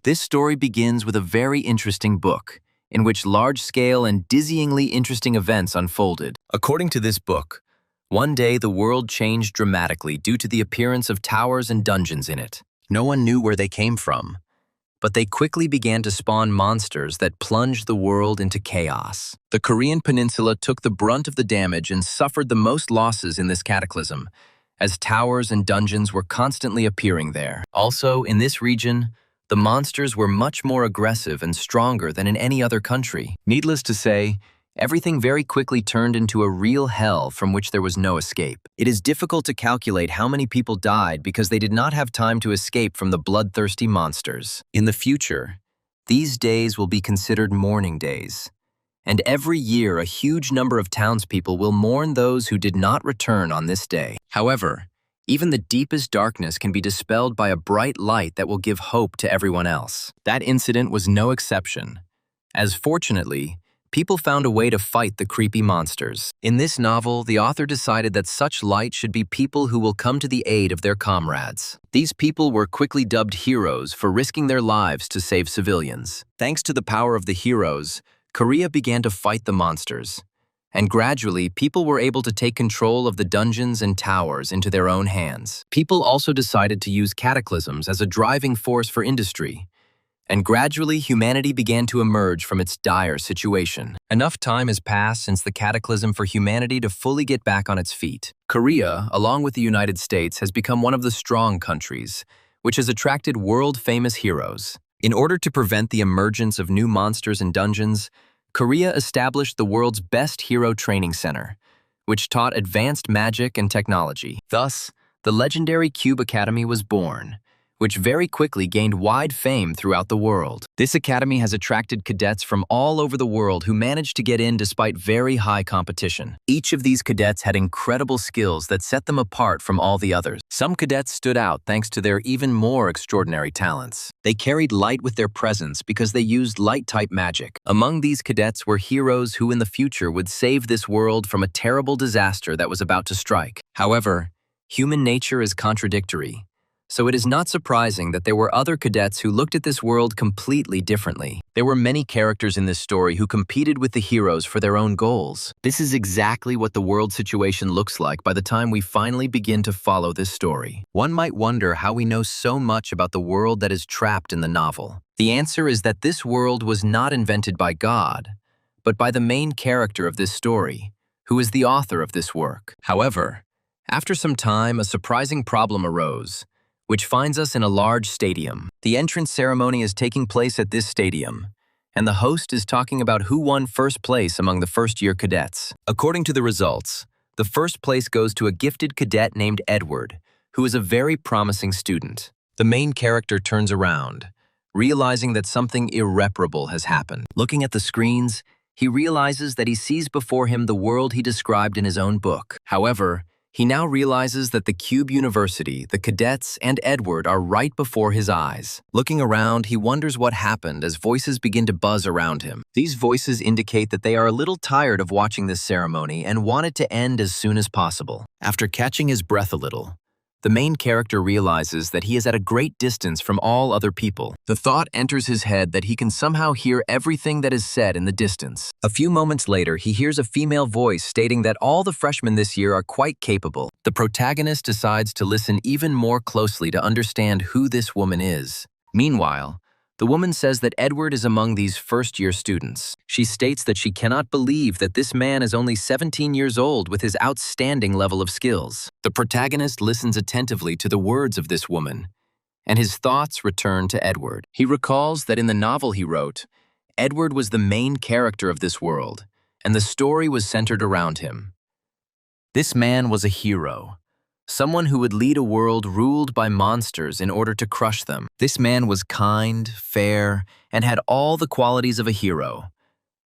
This story begins with a very interesting book, in which large-scale and dizzyingly interesting events unfolded. According to this book, one day the world changed dramatically due to the appearance of towers and dungeons in it. No one knew where they came from, but they quickly began to spawn monsters that plunged the world into chaos. The Korean peninsula took the brunt of the damage and suffered the most losses in this cataclysm, as towers and dungeons were constantly appearing there. Also, in this region, the monsters were much more aggressive and stronger than in any other country. Needless to say, everything very quickly turned into a real hell from which there was no escape. It is difficult to calculate how many people died because they did not have time to escape from the bloodthirsty monsters. In the future, these days will be considered mourning days, and every year a huge number of townspeople will mourn those who did not return on this day. However, even the deepest darkness can be dispelled by a bright light that will give hope to everyone else. That incident was no exception, as fortunately, people found a way to fight the creepy monsters. In this novel, the author decided that such light should be people who will come to the aid of their comrades. These people were quickly dubbed heroes for risking their lives to save civilians. Thanks to the power of the heroes, Korea began to fight the monsters, and gradually people were able to take control of the dungeons and towers into their own hands. People also decided to use cataclysms as a driving force for industry, and gradually humanity began to emerge from its dire situation. Enough time has passed since the cataclysm for humanity to fully get back on its feet. Korea, along with the United States, has become one of the strong countries, which has attracted world-famous heroes. In order to prevent the emergence of new monsters and dungeons, Korea established the world's best hero training center, which taught advanced magic and technology. Thus, the legendary Cube Academy was born, which very quickly gained wide fame throughout the world. This academy has attracted cadets from all over the world who managed to get in despite very high competition. Each of these cadets had incredible skills that set them apart from all the others. Some cadets stood out thanks to their even more extraordinary talents. They carried light with their presence because they used light-type magic. Among these cadets were heroes who in the future would save this world from a terrible disaster that was about to strike. However, human nature is contradictory, so it is not surprising that there were other cadets who looked at this world completely differently. There were many characters in this story who competed with the heroes for their own goals. This is exactly what the world situation looks like by the time we finally begin to follow this story. One might wonder how we know so much about the world that is trapped in the novel. The answer is that this world was not invented by God, but by the main character of this story, who is the author of this work. However, after some time, a surprising problem arose, which finds us in a large stadium. The entrance ceremony is taking place at this stadium, and the host is talking about who won first place among the first-year cadets. According to the results, the first place goes to a gifted cadet named Edward, who is a very promising student. The main character turns around, realizing that something irreparable has happened. Looking at the screens, he realizes that he sees before him the world he described in his own book. However, he now realizes that the Cube University, the cadets, and Edward are right before his eyes. Looking around, he wonders what happened as voices begin to buzz around him. These voices indicate that they are a little tired of watching this ceremony and want it to end as soon as possible. After catching his breath a little, the main character realizes that he is at a great distance from all other people. The thought enters his head that he can somehow hear everything that is said in the distance. A few moments later, he hears a female voice stating that all the freshmen this year are quite capable. The protagonist decides to listen even more closely to understand who this woman is. Meanwhile, the woman says that Edward is among these first-year students. She states that she cannot believe that this man is only 17 years old with his outstanding level of skills. The protagonist listens attentively to the words of this woman, and his thoughts return to Edward. He recalls that in the novel he wrote, Edward was the main character of this world, and the story was centered around him. This man was a hero, someone who would lead a world ruled by monsters in order to crush them. This man was kind, fair, and had all the qualities of a hero,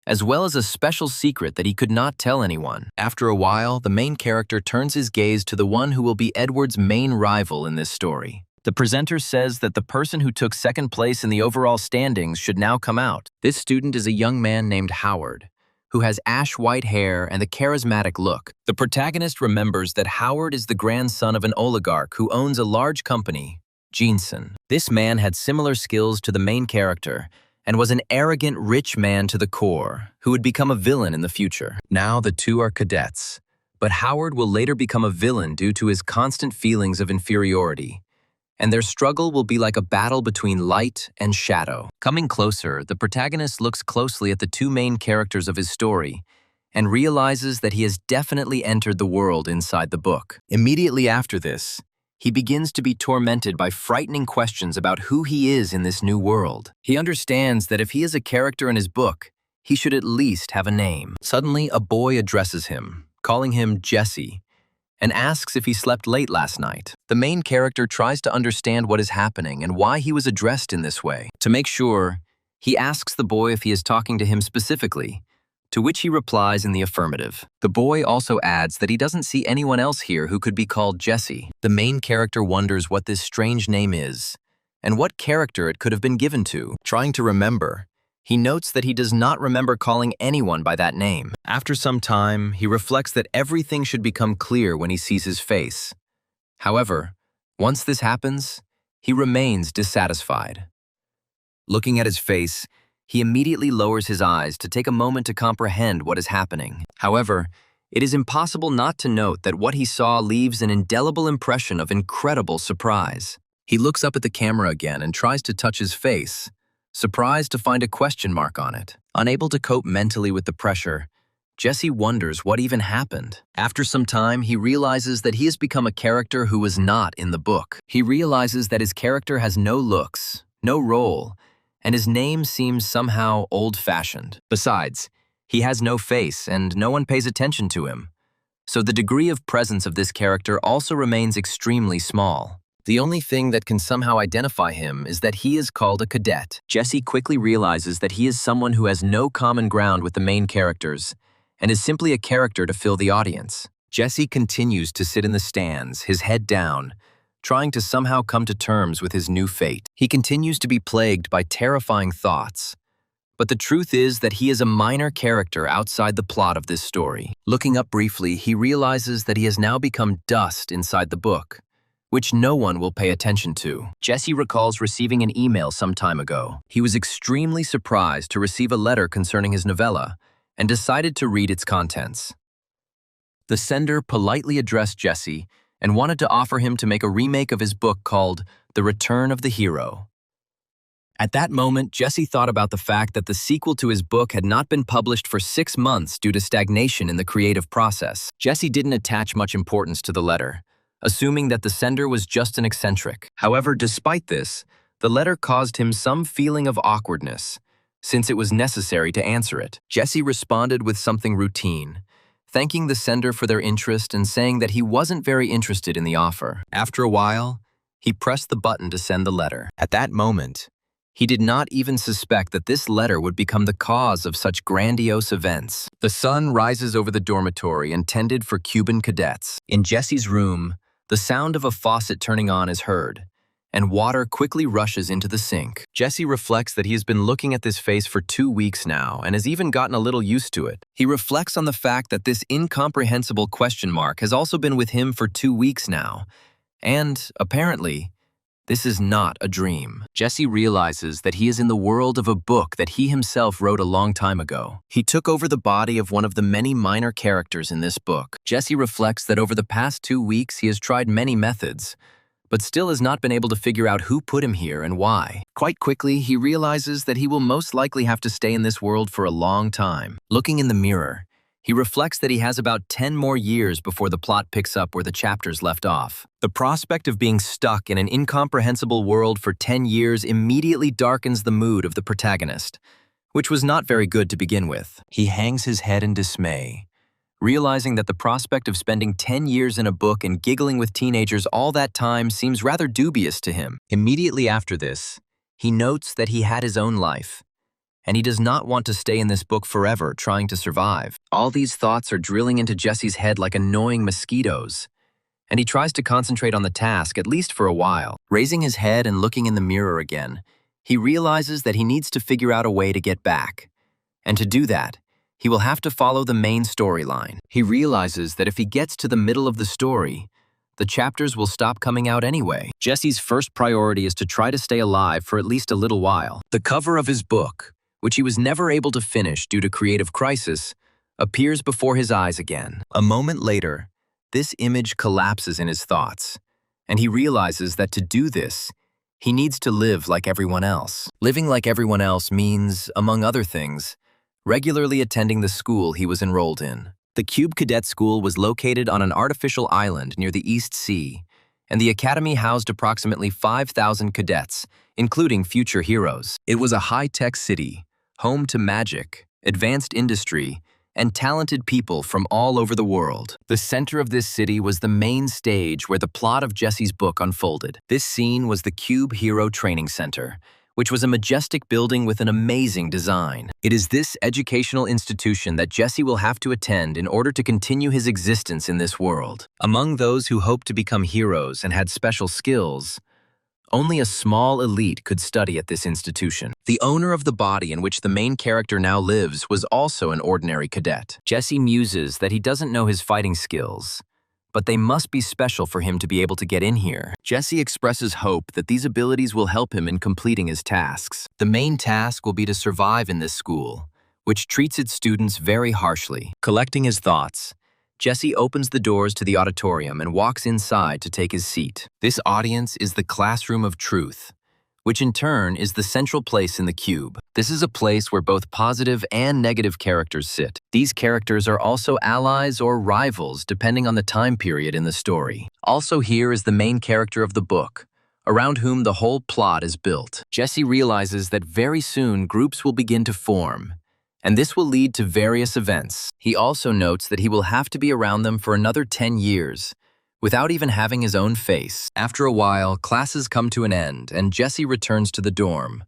as well as a special secret that he could not tell anyone. After a while, the main character turns his gaze to the one who will be Edward's main rival in this story. The presenter says that the person who took second place in the overall standings should now come out. This student is a young man named Howard, who has ash-white hair and a charismatic look. The protagonist remembers that Howard is the grandson of an oligarch who owns a large company Jinsun. This man had similar skills to the main character and was an arrogant, rich man to the core who would become a villain in the future. Now the two are cadets, but Howard will later become a villain due to his constant feelings of inferiority, and their struggle will be like a battle between light and shadow. Coming closer, the protagonist looks closely at the two main characters of his story and realizes that he has definitely entered the world inside the book. Immediately after this, he begins to be tormented by frightening questions about who he is in this new world. He understands that if he is a character in his book, he should at least have a name. Suddenly, a boy addresses him, calling him Jesse, and asks if he slept late last night. The main character tries to understand what is happening and why he was addressed in this way. To make sure, he asks the boy if he is talking to him specifically, to which he replies in the affirmative. The boy also adds that he doesn't see anyone else here who could be called Jesse. The main character wonders what this strange name is and what character it could have been given to. Trying to remember, he notes that he does not remember calling anyone by that name. After some time, he reflects that everything should become clear when he sees his face. However, once this happens, he remains dissatisfied. Looking at his face, he immediately lowers his eyes to take a moment to comprehend what is happening. However, it is impossible not to note that what he saw leaves an indelible impression of incredible surprise. He looks up at the camera again and tries to touch his face, surprised to find a question mark on it. Unable to cope mentally with the pressure, Jesse wonders what even happened. After some time, he realizes that he has become a character who was not in the book. He realizes that his character has no looks, no role, and his name seems somehow old-fashioned. Besides, he has no face and no one pays attention to him, so the degree of presence of this character also remains extremely small. The only thing that can somehow identify him is that he is called a cadet. Jesse quickly realizes that he is someone who has no common ground with the main characters and is simply a character to fill the audience. Jesse continues to sit in the stands, his head down, trying to somehow come to terms with his new fate. He continues to be plagued by terrifying thoughts, but the truth is that he is a minor character outside the plot of this story. Looking up briefly, he realizes that he has now become dust inside the book, which no one will pay attention to. Jesse recalls receiving an email some time ago. He was extremely surprised to receive a letter concerning his novella and decided to read its contents. The sender politely addressed Jesse and wanted to offer him to make a remake of his book called The Return of the Hero. At that moment, Jesse thought about the fact that the sequel to his book had not been published for 6 months due to stagnation in the creative process. Jesse didn't attach much importance to the letter, assuming that the sender was just an eccentric. However, despite this, the letter caused him some feeling of awkwardness, since it was necessary to answer it. Jesse responded with something routine, thanking the sender for their interest and saying that he wasn't very interested in the offer. After a while, he pressed the button to send the letter. At that moment, he did not even suspect that this letter would become the cause of such grandiose events. The sun rises over the dormitory intended for Cuban cadets. In Jesse's room, the sound of a faucet turning on is heard, and water quickly rushes into the sink. Jesse reflects that he has been looking at this face for 2 weeks now and has even gotten a little used to it. He reflects on the fact that this incomprehensible question mark has also been with him for 2 weeks now, and, apparently, this is not a dream. Jesse realizes that he is in the world of a book that he himself wrote a long time ago. He took over the body of one of the many minor characters in this book. Jesse reflects that over the past 2 weeks he has tried many methods, but still has not been able to figure out who put him here and why. Quite quickly, he realizes that he will most likely have to stay in this world for a long time. Looking in the mirror, he reflects that he has about 10 more years before the plot picks up where the chapters left off. The prospect of being stuck in an incomprehensible world for 10 years immediately darkens the mood of the protagonist, which was not very good to begin with. He hangs his head in dismay, realizing that the prospect of spending 10 years in a book and giggling with teenagers all that time seems rather dubious to him. Immediately after this, he notes that he had his own life, and he does not want to stay in this book forever trying to survive. All these thoughts are drilling into Jesse's head like annoying mosquitoes, and he tries to concentrate on the task, at least for a while. Raising his head and looking in the mirror again, he realizes that he needs to figure out a way to get back, and to do that, he will have to follow the main storyline. He realizes that if he gets to the middle of the story, the chapters will stop coming out anyway. Jesse's first priority is to try to stay alive for at least a little while. The cover of his book, which he was never able to finish due to creative crisis, appears before his eyes again. A moment later, this image collapses in his thoughts, and he realizes that to do this, he needs to live like everyone else. Living like everyone else means, among other things, regularly attending the school he was enrolled in. The Cube Cadet School was located on an artificial island near the East Sea, and the academy housed approximately 5,000 cadets, including future heroes. It was a high-tech city, home to magic, advanced industry, and talented people from all over the world. The center of this city was the main stage where the plot of Jesse's book unfolded. This scene was the Cube Hero Training Center, which was a majestic building with an amazing design. It is this educational institution that Jesse will have to attend in order to continue his existence in this world. Among those who hoped to become heroes and had special skills, only a small elite could study at this institution. The owner of the body in which the main character now lives was also an ordinary cadet. Jesse muses that he doesn't know his fighting skills, but they must be special for him to be able to get in here. Jesse expresses hope that these abilities will help him in completing his tasks. The main task will be to survive in this school, which treats its students very harshly. Collecting his thoughts, Jesse opens the doors to the auditorium and walks inside to take his seat. This audience is the classroom of truth, which in turn is the central place in the cube. This is a place where both positive and negative characters sit. These characters are also allies or rivals depending on the time period in the story. Also here is the main character of the book, around whom the whole plot is built. Jesse realizes that very soon groups will begin to form, and this will lead to various events. He also notes that he will have to be around them for another 10 years, without even having his own face. After a while, classes come to an end, and Jesse returns to the dorm,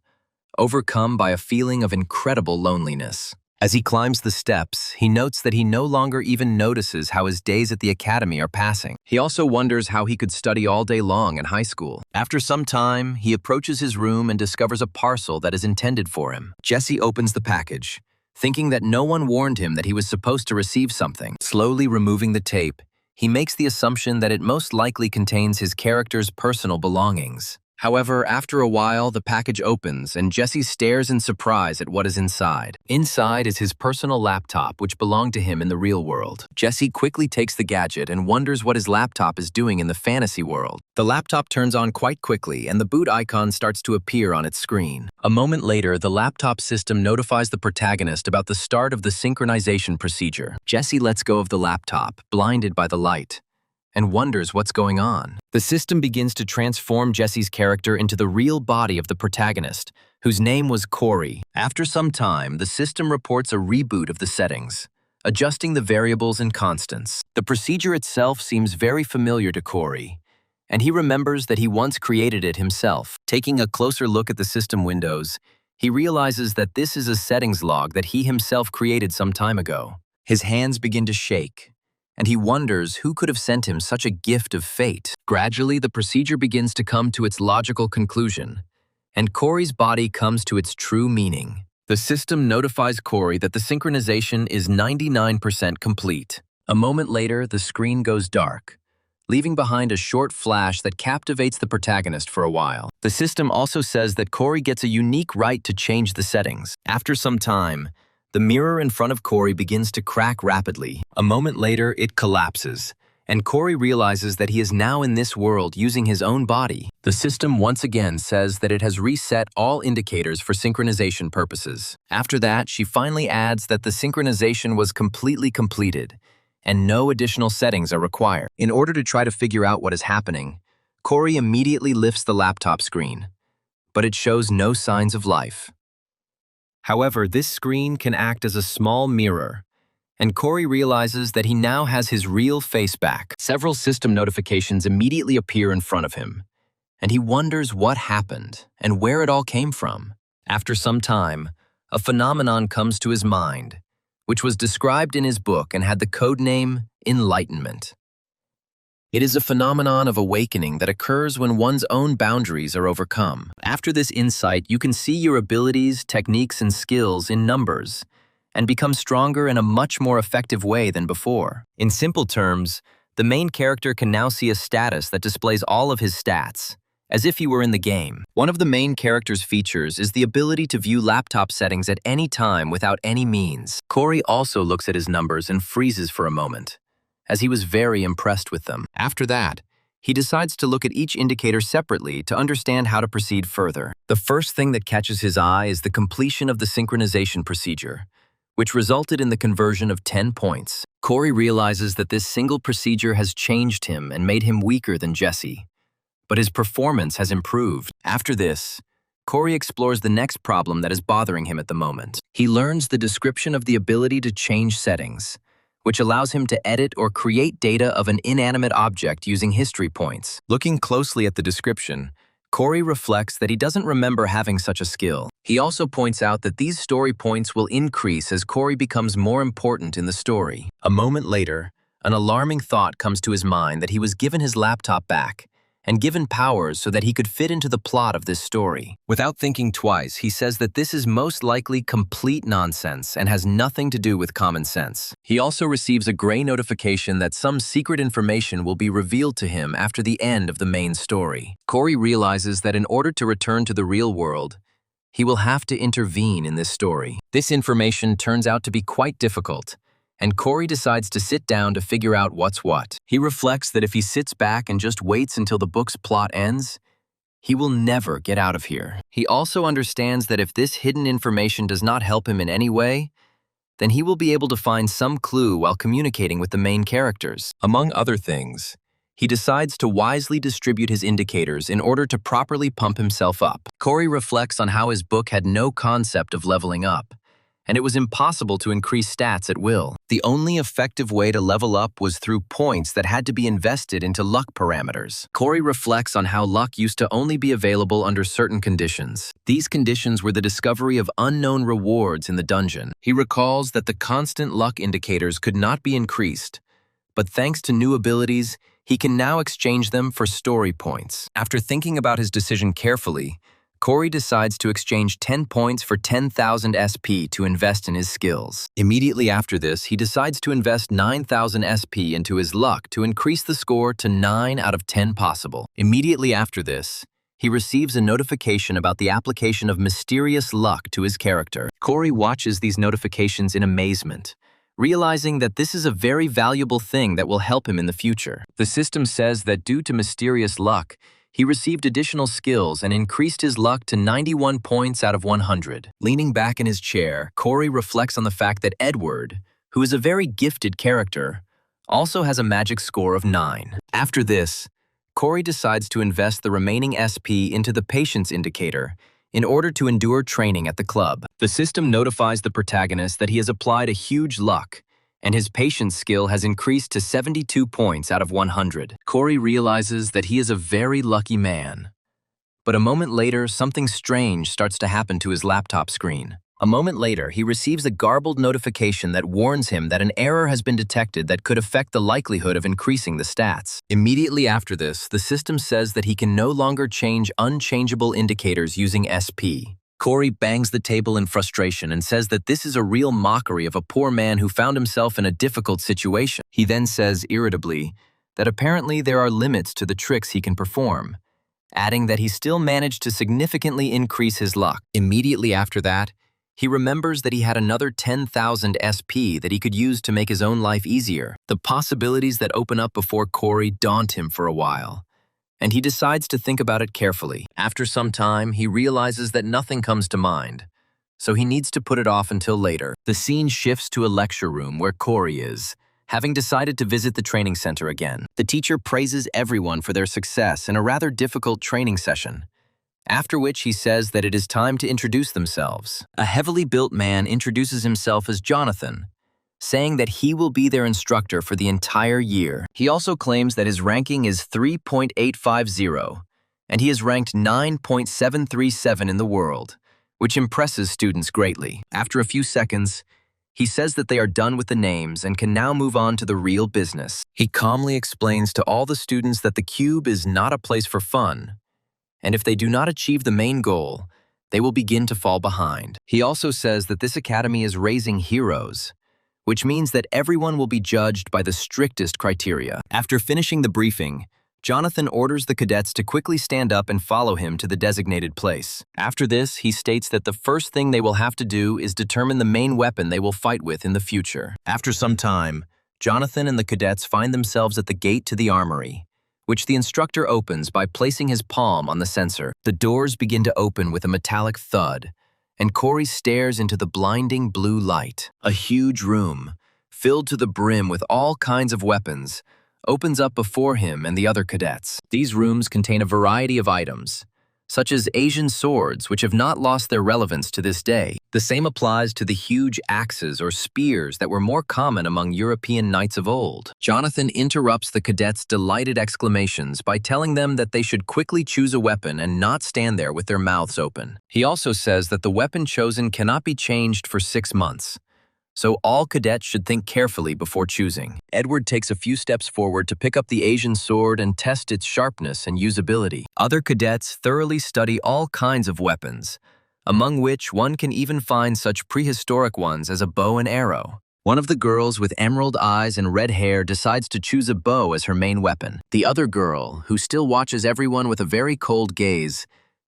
overcome by a feeling of incredible loneliness. As he climbs the steps, he notes that he no longer even notices how his days at the academy are passing. He also wonders how he could study all day long in high school. After some time, he approaches his room and discovers a parcel that is intended for him. Jesse opens the package, thinking that no one warned him that he was supposed to receive something. Slowly removing the tape, he makes the assumption that it most likely contains his character's personal belongings. However, after a while, the package opens and Jesse stares in surprise at what is inside. Inside is his personal laptop, which belonged to him in the real world. Jesse quickly takes the gadget and wonders what his laptop is doing in the fantasy world. The laptop turns on quite quickly and the boot icon starts to appear on its screen. A moment later, the laptop system notifies the protagonist about the start of the synchronization procedure. Jesse lets go of the laptop, blinded by the light, and wonders what's going on. The system begins to transform Jesse's character into the real body of the protagonist, whose name was Corey. After some time, the system reports a reboot of the settings, adjusting the variables and constants. The procedure itself seems very familiar to Corey, and he remembers that he once created it himself. Taking a closer look at the system windows, he realizes that this is a settings log that he himself created some time ago. His hands begin to shake, and he wonders who could have sent him such a gift of fate. Gradually, the procedure begins to come to its logical conclusion, and Corey's body comes to its true meaning. The system notifies Corey that the synchronization is 99% complete. A moment later, the screen goes dark, leaving behind a short flash that captivates the protagonist for a while. The system also says that Corey gets a unique right to change the settings. After some time, the mirror in front of Corey begins to crack rapidly. A moment later, it collapses, and Corey realizes that he is now in this world using his own body. The system once again says that it has reset all indicators for synchronization purposes. After that, she finally adds that the synchronization was completely completed, and no additional settings are required. In order to try to figure out what is happening, Corey immediately lifts the laptop screen, but it shows no signs of life. However, this screen can act as a small mirror, and Corey realizes that he now has his real face back. Several system notifications immediately appear in front of him, and he wonders what happened and where it all came from. After some time, a phenomenon comes to his mind, which was described in his book and had the codename enlightenment. It is a phenomenon of awakening that occurs when one's own boundaries are overcome. After this insight, you can see your abilities, techniques, and skills in numbers, and become stronger in a much more effective way than before. In simple terms, the main character can now see a status that displays all of his stats, as if he were in the game. One of the main character's features is the ability to view laptop settings at any time without any means. Corey also looks at his numbers and freezes for a moment, as he was very impressed with them. After that, he decides to look at each indicator separately to understand how to proceed further. The first thing that catches his eye is the completion of the synchronization procedure, which resulted in the conversion of 10 points. Corey realizes that this single procedure has changed him and made him weaker than Jesse, but his performance has improved. After this, Corey explores the next problem that is bothering him at the moment. He learns the description of the ability to change settings, which allows him to edit or create data of an inanimate object using history points. Looking closely at the description, Corey reflects that he doesn't remember having such a skill. He also points out that these story points will increase as Corey becomes more important in the story. A moment later, an alarming thought comes to his mind that he was given his laptop back and given powers so that he could fit into the plot of this story. Without thinking twice, he says that this is most likely complete nonsense and has nothing to do with common sense. He also receives a gray notification that some secret information will be revealed to him after the end of the main story. Corey realizes that in order to return to the real world, he will have to intervene in this story. This information turns out to be quite difficult, and Corey decides to sit down to figure out what's what. He reflects that if he sits back and just waits until the book's plot ends, he will never get out of here. He also understands that if this hidden information does not help him in any way, then he will be able to find some clue while communicating with the main characters. Among other things, he decides to wisely distribute his indicators in order to properly pump himself up. Corey reflects on how his book had no concept of leveling up, and it was impossible to increase stats at will. The only effective way to level up was through points that had to be invested into luck parameters. Corey reflects on how luck used to only be available under certain conditions. These conditions were the discovery of unknown rewards in the dungeon. He recalls that the constant luck indicators could not be increased, but thanks to new abilities, he can now exchange them for story points. After thinking about his decision carefully, Corey decides to exchange 10 points for 10,000 SP to invest in his skills. Immediately after this, he decides to invest 9,000 SP into his luck to increase the score to 9 out of 10 possible. Immediately after this, he receives a notification about the application of mysterious luck to his character. Corey watches these notifications in amazement, realizing that this is a very valuable thing that will help him in the future. The system says that due to mysterious luck, he received additional skills and increased his luck to 91 points out of 100. Leaning back in his chair, Corey reflects on the fact that Edward, who is a very gifted character, also has a magic score of 9. After this, Corey decides to invest the remaining SP into the patience indicator in order to endure training at the club. The system notifies the protagonist that he has applied a huge luck, and his patience skill has increased to 72 points out of 100. Corey realizes that he is a very lucky man. But a moment later, something strange starts to happen to his laptop screen. A moment later, he receives a garbled notification that warns him that an error has been detected that could affect the likelihood of increasing the stats. Immediately after this, the system says that he can no longer change unchangeable indicators using SP. Corey bangs the table in frustration and says that this is a real mockery of a poor man who found himself in a difficult situation. He then says irritably that apparently there are limits to the tricks he can perform, adding that he still managed to significantly increase his luck. Immediately after that, he remembers that he had another 10,000 SP that he could use to make his own life easier. The possibilities that open up before Corey daunt him for a while, and he decides to think about it carefully. After some time, he realizes that nothing comes to mind, so he needs to put it off until later. The scene shifts to a lecture room where Corey is, having decided to visit the training center again. The teacher praises everyone for their success in a rather difficult training session, after which he says that it is time to introduce themselves. A heavily built man introduces himself as Jonathan, saying that he will be their instructor for the entire year. He also claims that his ranking is 3.850, and he is ranked 9.737 in the world, which impresses students greatly. After a few seconds, he says that they are done with the names and can now move on to the real business. He calmly explains to all the students that the cube is not a place for fun, and if they do not achieve the main goal, they will begin to fall behind. He also says that this academy is raising heroes, which means that everyone will be judged by the strictest criteria. After finishing the briefing, Jonathan orders the cadets to quickly stand up and follow him to the designated place. After this, he states that the first thing they will have to do is determine the main weapon they will fight with in the future. After some time, Jonathan and the cadets find themselves at the gate to the armory, which the instructor opens by placing his palm on the sensor. The doors begin to open with a metallic thud, and Corey stares into the blinding blue light. A huge room, filled to the brim with all kinds of weapons, opens up before him and the other cadets. These rooms contain a variety of items, such as Asian swords, which have not lost their relevance to this day. The same applies to the huge axes or spears that were more common among European knights of old. Jonathan interrupts the cadets' delighted exclamations by telling them that they should quickly choose a weapon and not stand there with their mouths open. He also says that the weapon chosen cannot be changed for 6 months, so all cadets should think carefully before choosing. Edward takes a few steps forward to pick up the Asian sword and test its sharpness and usability. Other cadets thoroughly study all kinds of weapons, among which one can even find such prehistoric ones as a bow and arrow. One of the girls with emerald eyes and red hair decides to choose a bow as her main weapon. The other girl, who still watches everyone with a very cold gaze,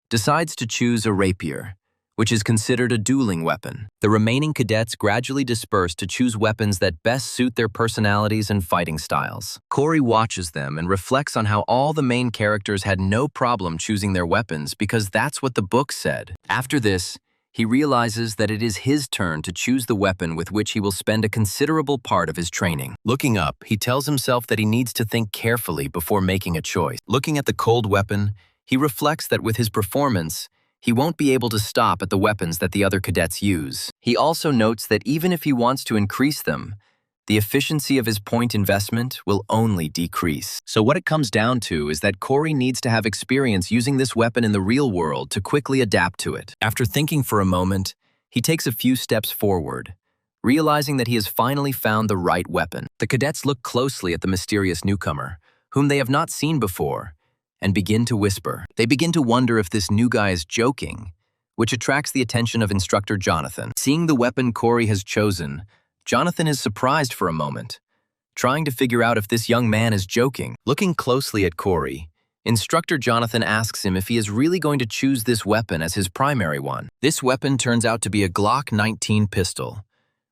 decides to choose a rapier, which is considered a dueling weapon. The remaining cadets gradually disperse to choose weapons that best suit their personalities and fighting styles. Corey watches them and reflects on how all the main characters had no problem choosing their weapons because that's what the book said. After this, he realizes that it is his turn to choose the weapon with which he will spend a considerable part of his training. Looking up, he tells himself that he needs to think carefully before making a choice. Looking at the cold weapon, he reflects that with his performance, he won't be able to stop at the weapons that the other cadets use. He also notes that even if he wants to increase them, the efficiency of his point investment will only decrease. So what it comes down to is that Corey needs to have experience using this weapon in the real world to quickly adapt to it. After thinking for a moment, he takes a few steps forward, realizing that he has finally found the right weapon. The cadets look closely at the mysterious newcomer, whom they have not seen before, and begin to whisper. They begin to wonder if this new guy is joking, which attracts the attention of Instructor Jonathan. Seeing the weapon Corey has chosen, Jonathan is surprised for a moment, trying to figure out if this young man is joking. Looking closely at Corey, Instructor Jonathan asks him if he is really going to choose this weapon as his primary one. This weapon turns out to be a Glock 19 pistol,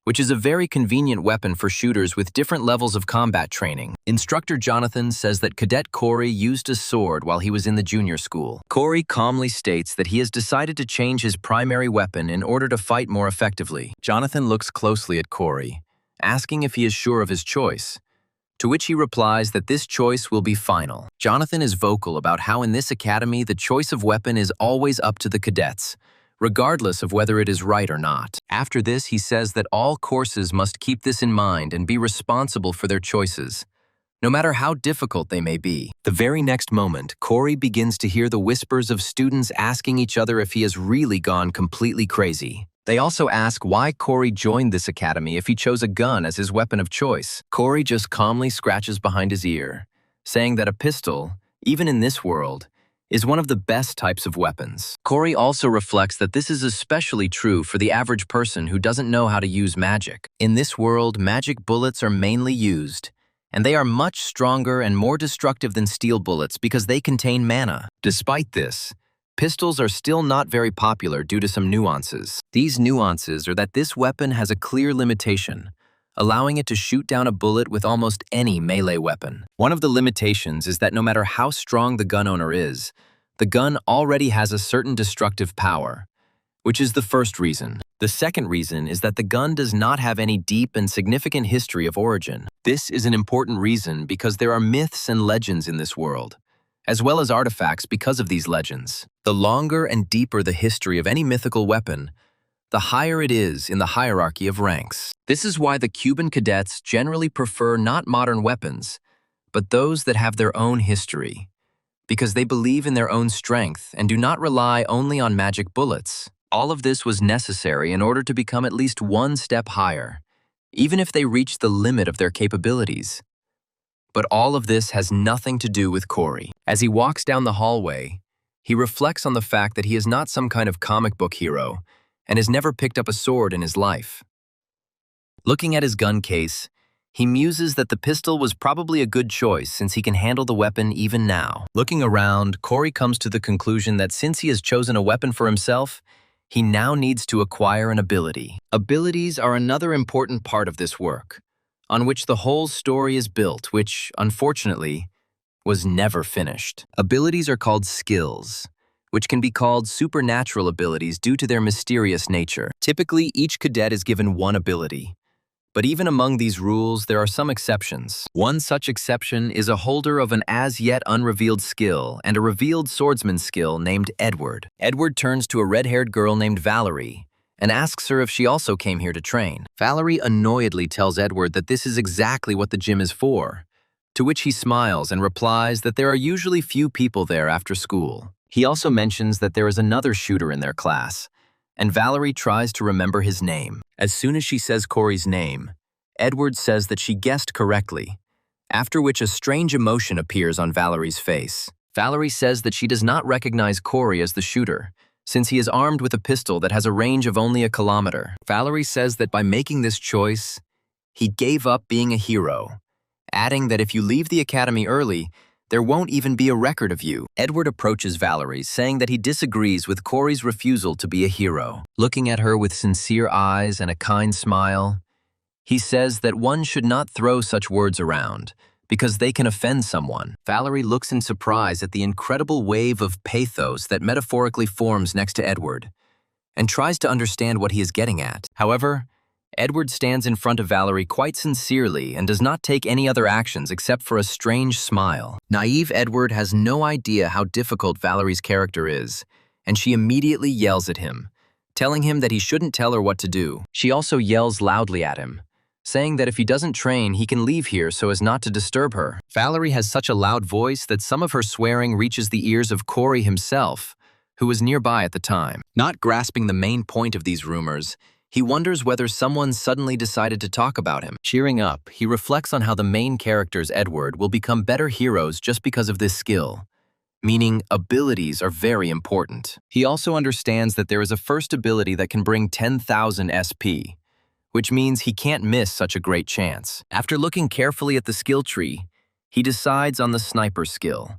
which is a very convenient weapon for shooters with different levels of combat training. Instructor Jonathan says that Cadet Corey used a sword while he was in the junior school. Corey calmly states that he has decided to change his primary weapon in order to fight more effectively. Jonathan looks closely at Corey, asking if he is sure of his choice, to which he replies that this choice will be final. Jonathan is vocal about how in this academy the choice of weapon is always up to the cadets, regardless of whether it is right or not. After this, he says that all courses must keep this in mind and be responsible for their choices, no matter how difficult they may be. The very next moment, Corey begins to hear the whispers of students asking each other if he has really gone completely crazy. They also ask why Corey joined this academy if he chose a gun as his weapon of choice. Corey just calmly scratches behind his ear, saying that a pistol, even in this world, is one of the best types of weapons. Corey also reflects that this is especially true for the average person who doesn't know how to use magic. In this world, magic bullets are mainly used, and they are much stronger and more destructive than steel bullets because they contain mana. Despite this, pistols are still not very popular due to some nuances. These nuances are that this weapon has a clear limitation, allowing it to shoot down a bullet with almost any melee weapon. One of the limitations is that no matter how strong the gun owner is, the gun already has a certain destructive power, which is the first reason. The second reason is that the gun does not have any deep and significant history of origin. This is an important reason because there are myths and legends in this world, as well as artifacts because of these legends. The longer and deeper the history of any mythical weapon, the higher it is in the hierarchy of ranks. This is why the Cuban cadets generally prefer not modern weapons, but those that have their own history, because they believe in their own strength and do not rely only on magic bullets. All of this was necessary in order to become at least one step higher, even if they reached the limit of their capabilities. But all of this has nothing to do with Corey. As he walks down the hallway, he reflects on the fact that he is not some kind of comic book hero and has never picked up a sword in his life. Looking at his gun case, he muses that the pistol was probably a good choice since he can handle the weapon even now. Looking around, Corey comes to the conclusion that since he has chosen a weapon for himself, he now needs to acquire an ability. Abilities are another important part of this work, on which the whole story is built, which, unfortunately, was never finished. Abilities are called skills, which can be called supernatural abilities due to their mysterious nature. Typically, each cadet is given one ability. But even among these rules, there are some exceptions. One such exception is a holder of an as-yet unrevealed skill and a revealed swordsman skill named Edward. Edward turns to a red-haired girl named Valerie and asks her if she also came here to train. Valerie annoyedly tells Edward that this is exactly what the gym is for, to which he smiles and replies that there are usually few people there after school. He also mentions that there is another shooter in their class, and Valerie tries to remember his name. As soon as she says Corey's name, Edward says that she guessed correctly, after which a strange emotion appears on Valerie's face. Valerie says that she does not recognize Corey as the shooter, since he is armed with a pistol that has a range of only 1 kilometer. Valerie says that by making this choice, he gave up being a hero, adding that if you leave the academy early, there won't even be a record of you. Edward approaches Valerie, saying that he disagrees with Corey's refusal to be a hero. Looking at her with sincere eyes and a kind smile, he says that one should not throw such words around, because they can offend someone. Valerie looks in surprise at the incredible wave of pathos that metaphorically forms next to Edward, and tries to understand what he is getting at. However, Edward stands in front of Valerie quite sincerely and does not take any other actions except for a strange smile. Naive Edward has no idea how difficult Valerie's character is, and she immediately yells at him, telling him that he shouldn't tell her what to do. She also yells loudly at him, saying that if he doesn't train, he can leave here so as not to disturb her. Valerie has such a loud voice that some of her swearing reaches the ears of Corey himself, who was nearby at the time. Not grasping the main point of these rumors, he wonders whether someone suddenly decided to talk about him. Cheering up, he reflects on how the main character's Edward will become better heroes just because of this skill, meaning abilities are very important. He also understands that there is a first ability that can bring 10,000 SP, which means he can't miss such a great chance. After looking carefully at the skill tree, he decides on the sniper skill,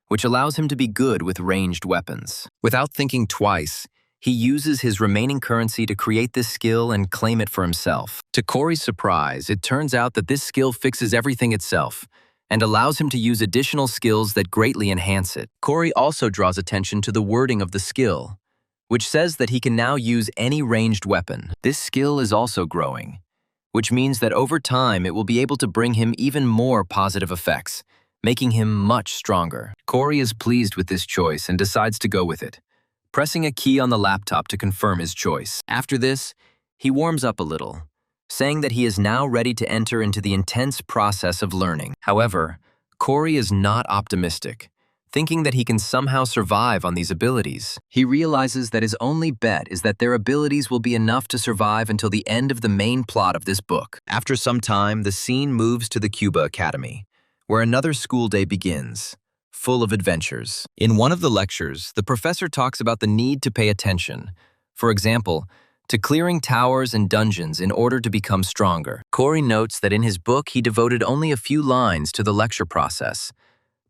which allows him to be good with ranged weapons. Without thinking twice, he uses his remaining currency to create this skill and claim it for himself. To Corey's surprise, it turns out that this skill fixes everything itself and allows him to use additional skills that greatly enhance it. Corey also draws attention to the wording of the skill, which says that he can now use any ranged weapon. This skill is also growing, which means that over time it will be able to bring him even more positive effects, making him much stronger. Corey is pleased with this choice and decides to go with it, pressing a key on the laptop to confirm his choice. After this, he warms up a little, saying that he is now ready to enter into the intense process of learning. However, Corey is not optimistic, thinking that he can somehow survive on these abilities. He realizes that his only bet is that their abilities will be enough to survive until the end of the main plot of this book. After some time, the scene moves to the Cuba Academy, where another school day begins, full of adventures. In one of the lectures, the professor talks about the need to pay attention, for example, to clearing towers and dungeons in order to become stronger. Corey notes that in his book he devoted only a few lines to the lecture process,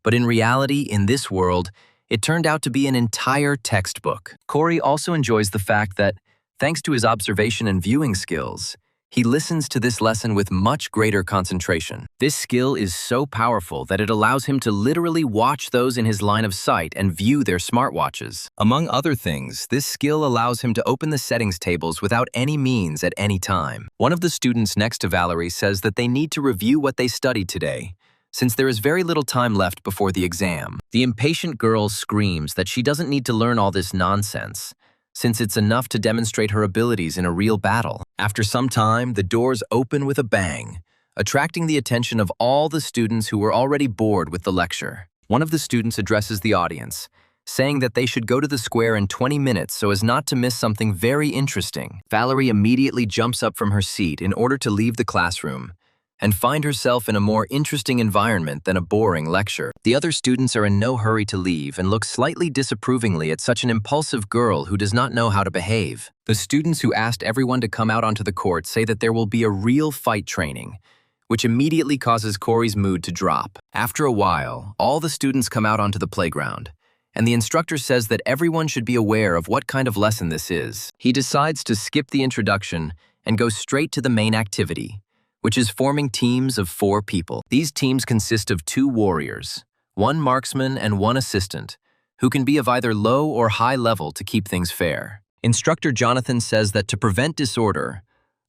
but in reality, in this world, it turned out to be an entire textbook. Corey also enjoys the fact that, thanks to his observation and viewing skills, he listens to this lesson with much greater concentration. This skill is so powerful that it allows him to literally watch those in his line of sight and view their smartwatches. Among other things, this skill allows him to open the settings tables without any means at any time. One of the students next to Valerie says that they need to review what they studied today, since there is very little time left before the exam. The impatient girl screams that she doesn't need to learn all this nonsense, since it's enough to demonstrate her abilities in a real battle. After some time, the doors open with a bang, attracting the attention of all the students who were already bored with the lecture. One of the students addresses the audience, saying that they should go to the square in 20 minutes so as not to miss something very interesting. Valerie immediately jumps up from her seat in order to leave the classroom, and find herself in a more interesting environment than a boring lecture. The other students are in no hurry to leave and look slightly disapprovingly at such an impulsive girl who does not know how to behave. The students who asked everyone to come out onto the court say that there will be a real fight training, which immediately causes Corey's mood to drop. After a while, all the students come out onto the playground, and the instructor says that everyone should be aware of what kind of lesson this is. He decides to skip the introduction and go straight to the main activity, which is forming teams of 4 people. These teams consist of 2 warriors, 1 marksman and 1 assistant, who can be of either low or high level to keep things fair. Instructor Jonathan says that to prevent disorder,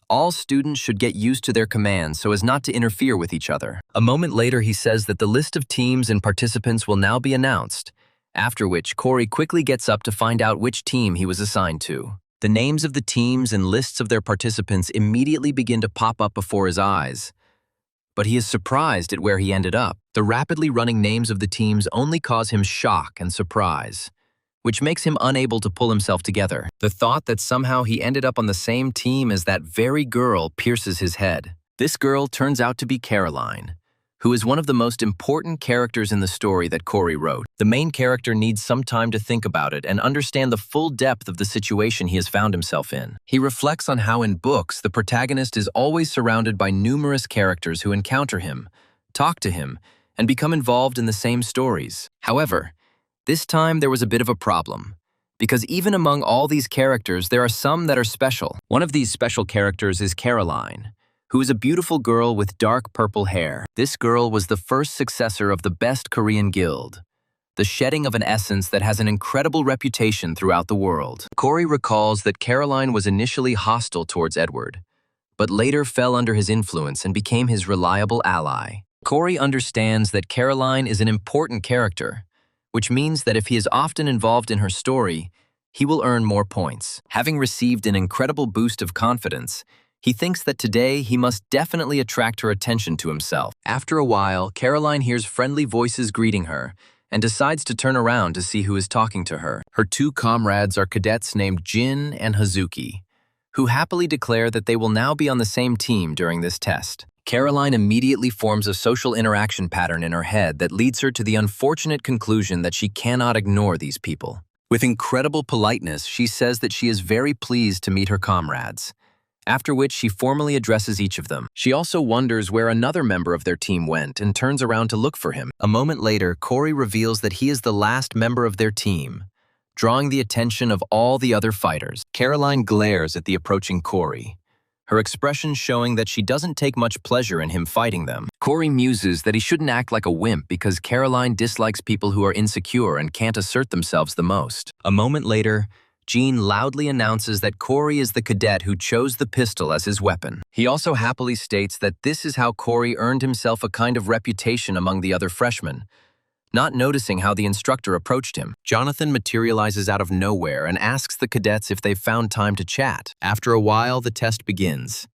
all students should get used to their commands so as not to interfere with each other. A moment later, he says that the list of teams and participants will now be announced, after which Corey quickly gets up to find out which team he was assigned to. The names of the teams and lists of their participants immediately begin to pop up before his eyes, but he is surprised at where he ended up. The rapidly running names of the teams only cause him shock and surprise, which makes him unable to pull himself together. The thought that somehow he ended up on the same team as that very girl pierces his head. This girl turns out to be Caroline, who is one of the most important characters in the story that Corey wrote. The main character needs some time to think about it and understand the full depth of the situation he has found himself in. He reflects on how in books, the protagonist is always surrounded by numerous characters who encounter him, talk to him, and become involved in the same stories. However, this time there was a bit of a problem, because even among all these characters, there are some that are special. One of these special characters is Caroline, who is a beautiful girl with dark purple hair. This girl was the first successor of the best Korean guild, the shedding of an essence that has an incredible reputation throughout the world. Corey recalls that Caroline was initially hostile towards Edward, but later fell under his influence and became his reliable ally. Corey understands that Caroline is an important character, which means that if he is often involved in her story, he will earn more points. Having received an incredible boost of confidence, he thinks that today he must definitely attract her attention to himself. After a while, Caroline hears friendly voices greeting her and decides to turn around to see who is talking to her. Her 2 comrades are cadets named Jin and Hazuki, who happily declare that they will now be on the same team during this test. Caroline immediately forms a social interaction pattern in her head that leads her to the unfortunate conclusion that she cannot ignore these people. With incredible politeness, she says that she is very pleased to meet her comrades, after which she formally addresses each of them. She also wonders where another member of their team went and turns around to look for him. A moment later, Corey reveals that he is the last member of their team, drawing the attention of all the other fighters. Caroline glares at the approaching Corey, her expression showing that she doesn't take much pleasure in him fighting them. Corey muses that he shouldn't act like a wimp because Caroline dislikes people who are insecure and can't assert themselves the most. A moment later, Jean loudly announces that Corey is the cadet who chose the pistol as his weapon. He also happily states that this is how Corey earned himself a kind of reputation among the other freshmen, not noticing how the instructor approached him. Jonathan materializes out of nowhere and asks the cadets if they've found time to chat. After a while, the test begins,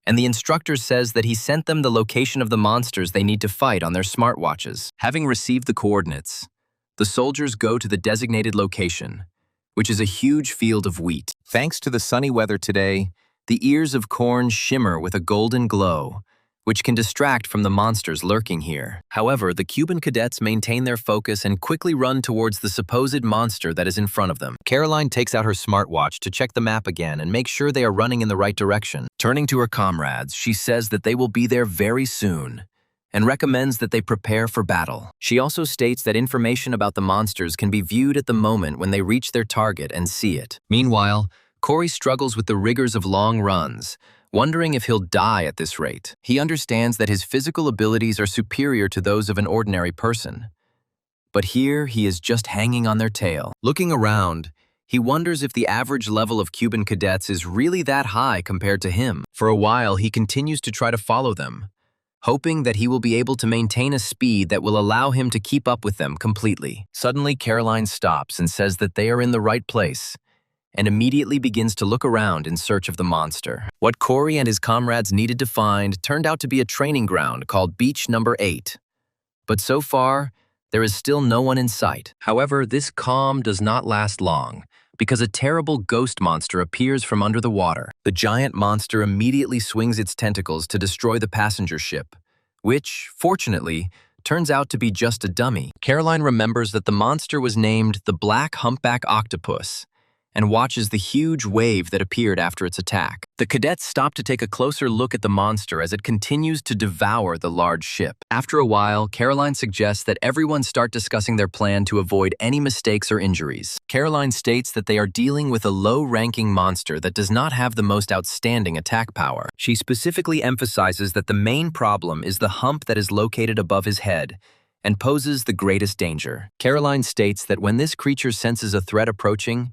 and the instructor says that he sent them the location of the monsters they need to fight on their smartwatches. Having received the coordinates, the soldiers go to the designated location, which is a huge field of wheat. Thanks to the sunny weather today, the ears of corn shimmer with a golden glow, which can distract from the monsters lurking here. However, the Cuban cadets maintain their focus and quickly run towards the supposed monster that is in front of them. Caroline takes out her smartwatch to check the map again and make sure they are running in the right direction. Turning to her comrades, she says that they will be there very soon, and recommends that they prepare for battle. She also states that information about the monsters can be viewed at the moment when they reach their target and see it. Meanwhile, Corey struggles with the rigors of long runs, wondering if he'll die at this rate. He understands that his physical abilities are superior to those of an ordinary person, but here he is just hanging on their tail. Looking around, he wonders if the average level of Cuban cadets is really that high compared to him. For a while, he continues to try to follow them, hoping that he will be able to maintain a speed that will allow him to keep up with them completely. Suddenly, Caroline stops and says that they are in the right place, and immediately begins to look around in search of the monster. What Corey and his comrades needed to find turned out to be a training ground called Beach Number 8. But so far, there is still no one in sight. However, this calm does not last long, because a terrible ghost monster appears from under the water. The giant monster immediately swings its tentacles to destroy the passenger ship, which, fortunately, turns out to be just a dummy. Caroline remembers that the monster was named the Black Humpback Octopus and watches the huge wave that appeared after its attack. The cadets stop to take a closer look at the monster as it continues to devour the large ship. After a while, Caroline suggests that everyone start discussing their plan to avoid any mistakes or injuries. Caroline states that they are dealing with a low-ranking monster that does not have the most outstanding attack power. She specifically emphasizes that the main problem is the hump that is located above his head and poses the greatest danger. Caroline states that when this creature senses a threat approaching,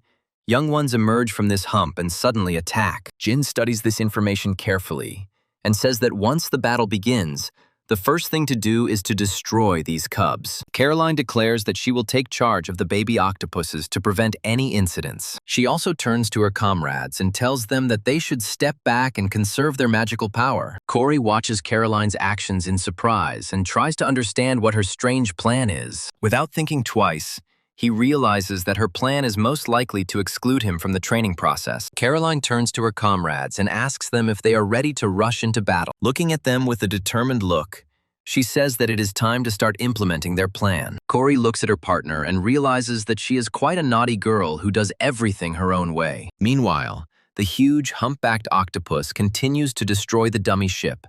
young ones emerge from this hump and suddenly attack. Jin studies this information carefully and says that once the battle begins, the first thing to do is to destroy these cubs. Caroline declares that she will take charge of the baby octopuses to prevent any incidents. She also turns to her comrades and tells them that they should step back and conserve their magical power. Corey watches Caroline's actions in surprise and tries to understand what her strange plan is. Without thinking twice, he realizes that her plan is most likely to exclude him from the training process. Caroline turns to her comrades and asks them if they are ready to rush into battle. Looking at them with a determined look, she says that it is time to start implementing their plan. Corey looks at her partner and realizes that she is quite a naughty girl who does everything her own way. Meanwhile, the huge humpbacked octopus continues to destroy the dummy ship,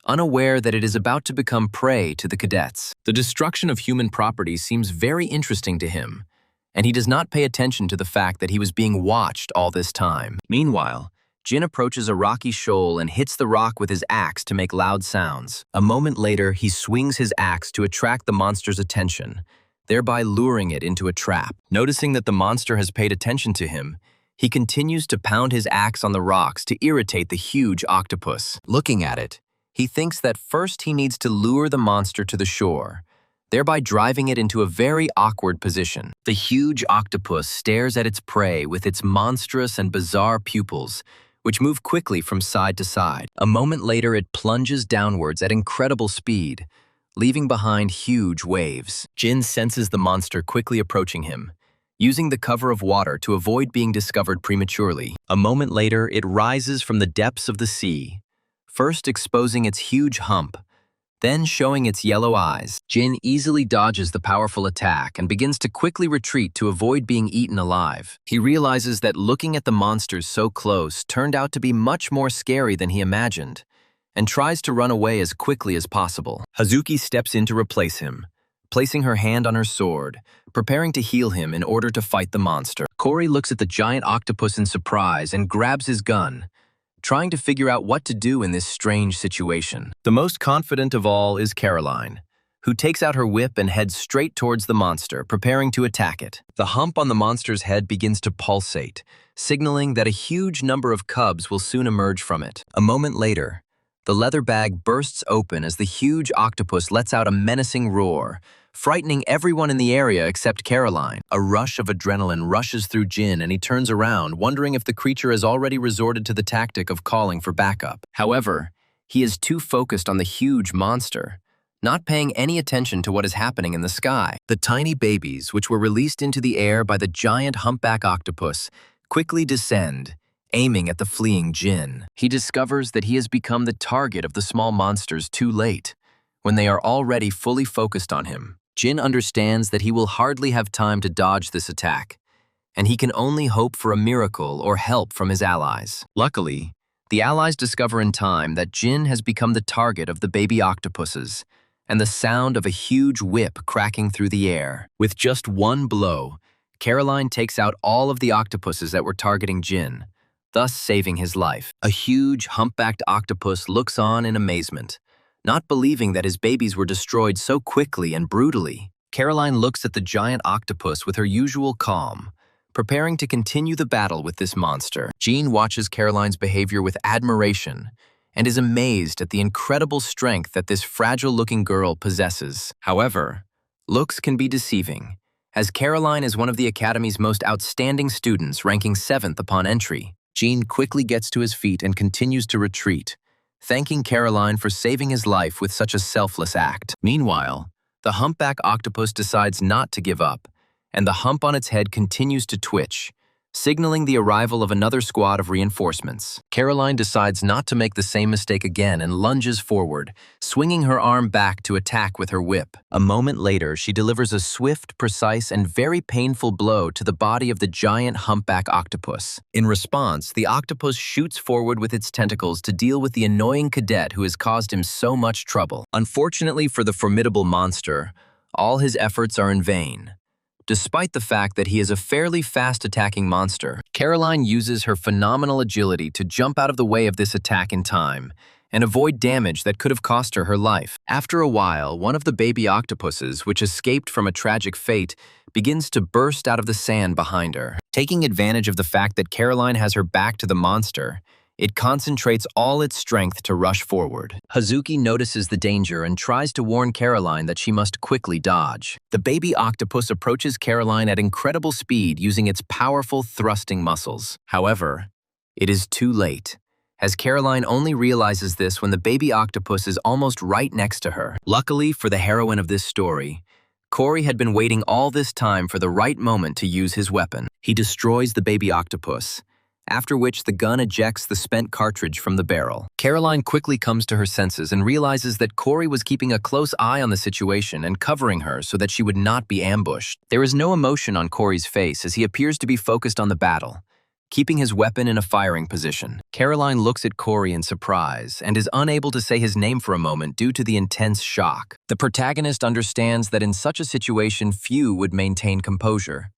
unaware that it is about to become prey to the cadets. The destruction of human property seems very interesting to him, and he does not pay attention to the fact that he was being watched all this time. Meanwhile, Jin approaches a rocky shoal and hits the rock with his axe to make loud sounds. A moment later, he swings his axe to attract the monster's attention, thereby luring it into a trap. Noticing that the monster has paid attention to him, he continues to pound his axe on the rocks to irritate the huge octopus. Looking at it, he thinks that first he needs to lure the monster to the shore, thereby driving it into a very awkward position. The huge octopus stares at its prey with its monstrous and bizarre pupils, which move quickly from side to side. A moment later, it plunges downwards at incredible speed, leaving behind huge waves. Jin senses the monster quickly approaching him, using the cover of water to avoid being discovered prematurely. A moment later, it rises from the depths of the sea, first exposing its huge hump, then showing its yellow eyes. Jin easily dodges the powerful attack and begins to quickly retreat to avoid being eaten alive. He realizes that looking at the monsters so close turned out to be much more scary than he imagined, and tries to run away as quickly as possible. Hazuki steps in to replace him, placing her hand on her sword, preparing to heal him in order to fight the monster. Corey looks at the giant octopus in surprise and grabs his gun, trying to figure out what to do in this strange situation. The most confident of all is Caroline, who takes out her whip and heads straight towards the monster, preparing to attack it. The hump on the monster's head begins to pulsate, signaling that a huge number of cubs will soon emerge from it. A moment later, the leather bag bursts open as the huge octopus lets out a menacing roar, frightening everyone in the area except Caroline. A rush of adrenaline rushes through Jin and he turns around, wondering if the creature has already resorted to the tactic of calling for backup. However, he is too focused on the huge monster, not paying any attention to what is happening in the sky. The tiny babies, which were released into the air by the giant humpback octopus, quickly descend, aiming at the fleeing Jin. He discovers that he has become the target of the small monsters too late, when they are already fully focused on him. Jin understands that he will hardly have time to dodge this attack, and he can only hope for a miracle or help from his allies. Luckily, the allies discover in time that Jin has become the target of the baby octopuses, and the sound of a huge whip cracking through the air. With just one blow, Caroline takes out all of the octopuses that were targeting Jin, thus saving his life. A huge, humpbacked octopus looks on in amazement, not believing that his babies were destroyed so quickly and brutally. Caroline looks at the giant octopus with her usual calm, preparing to continue the battle with this monster. Jean watches Caroline's behavior with admiration and is amazed at the incredible strength that this fragile-looking girl possesses. However, looks can be deceiving, as Caroline is one of the Academy's most outstanding students, ranking 7th upon entry. Jean quickly gets to his feet and continues to retreat, thanking Caroline for saving his life with such a selfless act. Meanwhile, the humpback octopus decides not to give up, and the hump on its head continues to twitch, signaling the arrival of another squad of reinforcements. Caroline decides not to make the same mistake again and lunges forward, swinging her arm back to attack with her whip. A moment later, she delivers a swift, precise, and very painful blow to the body of the giant humpback octopus. In response, the octopus shoots forward with its tentacles to deal with the annoying cadet who has caused him so much trouble. Unfortunately for the formidable monster, all his efforts are in vain. Despite the fact that he is a fairly fast-attacking monster, Caroline uses her phenomenal agility to jump out of the way of this attack in time and avoid damage that could have cost her life. After a while, one of the baby octopuses, which escaped from a tragic fate, begins to burst out of the sand behind her. Taking advantage of the fact that Caroline has her back to the monster, it concentrates all its strength to rush forward. Hazuki notices the danger and tries to warn Caroline that she must quickly dodge. The baby octopus approaches Caroline at incredible speed using its powerful thrusting muscles. However, it is too late, as Caroline only realizes this when the baby octopus is almost right next to her. Luckily for the heroine of this story, Corey had been waiting all this time for the right moment to use his weapon. He destroys the baby octopus, after which the gun ejects the spent cartridge from the barrel. Caroline quickly comes to her senses and realizes that Corey was keeping a close eye on the situation and covering her so that she would not be ambushed. There is no emotion on Corey's face as he appears to be focused on the battle, keeping his weapon in a firing position. Caroline looks at Corey in surprise and is unable to say his name for a moment due to the intense shock. The protagonist understands that in such a situation few would maintain composure,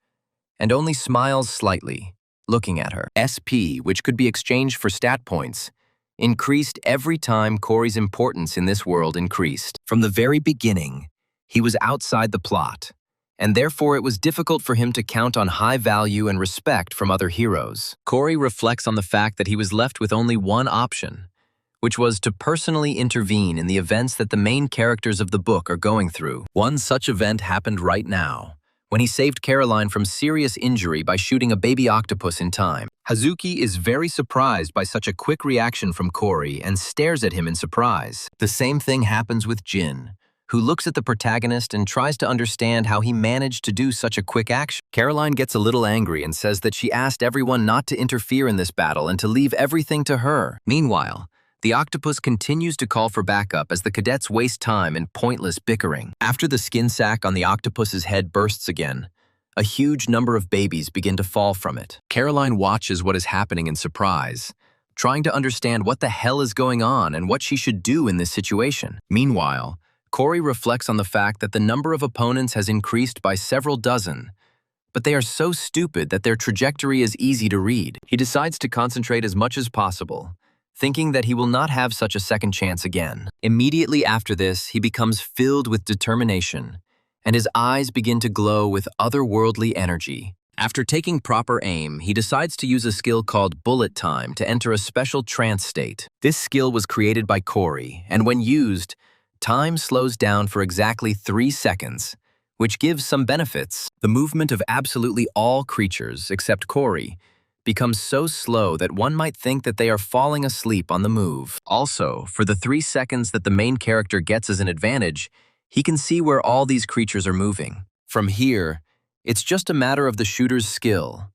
and only smiles slightly, looking at her. SP, which could be exchanged for stat points, increased every time Corey's importance in this world increased. From the very beginning, he was outside the plot, and therefore it was difficult for him to count on high value and respect from other heroes. Corey reflects on the fact that he was left with only one option, which was to personally intervene in the events that the main characters of the book are going through. One such event happened right now, when he saved Caroline from serious injury by shooting a baby octopus in time. Hazuki is very surprised by such a quick reaction from Corey and stares at him in surprise. The same thing happens with Jin, who looks at the protagonist and tries to understand how he managed to do such a quick action. Caroline gets a little angry and says that she asked everyone not to interfere in this battle and to leave everything to her. Meanwhile, the octopus continues to call for backup as the cadets waste time in pointless bickering. After the skin sac on the octopus's head bursts again, a huge number of babies begin to fall from it. Caroline watches what is happening in surprise, trying to understand what the hell is going on and what she should do in this situation. Meanwhile, Corey reflects on the fact that the number of opponents has increased by several dozen, but they are so stupid that their trajectory is easy to read. He decides to concentrate as much as possible, thinking that he will not have such a second chance again. Immediately after this, he becomes filled with determination, and his eyes begin to glow with otherworldly energy. After taking proper aim, he decides to use a skill called bullet time to enter a special trance state. This skill was created by Corey, and when used, time slows down for exactly 3 seconds, which gives some benefits. The movement of absolutely all creatures, except Corey, becomes so slow that one might think that they are falling asleep on the move. Also, for the 3 seconds that the main character gets as an advantage, he can see where all these creatures are moving. From here, it's just a matter of the shooter's skill,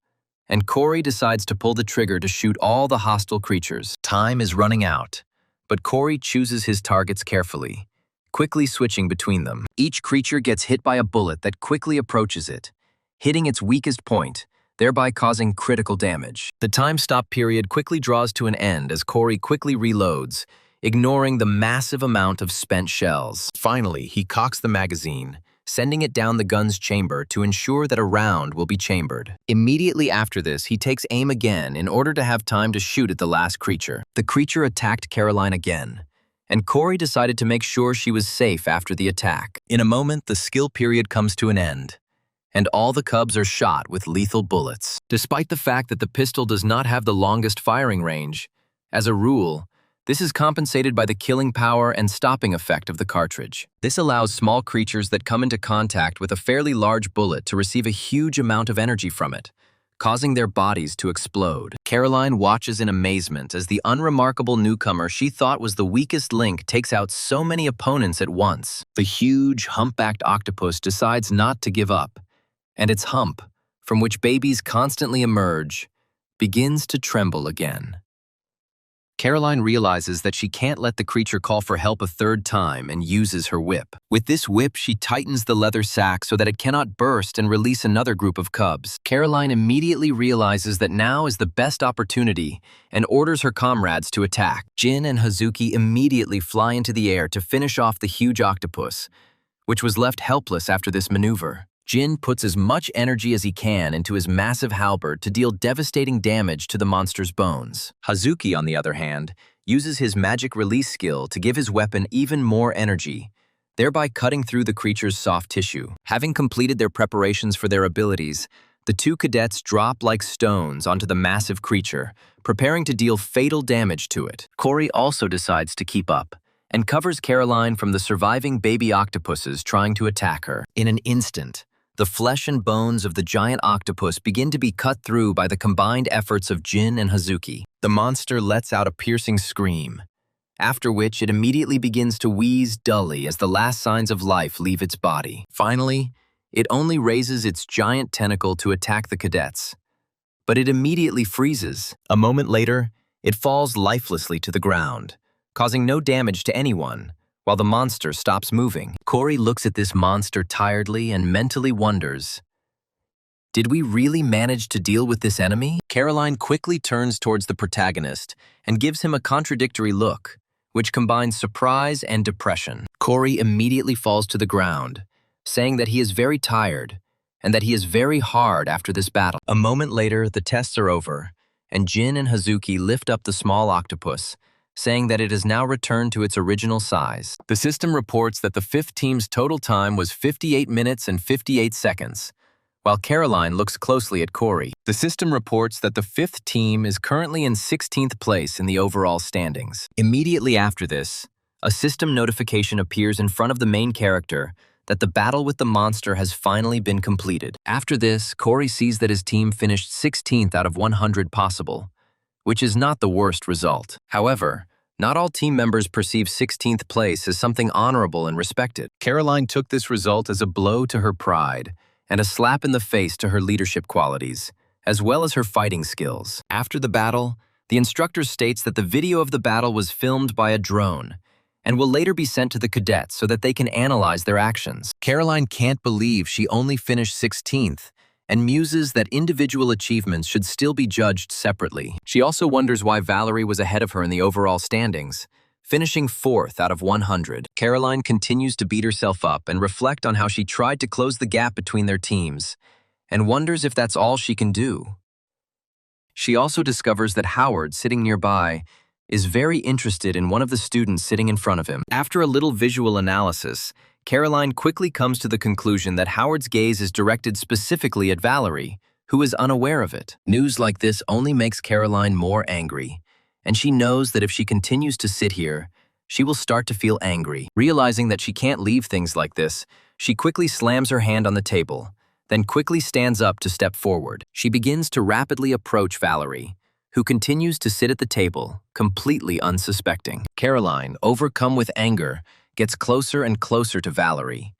and Corey decides to pull the trigger to shoot all the hostile creatures. Time is running out, but Corey chooses his targets carefully, quickly switching between them. Each creature gets hit by a bullet that quickly approaches it, hitting its weakest point, thereby causing critical damage. The time stop period quickly draws to an end as Corey quickly reloads, ignoring the massive amount of spent shells. Finally, he cocks the magazine, sending it down the gun's chamber to ensure that a round will be chambered. Immediately after this, he takes aim again in order to have time to shoot at the last creature. The creature attacked Caroline again, and Corey decided to make sure she was safe after the attack. In a moment, the skill period comes to an end, and all the cubs are shot with lethal bullets. Despite the fact that the pistol does not have the longest firing range, as a rule, this is compensated by the killing power and stopping effect of the cartridge. This allows small creatures that come into contact with a fairly large bullet to receive a huge amount of energy from it, causing their bodies to explode. Caroline watches in amazement as the unremarkable newcomer she thought was the weakest link takes out so many opponents at once. The huge, humpbacked octopus decides not to give up, and its hump, from which babies constantly emerge, begins to tremble again. Caroline realizes that she can't let the creature call for help a third time and uses her whip. With this whip, she tightens the leather sack so that it cannot burst and release another group of cubs. Caroline immediately realizes that now is the best opportunity and orders her comrades to attack. Jin and Hazuki immediately fly into the air to finish off the huge octopus, which was left helpless after this maneuver. Jin puts as much energy as he can into his massive halberd to deal devastating damage to the monster's bones. Hazuki, on the other hand, uses his magic release skill to give his weapon even more energy, thereby cutting through the creature's soft tissue. Having completed their preparations for their abilities, the two cadets drop like stones onto the massive creature, preparing to deal fatal damage to it. Corey also decides to keep up and covers Caroline from the surviving baby octopuses trying to attack her. In an instant, the flesh and bones of the giant octopus begin to be cut through by the combined efforts of Jin and Hazuki. The monster lets out a piercing scream, after which it immediately begins to wheeze dully as the last signs of life leave its body. Finally, it only raises its giant tentacle to attack the cadets, but it immediately freezes. A moment later, it falls lifelessly to the ground, causing no damage to anyone, while the monster stops moving. Corey looks at this monster tiredly and mentally wonders, did we really manage to deal with this enemy? Caroline quickly turns towards the protagonist and gives him a contradictory look, which combines surprise and depression. Corey immediately falls to the ground, saying that he is very tired and that he is very hard after this battle. A moment later, the tests are over, and Jin and Hazuki lift up the small octopus, saying that it has now returned to its original size. The system reports that the fifth team's total time was 58 minutes and 58 seconds, while Caroline looks closely at Corey. The system reports that the fifth team is currently in 16th place in the overall standings. Immediately after this, a system notification appears in front of the main character that the battle with the monster has finally been completed. After this, Corey sees that his team finished 16th out of 100 possible, which is not the worst result. However, not all team members perceive 16th place as something honorable and respected. Caroline took this result as a blow to her pride and a slap in the face to her leadership qualities, as well as her fighting skills. After the battle, the instructor states that the video of the battle was filmed by a drone and will later be sent to the cadets so that they can analyze their actions. Caroline can't believe she only finished 16th and muses that individual achievements should still be judged separately. She also wonders why Valerie was ahead of her in the overall standings, finishing 4th out of 100. Caroline continues to beat herself up and reflect on how she tried to close the gap between their teams, and wonders if that's all she can do. She also discovers that Howard, sitting nearby, is very interested in one of the students sitting in front of him. After a little visual analysis, Caroline quickly comes to the conclusion that Howard's gaze is directed specifically at Valerie, who is unaware of it. News like this only makes Caroline more angry, and she knows that if she continues to sit here, she will start to feel angry. Realizing that she can't leave things like this, she quickly slams her hand on the table, then quickly stands up to step forward. She begins to rapidly approach Valerie, who continues to sit at the table, completely unsuspecting. Caroline, overcome with anger, gets closer and closer to Valerie,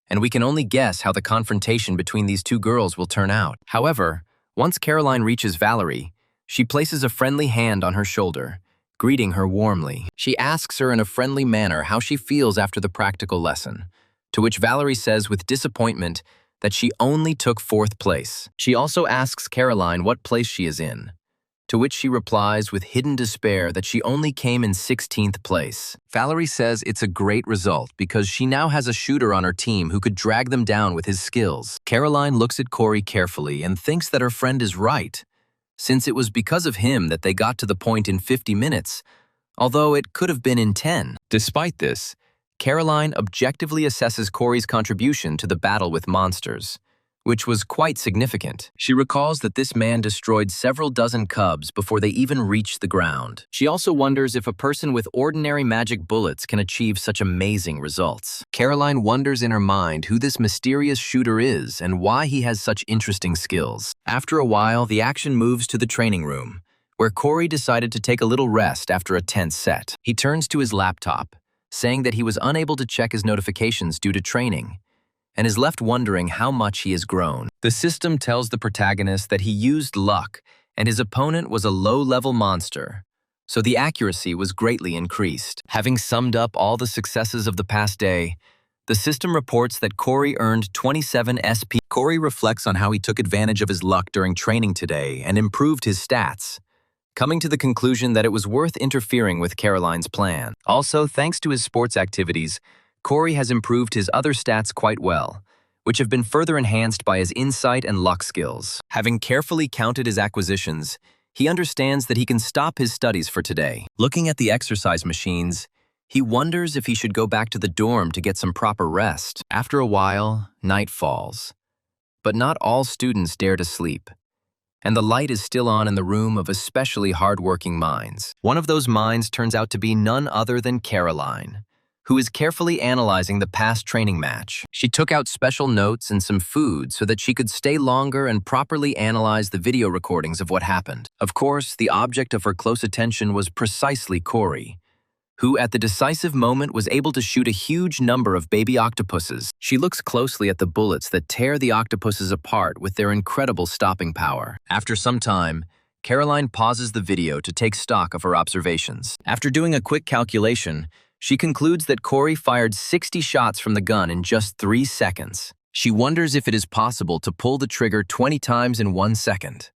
and we can only guess how the confrontation between these two girls will turn out. However, once Caroline reaches Valerie, she places a friendly hand on her shoulder, greeting her warmly. She asks her in a friendly manner how she feels after the practical lesson, to which Valerie says with disappointment that she only took 4th place. She also asks Caroline what place she is in, to which she replies with hidden despair that she only came in 16th place. Valerie says it's a great result because she now has a shooter on her team who could drag them down with his skills. Caroline looks at Corey carefully and thinks that her friend is right, since it was because of him that they got to the point in 50 minutes, although it could have been in 10. Despite this, Caroline objectively assesses Corey's contribution to the battle with monsters, which was quite significant. She recalls that this man destroyed several dozen cubs before they even reached the ground. She also wonders if a person with ordinary magic bullets can achieve such amazing results. Caroline wonders in her mind who this mysterious shooter is and why he has such interesting skills. After a while, the action moves to the training room, where Corey decided to take a little rest after a tense set. He turns to his laptop, saying that he was unable to check his notifications due to training, and is left wondering how much he has grown. The system tells the protagonist that he used luck and his opponent was a low-level monster, so the accuracy was greatly increased. Having summed up all the successes of the past day, the system reports that Corey earned 27 SP. Corey reflects on how he took advantage of his luck during training today and improved his stats, coming to the conclusion that it was worth interfering with Caroline's plan. Also, thanks to his sports activities, Corey has improved his other stats quite well, which have been further enhanced by his insight and luck skills. Having carefully counted his acquisitions, he understands that he can stop his studies for today. Looking at the exercise machines, he wonders if he should go back to the dorm to get some proper rest. After a while, night falls. But not all students dare to sleep, and the light is still on in the room of especially hard-working minds. One of those minds turns out to be none other than Caroline, who is carefully analyzing the past training match. She took out special notes and some food so that she could stay longer and properly analyze the video recordings of what happened. Of course, the object of her close attention was precisely Corey, who at the decisive moment was able to shoot a huge number of baby octopuses. She looks closely at the bullets that tear the octopuses apart with their incredible stopping power. After some time, Caroline pauses the video to take stock of her observations. After doing a quick calculation, she concludes that Corey fired 60 shots from the gun in just 3 seconds. She wonders if it is possible to pull the trigger 20 times in 1 second,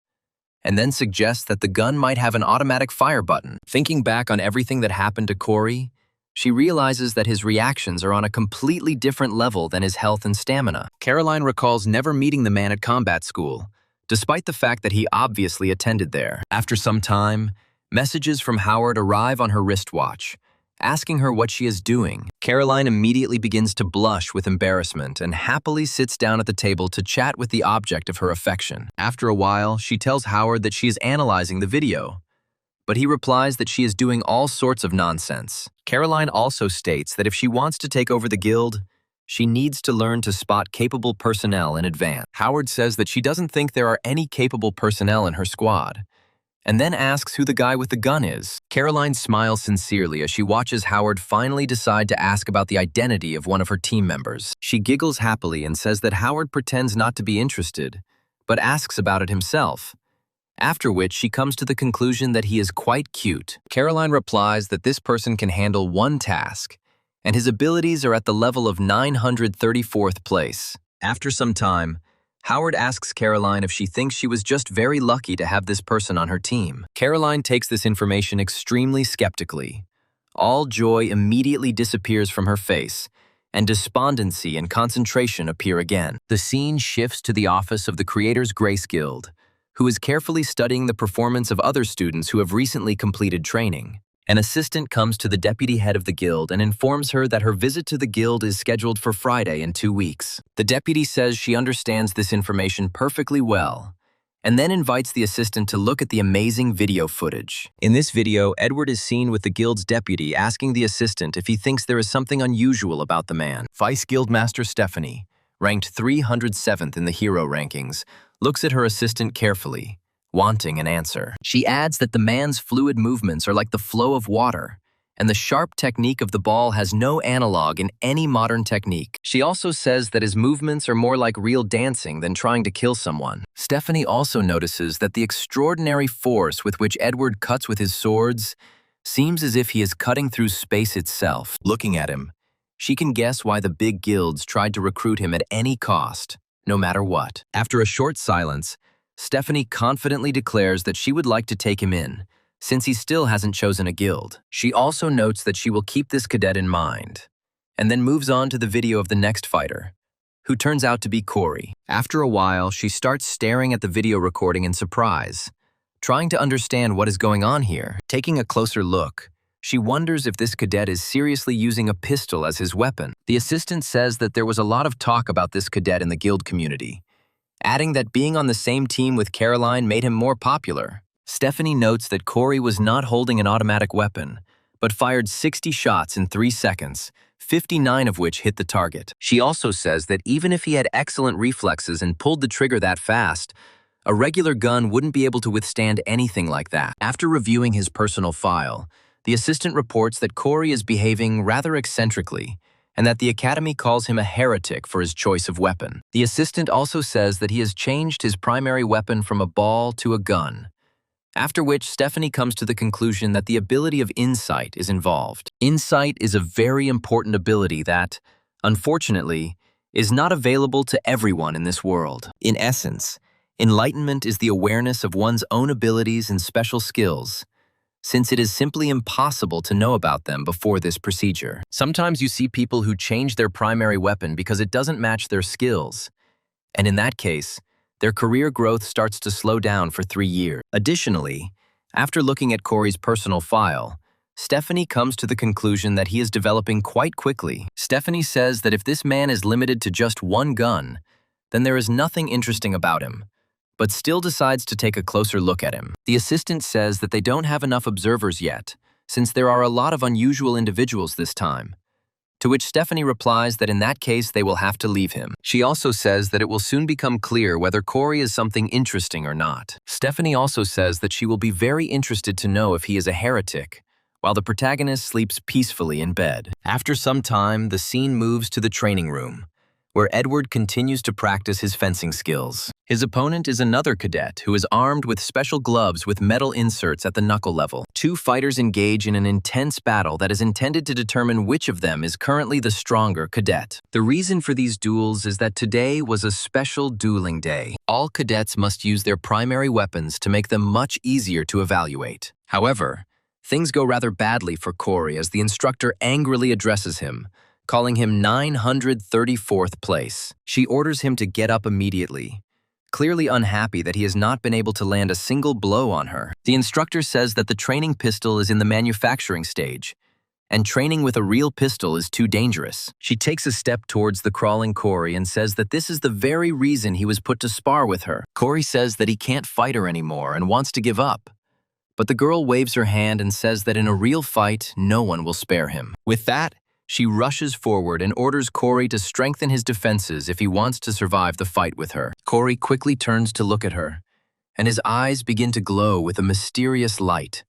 and then suggests that the gun might have an automatic fire button. Thinking back on everything that happened to Corey, she realizes that his reactions are on a completely different level than his health and stamina. Caroline recalls never meeting the man at combat school, despite the fact that he obviously attended there. After some time, messages from Howard arrive on her wristwatch, asking her what she is doing. Caroline immediately begins to blush with embarrassment and happily sits down at the table to chat with the object of her affection. After a while, she tells Howard that she is analyzing the video, but he replies that she is doing all sorts of nonsense. Caroline also states that if she wants to take over the guild, she needs to learn to spot capable personnel in advance. Howard says that she doesn't think there are any capable personnel in her squad, and then asks who the guy with the gun is. Caroline smiles sincerely as she watches Howard finally decide to ask about the identity of one of her team members. She giggles happily and says that Howard pretends not to be interested, but asks about it himself, after which she comes to the conclusion that he is quite cute. Caroline replies that this person can handle one task, and his abilities are at the level of 934th place. After some time, Howard asks Caroline if she thinks she was just very lucky to have this person on her team. Caroline takes this information extremely skeptically. All joy immediately disappears from her face, and despondency and concentration appear again. The scene shifts to the office of the Creators Grace Guild, who is carefully studying the performance of other students who have recently completed training. An assistant comes to the deputy head of the guild and informs her that her visit to the guild is scheduled for Friday in 2 weeks. The deputy says she understands this information perfectly well, and then invites the assistant to look at the amazing video footage. In this video, Edward is seen with the guild's deputy asking the assistant if he thinks there is something unusual about the man. Vice Guildmaster Stephanie, ranked 307th in the hero rankings, looks at her assistant carefully, wanting an answer. She adds that the man's fluid movements are like the flow of water, and the sharp technique of the ball has no analog in any modern technique. She also says that his movements are more like real dancing than trying to kill someone. Stephanie also notices that the extraordinary force with which Edward cuts with his swords seems as if he is cutting through space itself. Looking at him, she can guess why the big guilds tried to recruit him at any cost, no matter what. After a short silence, Stephanie confidently declares that she would like to take him in, since he still hasn't chosen a guild. She also notes that she will keep this cadet in mind, and then moves on to the video of the next fighter, who turns out to be Corey. After a while, she starts staring at the video recording in surprise, trying to understand what is going on here. Taking a closer look, she wonders if this cadet is seriously using a pistol as his weapon. The assistant says that there was a lot of talk about this cadet in the guild community, adding that being on the same team with Caroline made him more popular. Stephanie notes that Corey was not holding an automatic weapon, but fired 60 shots in 3 seconds, 59 of which hit the target. She also says that even if he had excellent reflexes and pulled the trigger that fast, a regular gun wouldn't be able to withstand anything like that. After reviewing his personal file, the assistant reports that Corey is behaving rather eccentrically and that the academy calls him a heretic for his choice of weapon. The assistant also says that he has changed his primary weapon from a ball to a gun, after which Stephanie comes to the conclusion that the ability of insight is involved. Insight is a very important ability that, unfortunately, is not available to everyone in this world. In essence, enlightenment is the awareness of one's own abilities and special skills, since it is simply impossible to know about them before this procedure. Sometimes you see people who change their primary weapon because it doesn't match their skills, and in that case, their career growth starts to slow down for 3 years. Additionally, after looking at Corey's personal file, Stephanie comes to the conclusion that he is developing quite quickly. Stephanie says that if this man is limited to just one gun, then there is nothing interesting about him, but still decides to take a closer look at him. The assistant says that they don't have enough observers yet, since there are a lot of unusual individuals this time, to which Stephanie replies that in that case they will have to leave him. She also says that it will soon become clear whether Corey is something interesting or not. Stephanie also says that she will be very interested to know if he is a heretic, while the protagonist sleeps peacefully in bed. After some time, the scene moves to the training room, where Edward continues to practice his fencing skills. His opponent is another cadet who is armed with special gloves with metal inserts at the knuckle level. Two fighters engage in an intense battle that is intended to determine which of them is currently the stronger cadet. The reason for these duels is that today was a special dueling day. All cadets must use their primary weapons to make them much easier to evaluate. However, things go rather badly for Corey as the instructor angrily addresses him, calling him 934th place. She orders him to get up immediately, clearly unhappy that he has not been able to land a single blow on her. The instructor says that the training pistol is in the manufacturing stage, and training with a real pistol is too dangerous. She takes a step towards the crawling Corey and says that this is the very reason he was put to spar with her. Corey says that he can't fight her anymore and wants to give up, but the girl waves her hand and says that in a real fight, no one will spare him. With that, she rushes forward and orders Corey to strengthen his defenses if he wants to survive the fight with her. Corey quickly turns to look at her, and his eyes begin to glow with a mysterious light,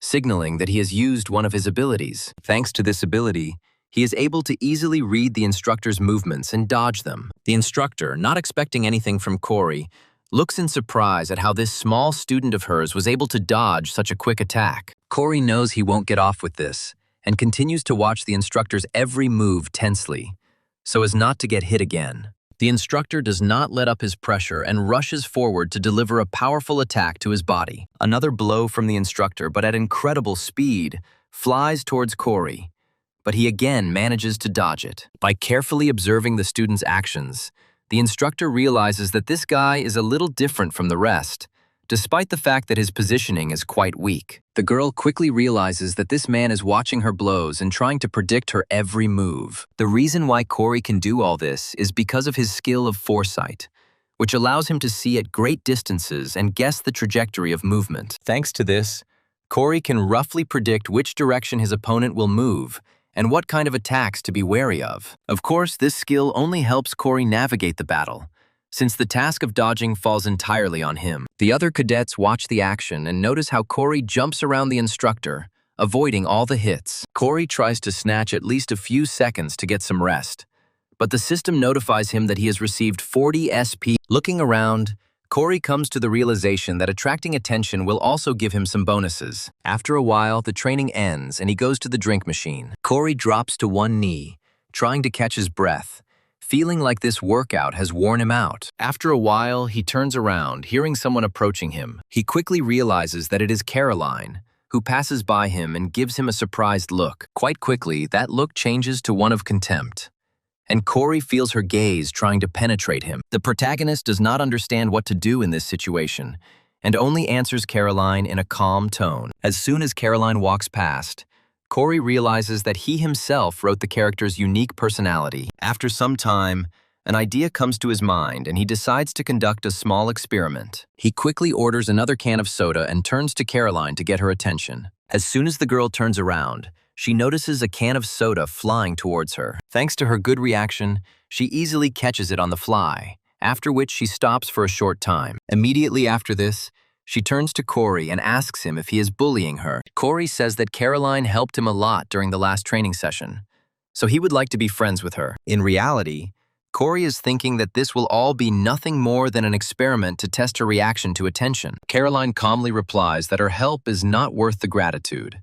signaling that he has used one of his abilities. Thanks to this ability, he is able to easily read the instructor's movements and dodge them. The instructor, not expecting anything from Corey, looks in surprise at how this small student of hers was able to dodge such a quick attack. Corey knows he won't get off with this, and continues to watch the instructor's every move tensely, so as not to get hit again. The instructor does not let up his pressure and rushes forward to deliver a powerful attack to his body. Another blow from the instructor, but at incredible speed, flies towards Corey, but he again manages to dodge it. By carefully observing the student's actions, the instructor realizes that this guy is a little different from the rest, despite the fact that his positioning is quite weak. The girl quickly realizes that this man is watching her blows and trying to predict her every move. The reason why Corey can do all this is because of his skill of foresight, which allows him to see at great distances and guess the trajectory of movement. Thanks to this, Corey can roughly predict which direction his opponent will move and what kind of attacks to be wary of. Of course, this skill only helps Corey navigate the battle, since the task of dodging falls entirely on him. The other cadets watch the action and notice how Corey jumps around the instructor, avoiding all the hits. Corey tries to snatch at least a few seconds to get some rest, but the system notifies him that he has received 40 SP. Looking around, Corey comes to the realization that attracting attention will also give him some bonuses. After a while, the training ends and he goes to the drink machine. Corey drops to one knee, trying to catch his breath, feeling like this workout has worn him out. After a while, he turns around, hearing someone approaching him. He quickly realizes that it is Caroline, who passes by him and gives him a surprised look. Quite quickly, that look changes to one of contempt, and Corey feels her gaze trying to penetrate him. The protagonist does not understand what to do in this situation, and only answers Caroline in a calm tone. As soon as Caroline walks past, Corey realizes that he himself wrote the character's unique personality. After some time, an idea comes to his mind and he decides to conduct a small experiment. He quickly orders another can of soda and turns to Caroline to get her attention. As soon as the girl turns around, she notices a can of soda flying towards her. Thanks to her good reaction, she easily catches it on the fly, after which she stops for a short time. Immediately after this, she turns to Corey and asks him if he is bullying her. Corey says that Caroline helped him a lot during the last training session, so he would like to be friends with her. In reality, Corey is thinking that this will all be nothing more than an experiment to test her reaction to attention. Caroline calmly replies that her help is not worth the gratitude.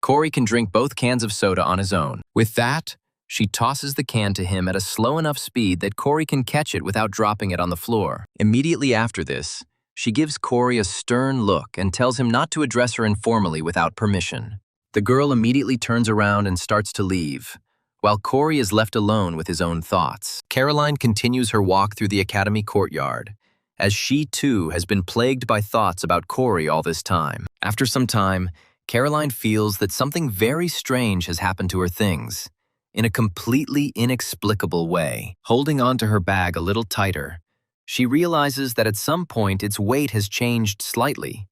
Corey can drink both cans of soda on his own. With that, she tosses the can to him at a slow enough speed that Corey can catch it without dropping it on the floor. Immediately after this, she gives Corey a stern look and tells him not to address her informally without permission. The girl immediately turns around and starts to leave, while Corey is left alone with his own thoughts. Caroline continues her walk through the academy courtyard, as she too has been plagued by thoughts about Corey all this time. After some time, Caroline feels that something very strange has happened to her things, in a completely inexplicable way. Holding on to her bag a little tighter, she realizes that at some point its weight has changed slightly,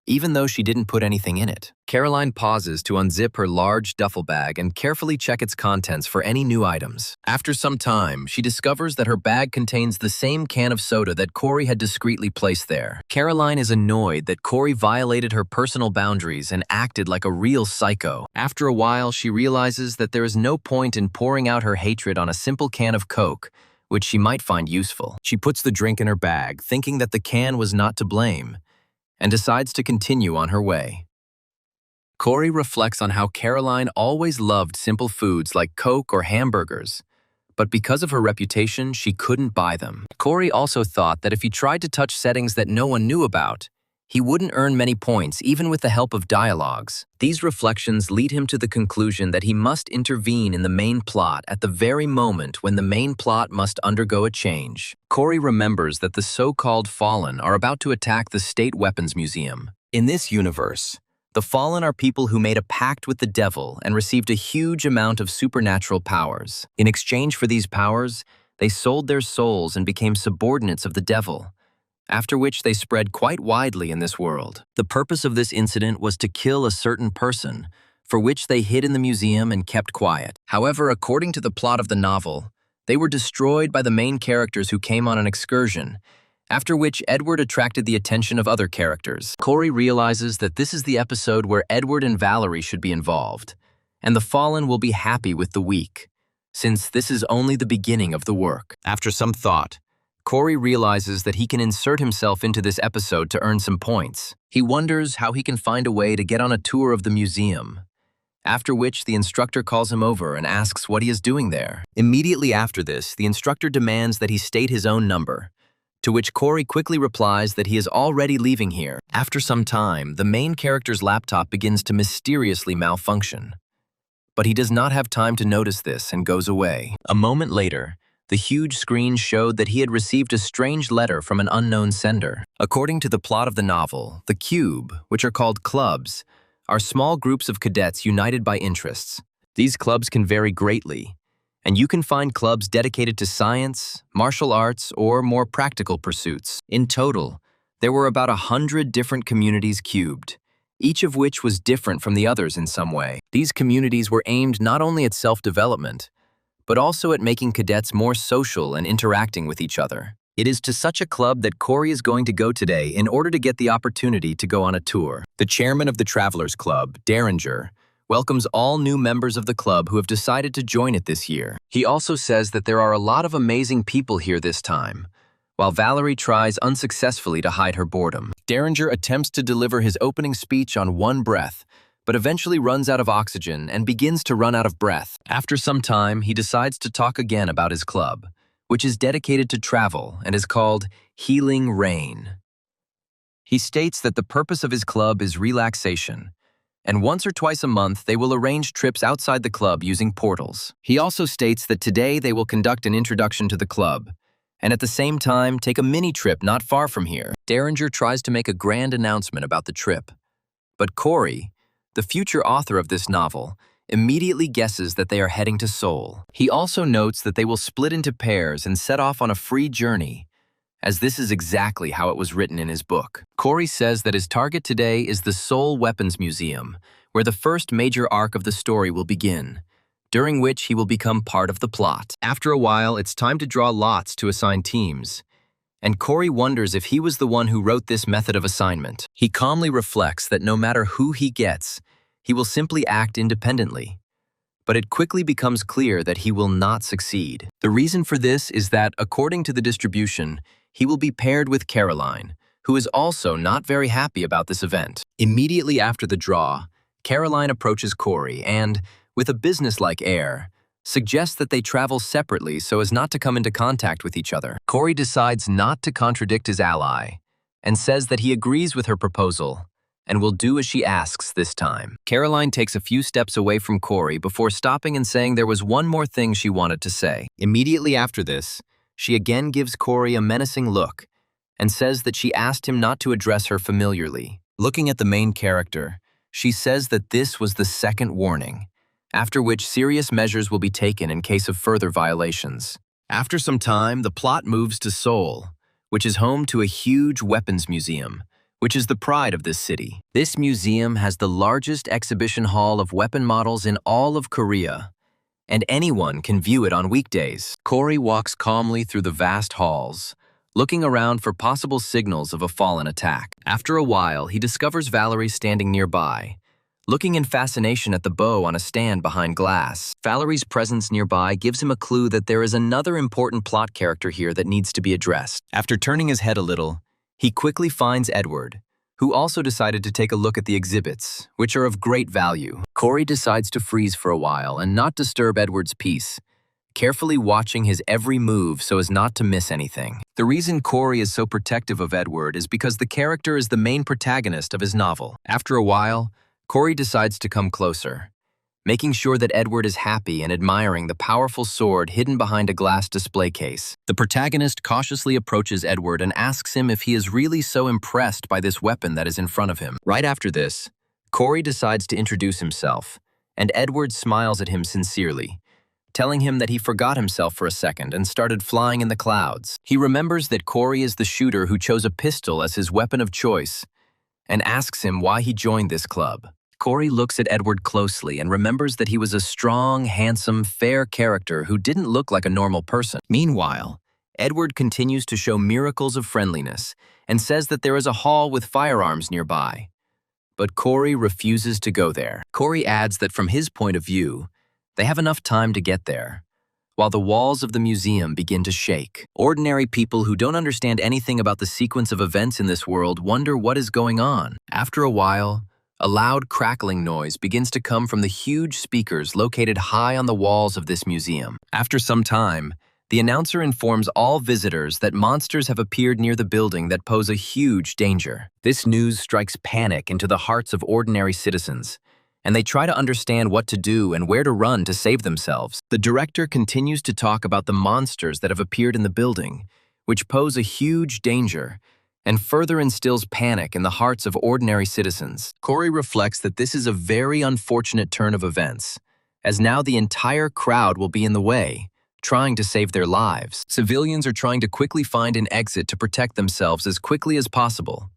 even though she didn't put anything in it. Caroline pauses to unzip her large duffel bag and carefully check its contents for any new items. After some time, she discovers that her bag contains the same can of soda that Corey had discreetly placed there. Caroline is annoyed that Corey violated her personal boundaries and acted like a real psycho. After a while, she realizes that there is no point in pouring out her hatred on a simple can of Coke, which she might find useful. She puts the drink in her bag, thinking that the can was not to blame, and decides to continue on her way. Corey reflects on how Caroline always loved simple foods like Coke or hamburgers, but because of her reputation, she couldn't buy them. Corey also thought that if he tried to touch settings that no one knew about, he wouldn't earn many points even with the help of dialogues. These reflections lead him to the conclusion that he must intervene in the main plot at the very moment when the main plot must undergo a change. Corey remembers that the so-called Fallen are about to attack the State Weapons Museum. In this universe, the Fallen are people who made a pact with the devil and received a huge amount of supernatural powers. In exchange for these powers, they sold their souls and became subordinates of the devil, after which they spread quite widely in this world. The purpose of this incident was to kill a certain person, for which they hid in the museum and kept quiet. However, according to the plot of the novel, they were destroyed by the main characters who came on an excursion, after which Edward attracted the attention of other characters. Corey realizes that this is the episode where Edward and Valerie should be involved, and the Fallen will be happy with the weak, since this is only the beginning of the work. After some thought, Corey realizes that he can insert himself into this episode to earn some points. He wonders how he can find a way to get on a tour of the museum, after which the instructor calls him over and asks what he is doing there. Immediately after this, the instructor demands that he state his own number, to which Corey quickly replies that he is already leaving here. After some time, the main character's laptop begins to mysteriously malfunction, but he does not have time to notice this and goes away. A moment later, the huge screen showed that he had received a strange letter from an unknown sender. According to the plot of the novel, the Cube, which are called clubs, are small groups of cadets united by interests. These clubs can vary greatly, and you can find clubs dedicated to science, martial arts, or more practical pursuits. In total, there were about 100 different communities cubed, each of which was different from the others in some way. These communities were aimed not only at self-development, but also at making cadets more social and interacting with each other. It is to such a club that Corey is going to go today in order to get the opportunity to go on a tour. The chairman of the Travelers Club, Derringer, welcomes all new members of the club who have decided to join it this year. He also says that there are a lot of amazing people here this time, while Valerie tries unsuccessfully to hide her boredom. Derringer attempts to deliver his opening speech on one breath, but eventually runs out of oxygen and begins to run out of breath. After some time, he decides to talk again about his club, which is dedicated to travel and is called Healing Rain. He states that the purpose of his club is relaxation, and once or twice a month they will arrange trips outside the club using portals. He also states that today they will conduct an introduction to the club, and at the same time take a mini trip not far from here. Derringer tries to make a grand announcement about the trip, but Corey, the future author of this novel, immediately guesses that they are heading to Seoul. He also notes that they will split into pairs and set off on a free journey, as this is exactly how it was written in his book. Corey says that his target today is the Seoul Weapons Museum, where the first major arc of the story will begin, during which he will become part of the plot. After a while, it's time to draw lots to assign teams, and Corey wonders if he was the one who wrote this method of assignment. He calmly reflects that no matter who he gets, he will simply act independently. but it quickly becomes clear that he will not succeed. The reason for this is that, according to the distribution, he will be paired with Caroline, who is also not very happy about this event. Immediately after the draw, Caroline approaches Corey and, with a businesslike air, suggests that they travel separately so as not to come into contact with each other. Corey decides not to contradict his ally and says that he agrees with her proposal and will do as she asks this time. Caroline takes a few steps away from Corey before stopping and saying there was one more thing she wanted to say. Immediately after this, she again gives Corey a menacing look and says that she asked him not to address her familiarly. Looking at the main character, she says that this was the second warning, after which serious measures will be taken in case of further violations. After some time, the plot moves to Seoul, which is home to a huge weapons museum, which is the pride of this city. This museum has the largest exhibition hall of weapon models in all of Korea, and anyone can view it on weekdays. Corey walks calmly through the vast halls, looking around for possible signals of a fallen attack. After a while, he discovers Valerie standing nearby, looking in fascination at the bow on a stand behind glass. Valerie's presence nearby gives him a clue that there is another important plot character here that needs to be addressed. After turning his head a little, he quickly finds Edward, who also decided to take a look at the exhibits, which are of great value. Corey decides to freeze for a while and not disturb Edward's peace, carefully watching his every move so as not to miss anything. The reason Corey is so protective of Edward is because the character is the main protagonist of his novel. After a while, Corey decides to come closer, making sure that Edward is happy and admiring the powerful sword hidden behind a glass display case. The protagonist cautiously approaches Edward and asks him if he is really so impressed by this weapon that is in front of him. Right after this, Corey decides to introduce himself, and Edward smiles at him sincerely, telling him that he forgot himself for a second and started flying in the clouds. He remembers that Corey is the shooter who chose a pistol as his weapon of choice and asks him why he joined this club. Corey looks at Edward closely and remembers that he was a strong, handsome, fair character who didn't look like a normal person. Meanwhile, Edward continues to show miracles of friendliness and says that there is a hall with firearms nearby. But Corey refuses to go there. Corey adds that from his point of view, they have enough time to get there, while the walls of the museum begin to shake. Ordinary people who don't understand anything about the sequence of events in this world wonder what is going on. After a while, a loud crackling noise begins to come from the huge speakers located high on the walls of this museum. After some time, the announcer informs all visitors that monsters have appeared near the building that pose a huge danger. This news strikes panic into the hearts of ordinary citizens, and they try to understand what to do and where to run to save themselves. The director continues to talk about the monsters that have appeared in the building, which pose a huge danger, and further instills panic in the hearts of ordinary citizens. Corey reflects that this is a very unfortunate turn of events, as now the entire crowd will be in the way, trying to save their lives. Civilians are trying to quickly find an exit to protect themselves as quickly as possible,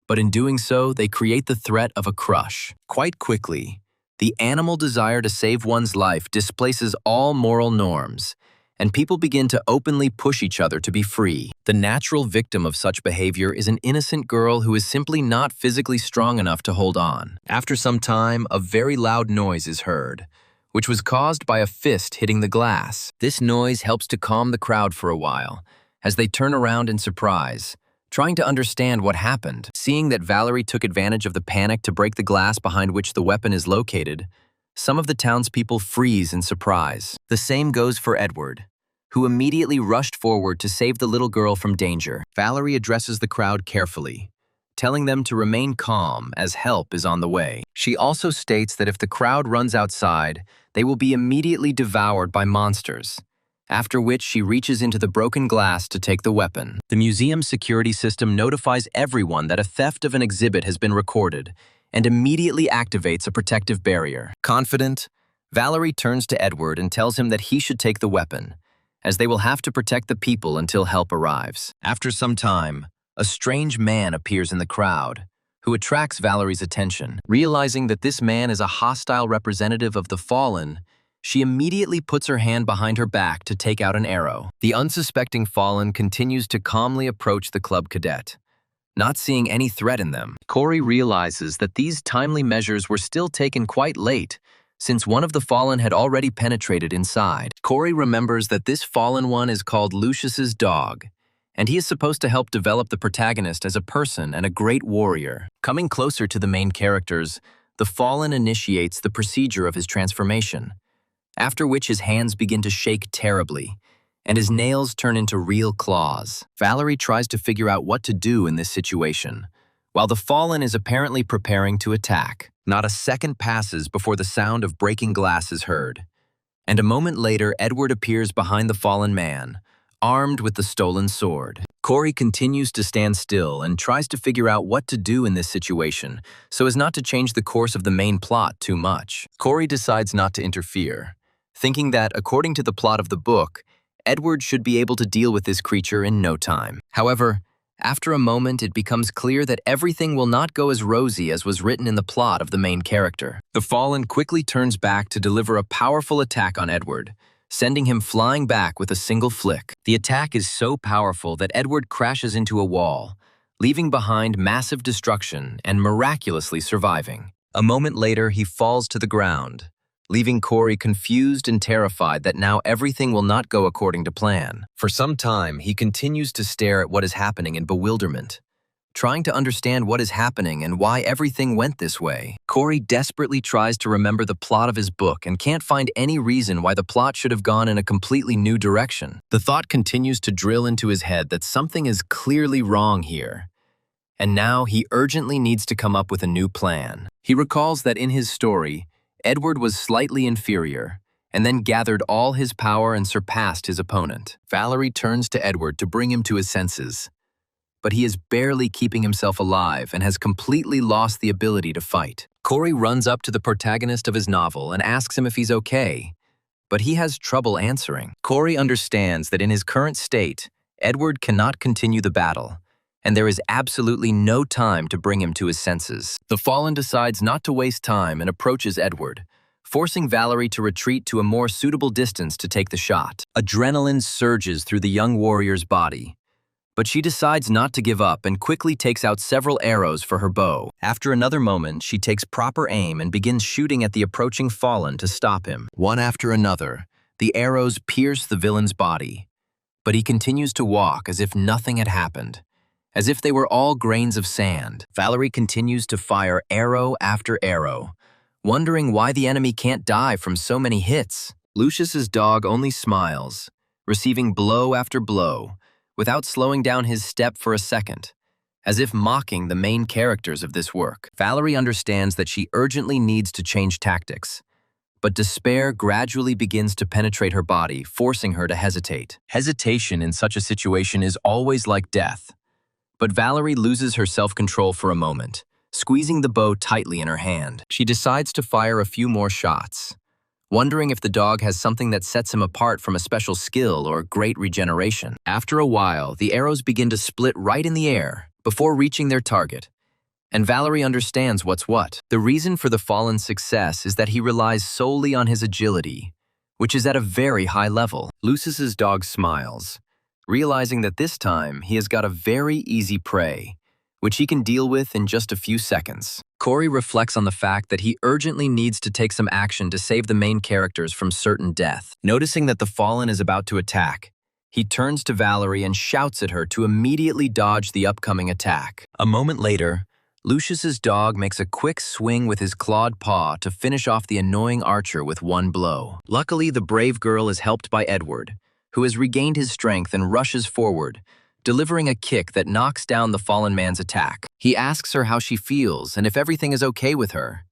but in doing so, they create the threat of a crush. Quite quickly, the animal desire to save one's life displaces all moral norms, and people begin to openly push each other to be free. The natural victim of such behavior is an innocent girl who is simply not physically strong enough to hold on. After some time, a very loud noise is heard, which was caused by a fist hitting the glass. This noise helps to calm the crowd for a while, as they turn around in surprise, trying to understand what happened. Seeing that Valerie took advantage of the panic to break the glass behind which the weapon is located, some of the townspeople freeze in surprise. The same goes for Edward, who immediately rushed forward to save the little girl from danger. Valerie addresses the crowd carefully, telling them to remain calm as help is on the way. She also states that if the crowd runs outside, they will be immediately devoured by monsters, after which she reaches into the broken glass to take the weapon. The museum's security system notifies everyone that a theft of an exhibit has been recorded and immediately activates a protective barrier. Confident, Valerie turns to Edward and tells him that he should take the weapon, as they will have to protect the people until help arrives. After some time, a strange man appears in the crowd, who attracts Valerie's attention. Realizing that this man is a hostile representative of the fallen, she immediately puts her hand behind her back to take out an arrow. The unsuspecting fallen continues to calmly approach the club cadet, not seeing any threat in them. Corey realizes that these timely measures were still taken quite late, since one of the fallen had already penetrated inside. Corey remembers that this fallen one is called Lucius's dog, and he is supposed to help develop the protagonist as a person and a great warrior. Coming closer to the main characters, the fallen initiates the procedure of his transformation, after which his hands begin to shake terribly, and his nails turn into real claws. Valerie tries to figure out what to do in this situation, while the fallen is apparently preparing to attack. Not a second passes before the sound of breaking glass is heard, and a moment later Edward appears behind the fallen man, armed with the stolen sword. Corey continues to stand still and tries to figure out what to do in this situation so as not to change the course of the main plot too much. Corey decides not to interfere, thinking that, according to the plot of the book, Edward should be able to deal with this creature in no time. However, after a moment, it becomes clear that everything will not go as rosy as was written in the plot of the main character. The fallen quickly turns back to deliver a powerful attack on Edward, sending him flying back with a single flick. The attack is so powerful that Edward crashes into a wall, leaving behind massive destruction and miraculously surviving. A moment later, he falls to the ground, leaving Corey confused and terrified that now everything will not go according to plan. For some time, he continues to stare at what is happening in bewilderment, trying to understand what is happening and why everything went this way. Corey desperately tries to remember the plot of his book and can't find any reason why the plot should have gone in a completely new direction. The thought continues to drill into his head that something is clearly wrong here, and now he urgently needs to come up with a new plan. He recalls that in his story, Edward was slightly inferior, and then gathered all his power and surpassed his opponent. Valerie turns to Edward to bring him to his senses, but he is barely keeping himself alive and has completely lost the ability to fight. Corey runs up to the protagonist of his novel and asks him if he's okay, but he has trouble answering. Corey understands that in his current state, Edward cannot continue the battle, and there is absolutely no time to bring him to his senses. The fallen decides not to waste time and approaches Edward, forcing Valerie to retreat to a more suitable distance to take the shot. Adrenaline surges through the young warrior's body, but she decides not to give up and quickly takes out several arrows for her bow. After another moment, she takes proper aim and begins shooting at the approaching fallen to stop him. One after another, the arrows pierce the villain's body, but he continues to walk as if nothing had happened, as if they were all grains of sand. Valerie continues to fire arrow after arrow, wondering why the enemy can't die from so many hits. Lucius's dog only smiles, receiving blow after blow, without slowing down his step for a second, as if mocking the main characters of this work. Valerie understands that she urgently needs to change tactics, but despair gradually begins to penetrate her body, forcing her to hesitate. Hesitation in such a situation is always like death. But Valerie loses her self-control for a moment, squeezing the bow tightly in her hand. She decides to fire a few more shots, wondering if the dog has something that sets him apart from a special skill or great regeneration. After a while, the arrows begin to split right in the air before reaching their target, and Valerie understands what's what. The reason for the fallen's success is that he relies solely on his agility, which is at a very high level. Lucius's dog smiles, realizing that this time he has got a very easy prey, which he can deal with in just a few seconds. Corey reflects on the fact that he urgently needs to take some action to save the main characters from certain death. Noticing that the fallen is about to attack, he turns to Valerie and shouts at her to immediately dodge the upcoming attack. A moment later, Lucius's dog makes a quick swing with his clawed paw to finish off the annoying archer with one blow. Luckily, the brave girl is helped by Edward, who has regained his strength and rushes forward, delivering a kick that knocks down the fallen man's attack. He asks her how she feels and if everything is okay with her,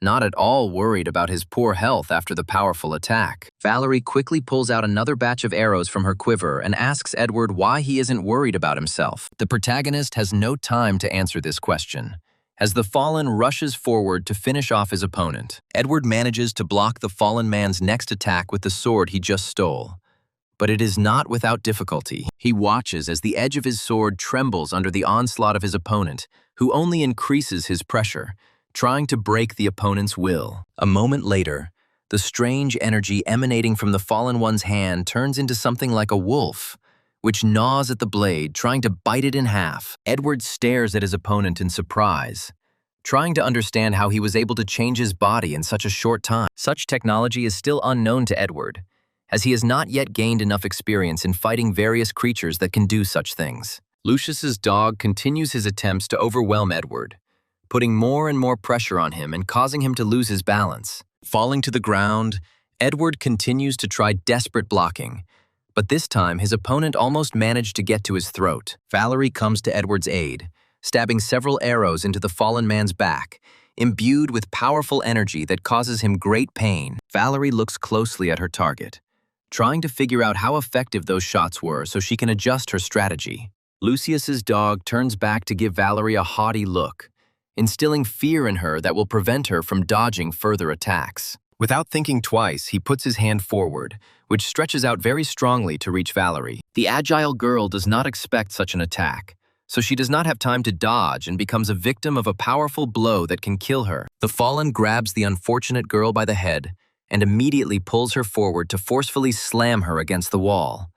not at all worried about his poor health after the powerful attack. Valerie quickly pulls out another batch of arrows from her quiver and asks Edward why he isn't worried about himself. The protagonist has no time to answer this question, as the fallen rushes forward to finish off his opponent. Edward manages to block the fallen man's next attack with the sword he just stole, but it is not without difficulty. He watches as the edge of his sword trembles under the onslaught of his opponent, who only increases his pressure, trying to break the opponent's will. A moment later, the strange energy emanating from the fallen one's hand turns into something like a wolf, which gnaws at the blade, trying to bite it in half. Edward stares at his opponent in surprise, trying to understand how he was able to change his body in such a short time. Such technology is still unknown to Edward, as he has not yet gained enough experience in fighting various creatures that can do such things. Lucius's dog continues his attempts to overwhelm Edward, putting more and more pressure on him and causing him to lose his balance. Falling to the ground, Edward continues to try desperate blocking, but this time his opponent almost managed to get to his throat. Valerie comes to Edward's aid, stabbing several arrows into the fallen man's back, imbued with powerful energy that causes him great pain. Valerie looks closely at her target, trying to figure out how effective those shots were so she can adjust her strategy. Lucius's dog turns back to give Valerie a haughty look, instilling fear in her that will prevent her from dodging further attacks. Without thinking twice, he puts his hand forward, which stretches out very strongly to reach Valerie. The agile girl does not expect such an attack, so she does not have time to dodge and becomes a victim of a powerful blow that can kill her. The fallen grabs the unfortunate girl by the head and immediately pulls her forward to forcefully slam her against the wall,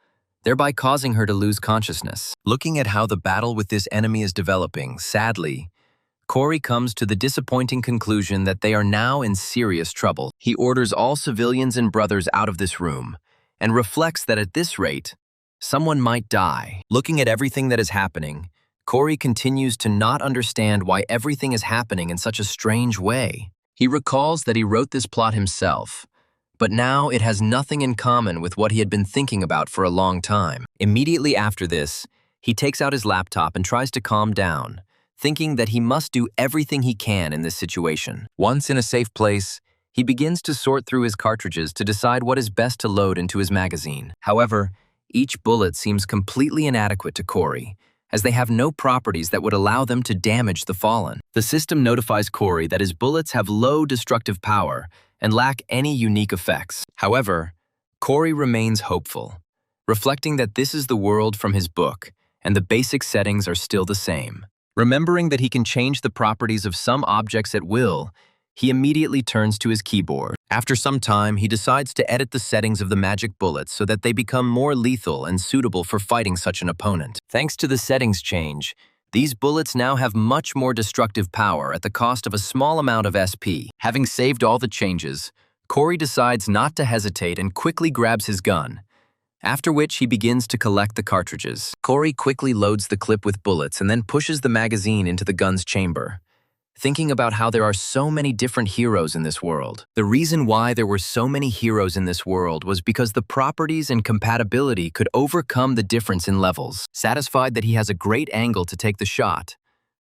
thereby causing her to lose consciousness. Looking at how the battle with this enemy is developing, sadly, Corey comes to the disappointing conclusion that they are now in serious trouble. He orders all civilians and brothers out of this room and reflects that at this rate, someone might die. Looking at everything that is happening, Corey continues to not understand why everything is happening in such a strange way. He recalls that he wrote this plot himself, but now it has nothing in common with what he had been thinking about for a long time. Immediately after this, he takes out his laptop and tries to calm down, thinking that he must do everything he can in this situation. Once in a safe place, he begins to sort through his cartridges to decide what is best to load into his magazine. However, each bullet seems completely inadequate to Corey, as they have no properties that would allow them to damage the fallen. The system notifies Corey that his bullets have low destructive power and lack any unique effects. However, Corey remains hopeful, reflecting that this is the world from his book, and the basic settings are still the same. Remembering that he can change the properties of some objects at will, he immediately turns to his keyboard. After some time, he decides to edit the settings of the magic bullets so that they become more lethal and suitable for fighting such an opponent. Thanks to the settings change, these bullets now have much more destructive power at the cost of a small amount of SP. Having saved all the changes, Corey decides not to hesitate and quickly grabs his gun, after which he begins to collect the cartridges. Corey quickly loads the clip with bullets and then pushes the magazine into the gun's chamber, thinking about how there are so many different heroes in this world. The reason why there were so many heroes in this world was because the properties and compatibility could overcome the difference in levels. Satisfied that he has a great angle to take the shot,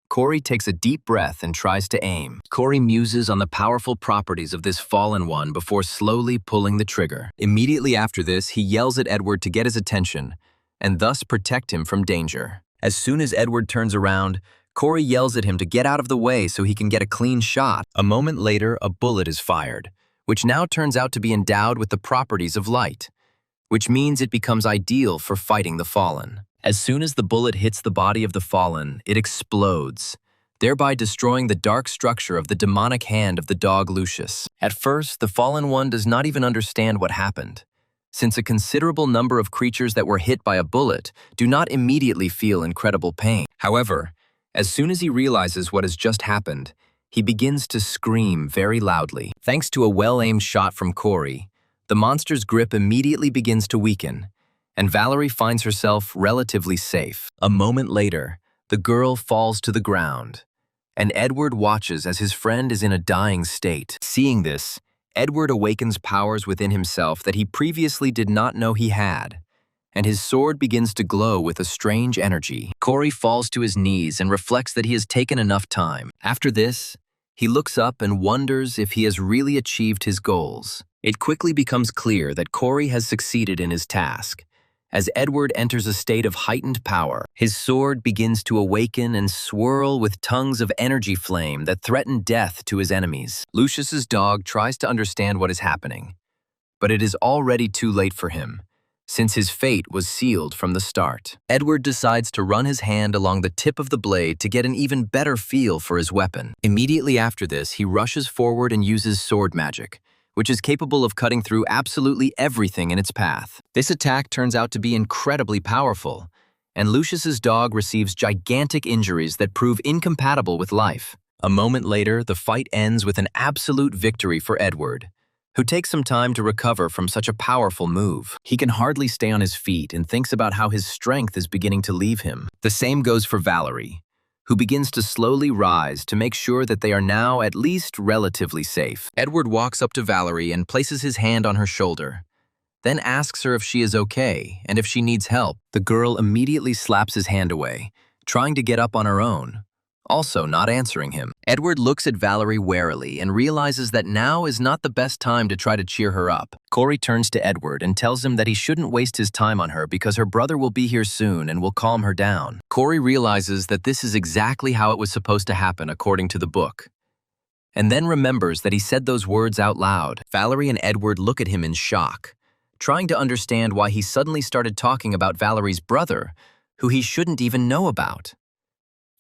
Corey takes a deep breath and tries to aim. Corey muses on the powerful properties of this fallen one before slowly pulling the trigger. Immediately after this, he yells at Edward to get his attention and thus protect him from danger. As soon as Edward turns around, Corey yells at him to get out of the way so he can get a clean shot. A moment later, a bullet is fired, which now turns out to be endowed with the properties of light, which means it becomes ideal for fighting the fallen. As soon as the bullet hits the body of the fallen, it explodes, thereby destroying the dark structure of the demonic hand of the dog Lucius. At first, the fallen one does not even understand what happened, since a considerable number of creatures that were hit by a bullet do not immediately feel incredible pain. However, as soon as he realizes what has just happened, he begins to scream very loudly. Thanks to a well-aimed shot from Corey, the monster's grip immediately begins to weaken, and Valerie finds herself relatively safe. A moment later, the girl falls to the ground, and Edward watches as his friend is in a dying state. Seeing this, Edward awakens powers within himself that he previously did not know he had, and his sword begins to glow with a strange energy. Corey falls to his knees and reflects that he has taken enough time. After this, he looks up and wonders if he has really achieved his goals. It quickly becomes clear that Corey has succeeded in his task, as Edward enters a state of heightened power. His sword begins to awaken and swirl with tongues of energy flame that threaten death to his enemies. Lucius's dog tries to understand what is happening, but it is already too late for him, since his fate was sealed from the start. Edward decides to run his hand along the tip of the blade to get an even better feel for his weapon. Immediately after this, he rushes forward and uses sword magic, which is capable of cutting through absolutely everything in its path. This attack turns out to be incredibly powerful, and Lucius's dog receives gigantic injuries that prove incompatible with life. A moment later, the fight ends with an absolute victory for Edward, who takes some time to recover from such a powerful move. He can hardly stay on his feet and thinks about how his strength is beginning to leave him. The same goes for Valerie, who begins to slowly rise to make sure that they are now at least relatively safe. Edward walks up to Valerie and places his hand on her shoulder, then asks her if she is okay and if she needs help. The girl immediately slaps his hand away, trying to get up on her own, also not answering him. Edward looks at Valerie warily and realizes that now is not the best time to try to cheer her up. Corey turns to Edward and tells him that he shouldn't waste his time on her because her brother will be here soon and will calm her down. Corey realizes that this is exactly how it was supposed to happen according to the book, and then remembers that he said those words out loud. Valerie and Edward look at him in shock, trying to understand why he suddenly started talking about Valerie's brother, who he shouldn't even know about.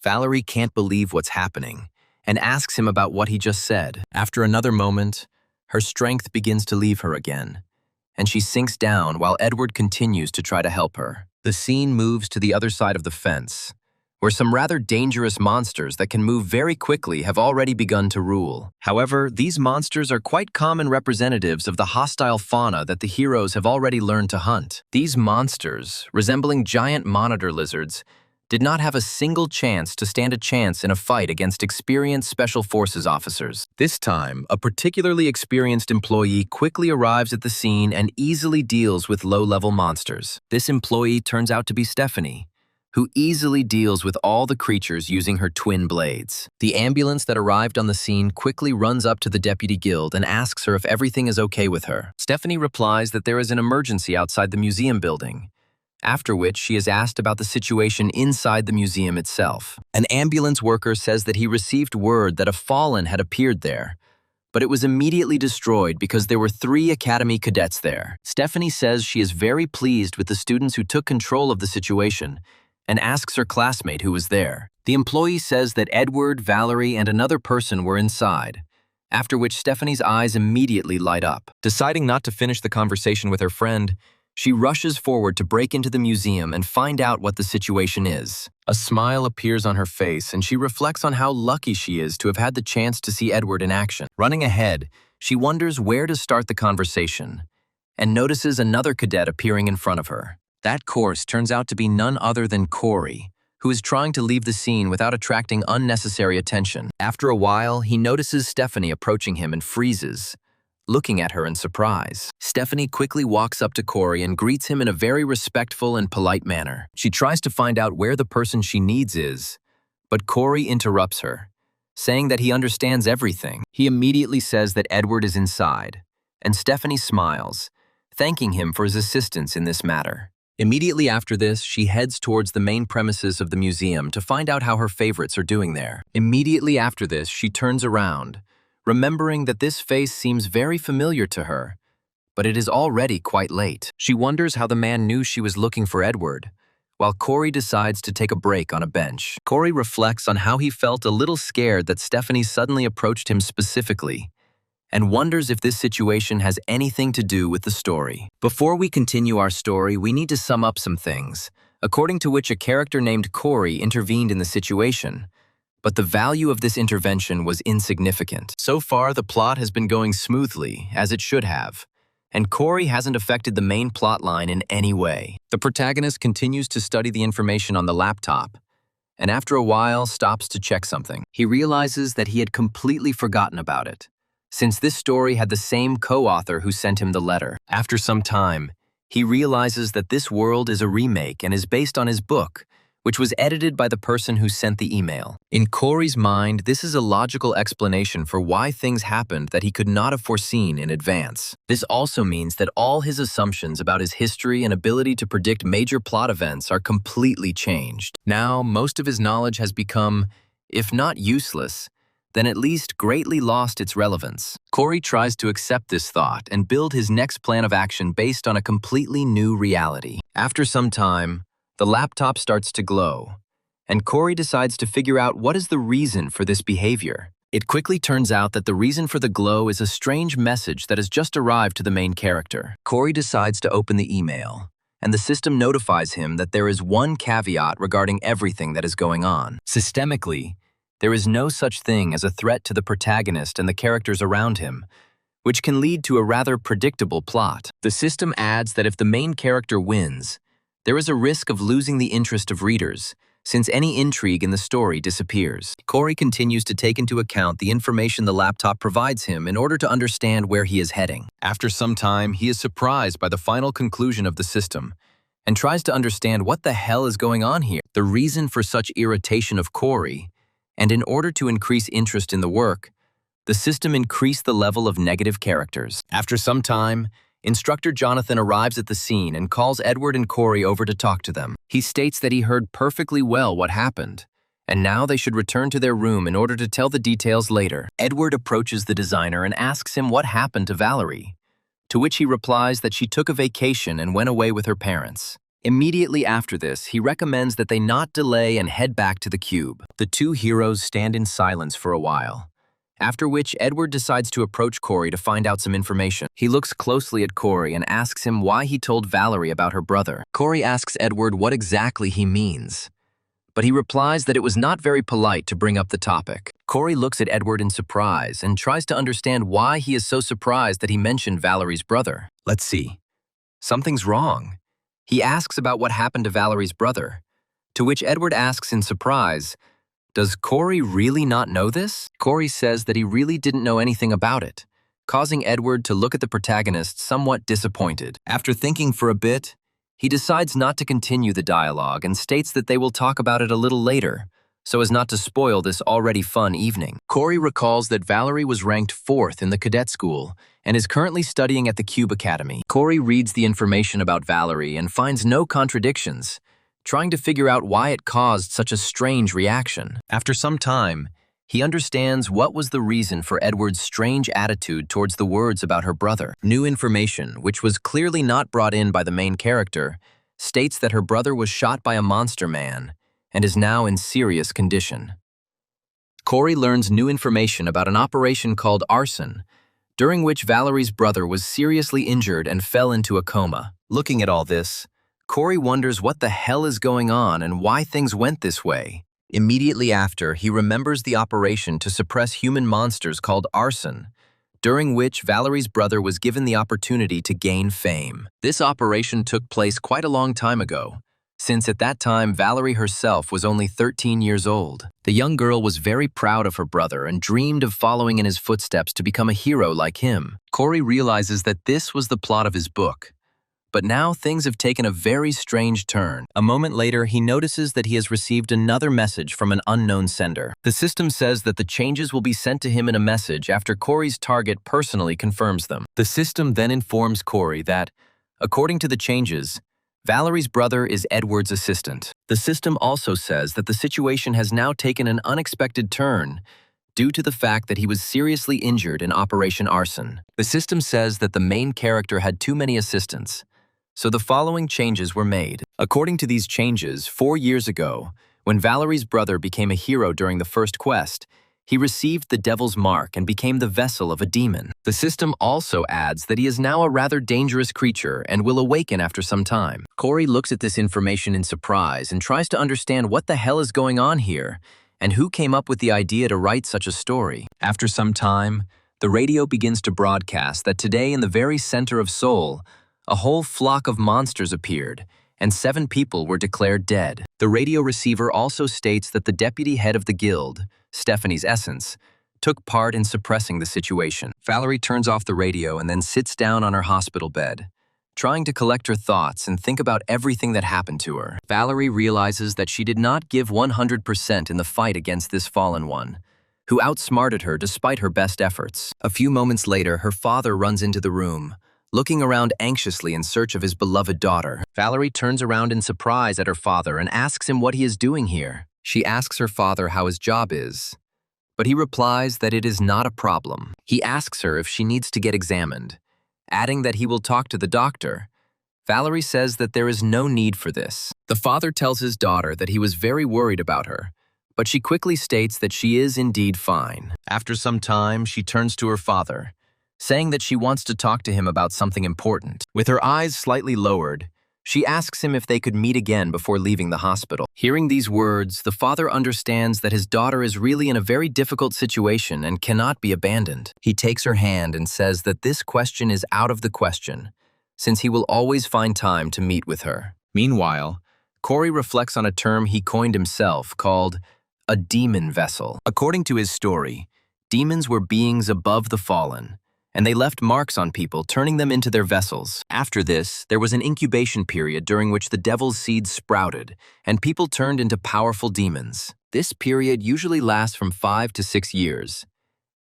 Valerie can't believe what's happening and asks him about what he just said. After another moment, her strength begins to leave her again, and she sinks down while Edward continues to try to help her. The scene moves to the other side of the fence, where some rather dangerous monsters that can move very quickly have already begun to rule. However, these monsters are quite common representatives of the hostile fauna that the heroes have already learned to hunt. These monsters, resembling giant monitor lizards, did not have a single chance to stand a chance in a fight against experienced Special Forces officers. This time, a particularly experienced employee quickly arrives at the scene and easily deals with low-level monsters. This employee turns out to be Stephanie, who easily deals with all the creatures using her twin blades. The ambulance that arrived on the scene quickly runs up to the deputy guild and asks her if everything is okay with her. Stephanie replies that there is an emergency outside the museum building, after which she is asked about the situation inside the museum itself. An ambulance worker says that he received word that a fallen had appeared there, but it was immediately destroyed because there were 3 academy cadets there. Stephanie says she is very pleased with the students who took control of the situation and asks her classmate who was there. The employee says that Edward, Valerie, and another person were inside, after which Stephanie's eyes immediately light up. Deciding not to finish the conversation with her friend, she rushes forward to break into the museum and find out what the situation is. A smile appears on her face, and she reflects on how lucky she is to have had the chance to see Edward in action. Running ahead, she wonders where to start the conversation, and notices another cadet appearing in front of her. That course turns out to be none other than Corey, who is trying to leave the scene without attracting unnecessary attention. After a while, he notices Stephanie approaching him and freezes, looking at her in surprise. Stephanie quickly walks up to Corey and greets him in a very respectful and polite manner. She tries to find out where the person she needs is, but Corey interrupts her, saying that he understands everything. He immediately says that Edward is inside, and Stephanie smiles, thanking him for his assistance in this matter. Immediately after this, she heads towards the main premises of the museum to find out how her favorites are doing there. Immediately after this, she turns around, remembering that this face seems very familiar to her, but it is already quite late. She wonders how the man knew she was looking for Edward, while Corey decides to take a break on a bench. Corey reflects on how he felt a little scared that Stephanie suddenly approached him specifically, and wonders if this situation has anything to do with the story. Before we continue our story, we need to sum up some things, according to which a character named Corey intervened in the situation, but the value of this intervention was insignificant. So far, the plot has been going smoothly, as it should have, and Corey hasn't affected the main plot line in any way. The protagonist continues to study the information on the laptop, and after a while stops to check something. He realizes that he had completely forgotten about it, since this story had the same co-author who sent him the letter. After some time, he realizes that this world is a remake and is based on his book, which was edited by the person who sent the email. In Corey's mind, this is a logical explanation for why things happened that he could not have foreseen in advance. This also means that all his assumptions about his history and ability to predict major plot events are completely changed. Now, most of his knowledge has become, if not useless, then at least greatly lost its relevance. Corey tries to accept this thought and build his next plan of action based on a completely new reality. After some time, the laptop starts to glow, and Corey decides to figure out what is the reason for this behavior. It quickly turns out that the reason for the glow is a strange message that has just arrived to the main character. Corey decides to open the email, and the system notifies him that there is one caveat regarding everything that is going on. Systemically, there is no such thing as a threat to the protagonist and the characters around him, which can lead to a rather predictable plot. The system adds that if the main character wins, there is a risk of losing the interest of readers, since any intrigue in the story disappears. Corey continues to take into account the information the laptop provides him in order to understand where he is heading. After some time, he is surprised by the final conclusion of the system and tries to understand what the hell is going on here. The reason for such irritation of Corey, and in order to increase interest in the work, the system increased the level of negative characters. After some time, Instructor Jonathan arrives at the scene and calls Edward and Corey over to talk to them. He states that he heard perfectly well what happened, and now they should return to their room in order to tell the details later. Edward approaches the designer and asks him what happened to Valerie, to which he replies that she took a vacation and went away with her parents. Immediately after this, he recommends that they not delay and head back to the cube. The two heroes stand in silence for a while, after which Edward decides to approach Corey to find out some information. He looks closely at Corey and asks him why he told Valerie about her brother. Corey asks Edward what exactly he means, but he replies that it was not very polite to bring up the topic. Corey looks at Edward in surprise and tries to understand why he is so surprised that he mentioned Valerie's brother. Let's see. Something's wrong. He asks about what happened to Valerie's brother, to which Edward asks in surprise, does Corey really not know this? Corey says that he really didn't know anything about it, causing Edward to look at the protagonist somewhat disappointed. After thinking for a bit, he decides not to continue the dialogue and states that they will talk about it a little later, so as not to spoil this already fun evening. Corey recalls that Valerie was ranked 4th in the cadet school and is currently studying at the Cube Academy. Corey reads the information about Valerie and finds no contradictions, trying to figure out why it caused such a strange reaction. After some time, he understands what was the reason for Edward's strange attitude towards the words about her brother. New information, which was clearly not brought in by the main character, states that her brother was shot by a monster man and is now in serious condition. Corey learns new information about an operation called arson, during which Valerie's brother was seriously injured and fell into a coma. Looking at all this, Corey wonders what the hell is going on and why things went this way. Immediately after, he remembers the operation to suppress human monsters called arson, during which Valerie's brother was given the opportunity to gain fame. This operation took place quite a long time ago, since at that time Valerie herself was only 13 years old. The young girl was very proud of her brother and dreamed of following in his footsteps to become a hero like him. Corey realizes that this was the plot of his book, but now things have taken a very strange turn. A moment later, he notices that he has received another message from an unknown sender. The system says that the changes will be sent to him in a message after Corey's target personally confirms them. The system then informs Corey that, according to the changes, Valerie's brother is Edward's assistant. The system also says that the situation has now taken an unexpected turn due to the fact that he was seriously injured in Operation Arson. The system says that the main character had too many assistants, so the following changes were made. According to these changes, 4 years ago, when Valerie's brother became a hero during the first quest, he received the Devil's Mark and became the vessel of a demon. The system also adds that he is now a rather dangerous creature and will awaken after some time. Corey looks at this information in surprise and tries to understand what the hell is going on here and who came up with the idea to write such a story. After some time, the radio begins to broadcast that today in the very center of Seoul, a whole flock of monsters appeared, and 7 people were declared dead. The radio receiver also states that the deputy head of the guild, Stephanie's Essence, took part in suppressing the situation. Valerie turns off the radio and then sits down on her hospital bed, trying to collect her thoughts and think about everything that happened to her. Valerie realizes that she did not give 100% in the fight against this fallen one, who outsmarted her despite her best efforts. A few moments later, her father runs into the room, looking around anxiously in search of his beloved daughter. Valerie turns around in surprise at her father and asks him what he is doing here. She asks her father how his job is, but he replies that it is not a problem. He asks her if she needs to get examined, adding that he will talk to the doctor. Valerie says that there is no need for this. The father tells his daughter that he was very worried about her, but she quickly states that she is indeed fine. After some time, she turns to her father, saying that she wants to talk to him about something important. With her eyes slightly lowered, She asks him if they could meet again before leaving the hospital. Hearing these words, the father understands that his daughter is really in a very difficult situation and cannot be abandoned. He takes her hand and says that this question is out of the question, since he will always find time to meet with her. Meanwhile, Corey reflects on a term he coined himself called a demon vessel. According to his story, demons were beings above the fallen, and they left marks on people, turning them into their vessels. After this, there was an incubation period during which the devil's seed sprouted, and people turned into powerful demons. This period usually lasts from 5 to 6 years,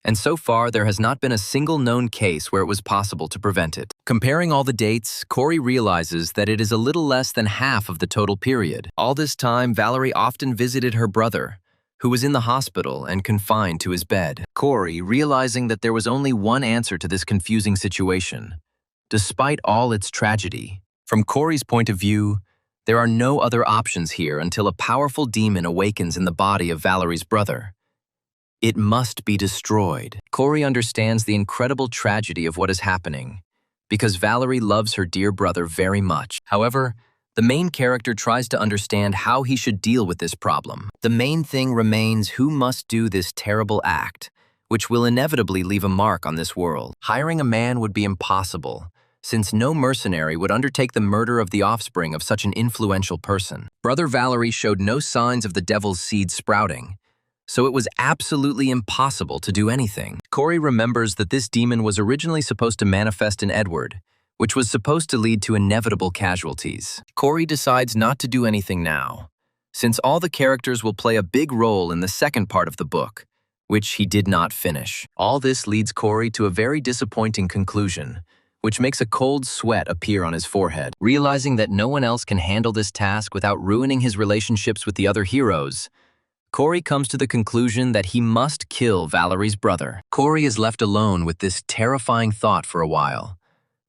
and so far there has not been a single known case where it was possible to prevent it. Comparing all the dates, Corey realizes that it is a little less than half of the total period. All this time, Valerie often visited her brother, who was in the hospital and confined to his bed. Corey, realizing that there was only one answer to this confusing situation, despite all its tragedy. From Corey's point of view, there are no other options here until a powerful demon awakens in the body of Valerie's brother. It must be destroyed. Corey understands the incredible tragedy of what is happening, because Valerie loves her dear brother very much. However, the main character tries to understand how he should deal with this problem. The main thing remains who must do this terrible act, which will inevitably leave a mark on this world. Hiring a man would be impossible, since no mercenary would undertake the murder of the offspring of such an influential person. Brother Valerie showed no signs of the devil's seed sprouting, so it was absolutely impossible to do anything. Corey remembers that this demon was originally supposed to manifest in Edward, which was supposed to lead to inevitable casualties. Corey decides not to do anything now, since all the characters will play a big role in the second part of the book, which he did not finish. All this leads Corey to a very disappointing conclusion, which makes a cold sweat appear on his forehead. Realizing that no one else can handle this task without ruining his relationships with the other heroes, Corey comes to the conclusion that he must kill Valerie's brother. Corey is left alone with this terrifying thought for a while,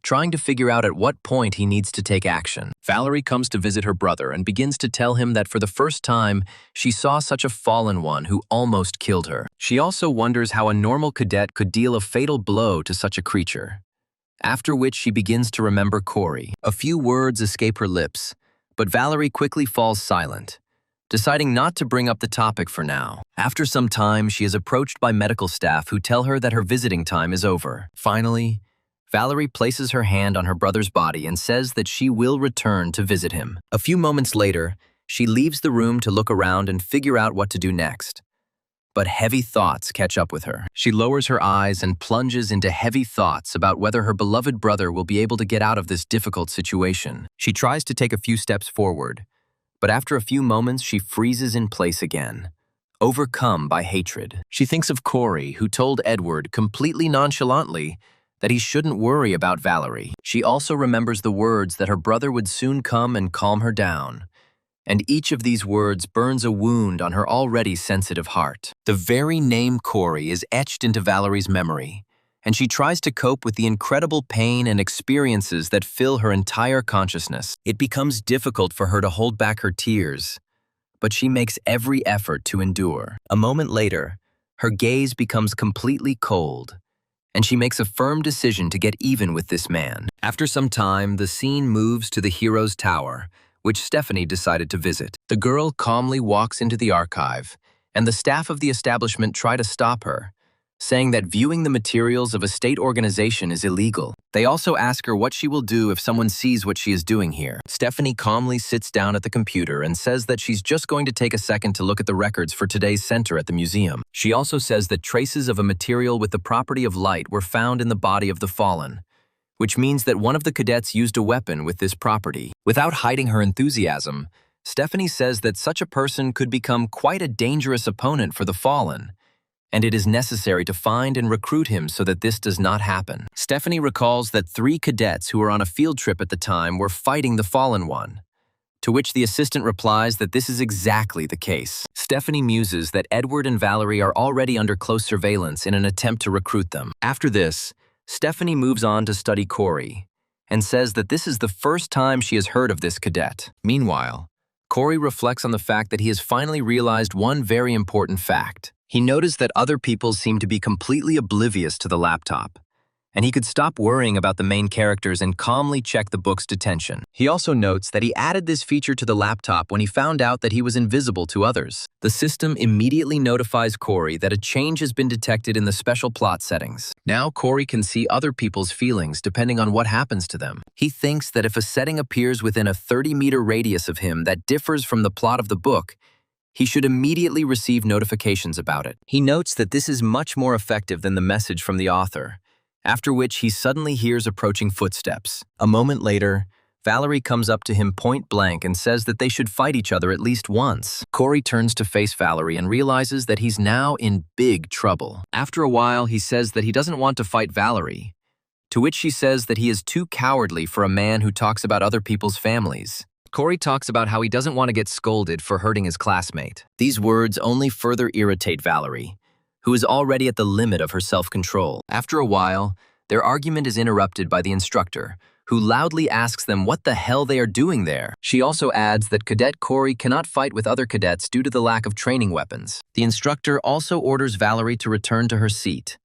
trying to figure out at what point he needs to take action. Valerie comes to visit her brother and begins to tell him that for the first time, she saw such a fallen one who almost killed her. She also wonders how a normal cadet could deal a fatal blow to such a creature. After which she begins to remember Corey. A few words escape her lips, but Valerie quickly falls silent, deciding not to bring up the topic for now. After some time, she is approached by medical staff who tell her that her visiting time is over. Finally, Valerie places her hand on her brother's body and says that she will return to visit him. A few moments later, she leaves the room to look around and figure out what to do next. But heavy thoughts catch up with her. She lowers her eyes and plunges into heavy thoughts about whether her beloved brother will be able to get out of this difficult situation. She tries to take a few steps forward, but after a few moments she freezes in place again, overcome by hatred. She thinks of Corey, who told Edward completely nonchalantly that he shouldn't worry about Valerie. She also remembers the words that her brother would soon come and calm her down, and each of these words burns a wound on her already sensitive heart. The very name Corey is etched into Valerie's memory, and she tries to cope with the incredible pain and experiences that fill her entire consciousness. It becomes difficult for her to hold back her tears, but she makes every effort to endure. A moment later, her gaze becomes completely cold, and she makes a firm decision to get even with this man. After some time, the scene moves to the hero's tower, which Stephanie decided to visit. The girl calmly walks into the archive, and the staff of the establishment try to stop her, saying that viewing the materials of a state organization is illegal. They also ask her what she will do if someone sees what she is doing here. Stephanie calmly sits down at the computer and says that she's just going to take a second to look at the records for today's center at the museum. She also says that traces of a material with the property of light were found in the body of the fallen, which means that one of the cadets used a weapon with this property. Without hiding her enthusiasm, Stephanie says that such a person could become quite a dangerous opponent for the fallen, and it is necessary to find and recruit him so that this does not happen. Stephanie recalls that 3 cadets who were on a field trip at the time were fighting the fallen one, to which the assistant replies that this is exactly the case. Stephanie muses that Edward and Valerie are already under close surveillance in an attempt to recruit them. After this, Stephanie moves on to study Corey and says that this is the first time she has heard of this cadet. Meanwhile, Corey reflects on the fact that he has finally realized one very important fact. He noticed that other people seem to be completely oblivious to the laptop, and he could stop worrying about the main characters and calmly check the book's detention. He also notes that he added this feature to the laptop when he found out that he was invisible to others. The system immediately notifies Corey that a change has been detected in the special plot settings. Now Corey can see other people's feelings depending on what happens to them. He thinks that if a setting appears within a 30-meter radius of him that differs from the plot of the book, he should immediately receive notifications about it. He notes that this is much more effective than the message from the author, after which he suddenly hears approaching footsteps. A moment later, Valerie comes up to him point blank and says that they should fight each other at least once. Corey turns to face Valerie and realizes that he's now in big trouble. After a while, he says that he doesn't want to fight Valerie, to which she says that he is too cowardly for a man who talks about other people's families. Corey talks about how he doesn't want to get scolded for hurting his classmate. These words only further irritate Valerie, who is already at the limit of her self-control. After a while, their argument is interrupted by the instructor, who loudly asks them what the hell they are doing there. She also adds that Cadet Corey cannot fight with other cadets due to the lack of training weapons. The instructor also orders Valerie to return to her seat,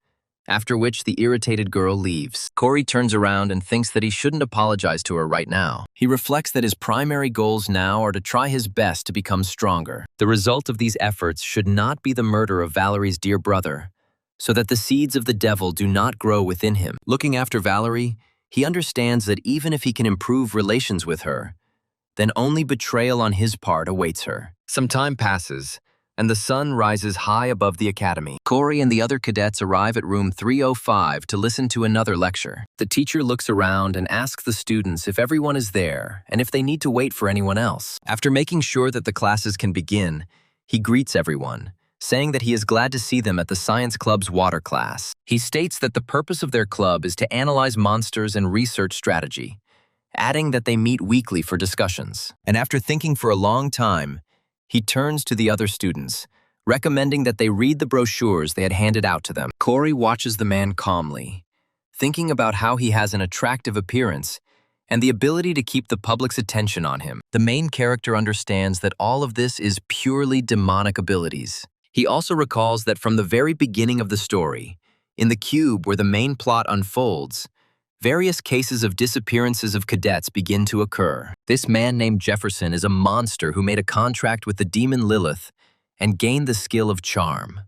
after which the irritated girl leaves. Corey turns around and thinks that he shouldn't apologize to her right now. He reflects that his primary goals now are to try his best to become stronger. The result of these efforts should not be the murder of Valerie's dear brother, so that the seeds of the devil do not grow within him. Looking after Valerie, he understands that even if he can improve relations with her, then only betrayal on his part awaits her. Some time passes, and the sun rises high above the academy. Corey and the other cadets arrive at room 305 to listen to another lecture. The teacher looks around and asks the students if everyone is there and if they need to wait for anyone else. After making sure that the classes can begin, he greets everyone, saying that he is glad to see them at the Science Club's water class. He states that the purpose of their club is to analyze monsters and research strategy, adding that they meet weekly for discussions. And after thinking for a long time, he turns to the other students, recommending that they read the brochures they had handed out to them. Corey watches the man calmly, thinking about how he has an attractive appearance and the ability to keep the public's attention on him. The main character understands that all of this is purely demonic abilities. He also recalls that from the very beginning of the story, in the cube where the main plot unfolds, various cases of disappearances of cadets begin to occur. This man named Jefferson is a monster who made a contract with the demon Lilith and gained the skill of charm.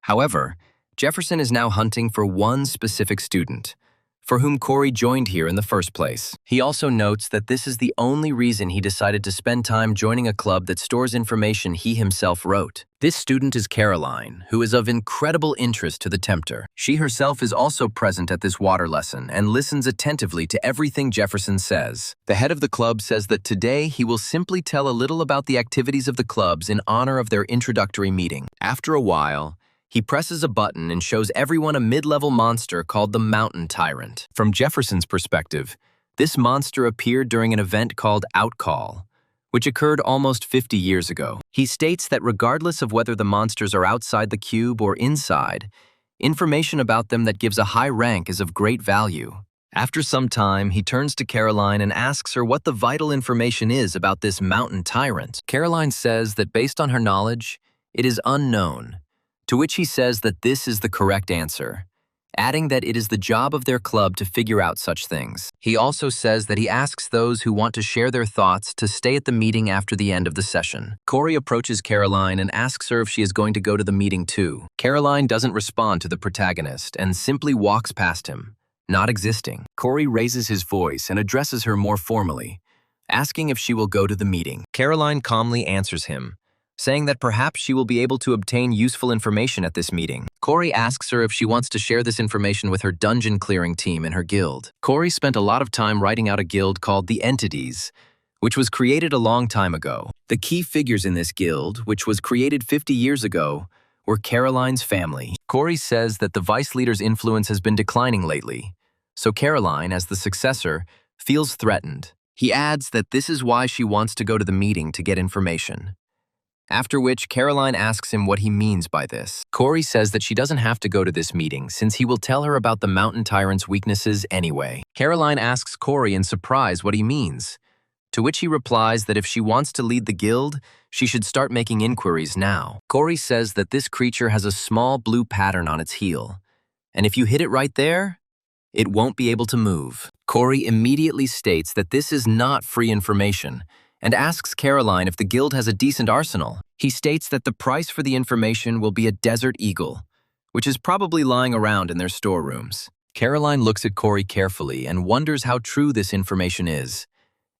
However, Jefferson is now hunting for one specific student, for whom Corey joined here in the first place. He also notes that this is the only reason he decided to spend time joining a club that stores information he himself wrote. This student is Caroline, who is of incredible interest to the Tempter. She herself is also present at this water lesson and listens attentively to everything Jefferson says. The head of the club says that today he will simply tell a little about the activities of the clubs in honor of their introductory meeting. After a while, he presses a button and shows everyone a mid-level monster called the Mountain Tyrant. From Jefferson's perspective, this monster appeared during an event called Outcall, which occurred almost 50 years ago. He states that regardless of whether the monsters are outside the cube or inside, information about them that gives a high rank is of great value. After some time, he turns to Caroline and asks her what the vital information is about this Mountain Tyrant. Caroline says that based on her knowledge, it is unknown, to which he says that this is the correct answer, adding that it is the job of their club to figure out such things. He also says that he asks those who want to share their thoughts to stay at the meeting after the end of the session. Corey approaches Caroline and asks her if she is going to go to the meeting too. Caroline doesn't respond to the protagonist and simply walks past him, not existing. Corey raises his voice and addresses her more formally, asking if she will go to the meeting. Caroline calmly answers him, saying that perhaps she will be able to obtain useful information at this meeting. Corey asks her if she wants to share this information with her dungeon clearing team in her guild. Corey spent a lot of time writing out a guild called the Entities, which was created a long time ago. The key figures in this guild, which was created 50 years ago, were Caroline's family. Corey says that the vice leader's influence has been declining lately, so Caroline, as the successor, feels threatened. He adds that this is why she wants to go to the meeting to get information. After which, Caroline asks him what he means by this. Corey says that she doesn't have to go to this meeting since he will tell her about the Mountain Tyrant's weaknesses anyway. Caroline asks Corey in surprise what he means, to which he replies that if she wants to lead the guild, she should start making inquiries now. Corey says that this creature has a small blue pattern on its heel, and if you hit it right there, It won't be able to move. Corey immediately states that this is not free information and asks Caroline if the guild has a decent arsenal. He states that the price for the information will be a desert eagle, which is probably lying around in their storerooms. Caroline looks at Corey carefully and wonders how true this information is,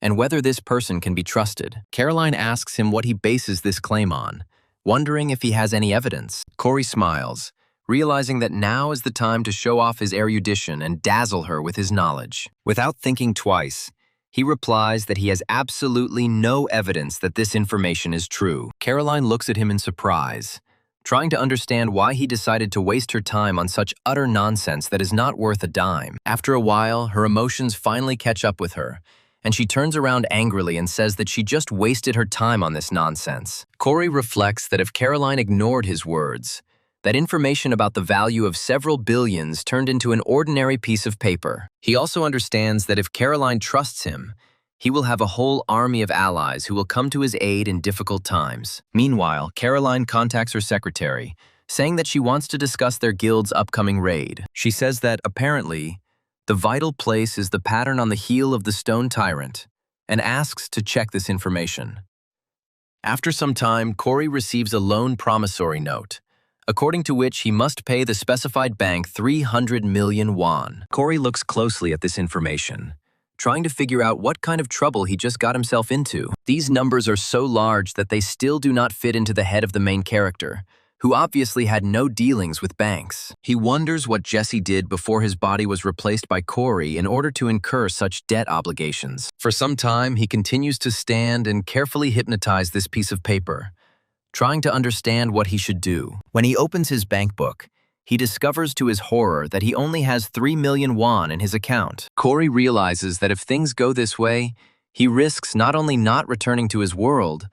and whether this person can be trusted. Caroline asks him what he bases this claim on, wondering if he has any evidence. Corey smiles, realizing that now is the time to show off his erudition and dazzle her with his knowledge. Without thinking twice, he replies that he has absolutely no evidence that this information is true. Caroline looks at him in surprise, trying to understand why he decided to waste her time on such utter nonsense that is not worth a dime. After a while, her emotions finally catch up with her, and she turns around angrily and says that she just wasted her time on this nonsense. Corey reflects that if Caroline ignored his words, that information about the value of several billions turned into an ordinary piece of paper. He also understands that if Caroline trusts him, he will have a whole army of allies who will come to his aid in difficult times. Meanwhile, Caroline contacts her secretary, saying that she wants to discuss their guild's upcoming raid. She says that, apparently, the vital place is the pattern on the heel of the stone tyrant, and asks to check this information. After some time, Corey receives a loan promissory note, according to which he must pay the specified bank 300 million won. Corey looks closely at this information, trying to figure out what kind of trouble he just got himself into. These numbers are so large that they still do not fit into the head of the main character, who obviously had no dealings with banks. He wonders what Jesse did before his body was replaced by Corey in order to incur such debt obligations. For some time, he continues to stand and carefully hypnotize this piece of paper, trying to understand what he should do. When he opens his bank book, he discovers to his horror that he only has 3 million won in his account. Corey realizes that if things go this way, he risks not only not returning to his world,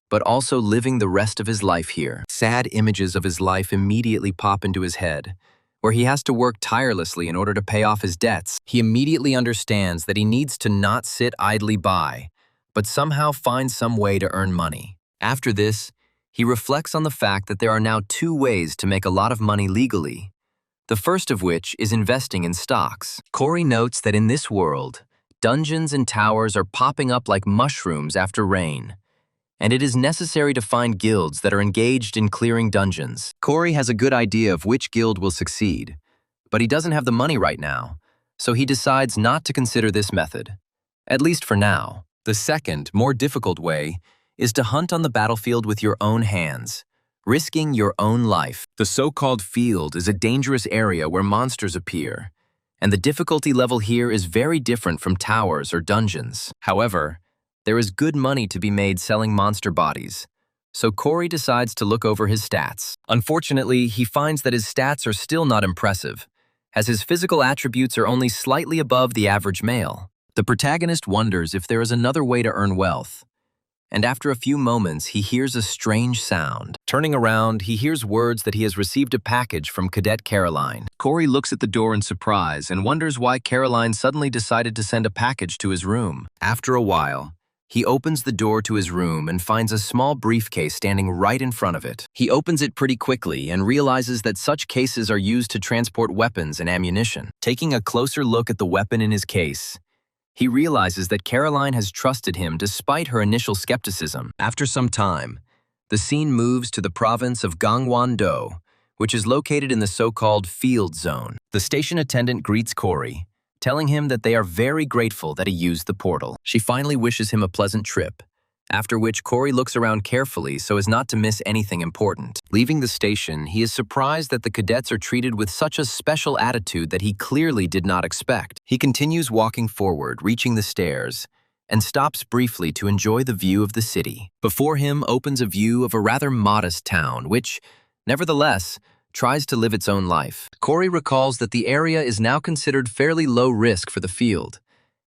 but also living the rest of his life here. Sad images of his life immediately pop into his head, where he has to work tirelessly in order to pay off his debts. He immediately understands that he needs to not sit idly by, but somehow find some way to earn money. After this, he reflects on the fact that there are now 2 ways to make a lot of money legally, the first of which is investing in stocks. Corey notes that in this world, dungeons and towers are popping up like mushrooms after rain, and it is necessary to find guilds that are engaged in clearing dungeons. Corey has a good idea of which guild will succeed, but he doesn't have the money right now, so he decides not to consider this method, at least for now. The second, more difficult way is to hunt on the battlefield with your own hands, risking your own life. The so-called field is a dangerous area where monsters appear, and the difficulty level here is very different from towers or dungeons. However, there is good money to be made selling monster bodies, so Corey decides to look over his stats. Unfortunately, he finds that his stats are still not impressive, as his physical attributes are only slightly above the average male. The protagonist wonders if there is another way to earn wealth, and after a few moments, he hears a strange sound. Turning around, he hears words that he has received a package from Cadet Caroline. Corey looks at the door in surprise and wonders why Caroline suddenly decided to send a package to his room. After a while, he opens the door to his room and finds a small briefcase standing right in front of it. He opens it pretty quickly and realizes that such cases are used to transport weapons and ammunition. Taking a closer look at the weapon in his case, he realizes that Caroline has trusted him despite her initial skepticism. After some time, the scene moves to the province of Gangwon-do, which is located in the so-called field zone. The station attendant greets Corey, telling him that they are very grateful that he used the portal. She finally wishes him a pleasant trip, after which Corey looks around carefully so as not to miss anything important. Leaving the station, he is surprised that the cadets are treated with such a special attitude that he clearly did not expect. He continues walking forward, reaching the stairs, and stops briefly to enjoy the view of the city. Before him opens a view of a rather modest town, which, nevertheless, tries to live its own life. Corey recalls that the area is now considered fairly low risk for the field,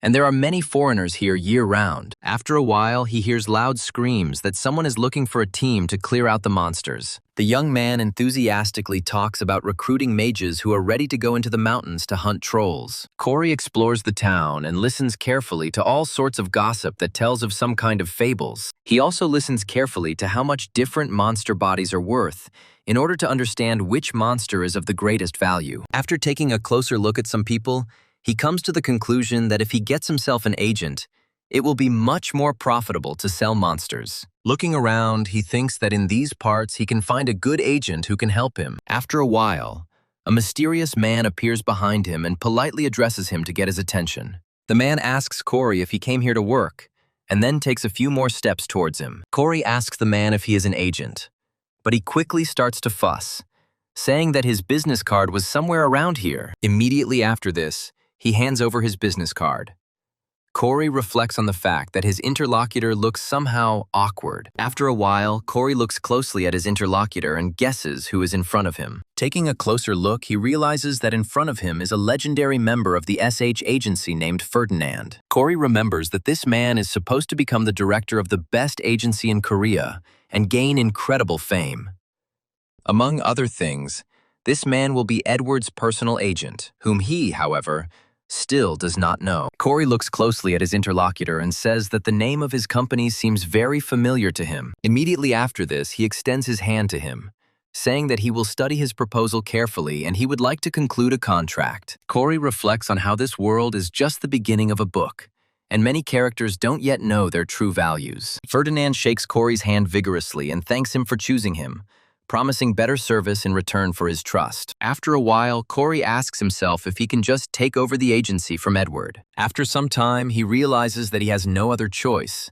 and there are many foreigners here year-round. After a while, he hears loud screams that someone is looking for a team to clear out the monsters. The young man enthusiastically talks about recruiting mages who are ready to go into the mountains to hunt trolls. Corey explores the town and listens carefully to all sorts of gossip that tells of some kind of fables. He also listens carefully to how much different monster bodies are worth in order to understand which monster is of the greatest value. After taking a closer look at some people, he comes to the conclusion that if he gets himself an agent, it will be much more profitable to sell monsters. Looking around, he thinks that in these parts he can find a good agent who can help him. After a while, a mysterious man appears behind him and politely addresses him to get his attention. The man asks Corey if he came here to work, and then takes a few more steps towards him. Corey asks the man if he is an agent, but he quickly starts to fuss, saying that his business card was somewhere around here. Immediately after this, he hands over his business card. Corey reflects on the fact that his interlocutor looks somehow awkward. After a while, Corey looks closely at his interlocutor and guesses who is in front of him. Taking a closer look, he realizes that in front of him is a legendary member of the SH agency named Ferdinand. Corey remembers that this man is supposed to become the director of the best agency in Korea and gain incredible fame. Among other things, this man will be Edward's personal agent, whom he, however, still does not know. Corey looks closely at his interlocutor and says that the name of his company seems very familiar to him. Immediately after this, he extends his hand to him, saying that he will study his proposal carefully and he would like to conclude a contract. Corey reflects on how this world is just the beginning of a book, and many characters don't yet know their true values. Ferdinand shakes Corey's hand vigorously and thanks him for choosing him, promising better service in return for his trust. After a while, Corey asks himself if he can just take over the agency from Edward. After some time, he realizes that he has no other choice,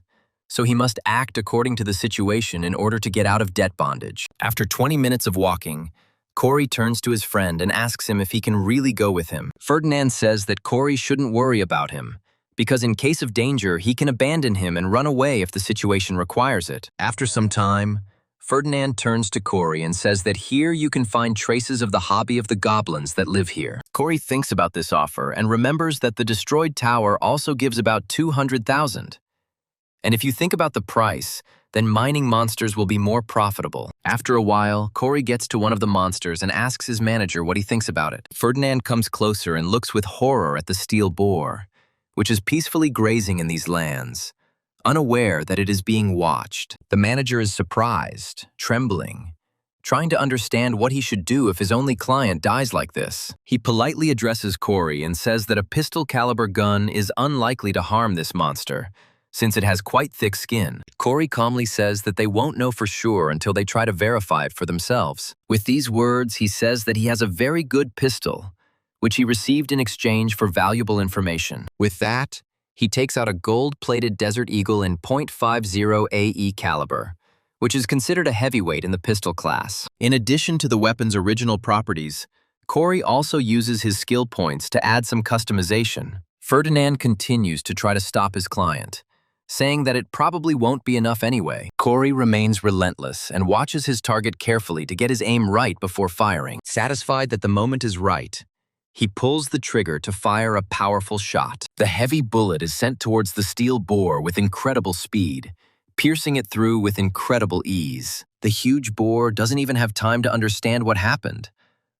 so he must act according to the situation in order to get out of debt bondage. After 20 minutes of walking, Corey turns to his friend and asks him if he can really go with him. Ferdinand says that Corey shouldn't worry about him, because in case of danger, he can abandon him and run away if the situation requires it. After some time, Ferdinand turns to Corey and says that here you can find traces of the hobby of the goblins that live here. Corey thinks about this offer and remembers that the destroyed tower also gives about 200,000. And if you think about the price, then mining monsters will be more profitable. After a while, Corey gets to one of the monsters and asks his manager what he thinks about it. Ferdinand comes closer and looks with horror at the steel boar, which is peacefully grazing in these lands, unaware that it is being watched. The manager is surprised, trembling, trying to understand what he should do if his only client dies like this. He politely addresses Corey and says that a pistol-caliber gun is unlikely to harm this monster, since it has quite thick skin. Corey calmly says that they won't know for sure until they try to verify it for themselves. With these words, he says that he has a very good pistol, which he received in exchange for valuable information. With that, he takes out a gold-plated Desert Eagle in .50 AE caliber, which is considered a heavyweight in the pistol class. In addition to the weapon's original properties, Corey also uses his skill points to add some customization. Ferdinand continues to try to stop his client, saying that it probably won't be enough anyway. Corey remains relentless and watches his target carefully to get his aim right before firing. Satisfied that the moment is right, he pulls the trigger to fire a powerful shot. The heavy bullet is sent towards the steel boar with incredible speed, piercing it through with incredible ease. The huge boar doesn't even have time to understand what happened,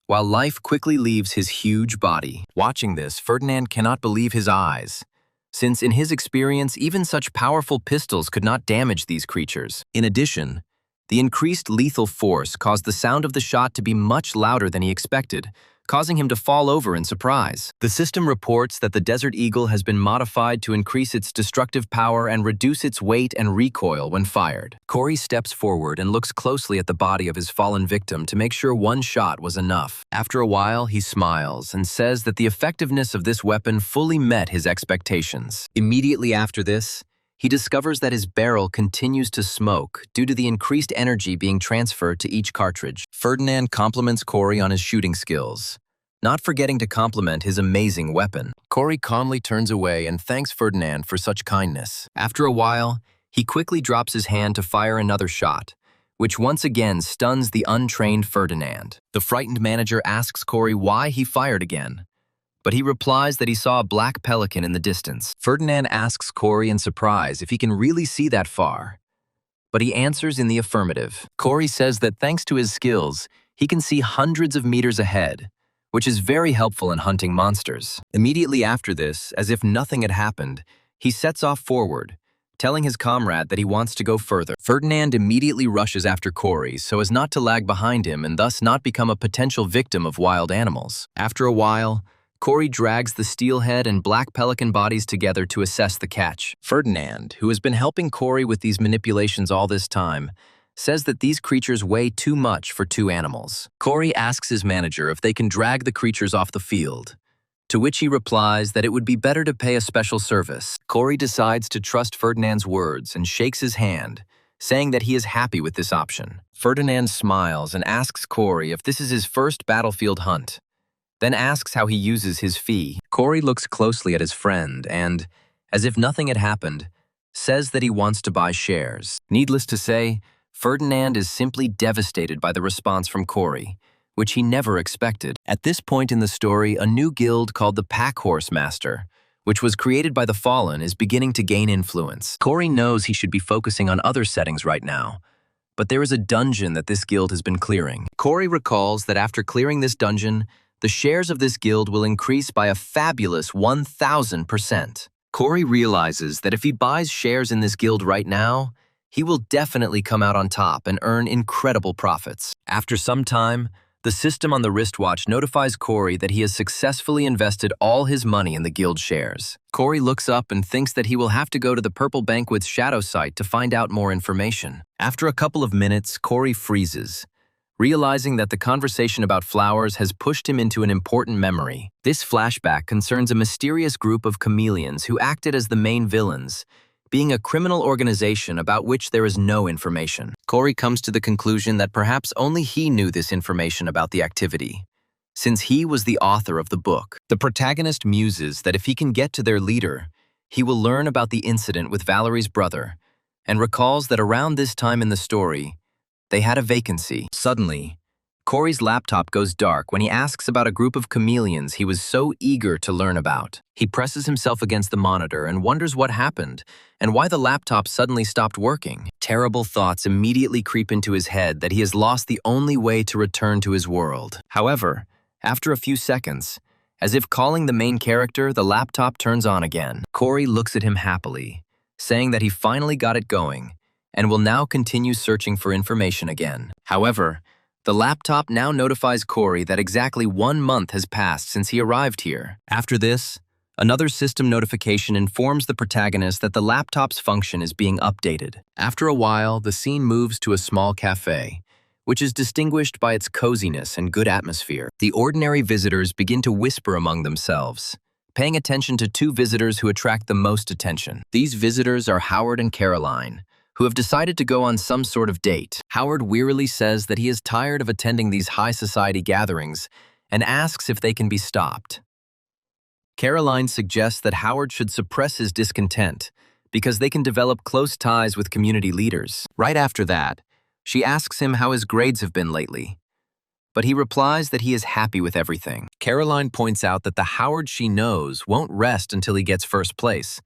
while life quickly leaves his huge body. Watching this, Ferdinand cannot believe his eyes, since in his experience, even such powerful pistols could not damage these creatures. In addition, the increased lethal force caused the sound of the shot to be much louder than he expected, causing him to fall over in surprise. The system reports that the Desert Eagle has been modified to increase its destructive power and reduce its weight and recoil when fired. Corey steps forward and looks closely at the body of his fallen victim to make sure one shot was enough. After a while, he smiles and says that the effectiveness of this weapon fully met his expectations. Immediately after this, he discovers that his barrel continues to smoke due to the increased energy being transferred to each cartridge. Ferdinand compliments Corey on his shooting skills, not forgetting to compliment his amazing weapon. Corey calmly turns away and thanks Ferdinand for such kindness. After a while, he quickly drops his hand to fire another shot, which once again stuns the untrained Ferdinand. The frightened manager asks Corey why he fired again, but he replies that he saw a black pelican in the distance. Ferdinand asks Corey in surprise if he can really see that far, but he answers in the affirmative. Corey says that thanks to his skills, he can see hundreds of meters ahead, which is very helpful in hunting monsters. Immediately after this, as if nothing had happened, he sets off forward, telling his comrade that he wants to go further. Ferdinand immediately rushes after Cory so as not to lag behind him and thus not become a potential victim of wild animals. After a while, Cory drags the steelhead and black pelican bodies together to assess the catch. Ferdinand, who has been helping Cory with these manipulations all this time, says that these creatures weigh too much for 2 animals. Cory asks his manager if they can drag the creatures off the field, to which he replies that it would be better to pay a special service. Cory decides to trust Ferdinand's words and shakes his hand, saying that he is happy with this option. Ferdinand smiles and asks Cory if this is his first battlefield hunt, then asks how he uses his fee. Cory looks closely at his friend and, as if nothing had happened, says that he wants to buy shares. Needless to say, Ferdinand is simply devastated by the response from Cory, which he never expected. At this point in the story, a new guild called the Pack Horse Master, which was created by the Fallen, is beginning to gain influence. Cory knows he should be focusing on other settings right now, but there is a dungeon that this guild has been clearing. Cory recalls that after clearing this dungeon, the shares of this guild will increase by a fabulous 1,000%. Cory realizes that if he buys shares in this guild right now, he will definitely come out on top and earn incredible profits. After some time, the system on the wristwatch notifies Cory that he has successfully invested all his money in the guild shares. Cory looks up and thinks that he will have to go to the Purple Banquet's shadow site to find out more information. After a couple of minutes, Cory freezes, realizing that the conversation about flowers has pushed him into an important memory. This flashback concerns a mysterious group of chameleons who acted as the main villains, being a criminal organization about which there is no information. Cory comes to the conclusion that perhaps only he knew this information about the activity, since he was the author of the book. The protagonist muses that if he can get to their leader, he will learn about the incident with Valerie's brother, and recalls that around this time in the story, they had a vacancy. Suddenly, Cory's laptop goes dark when he asks about a group of chameleons he was so eager to learn about. He presses himself against the monitor and wonders what happened and why the laptop suddenly stopped working. Terrible thoughts immediately creep into his head that he has lost the only way to return to his world. However, after a few seconds, as if calling the main character, the laptop turns on again. Cory looks at him happily, saying that he finally got it going and will now continue searching for information again. However, the laptop now notifies Cory that exactly 1 month has passed since he arrived here. After this, another system notification informs the protagonist that the laptop's function is being updated. After a while, the scene moves to a small cafe, which is distinguished by its coziness and good atmosphere. The ordinary visitors begin to whisper among themselves, paying attention to 2 visitors who attract the most attention. These visitors are Howard and Caroline, who have decided to go on some sort of date. Howard wearily says that he is tired of attending these high society gatherings and asks if they can be stopped. Caroline suggests that Howard should suppress his discontent because they can develop close ties with community leaders. Right after that, she asks him how his grades have been lately, but he replies that he is happy with everything. Caroline points out that the Howard she knows won't rest until he gets first place,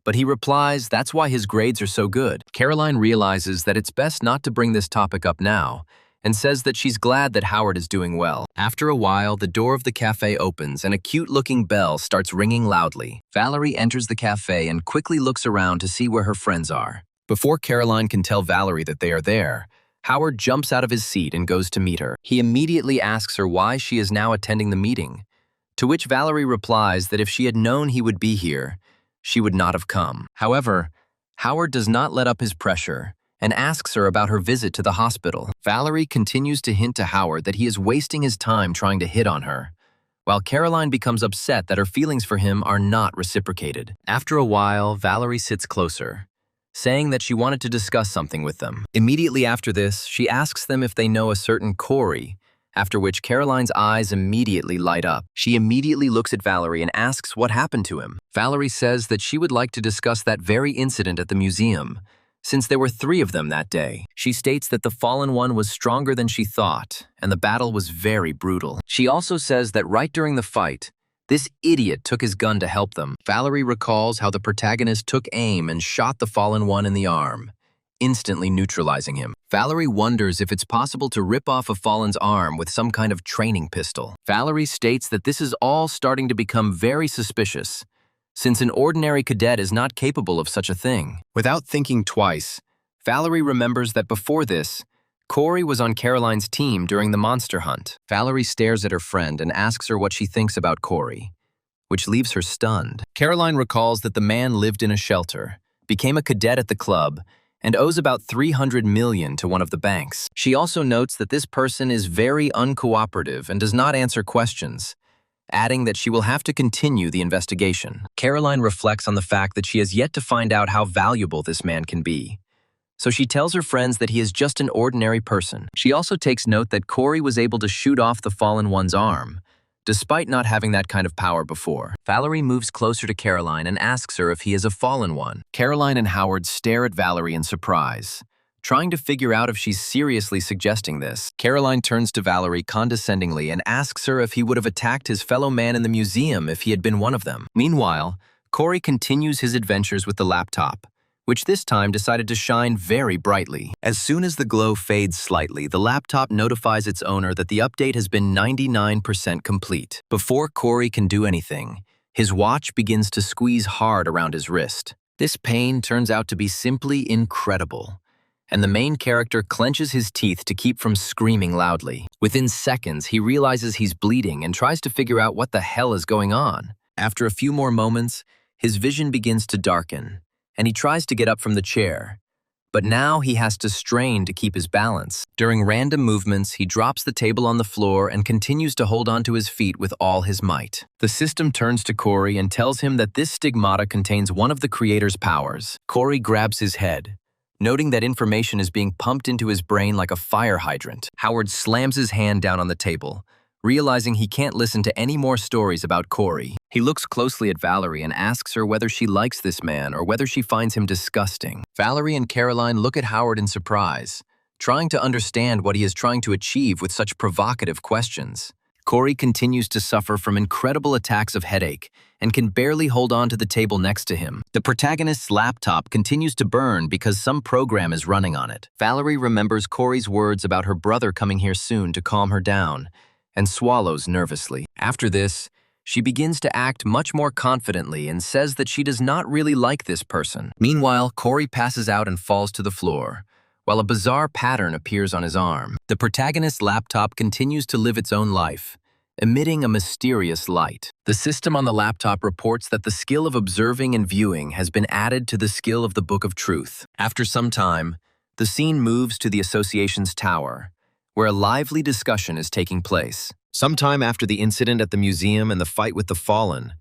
but he replies that's why his grades are so good. Caroline realizes that it's best not to bring this topic up now and says that she's glad that Howard is doing well. After a while, the door of the cafe opens and a cute-looking bell starts ringing loudly. Valerie enters the cafe and quickly looks around to see where her friends are. Before Caroline can tell Valerie that they are there, Howard jumps out of his seat and goes to meet her. He immediately asks her why she is now attending the meeting, to which Valerie replies that if she had known he would be here, she would not have come. However, Howard does not let up his pressure and asks her about her visit to the hospital. Valerie continues to hint to Howard that he is wasting his time trying to hit on her, while Caroline becomes upset that her feelings for him are not reciprocated. After a while, Valerie sits closer, saying that she wanted to discuss something with them. Immediately after this, she asks them if they know a certain Cory, after which Caroline's eyes immediately light up. She immediately looks at Valerie and asks what happened to him. Valerie says that she would like to discuss that very incident at the museum, since there were 3 of them that day. She states that the fallen one was stronger than she thought, and the battle was very brutal. She also says that right during the fight, this idiot took his gun to help them. Valerie recalls how the protagonist took aim and shot the fallen one in the arm, instantly neutralizing him. Valerie wonders if it's possible to rip off a fallen's arm with some kind of training pistol. Valerie states that this is all starting to become very suspicious, since an ordinary cadet is not capable of such a thing. Without thinking twice, Valerie remembers that before this, Corey was on Caroline's team during the monster hunt. Valerie stares at her friend and asks her what she thinks about Corey, which leaves her stunned. Caroline recalls that the man lived in a shelter, became a cadet at the club, and owes about $300 million to one of the banks. She also notes that this person is very uncooperative and does not answer questions, adding that she will have to continue the investigation. Caroline reflects on the fact that she has yet to find out how valuable this man can be. So she tells her friends that he is just an ordinary person. She also takes note that Corey was able to shoot off the fallen one's arm, despite not having that kind of power before. Valerie moves closer to Caroline and asks her if he is a fallen one. Caroline and Howard stare at Valerie in surprise, trying to figure out if she's seriously suggesting this. Caroline turns to Valerie condescendingly and asks her if he would have attacked his fellow man in the museum if he had been one of them. Meanwhile, Corey continues his adventures with the laptop, which this time decided to shine very brightly. As soon as the glow fades slightly, the laptop notifies its owner that the update has been 99% complete. Before Corey can do anything, his watch begins to squeeze hard around his wrist. This pain turns out to be simply incredible, and the main character clenches his teeth to keep from screaming loudly. Within seconds, he realizes he's bleeding and tries to figure out what the hell is going on. After a few more moments, his vision begins to darken, and he tries to get up from the chair. But now he has to strain to keep his balance. During random movements, he drops the table on the floor and continues to hold onto his feet with all his might. The system turns to Corey and tells him that this stigmata contains one of the creator's powers. Corey grabs his head, noting that information is being pumped into his brain like a fire hydrant. Howard slams his hand down on the table, realizing he can't listen to any more stories about Corey. He looks closely at Valerie and asks her whether she likes this man or whether she finds him disgusting. Valerie and Caroline look at Howard in surprise, trying to understand what he is trying to achieve with such provocative questions. Corey continues to suffer from incredible attacks of headache and can barely hold on to the table next to him. The protagonist's laptop continues to burn because some program is running on it. Valerie remembers Corey's words about her brother coming here soon to calm her down, and swallows nervously. After this, she begins to act much more confidently and says that she does not really like this person. Meanwhile, Corey passes out and falls to the floor, while a bizarre pattern appears on his arm. The protagonist's laptop continues to live its own life, emitting a mysterious light. The system on the laptop reports that the skill of observing and viewing has been added to the skill of the Book of Truth. After some time, the scene moves to the Association's tower, where a lively discussion is taking place. Sometime after the incident at the museum and the fight with the Fallen,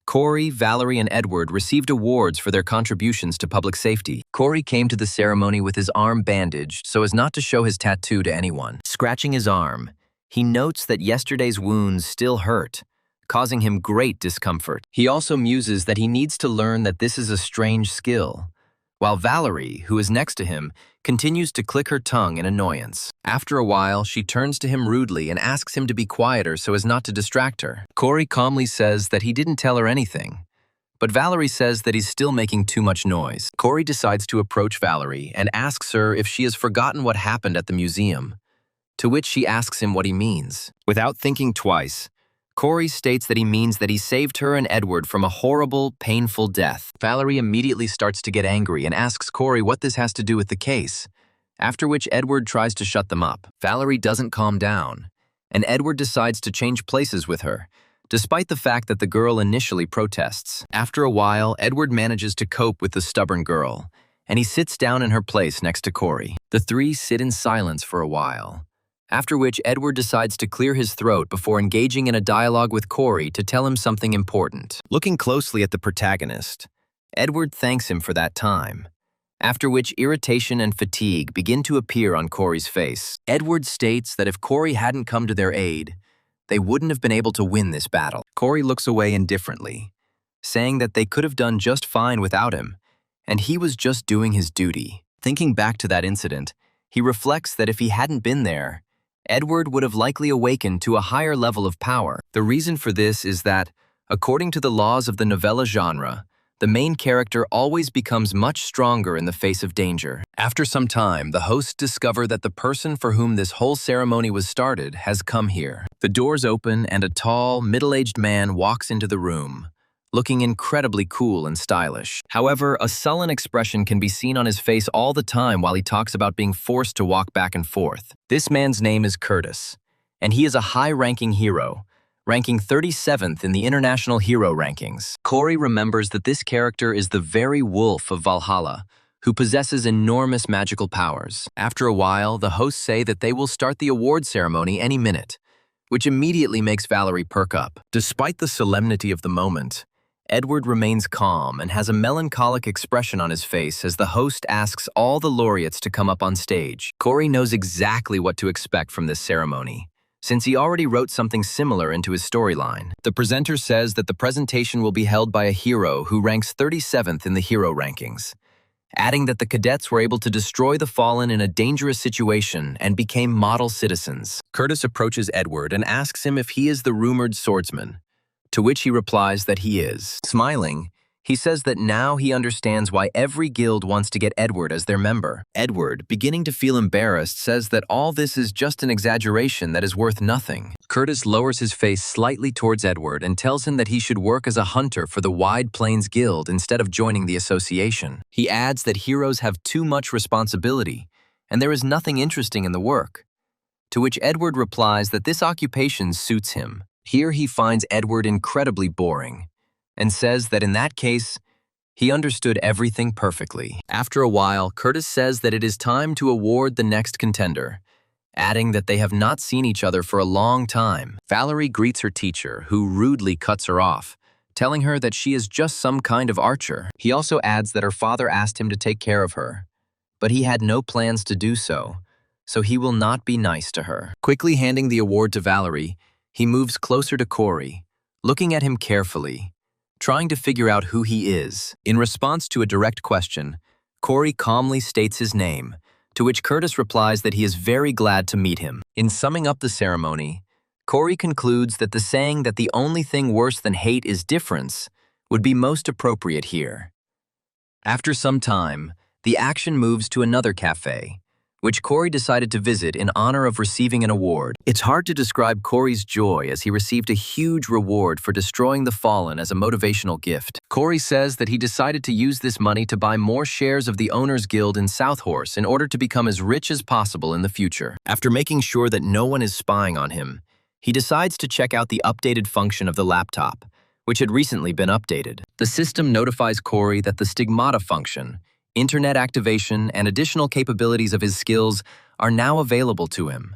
Corey, Valerie, and Edward received awards for their contributions to public safety. Corey came to the ceremony with his arm bandaged so as not to show his tattoo to anyone. Scratching his arm, he notes that yesterday's wounds still hurt, causing him great discomfort. He also muses that he needs to learn that this is a strange skill, while Valerie, who is next to him, continues to click her tongue in annoyance. After a while, she turns to him rudely and asks him to be quieter so as not to distract her. Corey calmly says that he didn't tell her anything, but Valerie says that he's still making too much noise. Corey decides to approach Valerie and asks her if she has forgotten what happened at the museum, to which she asks him what he means. Without thinking twice, Corey states that he means that he saved her and Edward from a horrible, painful death. Valerie immediately starts to get angry and asks Corey what this has to do with the case, after which Edward tries to shut them up. Valerie doesn't calm down, and Edward decides to change places with her, despite the fact that the girl initially protests. After a while, Edward manages to cope with the stubborn girl, and he sits down in her place next to Corey. The three sit in silence for a while, after which Edward decides to clear his throat before engaging in a dialogue with Corey to tell him something important. Looking closely at the protagonist, Edward thanks him for that time, after which irritation and fatigue begin to appear on Corey's face. Edward states that if Corey hadn't come to their aid, they wouldn't have been able to win this battle. Corey looks away indifferently, saying that they could have done just fine without him, and he was just doing his duty. Thinking back to that incident, he reflects that if he hadn't been there, Edward would have likely awakened to a higher level of power. The reason for this is that, according to the laws of the novella genre, the main character always becomes much stronger in the face of danger. After some time, the hosts discover that the person for whom this whole ceremony was started has come here. The doors open and a tall, middle-aged man walks into the room, looking incredibly cool and stylish. However, a sullen expression can be seen on his face all the time while he talks about being forced to walk back and forth. This man's name is Curtis, and he is a high-ranking hero, ranking 37th in the International Hero Rankings. Corey remembers that this character is the very wolf of Valhalla, who possesses enormous magical powers. After a while, the hosts say that they will start the award ceremony any minute, which immediately makes Valerie perk up. Despite the solemnity of the moment, Edward remains calm and has a melancholic expression on his face as the host asks all the laureates to come up on stage. Corey knows exactly what to expect from this ceremony, since he already wrote something similar into his storyline. The presenter says that the presentation will be held by a hero who ranks 37th in the hero rankings, adding that the cadets were able to destroy the fallen in a dangerous situation and became model citizens. Curtis approaches Edward and asks him if he is the rumored swordsman, to which he replies that he is. Smiling, he says that now he understands why every guild wants to get Edward as their member. Edward, beginning to feel embarrassed, says that all this is just an exaggeration that is worth nothing. Curtis lowers his face slightly towards Edward and tells him that he should work as a hunter for the Wide Plains Guild instead of joining the association. He adds that heroes have too much responsibility, and there is nothing interesting in the work, to which Edward replies that this occupation suits him. Here he finds Edward incredibly boring, and says that in that case, he understood everything perfectly. After a while, Curtis says that it is time to award the next contender, adding that they have not seen each other for a long time. Valerie greets her teacher, who rudely cuts her off, telling her that she is just some kind of archer. He also adds that her father asked him to take care of her, but he had no plans to do so, so he will not be nice to her. Quickly handing the award to Valerie, he moves closer to Corey, looking at him carefully, trying to figure out who he is. In response to a direct question, Corey calmly states his name, to which Curtis replies that he is very glad to meet him. In summing up the ceremony, Corey concludes that the saying that the only thing worse than hate is difference would be most appropriate here. After some time, the action moves to another cafe, which Corey decided to visit in honor of receiving an award. It's hard to describe Corey's joy as he received a huge reward for destroying the fallen as a motivational gift. Corey says that he decided to use this money to buy more shares of the Owners Guild in Southhorse in order to become as rich as possible in the future. After making sure that no one is spying on him, he decides to check out the updated function of the laptop, which had recently been updated. The system notifies Corey that the stigmata function, internet activation, and additional capabilities of his skills are now available to him.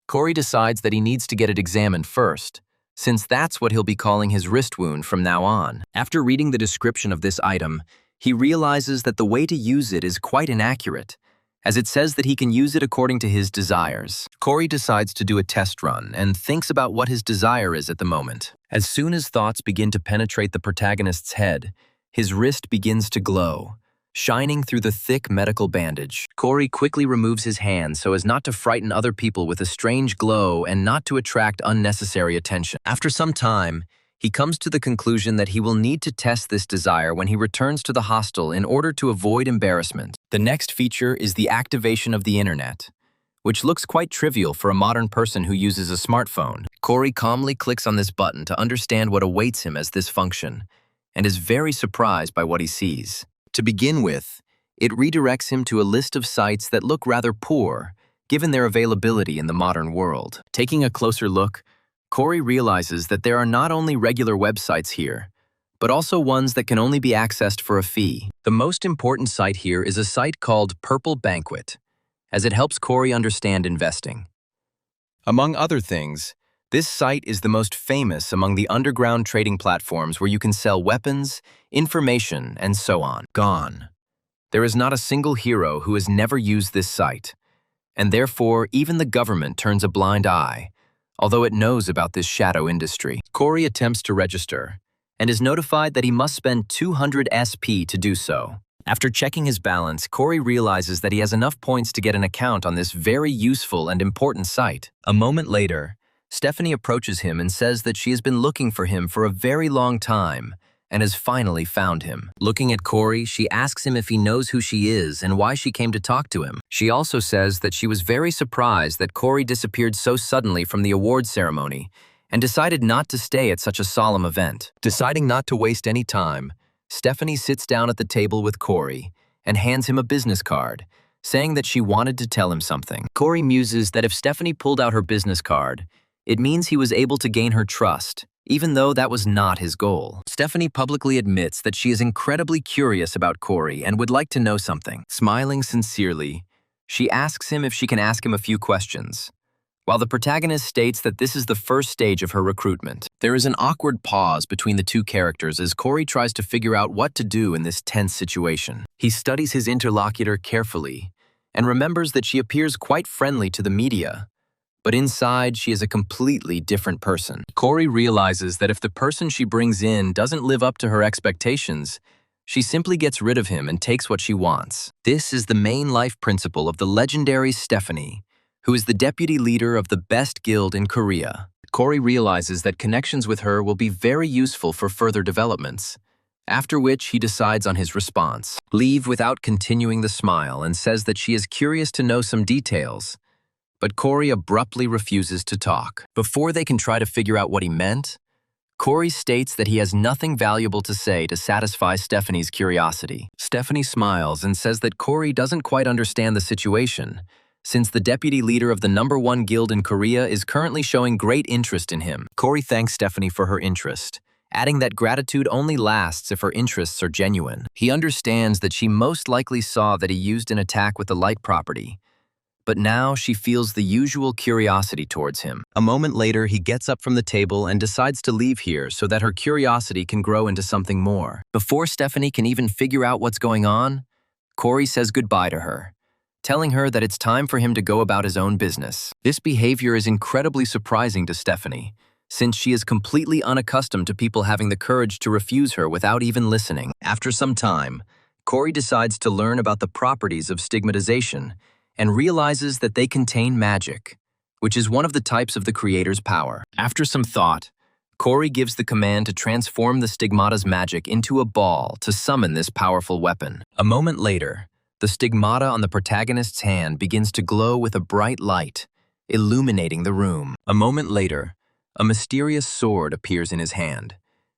Corey decides that he needs to get it examined first, since that's what he'll be calling his wrist wound from now on. After reading the description of this item, he realizes that the way to use it is quite inaccurate, as it says that he can use it according to his desires. Corey decides to do a test run and thinks about what his desire is at the moment. As soon as thoughts begin to penetrate the protagonist's head, his wrist begins to glow, shining through the thick medical bandage. Corey quickly removes his hand so as not to frighten other people with a strange glow and not to attract unnecessary attention. After some time, he comes to the conclusion that he will need to test this desire when he returns to the hostel in order to avoid embarrassment. The next feature is the activation of the internet, which looks quite trivial for a modern person who uses a smartphone. Corey calmly clicks on this button to understand what awaits him as this function, and is very surprised by what he sees. To begin with, it redirects him to a list of sites that look rather poor, given their availability in the modern world. Taking a closer look, Corey realizes that there are not only regular websites here, but also ones that can only be accessed for a fee. The most important site here is a site called Purple Banquet, as it helps Corey understand investing. Among other things, this site is the most famous among the underground trading platforms where you can sell weapons, information, and so on. Gone. There is not a single hero who has never used this site, and therefore even the government turns a blind eye, although it knows about this shadow industry. Corey attempts to register, and is notified that he must spend 200 SP to do so. After checking his balance, Corey realizes that he has enough points to get an account on this very useful and important site. A moment later, Stephanie approaches him and says that she has been looking for him for a very long time and has finally found him. Looking at Corey, she asks him if he knows who she is and why she came to talk to him. She also says that she was very surprised that Corey disappeared so suddenly from the award ceremony and decided not to stay at such a solemn event. Deciding not to waste any time, Stephanie sits down at the table with Corey and hands him a business card, saying that she wanted to tell him something. Corey muses that if Stephanie pulled out her business card, it means he was able to gain her trust, even though that was not his goal. Stephanie publicly admits that she is incredibly curious about Corey and would like to know something. Smiling sincerely, she asks him if she can ask him a few questions, while the protagonist states that this is the first stage of her recruitment. There is an awkward pause between the two characters as Corey tries to figure out what to do in this tense situation. He studies his interlocutor carefully and remembers that she appears quite friendly to the media, but inside she is a completely different person. Corey realizes that if the person she brings in doesn't live up to her expectations, she simply gets rid of him and takes what she wants. This is the main life principle of the legendary Stephanie, who is the deputy leader of the best guild in Korea. Corey realizes that connections with her will be very useful for further developments, after which he decides on his response. Leave without continuing the smile and says that she is curious to know some details, but Corey abruptly refuses to talk. Before they can try to figure out what he meant, Corey states that he has nothing valuable to say to satisfy Stephanie's curiosity. Stephanie smiles and says that Corey doesn't quite understand the situation, since the deputy leader of the #1 guild in Korea is currently showing great interest in him. Corey thanks Stephanie for her interest, adding that gratitude only lasts if her interests are genuine. He understands that she most likely saw that he used an attack with the light property, but now she feels the usual curiosity towards him. A moment later, he gets up from the table and decides to leave here so that her curiosity can grow into something more. Before Stephanie can even figure out what's going on, Corey says goodbye to her, telling her that it's time for him to go about his own business. This behavior is incredibly surprising to Stephanie, since she is completely unaccustomed to people having the courage to refuse her without even listening. After some time, Corey decides to learn about the properties of stigmatization and realizes that they contain magic, which is one of the types of the creator's power. After some thought, Corey gives the command to transform the stigmata's magic into a ball to summon this powerful weapon. A moment later, the stigmata on the protagonist's hand begins to glow with a bright light, illuminating the room. A moment later, a mysterious sword appears in his hand,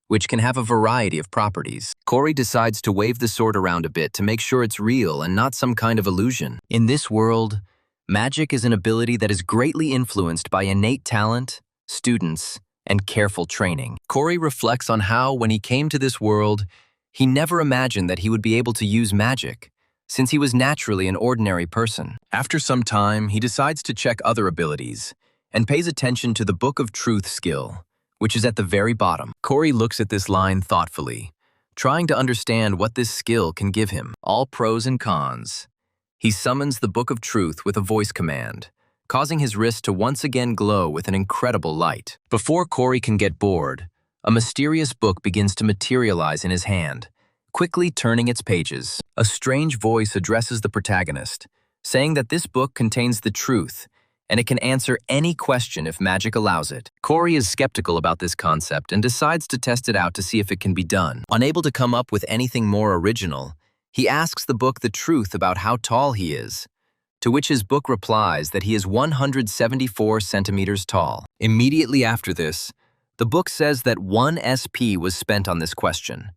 which can have a variety of properties. Corey decides to wave the sword around a bit to make sure it's real and not some kind of illusion. In this world, magic is an ability that is greatly influenced by innate talent, students, and careful training. Corey reflects on how, when he came to this world, he never imagined that he would be able to use magic, since he was naturally an ordinary person. After some time, he decides to check other abilities and pays attention to the Book of Truth skill, which is at the very bottom. Corey looks at this line thoughtfully, trying to understand what this skill can give him. All pros and cons. He summons the Book of Truth with a voice command, causing his wrist to once again glow with an incredible light. Before Corey can get bored, a mysterious book begins to materialize in his hand, quickly turning its pages. A strange voice addresses the protagonist, saying that this book contains the truth, and it can answer any question if magic allows it. Corey is skeptical about this concept and decides to test it out to see if it can be done. Unable to come up with anything more original, he asks the book the truth about how tall he is, to which his book replies that he is 174 centimeters tall. Immediately after this, the book says that 1 SP was spent on this question,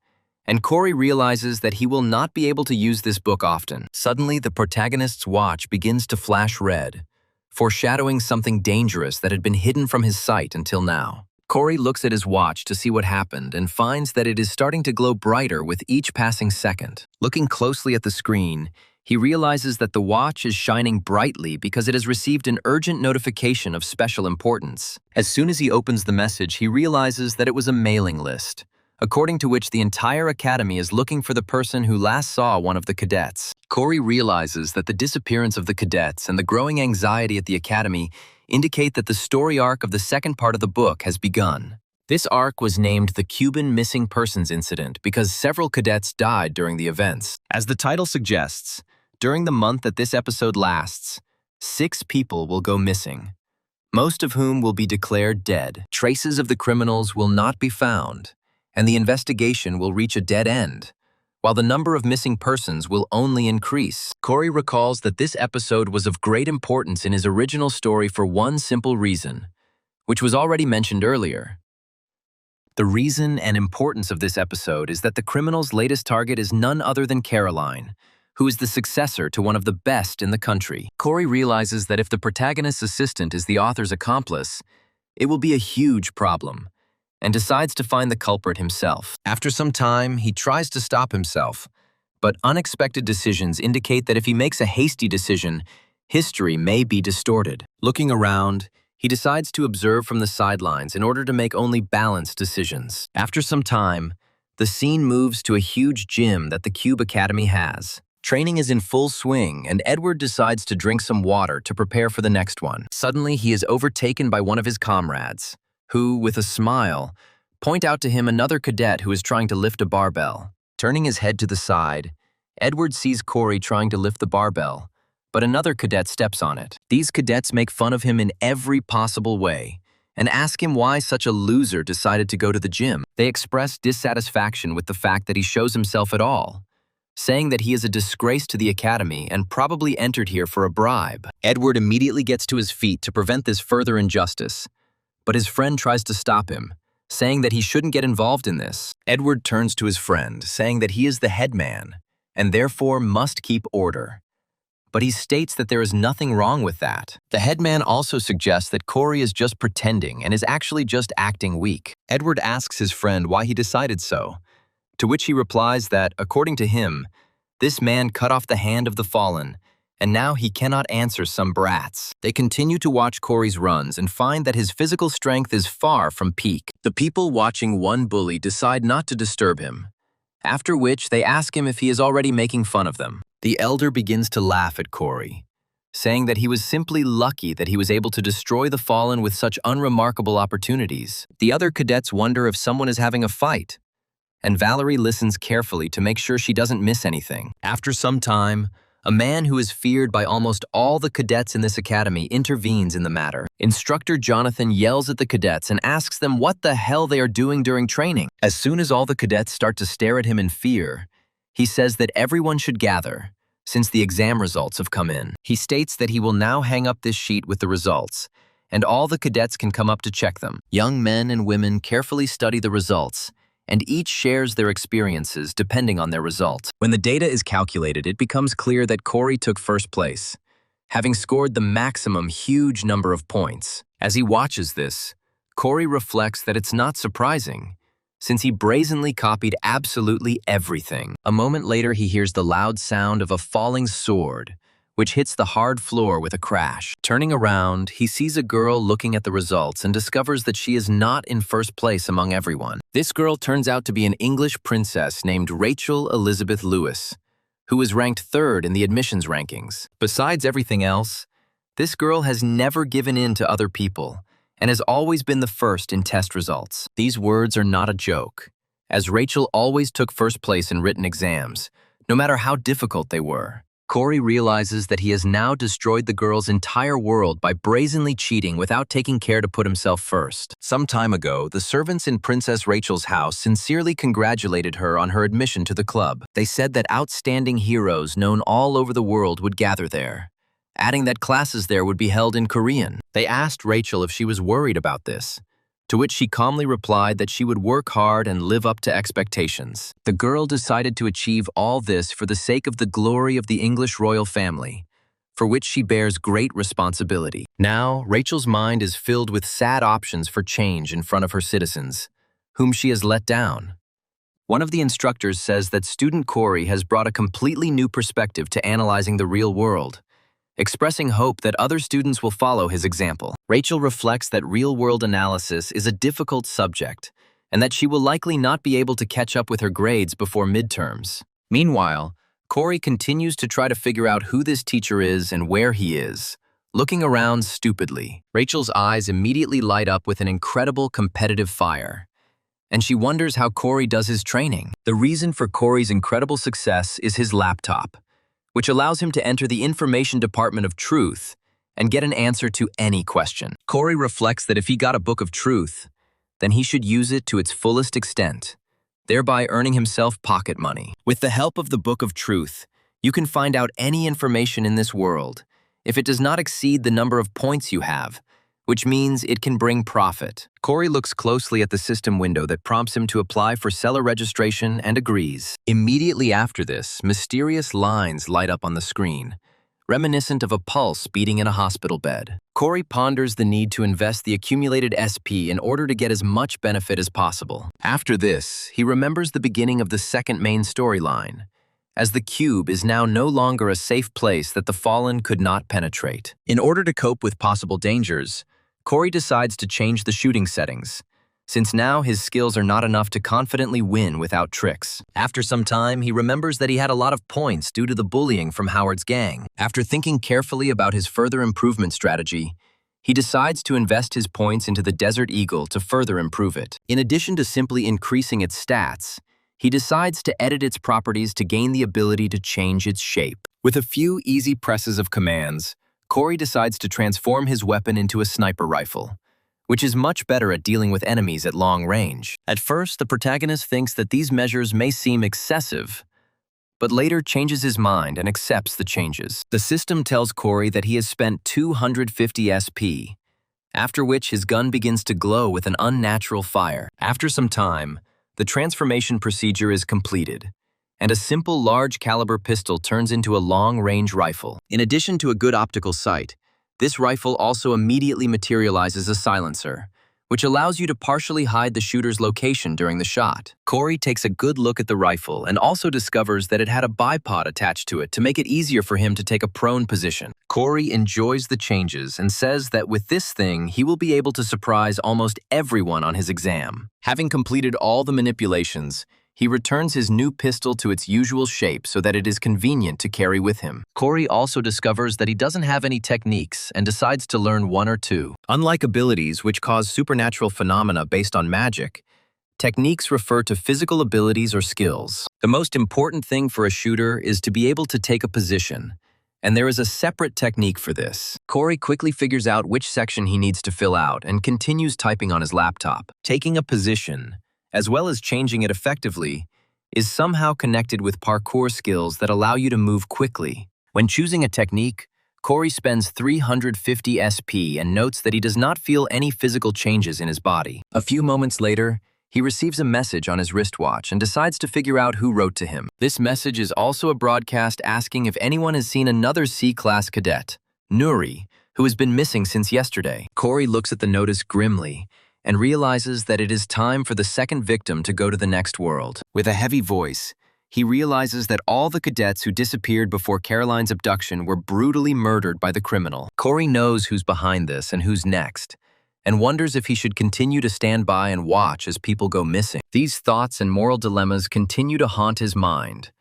and Corey realizes that he will not be able to use this book often. Suddenly, the protagonist's watch begins to flash red, foreshadowing something dangerous that had been hidden from his sight until now. Corey looks at his watch to see what happened and finds that it is starting to glow brighter with each passing second. Looking closely at the screen, he realizes that the watch is shining brightly because it has received an urgent notification of special importance. As soon as he opens the message, he realizes that it was a mailing list, according to which the entire academy is looking for the person who last saw one of the cadets. Corey realizes that the disappearance of the cadets and the growing anxiety at the academy indicate that the story arc of the second part of the book has begun. This arc was named the Cuban Missing Persons Incident because several cadets died during the events. As the title suggests, during the month that this episode lasts, 6 people will go missing, most of whom will be declared dead. Traces of the criminals will not be found, and the investigation will reach a dead end, while the number of missing persons will only increase. Corey recalls that this episode was of great importance in his original story for one simple reason, which was already mentioned earlier. The reason and importance of this episode is that the criminal's latest target is none other than Caroline, who is the successor to one of the best in the country. Corey realizes that if the protagonist's assistant is the author's accomplice, it will be a huge problem, and decides to find the culprit himself. After some time, he tries to stop himself, but unexpected decisions indicate that if he makes a hasty decision, history may be distorted. Looking around, he decides to observe from the sidelines in order to make only balanced decisions. After some time, the scene moves to a huge gym that the Cube Academy has. Training is in full swing, and Edward decides to drink some water to prepare for the next one. Suddenly, he is overtaken by one of his comrades, who, with a smile, point out to him another cadet who is trying to lift a barbell. Turning his head to the side, Edward sees Corey trying to lift the barbell, but another cadet steps on it. These cadets make fun of him in every possible way and ask him why such a loser decided to go to the gym. They express dissatisfaction with the fact that he shows himself at all, saying that he is a disgrace to the academy and probably entered here for a bribe. Edward immediately gets to his feet to prevent this further injustice, but his friend tries to stop him, saying that he shouldn't get involved in this. Edward turns to his friend, saying that he is the head man and therefore must keep order. But he states that there is nothing wrong with that. The headman also suggests that Corey is just pretending and is actually just acting weak. Edward asks his friend why he decided so, to which he replies that, according to him, this man cut off the hand of the fallen, and now he cannot answer some brats. They continue to watch Corey's runs and find that his physical strength is far from peak. The people watching one bully decide not to disturb him, after which they ask him if he is already making fun of them. The elder begins to laugh at Corey, saying that he was simply lucky that he was able to destroy the fallen with such unremarkable opportunities. The other cadets wonder if someone is having a fight, and Valerie listens carefully to make sure she doesn't miss anything. After some time, a man who is feared by almost all the cadets in this academy intervenes in the matter. Instructor Jonathan yells at the cadets and asks them what the hell they are doing during training. As soon as all the cadets start to stare at him in fear, he says that everyone should gather, since the exam results have come in. He states that he will now hang up this sheet with the results, and all the cadets can come up to check them. Young men and women carefully study the results, and each shares their experiences depending on their results. When the data is calculated, it becomes clear that Corey took first place, having scored the maximum huge number of points. As he watches this, Corey reflects that it's not surprising, since he brazenly copied absolutely everything. A moment later, he hears the loud sound of a falling sword, which hits the hard floor with a crash. Turning around, he sees a girl looking at the results and discovers that she is not in first place among everyone. This girl turns out to be an English princess named Rachel Elizabeth Lewis, who was ranked third in the admissions rankings. Besides everything else, this girl has never given in to other people and has always been the first in test results. These words are not a joke, as Rachel always took first place in written exams, no matter how difficult they were. Corey realizes that he has now destroyed the girl's entire world by brazenly cheating without taking care to put himself first. Some time ago, the servants in Princess Rachel's house sincerely congratulated her on her admission to the club. They said that outstanding heroes known all over the world would gather there, adding that classes there would be held in Korean. They asked Rachel if she was worried about this, to which she calmly replied that she would work hard and live up to expectations. The girl decided to achieve all this for the sake of the glory of the English royal family, for which she bears great responsibility. Now, Rachel's mind is filled with sad options for change in front of her citizens, whom she has let down. One of the instructors says that student Corey has brought a completely new perspective to analyzing the real world, expressing hope that other students will follow his example. Rachel reflects that real-world analysis is a difficult subject and that she will likely not be able to catch up with her grades before midterms. Meanwhile, Corey continues to try to figure out who this teacher is and where he is, looking around stupidly. Rachel's eyes immediately light up with an incredible competitive fire, and she wonders how Corey does his training. The reason for Corey's incredible success is his laptop, which allows him to enter the information department of truth and get an answer to any question. Corey reflects that if he got a book of truth, then he should use it to its fullest extent, thereby earning himself pocket money. With the help of the book of truth, you can find out any information in this world if it does not exceed the number of points you have, which means it can bring profit. Corey looks closely at the system window that prompts him to apply for seller registration and agrees. Immediately after this, mysterious lines light up on the screen, reminiscent of a pulse beating in a hospital bed. Corey ponders the need to invest the accumulated SP in order to get as much benefit as possible. After this, he remembers the beginning of the second main storyline, as the cube is now no longer a safe place that the Fallen could not penetrate. In order to cope with possible dangers, Corey decides to change the shooting settings, since now his skills are not enough to confidently win without tricks. After some time, he remembers that he had a lot of points due to the bullying from Howard's gang. After thinking carefully about his further improvement strategy, he decides to invest his points into the Desert Eagle to further improve it. In addition to simply increasing its stats, he decides to edit its properties to gain the ability to change its shape. With a few easy presses of commands, Corey decides to transform his weapon into a sniper rifle, which is much better at dealing with enemies at long range. At first, the protagonist thinks that these measures may seem excessive, but later changes his mind and accepts the changes. The system tells Corey that he has spent 250 SP, after which his gun begins to glow with an unnatural fire. After some time, the transformation procedure is completed, and a simple large-caliber pistol turns into a long-range rifle. In addition to a good optical sight, this rifle also immediately materializes a silencer, which allows you to partially hide the shooter's location during the shot. Corey takes a good look at the rifle and also discovers that it had a bipod attached to it to make it easier for him to take a prone position. Corey enjoys the changes and says that with this thing, he will be able to surprise almost everyone on his exam. Having completed all the manipulations, he returns his new pistol to its usual shape so that it is convenient to carry with him. Corey also discovers that he doesn't have any techniques and decides to learn one or two. Unlike abilities which cause supernatural phenomena based on magic, techniques refer to physical abilities or skills. The most important thing for a shooter is to be able to take a position, and there is a separate technique for this. Corey quickly figures out which section he needs to fill out and continues typing on his laptop. Taking a position, as well as changing it effectively, is somehow connected with parkour skills that allow you to move quickly. When choosing a technique, Corey spends 350 SP and notes that he does not feel any physical changes in his body. A few moments later, he receives a message on his wristwatch and decides to figure out who wrote to him. This message is also a broadcast asking if anyone has seen another C-class cadet, Nuri, who has been missing since yesterday. Corey looks at the notice grimly and realizes that it is time for the second victim to go to the next world. With a heavy voice, he realizes that all the cadets who disappeared before Caroline's abduction were brutally murdered by the criminal. Corey knows who's behind this and who's next, and wonders if he should continue to stand by and watch as people go missing. These thoughts and moral dilemmas continue to haunt his mind,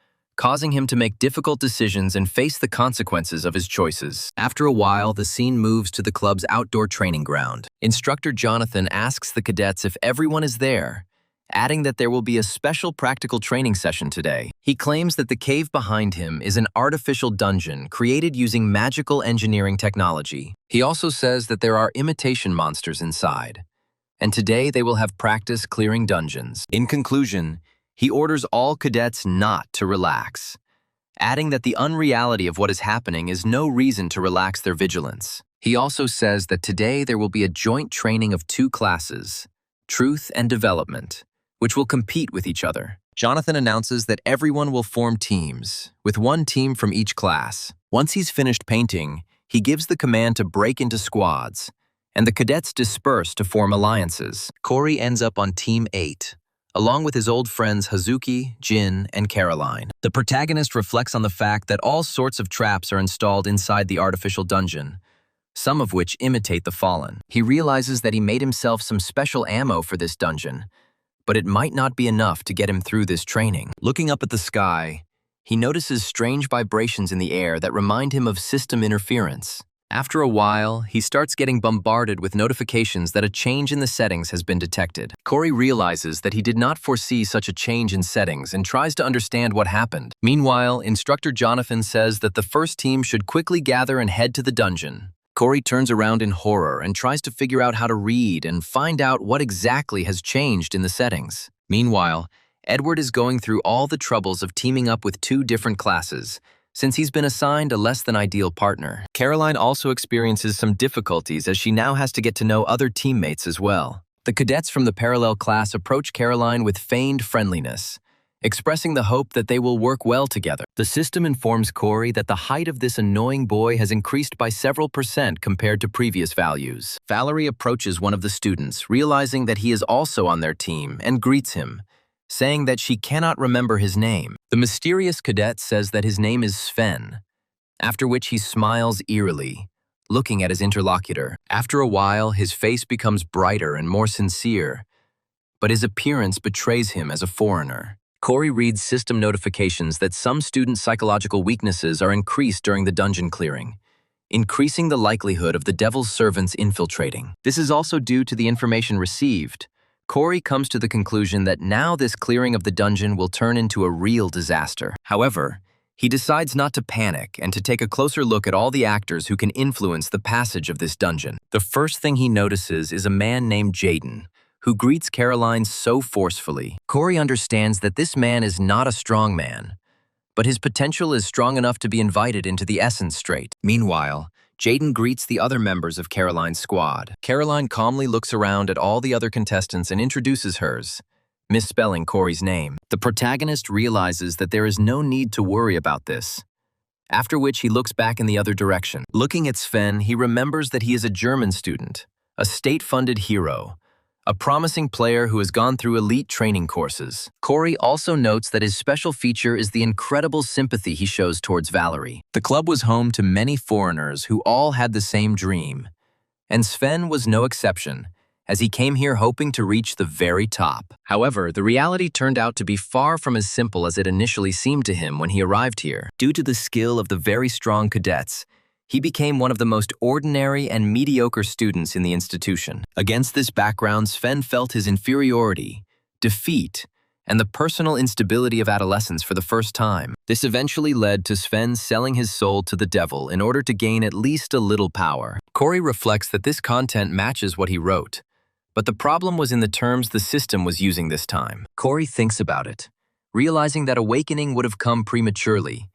causing him to make difficult decisions and face the consequences of his choices. After a while, the scene moves to the club's outdoor training ground. Instructor Jonathan asks the cadets if everyone is there, adding that there will be a special practical training session today. He claims that the cave behind him is an artificial dungeon created using magical engineering technology. He also says that there are imitation monsters inside, and today they will have practice clearing dungeons. In conclusion, he orders all cadets not to relax, adding that the unreality of what is happening is no reason to relax their vigilance. He also says that today there will be a joint training of two classes, Truth and Development, which will compete with each other. Jonathan announces that everyone will form teams, with one team from each class. Once he's finished painting, he gives the command to break into squads, and the cadets disperse to form alliances. Corey ends up on Team 8, along with his old friends Hazuki, Jin, and Caroline. The protagonist reflects on the fact that all sorts of traps are installed inside the artificial dungeon, some of which imitate the Fallen. He realizes that he made himself some special ammo for this dungeon, but it might not be enough to get him through this training. Looking up at the sky, he notices strange vibrations in the air that remind him of system interference. After a while, he starts getting bombarded with notifications that a change in the settings has been detected. Corey realizes that he did not foresee such a change in settings and tries to understand what happened. Meanwhile, Instructor Jonathan says that the first team should quickly gather and head to the dungeon. Corey turns around in horror and tries to figure out how to read and find out what exactly has changed in the settings. Meanwhile, Edward is going through all the troubles of teaming up with two different classes, since he's been assigned a less-than-ideal partner. Caroline also experiences some difficulties as she now has to get to know other teammates as well. The cadets from the parallel class approach Caroline with feigned friendliness, expressing the hope that they will work well together. The system informs Corey that the height of this annoying boy has increased by several % compared to previous values. Valerie approaches one of the students, realizing that he is also on their team, and greets him, saying that she cannot remember his name. The mysterious cadet says that his name is Sven, after which he smiles eerily, looking at his interlocutor. After a while, his face becomes brighter and more sincere, but his appearance betrays him as a foreigner. Corey reads system notifications that some students' psychological weaknesses are increased during the dungeon clearing, increasing the likelihood of the devil's servants infiltrating. This is also due to the information received. Corey comes to the conclusion that now this clearing of the dungeon will turn into a real disaster. However, he decides not to panic and to take a closer look at all the actors who can influence the passage of this dungeon. The first thing he notices is a man named Jaden, who greets Caroline so forcefully. Corey understands that this man is not a strong man, but his potential is strong enough to be invited into the Essence Strait. Meanwhile, Jaden greets the other members of Caroline's squad. Caroline calmly looks around at all the other contestants and introduces hers, misspelling Corey's name. The protagonist realizes that there is no need to worry about this, after which he looks back in the other direction. Looking at Sven, he remembers that he is a German student, a state-funded hero, a promising player who has gone through elite training courses. Corey also notes that his special feature is the incredible sympathy he shows towards Valerie. The club was home to many foreigners who all had the same dream, and Sven was no exception, as he came here hoping to reach the very top. However, the reality turned out to be far from as simple as it initially seemed to him when he arrived here. Due to the skill of the very strong cadets, he became one of the most ordinary and mediocre students in the institution. Against this background, Sven felt his inferiority, defeat, and the personal instability of adolescence for the first time. This eventually led to Sven selling his soul to the devil in order to gain at least a little power. Corey reflects that this content matches what he wrote, but the problem was in the terms the system was using this time. Corey thinks about it, realizing that awakening would have come prematurely,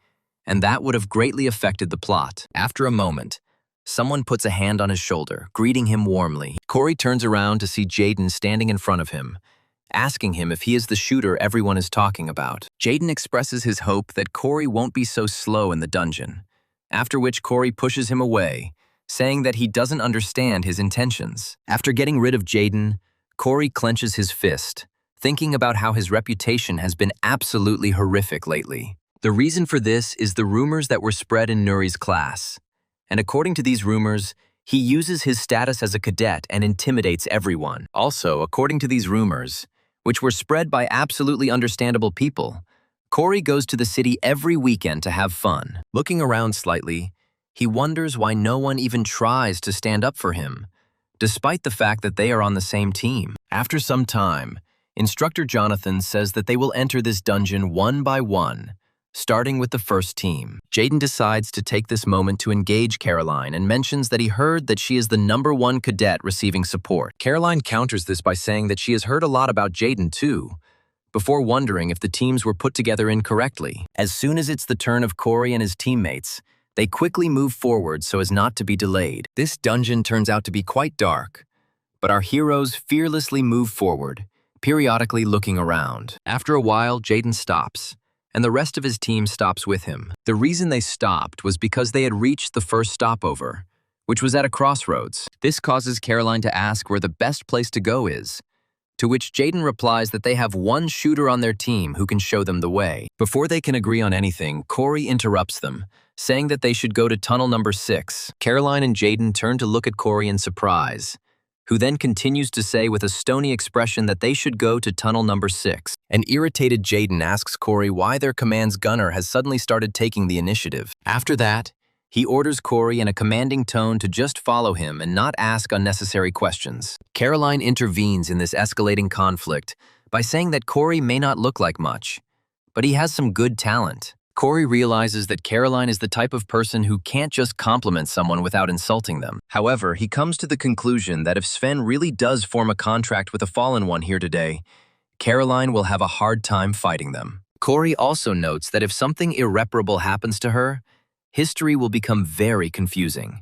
and that would have greatly affected the plot. After a moment, someone puts a hand on his shoulder, greeting him warmly. Corey turns around to see Jaden standing in front of him, asking him if he is the shooter everyone is talking about. Jaden expresses his hope that Corey won't be so slow in the dungeon, after which Corey pushes him away, saying that he doesn't understand his intentions. After getting rid of Jaden, Corey clenches his fist, thinking about how his reputation has been absolutely horrific lately. The reason for this is the rumors that were spread in Nuri's class, and according to these rumors, he uses his status as a cadet and intimidates everyone. Also, according to these rumors, which were spread by absolutely understandable people, Corey goes to the city every weekend to have fun. Looking around slightly, he wonders why no one even tries to stand up for him, despite the fact that they are on the same team. After some time, Instructor Jonathan says that they will enter this dungeon one by one, starting with the first team. Jaden decides to take this moment to engage Caroline and mentions that he heard that she is the #1 cadet receiving support. Caroline counters this by saying that she has heard a lot about Jaden too, before wondering if the teams were put together incorrectly. As soon as it's the turn of Corey and his teammates, they quickly move forward so as not to be delayed. This dungeon turns out to be quite dark, but our heroes fearlessly move forward, periodically looking around. After a while, Jaden stops, and the rest of his team stops with him. The reason they stopped was because they had reached the first stopover, which was at a crossroads. This causes Caroline to ask where the best place to go is, to which Jaden replies that they have one shooter on their team who can show them the way. Before they can agree on anything, Corey interrupts them, saying that they should go to tunnel number 6. Caroline and Jaden turn to look at Corey in surprise, who then continues to say with a stony expression that they should go to tunnel number 6. An irritated Jaden asks Corey why their command's gunner has suddenly started taking the initiative. After that, he orders Corey in a commanding tone to just follow him and not ask unnecessary questions. Caroline intervenes in this escalating conflict by saying that Corey may not look like much, but he has some good talent. Corey realizes that Caroline is the type of person who can't just compliment someone without insulting them. However, he comes to the conclusion that if Sven really does form a contract with a fallen one here today, Caroline will have a hard time fighting them. Corey also notes that if something irreparable happens to her, history will become very confusing,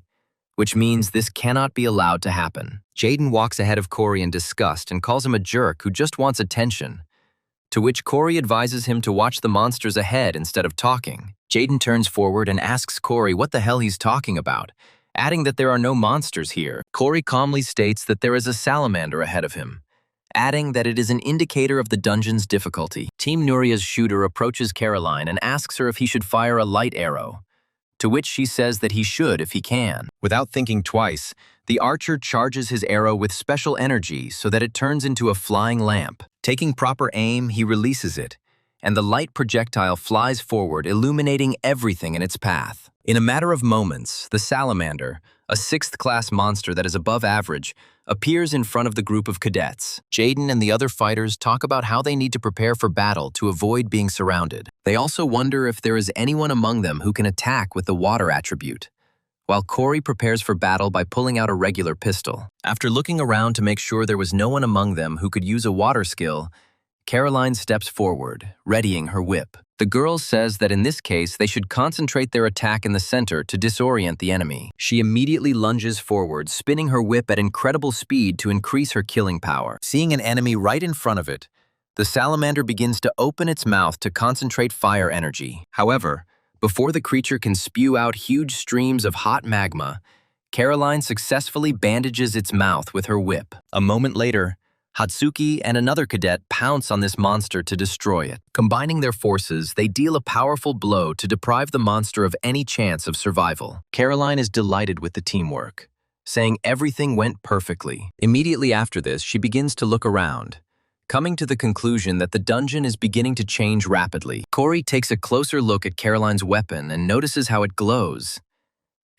which means this cannot be allowed to happen. Jaden walks ahead of Corey in disgust and calls him a jerk who just wants attention, to which Corey advises him to watch the monsters ahead instead of talking. Jaden turns forward and asks Corey what the hell he's talking about, adding that there are no monsters here. Corey calmly states that there is a salamander ahead of him, adding that it is an indicator of the dungeon's difficulty. Team Nuria's shooter approaches Caroline and asks her if he should fire a light arrow, to which she says that he should if he can. Without thinking twice, the archer charges his arrow with special energy so that it turns into a flying lamp. Taking proper aim, he releases it, and the light projectile flies forward, illuminating everything in its path. In a matter of moments, the salamander, a 6th-class monster that is above average, appears in front of the group of cadets. Jaden and the other fighters talk about how they need to prepare for battle to avoid being surrounded. They also wonder if there is anyone among them who can attack with the water attribute, while Corey prepares for battle by pulling out a regular pistol. After looking around to make sure there was no one among them who could use a water skill, Caroline steps forward, readying her whip. The girl says that in this case they should concentrate their attack in the center to disorient the enemy. She immediately lunges forward, spinning her whip at incredible speed to increase her killing power. Seeing an enemy right in front of it, the salamander begins to open its mouth to concentrate fire energy. However, before the creature can spew out huge streams of hot magma, Caroline successfully bandages its mouth with her whip. A moment later, Hatsuki and another cadet pounce on this monster to destroy it. Combining their forces, they deal a powerful blow to deprive the monster of any chance of survival. Caroline is delighted with the teamwork, saying everything went perfectly. Immediately after this, she begins to look around, coming to the conclusion that the dungeon is beginning to change rapidly. Corey takes a closer look at Caroline's weapon and notices how it glows,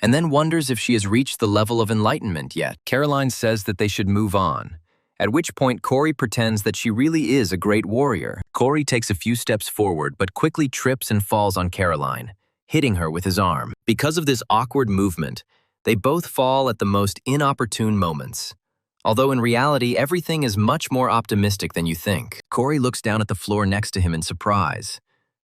and then wonders if she has reached the level of enlightenment yet. Caroline says that they should move on, at which point Corey pretends that she really is a great warrior. Corey takes a few steps forward but quickly trips and falls on Caroline, hitting her with his arm. Because of this awkward movement, they both fall at the most inopportune moments. Although in reality, everything is much more optimistic than you think. Corey looks down at the floor next to him in surprise,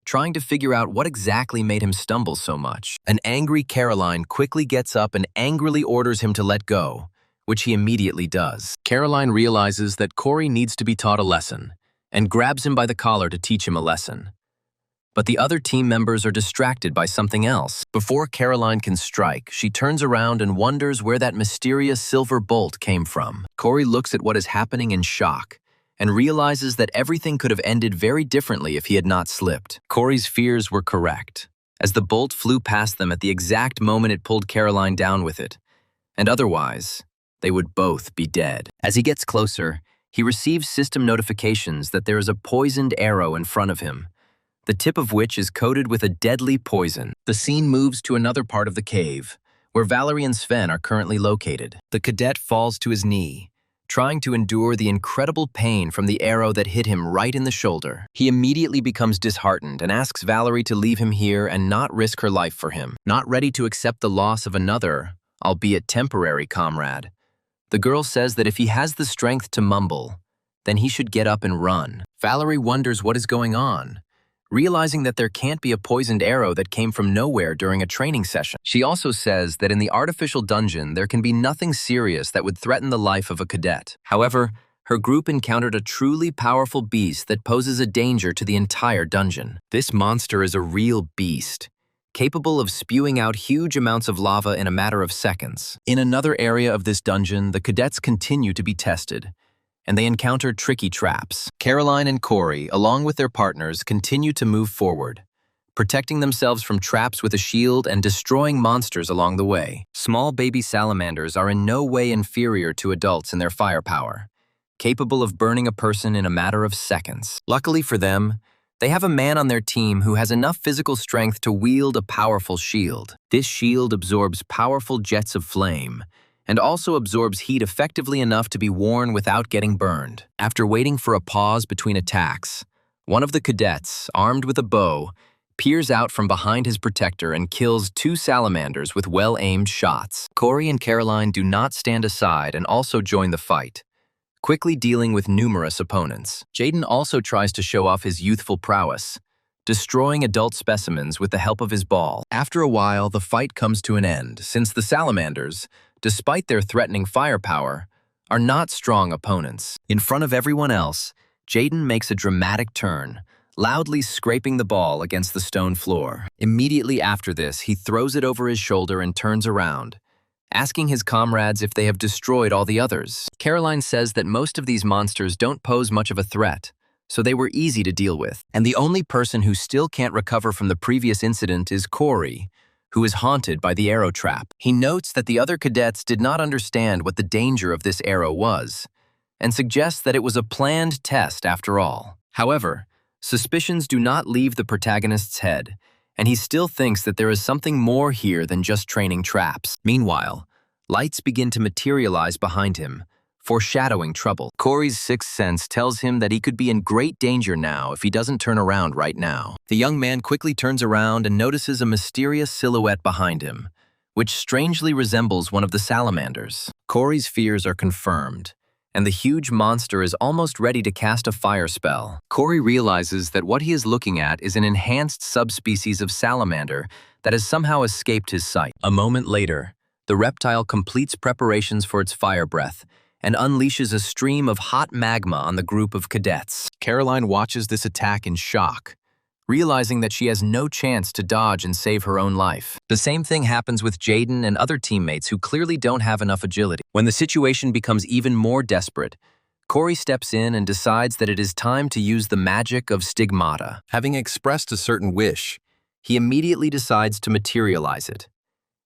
trying to figure out what exactly made him stumble so much. An angry Caroline quickly gets up and angrily orders him to let go, which he immediately does. Caroline realizes that Corey needs to be taught a lesson and grabs him by the collar to teach him a lesson. But the other team members are distracted by something else. Before Caroline can strike, she turns around and wonders where that mysterious silver bolt came from. Corey looks at what is happening in shock and realizes that everything could have ended very differently if he had not slipped. Corey's fears were correct, as the bolt flew past them at the exact moment it pulled Caroline down with it, and otherwise, they would both be dead. As he gets closer, he receives system notifications that there is a poisoned arrow in front of him, the tip of which is coated with a deadly poison. The scene moves to another part of the cave, where Valerie and Sven are currently located. The cadet falls to his knee, trying to endure the incredible pain from the arrow that hit him right in the shoulder. He immediately becomes disheartened and asks Valerie to leave him here and not risk her life for him. Not ready to accept the loss of another, albeit temporary, comrade, the girl says that if he has the strength to mumble, then he should get up and run. Valerie wonders what is going on, realizing that there can't be a poisoned arrow that came from nowhere during a training session. She also says that in the artificial dungeon there can be nothing serious that would threaten the life of a cadet. However, her group encountered a truly powerful beast that poses a danger to the entire dungeon. This monster is a real beast, capable of spewing out huge amounts of lava in a matter of seconds. In another area of this dungeon, the cadets continue to be tested, and they encounter tricky traps. Caroline and Corey, along with their partners, continue to move forward, protecting themselves from traps with a shield and destroying monsters along the way. Small baby salamanders are in no way inferior to adults in their firepower, capable of burning a person in a matter of seconds. Luckily for them, they have a man on their team who has enough physical strength to wield a powerful shield. This shield absorbs powerful jets of flame and also absorbs heat effectively enough to be worn without getting burned. After waiting for a pause between attacks, one of the cadets, armed with a bow, peers out from behind his protector and kills 2 salamanders with well-aimed shots. Corey and Caroline do not stand aside and also join the fight, quickly dealing with numerous opponents. Jaden also tries to show off his youthful prowess, destroying adult specimens with the help of his ball. After a while, the fight comes to an end, since the salamanders, despite their threatening firepower, are not strong opponents. In front of everyone else, Jaden makes a dramatic turn, loudly scraping the ball against the stone floor. Immediately after this, he throws it over his shoulder and turns around, asking his comrades if they have destroyed all the others. Caroline says that most of these monsters don't pose much of a threat, so they were easy to deal with. And the only person who still can't recover from the previous incident is Corey, who is haunted by the arrow trap. He notes that the other cadets did not understand what the danger of this arrow was, and suggests that it was a planned test after all. However, suspicions do not leave the protagonist's head, and he still thinks that there is something more here than just training traps. Meanwhile, lights begin to materialize behind him, foreshadowing trouble. Corey's sixth sense tells him that he could be in great danger now if he doesn't turn around right now. The young man quickly turns around and notices a mysterious silhouette behind him, which strangely resembles one of the salamanders. Corey's fears are confirmed, and the huge monster is almost ready to cast a fire spell. Corey realizes that what he is looking at is an enhanced subspecies of salamander that has somehow escaped his sight. A moment later, the reptile completes preparations for its fire breath and unleashes a stream of hot magma on the group of cadets. Caroline watches this attack in shock, realizing that she has no chance to dodge and save her own life. The same thing happens with Jaden and other teammates who clearly don't have enough agility. When the situation becomes even more desperate, Corey steps in and decides that it is time to use the magic of stigmata. Having expressed a certain wish, he immediately decides to materialize it,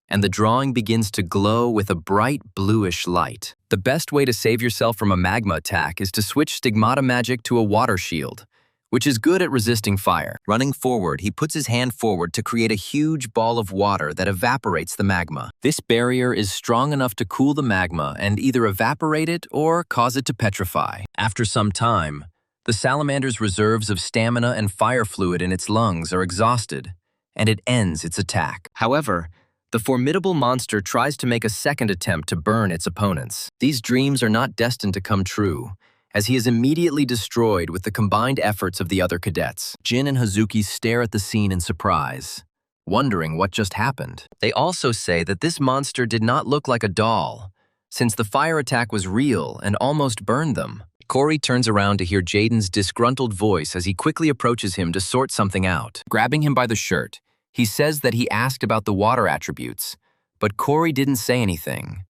and the drawing begins to glow with a bright bluish light. The best way to save yourself from a magma attack is to switch stigmata magic to a water shield, which is good at resisting fire. Running forward, he puts his hand forward to create a huge ball of water that evaporates the magma. This barrier is strong enough to cool the magma and either evaporate it or cause it to petrify. After some time, the salamander's reserves of stamina and fire fluid in its lungs are exhausted, and it ends its attack. However, the formidable monster tries to make a second attempt to burn its opponents. These dreams are not destined to come true, as he is immediately destroyed with the combined efforts of the other cadets. Jin and Hazuki stare at the scene in surprise, wondering what just happened. They also say that this monster did not look like a doll, since the fire attack was real and almost burned them. Corey turns around to hear Jaden's disgruntled voice as he quickly approaches him to sort something out. Grabbing him by the shirt, he says that he asked about the water attributes, but Corey didn't say anything,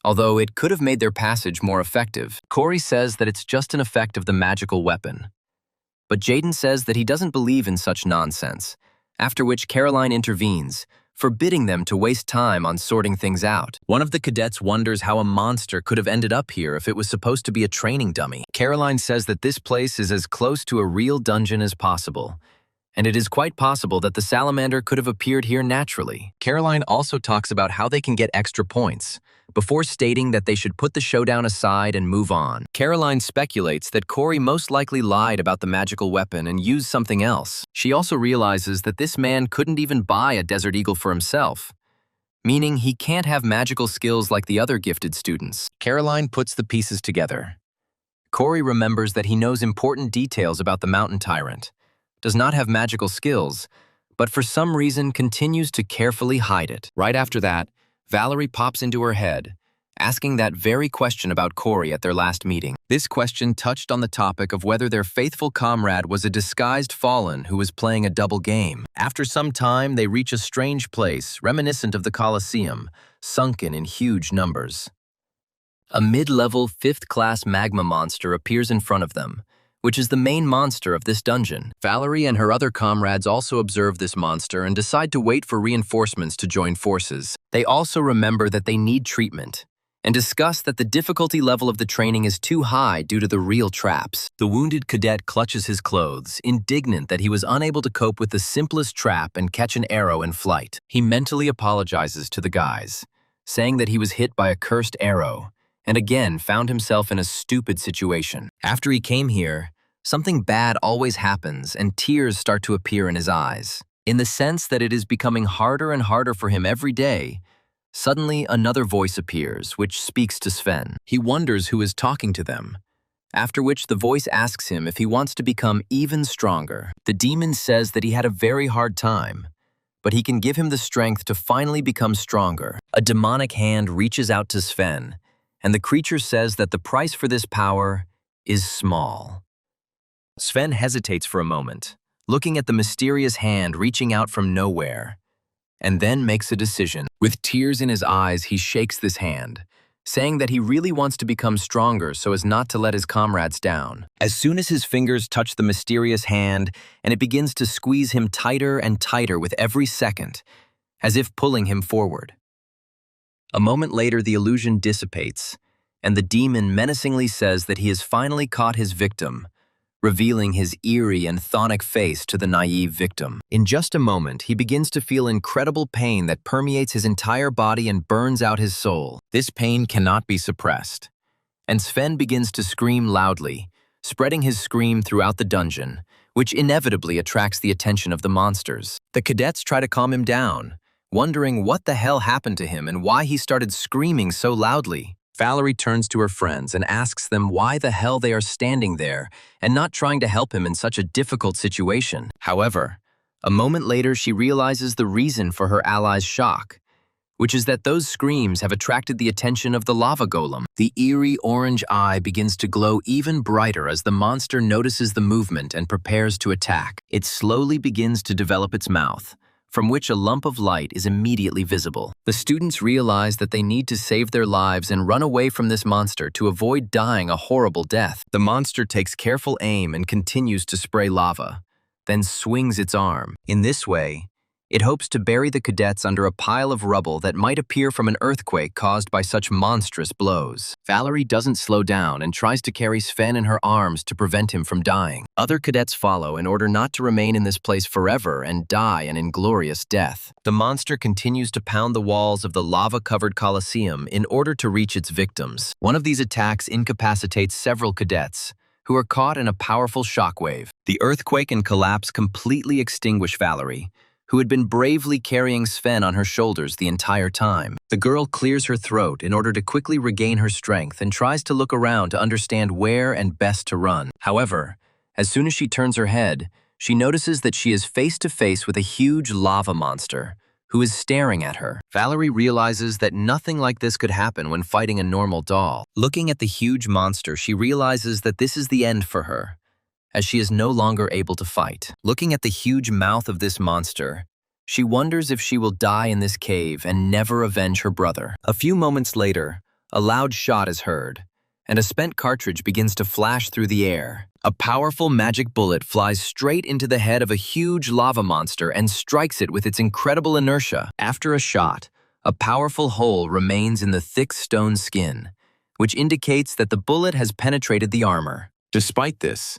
although it could have made their passage more effective. Corey says that it's just an effect of the magical weapon, but Jaden says that he doesn't believe in such nonsense, after which Caroline intervenes, forbidding them to waste time on sorting things out. One of the cadets wonders how a monster could have ended up here if it was supposed to be a training dummy. Caroline says that this place is as close to a real dungeon as possible, and it is quite possible that the salamander could have appeared here naturally. Caroline also talks about how they can get extra points, before stating that they should put the showdown aside and move on. Caroline speculates that Corey most likely lied about the magical weapon and used something else. She also realizes that this man couldn't even buy a Desert Eagle for himself, meaning he can't have magical skills like the other gifted students. Caroline puts the pieces together. Corey remembers that he knows important details about the mountain tyrant, does not have magical skills, but for some reason continues to carefully hide it. Right after that, Valerie pops into her head, asking that very question about Corey at their last meeting. This question touched on the topic of whether their faithful comrade was a disguised fallen who was playing a double game. After some time, they reach a strange place, reminiscent of the Colosseum, sunken in huge numbers. A mid-level, fifth-class magma monster appears in front of them, which is the main monster of this dungeon. Valerie and her other comrades also observe this monster and decide to wait for reinforcements to join forces. They also remember that they need treatment, and discuss that the difficulty level of the training is too high due to the real traps. The wounded cadet clutches his clothes, indignant that he was unable to cope with the simplest trap and catch an arrow in flight. He mentally apologizes to the guys, saying that he was hit by a cursed arrow, and again found himself in a stupid situation. After he came here, something bad always happens and tears start to appear in his eyes. In the sense that it is becoming harder and harder for him every day, suddenly another voice appears, which speaks to Sven. He wonders who is talking to them, after which the voice asks him if he wants to become even stronger. The demon says that he had a very hard time, but he can give him the strength to finally become stronger. A demonic hand reaches out to Sven, and the creature says that the price for this power is small. Sven hesitates for a moment, looking at the mysterious hand reaching out from nowhere, and then makes a decision. With tears in his eyes, he shakes this hand, saying that he really wants to become stronger so as not to let his comrades down. As soon as his fingers touch the mysterious hand, and it begins to squeeze him tighter and tighter with every second, as if pulling him forward. A moment later, the illusion dissipates, and the demon menacingly says that he has finally caught his victim, revealing his eerie and chthonic face to the naive victim. In just a moment, he begins to feel incredible pain that permeates his entire body and burns out his soul. This pain cannot be suppressed, and Sven begins to scream loudly, spreading his scream throughout the dungeon, which inevitably attracts the attention of the monsters. The cadets try to calm him down, wondering what the hell happened to him and why he started screaming so loudly. Valerie turns to her friends and asks them why the hell they are standing there and not trying to help him in such a difficult situation. However, a moment later she realizes the reason for her allies' shock, which is that those screams have attracted the attention of the lava golem. The eerie orange eye begins to glow even brighter as the monster notices the movement and prepares to attack. It slowly begins to develop its mouth, from which a lump of light is immediately visible. The students realize that they need to save their lives and run away from this monster to avoid dying a horrible death. The monster takes careful aim and continues to spray lava, then swings its arm. In this way, it hopes to bury the cadets under a pile of rubble that might appear from an earthquake caused by such monstrous blows. Valerie doesn't slow down and tries to carry Sven in her arms to prevent him from dying. Other cadets follow in order not to remain in this place forever and die an inglorious death. The monster continues to pound the walls of the lava-covered Colosseum in order to reach its victims. One of these attacks incapacitates several cadets, who are caught in a powerful shockwave. The earthquake and collapse completely extinguish Valerie, who had been bravely carrying Sven on her shoulders the entire time. The girl clears her throat in order to quickly regain her strength and tries to look around to understand where and best to run. However, as soon as she turns her head, she notices that she is face to face with a huge lava monster who is staring at her. Valerie realizes that nothing like this could happen when fighting a normal doll. Looking at the huge monster, she realizes that this is the end for her, as she is no longer able to fight. Looking at the huge mouth of this monster, she wonders if she will die in this cave and never avenge her brother. A few moments later, a loud shot is heard, and a spent cartridge begins to flash through the air. A powerful magic bullet flies straight into the head of a huge lava monster and strikes it with its incredible inertia. After a shot, a powerful hole remains in the thick stone skin, which indicates that the bullet has penetrated the armor. Despite this,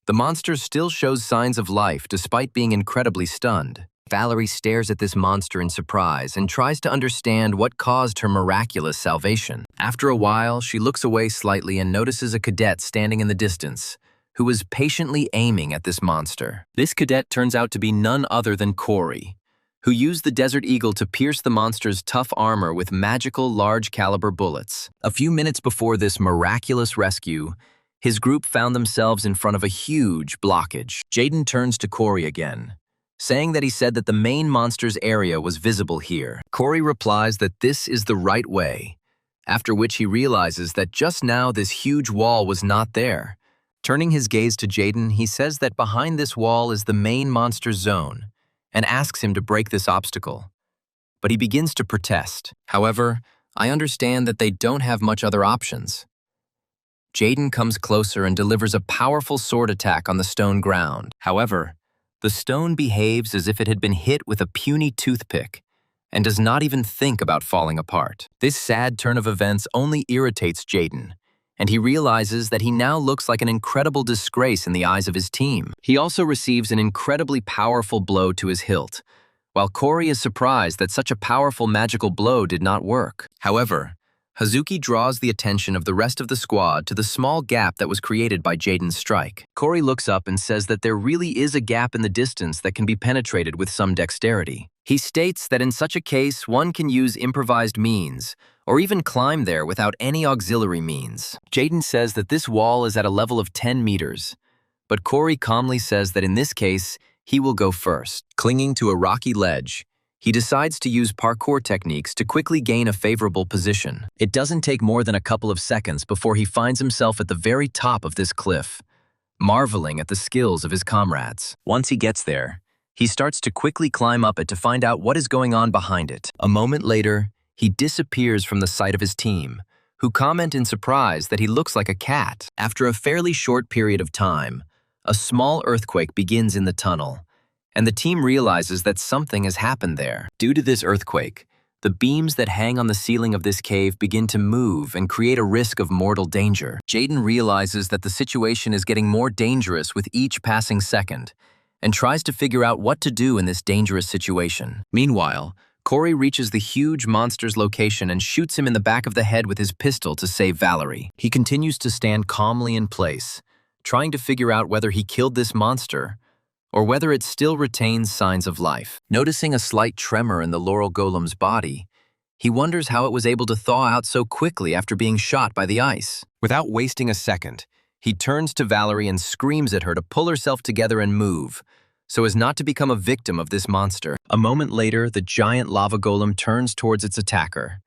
the monster still shows signs of life despite being incredibly stunned. Valerie stares at this monster in surprise and tries to understand what caused her miraculous salvation. After a while, she looks away slightly and notices a cadet standing in the distance, who was patiently aiming at this monster. This cadet turns out to be none other than Corey, who used the Desert Eagle to pierce the monster's tough armor with magical large-caliber bullets. A few minutes before this miraculous rescue, his group found themselves in front of a huge blockage. Jaden turns to Corey again, saying that he said that the main monster's area was visible here. Corey replies that this is the right way, after which he realizes that just now this huge wall was not there. Turning his gaze to Jaden, he says that behind this wall is the main monster zone and asks him to break this obstacle. But he begins to protest. However, I understand that they don't have much other options. Jaden comes closer and delivers a powerful sword attack on the stone ground. However, the stone behaves as if it had been hit with a puny toothpick and does not even think about falling apart. This sad turn of events only irritates Jaden, and he realizes that he now looks like an incredible disgrace in the eyes of his team. He also receives an incredibly powerful blow to his hilt, while Corey is surprised that such a powerful magical blow did not work. However, Hazuki draws the attention of the rest of the squad to the small gap that was created by Jaden's strike. Corey looks up and says that there really is a gap in the distance that can be penetrated with some dexterity. He states that in such a case, one can use improvised means, or even climb there without any auxiliary means. Jaden says that this wall is at a level of 10 meters, but Corey calmly says that in this case, he will go first. Clinging to a rocky ledge, he decides to use parkour techniques to quickly gain a favorable position. It doesn't take more than a couple of seconds before he finds himself at the very top of this cliff, marveling at the skills of his comrades. Once he gets there, he starts to quickly climb up it to find out what is going on behind it. A moment later, he disappears from the sight of his team, who comment in surprise that he looks like a cat. After a fairly short period of time, a small earthquake begins in the tunnel, and the team realizes that something has happened there. Due to this earthquake, the beams that hang on the ceiling of this cave begin to move and create a risk of mortal danger. Jaden realizes that the situation is getting more dangerous with each passing second, and tries to figure out what to do in this dangerous situation. Meanwhile, Corey reaches the huge monster's location and shoots him in the back of the head with his pistol to save Valerie. He continues to stand calmly in place, trying to figure out whether he killed this monster or whether it still retains signs of life. Noticing a slight tremor in the Laurel Golem's body, he wonders how it was able to thaw out so quickly after being shot by the ice. Without wasting a second, he turns to Valerie and screams at her to pull herself together and move, so as not to become a victim of this monster. A moment later, the giant lava golem turns towards its attacker,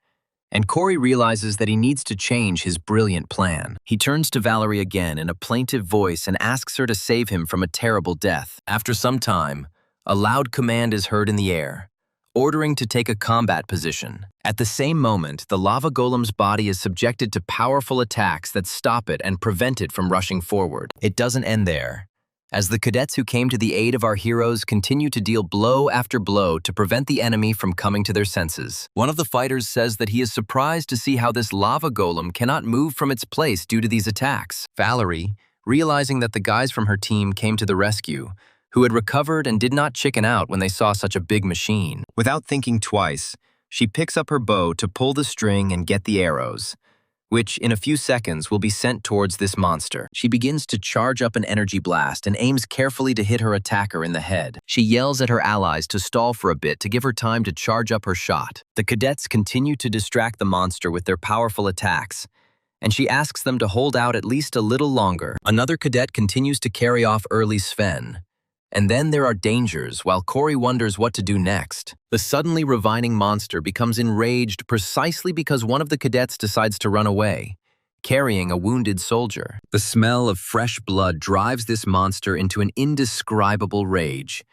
and Corey realizes that he needs to change his brilliant plan. He turns to Valerie again in a plaintive voice and asks her to save him from a terrible death. After some time, a loud command is heard in the air, ordering to take a combat position. At the same moment, the lava golem's body is subjected to powerful attacks that stop it and prevent it from rushing forward. It doesn't end there, as the cadets who came to the aid of our heroes continue to deal blow after blow to prevent the enemy from coming to their senses. One of the fighters says that he is surprised to see how this lava golem cannot move from its place due to these attacks. Valerie, realizing that the guys from her team came to the rescue, who had recovered and did not chicken out when they saw such a big machine. Without thinking twice, she picks up her bow to pull the string and get the arrows, which in a few seconds will be sent towards this monster. She begins to charge up an energy blast and aims carefully to hit her attacker in the head. She yells at her allies to stall for a bit to give her time to charge up her shot. The cadets continue to distract the monster with their powerful attacks, and she asks them to hold out at least a little longer. Another cadet continues to carry off early Sven, and then there are dangers while Corey wonders what to do next. The suddenly revining monster becomes enraged precisely because one of the cadets decides to run away, carrying a wounded soldier. The smell of fresh blood drives this monster into an indescribable rage,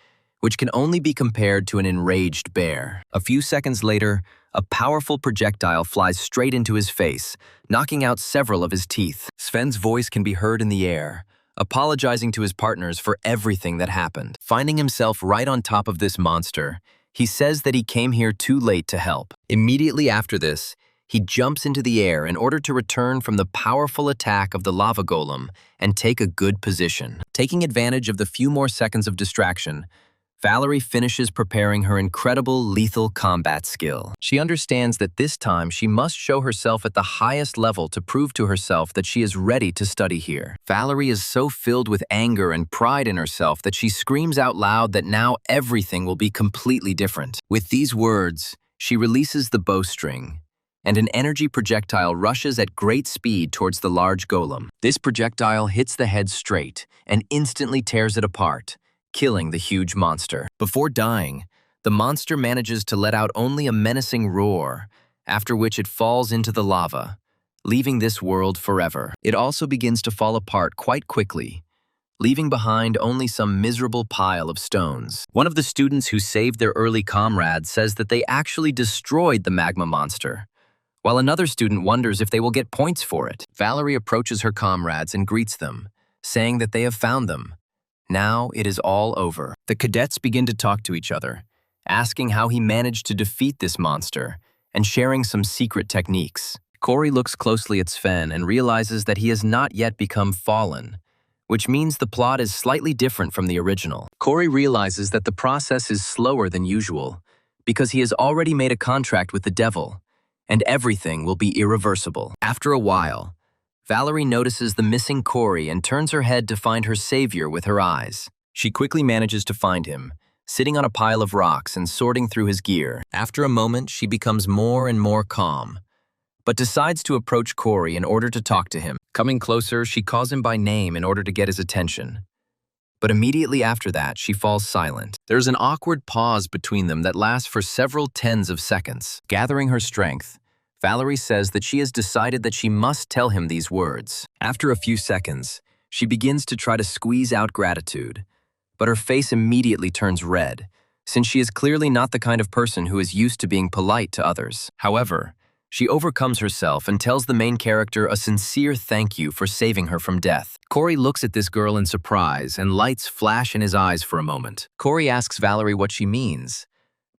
which can only be compared to an enraged bear. A few seconds later, a powerful projectile flies straight into his face, knocking out several of his teeth. Sven's voice can be heard in the air, apologizing to his partners for everything that happened. Finding himself right on top of this monster, he says that he came here too late to help. Immediately after this, he jumps into the air in order to return from the powerful attack of the lava golem and take a good position. Taking advantage of the few more seconds of distraction, Valerie finishes preparing her incredible lethal combat skill. She understands that this time she must show herself at the highest level to prove to herself that she is ready to study here. Valerie is so filled with anger and pride in herself that she screams out loud that now everything will be completely different. With these words, she releases the bowstring, and an energy projectile rushes at great speed towards the large golem. This projectile hits the head straight and instantly tears it apart, killing the huge monster. Before dying, the monster manages to let out only a menacing roar, after which it falls into the lava, leaving this world forever. It also begins to fall apart quite quickly, leaving behind only some miserable pile of stones. One of the students who saved their early comrades says that they actually destroyed the magma monster, while another student wonders if they will get points for it. Valerie approaches her comrades and greets them, saying that they have found them. Now it is all over. The cadets begin to talk to each other, asking how he managed to defeat this monster and sharing some secret techniques. Corey looks closely at Sven and realizes that he has not yet become fallen, which means the plot is slightly different from the original. Corey realizes that the process is slower than usual because he has already made a contract with the devil, and everything will be irreversible. After a while, Valerie notices the missing Corey and turns her head to find her savior with her eyes. She quickly manages to find him, sitting on a pile of rocks and sorting through his gear. After a moment, she becomes more and more calm, but decides to approach Corey in order to talk to him. Coming closer, she calls him by name in order to get his attention. But immediately after that, she falls silent. There's an awkward pause between them that lasts for several tens of seconds. Gathering her strength, Valerie says that she has decided that she must tell him these words. After a few seconds, she begins to try to squeeze out gratitude, but her face immediately turns red, since she is clearly not the kind of person who is used to being polite to others. However, she overcomes herself and tells the main character a sincere thank you for saving her from death. Corey looks at this girl in surprise and lights flash in his eyes for a moment. Corey asks Valerie what she means,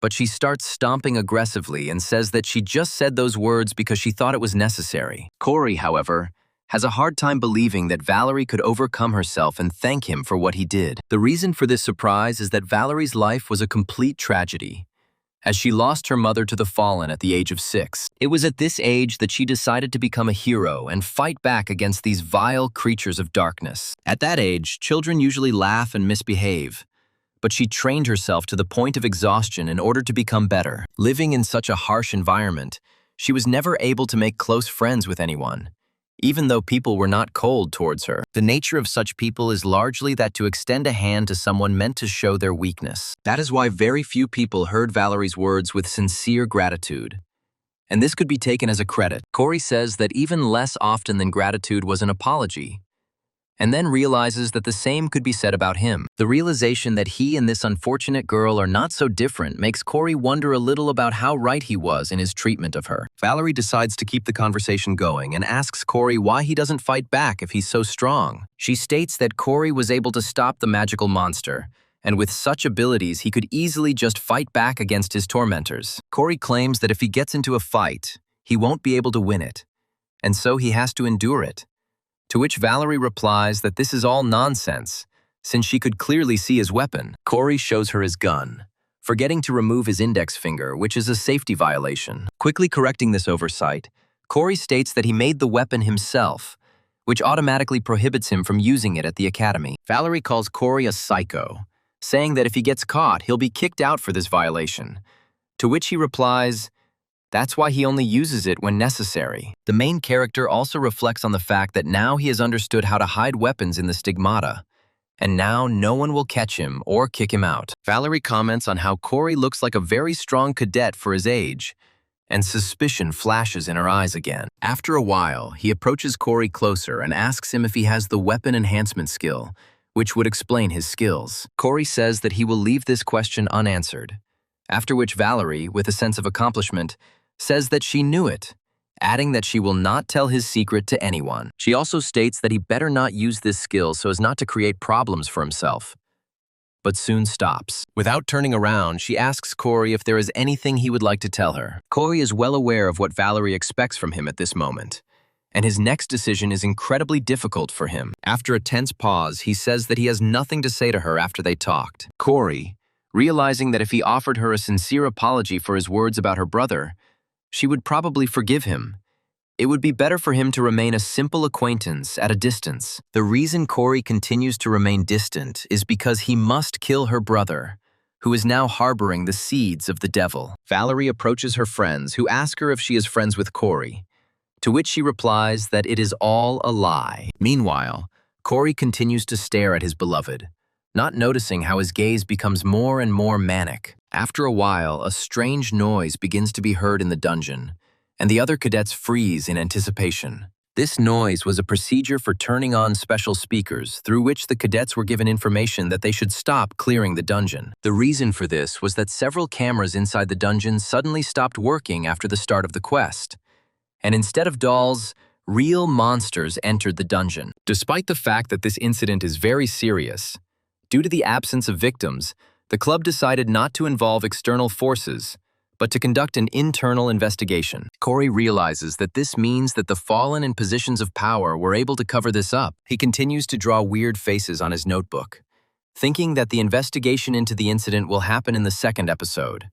but she starts stomping aggressively and says that she just said those words because she thought it was necessary. Corey, however, has a hard time believing that Valerie could overcome herself and thank him for what he did. The reason for this surprise is that Valerie's life was a complete tragedy, as she lost her mother to the fallen at the age of 6. It was at this age that she decided to become a hero and fight back against these vile creatures of darkness. At that age, children usually laugh and misbehave, but she trained herself to the point of exhaustion in order to become better. Living in such a harsh environment, she was never able to make close friends with anyone, even though people were not cold towards her. The nature of such people is largely that to extend a hand to someone meant to show their weakness. That is why very few people heard Valerie's words with sincere gratitude, and this could be taken as a credit. Corey says that even less often than gratitude was an apology, and then realizes that the same could be said about him. The realization that he and this unfortunate girl are not so different makes Corey wonder a little about how right he was in his treatment of her. Valerie decides to keep the conversation going and asks Corey why he doesn't fight back if he's so strong. She states that Corey was able to stop the magical monster, and with such abilities he could easily just fight back against his tormentors. Corey claims that if he gets into a fight, he won't be able to win it, and so he has to endure it. To which Valerie replies that this is all nonsense, since she could clearly see his weapon. Corey shows her his gun, forgetting to remove his index finger, which is a safety violation. Quickly correcting this oversight, Corey states that he made the weapon himself, which automatically prohibits him from using it at the academy. Valerie calls Corey a psycho, saying that if he gets caught, he'll be kicked out for this violation, to which he replies, that's why he only uses it when necessary. The main character also reflects on the fact that now he has understood how to hide weapons in the stigmata, and now no one will catch him or kick him out. Valerie comments on how Corey looks like a very strong cadet for his age, and suspicion flashes in her eyes again. After a while, he approaches Corey closer and asks him if he has the weapon enhancement skill, which would explain his skills. Corey says that he will leave this question unanswered, after which Valerie, with a sense of accomplishment, says that she knew it, adding that she will not tell his secret to anyone. She also states that he better not use this skill so as not to create problems for himself, but soon stops. Without turning around, she asks Corey if there is anything he would like to tell her. Corey is well aware of what Valerie expects from him at this moment, and his next decision is incredibly difficult for him. After a tense pause, he says that he has nothing to say to her after they talked. Corey, realizing that if he offered her a sincere apology for his words about her brother, she would probably forgive him. It would be better for him to remain a simple acquaintance at a distance. The reason Corey continues to remain distant is because he must kill her brother, who is now harboring the seeds of the devil. Valerie approaches her friends, who ask her if she is friends with Corey, to which she replies that it is all a lie. Meanwhile, Corey continues to stare at his beloved, not noticing how his gaze becomes more and more manic. After a while, a strange noise begins to be heard in the dungeon, and the other cadets freeze in anticipation. This noise was a procedure for turning on special speakers through which the cadets were given information that they should stop clearing the dungeon. The reason for this was that several cameras inside the dungeon suddenly stopped working after the start of the quest, and instead of dolls, real monsters entered the dungeon. Despite the fact that this incident is very serious, due to the absence of victims, the club decided not to involve external forces, but to conduct an internal investigation. Corey realizes that this means that the fallen in positions of power were able to cover this up. He continues to draw weird faces on his notebook, thinking that the investigation into the incident will happen in the second episode,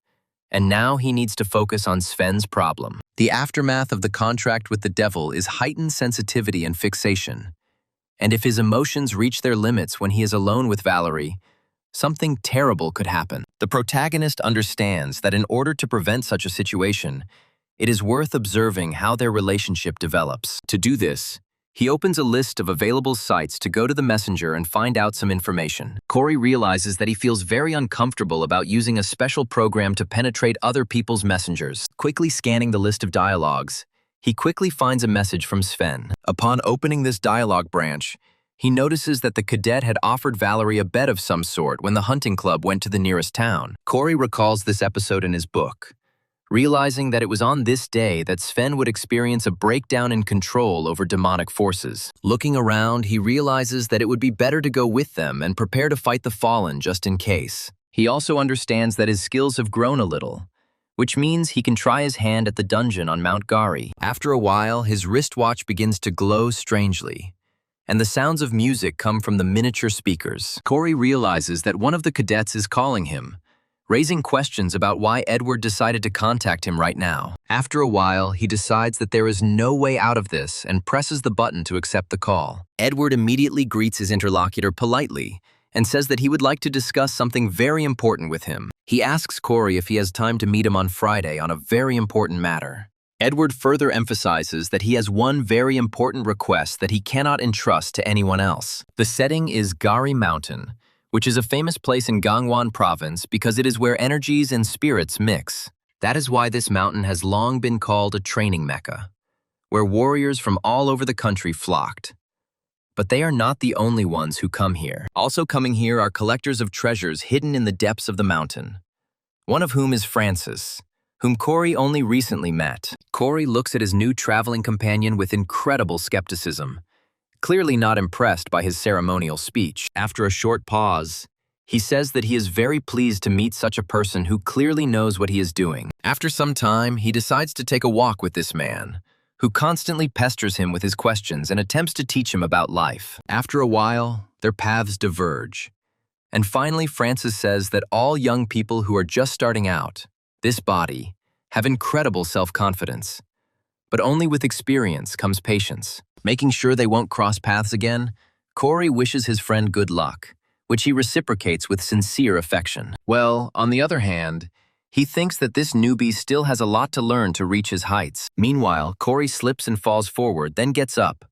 and now he needs to focus on Sven's problem. The aftermath of the contract with the devil is heightened sensitivity and fixation, and if his emotions reach their limits when he is alone with Valerie, something terrible could happen. The protagonist understands that in order to prevent such a situation, it is worth observing how their relationship develops. To do this, he opens a list of available sites to go to the messenger and find out some information. Corey realizes that he feels very uncomfortable about using a special program to penetrate other people's messengers. Quickly scanning the list of dialogues, he quickly finds a message from Sven. Upon opening this dialogue branch, he notices that the cadet had offered Valerie a bet of some sort when the hunting club went to the nearest town. Corey recalls this episode in his book, realizing that it was on this day that Sven would experience a breakdown in control over demonic forces. Looking around, he realizes that it would be better to go with them and prepare to fight the fallen just in case. He also understands that his skills have grown a little, which means he can try his hand at the dungeon on Mount Gari. After a while, his wristwatch begins to glow strangely, and the sounds of music come from the miniature speakers. Corey realizes that one of the cadets is calling him, raising questions about why Edward decided to contact him right now. After a while, he decides that there is no way out of this and presses the button to accept the call. Edward immediately greets his interlocutor politely and says that he would like to discuss something very important with him. He asks Corey if he has time to meet him on Friday on a very important matter. Edward further emphasizes that he has one very important request that he cannot entrust to anyone else. The setting is Gari Mountain, which is a famous place in Gangwon province because it is where energies and spirits mix. That is why this mountain has long been called a training mecca, where warriors from all over the country flocked. But they are not the only ones who come here. Also coming here are collectors of treasures hidden in the depths of the mountain, one of whom is Francis, whom Corey only recently met. Corey looks at his new traveling companion with incredible skepticism, clearly not impressed by his ceremonial speech. After a short pause, he says that he is very pleased to meet such a person who clearly knows what he is doing. After some time, he decides to take a walk with this man, who constantly pesters him with his questions and attempts to teach him about life. After a while, their paths diverge. And finally, Francis says that all young people who are just starting out, this body, have incredible self-confidence. But only with experience comes patience. Making sure they won't cross paths again, Corey wishes his friend good luck, which he reciprocates with sincere affection. Well, on the other hand, he thinks that this newbie still has a lot to learn to reach his heights. Meanwhile, Corey slips and falls forward, then gets up,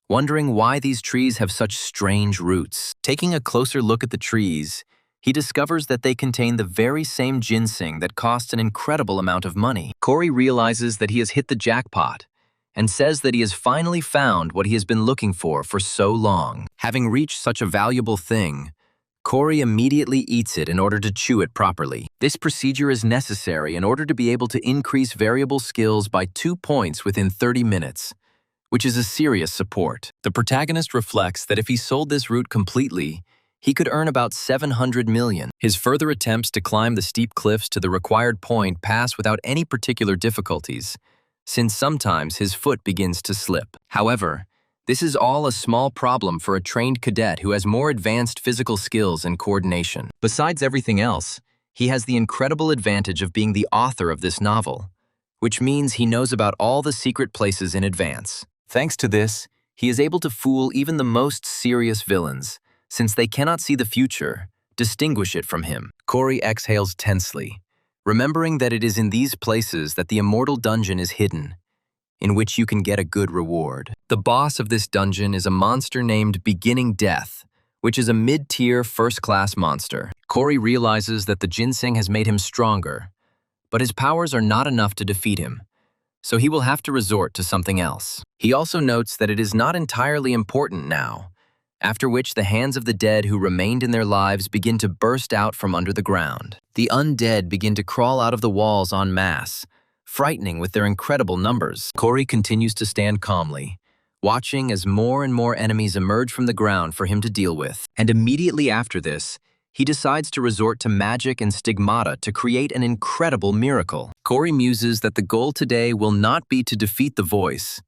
wondering why these trees have such strange roots. Taking a closer look at the trees, he discovers that they contain the very same ginseng that costs an incredible amount of money. Corey realizes that he has hit the jackpot, and says that he has finally found what he has been looking for so long. Having reached such a valuable thing, Corey immediately eats it in order to chew it properly. This procedure is necessary in order to be able to increase variable skills by 2 points within 30 minutes, which is a serious support. The protagonist reflects that if he sold this route completely, he could earn about 700 million. His further attempts to climb the steep cliffs to the required point pass without any particular difficulties, since sometimes his foot begins to slip. However, this is all a small problem for a trained cadet who has more advanced physical skills and coordination. Besides everything else, he has the incredible advantage of being the author of this novel, which means he knows about all the secret places in advance. Thanks to this, he is able to fool even the most serious villains, since they cannot see the future, distinguish it from him. Corey exhales tensely, remembering that it is in these places that the immortal dungeon is hidden, in which you can get a good reward. The boss of this dungeon is a monster named Beginning Death, which is a mid-tier first-class monster. Corey realizes that the ginseng has made him stronger, but his powers are not enough to defeat him, so he will have to resort to something else. He also notes that it is not entirely important now, after which the hands of the dead who remained in their lives begin to burst out from under the ground. The undead begin to crawl out of the walls en masse, frightening with their incredible numbers. Corey continues to stand calmly, watching as more and more enemies emerge from the ground for him to deal with. And immediately after this, he decides to resort to magic and stigmata to create an incredible miracle. Corey muses that the goal today will not be to defeat the voice,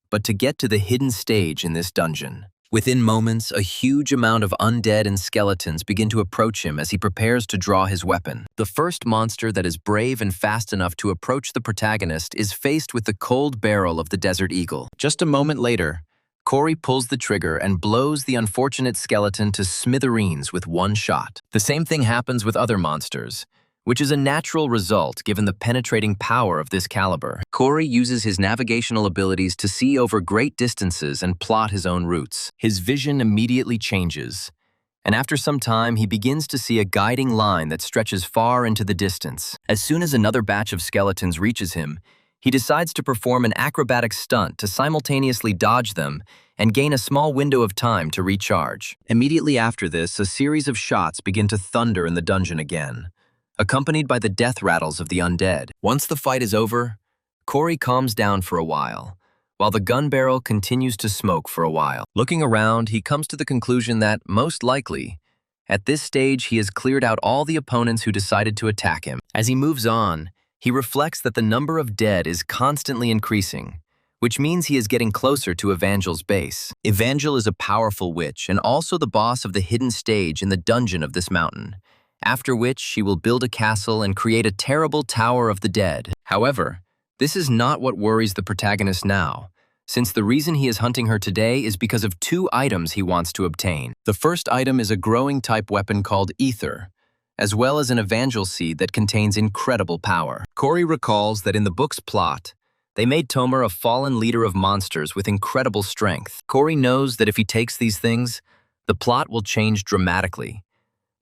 but to get to the hidden stage in this dungeon. Within moments, a huge amount of undead and skeletons begin to approach him as he prepares to draw his weapon. The first monster that is brave and fast enough to approach the protagonist is faced with the cold barrel of the desert eagle. Just a moment later, Corey pulls the trigger and blows the unfortunate skeleton to smithereens with one shot. The same thing happens with other monsters, which is a natural result given the penetrating power of this caliber. Corey uses his navigational abilities to see over great distances and plot his own routes. His vision immediately changes, and after some time he begins to see a guiding line that stretches far into the distance. As soon as another batch of skeletons reaches him, he decides to perform an acrobatic stunt to simultaneously dodge them and gain a small window of time to recharge. Immediately after this, a series of shots begin to thunder in the dungeon again, accompanied by the death rattles of the undead. Once the fight is over, Corey calms down for a while the gun barrel continues to smoke for a while. Looking around, he comes to the conclusion that, most likely, at this stage he has cleared out all the opponents who decided to attack him. As he moves on, he reflects that the number of dead is constantly increasing, which means he is getting closer to Evangel's base. Evangel is a powerful witch and also the boss of the hidden stage in the dungeon of this mountain, after which she will build a castle and create a terrible Tower of the Dead. However, this is not what worries the protagonist now, since the reason he is hunting her today is because of two items he wants to obtain. The first item is a growing type weapon called Ether, as well as an Evangel seed that contains incredible power. Corey recalls that in the book's plot, they made Tomer a fallen leader of monsters with incredible strength. Corey knows that if he takes these things, the plot will change dramatically,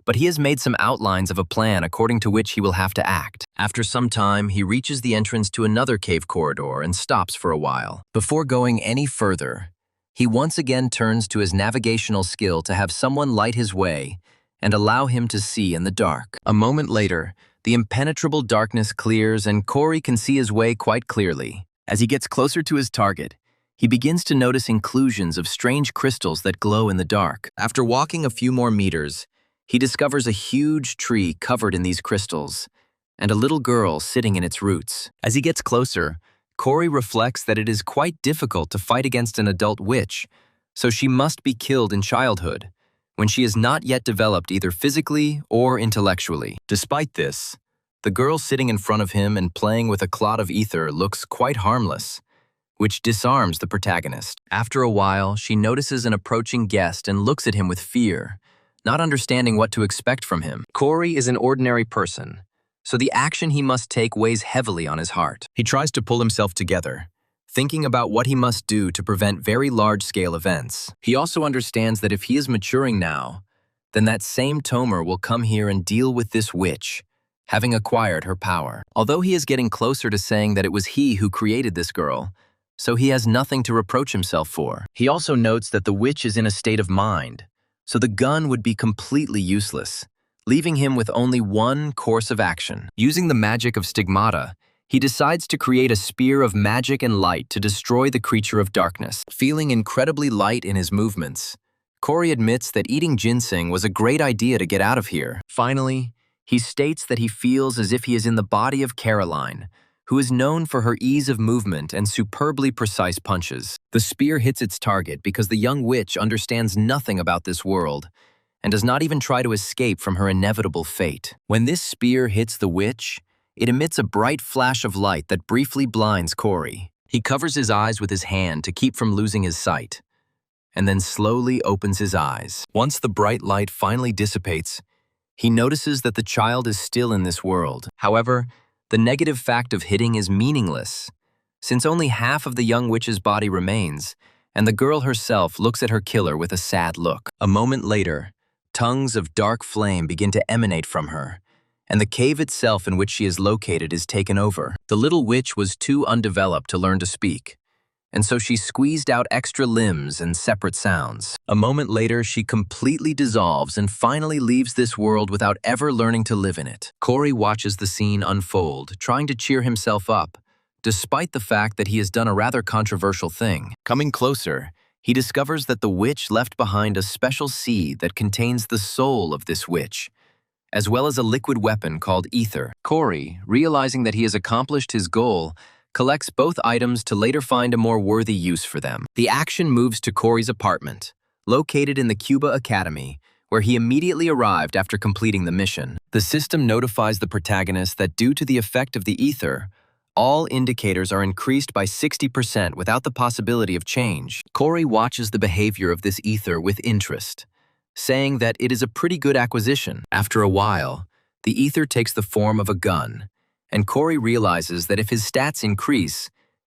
but he has made some outlines of a plan according to which he will have to act. After some time, he reaches the entrance to another cave corridor and stops for a while. Before going any further, he once again turns to his navigational skill to have someone light his way and allow him to see in the dark. A moment later, the impenetrable darkness clears and Corey can see his way quite clearly. As he gets closer to his target, he begins to notice inclusions of strange crystals that glow in the dark. After walking a few more meters, he discovers a huge tree covered in these crystals and a little girl sitting in its roots. As he gets closer, Corey reflects that it is quite difficult to fight against an adult witch, so she must be killed in childhood, when she is not yet developed either physically or intellectually. Despite this, the girl sitting in front of him and playing with a clot of ether looks quite harmless, which disarms the protagonist. After a while, she notices an approaching guest and looks at him with fear, not understanding what to expect from him. Corey is an ordinary person, so the action he must take weighs heavily on his heart. He tries to pull himself together, thinking about what he must do to prevent very large-scale events. He also understands that if he is maturing now, then that same Tomer will come here and deal with this witch, having acquired her power. Although he is getting closer to saying that it was he who created this girl, so he has nothing to reproach himself for. He also notes that the witch is in a state of mind, so the gun would be completely useless, leaving him with only one course of action. Using the magic of stigmata, he decides to create a spear of magic and light to destroy the creature of darkness. Feeling incredibly light in his movements, Corey admits that eating ginseng was a great idea to get out of here. Finally, he states that he feels as if he is in the body of Caroline, who is known for her ease of movement and superbly precise punches. The spear hits its target because the young witch understands nothing about this world and does not even try to escape from her inevitable fate. When this spear hits the witch, it emits a bright flash of light that briefly blinds Corey. He covers his eyes with his hand to keep from losing his sight, and then slowly opens his eyes. Once the bright light finally dissipates, he notices that the child is still in this world. However, the negative fact of hitting is meaningless, since only half of the young witch's body remains, and the girl herself looks at her killer with a sad look. A moment later, tongues of dark flame begin to emanate from her, and the cave itself in which she is located is taken over. The little witch was too undeveloped to learn to speak, and so she squeezed out extra limbs and separate sounds. A moment later, she completely dissolves and finally leaves this world without ever learning to live in it. Corey watches the scene unfold, trying to cheer himself up, despite the fact that he has done a rather controversial thing. Coming closer, he discovers that the witch left behind a special seed that contains the soul of this witch, as well as a liquid weapon called ether. Corey, realizing that he has accomplished his goal, collects both items to later find a more worthy use for them. The action moves to Corey's apartment, located in the Cuba Academy, where he immediately arrived after completing the mission. The system notifies the protagonist that due to the effect of the ether, all indicators are increased by 60% without the possibility of change. Corey watches the behavior of this ether with interest, saying that it is a pretty good acquisition. After a while, the ether takes the form of a gun, and Corey realizes that if his stats increase,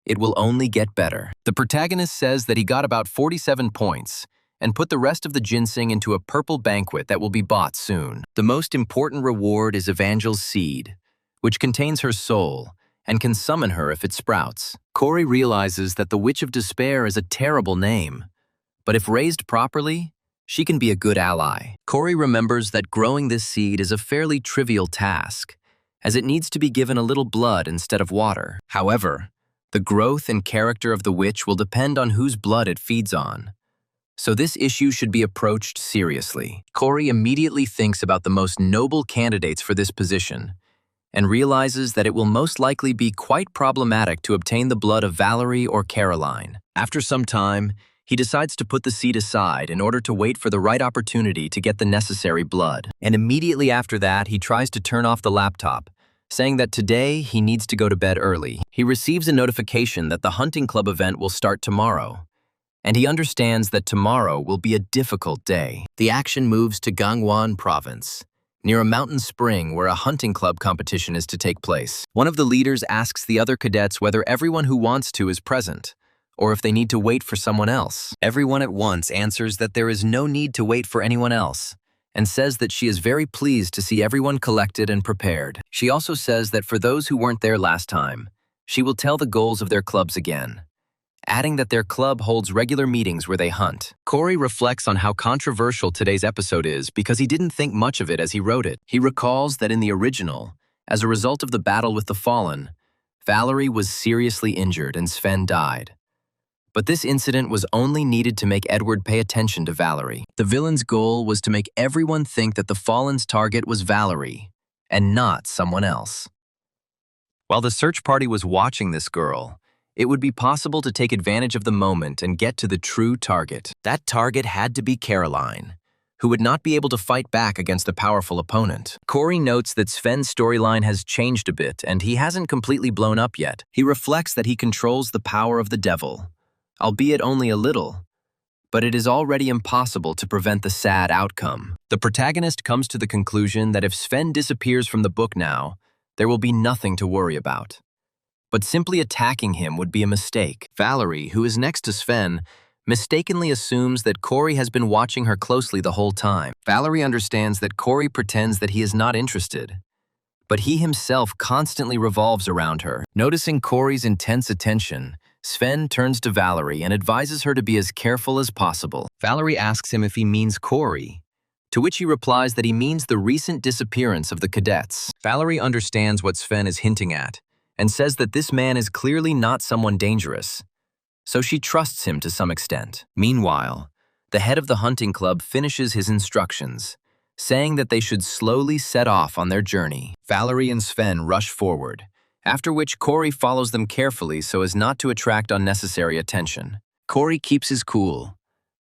it will only get better. The protagonist says that he got about 47 points and put the rest of the ginseng into a purple banquet that will be bought soon. The most important reward is Evangel's seed, which contains her soul and can summon her if it sprouts. Corey realizes that the Witch of Despair is a terrible name, but if raised properly, she can be a good ally. Corey remembers that growing this seed is a fairly trivial task, as it needs to be given a little blood instead of water. However, the growth and character of the witch will depend on whose blood it feeds on, so this issue should be approached seriously. Corey immediately thinks about the most noble candidates for this position and realizes that it will most likely be quite problematic to obtain the blood of Valerie or Caroline. After some time, he decides to put the seed aside in order to wait for the right opportunity to get the necessary blood. And immediately after that, he tries to turn off the laptop, saying that today he needs to go to bed early. He receives a notification that the hunting club event will start tomorrow, and he understands that tomorrow will be a difficult day. The action moves to Gangwon province, near a mountain spring where a hunting club competition is to take place. One of the leaders asks the other cadets whether everyone who wants to is present, or if they need to wait for someone else. Everyone at once answers that there is no need to wait for anyone else, and says that she is very pleased to see everyone collected and prepared. She also says that for those who weren't there last time, she will tell the goals of their clubs again, adding that their club holds regular meetings where they hunt. Corey reflects on how controversial today's episode is because he didn't think much of it as he wrote it. He recalls that in the original, as a result of the battle with the Fallen, Valerie was seriously injured and Sven died. But this incident was only needed to make Edward pay attention to Valerie. The villain's goal was to make everyone think that the Fallen's target was Valerie, and not someone else. While the search party was watching this girl, it would be possible to take advantage of the moment and get to the true target. That target had to be Caroline, who would not be able to fight back against a powerful opponent. Corey notes that Sven's storyline has changed a bit, and he hasn't completely blown up yet. He reflects that he controls the power of the devil, albeit only a little, but it is already impossible to prevent the sad outcome. The protagonist comes to the conclusion that if Sven disappears from the book now, there will be nothing to worry about. But simply attacking him would be a mistake. Valerie, who is next to Sven, mistakenly assumes that Corey has been watching her closely the whole time. Valerie understands that Corey pretends that he is not interested, but he himself constantly revolves around her. Noticing Corey's intense attention, Sven turns to Valerie and advises her to be as careful as possible. Valerie asks him if he means Corey, to which he replies that he means the recent disappearance of the cadets. Valerie understands what Sven is hinting at and says that this man is clearly not someone dangerous, so she trusts him to some extent. Meanwhile, the head of the hunting club finishes his instructions, saying that they should slowly set off on their journey. Valerie and Sven rush forward, after which Corey follows them carefully so as not to attract unnecessary attention. Corey keeps his cool,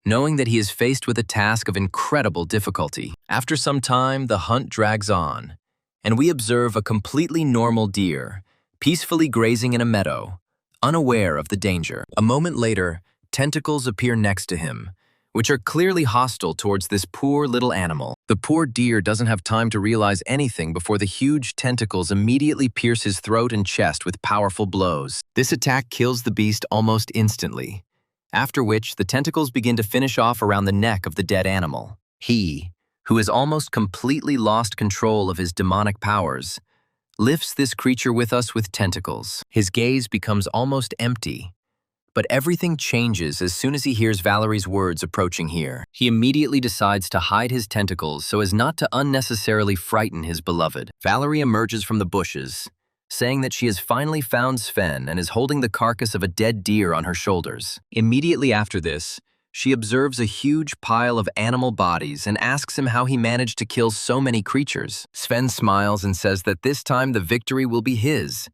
knowing that he is faced with a task of incredible difficulty. After some time, the hunt drags on, and we observe a completely normal deer, peacefully grazing in a meadow, unaware of the danger. A moment later, tentacles appear next to him, which are clearly hostile towards this poor little animal. The poor deer doesn't have time to realize anything before the huge tentacles immediately pierce his throat and chest with powerful blows. This attack kills the beast almost instantly, after which the tentacles begin to finish off around the neck of the dead animal. He, who has almost completely lost control of his demonic powers, lifts this creature with us with tentacles. His gaze becomes almost empty, but everything changes as soon as he hears Valerie's words approaching here. He immediately decides to hide his tentacles so as not to unnecessarily frighten his beloved. Valerie emerges from the bushes, saying that she has finally found Sven and is holding the carcass of a dead deer on her shoulders. Immediately after this, she observes a huge pile of animal bodies and asks him how he managed to kill so many creatures. Sven smiles and says that this time the victory will be his,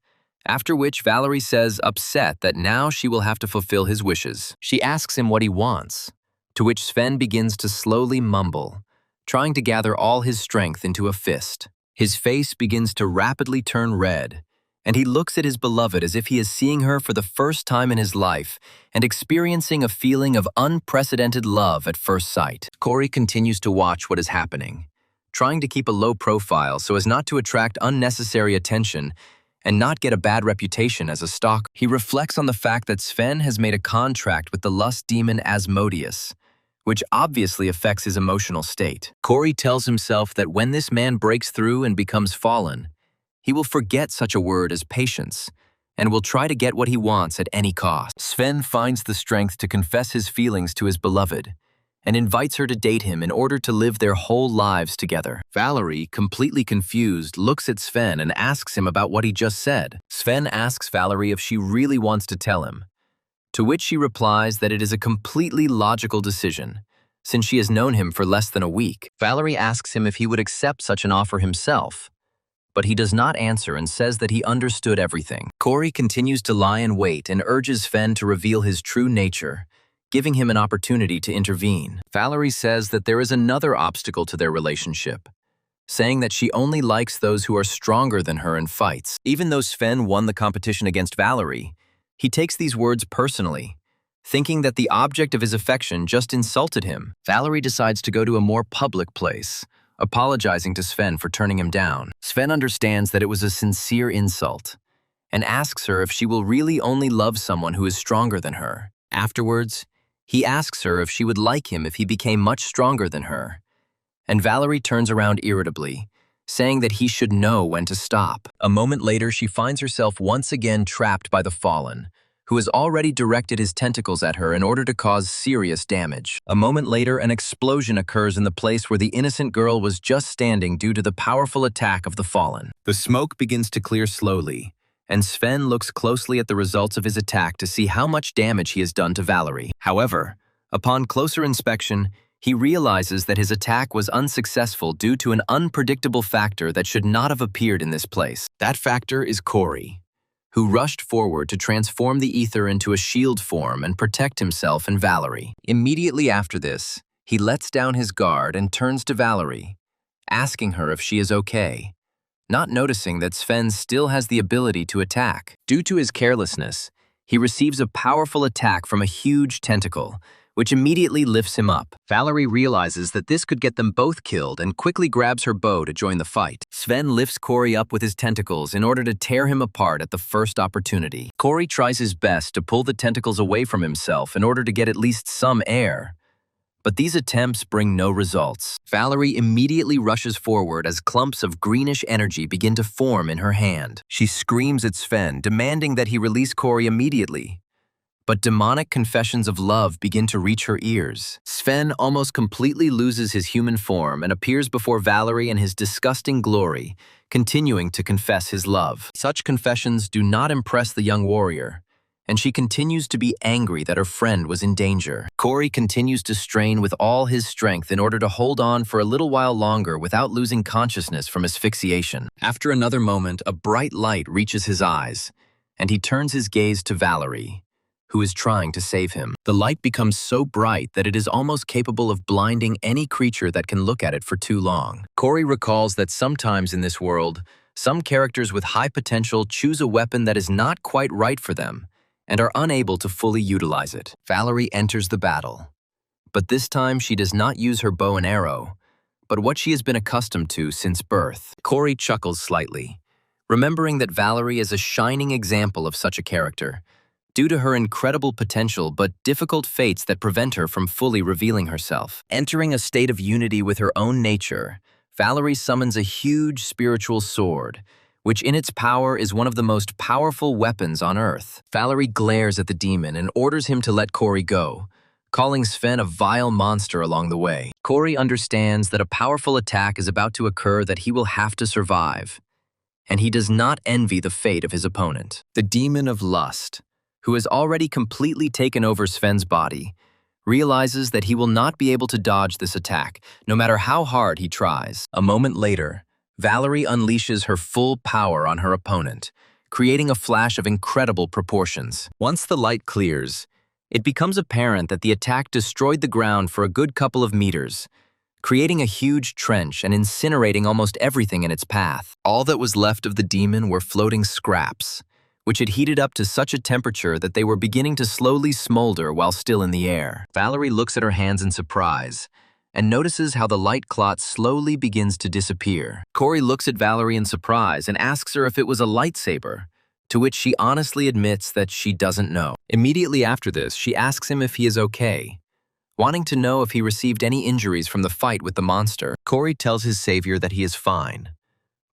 after which Valerie says, upset, that now she will have to fulfill his wishes. She asks him what he wants, to which Sven begins to slowly mumble, trying to gather all his strength into a fist. His face begins to rapidly turn red, and he looks at his beloved as if he is seeing her for the first time in his life and experiencing a feeling of unprecedented love at first sight. Corey continues to watch what is happening, trying to keep a low profile so as not to attract unnecessary attention and not get a bad reputation as a stalker. He reflects on the fact that Sven has made a contract with the lust demon Asmodeus, which obviously affects his emotional state. Corey tells himself that when this man breaks through and becomes fallen, he will forget such a word as patience and will try to get what he wants at any cost. Sven finds the strength to confess his feelings to his beloved and invites her to date him in order to live their whole lives together. Valerie, completely confused, looks at Sven and asks him about what he just said. Sven asks Valerie if she really wants to tell him, to which she replies that it is a completely logical decision, since she has known him for less than a week. Valerie asks him if he would accept such an offer himself, but he does not answer and says that he understood everything. Corey continues to lie in wait and urges Sven to reveal his true nature, giving him an opportunity to intervene. Valerie says that there is another obstacle to their relationship, saying that she only likes those who are stronger than her in fights. Even though Sven won the competition against Valerie, he takes these words personally, thinking that the object of his affection just insulted him. Valerie decides to go to a more public place, apologizing to Sven for turning him down. Sven understands that it was a sincere insult and asks her if she will really only love someone who is stronger than her. Afterwards, he asks her if she would like him if he became much stronger than her, and Valerie turns around irritably, saying that he should know when to stop. A moment later, she finds herself once again trapped by the Fallen, who has already directed his tentacles at her in order to cause serious damage. A moment later, an explosion occurs in the place where the innocent girl was just standing due to the powerful attack of the Fallen. The smoke begins to clear slowly, and Sven looks closely at the results of his attack to see how much damage he has done to Valerie. However, upon closer inspection, he realizes that his attack was unsuccessful due to an unpredictable factor that should not have appeared in this place. That factor is Corey, who rushed forward to transform the ether into a shield form and protect himself and Valerie. Immediately after this, he lets down his guard and turns to Valerie, asking her if she is okay, not noticing that Sven still has the ability to attack. Due to his carelessness, he receives a powerful attack from a huge tentacle, which immediately lifts him up. Valerie realizes that this could get them both killed and quickly grabs her bow to join the fight. Sven lifts Corey up with his tentacles in order to tear him apart at the first opportunity. Corey tries his best to pull the tentacles away from himself in order to get at least some air, but these attempts bring no results. Valerie immediately rushes forward as clumps of greenish energy begin to form in her hand. She screams at Sven, demanding that he release Corey immediately. But demonic confessions of love begin to reach her ears. Sven almost completely loses his human form and appears before Valerie in his disgusting glory, continuing to confess his love. Such confessions do not impress the young warrior, and she continues to be angry that her friend was in danger. Corey continues to strain with all his strength in order to hold on for a little while longer without losing consciousness from asphyxiation. After another moment, a bright light reaches his eyes, and he turns his gaze to Valerie, who is trying to save him. The light becomes so bright that it is almost capable of blinding any creature that can look at it for too long. Corey recalls that sometimes in this world, some characters with high potential choose a weapon that is not quite right for them and are unable to fully utilize it. Valerie enters the battle, but this time she does not use her bow and arrow, but what she has been accustomed to since birth. Corey chuckles slightly, remembering that Valerie is a shining example of such a character, due to her incredible potential but difficult fates that prevent her from fully revealing herself. Entering a state of unity with her own nature, Valerie summons a huge spiritual sword, which in its power is one of the most powerful weapons on Earth. Valerie glares at the demon and orders him to let Corey go, calling Sven a vile monster along the way. Corey understands that a powerful attack is about to occur that he will have to survive, and he does not envy the fate of his opponent. The demon of lust, who has already completely taken over Sven's body, realizes that he will not be able to dodge this attack, no matter how hard he tries. A moment later, Valerie unleashes her full power on her opponent, creating a flash of incredible proportions. Once the light clears, It becomes apparent that the attack destroyed the ground for a good couple of meters, creating a huge trench and incinerating almost everything in its path. All that was left of the demon were floating scraps, which had heated up to such a temperature that they were beginning to slowly smolder while still in the air. Valerie looks at her hands in surprise and notices how the light clot slowly begins to disappear. Corey looks at Valerie in surprise and asks her if it was a lightsaber, to which she honestly admits that she doesn't know. Immediately after this, she asks him if he is okay, wanting to know if he received any injuries from the fight with the monster. Corey tells his savior that he is fine,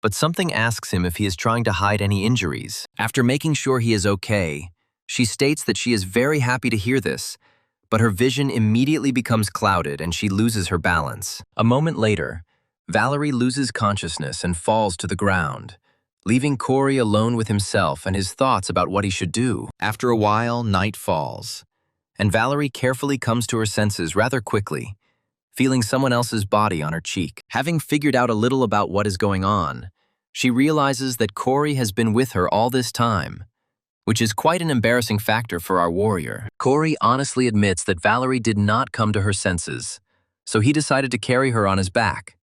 but something asks him if he is trying to hide any injuries. After making sure he is okay, she states that she is very happy to hear this, but her vision immediately becomes clouded and she loses her balance. A moment later, Valerie loses consciousness and falls to the ground, leaving Corey alone with himself and his thoughts about what he should do. After a while, night falls, and Valerie carefully comes to her senses rather quickly, feeling someone else's body on her cheek. Having figured out a little about what is going on, she realizes that Corey has been with her all this time, which is quite an embarrassing factor for our warrior. Corey honestly admits that Valerie did not come to her senses, so he decided to carry her on his back.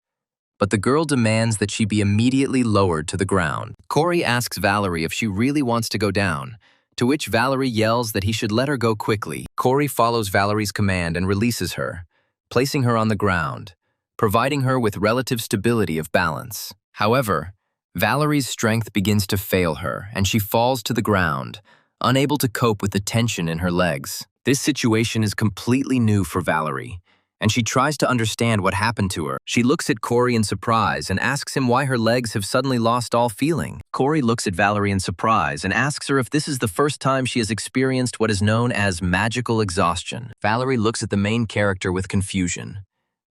But the girl demands that she be immediately lowered to the ground. Corey asks Valerie if she really wants to go down, to which Valerie yells that he should let her go quickly. Corey follows Valerie's command and releases her, placing her on the ground, providing her with relative stability of balance. However, Valerie's strength begins to fail her, and she falls to the ground, unable to cope with the tension in her legs. This situation is completely new for Valerie, and she tries to understand what happened to her. She looks at Corey in surprise and asks him why her legs have suddenly lost all feeling. Corey looks at Valerie in surprise and asks her if this is the first time she has experienced what is known as magical exhaustion. Valerie looks at the main character with confusion,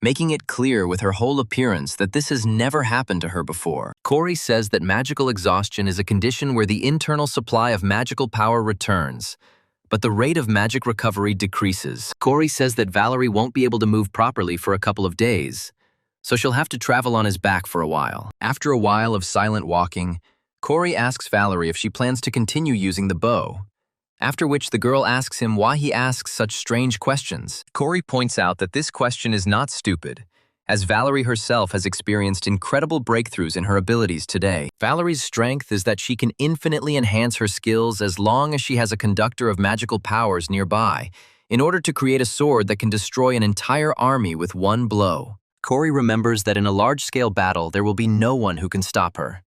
making it clear with her whole appearance that this has never happened to her before. Corey says that magical exhaustion is a condition where the internal supply of magical power returns, but the rate of magic recovery decreases. Corey says that Valerie won't be able to move properly for a couple of days, so she'll have to travel on his back for a while. After a while of silent walking, Corey asks Valerie if she plans to continue using the bow, after which the girl asks him why he asks such strange questions. Corey points out that this question is not stupid, as Valerie herself has experienced incredible breakthroughs in her abilities today. Valerie's strength is that she can infinitely enhance her skills as long as she has a conductor of magical powers nearby, in order to create a sword that can destroy an entire army with one blow. Corey remembers that in a large-scale battle there will be no one who can stop her,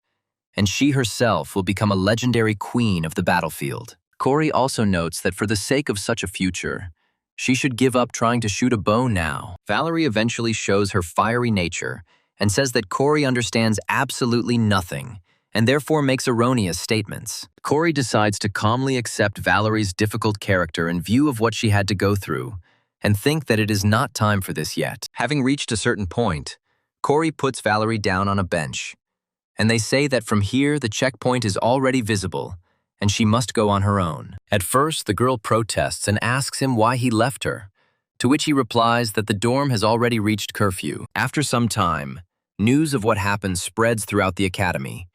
and she herself will become a legendary queen of the battlefield. Corey also notes that for the sake of such a future, she should give up trying to shoot a bow now. Valerie eventually shows her fiery nature and says that Corey understands absolutely nothing and therefore makes erroneous statements. Corey decides to calmly accept Valerie's difficult character in view of what she had to go through and think that it is not time for this yet. Having reached a certain point, Corey puts Valerie down on a bench, and they say that from here the checkpoint is already visible and she must go on her own. At first, the girl protests and asks him why he left her, to which he replies that the dorm has already reached curfew. After some time, news of what happened spreads throughout the academy,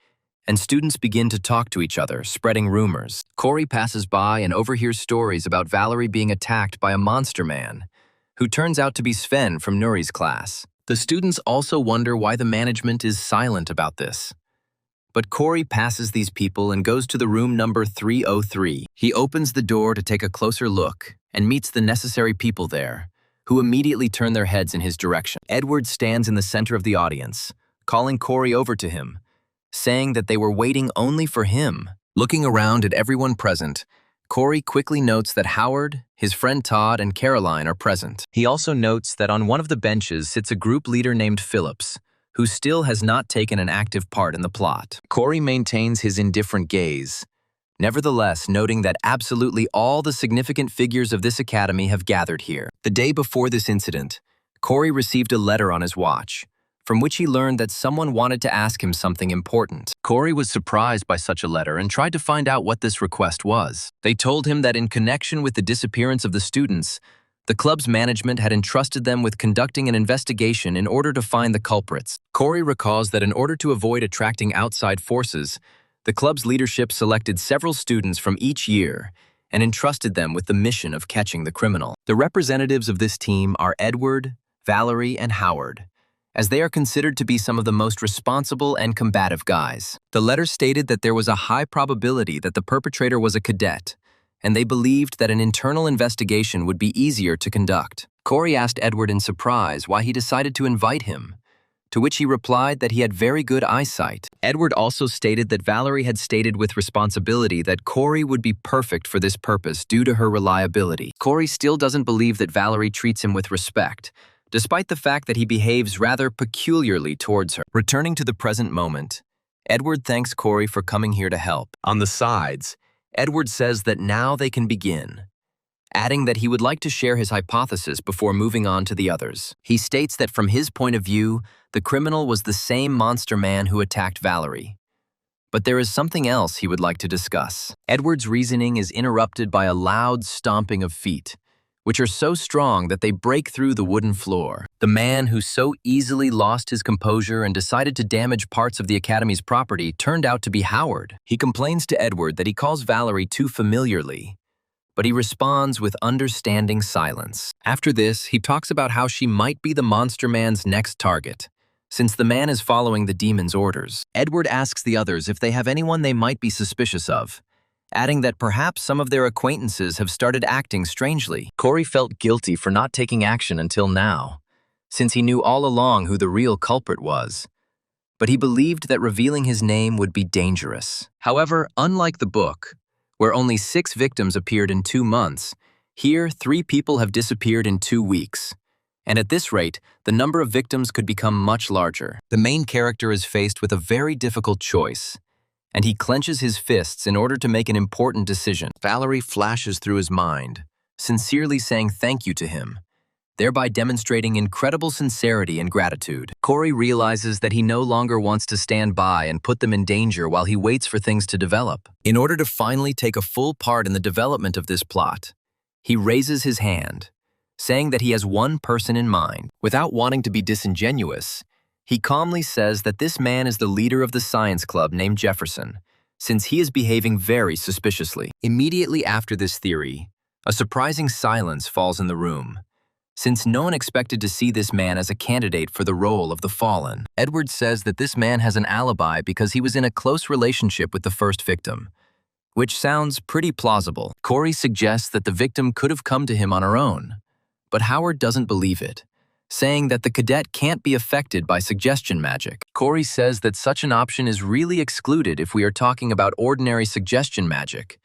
and students begin to talk to each other, spreading rumors. Corey passes by and overhears stories about Valerie being attacked by a monster man, who turns out to be Sven from Nuri's class. The students also wonder why the management is silent about this. But Corey passes these people and goes to the room number 303. He opens the door to take a closer look and meets the necessary people there, who immediately turn their heads in his direction. Edward stands in the center of the audience, calling Corey over to him, saying that they were waiting only for him. Looking around at everyone present, Corey quickly notes that Howard, his friend Todd, and Caroline are present. He also notes that on one of the benches sits a group leader named Phillips, who still has not taken an active part in the plot. Corey maintains his indifferent gaze, nevertheless noting that absolutely all the significant figures of this academy have gathered here. The day before this incident, Corey received a letter on his watch, from which he learned that someone wanted to ask him something important. Corey was surprised by such a letter and tried to find out what this request was. They told him that in connection with the disappearance of the students, the club's management had entrusted them with conducting an investigation in order to find the culprits. Corey recalls that in order to avoid attracting outside forces, the club's leadership selected several students from each year and entrusted them with the mission of catching the criminal. The representatives of this team are Edward, Valerie, and Howard, as they are considered to be some of the most responsible and combative guys. The letter stated that there was a high probability that the perpetrator was a cadet, and they believed that an internal investigation would be easier to conduct. Corey asked Edward in surprise why he decided to invite him, to which he replied that he had very good eyesight. Edward also stated that Valerie had stated with responsibility that Corey would be perfect for this purpose due to her reliability. Corey still doesn't believe that Valerie treats him with respect, despite the fact that he behaves rather peculiarly towards her. Returning to the present moment, Edward thanks Corey for coming here to help. On the sides, Edward says that now they can begin, adding that he would like to share his hypothesis before moving on to the others. He states that from his point of view, the criminal was the same monster man who attacked Valerie. But there is something else he would like to discuss. Edward's reasoning is interrupted by a loud stomping of feet, which are so strong that they break through the wooden floor. The man who so easily lost his composure and decided to damage parts of the Academy's property turned out to be Howard. He complains to Edward that he calls Valerie too familiarly, but he responds with understanding silence. After this, he talks about how she might be the monster man's next target, since the man is following the demon's orders. Edward asks the others if they have anyone they might be suspicious of, adding that perhaps some of their acquaintances have started acting strangely. Corey felt guilty for not taking action until now, since he knew all along who the real culprit was. But he believed that revealing his name would be dangerous. However, unlike the book, where only 6 victims appeared in 2 months, here 3 people have disappeared in 2 weeks. And at this rate, the number of victims could become much larger. The main character is faced with a very difficult choice, and he clenches his fists in order to make an important decision. Valerie flashes through his mind, sincerely saying thank you to him, thereby demonstrating incredible sincerity and gratitude. Corey realizes that he no longer wants to stand by and put them in danger while he waits for things to develop. In order to finally take a full part in the development of this plot, he raises his hand, saying that he has one person in mind. Without wanting to be disingenuous, he calmly says that this man is the leader of the science club named Jefferson, since he is behaving very suspiciously. Immediately after this theory, a surprising silence falls in the room, since no one expected to see this man as a candidate for the role of the fallen. Edward says that this man has an alibi because he was in a close relationship with the first victim, which sounds pretty plausible. Corey suggests that the victim could have come to him on her own, but Howard doesn't believe it, saying that the cadet can't be affected by suggestion magic. Corey says that such an option is really excluded if we are talking about ordinary suggestion magic,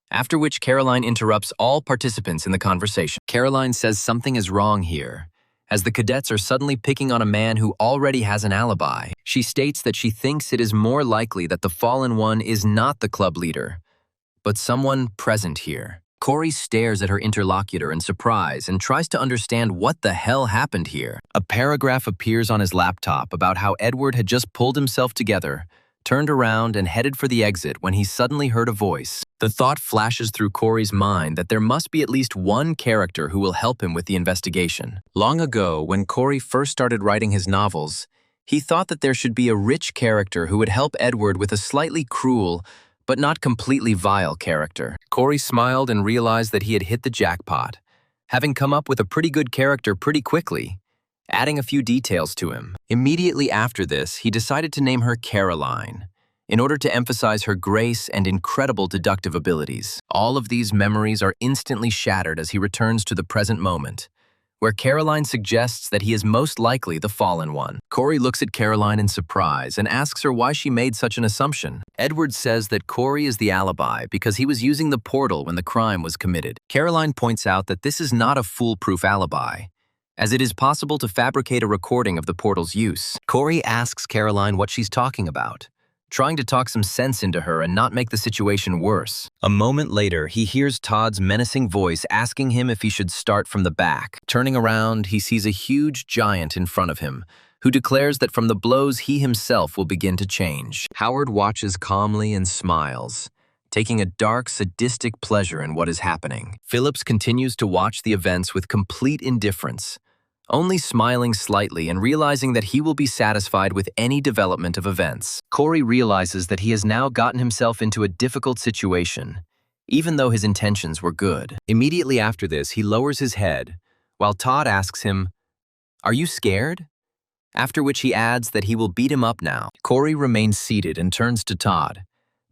after which Caroline interrupts all participants in the conversation. Caroline says something is wrong here, as the cadets are suddenly picking on a man who already has an alibi. She states that she thinks it is more likely that the fallen one is not the club leader, but someone present here. Corey stares at her interlocutor in surprise and tries to understand what the hell happened here. A paragraph appears on his laptop about how Edward had just pulled himself together, turned around, and headed for the exit when he suddenly heard a voice. The thought flashes through Corey's mind that there must be at least one character who will help him with the investigation. Long ago, when Corey first started writing his novels, he thought that there should be a rich character who would help Edward with a slightly cruel, but not completely vile character. Corey smiled and realized that he had hit the jackpot, having come up with a pretty good character pretty quickly, adding a few details to him. Immediately after this, he decided to name her Caroline, in order to emphasize her grace and incredible deductive abilities. All of these memories are instantly shattered as he returns to the present moment, where Caroline suggests that he is most likely the fallen one. Corey looks at Caroline in surprise and asks her why she made such an assumption. Edward says that Corey is the alibi because he was using the portal when the crime was committed. Caroline points out that this is not a foolproof alibi, as it is possible to fabricate a recording of the portal's use. Corey asks Caroline what she's talking about, trying to talk some sense into her and not make the situation worse. A moment later, he hears Todd's menacing voice asking him if he should start from the back. Turning around, he sees a huge giant in front of him, who declares that from the blows he himself will begin to change. Howard watches calmly and smiles, taking a dark, sadistic pleasure in what is happening. Phillips continues to watch the events with complete indifference, only smiling slightly and realizing that he will be satisfied with any development of events. Corey realizes that he has now gotten himself into a difficult situation. even though his intentions were good. Immediately after this, he lowers his head, while Todd asks him, "Are you scared?" After which he adds that he will beat him up now. Corey remains seated and turns to Todd,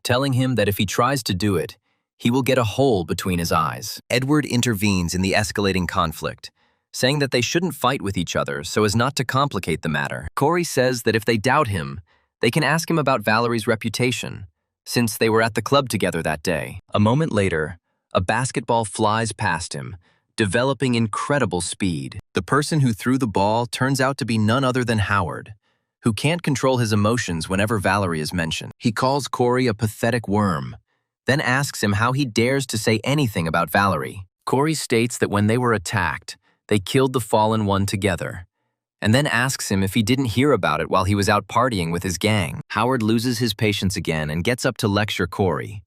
telling him that if he tries to do it, he will get a hole between his eyes. Edward intervenes in the escalating conflict, saying that they shouldn't fight with each other so as not to complicate the matter. Corey says that if they doubt him, they can ask him about Valerie's reputation, since they were at the club together that day. A moment later, a basketball flies past him, developing incredible speed. The person who threw the ball turns out to be none other than Howard, who can't control his emotions whenever Valerie is mentioned. He calls Corey a pathetic worm, then asks him how he dares to say anything about Valerie. Corey states that when they were attacked, they killed the fallen one together, and then asks him if he didn't hear about it while he was out partying with his gang. Howard loses his patience again and gets up to lecture Corey,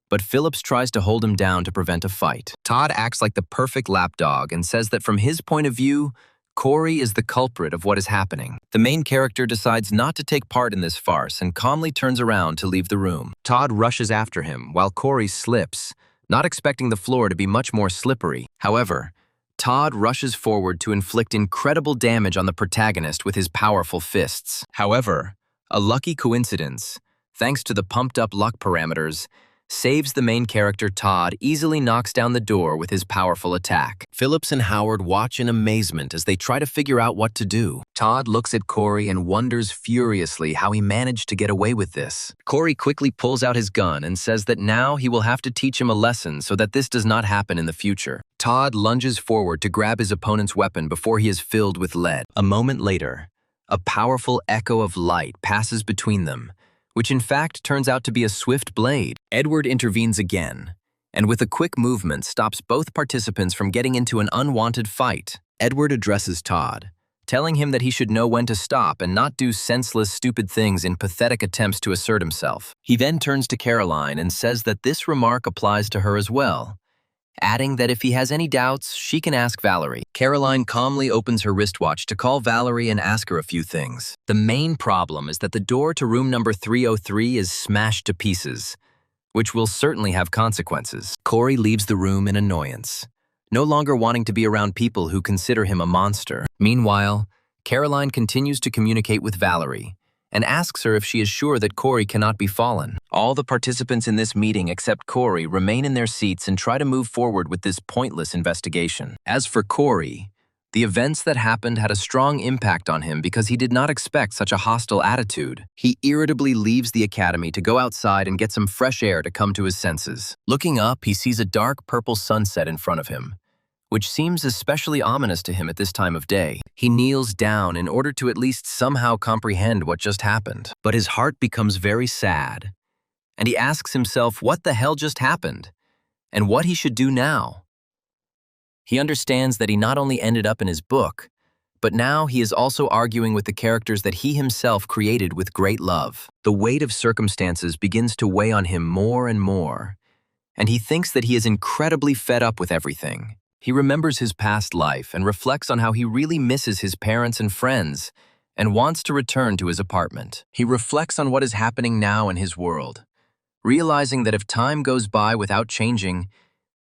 but Phillips tries to hold him down to prevent a fight. Todd acts like the perfect lapdog and says that from his point of view, Corey is the culprit of what is happening. The main character decides not to take part in this farce and calmly turns around to leave the room. Todd rushes after him while Corey slips, not expecting the floor to be much more slippery. However, Todd rushes forward to inflict incredible damage on the protagonist with his powerful fists. However, a lucky coincidence, thanks to the pumped-up luck parameters, saves the main character. Todd easily knocks down the door with his powerful attack. Phillips and Howard watch in amazement as they try to figure out what to do. Todd looks at Corey and wonders furiously how he managed to get away with this. Corey quickly pulls out his gun and says that now he will have to teach him a lesson so that this does not happen in the future. Todd lunges forward to grab his opponent's weapon before he is filled with lead. A moment later, a powerful echo of light passes between them, which in fact turns out to be a swift blade. Edward intervenes again, and with a quick movement stops both participants from getting into an unwanted fight. Edward addresses Todd, telling him that he should know when to stop and not do senseless, stupid things in pathetic attempts to assert himself. He then turns to Caroline and says that this remark applies to her as well, adding that if he has any doubts, she can ask Valerie. Caroline calmly opens her wristwatch to call Valerie and ask her a few things. The main problem is that the door to room number 303 is smashed to pieces, which will certainly have consequences. Corey leaves the room in annoyance, no longer wanting to be around people who consider him a monster. Meanwhile, Caroline continues to communicate with Valerie and asks her if she is sure that Corey cannot be fallen. All the participants in this meeting except Corey remain in their seats and try to move forward with this pointless investigation. As for Corey, the events that happened had a strong impact on him because he did not expect such a hostile attitude. He irritably leaves the academy to go outside and get some fresh air to come to his senses. Looking up, he sees a dark purple sunset in front of him, which seems especially ominous to him at this time of day. He kneels down in order to at least somehow comprehend what just happened. But his heart becomes very sad, and he asks himself what the hell just happened, and what he should do now. He understands that he not only ended up in his book, but now he is also arguing with the characters that he himself created with great love. The weight of circumstances begins to weigh on him more and more, and he thinks that he is incredibly fed up with everything. He remembers his past life and reflects on how he really misses his parents and friends and wants to return to his apartment. He reflects on what is happening now in his world, realizing that if time goes by without changing,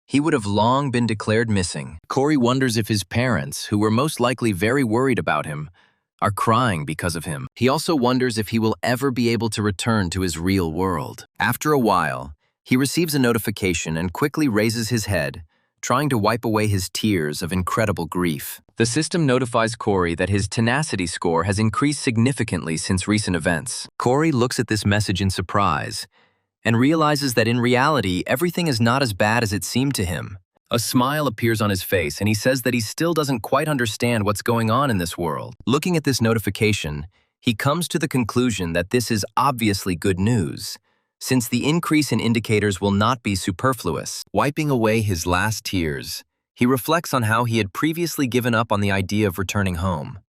he would have long been declared missing. Corey wonders if his parents, who were most likely very worried about him, are crying because of him. He also wonders if he will ever be able to return to his real world. After a while, he receives a notification and quickly raises his head, trying to wipe away his tears of incredible grief. The system notifies Corey that his tenacity score has increased significantly since recent events. Corey looks at this message in surprise and realizes that in reality, everything is not as bad as it seemed to him. A smile appears on his face and he says that he still doesn't quite understand what's going on in this world. Looking at this notification, he comes to the conclusion that this is obviously good news, since the increase in indicators will not be superfluous. Wiping away his last tears, he reflects on how he had previously given up on the idea of returning home.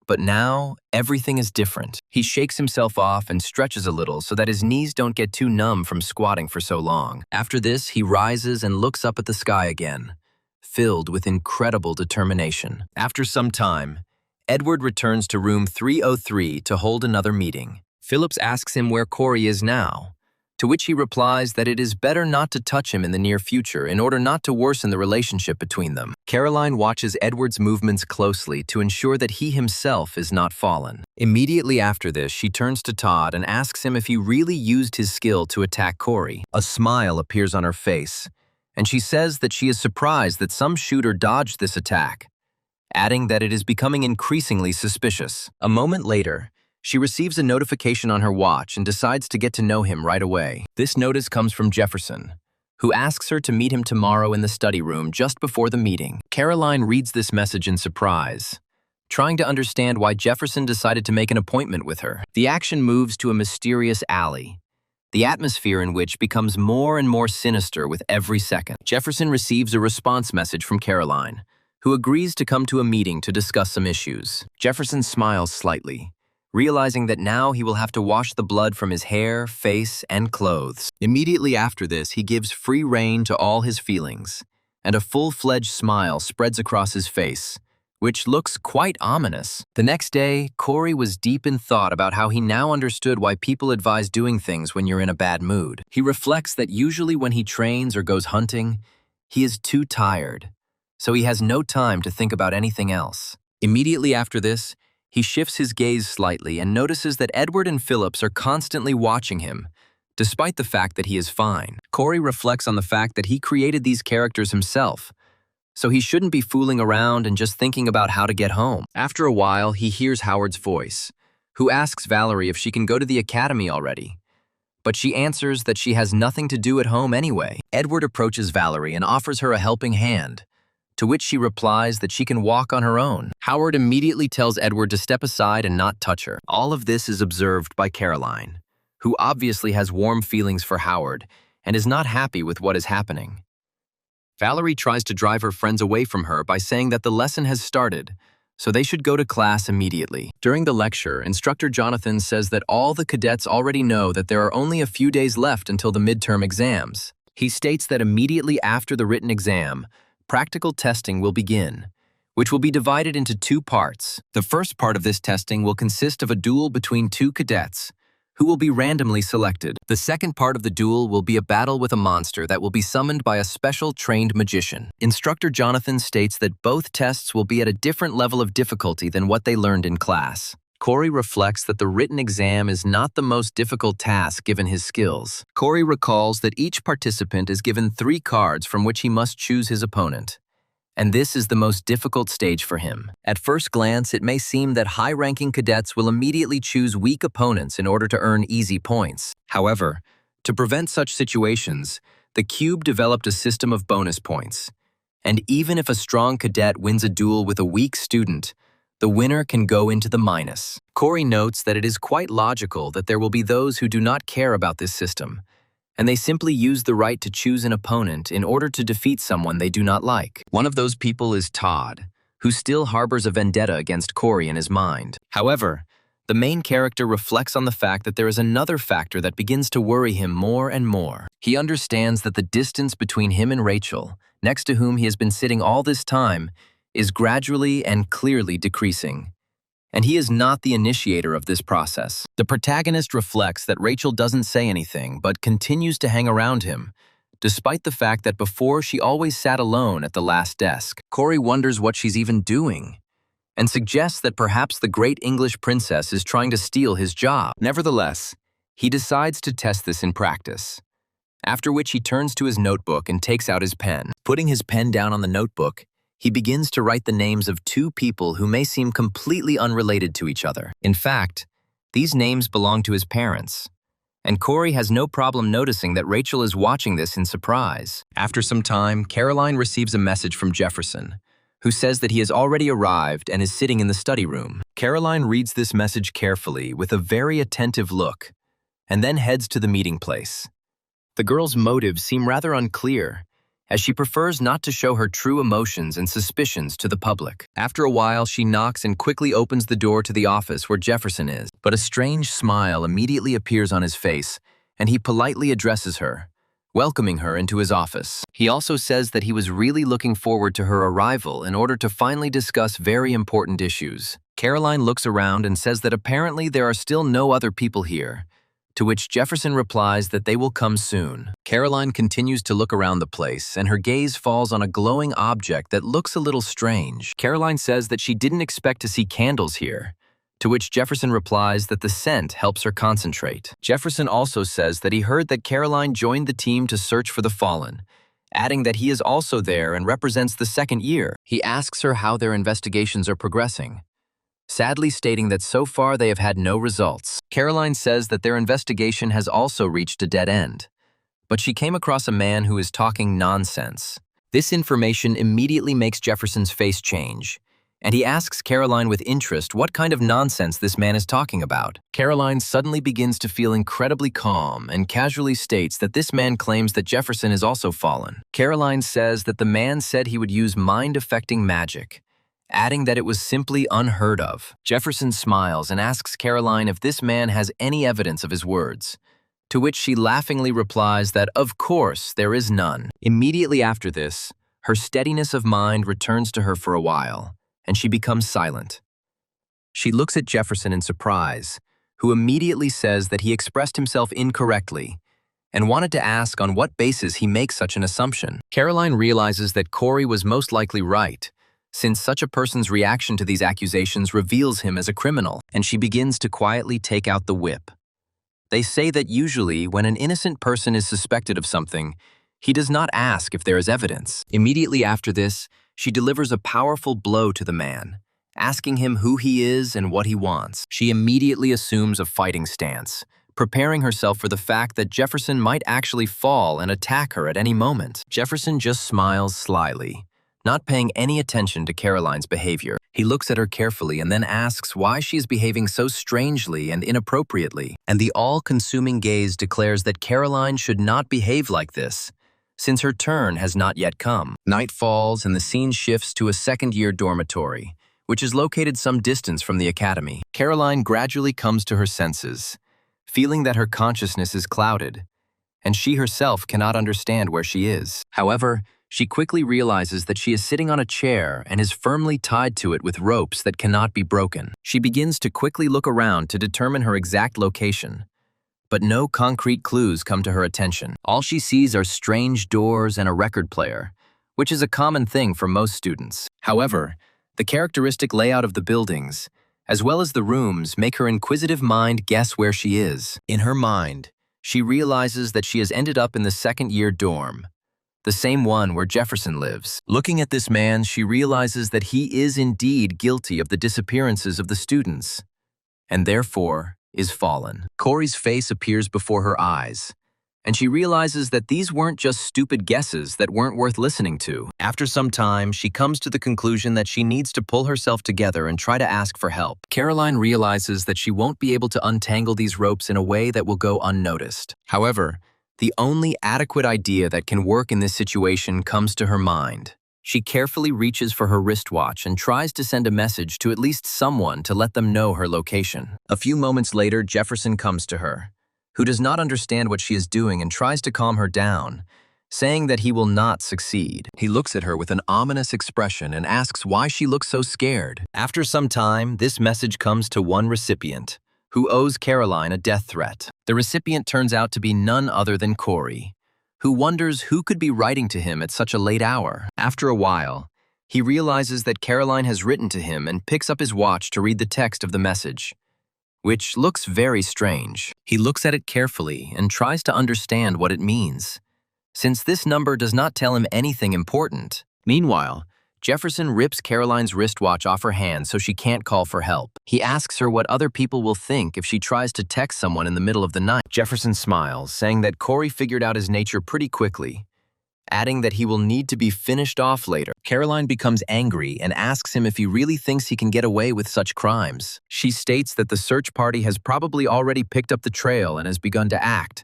But now, everything is different. He shakes himself off and stretches a little so that his knees don't get too numb from squatting for so long. After this, he rises and looks up at the sky again, filled with incredible determination. After some time, Edward returns to room 303 to hold another meeting. Phillips asks him where Corey is now, to which he replies that it is better not to touch him in the near future in order not to worsen the relationship between them. Caroline watches Edward's movements closely to ensure that he himself is not fallen. Immediately after this, she turns to Todd and asks him if he really used his skill to attack Corey. A smile appears on her face, and she says that she is surprised that some shooter dodged this attack, adding that it is becoming increasingly suspicious. A moment later, she receives a notification on her watch and decides to get to know him right away. This notice comes from Jefferson, who asks her to meet him tomorrow in the study room just before the meeting. Caroline reads this message in surprise, trying to understand why Jefferson decided to make an appointment with her. The action moves to a mysterious alley, the atmosphere in which becomes more and more sinister with every second. Jefferson receives a response message from Caroline, who agrees to come to a meeting to discuss some issues. Jefferson smiles slightly, realizing that now he will have to wash the blood from his hair, face, and clothes. Immediately after this, he gives free rein to all his feelings, and a full-fledged smile spreads across his face, which looks quite ominous. The next day, Corey was deep in thought about how he now understood why people advise doing things when you're in a bad mood. He reflects that usually when he trains or goes hunting, he is too tired, so he has no time to think about anything else. Immediately after this, he shifts his gaze slightly and notices that Edward and Phillips are constantly watching him, despite the fact that he is fine. Corey reflects on the fact that he created these characters himself, so he shouldn't be fooling around and just thinking about how to get home. After a while, he hears Howard's voice, who asks Valerie if she can go to the academy already, but she answers that she has nothing to do at home anyway. Edward approaches Valerie and offers her a helping hand, to which she replies that she can walk on her own. Howard immediately tells Edward to step aside and not touch her. All of this is observed by Caroline, who obviously has warm feelings for Howard and is not happy with what is happening. Valerie tries to drive her friends away from her by saying that the lesson has started, so they should go to class immediately. During the lecture, Instructor Jonathan says that all the cadets already know that there are only a few days left until the midterm exams. He states that immediately after the written exam, practical testing will begin, which will be divided into two parts. The first part of this testing will consist of a duel between two cadets, who will be randomly selected. The second part of the duel will be a battle with a monster that will be summoned by a special trained magician. Instructor Jonathan states that both tests will be at a different level of difficulty than what they learned in class. Corey reflects that the written exam is not the most difficult task given his skills. Corey recalls that each participant is given 3 cards from which he must choose his opponent, and this is the most difficult stage for him. At first glance, it may seem that high-ranking cadets will immediately choose weak opponents in order to earn easy points. However, to prevent such situations, the Cube developed a system of bonus points, and even if a strong cadet wins a duel with a weak student, the winner can go into the minus. Corey notes that it is quite logical that there will be those who do not care about this system, and they simply use the right to choose an opponent in order to defeat someone they do not like. One of those people is Todd, who still harbors a vendetta against Corey in his mind. However, the main character reflects on the fact that there is another factor that begins to worry him more and more. He understands that the distance between him and Rachel, next to whom he has been sitting all this time, is gradually and clearly decreasing, and he is not the initiator of this process. The protagonist reflects that Rachel doesn't say anything but continues to hang around him, despite the fact that before she always sat alone at the last desk. Corey wonders what she's even doing, and suggests that perhaps the great English princess is trying to steal his job. Nevertheless, he decides to test this in practice, after which he turns to his notebook and takes out his pen. Putting his pen down on the notebook, he begins to write the names of 2 people who may seem completely unrelated to each other. In fact, these names belong to his parents, and Corey has no problem noticing that Rachel is watching this in surprise. After some time, Caroline receives a message from Jefferson, who says that he has already arrived and is sitting in the study room. Caroline reads this message carefully with a very attentive look, and then heads to the meeting place. The girl's motives seem rather unclear, as she prefers not to show her true emotions and suspicions to the public. After a while, she knocks and quickly opens the door to the office where Jefferson is. But a strange smile immediately appears on his face, and he politely addresses her, welcoming her into his office. He also says that he was really looking forward to her arrival in order to finally discuss very important issues. Caroline looks around and says that apparently there are still no other people here, to which Jefferson replies that they will come soon. Caroline continues to look around the place, and her gaze falls on a glowing object that looks a little strange. Caroline says that she didn't expect to see candles here, to which Jefferson replies that the scent helps her concentrate. Jefferson also says that he heard that Caroline joined the team to search for the fallen, adding that he is also there and represents the second year. He asks her how their investigations are progressing, sadly stating that so far they have had no results. Caroline says that their investigation has also reached a dead end, but she came across a man who is talking nonsense. This information immediately makes Jefferson's face change, and he asks Caroline with interest what kind of nonsense this man is talking about. Caroline suddenly begins to feel incredibly calm and casually states that this man claims that Jefferson is also fallen. Caroline says that the man said he would use mind-affecting magic, adding that it was simply unheard of. Jefferson smiles and asks Caroline if this man has any evidence of his words, to which she laughingly replies that of course there is none. Immediately after this, her steadiness of mind returns to her for a while, and she becomes silent. She looks at Jefferson in surprise, who immediately says that he expressed himself incorrectly and wanted to ask on what basis he makes such an assumption. Caroline realizes that Corey was most likely right, since such a person's reaction to these accusations reveals him as a criminal, and she begins to quietly take out the whip. They say that usually when an innocent person is suspected of something, he does not ask if there is evidence. Immediately after this, she delivers a powerful blow to the man, asking him who he is and what he wants. She immediately assumes a fighting stance, preparing herself for the fact that Jefferson might actually fall and attack her at any moment. Jefferson just smiles slyly, not paying any attention to Caroline's behavior. He looks at her carefully and then asks why she is behaving so strangely and inappropriately, and the all-consuming gaze declares that Caroline should not behave like this, since her turn has not yet come. Night falls and the scene shifts to a second-year dormitory, which is located some distance from the academy. Caroline gradually comes to her senses, feeling that her consciousness is clouded, and she herself cannot understand where she is. However, she quickly realizes that she is sitting on a chair and is firmly tied to it with ropes that cannot be broken. She begins to quickly look around to determine her exact location, but no concrete clues come to her attention. All she sees are strange doors and a record player, which is a common thing for most students. However, the characteristic layout of the buildings, as well as the rooms, make her inquisitive mind guess where she is. In her mind, she realizes that she has ended up in the second-year dorm, the same one where Jefferson lives. Looking at this man, she realizes that he is indeed guilty of the disappearances of the students, and therefore is fallen. Corey's face appears before her eyes, and she realizes that these weren't just stupid guesses that weren't worth listening to. After some time, she comes to the conclusion that she needs to pull herself together and try to ask for help. Caroline realizes that she won't be able to untangle these ropes in a way that will go unnoticed. However, the only adequate idea that can work in this situation comes to her mind. She carefully reaches for her wristwatch and tries to send a message to at least someone to let them know her location. A few moments later, Jefferson comes to her, who does not understand what she is doing and tries to calm her down, saying that he will not succeed. He looks at her with an ominous expression and asks why she looks so scared. After some time, this message comes to one recipient, who owes Caroline a death threat. The recipient turns out to be none other than Corey, who wonders who could be writing to him at such a late hour. After a while, he realizes that Caroline has written to him and picks up his watch to read the text of the message, which looks very strange. He looks at it carefully and tries to understand what it means, since this number does not tell him anything important. Meanwhile, Jefferson rips Caroline's wristwatch off her hand so she can't call for help. He asks her what other people will think if she tries to text someone in the middle of the night. Jefferson smiles, saying that Corey figured out his nature pretty quickly, adding that he will need to be finished off later. Caroline becomes angry and asks him if he really thinks he can get away with such crimes. She states that the search party has probably already picked up the trail and has begun to act,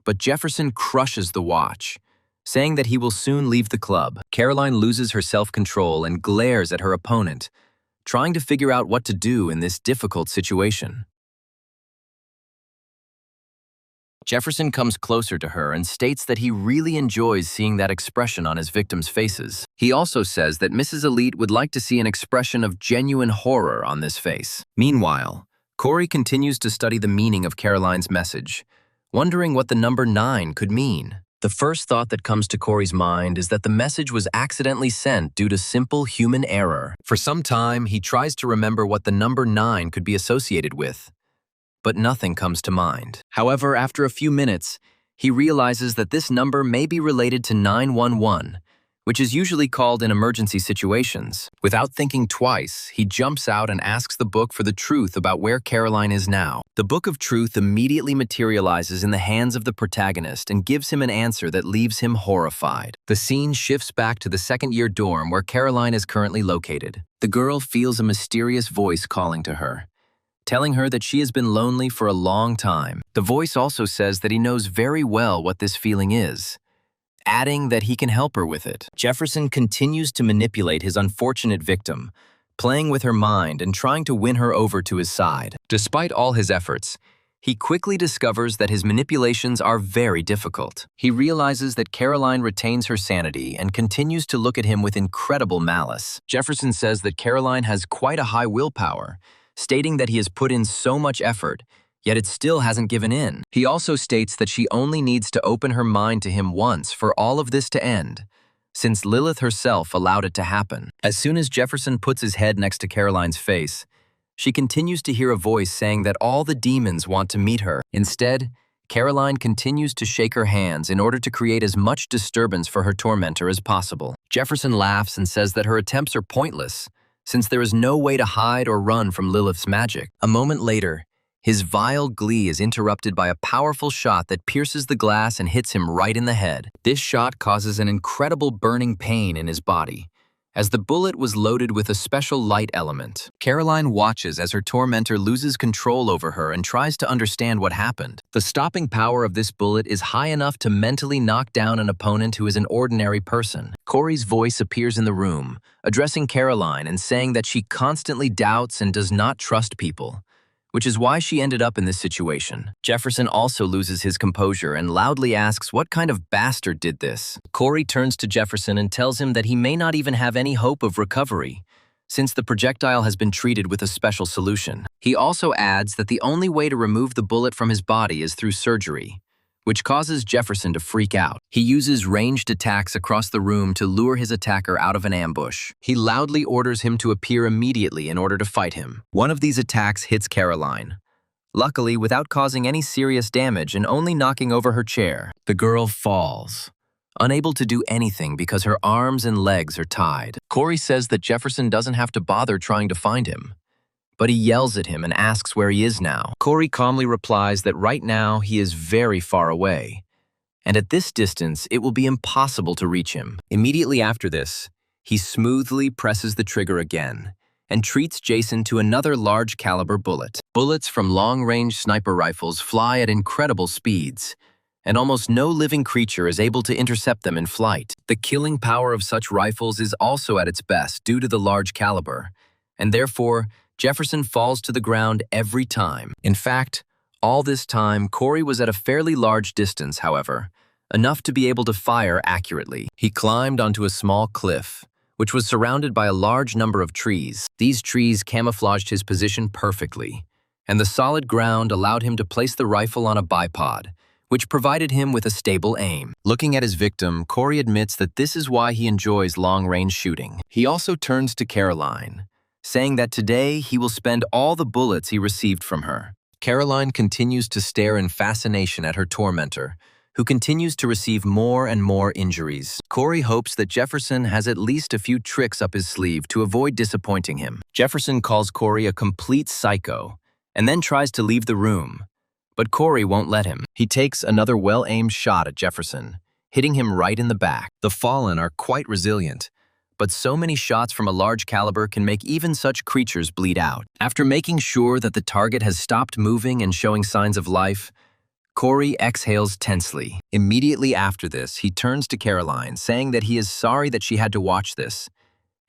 but Jefferson crushes the watch, saying that he will soon leave the club. Caroline loses her self-control and glares at her opponent, trying to figure out what to do in this difficult situation. Jefferson comes closer to her and states that he really enjoys seeing that expression on his victims' faces. He also says that Mrs. Elite would like to see an expression of genuine horror on this face. Meanwhile, Corey continues to study the meaning of Caroline's message, wondering what the number 9 could mean. The first thought that comes to Corey's mind is that the message was accidentally sent due to simple human error. For some time, he tries to remember what the number 9 could be associated with, but nothing comes to mind. However, after a few minutes, he realizes that this number may be related to 911, which is usually called in emergency situations. Without thinking twice, he jumps out and asks the book for the truth about where Caroline is now. The Book of Truth immediately materializes in the hands of the protagonist and gives him an answer that leaves him horrified. The scene shifts back to the second-year dorm where Caroline is currently located. The girl feels a mysterious voice calling to her, telling her that she has been lonely for a long time. The voice also says that he knows very well what this feeling is, adding that he can help her with it. Jefferson continues to manipulate his unfortunate victim, playing with her mind and trying to win her over to his side. Despite all his efforts, he quickly discovers that his manipulations are very difficult. He realizes that Caroline retains her sanity and continues to look at him with incredible malice. Jefferson says that Caroline has quite a high willpower, stating that he has put in so much effort, yet it still hasn't given in. He also states that she only needs to open her mind to him once for all of this to end, since Lilith herself allowed it to happen. As soon as Jefferson puts his head next to Caroline's face, she continues to hear a voice saying that all the demons want to meet her. Instead, Caroline continues to shake her hands in order to create as much disturbance for her tormentor as possible. Jefferson laughs and says that her attempts are pointless, since there is no way to hide or run from Lilith's magic. A moment later, his vile glee is interrupted by a powerful shot that pierces the glass and hits him right in the head. This shot causes an incredible burning pain in his body, as the bullet was loaded with a special light element. Caroline watches as her tormentor loses control over her and tries to understand what happened. The stopping power of this bullet is high enough to mentally knock down an opponent who is an ordinary person. Corey's voice appears in the room, addressing Caroline and saying that she constantly doubts and does not trust people, which is why she ended up in this situation. Jefferson also loses his composure and loudly asks what kind of bastard did this. Corey turns to Jefferson and tells him that he may not even have any hope of recovery, since the projectile has been treated with a special solution. He also adds that the only way to remove the bullet from his body is through surgery, which causes Jefferson to freak out. He uses ranged attacks across the room to lure his attacker out of an ambush. He loudly orders him to appear immediately in order to fight him. One of these attacks hits Caroline, luckily without causing any serious damage and only knocking over her chair. The girl falls, unable to do anything because her arms and legs are tied. Corey says that Jefferson doesn't have to bother trying to find him, but he yells at him and asks where he is now. Corey calmly replies that right now he is very far away, and at this distance it will be impossible to reach him. Immediately after this, he smoothly presses the trigger again and treats Jason to another large caliber bullet. Bullets from long-range sniper rifles fly at incredible speeds, and almost no living creature is able to intercept them in flight. The killing power of such rifles is also at its best due to the large caliber, and therefore Jefferson falls to the ground every time. In fact, all this time, Corey was at a fairly large distance, however, enough to be able to fire accurately. He climbed onto a small cliff, which was surrounded by a large number of trees. These trees camouflaged his position perfectly, and the solid ground allowed him to place the rifle on a bipod, which provided him with a stable aim. Looking at his victim, Corey admits that this is why he enjoys long-range shooting. He also turns to Caroline, saying that today he will spend all the bullets he received from her. Caroline continues to stare in fascination at her tormentor, who continues to receive more and more injuries. Corey hopes that Jefferson has at least a few tricks up his sleeve to avoid disappointing him. Jefferson calls Corey a complete psycho and then tries to leave the room, but Corey won't let him. He takes another well-aimed shot at Jefferson, hitting him right in the back. The fallen are quite resilient, but so many shots from a large caliber can make even such creatures bleed out. After making sure that the target has stopped moving and showing signs of life, Corey exhales tensely. Immediately after this, he turns to Caroline, saying that he is sorry that she had to watch this,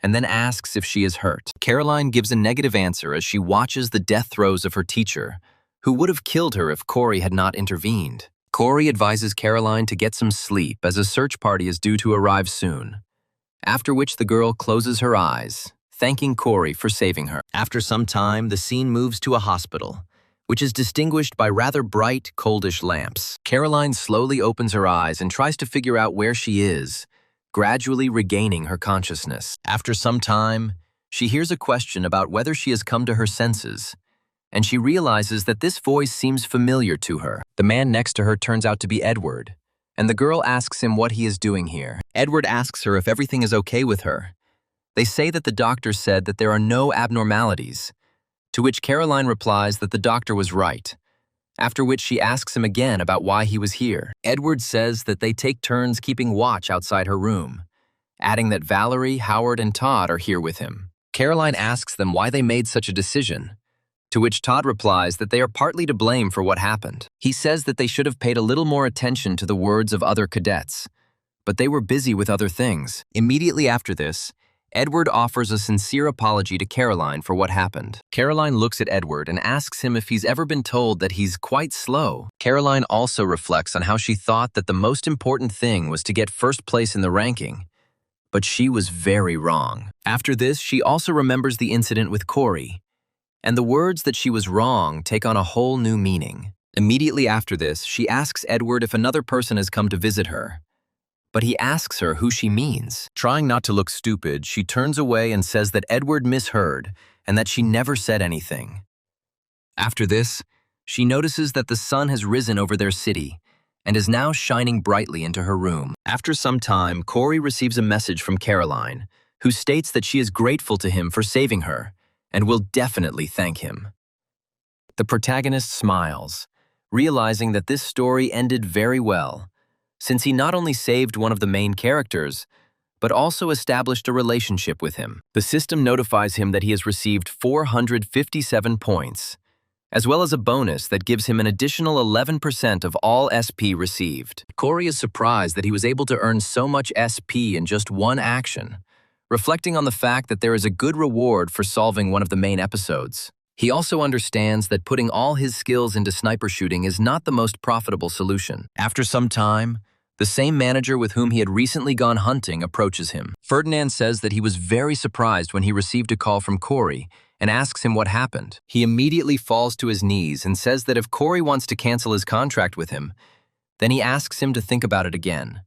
and then asks if she is hurt. Caroline gives a negative answer as she watches the death throes of her teacher, who would have killed her if Corey had not intervened. Corey advises Caroline to get some sleep as a search party is due to arrive soon, after which the girl closes her eyes, thanking Corey for saving her. After some time, the scene moves to a hospital, which is distinguished by rather bright, coldish lamps. Caroline slowly opens her eyes and tries to figure out where she is, gradually regaining her consciousness. After some time, she hears a question about whether she has come to her senses, and she realizes that this voice seems familiar to her. The man next to her turns out to be Edward, and the girl asks him what he is doing here. Edward asks her if everything is okay with her. They say that the doctor said that there are no abnormalities, to which Caroline replies that the doctor was right, after which she asks him again about why he was here. Edward says that they take turns keeping watch outside her room, adding that Valerie, Howard, and Todd are here with him. Caroline asks them why they made such a decision, to which Todd replies that they are partly to blame for what happened. He says that they should have paid a little more attention to the words of other cadets, but they were busy with other things. Immediately after this, Edward offers a sincere apology to Caroline for what happened. Caroline looks at Edward and asks him if he's ever been told that he's quite slow. Caroline also reflects on how she thought that the most important thing was to get first place in the ranking, but she was very wrong. After this, she also remembers the incident with Corey, and the words that she was wrong take on a whole new meaning. Immediately after this, she asks Edward if another person has come to visit her, but he asks her who she means. Trying not to look stupid, she turns away and says that Edward misheard and that she never said anything. After this, she notices that the sun has risen over their city and is now shining brightly into her room. After some time, Corey receives a message from Caroline, who states that she is grateful to him for saving her and will definitely thank him. The protagonist smiles, realizing that this story ended very well, since he not only saved one of the main characters, but also established a relationship with him. The system notifies him that he has received 457 points, as well as a bonus that gives him an additional 11% of all SP received. Corey is surprised that he was able to earn so much SP in just one action, reflecting on the fact that there is a good reward for solving one of the main episodes. He also understands that putting all his skills into sniper shooting is not the most profitable solution. After some time, the same manager with whom he had recently gone hunting approaches him. Ferdinand says that he was very surprised when he received a call from Corey and asks him what happened. He immediately falls to his knees and says that if Corey wants to cancel his contract with him, then he asks him to think about it again.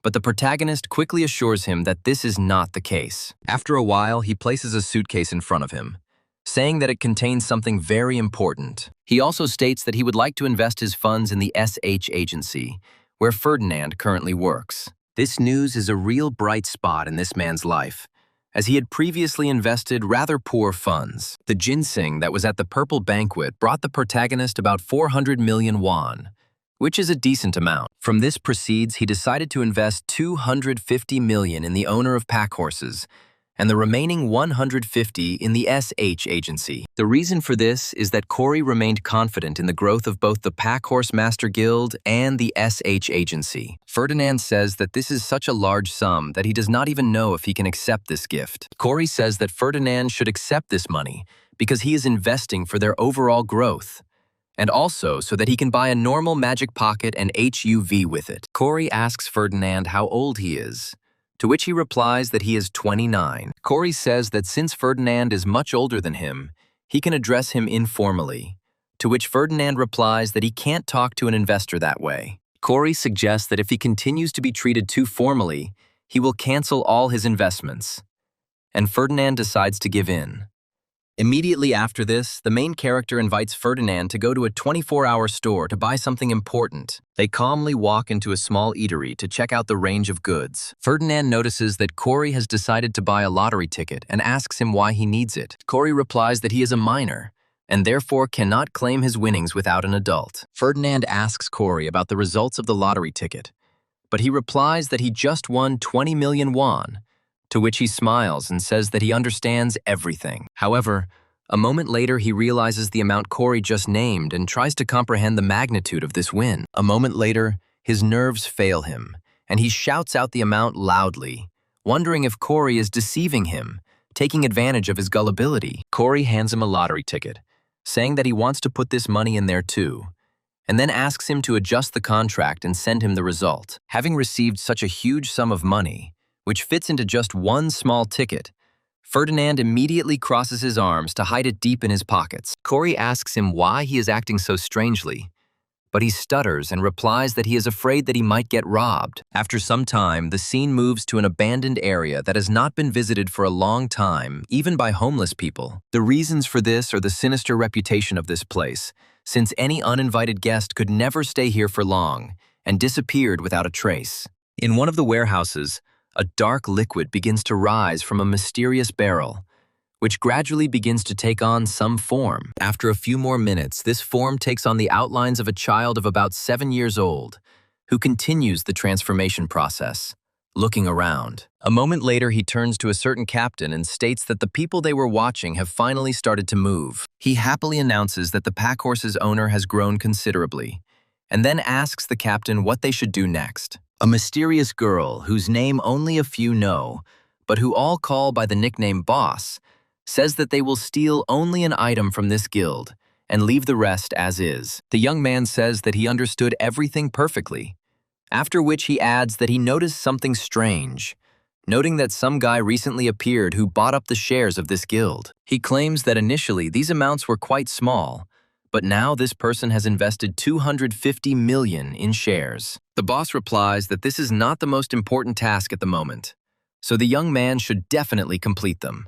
But the protagonist quickly assures him that this is not the case. After a while, he places a suitcase in front of him, saying that it contains something very important. He also states that he would like to invest his funds in the SH agency, where Ferdinand currently works. This news is a real bright spot in this man's life, as he had previously invested rather poor funds. The ginseng that was at the Purple Banquet brought the protagonist about 400 million won, which is a decent amount. From this proceeds, he decided to invest 250 million in the owner of pack horses, and the remaining 150 in the SH agency. The reason for this is that Corey remained confident in the growth of both the Pack Horse Master Guild and the SH agency. Ferdinand says that this is such a large sum that he does not even know if he can accept this gift. Corey says that Ferdinand should accept this money because he is investing for their overall growth, and also so that he can buy a normal magic pocket and HUV with it. Corey asks Ferdinand how old he is, to which he replies that he is 29. Corey says that since Ferdinand is much older than him, he can address him informally, to which Ferdinand replies that he can't talk to an investor that way. Corey suggests that if he continues to be treated too formally, he will cancel all his investments, and Ferdinand decides to give in. Immediately after this, the main character invites Ferdinand to go to a 24-hour store to buy something important. They calmly walk into a small eatery to check out the range of goods. Ferdinand notices that Corey has decided to buy a lottery ticket and asks him why he needs it. Corey replies that he is a minor and therefore cannot claim his winnings without an adult. Ferdinand asks Corey about the results of the lottery ticket, but he replies that he just won 20 million won, to which he smiles and says that he understands everything. However, a moment later he realizes the amount Corey just named and tries to comprehend the magnitude of this win. A moment later, his nerves fail him, and he shouts out the amount loudly, wondering if Corey is deceiving him, taking advantage of his gullibility. Corey hands him a lottery ticket, saying that he wants to put this money in there too, and then asks him to adjust the contract and send him the result. Having received such a huge sum of money, which fits into just one small ticket, Ferdinand immediately crosses his arms to hide it deep in his pockets. Corey asks him why he is acting so strangely, but he stutters and replies that he is afraid that he might get robbed. After some time, the scene moves to an abandoned area that has not been visited for a long time, even by homeless people. The reasons for this are the sinister reputation of this place, since any uninvited guest could never stay here for long and disappeared without a trace. In one of the warehouses, a dark liquid begins to rise from a mysterious barrel, which gradually begins to take on some form. After a few more minutes, this form takes on the outlines of a child of about 7 years old, who continues the transformation process, looking around. A moment later, he turns to a certain captain and states that the people they were watching have finally started to move. He happily announces that the pack horse's owner has grown considerably, and then asks the captain what they should do next. A mysterious girl, whose name only a few know, but who all call by the nickname Boss, says that they will steal only an item from this guild and leave the rest as is. The young man says that he understood everything perfectly, after which he adds that he noticed something strange, noting that some guy recently appeared who bought up the shares of this guild. He claims that initially these amounts were quite small, but now this person has invested 250 million in shares. The boss replies that this is not the most important task at the moment, so the young man should definitely complete them.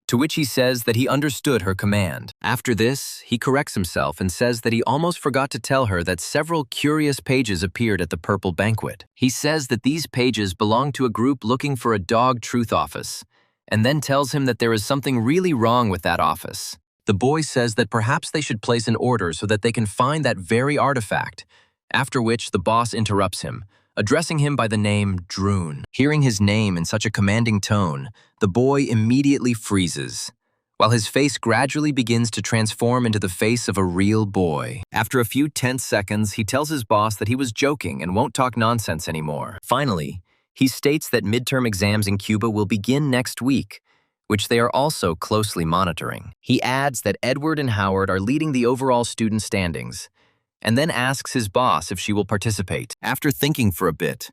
To which he says that he understood her command. After this, he corrects himself and says that he almost forgot to tell her that several curious pages appeared at the Purple Banquet. He says that these pages belong to a group looking for a dog truth office, and then tells him that there is something really wrong with that office. The boy says that perhaps they should place an order so that they can find that very artifact, after which the boss interrupts him, addressing him by the name Droon. Hearing his name in such a commanding tone, the boy immediately freezes, while his face gradually begins to transform into the face of a real boy. After a few tense seconds, he tells his boss that he was joking and won't talk nonsense anymore. Finally, he states that midterm exams in Cuba will begin next week, which they are also closely monitoring. He adds that Edward and Howard are leading the overall student standings, and then asks his boss if she will participate. After thinking for a bit,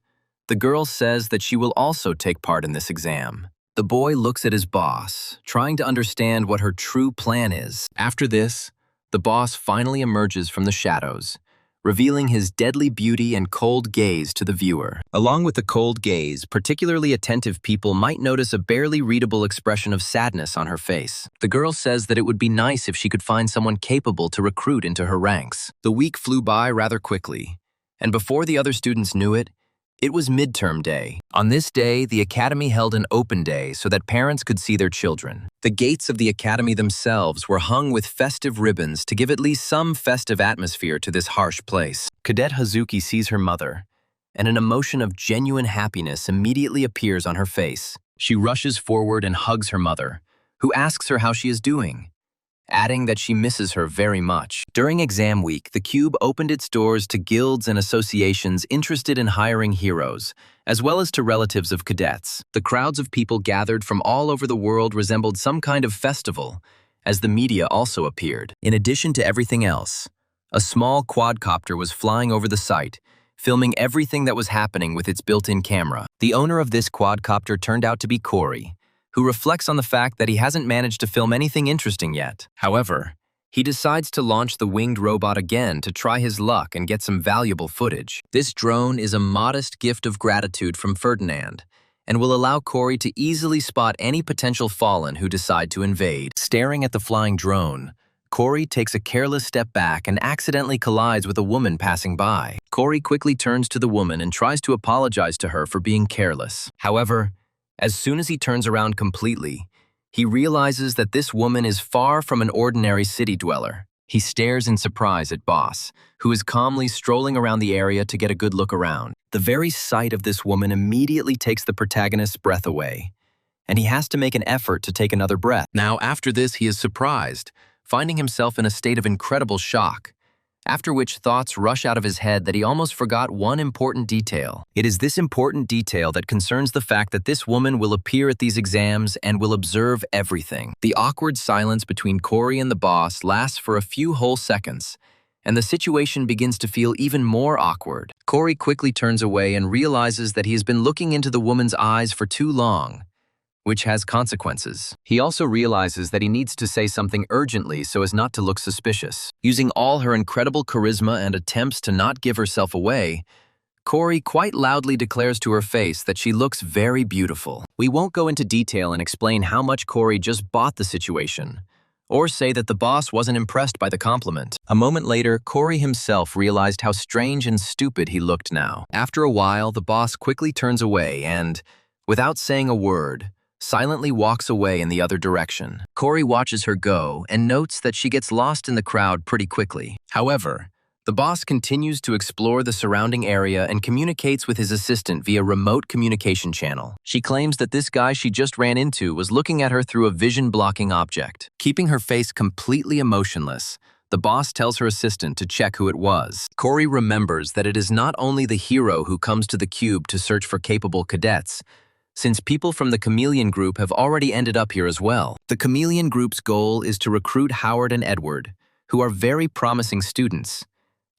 the girl says that she will also take part in this exam. The boy looks at his boss, trying to understand what her true plan is. After this, the boss finally emerges from the shadows, revealing his deadly beauty and cold gaze to the viewer. Along with the cold gaze, particularly attentive people might notice a barely readable expression of sadness on her face. The girl says that it would be nice if she could find someone capable to recruit into her ranks. The week flew by rather quickly, and before the other students knew it, it was midterm day. On this day, the academy held an open day so that parents could see their children. The gates of the academy themselves were hung with festive ribbons to give at least some festive atmosphere to this harsh place. Cadet Hazuki sees her mother, and an emotion of genuine happiness immediately appears on her face. She rushes forward and hugs her mother, who asks her how she is doing, adding that she misses her very much. During exam week, the Cube opened its doors to guilds and associations interested in hiring heroes, as well as to relatives of cadets. The crowds of people gathered from all over the world resembled some kind of festival, as the media also appeared. In addition to everything else, a small quadcopter was flying over the site, filming everything that was happening with its built-in camera. The owner of this quadcopter turned out to be Corey, who reflects on the fact that he hasn't managed to film anything interesting yet. However, he decides to launch the winged robot again to try his luck and get some valuable footage. This drone is a modest gift of gratitude from Ferdinand and will allow Corey to easily spot any potential fallen who decide to invade. Staring at the flying drone, Corey takes a careless step back and accidentally collides with a woman passing by. Corey quickly turns to the woman and tries to apologize to her for being careless. However, as soon as he turns around completely, he realizes that this woman is far from an ordinary city dweller. He stares in surprise at Boss, who is calmly strolling around the area to get a good look around. The very sight of this woman immediately takes the protagonist's breath away, and he has to make an effort to take another breath. Now, after this, he is surprised, finding himself in a state of incredible shock, after which thoughts rush out of his head that he almost forgot one important detail. It is this important detail that concerns the fact that this woman will appear at these exams and will observe everything. The awkward silence between Corey and the boss lasts for a few whole seconds, and the situation begins to feel even more awkward. Corey quickly turns away and realizes that he has been looking into the woman's eyes for too long, which has consequences. He also realizes that he needs to say something urgently so as not to look suspicious. Using all her incredible charisma and attempts to not give herself away, Corey quite loudly declares to her face that she looks very beautiful. We won't go into detail and explain how much Corey just bought the situation, or say that the boss wasn't impressed by the compliment. A moment later, Corey himself realized how strange and stupid he looked now. After a while, the boss quickly turns away and, without saying a word, silently walks away in the other direction. Corey watches her go and notes that she gets lost in the crowd pretty quickly. However, the boss continues to explore the surrounding area and communicates with his assistant via remote communication channel. She claims that this guy she just ran into was looking at her through a vision-blocking object. Keeping her face completely emotionless, the boss tells her assistant to check who it was. Corey remembers that it is not only the hero who comes to the cube to search for capable cadets, since people from the Chameleon Group have already ended up here as well. The Chameleon Group's goal is to recruit Howard and Edward, who are very promising students.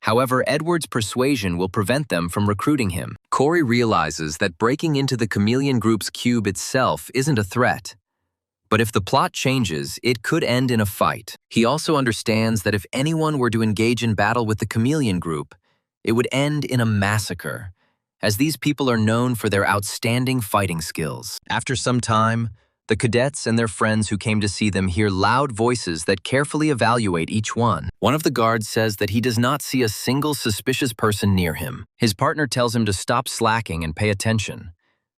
However, Edward's persuasion will prevent them from recruiting him. Corey realizes that breaking into the Chameleon Group's cube itself isn't a threat. But if the plot changes, it could end in a fight. He also understands that if anyone were to engage in battle with the Chameleon Group, it would end in a massacre, as these people are known for their outstanding fighting skills. After some time, the cadets and their friends who came to see them hear loud voices that carefully evaluate each one. One of the guards says that he does not see a single suspicious person near him. His partner tells him to stop slacking and pay attention,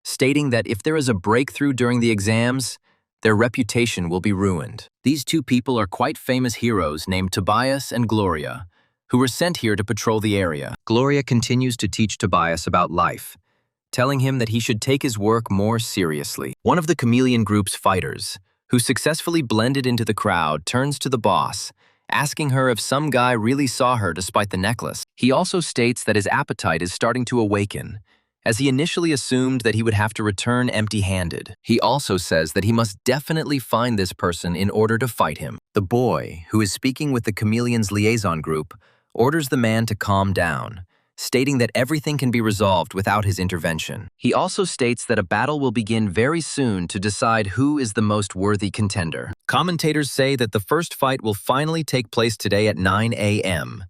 stating that if there is a breakthrough during the exams, their reputation will be ruined. These two people are quite famous heroes named Tobias and Gloria, who were sent here to patrol the area. Gloria continues to teach Tobias about life, telling him that he should take his work more seriously. One of the Chameleon Group's fighters, who successfully blended into the crowd, turns to the boss, asking her if some guy really saw her despite the necklace. He also states that his appetite is starting to awaken, as he initially assumed that he would have to return empty-handed. He also says that he must definitely find this person in order to fight him. The boy, who is speaking with the Chameleon's liaison group, orders the man to calm down, stating that everything can be resolved without his intervention. He also states that a battle will begin very soon to decide who is the most worthy contender. Commentators say that the first fight will finally take place today at 9 a.m.,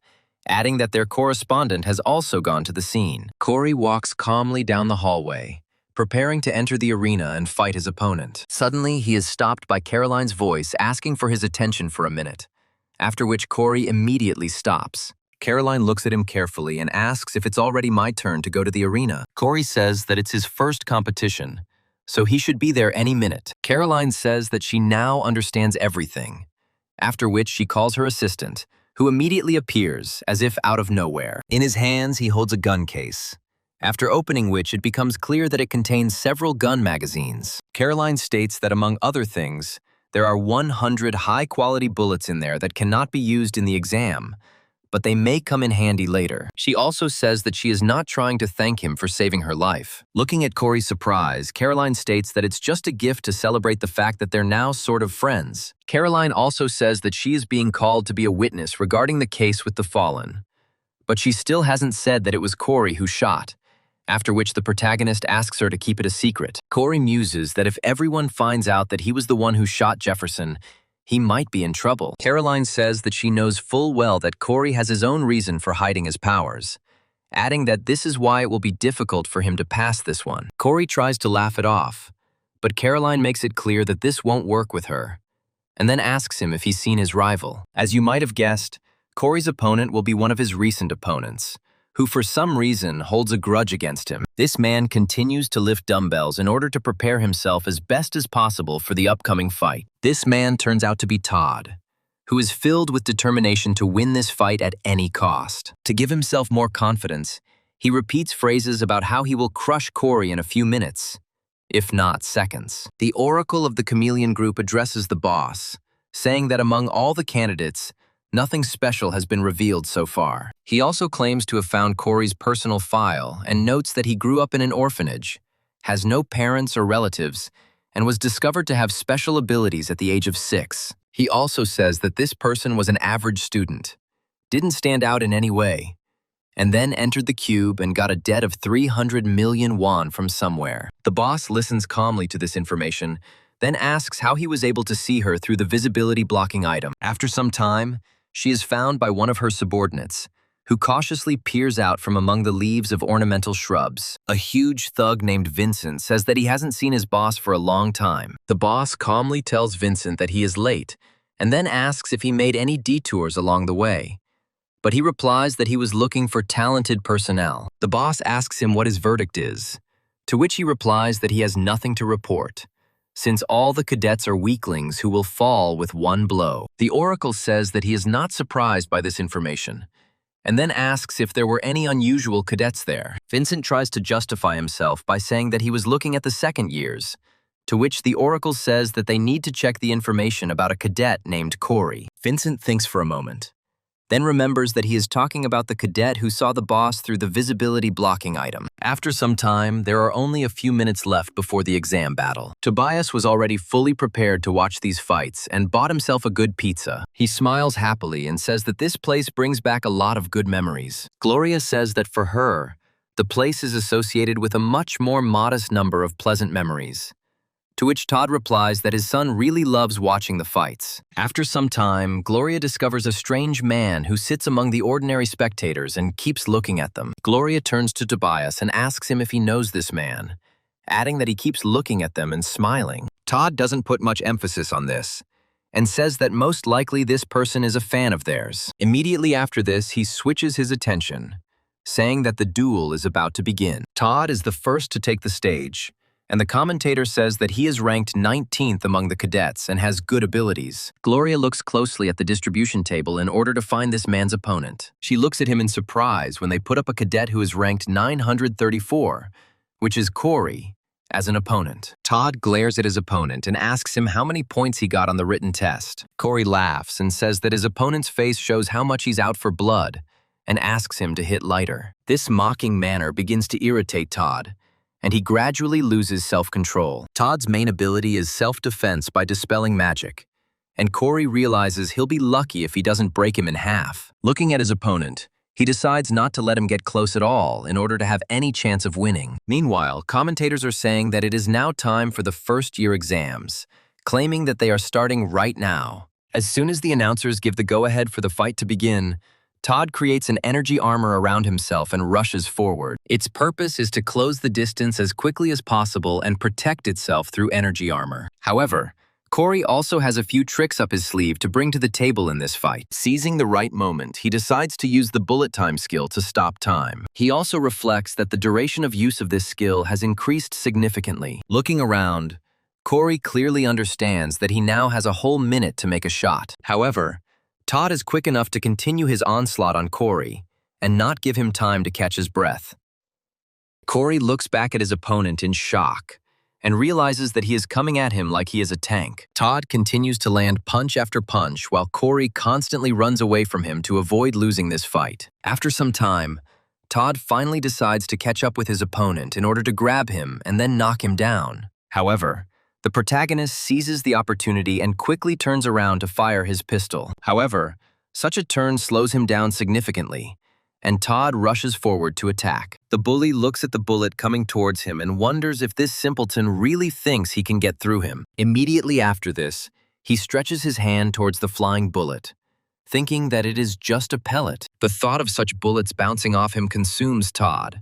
adding that their correspondent has also gone to the scene. Corey walks calmly down the hallway, preparing to enter the arena and fight his opponent. Suddenly, he is stopped by Caroline's voice asking for his attention for a minute, after which Corey immediately stops. Caroline looks at him carefully and asks if it's already my turn to go to the arena. Corey says that it's his first competition, so he should be there any minute. Caroline says that she now understands everything, after which she calls her assistant, who immediately appears as if out of nowhere. In his hands, he holds a gun case, after opening which it becomes clear that it contains several gun magazines. Caroline states that among other things, there are 100 high-quality bullets in there that cannot be used in the exam, but they may come in handy later. She also says that she is not trying to thank him for saving her life. Looking at Corey's surprise, Caroline states that it's just a gift to celebrate the fact that they're now sort of friends. Caroline also says that she is being called to be a witness regarding the case with the fallen, but she still hasn't said that it was Corey who shot, after which the protagonist asks her to keep it a secret. Corey muses that if everyone finds out that he was the one who shot Jefferson, he might be in trouble. Caroline says that she knows full well that Corey has his own reason for hiding his powers, adding that this is why it will be difficult for him to pass this one. Corey tries to laugh it off, but Caroline makes it clear that this won't work with her, and then asks him if he's seen his rival. As you might have guessed, Corey's opponent will be one of his recent opponents, who for some reason holds a grudge against him. This man continues to lift dumbbells in order to prepare himself as best as possible for the upcoming fight. This man turns out to be Todd, who is filled with determination to win this fight at any cost. To give himself more confidence, he repeats phrases about how he will crush Corey in a few minutes, if not seconds. The Oracle of the Chameleon Group addresses the boss, saying that among all the candidates, nothing special has been revealed so far. He also claims to have found Corey's personal file and notes that he grew up in an orphanage, has no parents or relatives, and was discovered to have special abilities at the age of 6. He also says that this person was an average student, didn't stand out in any way, and then entered the cube and got a debt of 300 million won from somewhere. The boss listens calmly to this information, then asks how he was able to see her through the visibility blocking item. After some time, she is found by one of her subordinates, who cautiously peers out from among the leaves of ornamental shrubs. A huge thug named Vincent says that he hasn't seen his boss for a long time. The boss calmly tells Vincent that he is late, and then asks if he made any detours along the way. But he replies that he was looking for talented personnel. The boss asks him what his verdict is, to which he replies that he has nothing to report, since all the cadets are weaklings who will fall with one blow. The oracle says that he is not surprised by this information, and then asks if there were any unusual cadets there. Vincent tries to justify himself by saying that he was looking at the second years, to which the oracle says that they need to check the information about a cadet named Corey. Vincent thinks for a moment, then remembers that he is talking about the cadet who saw the boss through the visibility blocking item. After some time, there are only a few minutes left before the exam battle. Tobias was already fully prepared to watch these fights and bought himself a good pizza. He smiles happily and says that this place brings back a lot of good memories. Gloria says that for her, the place is associated with a much more modest number of pleasant memories. To which Todd replies that his son really loves watching the fights. After some time, Gloria discovers a strange man who sits among the ordinary spectators and keeps looking at them. Gloria turns to Tobias and asks him if he knows this man, adding that he keeps looking at them and smiling. Todd doesn't put much emphasis on this, and says that most likely this person is a fan of theirs. Immediately after this, he switches his attention, saying that the duel is about to begin. Todd is the first to take the stage, and the commentator says that he is ranked 19th among the cadets and has good abilities. Gloria looks closely at the distribution table in order to find this man's opponent. She looks at him in surprise when they put up a cadet who is ranked 934, which is Corey, as an opponent. Todd glares at his opponent and asks him how many points he got on the written test. Corey laughs and says that his opponent's face shows how much he's out for blood and asks him to hit lighter. This mocking manner begins to irritate Todd, and he gradually loses self-control. Todd's main ability is self-defense by dispelling magic, and Corey realizes he'll be lucky if he doesn't break him in half. Looking at his opponent, he decides not to let him get close at all in order to have any chance of winning. Meanwhile, commentators are saying that it is now time for the first-year exams, claiming that they are starting right now. As soon as the announcers give the go-ahead for the fight to begin, Todd creates an energy armor around himself and rushes forward. Its purpose is to close the distance as quickly as possible and protect itself through energy armor. However, Corey also has a few tricks up his sleeve to bring to the table in this fight. Seizing the right moment, he decides to use the bullet time skill to stop time. He also reflects that the duration of use of this skill has increased significantly. Looking around, Corey clearly understands that he now has a whole minute to make a shot. However, Todd is quick enough to continue his onslaught on Corey and not give him time to catch his breath. Corey looks back at his opponent in shock and realizes that he is coming at him like he is a tank. Todd continues to land punch after punch while Corey constantly runs away from him to avoid losing this fight. After some time, Todd finally decides to catch up with his opponent in order to grab him and then knock him down. However, the protagonist seizes the opportunity and quickly turns around to fire his pistol. However, such a turn slows him down significantly, and Todd rushes forward to attack. The bully looks at the bullet coming towards him and wonders if this simpleton really thinks he can get through him. Immediately after this, he stretches his hand towards the flying bullet, thinking that it is just a pellet. The thought of such bullets bouncing off him consumes Todd,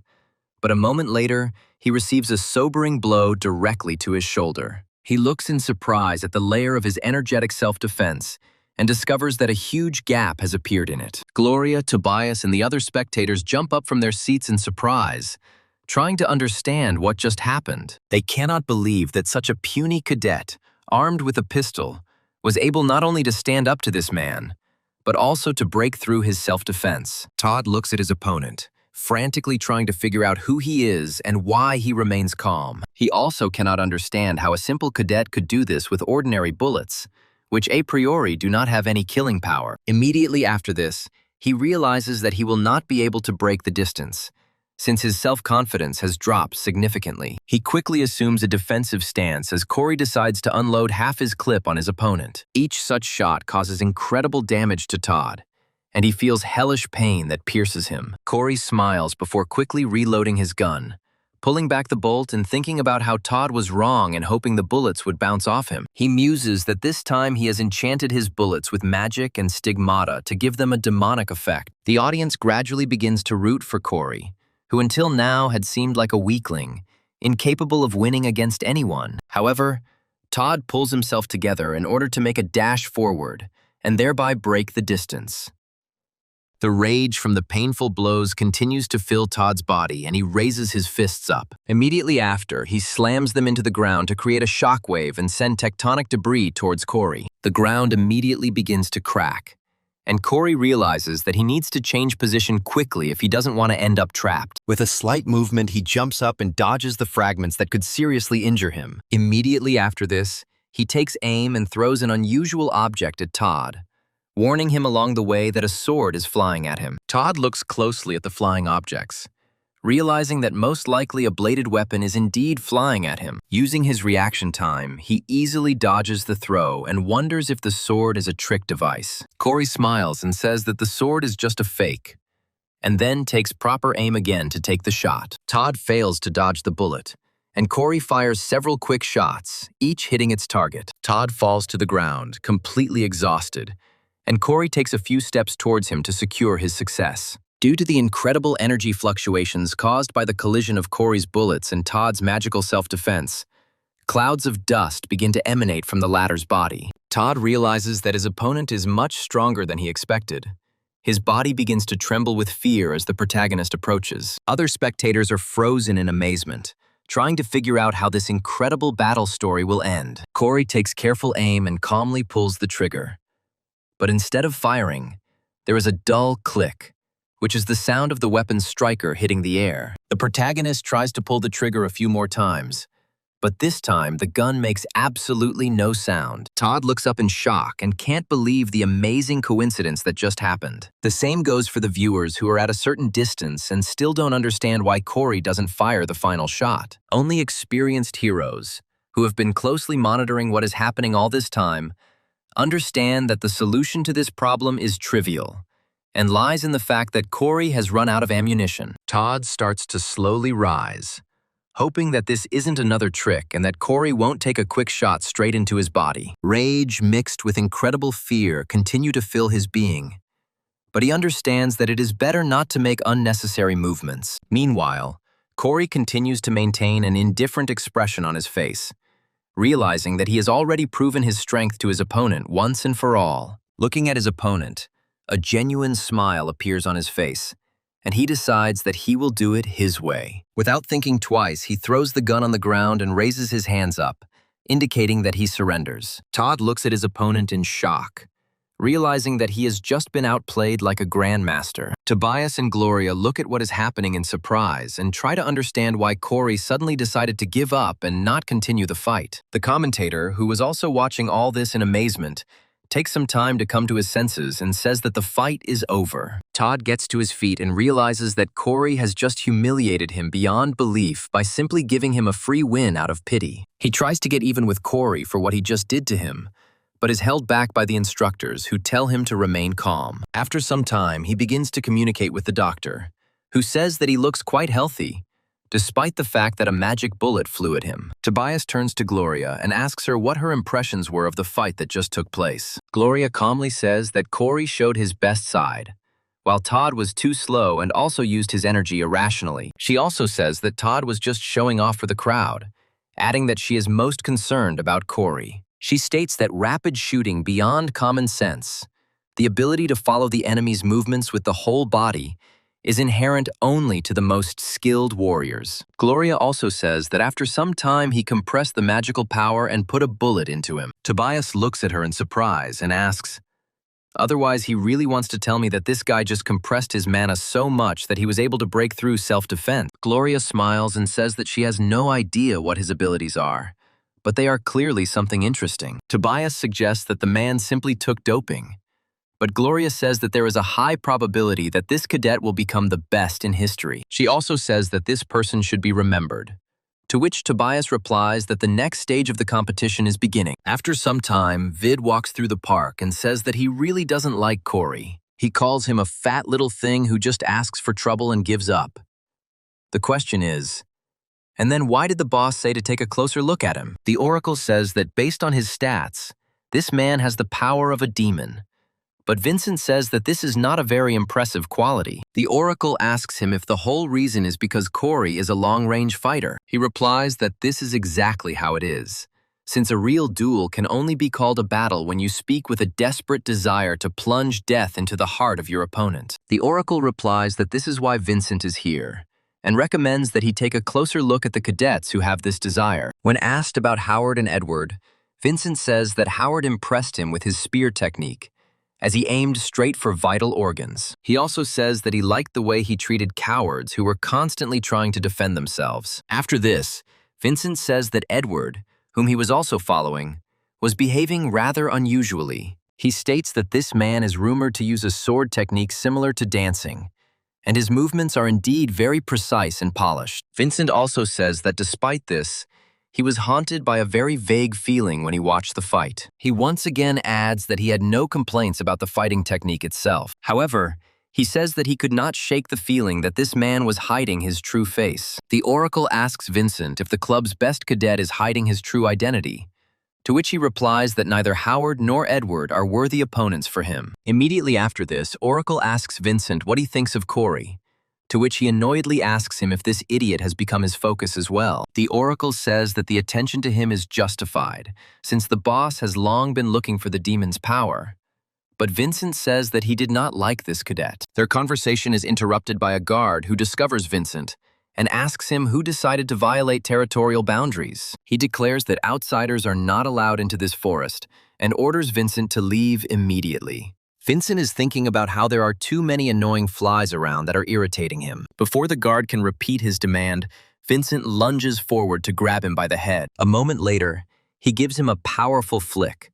but a moment later, he receives a sobering blow directly to his shoulder. He looks in surprise at the layer of his energetic self-defense and discovers that a huge gap has appeared in it. Gloria, Tobias, and the other spectators jump up from their seats in surprise, trying to understand what just happened. They cannot believe that such a puny cadet, armed with a pistol, was able not only to stand up to this man, but also to break through his self-defense. Todd looks at his opponent, frantically trying to figure out who he is and why he remains calm. He also cannot understand how a simple cadet could do this with ordinary bullets, which a priori do not have any killing power. Immediately after this, he realizes that he will not be able to break the distance, since his self-confidence has dropped significantly. He quickly assumes a defensive stance as Corey decides to unload half his clip on his opponent. Each such shot causes incredible damage to Todd, and he feels hellish pain that pierces him. Corey smiles before quickly reloading his gun, pulling back the bolt and thinking about how Todd was wrong and hoping the bullets would bounce off him. He muses that this time he has enchanted his bullets with magic and stigmata to give them a demonic effect. The audience gradually begins to root for Corey, who until now had seemed like a weakling, incapable of winning against anyone. However, Todd pulls himself together in order to make a dash forward and thereby break the distance. The rage from the painful blows continues to fill Todd's body, and he raises his fists up. Immediately after, he slams them into the ground to create a shockwave and send tectonic debris towards Corey. The ground immediately begins to crack, and Corey realizes that he needs to change position quickly if he doesn't want to end up trapped. With a slight movement, he jumps up and dodges the fragments that could seriously injure him. Immediately after this, he takes aim and throws an unusual object at Todd, warning him along the way that a sword is flying at him. Todd looks closely at the flying objects, realizing that most likely a bladed weapon is indeed flying at him. Using his reaction time, he easily dodges the throw and wonders if the sword is a trick device. Corey smiles and says that the sword is just a fake, and then takes proper aim again to take the shot. Todd fails to dodge the bullet, and Corey fires several quick shots, each hitting its target. Todd falls to the ground, completely exhausted, and Corey takes a few steps towards him to secure his success. Due to the incredible energy fluctuations caused by the collision of Corey's bullets and Todd's magical self-defense, clouds of dust begin to emanate from the latter's body. Todd realizes that his opponent is much stronger than he expected. His body begins to tremble with fear as the protagonist approaches. Other spectators are frozen in amazement, trying to figure out how this incredible battle story will end. Corey takes careful aim and calmly pulls the trigger. But instead of firing, there is a dull click, which is the sound of the weapon's striker hitting the air. The protagonist tries to pull the trigger a few more times, but this time the gun makes absolutely no sound. Todd looks up in shock and can't believe the amazing coincidence that just happened. The same goes for the viewers who are at a certain distance and still don't understand why Corey doesn't fire the final shot. Only experienced heroes, who have been closely monitoring what is happening all this time, understand that the solution to this problem is trivial and lies in the fact that Corey has run out of ammunition. Todd starts to slowly rise, hoping that this isn't another trick and that Corey won't take a quick shot straight into his body. Rage mixed with incredible fear continue to fill his being, but he understands that it is better not to make unnecessary movements. Meanwhile, Corey continues to maintain an indifferent expression on his face, realizing that he has already proven his strength to his opponent once and for all. Looking at his opponent, a genuine smile appears on his face, and he decides that he will do it his way. Without thinking twice, he throws the gun on the ground and raises his hands up, indicating that he surrenders. Todd looks at his opponent in shock, realizing that he has just been outplayed like a grandmaster. Tobias and Gloria look at what is happening in surprise and try to understand why Corey suddenly decided to give up and not continue the fight. The commentator, who was also watching all this in amazement, takes some time to come to his senses and says that the fight is over. Todd gets to his feet and realizes that Corey has just humiliated him beyond belief by simply giving him a free win out of pity. He tries to get even with Corey for what he just did to him, but is held back by the instructors who tell him to remain calm. After some time, he begins to communicate with the doctor, who says that he looks quite healthy, despite the fact that a magic bullet flew at him. Tobias turns to Gloria and asks her what her impressions were of the fight that just took place. Gloria calmly says that Corey showed his best side, while Todd was too slow and also used his energy irrationally. She also says that Todd was just showing off for the crowd, adding that she is most concerned about Corey. She states that rapid shooting beyond common sense, the ability to follow the enemy's movements with the whole body, is inherent only to the most skilled warriors. Gloria also says that after some time he compressed the magical power and put a bullet into him. Tobias looks at her in surprise and asks, "Otherwise he really wants to tell me that this guy just compressed his mana so much that he was able to break through self-defense." Gloria smiles and says that she has no idea what his abilities are, but they are clearly something interesting. Tobias suggests that the man simply took doping, but Gloria says that there is a high probability that this cadet will become the best in history. She also says that this person should be remembered, to which Tobias replies that the next stage of the competition is beginning. After some time, Vid walks through the park and says that he really doesn't like Corey, He calls him a fat little thing who just asks for trouble and gives up. The question is, and then why did the boss say to take a closer look at him? The oracle says that based on his stats, this man has the power of a demon. But Vincent says that this is not a very impressive quality. The oracle asks him if the whole reason is because Corey is a long-range fighter. He replies that this is exactly how it is, since a real duel can only be called a battle when you speak with a desperate desire to plunge death into the heart of your opponent. The oracle replies that this is why Vincent is here, and recommends that he take a closer look at the cadets who have this desire. When asked about Howard and Edward, Vincent says that Howard impressed him with his spear technique, as he aimed straight for vital organs. He also says that he liked the way he treated cowards who were constantly trying to defend themselves. After this, Vincent says that Edward, whom he was also following, was behaving rather unusually. He states that this man is rumored to use a sword technique similar to dancing, and his movements are indeed very precise and polished. Vincent also says that despite this, he was haunted by a very vague feeling when he watched the fight. He once again adds that he had no complaints about the fighting technique itself. However, he says that he could not shake the feeling that this man was hiding his true face. The oracle asks Vincent if the club's best cadet is hiding his true identity, to which he replies that neither Howard nor Edward are worthy opponents for him. Immediately after this, Oracle asks Vincent what he thinks of Corey, to which he annoyedly asks him if this idiot has become his focus as well. The Oracle says that the attention to him is justified, since the boss has long been looking for the demon's power. But Vincent says that he did not like this cadet. Their conversation is interrupted by a guard who discovers Vincent and asks him who decided to violate territorial boundaries. He declares that outsiders are not allowed into this forest and orders Vincent to leave immediately. Vincent is thinking about how there are too many annoying flies around that are irritating him. Before the guard can repeat his demand, Vincent lunges forward to grab him by the head. A moment later, he gives him a powerful flick,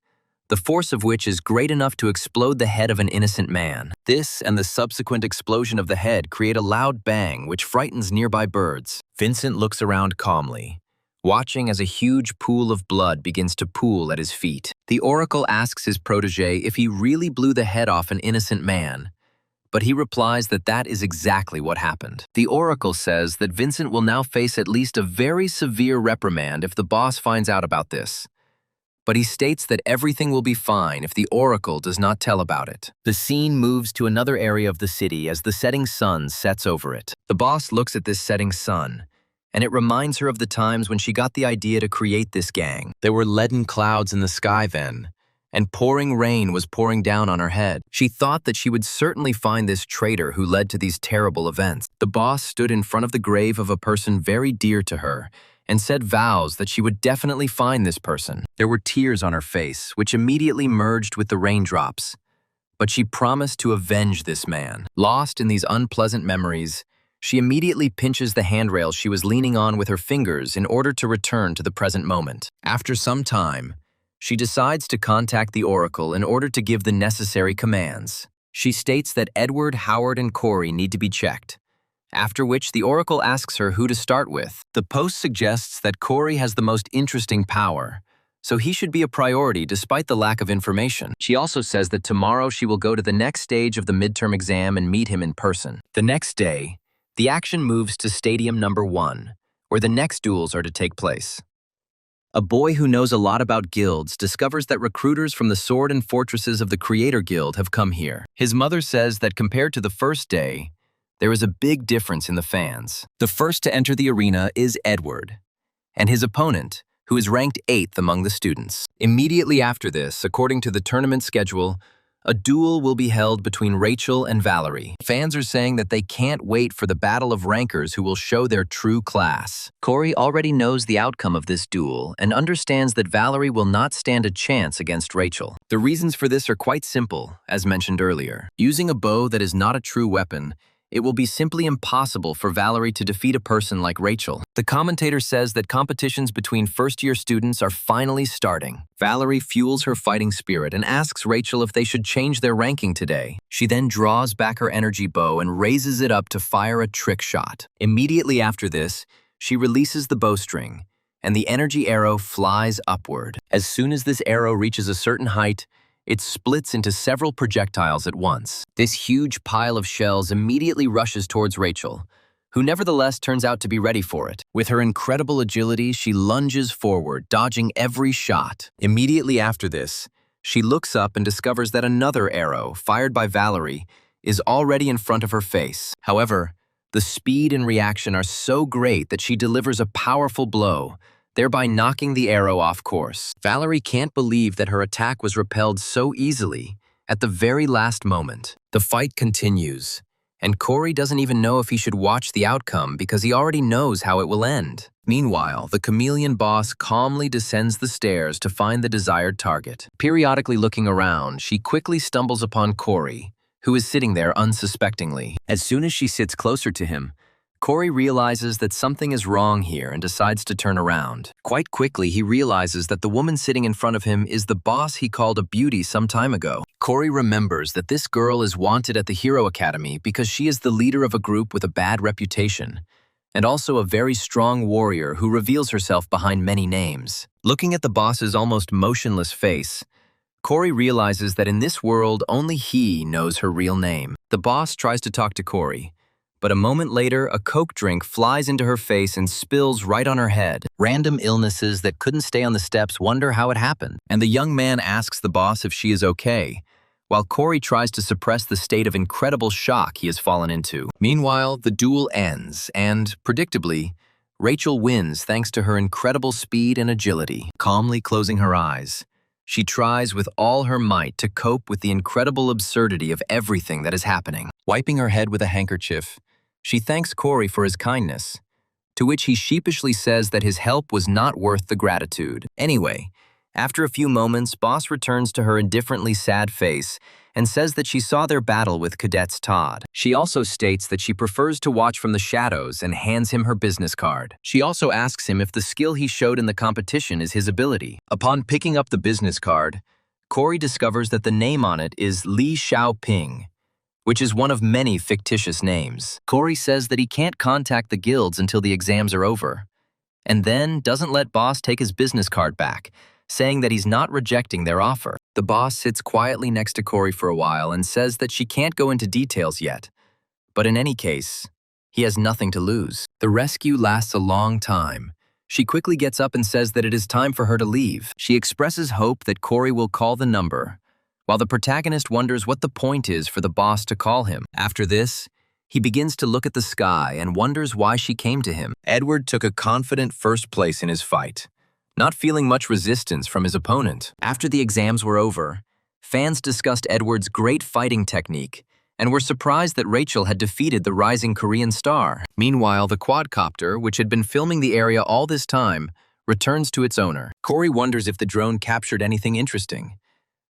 the force of which is great enough to explode the head of an innocent man. This and the subsequent explosion of the head create a loud bang which frightens nearby birds. Vincent looks around calmly, watching as a huge pool of blood begins to pool at his feet. The oracle asks his protege if he really blew the head off an innocent man, but he replies that that is exactly what happened. The oracle says that Vincent will now face at least a very severe reprimand if the boss finds out about this, but he states that everything will be fine if the oracle does not tell about it. The scene moves to another area of the city as the setting sun sets over it. The boss looks at this setting sun, and it reminds her of the times when she got the idea to create this gang. There were leaden clouds in the sky then, and pouring rain was pouring down on her head. She thought that she would certainly find this traitor who led to these terrible events. The boss stood in front of the grave of a person very dear to her, and said vows that she would definitely find this person. There were tears on her face, which immediately merged with the raindrops, but she promised to avenge this man. Lost in these unpleasant memories, she immediately pinches the handrail she was leaning on with her fingers in order to return to the present moment. After some time, she decides to contact the oracle in order to give the necessary commands. She states that Edward, Howard, and Corey need to be checked, after which the oracle asks her who to start with. The post suggests that Corey has the most interesting power, so he should be a priority despite the lack of information. She also says that tomorrow she will go to the next stage of the midterm exam and meet him in person. The next day, the action moves to Stadium Number 1, where the next duels are to take place. A boy who knows a lot about guilds discovers that recruiters from the sword and fortresses of the Creator Guild have come here. His mother says that compared to the first day, there is a big difference in the fans. The first to enter the arena is Edward, and his opponent, who is ranked 8th among the students. Immediately after this, according to the tournament schedule, a duel will be held between Rachel and Valerie. Fans are saying that they can't wait for the battle of rankers who will show their true class. Corey already knows the outcome of this duel and understands that Valerie will not stand a chance against Rachel. The reasons for this are quite simple, as mentioned earlier. Using a bow that is not a true weapon, it will be simply impossible for Valerie to defeat a person like Rachel. The commentator says that competitions between first-year students are finally starting. Valerie fuels her fighting spirit and asks Rachel if they should change their ranking today. She then draws back her energy bow and raises it up to fire a trick shot. Immediately after this, she releases the bowstring, and the energy arrow flies upward. As soon as this arrow reaches a certain height, It splits into several projectiles at once. This huge pile of shells immediately rushes towards Rachel, who nevertheless turns out to be ready for it. With her incredible agility, she lunges forward, dodging every shot. Immediately after this, she looks up and discovers that another arrow, fired by Valerie, is already in front of her face. However, the speed and reaction are so great that she delivers a powerful blow, thereby knocking the arrow off course. Valerie can't believe that her attack was repelled so easily at the very last moment. The fight continues, and Corey doesn't even know if he should watch the outcome because he already knows how it will end. Meanwhile, the chameleon boss calmly descends the stairs to find the desired target. Periodically looking around, she quickly stumbles upon Corey, who is sitting there unsuspectingly. As soon as she sits closer to him, Corey realizes that something is wrong here and decides to turn around. Quite quickly, he realizes that the woman sitting in front of him is the boss he called a beauty some time ago. Corey remembers that this girl is wanted at the Hero Academy because she is the leader of a group with a bad reputation, and also a very strong warrior who reveals herself behind many names. Looking at the boss's almost motionless face, Corey realizes that in this world, only he knows her real name. The boss tries to talk to Corey, but a moment later, a Coke drink flies into her face and spills right on her head. Random illnesses that couldn't stay on the steps wonder how it happened, and the young man asks the boss if she is okay, while Corey tries to suppress the state of incredible shock he has fallen into. Meanwhile, the duel ends, and, predictably, Rachel wins thanks to her incredible speed and agility. Calmly closing her eyes, she tries with all her might to cope with the incredible absurdity of everything that is happening. Wiping her head with a handkerchief, she thanks Corey for his kindness, to which he sheepishly says that his help was not worth the gratitude. Anyway, after a few moments, Boss returns to her indifferently sad face and says that she saw their battle with Cadets Todd. She also states that she prefers to watch from the shadows and hands him her business card. She also asks him if the skill he showed in the competition is his ability. Upon picking up the business card, Corey discovers that the name on it is Li Xiaoping, which is one of many fictitious names. Corey says that he can't contact the guilds until the exams are over, and then doesn't let Boss take his business card back, saying that he's not rejecting their offer. The boss sits quietly next to Corey for a while and says that she can't go into details yet, but in any case, he has nothing to lose. The rescue lasts a long time. She quickly gets up and says that it is time for her to leave. She expresses hope that Corey will call the number, while the protagonist wonders what the point is for the boss to call him. After this, he begins to look at the sky and wonders why she came to him. Edward took a confident first place in his fight, not feeling much resistance from his opponent. After the exams were over, fans discussed Edward's great fighting technique and were surprised that Rachel had defeated the rising Korean star. Meanwhile, the quadcopter, which had been filming the area all this time, returns to its owner. Corey wonders if the drone captured anything interesting,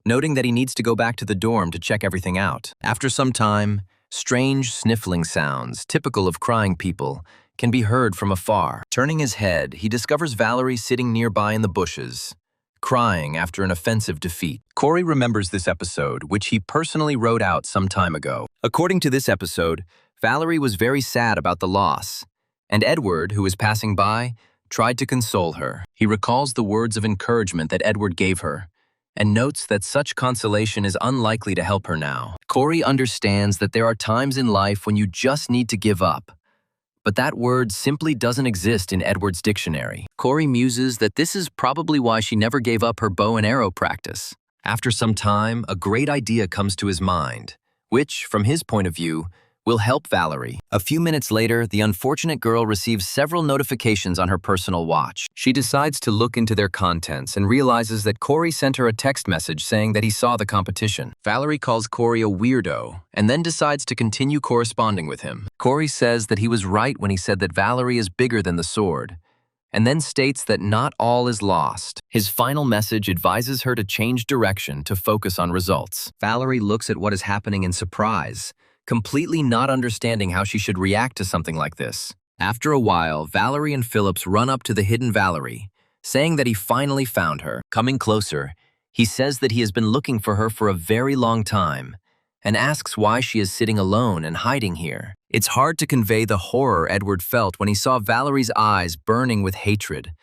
noting that he needs to go back to the dorm to check everything out. After some time, strange sniffling sounds, typical of crying people, can be heard from afar. Turning his head, he discovers Valerie sitting nearby in the bushes, crying after an offensive defeat. Corey remembers this episode, which he personally wrote out some time ago. According to this episode, Valerie was very sad about the loss, and Edward, who was passing by, tried to console her. He recalls the words of encouragement that Edward gave her, and notes that such consolation is unlikely to help her now. Corey understands that there are times in life when you just need to give up, but that word simply doesn't exist in Edward's dictionary. Corey muses that this is probably why she never gave up her bow and arrow practice. After some time, a great idea comes to his mind, which, from his point of view, will help Valerie. A few minutes later, the unfortunate girl receives several notifications on her personal watch. She decides to look into their contents and realizes that Corey sent her a text message saying that he saw the competition. Valerie calls Corey a weirdo and then decides to continue corresponding with him. Corey says that he was right when he said that Valerie is bigger than the sword, and then states that not all is lost. His final message advises her to change direction to focus on results. Valerie looks at what is happening in surprise, completely not understanding how she should react to something like this. After a while, Valerie and Phillips run up to the hidden Valerie, saying that he finally found her. Coming closer, he says that he has been looking for her for a very long time, and asks why she is sitting alone and hiding here. It's hard to convey the horror Edward felt when he saw Valerie's eyes burning with hatred,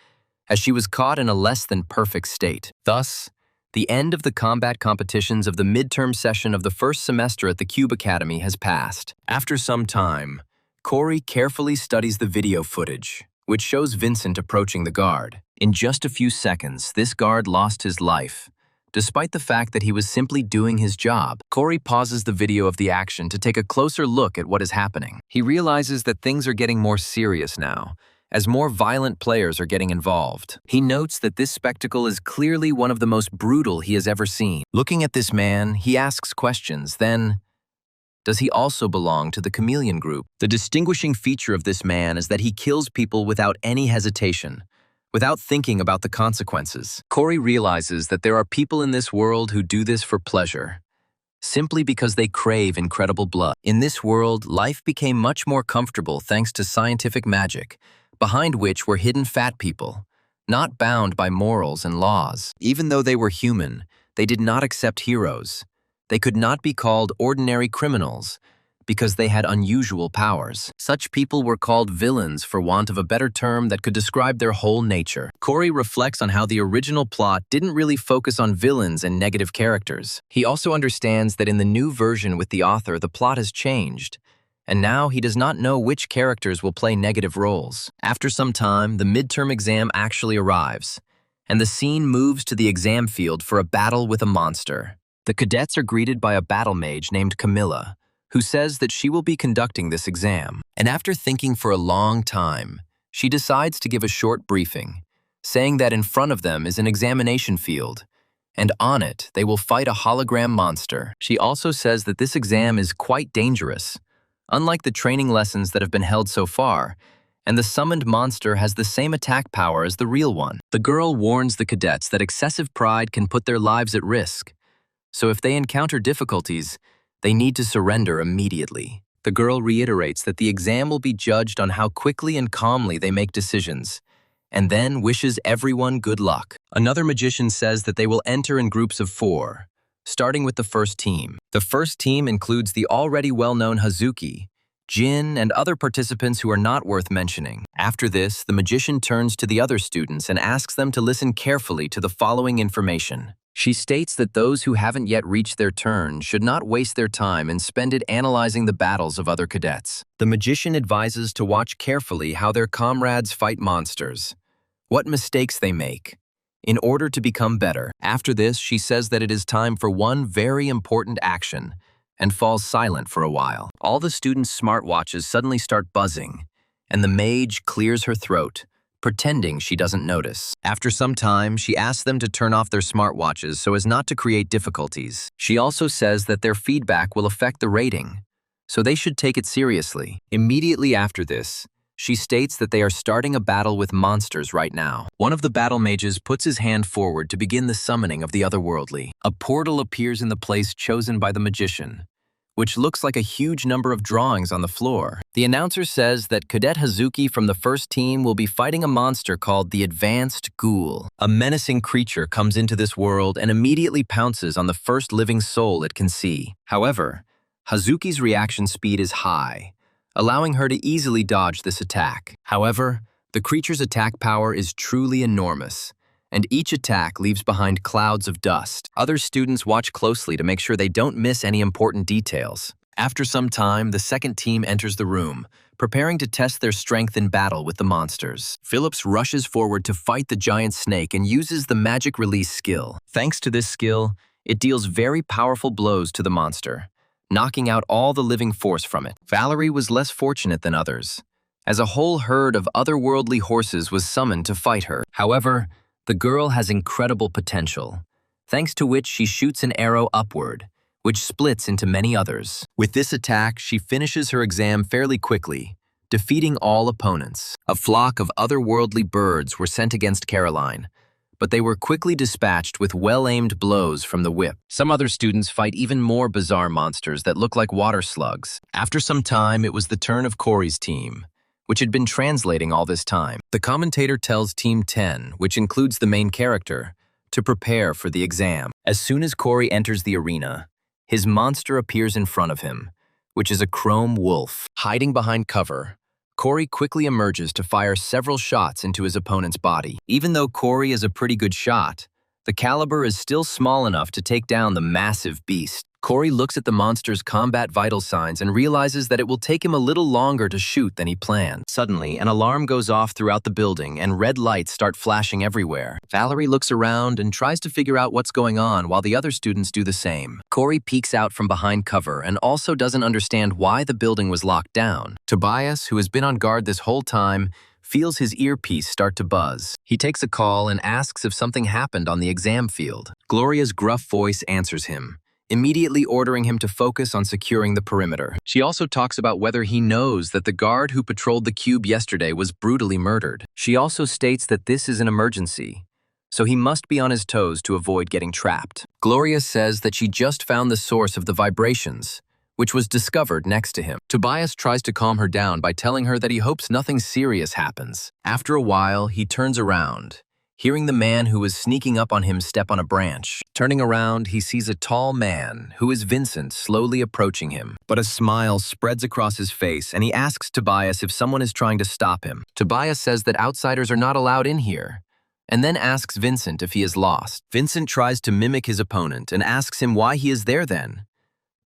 as she was caught in a less than perfect state. Thus, The end of the combat competitions of the midterm session of the first semester at the Cube Academy has passed. After some time, Corey carefully studies the video footage, which shows Vincent approaching the guard. In just a few seconds, this guard lost his life, despite the fact that he was simply doing his job. Corey pauses the video of the action to take a closer look at what is happening. He realizes that things are getting more serious now, as more violent players are getting involved. He notes that this spectacle is clearly one of the most brutal he has ever seen. Looking at this man, he asks questions, then, does he also belong to the chameleon group? The distinguishing feature of this man is that he kills people without any hesitation, without thinking about the consequences. Corey realizes that there are people in this world who do this for pleasure, simply because they crave incredible blood. In this world, life became much more comfortable thanks to scientific magic, behind which were hidden fat people, not bound by morals and laws. Even though they were human, they did not accept heroes. They could not be called ordinary criminals because they had unusual powers. Such people were called villains for want of a better term that could describe their whole nature. Corey reflects on how the original plot didn't really focus on villains and negative characters. He also understands that in the new version with the author, the plot has changed, and now he does not know which characters will play negative roles. After some time, the midterm exam actually arrives, and the scene moves to the exam field for a battle with a monster. The cadets are greeted by a battle mage named Camilla, who says that she will be conducting this exam. And after thinking for a long time, she decides to give a short briefing, saying that in front of them is an examination field, and on it they will fight a hologram monster. She also says that this exam is quite dangerous, unlike the training lessons that have been held so far, and the summoned monster has the same attack power as the real one. The girl warns the cadets that excessive pride can put their lives at risk, so if they encounter difficulties, they need to surrender immediately. The girl reiterates that the exam will be judged on how quickly and calmly they make decisions, and then wishes everyone good luck. Another magician says that they will enter in groups of 4, starting with the first team. The first team includes the already well-known Hazuki, Jin, and other participants who are not worth mentioning. After this, the magician turns to the other students and asks them to listen carefully to the following information. She states that those who haven't yet reached their turn should not waste their time and spend it analyzing the battles of other cadets. The magician advises to watch carefully how their comrades fight monsters, what mistakes they make, in order to become better. After this, she says that it is time for one very important action, and falls silent for a while. All the students' smartwatches suddenly start buzzing, and the mage clears her throat, pretending she doesn't notice. After some time, she asks them to turn off their smartwatches so as not to create difficulties. She also says that their feedback will affect the rating, so they should take it seriously. Immediately after this, she states that they are starting a battle with monsters right now. One of the battle mages puts his hand forward to begin the summoning of the otherworldly. A portal appears in the place chosen by the magician, which looks like a huge number of drawings on the floor. The announcer says that Cadet Hazuki from the first team will be fighting a monster called the Advanced Ghoul. A menacing creature comes into this world and immediately pounces on the first living soul it can see. However, Hazuki's reaction speed is high, allowing her to easily dodge this attack. However, the creature's attack power is truly enormous, and each attack leaves behind clouds of dust. Other students watch closely to make sure they don't miss any important details. After some time, the second team enters the room, preparing to test their strength in battle with the monsters. Phillips rushes forward to fight the giant snake and uses the magic release skill. Thanks to this skill, it deals very powerful blows to the monster, knocking out all the living force from it. Valerie was less fortunate than others, as a whole herd of otherworldly horses was summoned to fight her. However, the girl has incredible potential, thanks to which she shoots an arrow upward, which splits into many others. With this attack, she finishes her exam fairly quickly, defeating all opponents. A flock of otherworldly birds were sent against Caroline, but they were quickly dispatched with well-aimed blows from the whip. Some other students fight even more bizarre monsters that look like water slugs. After some time, it was the turn of Corey's team, which had been translating all this time. The commentator tells Team 10, which includes the main character, to prepare for the exam. As soon as Corey enters the arena, his monster appears in front of him, which is a chrome wolf. Hiding behind cover, Corey quickly emerges to fire several shots into his opponent's body. Even though Corey is a pretty good shot, The caliber is still small enough to take down the massive beast. Corey looks at the monster's combat vital signs and realizes that it will take him a little longer to shoot than he planned. Suddenly, an alarm goes off throughout the building and red lights start flashing everywhere. Valerie looks around and tries to figure out what's going on while the other students do the same. Corey peeks out from behind cover and also doesn't understand why the building was locked down. Tobias, who has been on guard this whole time, feels his earpiece start to buzz. He takes a call and asks if something happened on the exam field. Gloria's gruff voice answers him, immediately ordering him to focus on securing the perimeter. She also talks about whether he knows that the guard who patrolled the cube yesterday was brutally murdered. She also states that this is an emergency, so he must be on his toes to avoid getting trapped. Gloria says that she just found the source of the vibrations, which was discovered next to him. Tobias tries to calm her down by telling her that he hopes nothing serious happens. After a while, he turns around, hearing the man who was sneaking up on him step on a branch. Turning around, he sees a tall man, who is Vincent, slowly approaching him. But a smile spreads across his face, and he asks Tobias if someone is trying to stop him. Tobias says that outsiders are not allowed in here, and then asks Vincent if he is lost. Vincent tries to mimic his opponent and asks him why he is there then,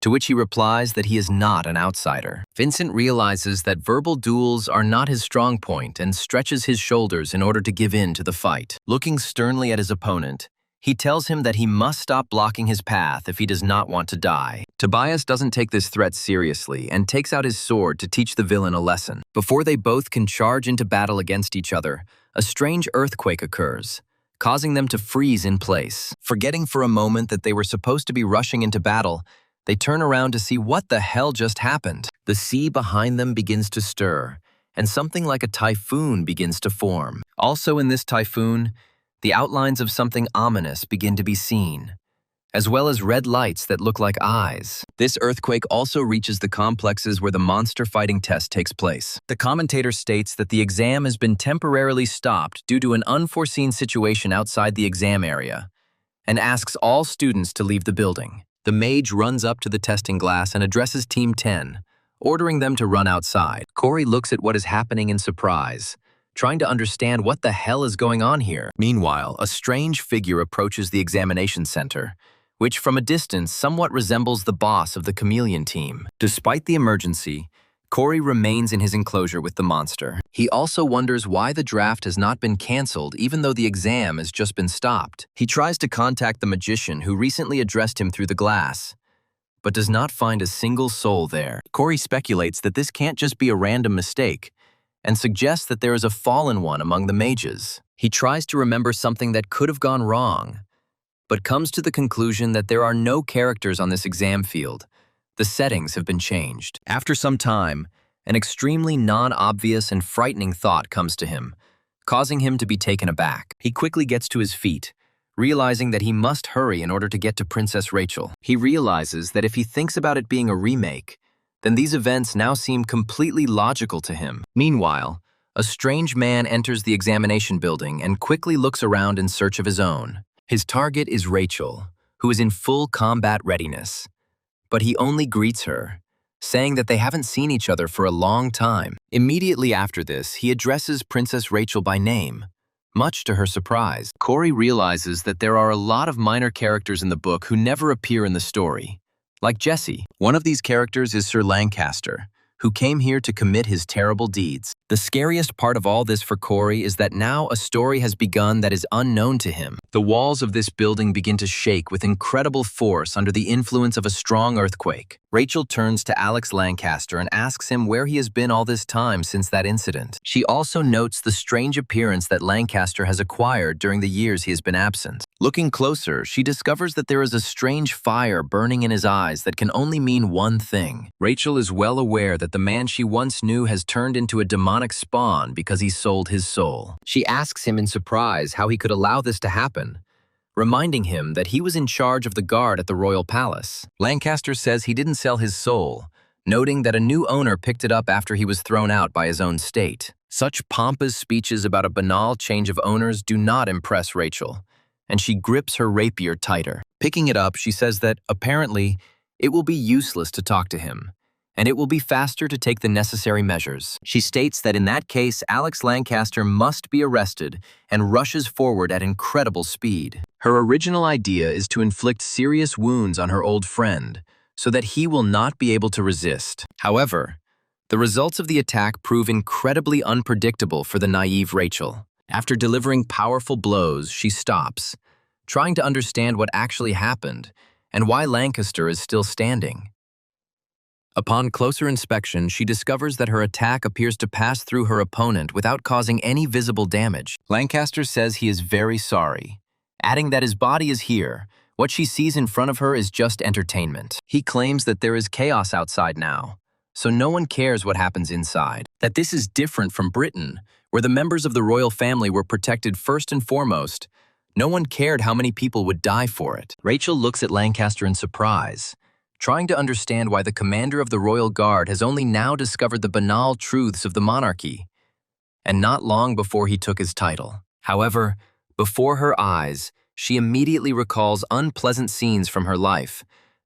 to which he replies that he is not an outsider. Vincent realizes that verbal duels are not his strong point and stretches his shoulders in order to give in to the fight. Looking sternly at his opponent, he tells him that he must stop blocking his path if he does not want to die. Tobias doesn't take this threat seriously and takes out his sword to teach the villain a lesson. Before they both can charge into battle against each other, a strange earthquake occurs, causing them to freeze in place. Forgetting for a moment that they were supposed to be rushing into battle, they turn around to see what the hell just happened. The sea behind them begins to stir, and something like a typhoon begins to form. Also in this typhoon, the outlines of something ominous begin to be seen, as well as red lights that look like eyes. This earthquake also reaches the complexes where the monster fighting test takes place. The commentator states that the exam has been temporarily stopped due to an unforeseen situation outside the exam area, and asks all students to leave the building. The mage runs up to the testing glass and addresses Team 10, ordering them to run outside. Corey looks at what is happening in surprise, trying to understand what the hell is going on here. Meanwhile, a strange figure approaches the examination center, which from a distance somewhat resembles the boss of the chameleon team. Despite the emergency, Corey remains in his enclosure with the monster. He also wonders why the draft has not been canceled even though the exam has just been stopped. He tries to contact the magician who recently addressed him through the glass, but does not find a single soul there. Corey speculates that this can't just be a random mistake, and suggests that there is a fallen one among the mages. He tries to remember something that could have gone wrong, but comes to the conclusion that there are no characters on this exam field. The settings have been changed. After some time, an extremely non-obvious and frightening thought comes to him, causing him to be taken aback. He quickly gets to his feet, realizing that he must hurry in order to get to Princess Rachel. He realizes that if he thinks about it being a remake, then these events now seem completely logical to him. Meanwhile, a strange man enters the examination building and quickly looks around in search of his own. His target is Rachel, who is in full combat readiness. But he only greets her, saying that they haven't seen each other for a long time. Immediately after this, he addresses Princess Rachel by name, much to her surprise. Corey realizes that there are a lot of minor characters in the book who never appear in the story, like Jesse. One of these characters is Sir Lancaster, who came here to commit his terrible deeds. The scariest part of all this for Corey is that now a story has begun that is unknown to him. The walls of this building begin to shake with incredible force under the influence of a strong earthquake. Rachel turns to Alex Lancaster and asks him where he has been all this time since that incident. She also notes the strange appearance that Lancaster has acquired during the years he has been absent. Looking closer, she discovers that there is a strange fire burning in his eyes that can only mean one thing. Rachel is well aware that the man she once knew has turned into a demonic spawn because he sold his soul. She asks him in surprise how he could allow this to happen, reminding him that he was in charge of the guard at the royal palace. Lancaster says he didn't sell his soul, noting that a new owner picked it up after he was thrown out by his own state. Such pompous speeches about a banal change of owners do not impress Rachel, and she grips her rapier tighter. Picking it up, she says that, apparently, it will be useless to talk to him, and it will be faster to take the necessary measures. She states that in that case, Alex Lancaster must be arrested and rushes forward at incredible speed. Her original idea is to inflict serious wounds on her old friend so that he will not be able to resist. However, the results of the attack prove incredibly unpredictable for the naive Rachel. After delivering powerful blows, she stops, trying to understand what actually happened and why Lancaster is still standing. Upon closer inspection, she discovers that her attack appears to pass through her opponent without causing any visible damage. Lancaster says he is very sorry, adding that his body is here. What she sees in front of her is just entertainment. He claims that there is chaos outside now, so no one cares what happens inside. That this is different from Britain, where the members of the royal family were protected first and foremost. No one cared how many people would die for it. Rachel looks at Lancaster in surprise, trying to understand why the commander of the royal guard has only now discovered the banal truths of the monarchy, and not long before he took his title. However, before her eyes, she immediately recalls unpleasant scenes from her life,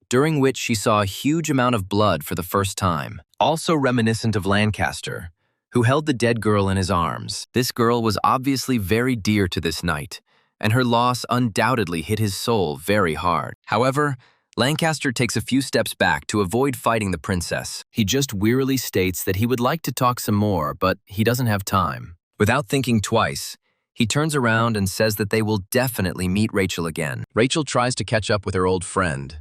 during which she saw a huge amount of blood for the first time. Also reminiscent of Lancaster, who held the dead girl in his arms. This girl was obviously very dear to this knight, and her loss undoubtedly hit his soul very hard. However, Lancaster takes a few steps back to avoid fighting the princess. He just wearily states that he would like to talk some more, but he doesn't have time. Without thinking twice, he turns around and says that they will definitely meet Rachel again. Rachel tries to catch up with her old friend,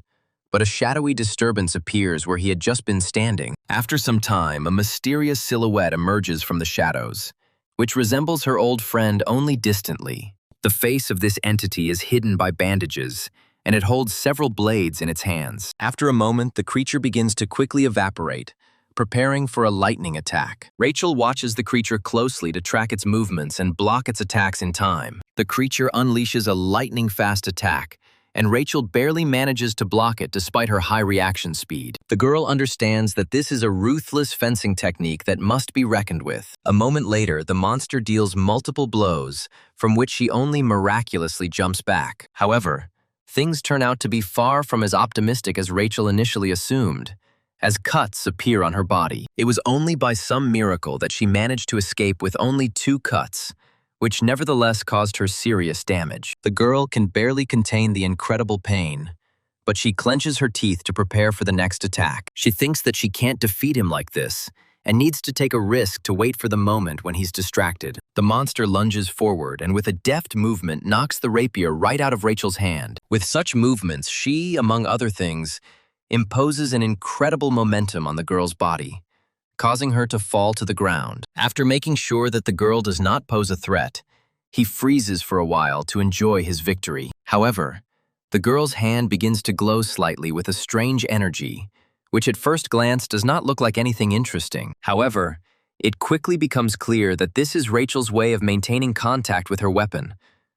but a shadowy disturbance appears where he had just been standing. After some time, a mysterious silhouette emerges from the shadows, which resembles her old friend only distantly. The face of this entity is hidden by bandages, and it holds several blades in its hands. After a moment, the creature begins to quickly evaporate, preparing for a lightning attack. Rachel watches the creature closely to track its movements and block its attacks in time. The creature unleashes a lightning-fast attack, and Rachel barely manages to block it despite her high reaction speed. The girl understands that this is a ruthless fencing technique that must be reckoned with. A moment later, the monster deals multiple blows, from which she only miraculously jumps back. However, things turn out to be far from as optimistic as Rachel initially assumed, as cuts appear on her body. It was only by some miracle that she managed to escape with only 2 cuts, which nevertheless caused her serious damage. The girl can barely contain the incredible pain, but she clenches her teeth to prepare for the next attack. She thinks that she can't defeat him like this, and needs to take a risk to wait for the moment when he's distracted. The monster lunges forward and with a deft movement knocks the rapier right out of Rachel's hand. With such movements, she, among other things, imposes an incredible momentum on the girl's body, causing her to fall to the ground. After making sure that the girl does not pose a threat, he freezes for a while to enjoy his victory. However, the girl's hand begins to glow slightly with a strange energy, which at first glance does not look like anything interesting. However, it quickly becomes clear that this is Rachel's way of maintaining contact with her weapon,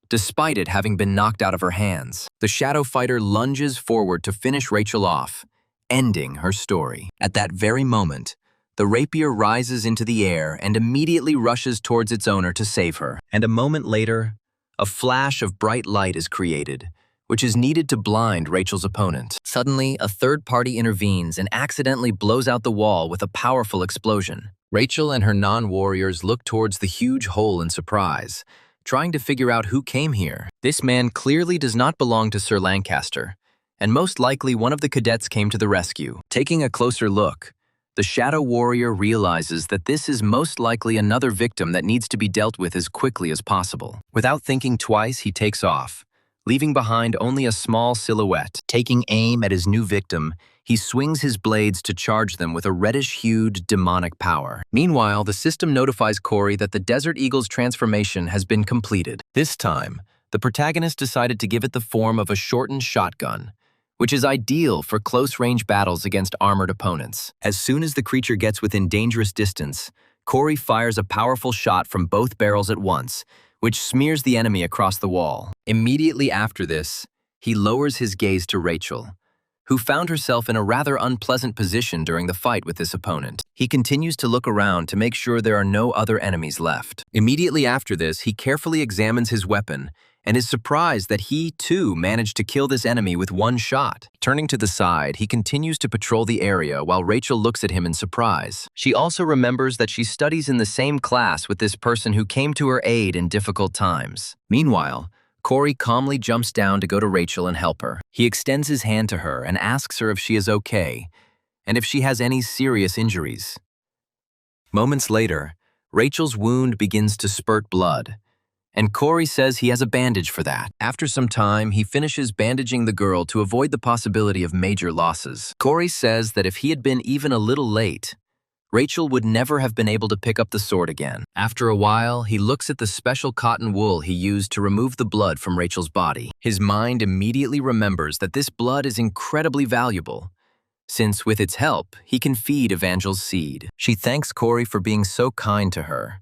despite it having been knocked out of her hands. The shadow fighter lunges forward to finish Rachel off, ending her story. At that very moment, the rapier rises into the air and immediately rushes towards its owner to save her. And a moment later, a flash of bright light is created, which is needed to blind Rachel's opponent. Suddenly, a third party intervenes and accidentally blows out the wall with a powerful explosion. Rachel and her non-warriors look towards the huge hole in surprise, trying to figure out who came here. This man clearly does not belong to Sir Lancaster, and most likely one of the cadets came to the rescue. Taking a closer look, the Shadow Warrior realizes that this is most likely another victim that needs to be dealt with as quickly as possible. Without thinking twice, he takes off, leaving behind only a small silhouette. Taking aim at his new victim, he swings his blades to charge them with a reddish-hued demonic power. Meanwhile, the system notifies Corey that the Desert Eagle's transformation has been completed. This time, the protagonist decided to give it the form of a shortened shotgun, which is ideal for close-range battles against armored opponents. As soon as the creature gets within dangerous distance, Corey fires a powerful shot from both barrels at once, which smears the enemy across the wall. Immediately after this, he lowers his gaze to Rachel, who found herself in a rather unpleasant position during the fight with this opponent. He continues to look around to make sure there are no other enemies left. Immediately after this, he carefully examines his weapon and is surprised that he, too, managed to kill this enemy with one shot. Turning to the side, he continues to patrol the area while Rachel looks at him in surprise. She also remembers that she studies in the same class with this person who came to her aid in difficult times. Meanwhile, Corey calmly jumps down to go to Rachel and help her. He extends his hand to her and asks her if she is okay, and if she has any serious injuries. Moments later, Rachel's wound begins to spurt blood, and Corey says he has a bandage for that. After some time, he finishes bandaging the girl to avoid the possibility of major losses. Corey says that if he had been even a little late, Rachel would never have been able to pick up the sword again. After a while, he looks at the special cotton wool he used to remove the blood from Rachel's body. His mind immediately remembers that this blood is incredibly valuable, since with its help, he can feed Evangel's seed. She thanks Corey for being so kind to her,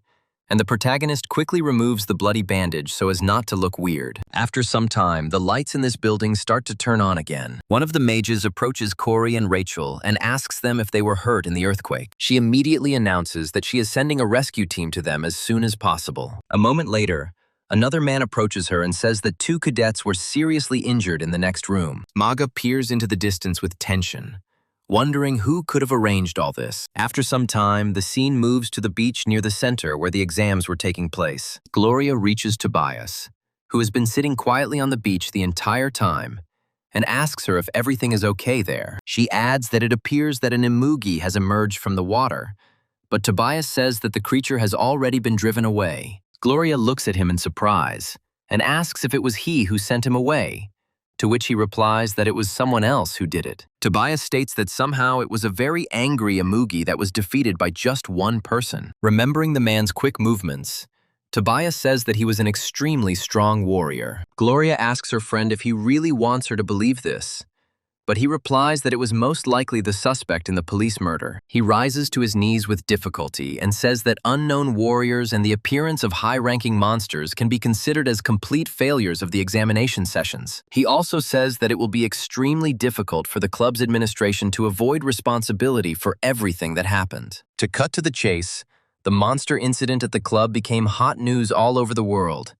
and the protagonist quickly removes the bloody bandage so as not to look weird. After some time, the lights in this building start to turn on again. One of the mages approaches Corey and Rachel and asks them if they were hurt in the earthquake. She immediately announces that she is sending a rescue team to them as soon as possible. A moment later, another man approaches her and says that 2 cadets were seriously injured in the next room. Manga peers into the distance with tension, wondering who could have arranged all this. After some time, the scene moves to the beach near the center where the exams were taking place. Gloria reaches Tobias, who has been sitting quietly on the beach the entire time, and asks her if everything is okay there. She adds that it appears that an imugi has emerged from the water, but Tobias says that the creature has already been driven away. Gloria looks at him in surprise and asks if it was he who sent him away, to which he replies that it was someone else who did it. Tobias states that somehow it was a very angry imugi that was defeated by just one person. Remembering the man's quick movements, Tobias says that he was an extremely strong warrior. Gloria asks her friend if he really wants her to believe this, but he replies that it was most likely the suspect in the police murder. He rises to his knees with difficulty and says that unknown warriors and the appearance of high-ranking monsters can be considered as complete failures of the examination sessions. He also says that it will be extremely difficult for the club's administration to avoid responsibility for everything that happened. To cut to the chase, the monster incident at the club became hot news all over the world,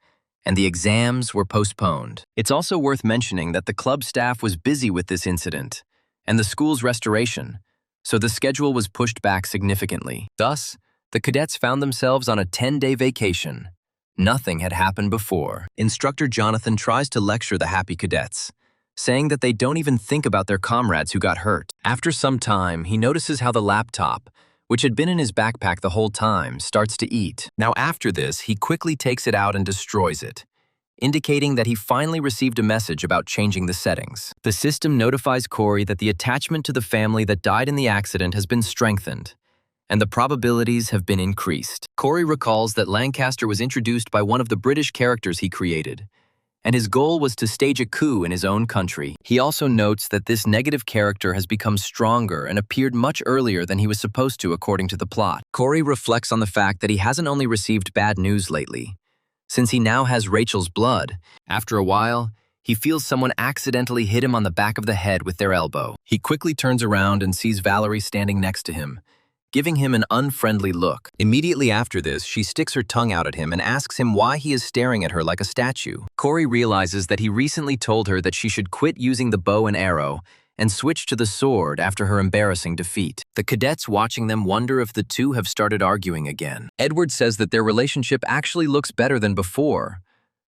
and the exams were postponed. It's also worth mentioning that the club staff was busy with this incident and the school's restoration, so the schedule was pushed back significantly. Thus, the cadets found themselves on a 10-day vacation. Nothing had happened before. Instructor Jonathan tries to lecture the happy cadets, saying that they don't even think about their comrades who got hurt. After some time, he notices how the laptop, which had been in his backpack the whole time, starts to eat. Now after this, he quickly takes it out and destroys it, indicating that he finally received a message about changing the settings. The system notifies Corey that the attachment to the family that died in the accident has been strengthened, and the probabilities have been increased. Corey recalls that Lancaster was introduced by one of the British characters he created, and his goal was to stage a coup in his own country. He also notes that this negative character has become stronger and appeared much earlier than he was supposed to according to the plot. Corey reflects on the fact that he hasn't only received bad news lately, since he now has Rachel's blood. After a while, he feels someone accidentally hit him on the back of the head with their elbow. He quickly turns around and sees Valerie standing next to him, giving him an unfriendly look. Immediately after this, she sticks her tongue out at him and asks him why he is staring at her like a statue. Corey realizes that he recently told her that she should quit using the bow and arrow and switch to the sword after her embarrassing defeat. The cadets watching them wonder if the two have started arguing again. Edward says that their relationship actually looks better than before,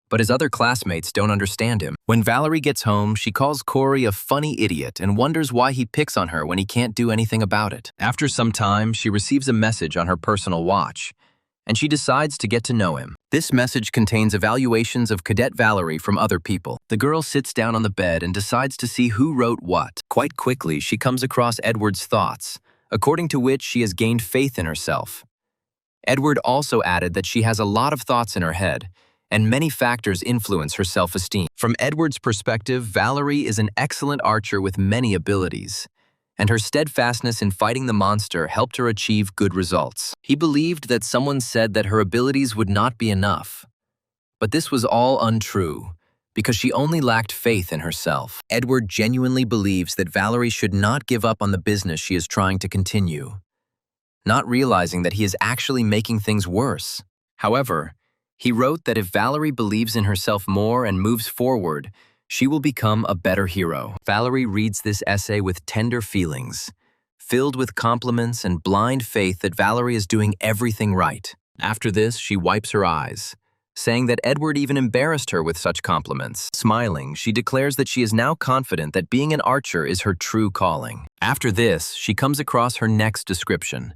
but his other classmates don't understand him. When Valerie gets home, she calls Corey a funny idiot and wonders why he picks on her when he can't do anything about it. After some time, she receives a message on her personal watch, and she decides to get to know him. This message contains evaluations of Cadet Valerie from other people. The girl sits down on the bed and decides to see who wrote what. Quite quickly, she comes across Edward's thoughts, according to which she has gained faith in herself. Edward also added that she has a lot of thoughts in her head, and many factors influence her self-esteem. From Edward's perspective, Valerie is an excellent archer with many abilities, and her steadfastness in fighting the monster helped her achieve good results. He believed that someone said that her abilities would not be enough, but this was all untrue, because she only lacked faith in herself. Edward genuinely believes that Valerie should not give up on the business she is trying to continue, not realizing that he is actually making things worse. However, He wrote that if Valerie believes in herself more and moves forward, she will become a better hero. Valerie reads this essay with tender feelings, filled with compliments and blind faith that Valerie is doing everything right. After this, she wipes her eyes, saying that Edward even embarrassed her with such compliments. Smiling, she declares that she is now confident that being an archer is her true calling. After this, she comes across her next description,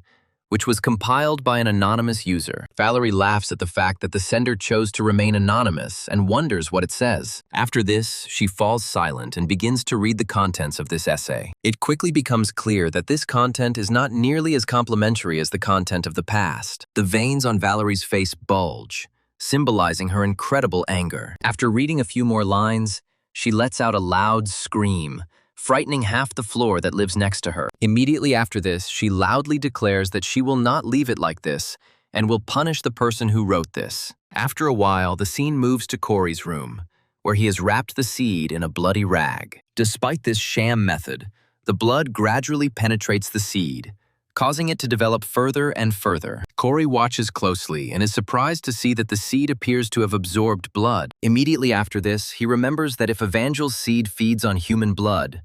which was compiled by an anonymous user. Valerie laughs at the fact that the sender chose to remain anonymous and wonders what it says. After this, she falls silent and begins to read the contents of this essay. It quickly becomes clear that this content is not nearly as complimentary as the content of the past. The veins on Valerie's face bulge, symbolizing her incredible anger. After reading a few more lines, she lets out a loud scream, frightening half the floor that lives next to her. Immediately after this, she loudly declares that she will not leave it like this and will punish the person who wrote this. After a while, the scene moves to Corey's room, where he has wrapped the seed in a bloody rag. Despite this sham method, the blood gradually penetrates the seed, causing it to develop further and further. Corey watches closely and is surprised to see that the seed appears to have absorbed blood. Immediately after this, he remembers that if Evangel's seed feeds on human blood,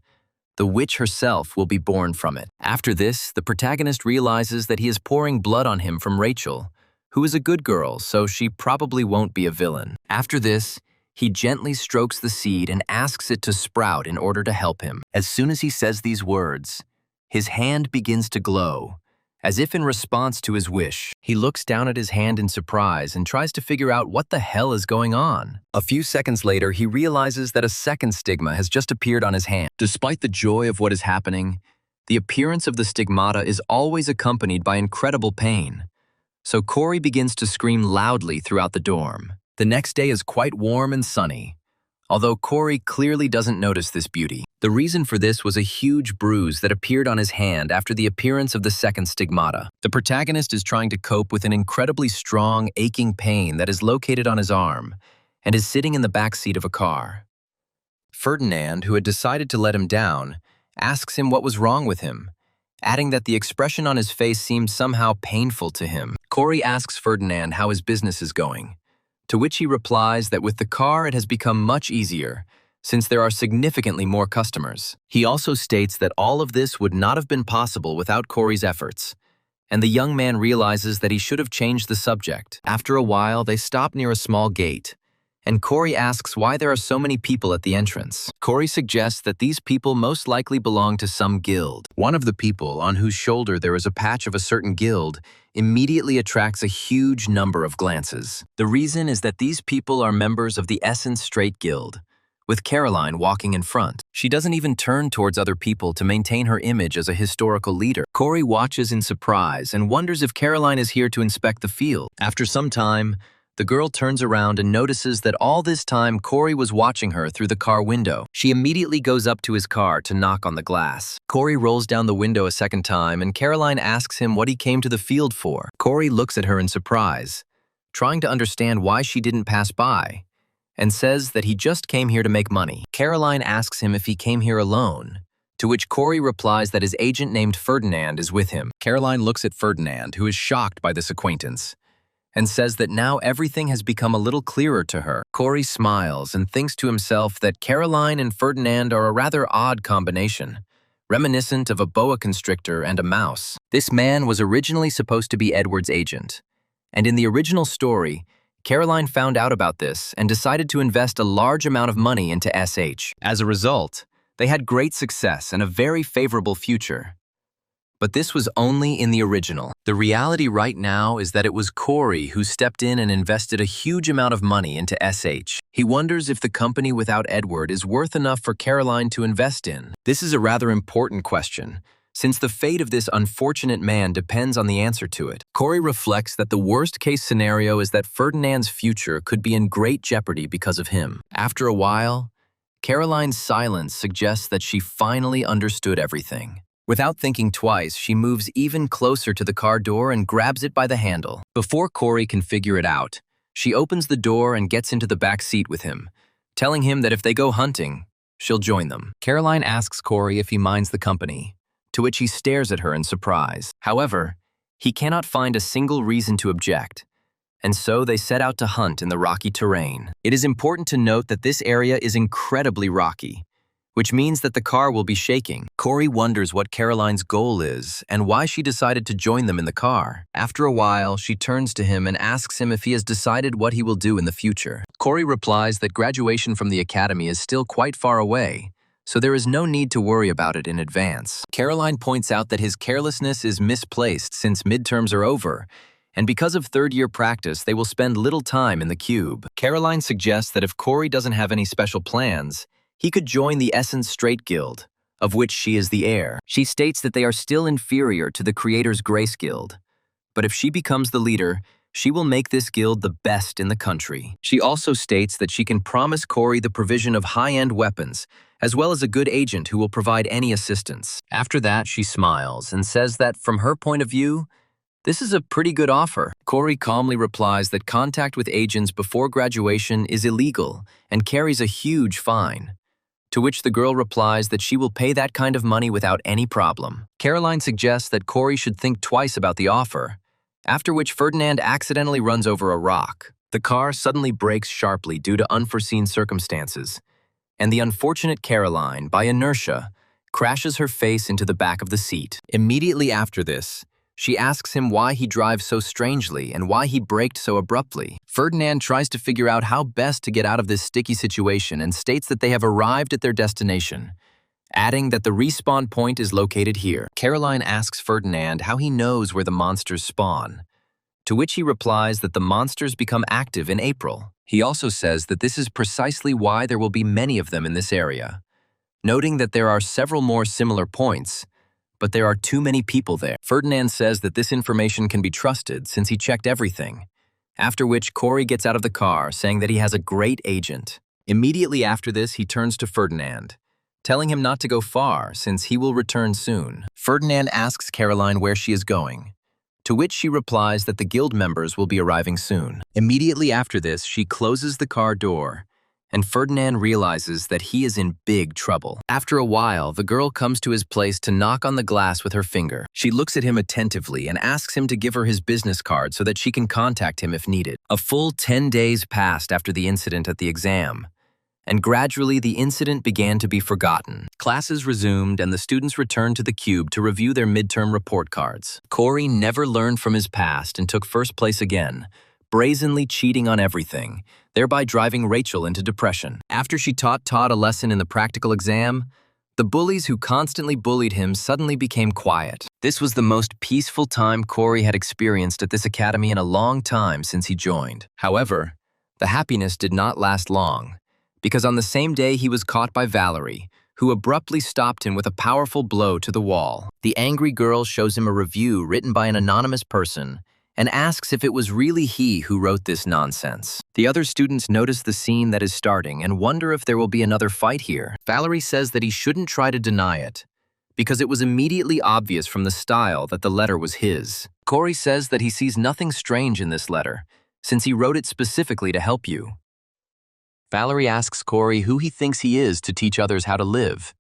the witch herself will be born from it. After this, the protagonist realizes that he is pouring blood on him from Rachel, who is a good girl, so she probably won't be a villain. After this, he gently strokes the seed and asks it to sprout in order to help him. As soon as he says these words, his hand begins to glow, as if in response to his wish. He looks down at his hand in surprise and tries to figure out what the hell is going on. A few seconds later, he realizes that a second stigma has just appeared on his hand. Despite the joy of what is happening, the appearance of the stigmata is always accompanied by incredible pain. So Corey begins to scream loudly throughout the dorm. The next day is quite warm and sunny, although Corey clearly doesn't notice this beauty. The reason for this was a huge bruise that appeared on his hand after the appearance of the second stigmata. The protagonist is trying to cope with an incredibly strong, aching pain that is located on his arm and is sitting in the back seat of a car. Ferdinand, who had decided to let him down, asks him what was wrong with him, adding that the expression on his face seemed somehow painful to him. Corey asks Ferdinand how his business is going, to which he replies that with the car it has become much easier, since there are significantly more customers. He also states that all of this would not have been possible without Corey's efforts, and the young man realizes that he should have changed the subject. After a while, they stop near a small gate, and Corey asks why there are so many people at the entrance. Corey suggests that these people most likely belong to some guild. One of the people, on whose shoulder there is a patch of a certain guild, immediately attracts a huge number of glances. The reason is that these people are members of the Essence Straight Guild, with Caroline walking in front. She doesn't even turn towards other people to maintain her image as a historical leader. Corey watches in surprise and wonders if Caroline is here to inspect the field. After some time, the girl turns around and notices that all this time Corey was watching her through the car window. She immediately goes up to his car to knock on the glass. Corey rolls down the window a second time and Caroline asks him what he came to the field for. Corey looks at her in surprise, trying to understand why she didn't pass by, and says that he just came here to make money. Caroline asks him if he came here alone, to which Corey replies that his agent named Ferdinand is with him. Caroline looks at Ferdinand, who is shocked by this acquaintance, and says that now everything has become a little clearer to her. Corey smiles and thinks to himself that Caroline and Ferdinand are a rather odd combination, reminiscent of a boa constrictor and a mouse. This man was originally supposed to be Edward's agent, and in the original story, Caroline found out about this and decided to invest a large amount of money into SH. As a result, they had great success and a very favorable future. But this was only in the original. The reality right now is that it was Corey who stepped in and invested a huge amount of money into SH. He wonders if the company without Edward is worth enough for Caroline to invest in. This is a rather important question, since the fate of this unfortunate man depends on the answer to it. Corey reflects that the worst-case scenario is that Ferdinand's future could be in great jeopardy because of him. After a while, Caroline's silence suggests that she finally understood everything. Without thinking twice, she moves even closer to the car door and grabs it by the handle. Before Corey can figure it out, she opens the door and gets into the back seat with him, telling him that if they go hunting, she'll join them. Caroline asks Corey if he minds the company, to which he stares at her in surprise. However, he cannot find a single reason to object, and so they set out to hunt in the rocky terrain. It is important to note that this area is incredibly rocky, which means that the car will be shaking. Corey wonders what Caroline's goal is and why she decided to join them in the car. After a while, she turns to him and asks him if he has decided what he will do in the future. Corey replies that graduation from the academy is still quite far away, so there is no need to worry about it in advance. Caroline points out that his carelessness is misplaced since midterms are over, and because of third-year practice, they will spend little time in the cube. Caroline suggests that if Corey doesn't have any special plans, he could join the Essence Straight Guild, of which she is the heir. She states that they are still inferior to the Creator's Grace Guild, but if she becomes the leader, she will make this guild the best in the country. She also states that she can promise Corey the provision of high-end weapons, as well as a good agent who will provide any assistance. After that, she smiles and says that from her point of view, this is a pretty good offer. Corey calmly replies that contact with agents before graduation is illegal and carries a huge fine, to which the girl replies that she will pay that kind of money without any problem. Caroline suggests that Corey should think twice about the offer, after which Ferdinand accidentally runs over a rock. The car suddenly brakes sharply due to unforeseen circumstances, and the unfortunate Caroline, by inertia, crashes her face into the back of the seat. Immediately after this, she asks him why he drives so strangely and why he braked so abruptly. Ferdinand tries to figure out how best to get out of this sticky situation and states that they have arrived at their destination, adding that the respawn point is located here. Caroline asks Ferdinand how he knows where the monsters spawn, to which he replies that the monsters become active in April. He also says that this is precisely why there will be many of them in this area, noting that there are several more similar points, but there are too many people there. Ferdinand says that this information can be trusted since he checked everything, after which Corey gets out of the car saying that he has a great agent. Immediately after this, he turns to Ferdinand, telling him not to go far since he will return soon. Ferdinand asks Caroline where she is going, to which she replies that the guild members will be arriving soon. Immediately after this, she closes the car door, and Ferdinand realizes that he is in big trouble. After a while, the girl comes to his place to knock on the glass with her finger. She looks at him attentively and asks him to give her his business card so that she can contact him if needed. A full 10 days passed after the incident at the exam, and gradually the incident began to be forgotten. Classes resumed and the students returned to the cube to review their midterm report cards. Corey never learned from his past and took first place again, brazenly cheating on everything, thereby driving Rachel into depression. After she taught Todd a lesson in the practical exam, the bullies who constantly bullied him suddenly became quiet. This was the most peaceful time Corey had experienced at this academy in a long time since he joined. However, the happiness did not last long, because on the same day he was caught by Valerie, who abruptly stopped him with a powerful blow to the wall. The angry girl shows him a review written by an anonymous person and asks if it was really he who wrote this nonsense. The other students notice the scene that is starting and wonder if there will be another fight here. Valerie says that he shouldn't try to deny it, because it was immediately obvious from the style that the letter was his. Corey says that he sees nothing strange in this letter, since he wrote it specifically to help you. Valerie asks Corey who he thinks he is to teach others how to live,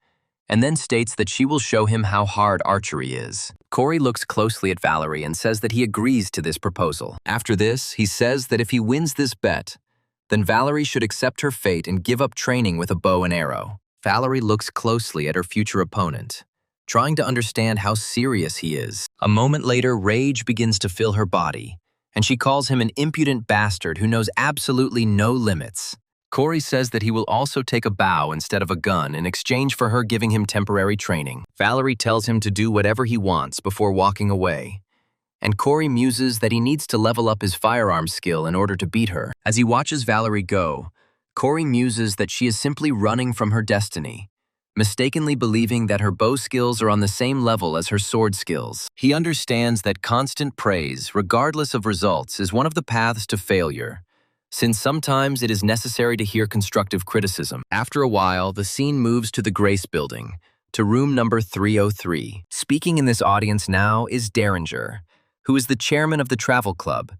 and then states that she will show him how hard archery is. Corey looks closely at Valerie and says that he agrees to this proposal. After this, he says that if he wins this bet, then Valerie should accept her fate and give up training with a bow and arrow. Valerie looks closely at her future opponent, trying to understand how serious he is. A moment later, rage begins to fill her body, and she calls him an impudent bastard who knows absolutely no limits. Corey says that he will also take a bow instead of a gun in exchange for her giving him temporary training. Valerie tells him to do whatever he wants before walking away, and Corey muses that he needs to level up his firearms skill in order to beat her. As he watches Valerie go, Corey muses that she is simply running from her destiny, mistakenly believing that her bow skills are on the same level as her sword skills. He understands that constant praise, regardless of results, is one of the paths to failure, since sometimes it is necessary to hear constructive criticism. After a while, the scene moves to the Grace Building, to room number 303. Speaking in this audience now is Derringer, who is the chairman of the travel club,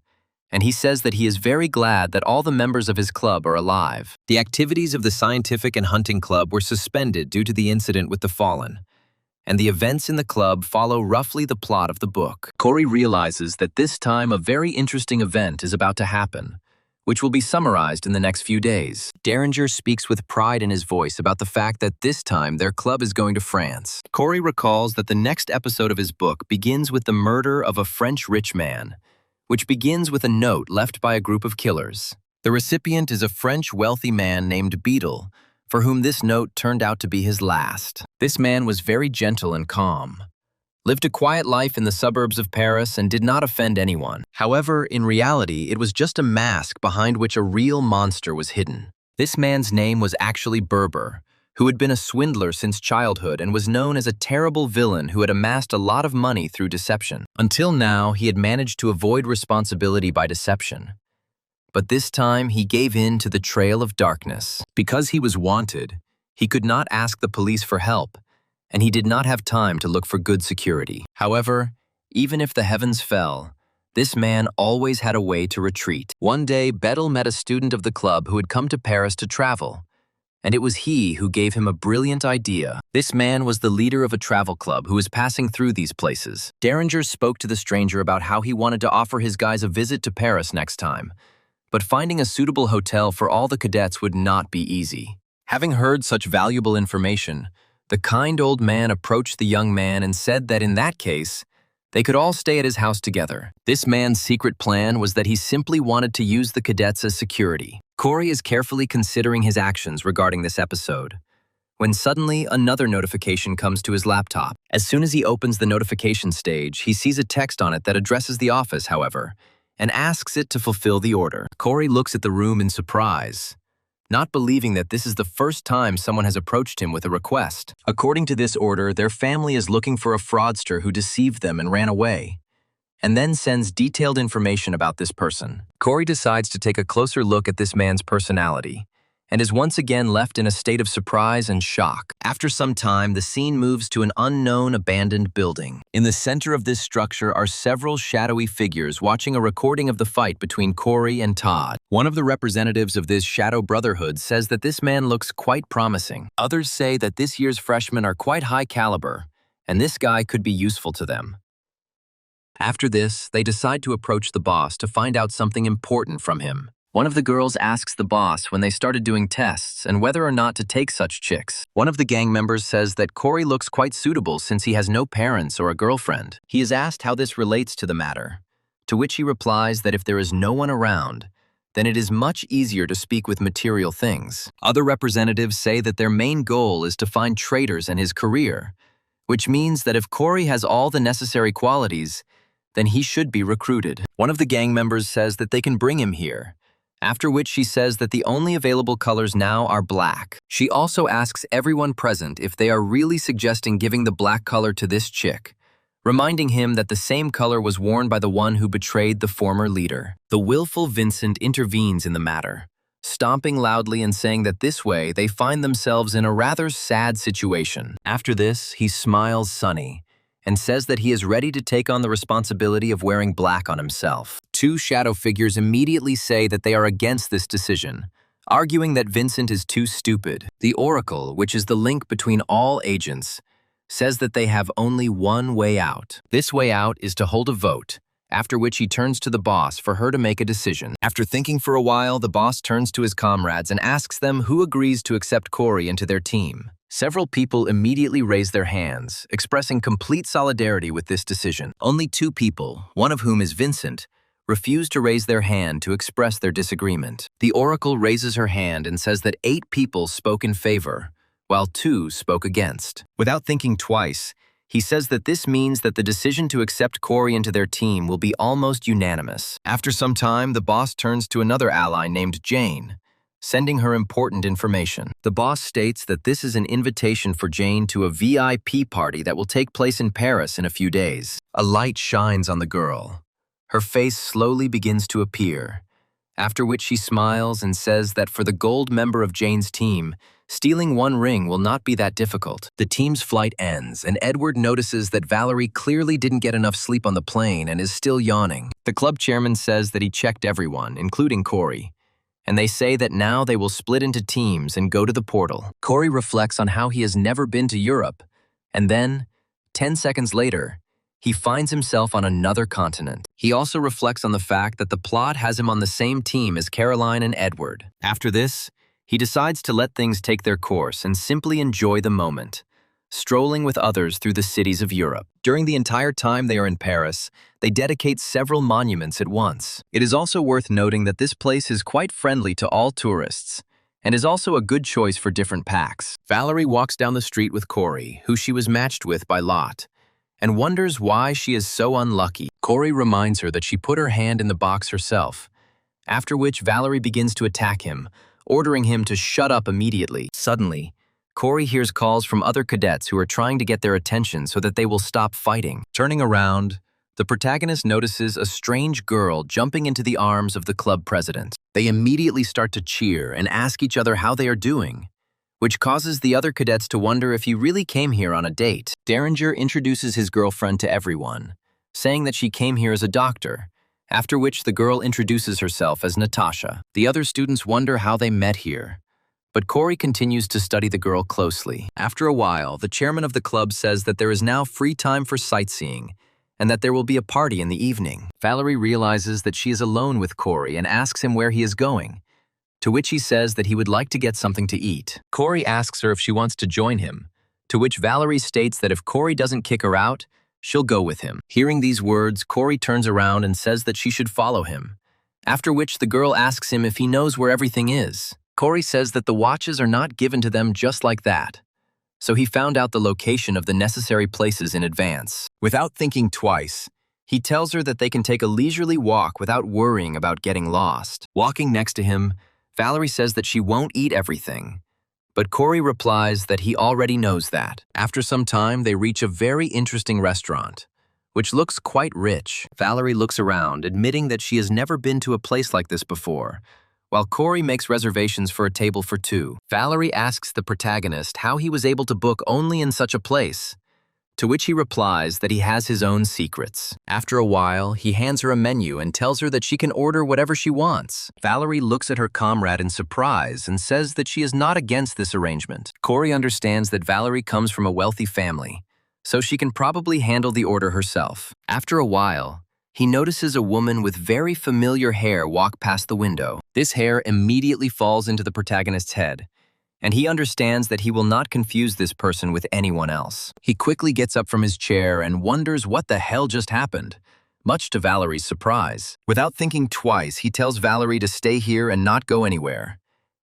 and he says that he is very glad that all the members of his club are alive. The activities of the scientific and hunting club were suspended due to the incident with the fallen, and the events in the club follow roughly the plot of the book. Corey realizes that this time a very interesting event is about to happen, which will be summarized in the next few days. Derringer speaks with pride in his voice about the fact that this time their club is going to France. Corey recalls that the next episode of his book begins with the murder of a French rich man, which begins with a note left by a group of killers. The recipient is a French wealthy man named Beadle, for whom this note turned out to be his last. This man was very gentle and calm, lived a quiet life in the suburbs of Paris, and did not offend anyone. However, in reality, it was just a mask behind which a real monster was hidden. This man's name was actually Berber, who had been a swindler since childhood and was known as a terrible villain who had amassed a lot of money through deception. Until now, he had managed to avoid responsibility by deception. But this time, he gave in to the trail of darkness. Because he was wanted, he could not ask the police for help, and he did not have time to look for good security. However, even if the heavens fell, this man always had a way to retreat. One day, Beadle met a student of the club who had come to Paris to travel, and it was he who gave him a brilliant idea. This man was the leader of a travel club who was passing through these places. Derringer spoke to the stranger about how he wanted to offer his guys a visit to Paris next time, but finding a suitable hotel for all the cadets would not be easy. Having heard such valuable information, the kind old man approached the young man and said that in that case, they could all stay at his house together. This man's secret plan was that he simply wanted to use the cadets as security. Corey is carefully considering his actions regarding this episode, when suddenly another notification comes to his laptop. As soon as he opens the notification stage, he sees a text on it that addresses the office, however, and asks it to fulfill the order. Corey looks at the room in surprise, not believing that this is the first time someone has approached him with a request. According to this order, their family is looking for a fraudster who deceived them and ran away, and then sends detailed information about this person. Corey decides to take a closer look at this man's personality, and is once again left in a state of surprise and shock. After some time, the scene moves to an unknown abandoned building. In the center of this structure are several shadowy figures watching a recording of the fight between Corey and Todd. One of the representatives of this shadow brotherhood says that this man looks quite promising. Others say that this year's freshmen are quite high caliber, and this guy could be useful to them. After this, they decide to approach the boss to find out something important from him. One of the girls asks the boss when they started doing tests and whether or not to take such chicks. One of the gang members says that Corey looks quite suitable since he has no parents or a girlfriend. He is asked how this relates to the matter, to which he replies that if there is no one around, then it is much easier to speak with material things. Other representatives say that their main goal is to find traitors in his career, which means that if Corey has all the necessary qualities, then he should be recruited. One of the gang members says that they can bring him here, after which she says that the only available colors now are black. She also asks everyone present if they are really suggesting giving the black color to this chick, reminding him that the same color was worn by the one who betrayed the former leader. The willful Vincent intervenes in the matter, stomping loudly and saying that this way they find themselves in a rather sad situation. After this, he smiles sunny and says that he is ready to take on the responsibility of wearing black on himself. Two shadow figures immediately say that they are against this decision, arguing that Vincent is too stupid. The Oracle, which is the link between all agents, says that they have only one way out. This way out is to hold a vote, after which he turns to the boss for her to make a decision. After thinking for a while, the boss turns to his comrades and asks them who agrees to accept Corey into their team. Several people immediately raise their hands, expressing complete solidarity with this decision. Only two people, one of whom is Vincent, refuse to raise their hand to express their disagreement. The Oracle raises her hand and says that 8 people spoke in favor, while 2 spoke against. Without thinking twice, he says that this means that the decision to accept Corey into their team will be almost unanimous. After some time, the boss turns to another ally named Jane, sending her important information. The boss states that this is an invitation for Jane to a VIP party that will take place in Paris in a few days. A light shines on the girl. Her face slowly begins to appear, after which she smiles and says that for the gold member of Jane's team, stealing 1 ring will not be that difficult. The team's flight ends, and Edward notices that Valerie clearly didn't get enough sleep on the plane and is still yawning. The club chairman says that he checked everyone, including Corey, and they say that now they will split into teams and go to the portal. Corey reflects on how he has never been to Europe, and then, 10 seconds later, he finds himself on another continent. He also reflects on the fact that the plot has him on the same team as Caroline and Edward. After this, he decides to let things take their course and simply enjoy the moment, strolling with others through the cities of Europe. During the entire time they are in Paris, they dedicate several monuments at once. It is also worth noting that this place is quite friendly to all tourists, and is also a good choice for different packs. Valerie walks down the street with Corey, who she was matched with by lot, and wonders why she is so unlucky. Corey reminds her that she put her hand in the box herself, after which Valerie begins to attack him, ordering him to shut up immediately. Suddenly, Corey hears calls from other cadets who are trying to get their attention so that they will stop fighting. Turning around, the protagonist notices a strange girl jumping into the arms of the club president. They immediately start to cheer and ask each other how they are doing, which causes the other cadets to wonder if he really came here on a date. Derringer introduces his girlfriend to everyone, saying that she came here as a doctor, after which the girl introduces herself as Natasha. The other students wonder how they met here, but Corey continues to study the girl closely. After a while, the chairman of the club says that there is now free time for sightseeing, and that there will be a party in the evening. Valerie realizes that she is alone with Corey and asks him where he is going, to which he says that he would like to get something to eat. Corey asks her if she wants to join him, to which Valerie states that if Corey doesn't kick her out, she'll go with him. Hearing these words, Corey turns around and says that she should follow him, after which the girl asks him if he knows where everything is. Corey says that the watches are not given to them just like that, so he found out the location of the necessary places in advance. Without thinking twice, he tells her that they can take a leisurely walk without worrying about getting lost. Walking next to him, Valerie says that she won't eat everything, but Corey replies that he already knows that. After some time, they reach a very interesting restaurant, which looks quite rich. Valerie looks around, admitting that she has never been to a place like this before, while Corey makes reservations for a table for two. Valerie asks the protagonist how he was able to book only in such a place, to which he replies that he has his own secrets. After a while, he hands her a menu and tells her that she can order whatever she wants. Valerie looks at her comrade in surprise and says that she is not against this arrangement. Corey understands that Valerie comes from a wealthy family, so she can probably handle the order herself. After a while, he notices a woman with very familiar hair walk past the window. This hair immediately falls into the protagonist's head, and he understands that he will not confuse this person with anyone else. He quickly gets up from his chair and wonders what the hell just happened, much to Valerie's surprise. Without thinking twice, he tells Valerie to stay here and not go anywhere,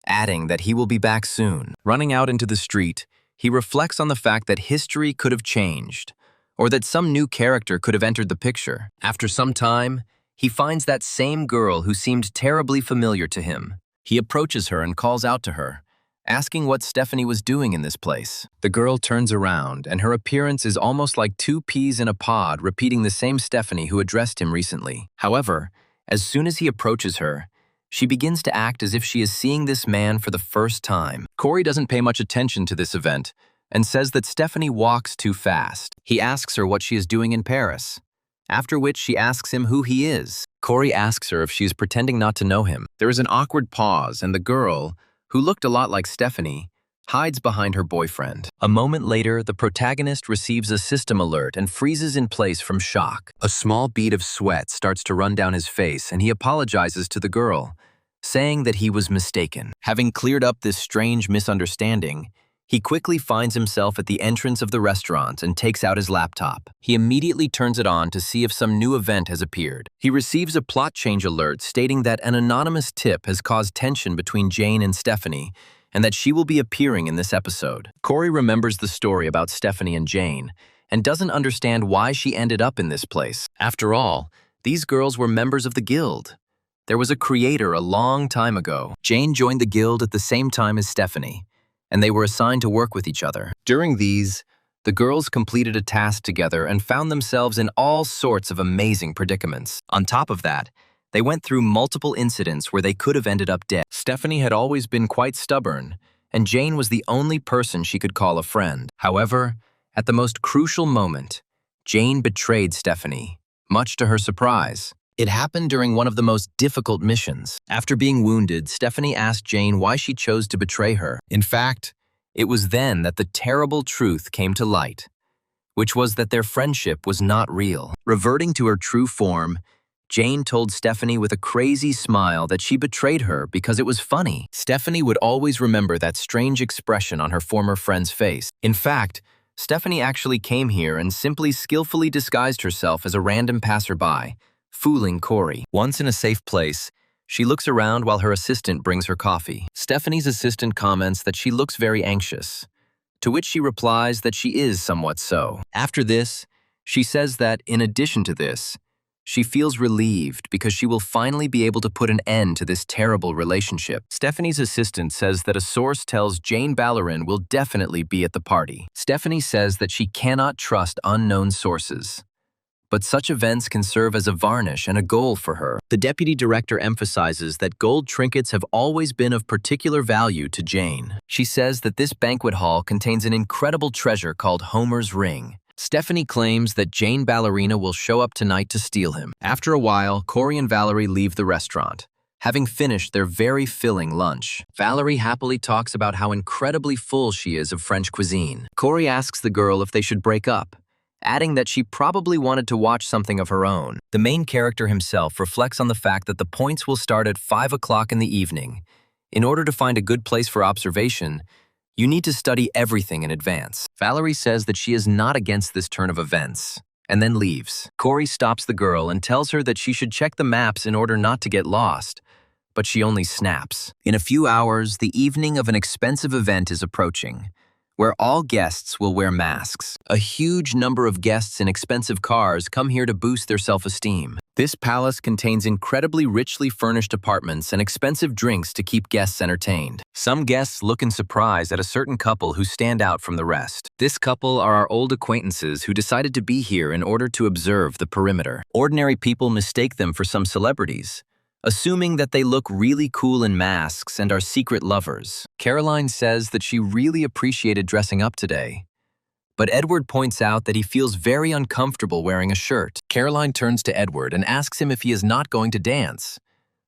adding that he will be back soon. Running out into the street, he reflects on the fact that history could have changed, or that some new character could have entered the picture. After some time, he finds that same girl who seemed terribly familiar to him. He approaches her and calls out to her, asking what Stephanie was doing in this place. The girl turns around, and her appearance is almost like two peas in a pod, repeating the same Stephanie who addressed him recently. However, as soon as he approaches her, she begins to act as if she is seeing this man for the first time. Corey doesn't pay much attention to this event, and says that Stephanie walks too fast. He asks her what she is doing in Paris, after which she asks him who he is. Corey asks her if she is pretending not to know him. There is an awkward pause, and the girl, who looked a lot like Stephanie, hides behind her boyfriend. A moment later, the protagonist receives a system alert and freezes in place from shock. A small bead of sweat starts to run down his face, and he apologizes to the girl, saying that he was mistaken. Having cleared up this strange misunderstanding, he quickly finds himself at the entrance of the restaurant and takes out his laptop. He immediately turns it on to see if some new event has appeared. He receives a plot change alert stating that an anonymous tip has caused tension between Jane and Stephanie, and that she will be appearing in this episode. Corey remembers the story about Stephanie and Jane, and doesn't understand why she ended up in this place. After all, these girls were members of the guild. There was a creator a long time ago. Jane joined the guild at the same time as Stephanie, and they were assigned to work with each other. During these, the girls completed a task together and found themselves in all sorts of amazing predicaments. On top of that, they went through multiple incidents where they could have ended up dead. Stephanie had always been quite stubborn, and Jane was the only person she could call a friend. However, at the most crucial moment, Jane betrayed Stephanie, much to her surprise. It happened during one of the most difficult missions. After being wounded, Stephanie asked Jane why she chose to betray her. In fact, it was then that the terrible truth came to light, which was that their friendship was not real. Reverting to her true form, Jane told Stephanie with a crazy smile that she betrayed her because it was funny. Stephanie would always remember that strange expression on her former friend's face. In fact, Stephanie actually came here and simply skillfully disguised herself as a random passerby, fooling Corey. Once in a safe place, she looks around while her assistant brings her coffee. Stephanie's assistant comments that she looks very anxious, to which she replies that she is somewhat so. After this, she says that, in addition to this, she feels relieved because she will finally be able to put an end to this terrible relationship. Stephanie's assistant says that a source tells Jane Ballerin will definitely be at the party. Stephanie says that she cannot trust unknown sources, but such events can serve as a varnish and a goal for her. The deputy director emphasizes that gold trinkets have always been of particular value to Jane. She says that this banquet hall contains an incredible treasure called Homer's ring. Stephanie claims that Jane Ballerina will show up tonight to steal him. After a while, Corey and Valerie leave the restaurant, having finished their very filling lunch. Valerie happily talks about how incredibly full she is of French cuisine. Corey asks the girl if they should break up, adding that she probably wanted to watch something of her own. The main character himself reflects on the fact that the points will start at 5 o'clock in the evening. In order to find a good place for observation, you need to study everything in advance. Valerie says that she is not against this turn of events, and then leaves. Corey stops the girl and tells her that she should check the maps in order not to get lost, but she only snaps. In a few hours, the evening of an expensive event is approaching, where all guests will wear masks. A huge number of guests in expensive cars come here to boost their self-esteem. This palace contains incredibly richly furnished apartments and expensive drinks to keep guests entertained. Some guests look in surprise at a certain couple who stand out from the rest. This couple are our old acquaintances who decided to be here in order to observe the perimeter. Ordinary people mistake them for some celebrities, assuming that they look really cool in masks and are secret lovers. Caroline says that she really appreciated dressing up today, but Edward points out that he feels very uncomfortable wearing a shirt. Caroline turns to Edward and asks him if he is not going to dance,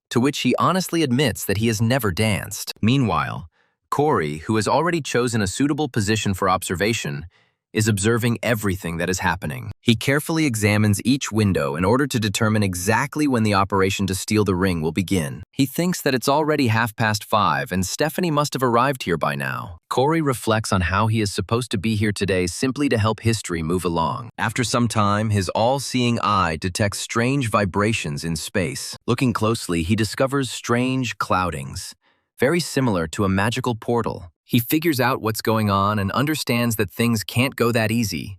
to which he honestly admits that he has never danced. Meanwhile, Corey, who has already chosen a suitable position for observation, is observing everything that is happening. He carefully examines each window in order to determine exactly when the operation to steal the ring will begin. He thinks that it's already 5:30 and Stephanie must have arrived here by now. Corey reflects on how he is supposed to be here today simply to help history move along. After some time, his all-seeing eye detects strange vibrations in space. Looking closely, he discovers strange cloudings, very similar to a magical portal. He figures out what's going on and understands that things can't go that easy,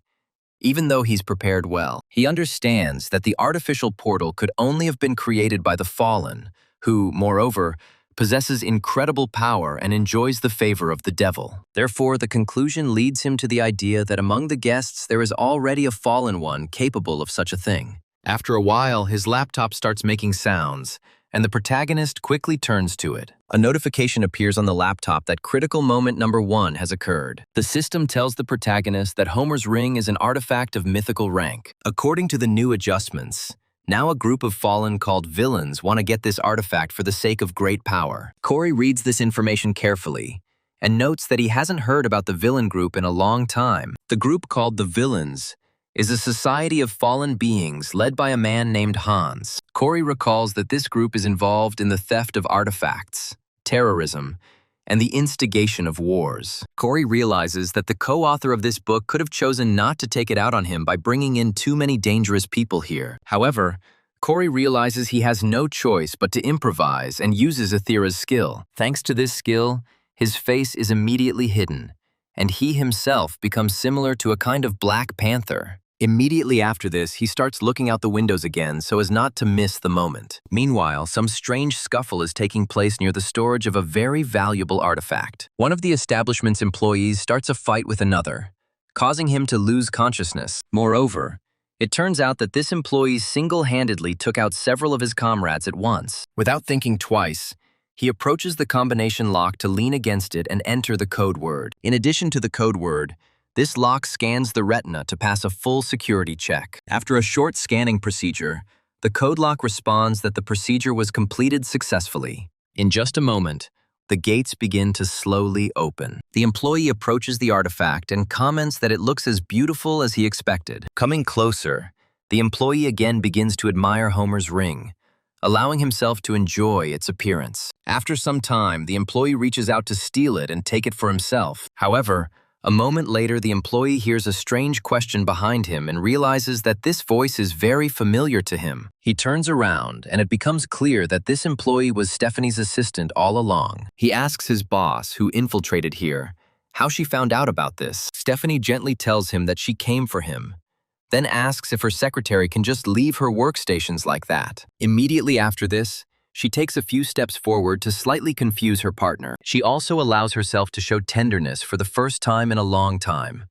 even though he's prepared well. He understands that the artificial portal could only have been created by the Fallen, who, moreover, possesses incredible power and enjoys the favor of the devil. Therefore, the conclusion leads him to the idea that among the guests there is already a fallen one capable of such a thing. After a while, his laptop starts making sounds, and the protagonist quickly turns to it. A notification appears on the laptop that critical moment number 1 has occurred. The system tells the protagonist that Homer's ring is an artifact of mythical rank. According to the new adjustments, now a group of fallen called villains want to get this artifact for the sake of great power. Corey reads this information carefully and notes that he hasn't heard about the villain group in a long time. The group called the Villains is a society of fallen beings led by a man named Hans. Corey recalls that this group is involved in the theft of artifacts, terrorism, and the instigation of wars. Corey realizes that the co-author of this book could have chosen not to take it out on him by bringing in too many dangerous people here. However, Corey realizes he has no choice but to improvise and uses Athira's skill. Thanks to this skill, his face is immediately hidden, and he himself becomes similar to a kind of Black Panther. Immediately after this, he starts looking out the windows again so as not to miss the moment. Meanwhile, some strange scuffle is taking place near the storage of a very valuable artifact. One of the establishment's employees starts a fight with another, causing him to lose consciousness. Moreover, it turns out that this employee single-handedly took out several of his comrades at once. Without thinking twice, he approaches the combination lock to lean against it and enter the code word. In addition to the code word, this lock scans the retina to pass a full security check. After a short scanning procedure, the code lock responds that the procedure was completed successfully. In just a moment, the gates begin to slowly open. The employee approaches the artifact and comments that it looks as beautiful as he expected. Coming closer, the employee again begins to admire Homer's ring, allowing himself to enjoy its appearance. After some time, the employee reaches out to steal it and take it for himself. However, a moment later, the employee hears a strange question behind him and realizes that this voice is very familiar to him. He turns around, and it becomes clear that this employee was Stephanie's assistant all along. He asks his boss, who infiltrated here, how she found out about this. Stephanie gently tells him that she came for him, then asks if her secretary can just leave her workstations like that. Immediately after this, she takes a few steps forward to slightly confuse her partner. She also allows herself to show tenderness for the first time in a long time,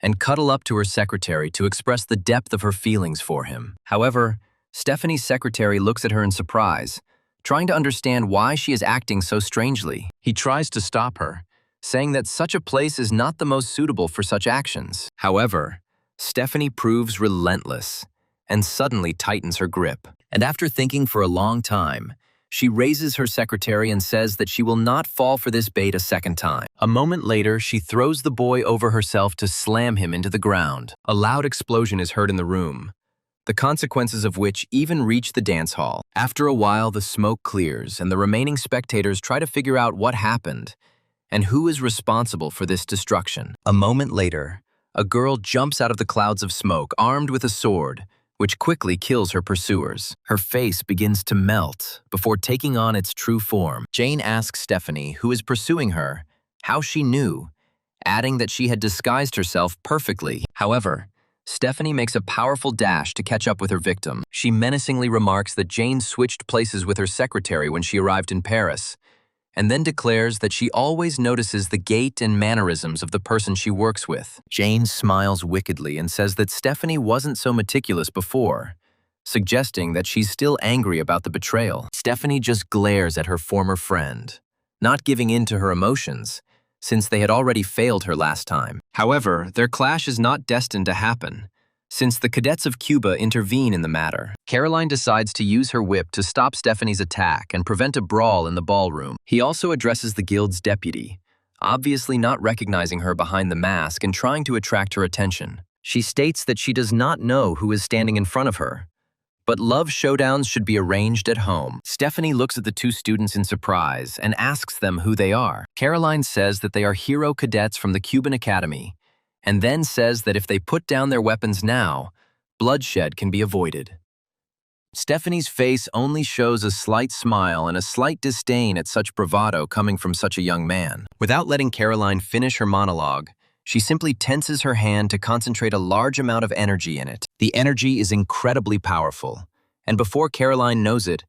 and cuddle up to her secretary to express the depth of her feelings for him. However, Stephanie's secretary looks at her in surprise, trying to understand why she is acting so strangely. He tries to stop her, saying that such a place is not the most suitable for such actions. However, Stephanie proves relentless and suddenly tightens her grip. And after thinking for a long time, she raises her secretary and says that she will not fall for this bait a second time. A moment later, she throws the boy over herself to slam him into the ground. A loud explosion is heard in the room, the consequences of which even reach the dance hall. After a while, the smoke clears, and the remaining spectators try to figure out what happened and who is responsible for this destruction. A moment later, a girl jumps out of the clouds of smoke, armed with a sword, which quickly kills her pursuers. Her face begins to melt before taking on its true form. Jane asks Stephanie, who is pursuing her, how she knew, adding that she had disguised herself perfectly. However, Stephanie makes a powerful dash to catch up with her victim. She menacingly remarks that Jane switched places with her secretary when she arrived in Paris, and then declares that she always notices the gait and mannerisms of the person she works with. Jane smiles wickedly and says that Stephanie wasn't so meticulous before, suggesting that she's still angry about the betrayal. Stephanie just glares at her former friend, not giving in to her emotions, since they had already failed her last time. However, their clash is not destined to happen, since the cadets of Cuba intervene in the matter. Caroline decides to use her whip to stop Stephanie's attack and prevent a brawl in the ballroom. He also addresses the guild's deputy, obviously not recognizing her behind the mask and trying to attract her attention. She states that she does not know who is standing in front of her, but love showdowns should be arranged at home. Stephanie looks at the two students in surprise and asks them who they are. Caroline says that they are hero cadets from the Cuban Academy, and then says that if they put down their weapons now, bloodshed can be avoided. Stephanie's face only shows a slight smile and a slight disdain at such bravado coming from such a young man. Without letting Caroline finish her monologue, she simply tenses her hand to concentrate a large amount of energy in it. The energy is incredibly powerful, and before Caroline knows it,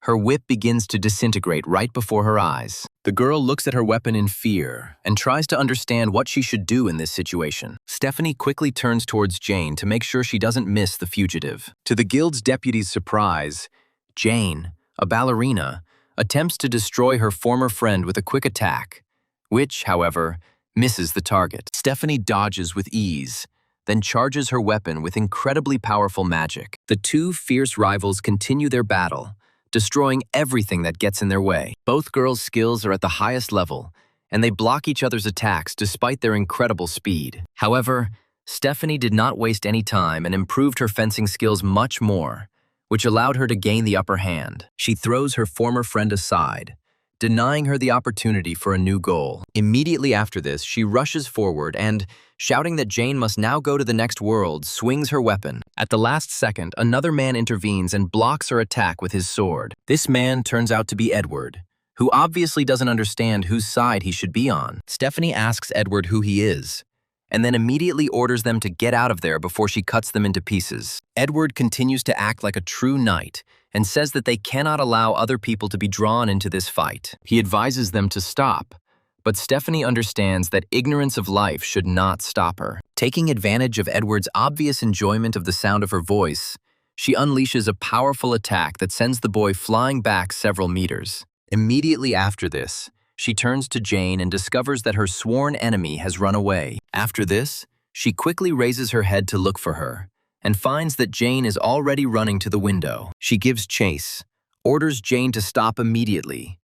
her whip begins to disintegrate right before her eyes. The girl looks at her weapon in fear and tries to understand what she should do in this situation. Stephanie quickly turns towards Jane to make sure she doesn't miss the fugitive. To the guild's deputy's surprise, Jane, a ballerina, attempts to destroy her former friend with a quick attack, which, however, misses the target. Stephanie dodges with ease, then charges her weapon with incredibly powerful magic. The two fierce rivals continue their battle, destroying everything that gets in their way. Both girls' skills are at the highest level, and they block each other's attacks despite their incredible speed. However, Stephanie did not waste any time and improved her fencing skills much more, which allowed her to gain the upper hand. She throws her former friend aside, denying her the opportunity for a new goal. Immediately after this, she rushes forward and, shouting that Jane must now go to the next world, swings her weapon. At the last second, another man intervenes and blocks her attack with his sword. This man turns out to be Edward, who obviously doesn't understand whose side he should be on. Stephanie asks Edward who he is, and then immediately orders them to get out of there before she cuts them into pieces. Edward continues to act like a true knight and says that they cannot allow other people to be drawn into this fight. He advises them to stop, but Stephanie understands that ignorance of life should not stop her. Taking advantage of Edward's obvious enjoyment of the sound of her voice, she unleashes a powerful attack that sends the boy flying back several meters. Immediately after this, she turns to Jane and discovers that her sworn enemy has run away. After this, she quickly raises her head to look for her, and finds that Jane is already running to the window. She gives chase, orders Jane to stop immediately,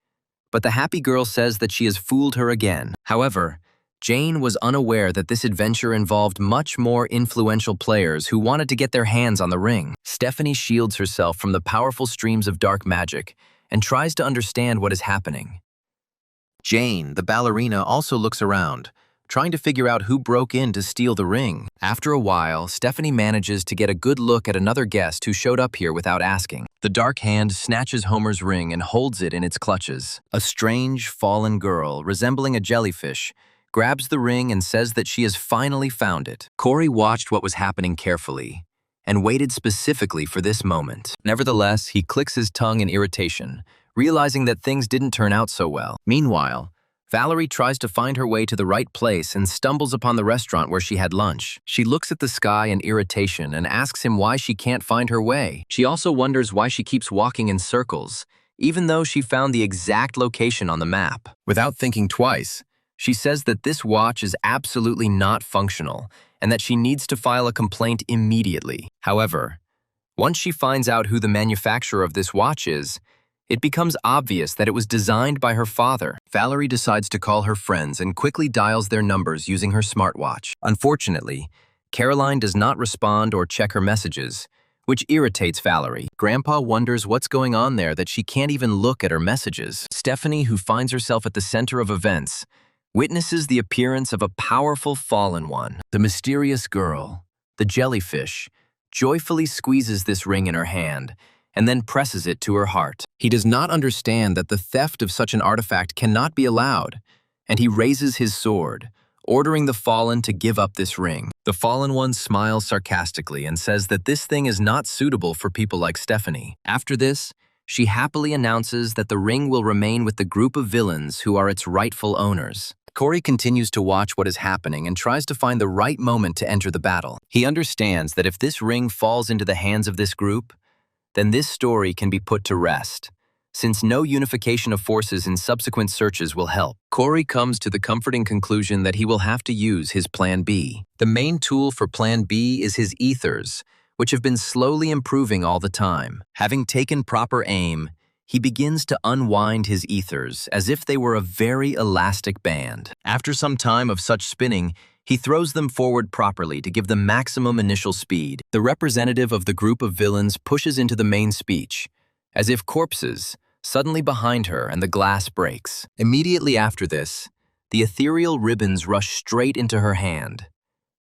but the happy girl says that she has fooled her again. However, Jane was unaware that this adventure involved much more influential players who wanted to get their hands on the ring. Stephanie shields herself from the powerful streams of dark magic and tries to understand what is happening. Jane, the ballerina, also looks around, trying to figure out who broke in to steal the ring. After a while, Stephanie manages to get a good look at another guest who showed up here without asking. The dark hand snatches Homer's ring and holds it in its clutches. A strange, fallen girl, resembling a jellyfish, grabs the ring and says that she has finally found it. Corey watched what was happening carefully and waited specifically for this moment. Nevertheless, he clicks his tongue in irritation, realizing that things didn't turn out so well. Meanwhile, Valerie tries to find her way to the right place and stumbles upon the restaurant where she had lunch. She looks at the sky in irritation and asks him why she can't find her way. She also wonders why she keeps walking in circles, even though she found the exact location on the map. Without thinking twice, she says that this watch is absolutely not functional and that she needs to file a complaint immediately. However, once she finds out who the manufacturer of this watch is, it becomes obvious that it was designed by her father. Valerie decides to call her friends and quickly dials their numbers using her smartwatch. Unfortunately, Caroline does not respond or check her messages, which irritates Valerie. Grandpa wonders what's going on there that she can't even look at her messages. Stephanie, who finds herself at the center of events, witnesses the appearance of a powerful fallen one. The mysterious girl, the jellyfish, joyfully squeezes this ring in her hand and then presses it to her heart. He does not understand that the theft of such an artifact cannot be allowed, and he raises his sword, ordering the fallen to give up this ring. The fallen one smiles sarcastically and says that this thing is not suitable for people like Stephanie. After this, she happily announces that the ring will remain with the group of villains who are its rightful owners. Corey continues to watch what is happening and tries to find the right moment to enter the battle. He understands that if this ring falls into the hands of this group, then this story can be put to rest, since no unification of forces in subsequent searches will help. Corey comes to the comforting conclusion that he will have to use his Plan B. The main tool for Plan B is his ethers, which have been slowly improving all the time. Having taken proper aim, he begins to unwind his ethers as if they were a very elastic band. After some time of such spinning, he throws them forward properly to give them maximum initial speed. The representative of the group of villains pushes into the main speech, as if corpses, suddenly behind her, and the glass breaks. Immediately after this, the ethereal ribbons rush straight into her hand,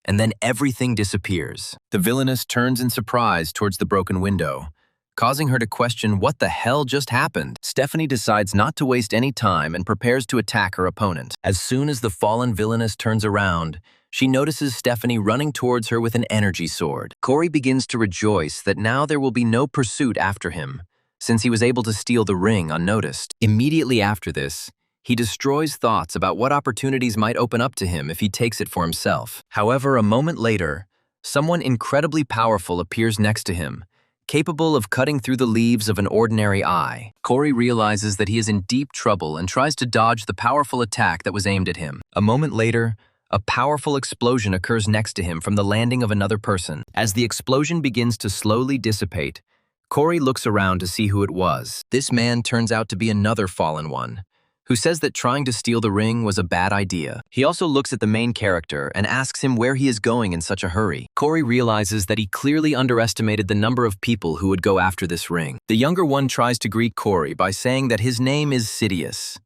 and then everything disappears. The villainess turns in surprise towards the broken window, causing her to question what the hell just happened. Stephanie decides not to waste any time and prepares to attack her opponent. As soon as the fallen villainess turns around, she notices Stephanie running towards her with an energy sword. Corey begins to rejoice that now there will be no pursuit after him, since he was able to steal the ring unnoticed. Immediately after this, he destroys thoughts about what opportunities might open up to him if he takes it for himself. However, a moment later, someone incredibly powerful appears next to him, capable of cutting through the leaves of an ordinary eye. Corey realizes that he is in deep trouble and tries to dodge the powerful attack that was aimed at him. A moment later, a powerful explosion occurs next to him from the landing of another person. As the explosion begins to slowly dissipate, Corey looks around to see who it was. This man turns out to be another fallen one, who says that trying to steal the ring was a bad idea. He also looks at the main character and asks him where he is going in such a hurry. Corey realizes that he clearly underestimated the number of people who would go after this ring. The younger one tries to greet Corey by saying that his name is Sidious.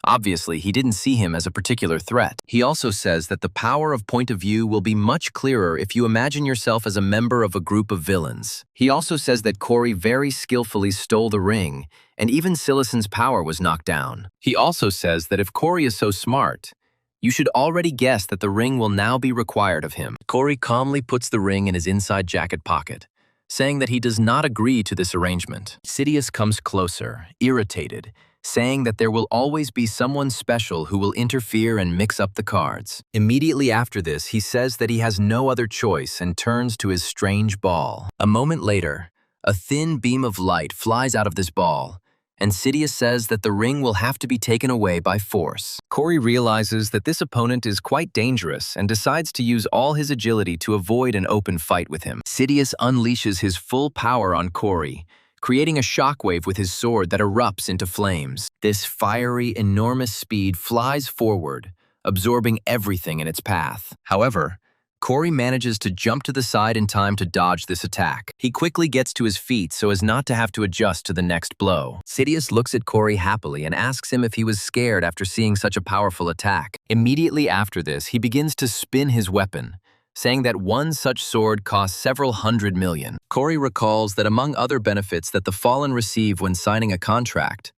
Obviously, he didn't see him as a particular threat. He also says that the power of point of view will be much clearer if you imagine yourself as a member of a group of villains. He also says that Corey very skillfully stole the ring, and even Silison's power was knocked down. He also says that if Corey is so smart, you should already guess that the ring will now be required of him. Corey calmly puts the ring in his inside jacket pocket, saying that he does not agree to this arrangement. Sidious comes closer, irritated, saying that there will always be someone special who will interfere and mix up the cards. Immediately after this, he says that he has no other choice and turns to his strange ball. A moment later, a thin beam of light flies out of this ball, and Sidious says that the ring will have to be taken away by force. Corey realizes that this opponent is quite dangerous and decides to use all his agility to avoid an open fight with him. Sidious unleashes his full power on Corey, creating a shockwave with his sword that erupts into flames. This fiery, enormous speed flies forward, absorbing everything in its path. However, Corey manages to jump to the side in time to dodge this attack. He quickly gets to his feet so as not to have to adjust to the next blow. Sidious looks at Corey happily and asks him if he was scared after seeing such a powerful attack. Immediately after this, he begins to spin his weapon, saying that one such sword costs several hundred million. Corey recalls that among other benefits that the Fallen receive when signing a contract,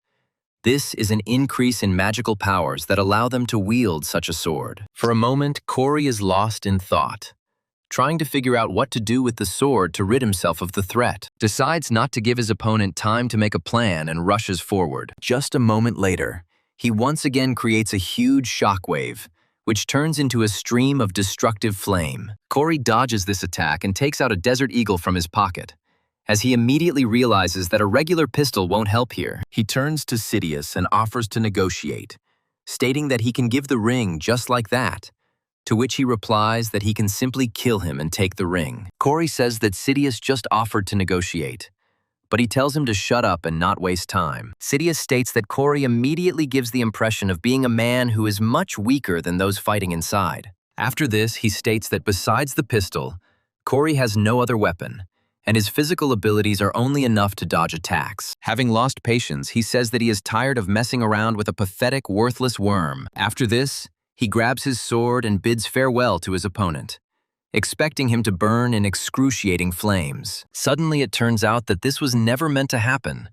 this is an increase in magical powers that allow them to wield such a sword. For a moment, Corey is lost in thought, trying to figure out what to do with the sword to rid himself of the threat. Decides not to give his opponent time to make a plan and rushes forward. Just a moment later, he once again creates a huge shockwave, which turns into a stream of destructive flame. Corey dodges this attack and takes out a Desert Eagle from his pocket. As he immediately realizes that a regular pistol won't help here, he turns to Sidious and offers to negotiate, stating that he can give the ring just like that, to which he replies that he can simply kill him and take the ring. Corey says that Sidious just offered to negotiate, but he tells him to shut up and not waste time. Sidious states that Corey immediately gives the impression of being a man who is much weaker than those fighting inside. After this, he states that besides the pistol, Corey has no other weapon, and his physical abilities are only enough to dodge attacks. Having lost patience, he says that he is tired of messing around with a pathetic, worthless worm. After this, he grabs his sword and bids farewell to his opponent, expecting him to burn in excruciating flames. Suddenly, it turns out that this was never meant to happen,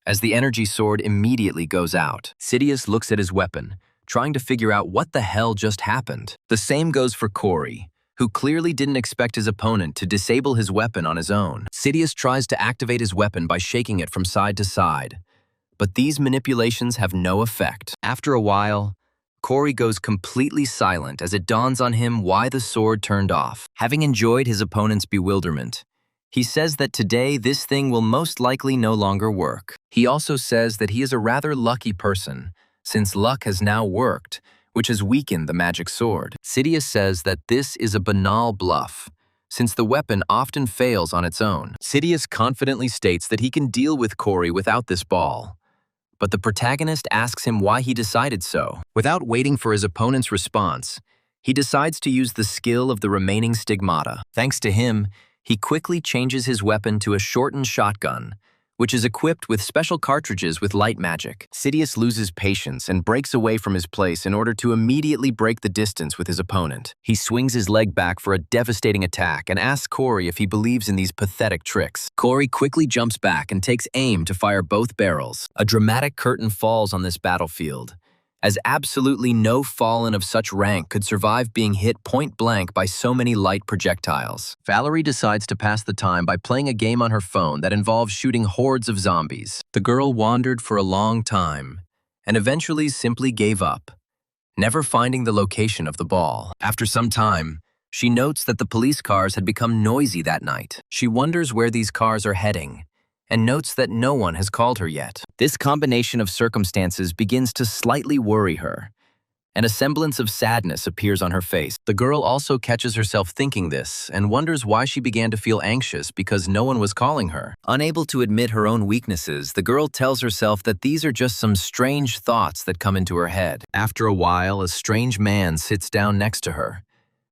as the energy sword immediately goes out. Sidious looks at his weapon, trying to figure out what the hell just happened. The same goes for Corey, who clearly didn't expect his opponent to disable his weapon on his own. Sidious tries to activate his weapon by shaking it from side to side, but these manipulations have no effect. After a while, Corey goes completely silent as it dawns on him why the sword turned off. Having enjoyed his opponent's bewilderment, he says that today this thing will most likely no longer work. He also says that he is a rather lucky person, since luck has now worked, which has weakened the magic sword. Sidious says that this is a banal bluff, since the weapon often fails on its own. Sidious confidently states that he can deal with Corey without this ball, but the protagonist asks him why he decided so. Without waiting for his opponent's response, he decides to use the skill of the remaining stigmata. Thanks to him, he quickly changes his weapon to a shortened shotgun, which is equipped with special cartridges with light magic. Sidious loses patience and breaks away from his place in order to immediately break the distance with his opponent. He swings his leg back for a devastating attack and asks Corey if he believes in these pathetic tricks. Corey quickly jumps back and takes aim to fire both barrels. A dramatic curtain falls on this battlefield, as absolutely no fallen of such rank could survive being hit point blank by so many light projectiles. Valerie decides to pass the time by playing a game on her phone that involves shooting hordes of zombies. The girl wandered for a long time and eventually simply gave up, never finding the location of the ball. After some time, she notes that the police cars had become noisy that night. She wonders where these cars are heading, and notes that no one has called her yet. This combination of circumstances begins to slightly worry her, and a semblance of sadness appears on her face. The girl also catches herself thinking this and wonders why she began to feel anxious because no one was calling her. Unable to admit her own weaknesses, the girl tells herself that these are just some strange thoughts that come into her head. After a while, a strange man sits down next to her,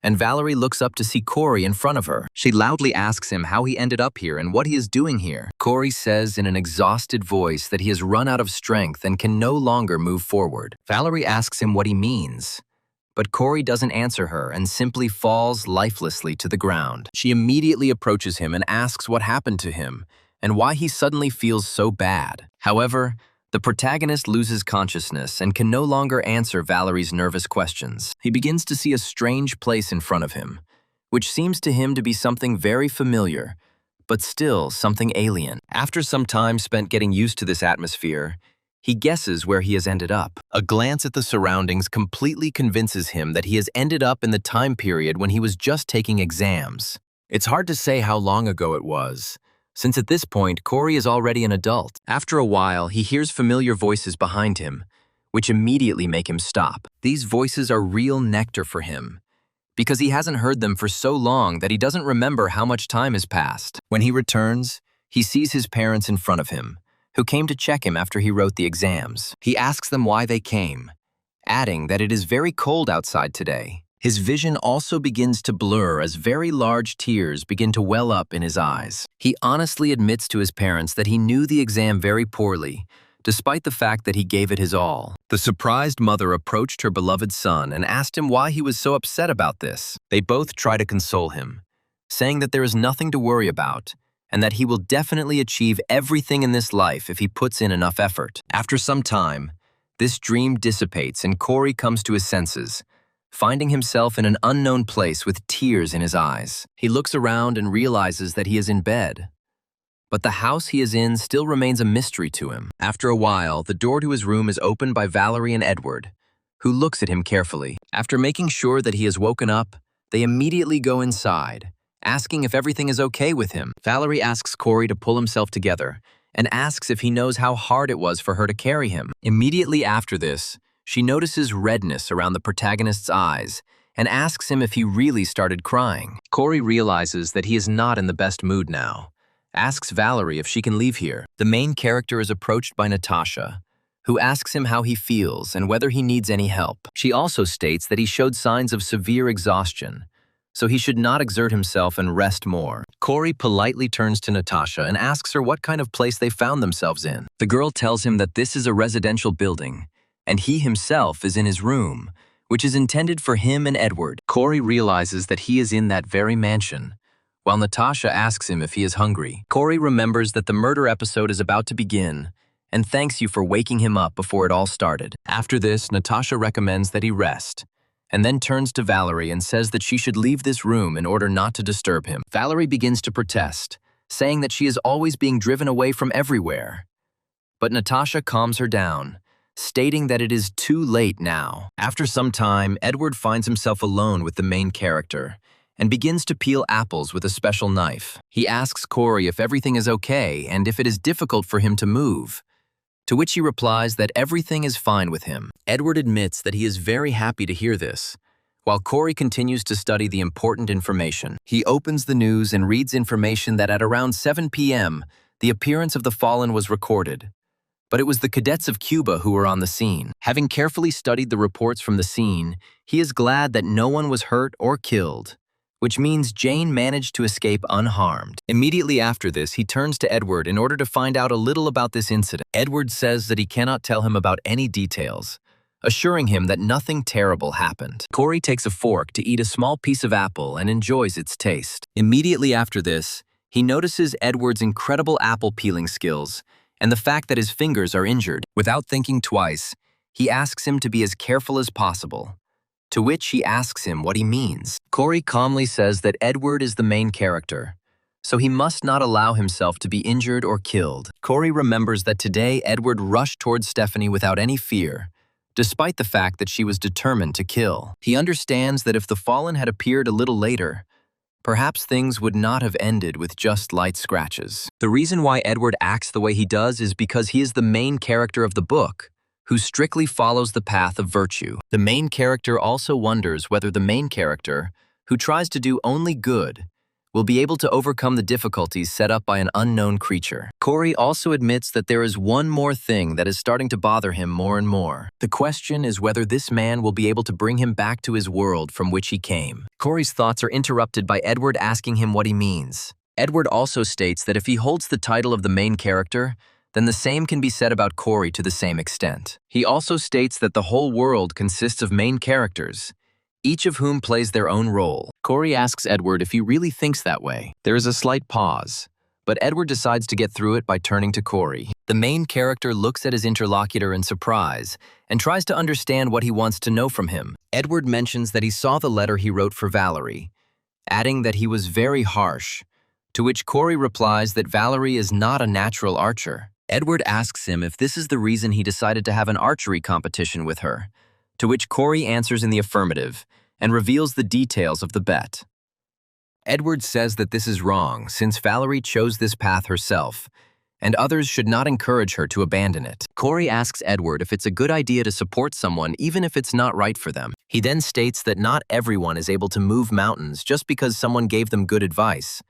and Valerie looks up to see Corey in front of her. She loudly asks him how he ended up here and what he is doing here. Corey says in an exhausted voice that he has run out of strength and can no longer move forward. Valerie asks him what he means, but Corey doesn't answer her and simply falls lifelessly to the ground. She immediately approaches him and asks what happened to him and why he suddenly feels so bad. However, the protagonist loses consciousness and can no longer answer Valerie's nervous questions. He begins to see a strange place in front of him, which seems to him to be something very familiar, but still something alien. After some time spent getting used to this atmosphere, he guesses where he has ended up. A glance at the surroundings completely convinces him that he has ended up in the time period when he was just taking exams. It's hard to say how long ago it was, since at this point, Corey is already an adult. After a while, he hears familiar voices behind him, which immediately make him stop. These voices are real nectar for him, because he hasn't heard them for so long that he doesn't remember how much time has passed. When he returns, He sees his parents in front of him, who came to check him after he wrote the exams. He asks them why they came, adding that it is very cold outside today. His vision also begins to blur as very large tears begin to well up in his eyes. He honestly admits to his parents that he knew the exam very poorly, despite the fact that he gave it his all. The surprised mother approached her beloved son and asked him why he was so upset about this. They both try to console him, saying that there is nothing to worry about and that he will definitely achieve everything in this life if he puts in enough effort. After some time, this dream dissipates and Corey comes to his senses, finding himself in an unknown place with tears in his eyes. He looks around and realizes that he is in bed. But the house he is in still remains a mystery to him. After a while, the door to his room is opened by Valerie and Edward, who looks at him carefully. After making sure that he has woken up, they immediately go inside, asking if everything is okay with him. Valerie asks Corey to pull himself together and asks if he knows how hard it was for her to carry him. Immediately after this, she notices redness around the protagonist's eyes and asks him if he really started crying. Corey realizes that he is not in the best mood now, asks Valerie if she can leave here. The main character is approached by Natasha, who asks him how he feels and whether he needs any help. She also states that he showed signs of severe exhaustion, so he should not exert himself and rest more. Corey politely turns to Natasha and asks her what kind of place they found themselves in. The girl tells him that this is a residential building, and he himself is in his room, which is intended for him and Edward. Corey realizes that he is in that very mansion, while Natasha asks him if he is hungry. Corey remembers that the murder episode is about to begin and thanks you for waking him up before it all started. After this, Natasha recommends that he rest, and then turns to Valerie and says that she should leave this room in order not to disturb him. Valerie begins to protest, saying that she is always being driven away from everywhere. But Natasha calms her down, stating that it is too late now. After some time, Edward finds himself alone with the main character and begins to peel apples with a special knife. He asks Corey if everything is okay and if it is difficult for him to move, to which he replies that everything is fine with him. Edward admits that he is very happy to hear this, while Corey continues to study the important information. He opens the news and reads information that at around 7 p.m., the appearance of the fallen was recorded. But it was the cadets of Cuba who were on the scene. Having carefully studied the reports from the scene, he is glad that no one was hurt or killed, which means Jane managed to escape unharmed. Immediately after this, he turns to Edward in order to find out a little about this incident. Edward says that he cannot tell him about any details, assuring him that nothing terrible happened. Corey takes a fork to eat a small piece of apple and enjoys its taste. Immediately after this, he notices Edward's incredible apple peeling skills and the fact that his fingers are injured. Without thinking twice, he asks him to be as careful as possible, to which he asks him what he means. Corey calmly says that Edward is the main character, so he must not allow himself to be injured or killed. Corey remembers that today Edward rushed towards Stephanie without any fear, despite the fact that she was determined to kill. He understands that if the fallen had appeared a little later, perhaps things would not have ended with just light scratches. The reason why Edward acts the way he does is because he is the main character of the book, who strictly follows the path of virtue. The main character also wonders whether the main character, who tries to do only good, will be able to overcome the difficulties set up by an unknown creature. Corey also admits that there is one more thing that is starting to bother him more and more. The question is whether this man will be able to bring him back to his world from which he came. Corey's thoughts are interrupted by Edward asking him what he means. Edward also states that if he holds the title of the main character, then the same can be said about Corey to the same extent. He also states that the whole world consists of main characters, each of whom plays their own role. Corey asks Edward if he really thinks that way. There is a slight pause, but Edward decides to get through it by turning to Corey. The main character looks at his interlocutor in surprise and tries to understand what he wants to know from him. Edward mentions that he saw the letter he wrote for Valerie, adding that he was very harsh, to which Corey replies that Valerie is not a natural archer. Edward asks him if this is the reason he decided to have an archery competition with her, to which Corey answers in the affirmative and reveals the details of the bet. Edward says that this is wrong since Valerie chose this path herself, and others should not encourage her to abandon it. Corey asks Edward if it's a good idea to support someone even if it's not right for them. He then states that not everyone is able to move mountains just because someone gave them good advice,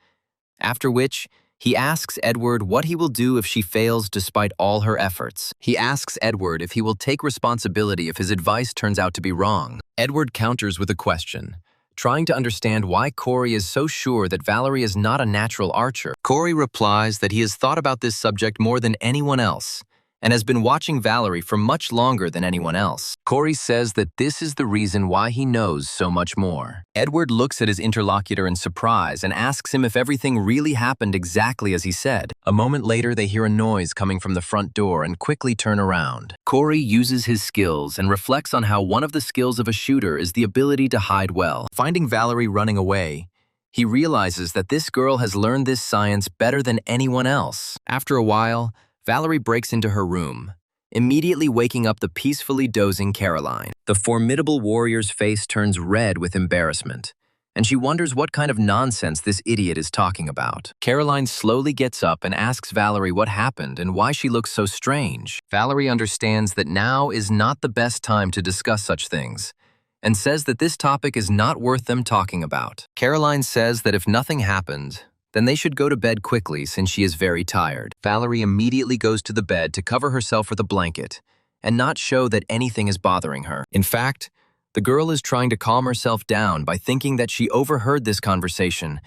after which He asks Edward what he will do if she fails despite all her efforts. He asks Edward if he will take responsibility if his advice turns out to be wrong. Edward counters with a question, trying to understand why Corey is so sure that Valerie is not a natural archer. Corey replies that he has thought about this subject more than anyone else and has been watching Valerie for much longer than anyone else. Corey says that this is the reason why he knows so much more. Edward looks at his interlocutor in surprise and asks him if everything really happened exactly as he said. A moment later, they hear a noise coming from the front door and quickly turn around. Corey uses his skills and reflects on how one of the skills of a shooter is the ability to hide well. Finding Valerie running away, he realizes that this girl has learned this science better than anyone else. After a while, Valerie breaks into her room, immediately waking up the peacefully dozing Caroline. The formidable warrior's face turns red with embarrassment, and she wonders what kind of nonsense this idiot is talking about. Caroline slowly gets up and asks Valerie what happened and why she looks so strange. Valerie understands that now is not the best time to discuss such things, and says that this topic is not worth them talking about. Caroline says that if nothing happened, then they should go to bed quickly since she is very tired. Valerie immediately goes to the bed to cover herself with a blanket and not show that anything is bothering her. In fact, the girl is trying to calm herself down by thinking that she overheard this conversation,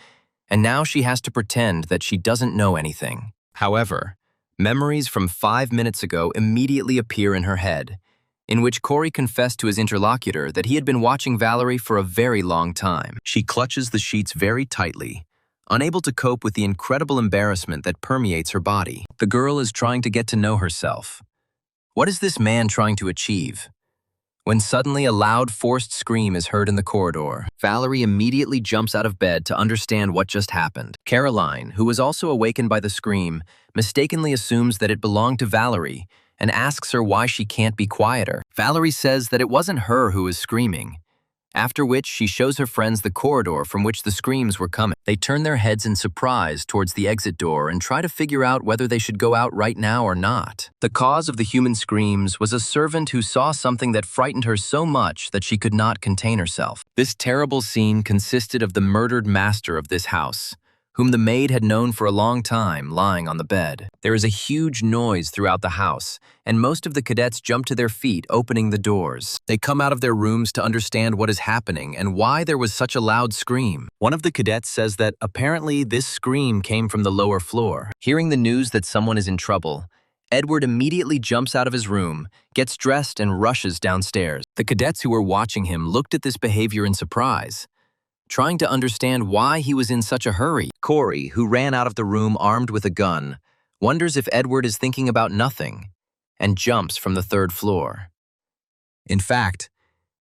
and now she has to pretend that she doesn't know anything. However, memories from 5 minutes ago immediately appear in her head, in which Corey confessed to his interlocutor that he had been watching Valerie for a very long time. She clutches the sheets very tightly, unable to cope with the incredible embarrassment that permeates her body. The girl is trying to get to know herself. What is this man trying to achieve? When suddenly a loud, forced scream is heard in the corridor, Valerie immediately jumps out of bed to understand what just happened. Caroline, who was also awakened by the scream, mistakenly assumes that it belonged to Valerie and asks her why she can't be quieter. Valerie says that it wasn't her who was screaming, after which she shows her friends the corridor from which the screams were coming. They turn their heads in surprise towards the exit door and try to figure out whether they should go out right now or not. The cause of the human screams was a servant who saw something that frightened her so much that she could not contain herself. This terrible scene consisted of the murdered master of this house, whom the maid had known for a long time, lying on the bed. There is a huge noise throughout the house, and most of the cadets jump to their feet, opening the doors. They come out of their rooms to understand what is happening and why there was such a loud scream. One of the cadets says that apparently this scream came from the lower floor. Hearing the news that someone is in trouble, Edward immediately jumps out of his room, gets dressed, and rushes downstairs. The cadets who were watching him looked at this behavior in surprise, trying to understand why he was in such a hurry. Corey, who ran out of the room armed with a gun, wonders if Edward is thinking about nothing and jumps from the 3rd floor. In fact,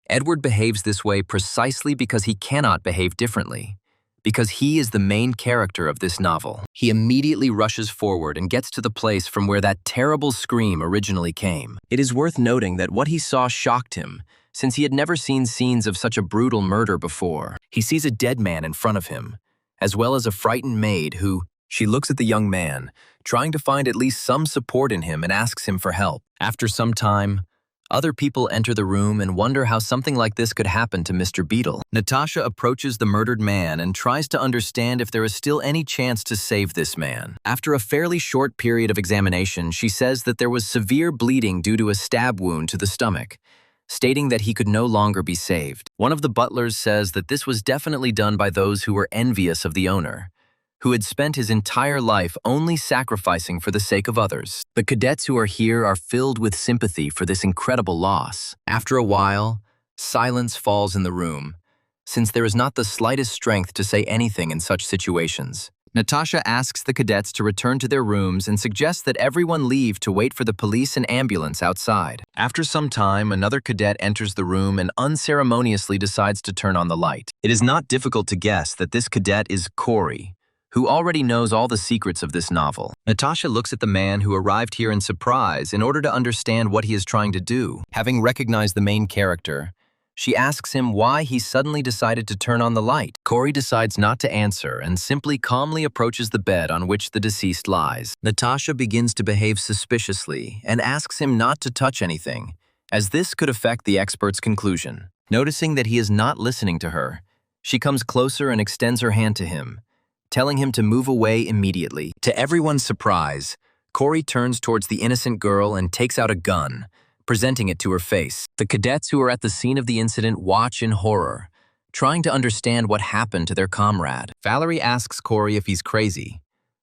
Edward behaves this way precisely because he cannot behave differently, because he is the main character of this novel. He immediately rushes forward and gets to the place from where that terrible scream originally came. It is worth noting that what he saw shocked him, since he had never seen scenes of such a brutal murder before. He sees a dead man in front of him, as well as a frightened maid who, she looks at the young man, trying to find at least some support in him and asks him for help. After some time, other people enter the room and wonder how something like this could happen to Mr. Beetle. Natasha approaches the murdered man and tries to understand if there is still any chance to save this man. After a fairly short period of examination, she says that there was severe bleeding due to a stab wound to the stomach, stating that he could no longer be saved. One of the butlers says that this was definitely done by those who were envious of the owner, who had spent his entire life only sacrificing for the sake of others. The cadets who are here are filled with sympathy for this incredible loss. After a while, silence falls in the room, since there is not the slightest strength to say anything in such situations. Natasha asks the cadets to return to their rooms and suggests that everyone leave to wait for the police and ambulance outside. After some time, another cadet enters the room and unceremoniously decides to turn on the light. It is not difficult to guess that this cadet is Corey, who already knows all the secrets of this novel. Natasha looks at the man who arrived here in surprise in order to understand what he is trying to do. Having recognized the main character, she asks him why he suddenly decided to turn on the light. Corey decides not to answer and simply calmly approaches the bed on which the deceased lies. Natasha begins to behave suspiciously and asks him not to touch anything, as this could affect the expert's conclusion. Noticing that he is not listening to her, she comes closer and extends her hand to him, telling him to move away immediately. To everyone's surprise, Corey turns towards the innocent girl and takes out a gun, presenting it to her face. The cadets who are at the scene of the incident watch in horror, trying to understand what happened to their comrade. Valerie asks Corey if he's crazy,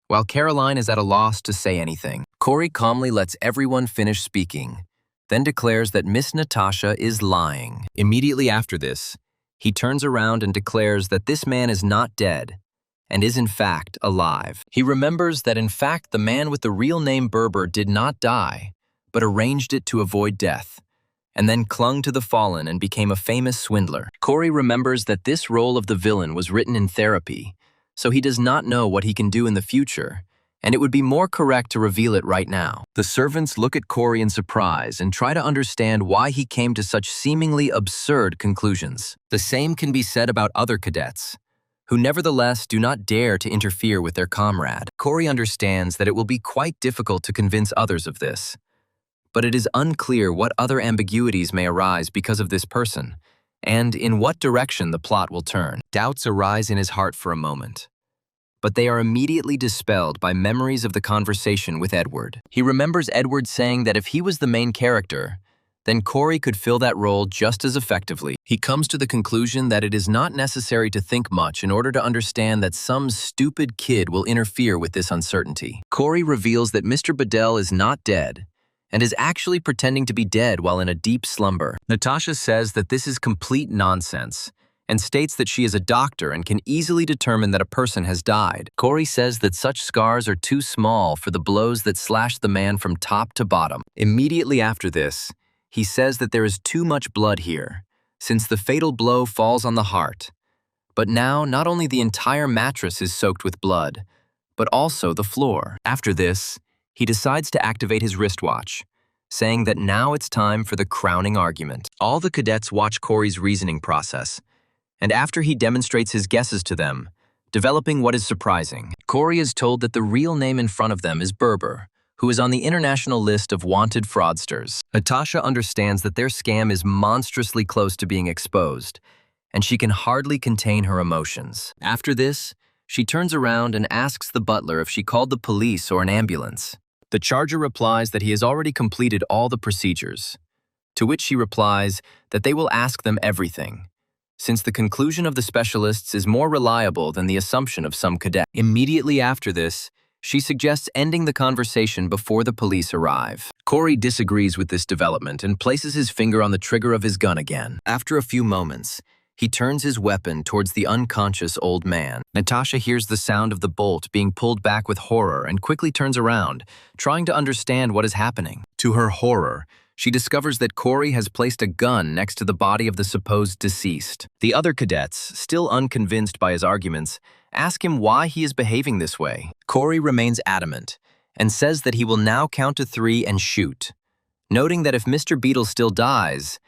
while Caroline is at a loss to say anything. Corey calmly lets everyone finish speaking, then declares that Miss Natasha is lying. Immediately after this, he turns around and declares that this man is not dead and is in fact alive. He remembers that in fact the man with the real name Berber did not die, but arranged it to avoid death, and then clung to the fallen and became a famous swindler. Corey remembers that this role of the villain was written in therapy, so he does not know what he can do in the future, and it would be more correct to reveal it right now. The servants look at Corey in surprise and try to understand why he came to such seemingly absurd conclusions. The same can be said about other cadets, who nevertheless do not dare to interfere with their comrade. Corey understands that it will be quite difficult to convince others of this, but it is unclear what other ambiguities may arise because of this person, and in what direction the plot will turn. Doubts arise in his heart for a moment, but they are immediately dispelled by memories of the conversation with Edward. He remembers Edward saying that if he was the main character, then Corey could fill that role just as effectively. He comes to the conclusion that it is not necessary to think much in order to understand that some stupid kid will interfere with this uncertainty. Corey reveals that Mr. Bedell is not dead and is actually pretending to be dead while in a deep slumber. Natasha says that this is complete nonsense and states that she is a doctor and can easily determine that a person has died. Corey says that such scars are too small for the blows that slashed the man from top to bottom. Immediately after this, he says that there is too much blood here, since the fatal blow falls on the heart. But now, not only the entire mattress is soaked with blood, but also the floor. After this, he decides to activate his wristwatch, saying that now it's time for the crowning argument. All the cadets watch Corey's reasoning process, and after he demonstrates his guesses to them, developing what is surprising. Corey is told that the real name in front of them is Berber, who is on the international list of wanted fraudsters. Natasha understands that their scam is monstrously close to being exposed, and she can hardly contain her emotions. After this, she turns around and asks the butler if she called the police or an ambulance. The charger replies that he has already completed all the procedures, to which she replies that they will ask them everything, since the conclusion of the specialists is more reliable than the assumption of some cadet. Immediately after this, she suggests ending the conversation before the police arrive. Corey disagrees with this development and places his finger on the trigger of his gun again. After a few moments, he turns his weapon towards the unconscious old man. Natasha hears the sound of the bolt being pulled back with horror and quickly turns around, trying to understand what is happening. To her horror, she discovers that Corey has placed a gun next to the body of the supposed deceased. The other cadets, still unconvinced by his arguments, ask him why he is behaving this way. Corey remains adamant and says that he will now count to 3 and shoot, noting that if Mr. Beetle still dies,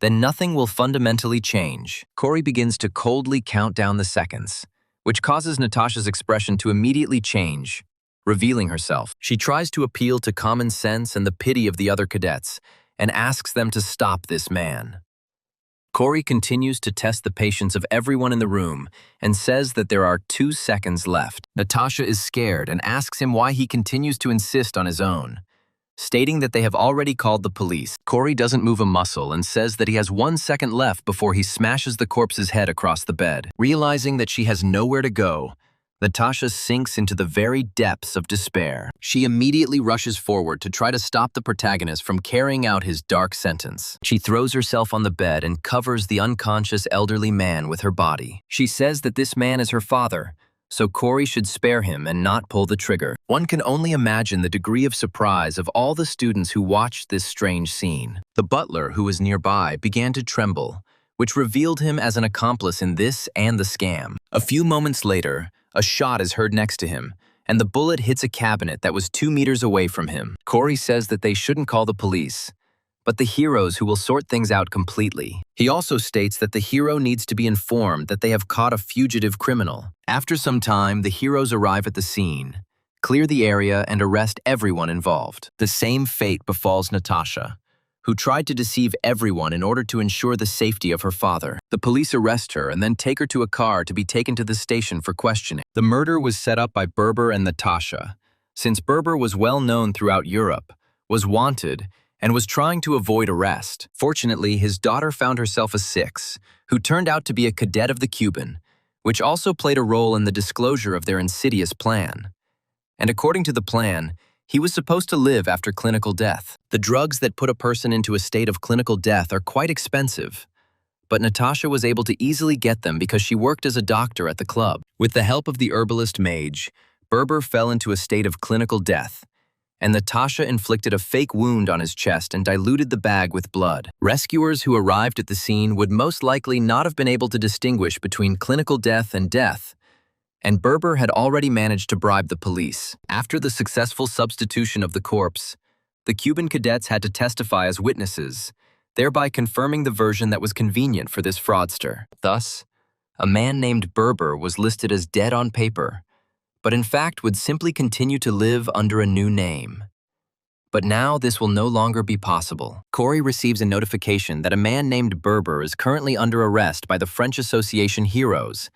then nothing will fundamentally change. Corey begins to coldly count down the seconds, which causes Natasha's expression to immediately change, revealing herself. She tries to appeal to common sense and the pity of the other cadets and asks them to stop this man. Corey continues to test the patience of everyone in the room and says that there are 2 seconds left. Natasha is scared and asks him why he continues to insist on his own, stating that they have already called the police. Corey doesn't move a muscle and says that he has 1 second left before he smashes the corpse's head across the bed. Realizing that she has nowhere to go, Natasha sinks into the very depths of despair. She immediately rushes forward to try to stop the protagonist from carrying out his dark sentence. She throws herself on the bed and covers the unconscious elderly man with her body. She says that this man is her father, so Corey should spare him and not pull the trigger. One can only imagine the degree of surprise of all the students who watched this strange scene. The butler, who was nearby, began to tremble, which revealed him as an accomplice in this and the scam. A few moments later, a shot is heard next to him, and the bullet hits a cabinet that was 2 meters away from him. Corey says that they shouldn't call the police, but the heroes who will sort things out completely. He also states that the hero needs to be informed that they have caught a fugitive criminal. After some time, the heroes arrive at the scene, clear the area, and arrest everyone involved. The same fate befalls Natasha, who tried to deceive everyone in order to ensure the safety of her father. The police arrest her and then take her to a car to be taken to the station for questioning. The murder was set up by Berber and Natasha, since Berber was well known throughout Europe, was wanted, and was trying to avoid arrest. Fortunately, his daughter found herself a six, who turned out to be a cadet of the Cuban, which also played a role in the disclosure of their insidious plan. And according to the plan, he was supposed to live after clinical death. The drugs that put a person into a state of clinical death are quite expensive, but Natasha was able to easily get them because she worked as a doctor at the club. With the help of the herbalist Mage, Berber fell into a state of clinical death, and Natasha inflicted a fake wound on his chest and diluted the bag with blood. Rescuers who arrived at the scene would most likely not have been able to distinguish between clinical death, and Berber had already managed to bribe the police. After the successful substitution of the corpse, the Cuban cadets had to testify as witnesses, thereby confirming the version that was convenient for this fraudster. Thus, a man named Berber was listed as dead on paper, but in fact would simply continue to live under a new name. But now this will no longer be possible. Corey receives a notification that a man named Berber is currently under arrest by the French Association Heroes,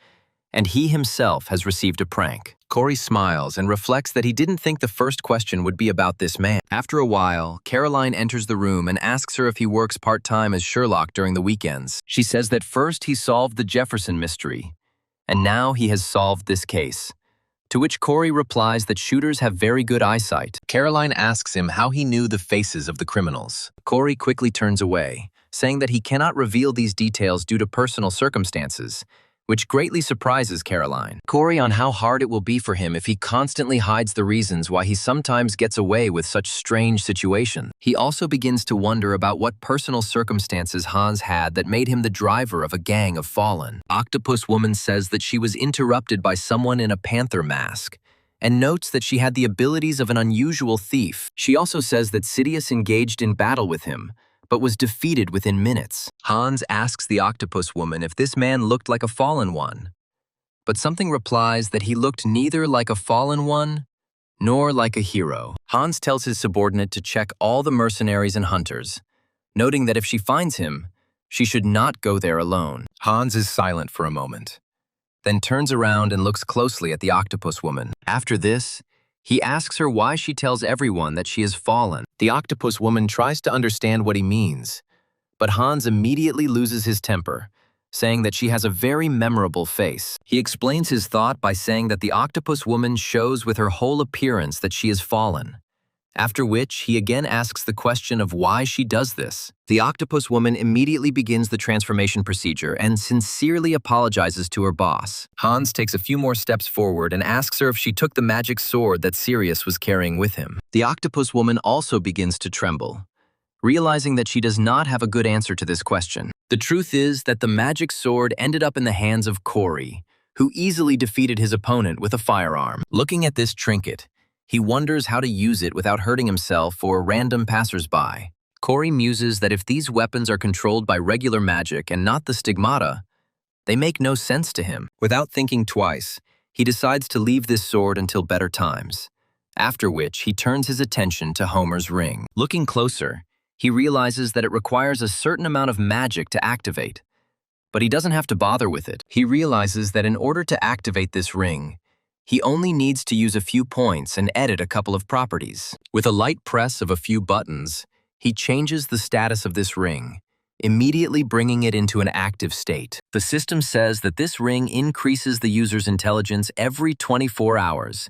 and he himself has received a prank. Corey smiles and reflects that he didn't think the first question would be about this man. After a while, Caroline enters the room and asks her if he works part-time as Sherlock during the weekends. She says that first he solved the Jefferson mystery, and now he has solved this case. To which Corey replies that shooters have very good eyesight. Caroline asks him how he knew the faces of the criminals. Corey quickly turns away, saying that he cannot reveal these details due to personal circumstances, which greatly surprises Caroline. Corey on how hard it will be for him if he constantly hides the reasons why he sometimes gets away with such strange situations. He also begins to wonder about what personal circumstances Hans had that made him the driver of a gang of fallen. Octopus Woman says that she was interrupted by someone in a panther mask, and notes that she had the abilities of an unusual thief. She also says that Sidious engaged in battle with him, but was defeated within minutes. Hans asks the Octopus Woman if this man looked like a fallen one, but something replies that he looked neither like a fallen one nor like a hero. Hans tells his subordinate to check all the mercenaries and hunters, noting that if she finds him, she should not go there alone. Hans is silent for a moment, then turns around and looks closely at the Octopus Woman. After this, he asks her why she tells everyone that she has fallen. The Octopus Woman tries to understand what he means, but Hans immediately loses his temper, saying that she has a very memorable face. He explains his thought by saying that the Octopus Woman shows with her whole appearance that she has fallen, after which he again asks the question of why she does this. The Octopus Woman immediately begins the transformation procedure and sincerely apologizes to her boss. Hans takes a few more steps forward and asks her if she took the magic sword that Sirius was carrying with him. The Octopus Woman also begins to tremble, realizing that she does not have a good answer to this question. The truth is that the magic sword ended up in the hands of Corey, who easily defeated his opponent with a firearm. Looking at this trinket, he wonders how to use it without hurting himself or random passersby. Corey muses that if these weapons are controlled by regular magic and not the stigmata, they make no sense to him. Without thinking twice, he decides to leave this sword until better times, after which he turns his attention to Homer's ring. Looking closer, he realizes that it requires a certain amount of magic to activate, but he doesn't have to bother with it. He realizes that in order to activate this ring, he only needs to use a few points and edit a couple of properties. With a light press of a few buttons, he changes the status of this ring, immediately bringing it into an active state. The system says that this ring increases the user's intelligence every 24 hours,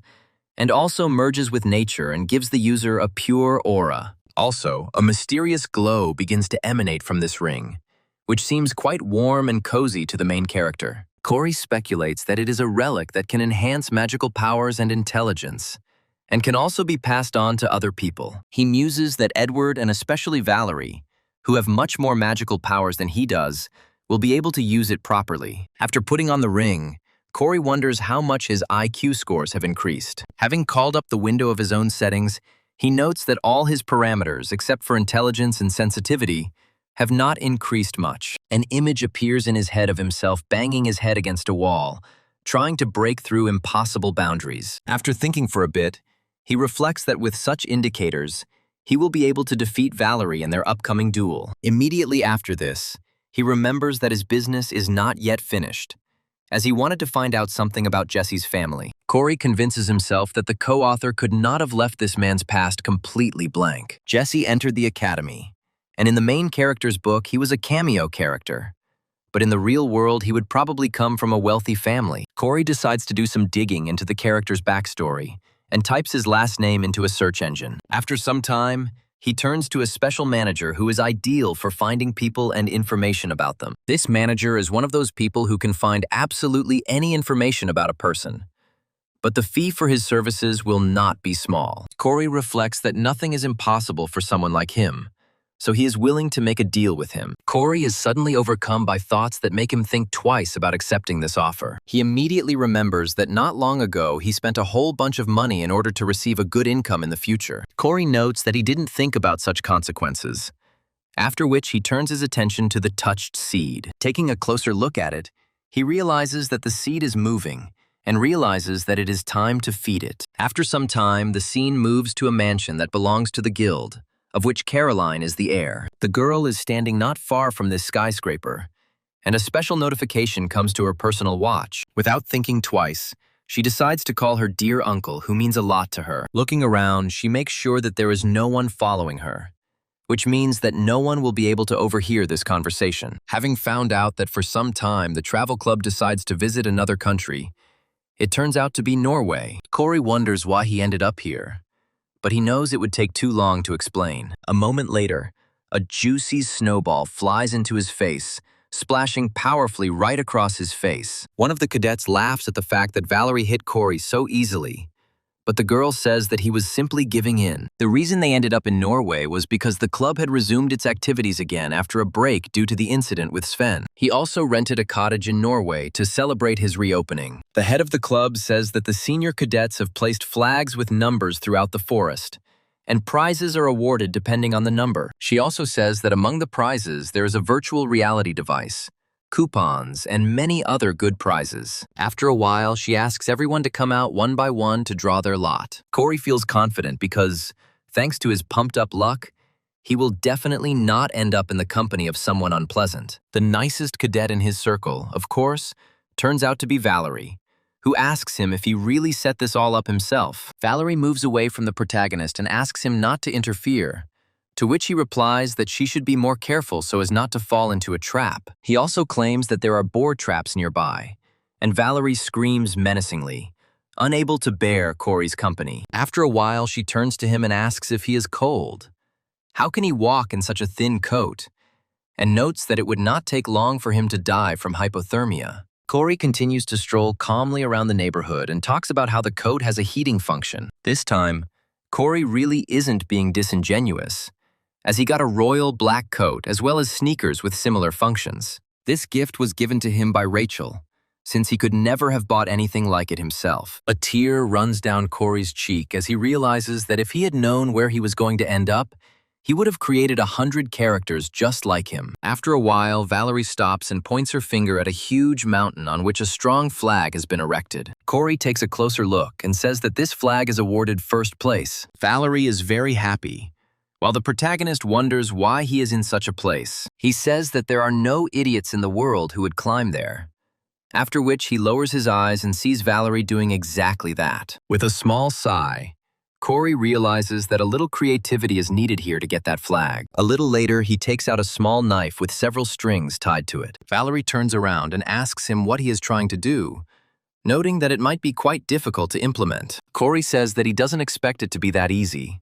and also merges with nature and gives the user a pure aura. Also, a mysterious glow begins to emanate from this ring, which seems quite warm and cozy to the main character. Corey speculates that it is a relic that can enhance magical powers and intelligence, and can also be passed on to other people. He muses that Edward and especially Valerie, who have much more magical powers than he does, will be able to use it properly. After putting on the ring, Corey wonders how much his IQ scores have increased. Having called up the window of his own settings, he notes that all his parameters, except for intelligence and sensitivity, have not increased much. An image appears in his head of himself banging his head against a wall, trying to break through impossible boundaries. After thinking for a bit, he reflects that with such indicators, he will be able to defeat Valerie in their upcoming duel. Immediately after this, he remembers that his business is not yet finished, as he wanted to find out something about Jesse's family. Corey convinces himself that the co-author could not have left this man's past completely blank. Jesse entered the academy, and in the main character's book, he was a cameo character. But in the real world, he would probably come from a wealthy family. Corey decides to do some digging into the character's backstory and types his last name into a search engine. After some time, he turns to a special manager who is ideal for finding people and information about them. This manager is one of those people who can find absolutely any information about a person. But the fee for his services will not be small. Corey reflects that nothing is impossible for someone like him, so he is willing to make a deal with him. Corey is suddenly overcome by thoughts that make him think twice about accepting this offer. He immediately remembers that not long ago he spent a whole bunch of money in order to receive a good income in the future. Corey notes that he didn't think about such consequences, after which he turns his attention to the touched seed. Taking a closer look at it, he realizes that the seed is moving and realizes that it is time to feed it. After some time, the scene moves to a mansion that belongs to the guild, of which Caroline is the heir. The girl is standing not far from this skyscraper, and a special notification comes to her personal watch. Without thinking twice, she decides to call her dear uncle, who means a lot to her. Looking around, she makes sure that there is no one following her, which means that no one will be able to overhear this conversation. Having found out that for some time the travel club decides to visit another country, it turns out to be Norway. Corey wonders why he ended up here, but he knows it would take too long to explain. A moment later, a juicy snowball flies into his face, splashing powerfully right across his face. One of the cadets laughs at the fact that Valerie hit Corey so easily, but the girl says that he was simply giving in. The reason they ended up in Norway was because the club had resumed its activities again after a break due to the incident with Sven. He also rented a cottage in Norway to celebrate his reopening. The head of the club says that the senior cadets have placed flags with numbers throughout the forest, and prizes are awarded depending on the number. She also says that among the prizes there is a virtual reality device, coupons, and many other good prizes. After a while, she asks everyone to come out one by one to draw their lot. Corey feels confident because, thanks to his pumped-up luck, he will definitely not end up in the company of someone unpleasant. The nicest cadet in his circle, of course, turns out to be Valerie, who asks him if he really set this all up himself. Valerie moves away from the protagonist and asks him not to interfere, to which he replies that she should be more careful so as not to fall into a trap. He also claims that there are boar traps nearby, and Valerie screams menacingly, unable to bear Corey's company. After a while, she turns to him and asks if he is cold. How can he walk in such a thin coat? And notes that it would not take long for him to die from hypothermia. Corey continues to stroll calmly around the neighborhood and talks about how the coat has a heating function. This time, Corey really isn't being disingenuous, as he got a royal black coat as well as sneakers with similar functions. This gift was given to him by Rachel, since he could never have bought anything like it himself. A tear runs down Corey's cheek as he realizes that if he had known where he was going to end up, he would have created 100 characters just like him. After a while, Valerie stops and points her finger at a huge mountain on which a strong flag has been erected. Corey takes a closer look and says that this flag is awarded first place. Valerie is very happy, while the protagonist wonders why he is in such a place. He says that there are no idiots in the world who would climb there, after which he lowers his eyes and sees Valerie doing exactly that. With a small sigh, Corey realizes that a little creativity is needed here to get that flag. A little later, he takes out a small knife with several strings tied to it. Valerie turns around and asks him what he is trying to do, noting that it might be quite difficult to implement. Corey says that he doesn't expect it to be that easy,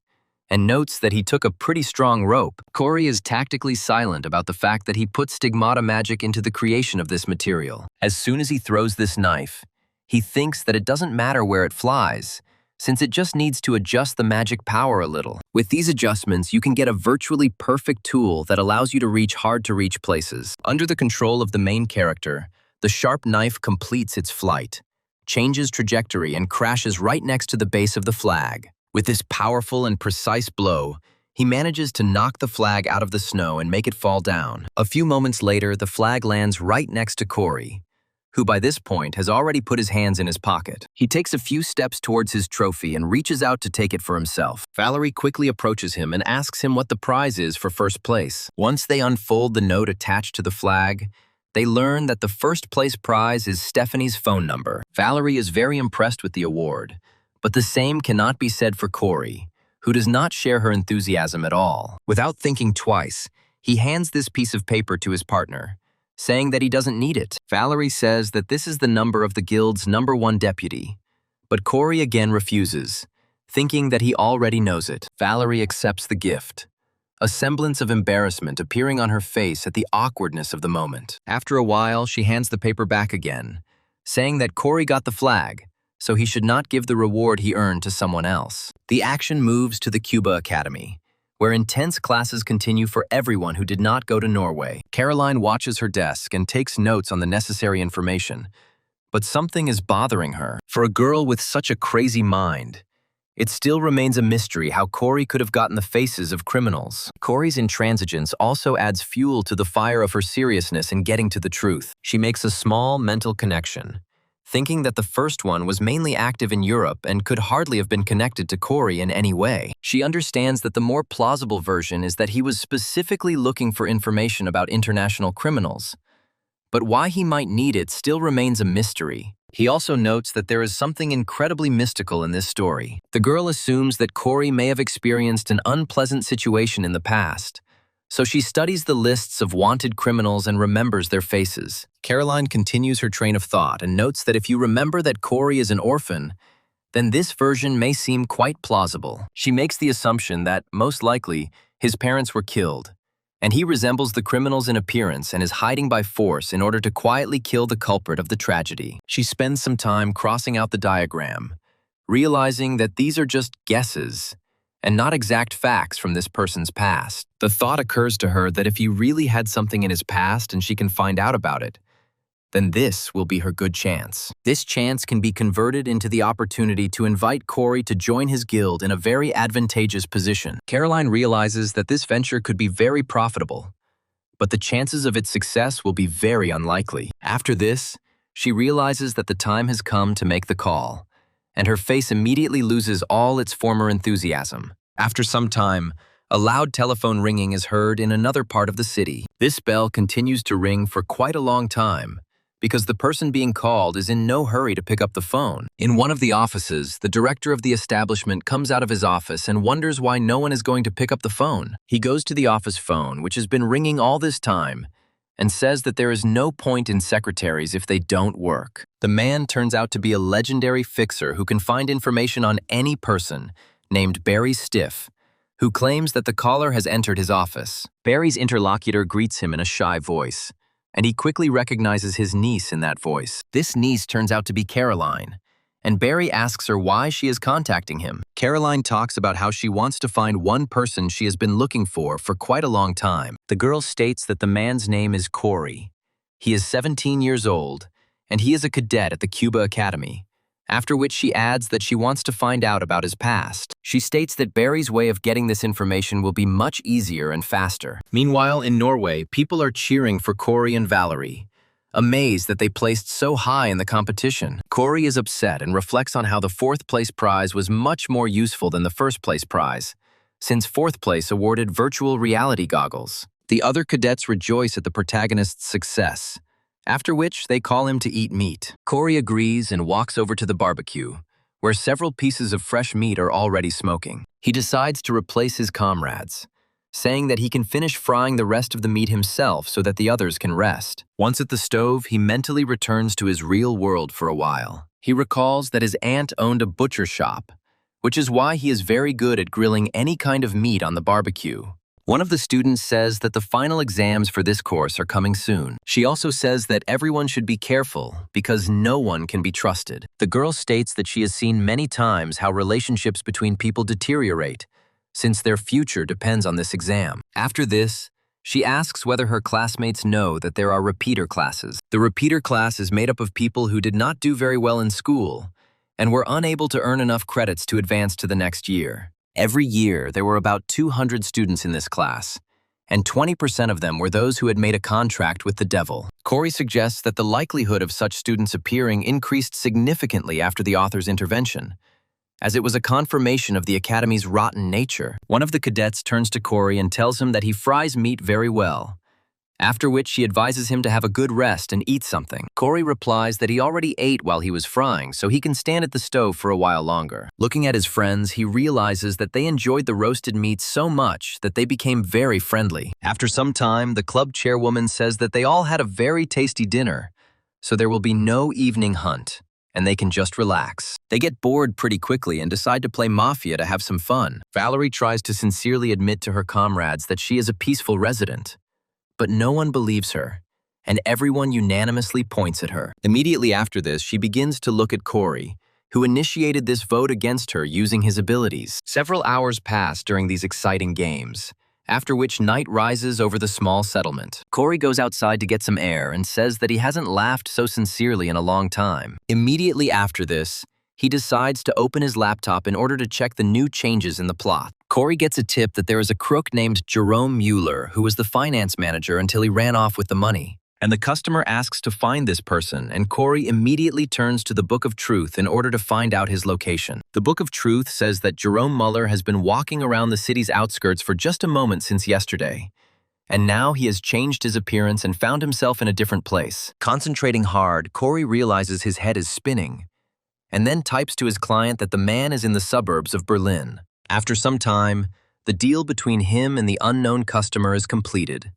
and notes that he took a pretty strong rope. Corey is tactically silent about the fact that he put stigmata magic into the creation of this material. As soon as he throws this knife, he thinks that it doesn't matter where it flies, since it just needs to adjust the magic power a little. With these adjustments, you can get a virtually perfect tool that allows you to reach hard-to-reach places. Under the control of the main character, the sharp knife completes its flight, changes trajectory, and crashes right next to the base of the flag. With this powerful and precise blow, he manages to knock the flag out of the snow and make it fall down. A few moments later, the flag lands right next to Corey, who by this point has already put his hands in his pocket. He takes a few steps towards his trophy and reaches out to take it for himself. Valerie quickly approaches him and asks him what the prize is for first place. Once they unfold the note attached to the flag, they learn that the first place prize is Stephanie's phone number. Valerie is very impressed with the award, but the same cannot be said for Corey, who does not share her enthusiasm at all. Without thinking twice, he hands this piece of paper to his partner, saying that he doesn't need it. Valerie says that this is the number of the guild's #1 deputy, but Corey again refuses, thinking that he already knows it. Valerie accepts the gift, a semblance of embarrassment appearing on her face at the awkwardness of the moment. After a while, she hands the paper back again, saying that Corey got the flag, so he should not give the reward he earned to someone else. The action moves to the Cuba Academy, where intense classes continue for everyone who did not go to Norway. Caroline watches her desk and takes notes on the necessary information, but something is bothering her. For a girl with such a crazy mind, it still remains a mystery how Corey could have gotten the faces of criminals. Corey's intransigence also adds fuel to the fire of her seriousness in getting to the truth. She makes a small mental connection, thinking that the first one was mainly active in Europe and could hardly have been connected to Corey in any way. She understands that the more plausible version is that he was specifically looking for information about international criminals, but why he might need it still remains a mystery. He also notes that there is something incredibly mystical in this story. The girl assumes that Corey may have experienced an unpleasant situation in the past, so she studies the lists of wanted criminals and remembers their faces. Caroline continues her train of thought and notes that if you remember that Corey is an orphan, then this version may seem quite plausible. She makes the assumption that, most likely, his parents were killed, and he resembles the criminals in appearance and is hiding by force in order to quietly kill the culprit of the tragedy. She spends some time crossing out the diagram, realizing that these are just guesses and not exact facts from this person's past. The thought occurs to her that if he really had something in his past and she can find out about it, then this will be her good chance. This chance can be converted into the opportunity to invite Corey to join his guild in a very advantageous position. Caroline realizes that this venture could be very profitable, but the chances of its success will be very unlikely. After this, she realizes that the time has come to make the call, and her face immediately loses all its former enthusiasm. After some time, a loud telephone ringing is heard in another part of the city. This bell continues to ring for quite a long time, because the person being called is in no hurry to pick up the phone. In one of the offices, the director of the establishment comes out of his office and wonders why no one is going to pick up the phone. He goes to the office phone, which has been ringing all this time, and says that there is no point in secretaries if they don't work. The man turns out to be a legendary fixer who can find information on any person, named Barry Stiff, who claims that the caller has entered his office. Barry's interlocutor greets him in a shy voice, and he quickly recognizes his niece in that voice. This niece turns out to be Caroline, and Barry asks her why she is contacting him. Caroline talks about how she wants to find one person she has been looking for quite a long time. The girl states that the man's name is Corey. He is 17 years old, and he is a cadet at the Cuba Academy, after which she adds that she wants to find out about his past. She states that Barry's way of getting this information will be much easier and faster. Meanwhile, in Norway, people are cheering for Corey and Valerie, amazed that they placed so high in the competition. Corey is upset and reflects on how the fourth place prize was much more useful than the first place prize, since fourth place awarded virtual reality goggles. The other cadets rejoice at the protagonist's success, after which they call him to eat meat. Corey agrees and walks over to the barbecue, where several pieces of fresh meat are already smoking. He decides to replace his comrades, saying that he can finish frying the rest of the meat himself so that the others can rest. Once at the stove, he mentally returns to his real world for a while. He recalls that his aunt owned a butcher shop, which is why he is very good at grilling any kind of meat on the barbecue. One of the students says that the final exams for this course are coming soon. She also says that everyone should be careful because no one can be trusted. The girl states that she has seen many times how relationships between people deteriorate, since their future depends on this exam. After this, she asks whether her classmates know that there are repeater classes. The repeater class is made up of people who did not do very well in school and were unable to earn enough credits to advance to the next year. Every year, there were about 200 students in this class, and 20% of them were those who had made a contract with the devil. Corey suggests that the likelihood of such students appearing increased significantly after the author's intervention, as it was a confirmation of the academy's rotten nature. One of the cadets turns to Corey and tells him that he fries meat very well, after which she advises him to have a good rest and eat something. Corey replies that he already ate while he was frying, so he can stand at the stove for a while longer. Looking at his friends, he realizes that they enjoyed the roasted meat so much that they became very friendly. After some time, the club chairwoman says that they all had a very tasty dinner, so there will be no evening hunt, and they can just relax. They get bored pretty quickly and decide to play Mafia to have some fun. Valerie tries to sincerely admit to her comrades that she is a peaceful resident, but no one believes her, and everyone unanimously points at her. Immediately after this, she begins to look at Corey, who initiated this vote against her using his abilities. Several hours pass during these exciting games, after which night rises over the small settlement. Corey goes outside to get some air and says that he hasn't laughed so sincerely in a long time. Immediately after this, he decides to open his laptop in order to check the new changes in the plot. Corey gets a tip that there is a crook named Jerome Mueller who was the finance manager until he ran off with the money. And the customer asks to find this person, and Corey immediately turns to the Book of Truth in order to find out his location. The Book of Truth says that Jerome Mueller has been walking around the city's outskirts for just a moment since yesterday, and now he has changed his appearance and found himself in a different place. Concentrating hard, Corey realizes his head is spinning, and then types to his client that the man is in the suburbs of Berlin. After some time, the deal between him and the unknown customer is completed,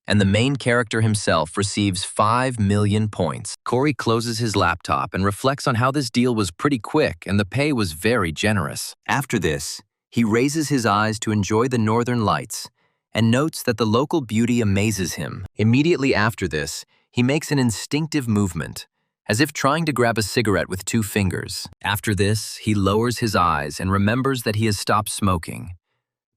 and the main character himself receives 5 million points. Corey closes his laptop and reflects on how this deal was pretty quick and the pay was very generous. After this, he raises his eyes to enjoy the northern lights and notes that the local beauty amazes him. Immediately after this, he makes an instinctive movement, as if trying to grab a cigarette with 2 fingers. After this, he lowers his eyes and remembers that he has stopped smoking,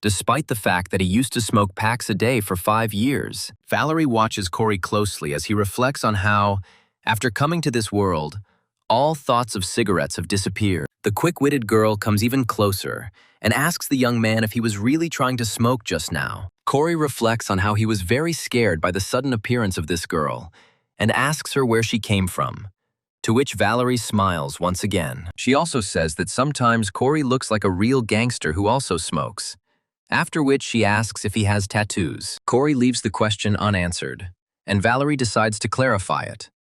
despite the fact that he used to smoke packs a day for 5 years. Valerie watches Corey closely as he reflects on how, after coming to this world, all thoughts of cigarettes have disappeared. The quick-witted girl comes even closer and asks the young man if he was really trying to smoke just now. Corey reflects on how he was very scared by the sudden appearance of this girl and asks her where she came from, to which Valerie smiles once again. She also says that sometimes Corey looks like a real gangster who also smokes, after which she asks if he has tattoos. Corey leaves the question unanswered, and Valerie decides to clarify it,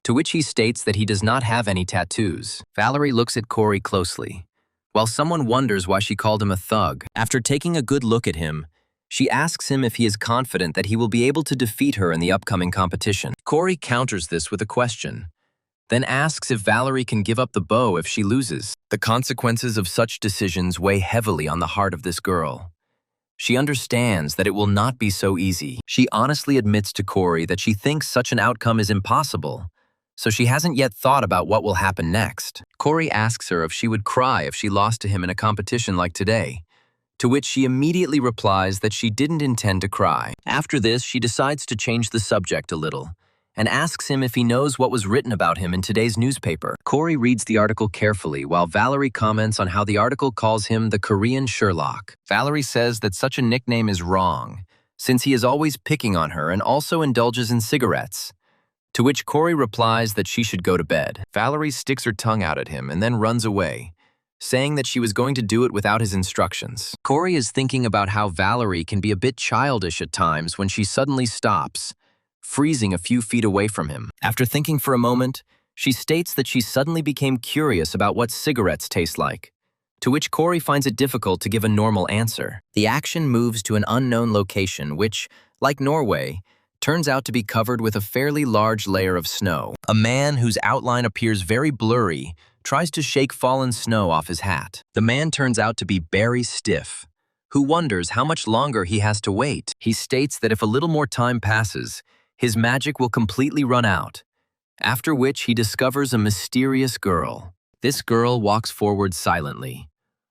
to which he states that he does not have any tattoos. Valerie looks at Corey closely, while someone wonders why she called him a thug. After taking a good look at him, she asks him if he is confident that he will be able to defeat her in the upcoming competition. Corey counters this with a question, then asks if Valerie can give up the bow if she loses. The consequences of such decisions weigh heavily on the heart of this girl. She understands that it will not be so easy. She honestly admits to Corey that she thinks such an outcome is impossible, so she hasn't yet thought about what will happen next. Corey asks her if she would cry if she lost to him in a competition like today, to which she immediately replies that she didn't intend to cry. After this, she decides to change the subject a little and asks him if he knows what was written about him in today's newspaper. Corey reads the article carefully while Valerie comments on how the article calls him the Korean Sherlock. Valerie says that such a nickname is wrong, since he is always picking on her and also indulges in cigarettes, to which Corey replies that she should go to bed. Valerie sticks her tongue out at him and then runs away, saying that she was going to do it without his instructions. Corey is thinking about how Valerie can be a bit childish at times when she suddenly stops, freezing a few feet away from him. After thinking for a moment, she states that she suddenly became curious about what cigarettes taste like, to which Corey finds it difficult to give a normal answer. The action moves to an unknown location which, like Norway, turns out to be covered with a fairly large layer of snow. A man whose outline appears very blurry tries to shake fallen snow off his hat. The man turns out to be Barry Stiff, who wonders how much longer he has to wait. He states that if a little more time passes, his magic will completely run out, after which he discovers a mysterious girl. This girl walks forward silently,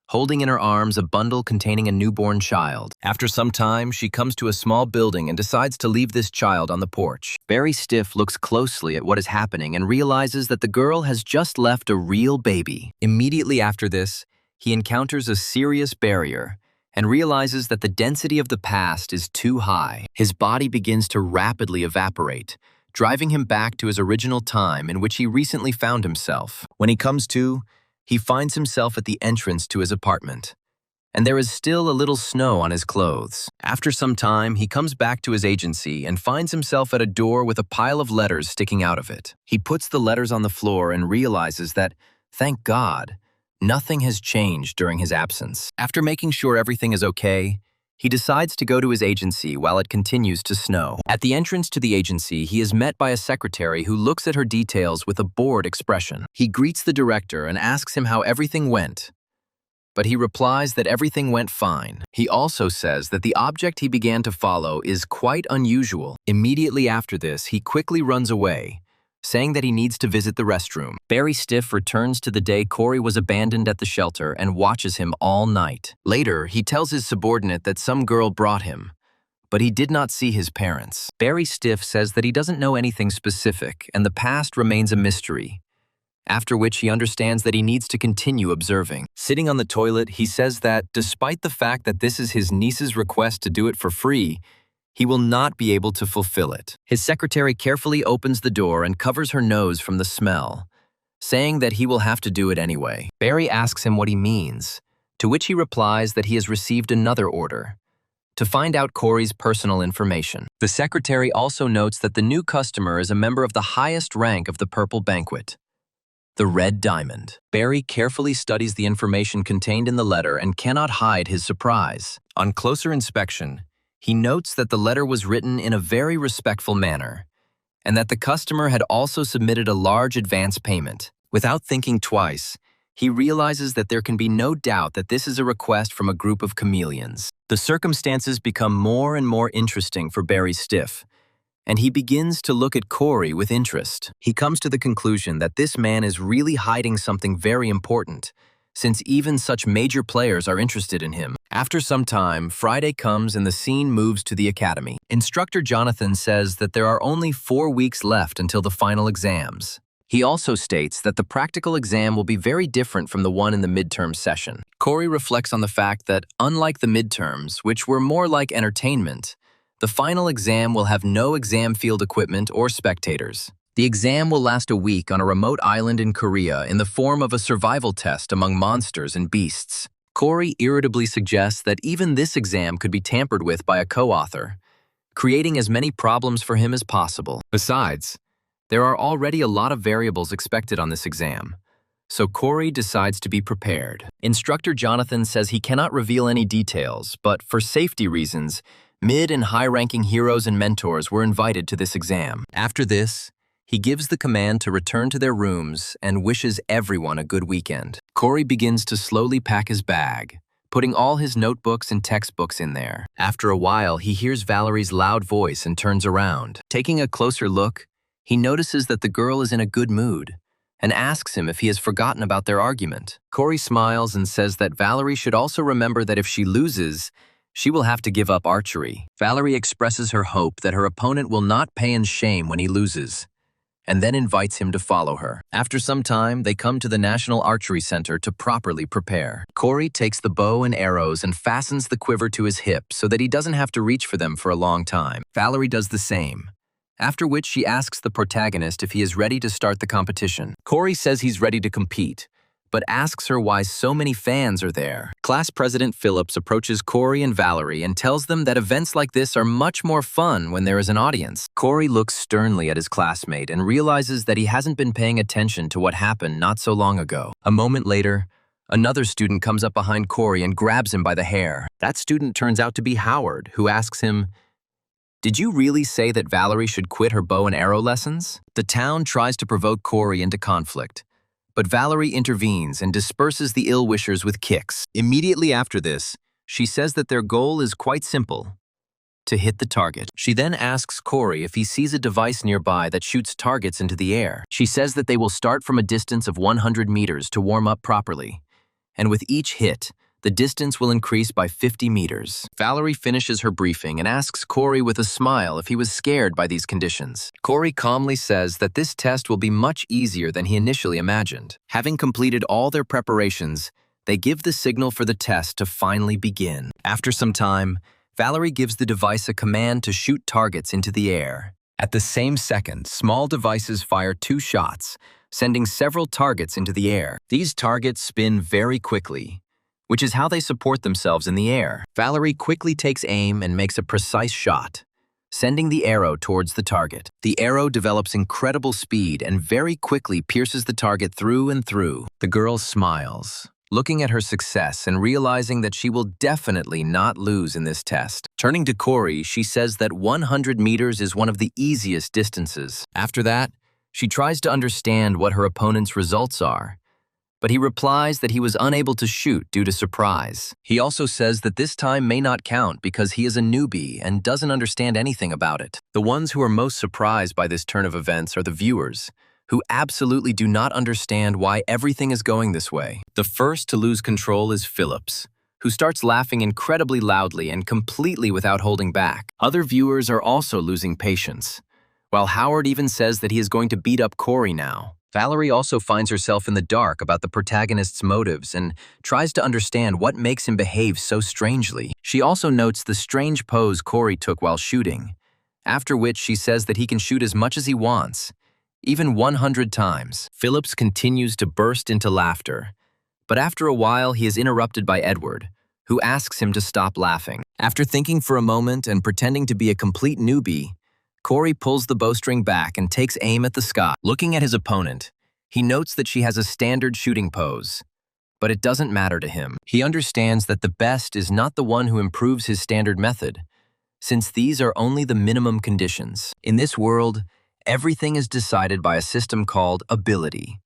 holding in her arms a bundle containing a newborn child. After some time, she comes to a small building and decides to leave this child on the porch. Barry Stiff looks closely at what is happening and realizes that the girl has just left a real baby. Immediately after this, he encounters a serious barrier and realizes that the density of the past is too high. His body begins to rapidly evaporate, driving him back to his original time in which he recently found himself. When he comes to, he finds himself at the entrance to his apartment, and there is still a little snow on his clothes. After some time, he comes back to his agency and finds himself at a door with a pile of letters sticking out of it. He puts the letters on the floor and realizes that, thank God, nothing has changed during his absence. After making sure everything is okay, he decides to go to his agency while it continues to snow. At the entrance to the agency, he is met by a secretary who looks at her details with a bored expression. He greets the director and asks him how everything went, but he replies that everything went fine. He also says that the object he began to follow is quite unusual. Immediately after this, he quickly runs away, saying that he needs to visit the restroom. Barry Stiff returns to the day Corey was abandoned at the shelter and watches him all night. Later, he tells his subordinate that some girl brought him, but he did not see his parents. Barry Stiff says that he doesn't know anything specific and the past remains a mystery, after which he understands that he needs to continue observing. Sitting on the toilet, he says that, despite the fact that this is his niece's request to do it for free, he will not be able to fulfill it. His secretary carefully opens the door and covers her nose from the smell, saying that he will have to do it anyway. Barry asks him what he means, to which he replies that he has received another order to find out Corey's personal information. The secretary also notes that the new customer is a member of the highest rank of the Purple Banquet, the Red Diamond. Barry carefully studies the information contained in the letter and cannot hide his surprise. On closer inspection, he notes that the letter was written in a very respectful manner, and that the customer had also submitted a large advance payment. Without thinking twice, he realizes that there can be no doubt that this is a request from a group of chameleons. The circumstances become more and more interesting for Barry Stiff, and he begins to look at Corey with interest. He comes to the conclusion that this man is really hiding something very important, since even such major players are interested in him. After some time, Friday comes and the scene moves to the academy. Instructor Jonathan says that there are only 4 weeks left until the final exams. He also states that the practical exam will be very different from the one in the midterm session. Corey reflects on the fact that, unlike the midterms, which were more like entertainment, the final exam will have no exam field equipment or spectators. The exam will last a week on a remote island in Korea in the form of a survival test among monsters and beasts. Corey irritably suggests that even this exam could be tampered with by a co-author, creating as many problems for him as possible. Besides, there are already a lot of variables expected on this exam, so Corey decides to be prepared. Instructor Jonathan says he cannot reveal any details, but for safety reasons, mid and high-ranking heroes and mentors were invited to this exam. After this, he gives the command to return to their rooms and wishes everyone a good weekend. Corey begins to slowly pack his bag, putting all his notebooks and textbooks in there. After a while, he hears Valerie's loud voice and turns around. Taking a closer look, he notices that the girl is in a good mood and asks him if he has forgotten about their argument. Corey smiles and says that Valerie should also remember that if she loses, she will have to give up archery. Valerie expresses her hope that her opponent will not pay in shame when he loses, and then invites him to follow her. After some time, they come to the National Archery Center to properly prepare. Corey takes the bow and arrows and fastens the quiver to his hip so that he doesn't have to reach for them for a long time. Valerie does the same, after which she asks the protagonist if he is ready to start the competition. Corey says he's ready to compete, but asks her why so many fans are there. Class President Phillips approaches Corey and Valerie and tells them that events like this are much more fun when there is an audience. Corey looks sternly at his classmate and realizes that he hasn't been paying attention to what happened not so long ago. A moment later, another student comes up behind Corey and grabs him by the hair. That student turns out to be Howard, who asks him, "Did you really say that Valerie should quit her bow and arrow lessons?" The town tries to provoke Corey into conflict, but Valerie intervenes and disperses the ill-wishers with kicks. Immediately after this, she says that their goal is quite simple: to hit the target. She then asks Corey if he sees a device nearby that shoots targets into the air. She says that they will start from a distance of 100 meters to warm up properly, and with each hit, the distance will increase by 50 meters. Valerie finishes her briefing and asks Corey with a smile if he was scared by these conditions. Corey calmly says that this test will be much easier than he initially imagined. Having completed all their preparations, They give the signal for the test to finally begin. After some time, Valerie gives the device a command to shoot targets into the air. At the same second, small devices fire 2 shots, sending several targets into the air. These targets spin very quickly, which is how they support themselves in the air. Valerie quickly takes aim and makes a precise shot, sending the arrow towards the target. The arrow develops incredible speed and very quickly pierces the target through and through. The girl smiles, looking at her success and realizing that she will definitely not lose in this test. Turning to Corey, she says that 100 meters is one of the easiest distances. After that, she tries to understand what her opponent's results are, but he replies that he was unable to shoot due to surprise. He also says that this time may not count because he is a newbie and doesn't understand anything about it. The ones who are most surprised by this turn of events are the viewers, who absolutely do not understand why everything is going this way. The first to lose control is Phillips, who starts laughing incredibly loudly and completely without holding back. Other viewers are also losing patience, while Howard even says that he is going to beat up Corey now. Valerie also finds herself in the dark about the protagonist's motives and tries to understand what makes him behave so strangely. She also notes the strange pose Corey took while shooting, after which she says that he can shoot as much as he wants, even 100 times. Phillips continues to burst into laughter, but after a while he is interrupted by Edward, who asks him to stop laughing. After thinking for a moment and pretending to be a complete newbie, Corey pulls the bowstring back and takes aim at the sky. Looking at his opponent, he notes that she has a standard shooting pose, but it doesn't matter to him. He understands that the best is not the one who improves his standard method, since these are only the minimum conditions. In this world, everything is decided by a system called ability,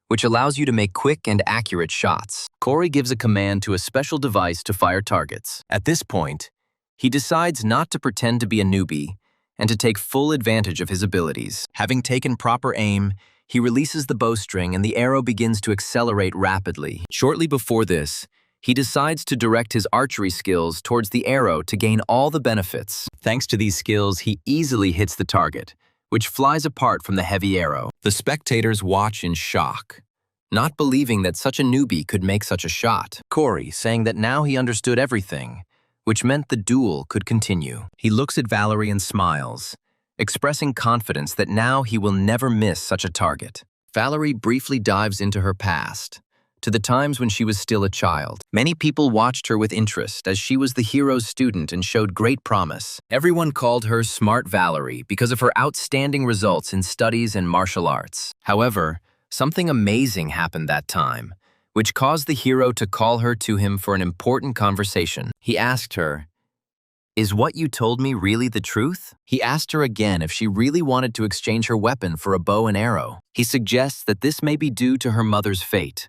which allows you to make quick and accurate shots. Corey gives a command to a special device to fire targets. At this point, he decides not to pretend to be a newbie and to take full advantage of his abilities. Having taken proper aim, he releases the bowstring and the arrow begins to accelerate rapidly. Shortly before this, he decides to direct his archery skills towards the arrow to gain all the benefits. Thanks to these skills, he easily hits the target, which flies apart from the heavy arrow. The spectators watch in shock, not believing that such a newbie could make such a shot. Corey saying that now he understood everything, which meant the duel could continue. He looks at Valerie and smiles, expressing confidence that now he will never miss such a target. Valerie briefly dives into her past, to the times when she was still a child. Many people watched her with interest as she was the hero's student and showed great promise. Everyone called her Smart Valerie because of her outstanding results in studies and martial arts. However, something amazing happened that time, which caused the hero to call her to him for an important conversation. He asked her, "Is what you told me really the truth?" He asked her again if she really wanted to exchange her weapon for a bow and arrow. He suggests that this may be due to her mother's fate,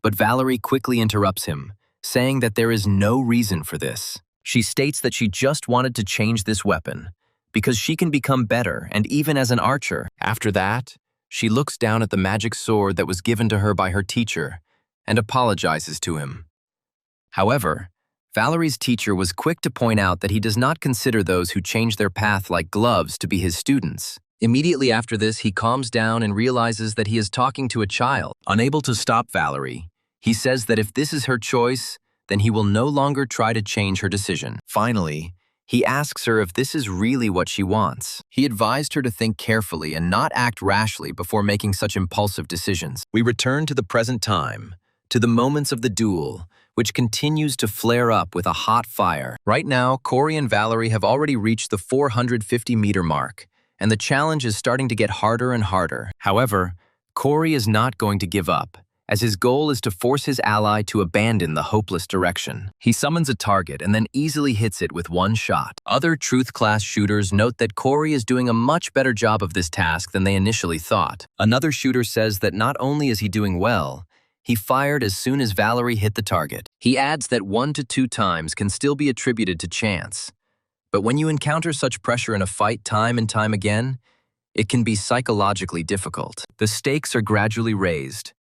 but Valerie quickly interrupts him, saying that there is no reason for this. She states that she just wanted to change this weapon because she can become better and even as an archer. After that, she looks down at the magic sword that was given to her by her teacher and apologizes to him. However, Valerie's teacher was quick to point out that he does not consider those who change their path like gloves to be his students. Immediately after this, he calms down and realizes that he is talking to a child. Unable to stop Valerie, he says that if this is her choice, then he will no longer try to change her decision. Finally, he asks her if this is really what she wants. He advised her to think carefully and not act rashly before making such impulsive decisions. We return to the present time, to the moments of the duel, which continues to flare up with a hot fire. Right now, Corey and Valerie have already reached the 450-meter mark, and the challenge is starting to get harder and harder. However, Corey is not going to give up, as his goal is to force his ally to abandon the hopeless direction. He summons a target and then easily hits it with one shot. Other Truth Class shooters note that Corey is doing a much better job of this task than they initially thought. Another shooter says that not only is he doing well, he fired as soon as Valerie hit the target. He adds that 1 to 2 times can still be attributed to chance. But when you encounter such pressure in a fight time and time again, it can be psychologically difficult. The stakes are gradually raised,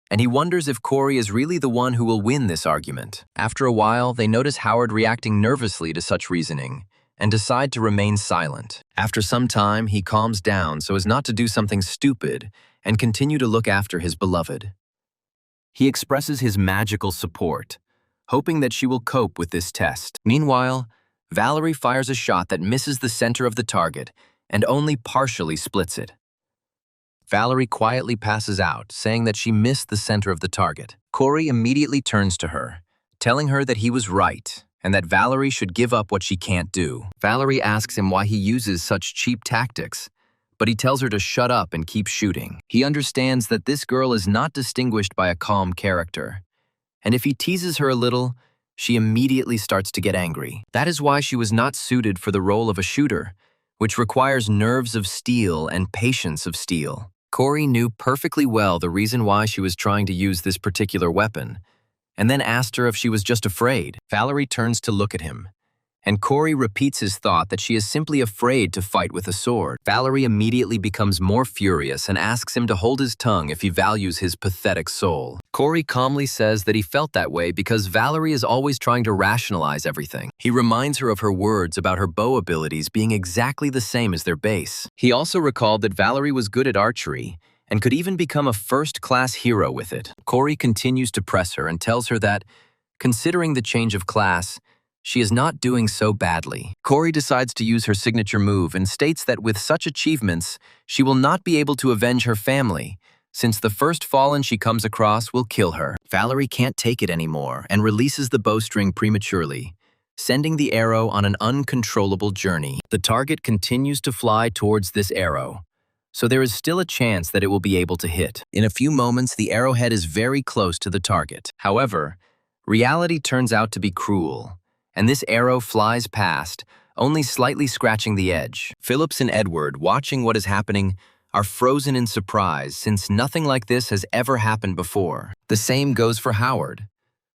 and he wonders if Corey is really the one who will win this argument. After a while, they notice Howard reacting nervously to such reasoning and decide to remain silent. After some time, he calms down so as not to do something stupid and continue to look after his beloved. He expresses his magical support, hoping that she will cope with this test. Meanwhile, Valerie fires a shot that misses the center of the target and only partially splits it. Valerie quietly passes out, saying that she missed the center of the target. Corey immediately turns to her, telling her that he was right and that Valerie should give up what she can't do. Valerie asks him why he uses such cheap tactics, but he tells her to shut up and keep shooting. He understands that this girl is not distinguished by a calm character, and if he teases her a little, she immediately starts to get angry. That is why she was not suited for the role of a shooter, which requires nerves of steel and patience of steel. Corey knew perfectly well the reason why she was trying to use this particular weapon, and then asked her if she was just afraid. Valerie turns to look at him, and Corey repeats his thought that she is simply afraid to fight with a sword. Valerie immediately becomes more furious and asks him to hold his tongue if he values his pathetic soul. Corey calmly says that he felt that way because Valerie is always trying to rationalize everything. He reminds her of her words about her bow abilities being exactly the same as their base. He also recalled that Valerie was good at archery and could even become a first-class hero with it. Corey continues to press her and tells her that, considering the change of class, she is not doing so badly. Corey decides to use her signature move and states that with such achievements, she will not be able to avenge her family, since the first fallen she comes across will kill her. Valerie can't take it anymore and releases the bowstring prematurely, sending the arrow on an uncontrollable journey. The target continues to fly towards this arrow, so there is still a chance that it will be able to hit. In a few moments, the arrowhead is very close to the target. However, reality turns out to be cruel, and this arrow flies past, only slightly scratching the edge. Phillips and Edward, watching what is happening, are frozen in surprise since nothing like this has ever happened before. The same goes for Howard,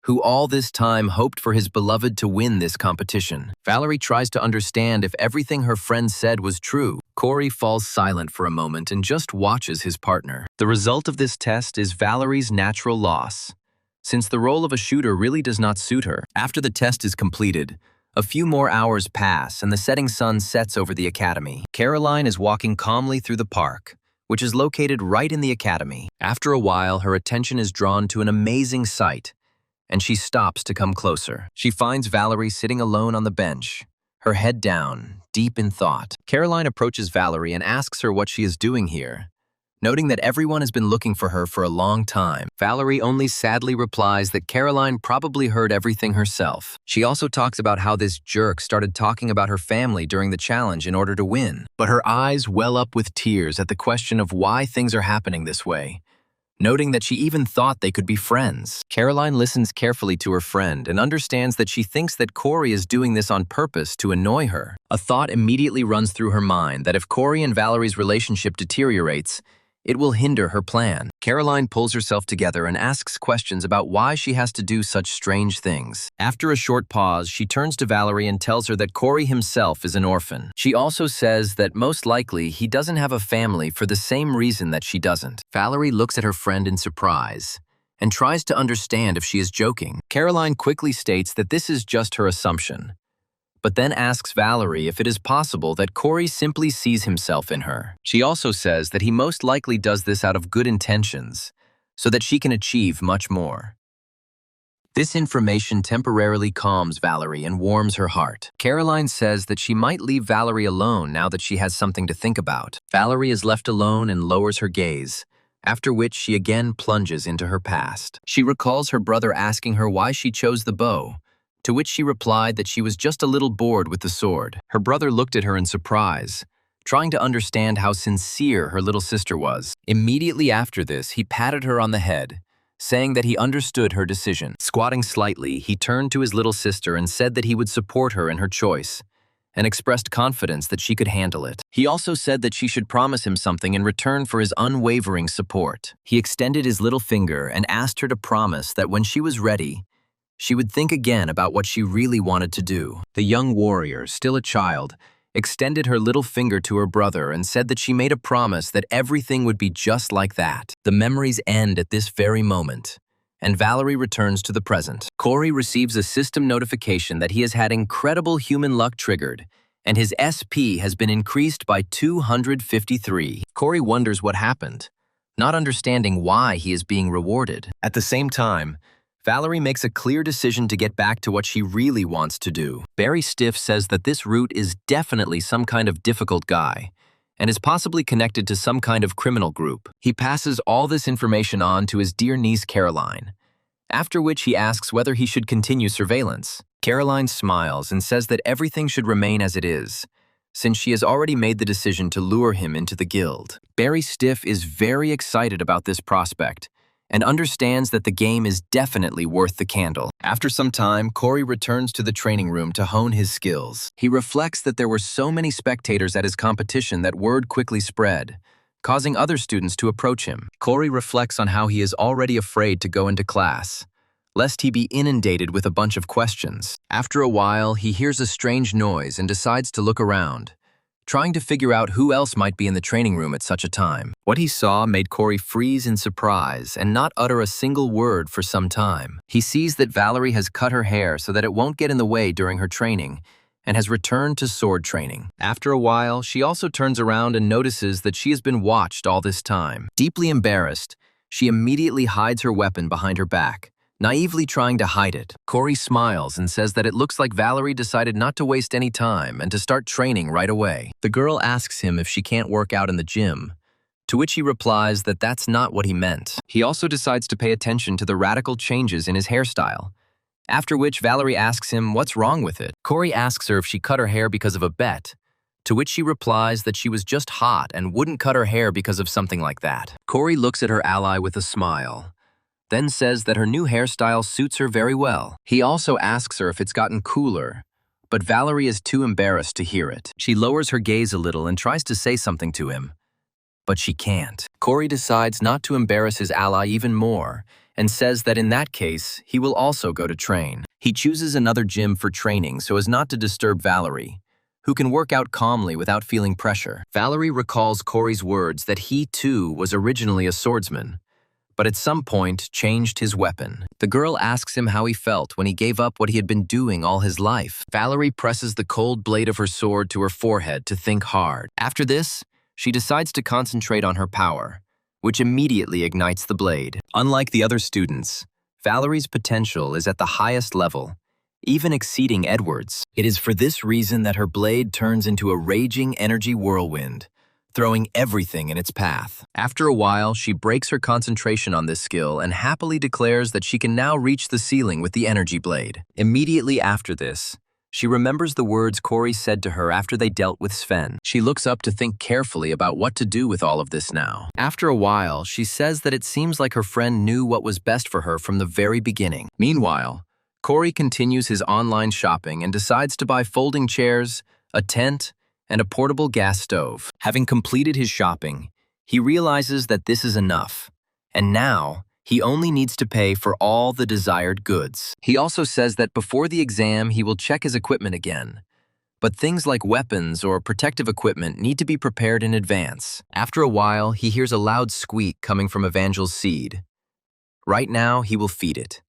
who all this time hoped for his beloved to win this competition. Valerie tries to understand if everything her friend said was true. Corey falls silent for a moment and just watches his partner. The result of this test is Valerie's natural loss, since the role of a shooter really does not suit her. After the test is completed, a few more hours pass and the setting sun sets over the academy. Caroline is walking calmly through the park, which is located right in the academy. After a while, her attention is drawn to an amazing sight, and she stops to come closer. She finds Valerie sitting alone on the bench, her head down, deep in thought. Caroline approaches Valerie and asks her what she is doing here, noting that everyone has been looking for her for a long time. Valerie only sadly replies that Caroline probably heard everything herself. She also talks about how this jerk started talking about her family during the challenge in order to win. But her eyes well up with tears at the question of why things are happening this way, noting that she even thought they could be friends. Caroline listens carefully to her friend and understands that she thinks that Corey is doing this on purpose to annoy her. A thought immediately runs through her mind that if Corey and Valerie's relationship deteriorates, it will hinder her plan. Caroline pulls herself together and asks questions about why she has to do such strange things. After a short pause, she turns to Valerie and tells her that Corey himself is an orphan. She also says that most likely he doesn't have a family for the same reason that she doesn't. Valerie looks at her friend in surprise and tries to understand if she is joking. Caroline quickly states that this is just her assumption, but then asks Valerie if it is possible that Corey simply sees himself in her. She also says that he most likely does this out of good intentions, so that she can achieve much more. This information temporarily calms Valerie and warms her heart. Caroline says that she might leave Valerie alone now that she has something to think about. Valerie is left alone and lowers her gaze, after which she again plunges into her past. She recalls her brother asking her why she chose the bow, to which she replied that she was just a little bored with the sword. Her brother looked at her in surprise, trying to understand how sincere her little sister was. Immediately after this, he patted her on the head, saying that he understood her decision. Squatting slightly, he turned to his little sister and said that he would support her in her choice, and expressed confidence that she could handle it. He also said that she should promise him something in return for his unwavering support. He extended his little finger and asked her to promise that when she was ready, she would think again about what she really wanted to do. The young warrior, still a child, extended her little finger to her brother and said that she made a promise that everything would be just like that. The memories end at this very moment, and Valerie returns to the present. Corey receives a system notification that he has had incredible human luck triggered, and his SP has been increased by 253. Corey wonders what happened, not understanding why he is being rewarded. At the same time, Valerie makes a clear decision to get back to what she really wants to do. Barry Stiff says that this route is definitely some kind of difficult guy, and is possibly connected to some kind of criminal group. He passes all this information on to his dear niece Caroline, after which he asks whether he should continue surveillance. Caroline smiles and says that everything should remain as it is, since she has already made the decision to lure him into the guild. Barry Stiff is very excited about this prospect, and understands that the game is definitely worth the candle. After some time, Corey returns to the training room to hone his skills. He reflects that there were so many spectators at his competition that word quickly spread, causing other students to approach him. Corey reflects on how he is already afraid to go into class, lest he be inundated with a bunch of questions. After a while, he hears a strange noise and decides to look around, trying to figure out who else might be in the training room at such a time. What he saw made Corey freeze in surprise and not utter a single word for some time. He sees that Valerie has cut her hair so that it won't get in the way during her training, and has returned to sword training. After a while, she also turns around and notices that she has been watched all this time. Deeply embarrassed, she immediately hides her weapon behind her back, naively trying to hide it. Corey smiles and says that it looks like Valerie decided not to waste any time and to start training right away. The girl asks him if she can't work out in the gym, to which he replies that that's not what he meant. He also decides to pay attention to the radical changes in his hairstyle, after which Valerie asks him what's wrong with it. Corey asks her if she cut her hair because of a bet, to which she replies that she was just hot and wouldn't cut her hair because of something like that. Corey looks at her ally with a smile, then says that her new hairstyle suits her very well. He also asks her if it's gotten cooler, but Valerie is too embarrassed to hear it. She lowers her gaze a little and tries to say something to him, but she can't. Corey decides not to embarrass his ally even more, and says that in that case, he will also go to train. He chooses another gym for training so as not to disturb Valerie, who can work out calmly without feeling pressure. Valerie recalls Corey's words that he too was originally a swordsman, but at some point changed his weapon. The girl asks him how he felt when he gave up what he had been doing all his life. Valerie presses the cold blade of her sword to her forehead to think hard. After this, she decides to concentrate on her power, which immediately ignites the blade. Unlike the other students, Valerie's potential is at the highest level, even exceeding Edward's. It is for this reason that her blade turns into a raging energy whirlwind, throwing everything in its path. After a while, she breaks her concentration on this skill and happily declares that she can now reach the ceiling with the energy blade. Immediately after this, she remembers the words Corey said to her after they dealt with Sven. She looks up to think carefully about what to do with all of this now. After a while, she says that it seems like her friend knew what was best for her from the very beginning. Meanwhile, Corey continues his online shopping and decides to buy folding chairs, a tent, and a portable gas stove. Having completed his shopping, he realizes that this is enough, and now he only needs to pay for all the desired goods. He also says that before the exam he will check his equipment again, but things like weapons or protective equipment need to be prepared in advance. After a while, he hears a loud squeak coming from Evangel's seed. Right now, he will feed it.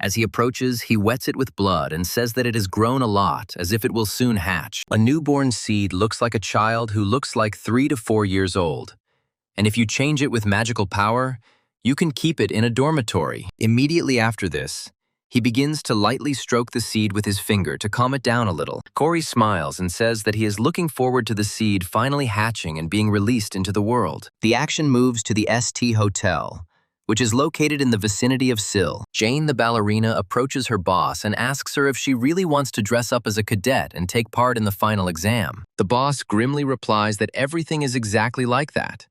As he approaches, he wets it with blood and says that it has grown a lot, as if it will soon hatch. A newborn seed looks like a child who looks like 3 to 4 years old, and if you change it with magical power, you can keep it in a dormitory. Immediately after this, he begins to lightly stroke the seed with his finger to calm it down a little. Corey smiles and says that he is looking forward to the seed finally hatching and being released into the world. The action moves to the ST Hotel, which is located in the vicinity of Sill. Jane the ballerina approaches her boss and asks her if she really wants to dress up as a cadet and take part in the final exam. The boss grimly replies that everything is exactly like that,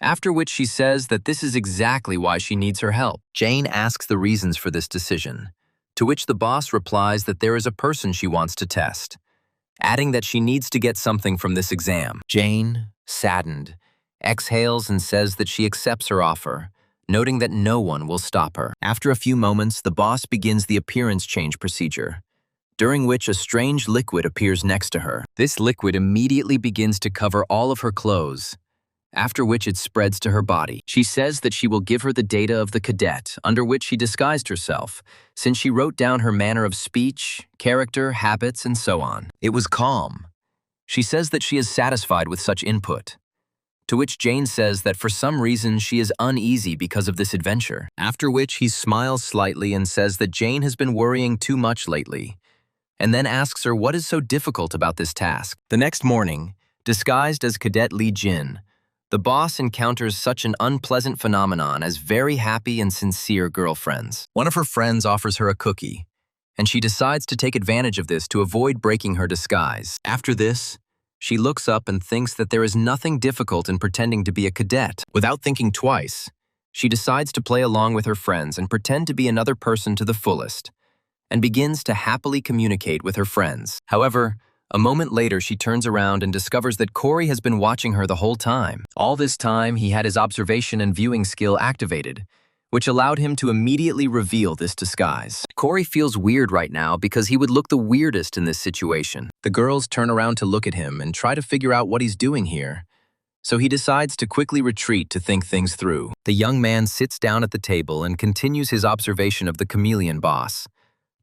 after which she says that this is exactly why she needs her help. Jane asks the reasons for this decision, to which the boss replies that there is a person she wants to test, adding that she needs to get something from this exam. Jane, saddened, exhales and says that she accepts her offer, noting that no one will stop her. After a few moments, the boss begins the appearance change procedure, during which a strange liquid appears next to her. This liquid immediately begins to cover all of her clothes, after which it spreads to her body. She says that she will give her the data of the cadet, under which she disguised herself, since she wrote down her manner of speech, character, habits, and so on. It was calm. She says that she is satisfied with such input, to which Jane says that for some reason she is uneasy because of this adventure, after which he smiles slightly and says that Jane has been worrying too much lately, and then asks her what is so difficult about this task. The next morning, disguised as Cadet Li Jin, the boss encounters such an unpleasant phenomenon as very happy and sincere girlfriends. One of her friends offers her a cookie, and she decides to take advantage of this to avoid breaking her disguise. After this, she looks up and thinks that there is nothing difficult in pretending to be a cadet. Without thinking twice, she decides to play along with her friends and pretend to be another person to the fullest, and begins to happily communicate with her friends. However, a moment later she turns around and discovers that Corey has been watching her the whole time. All this time, he had his observation and viewing skill activated, which allowed him to immediately reveal this disguise. Corey feels weird right now because he would look the weirdest in this situation. The girls turn around to look at him and try to figure out what he's doing here, so he decides to quickly retreat to think things through. The young man sits down at the table and continues his observation of the chameleon boss,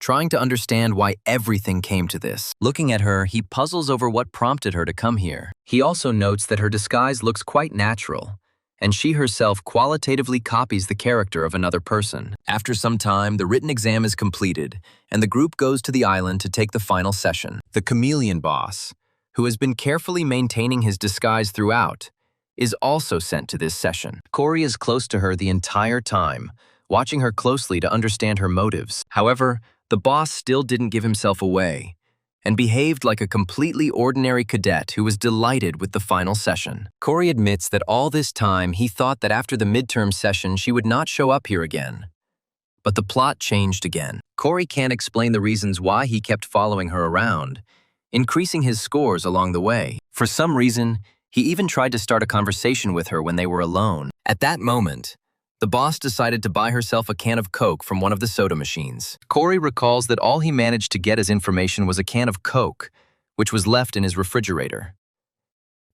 trying to understand why everything came to this. Looking at her, he puzzles over what prompted her to come here. He also notes that her disguise looks quite natural, and she herself qualitatively copies the character of another person. After some time, the written exam is completed, and the group goes to the island to take the final session. The chameleon boss, who has been carefully maintaining his disguise throughout, is also sent to this session. Corey is close to her the entire time, watching her closely to understand her motives. However, the boss still didn't give himself away, and behaved like a completely ordinary cadet who was delighted with the final session. Corey admits that all this time he thought that after the midterm session she would not show up here again. But the plot changed again. Corey can't explain the reasons why he kept following her around, increasing his scores along the way. For some reason, he even tried to start a conversation with her when they were alone. At that moment, the boss decided to buy herself a can of Coke from one of the soda machines. Corey recalls that all he managed to get as information was a can of Coke, which was left in his refrigerator.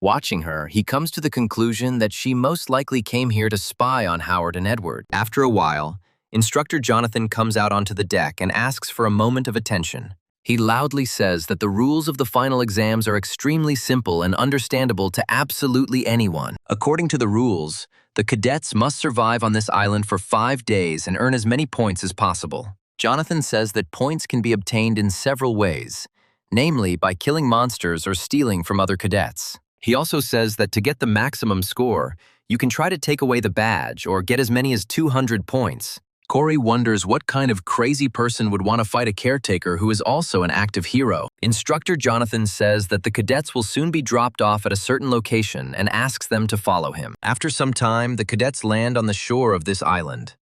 Watching her, he comes to the conclusion that she most likely came here to spy on Howard and Edward. After a while, Instructor Jonathan comes out onto the deck and asks for a moment of attention. He loudly says that the rules of the final exams are extremely simple and understandable to absolutely anyone. According to the rules, the cadets must survive on this island for 5 days and earn as many points as possible. Jonathan says that points can be obtained in several ways, namely by killing monsters or stealing from other cadets. He also says that to get the maximum score, you can try to take away the badge or get as many as 200 points. Corey wonders what kind of crazy person would want to fight a caretaker who is also an active hero. Instructor Jonathan says that the cadets will soon be dropped off at a certain location and asks them to follow him. After some time, the cadets land on the shore of this island,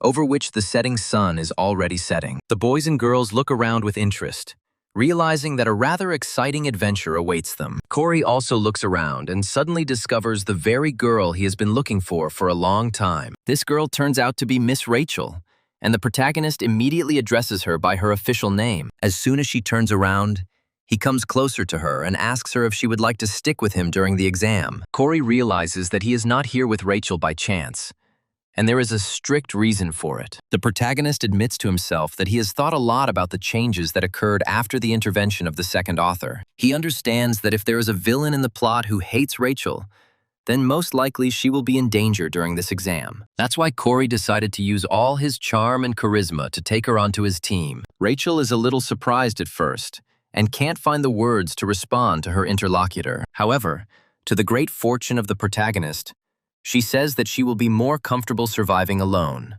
over which the setting sun is already setting. The boys and girls look around with interest, realizing that a rather exciting adventure awaits them. Corey also looks around and suddenly discovers the very girl he has been looking for a long time. This girl turns out to be Miss Rachel, and the protagonist immediately addresses her by her official name. As soon as she turns around, he comes closer to her and asks her if she would like to stick with him during the exam. Corey realizes that he is not here with Rachel by chance, and there is a strict reason for it. The protagonist admits to himself that he has thought a lot about the changes that occurred after the intervention of the second author. He understands that if there is a villain in the plot who hates Rachel, then most likely she will be in danger during this exam. That's why Corey decided to use all his charm and charisma to take her onto his team. Rachel is a little surprised at first and can't find the words to respond to her interlocutor. However, to the great fortune of the protagonist, she says that she will be more comfortable surviving alone.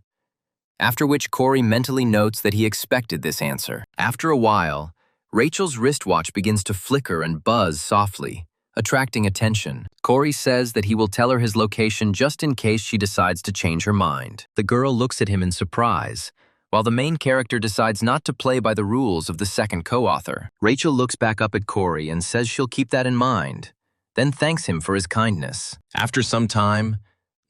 After which Corey mentally notes that he expected this answer. After a while, Rachel's wristwatch begins to flicker and buzz softly, attracting attention. Corey says that he will tell her his location just in case she decides to change her mind. The girl looks at him in surprise, while the main character decides not to play by the rules of the second co-author. Rachel looks back up at Corey and says she'll keep that in mind, then thanks him for his kindness. After some time,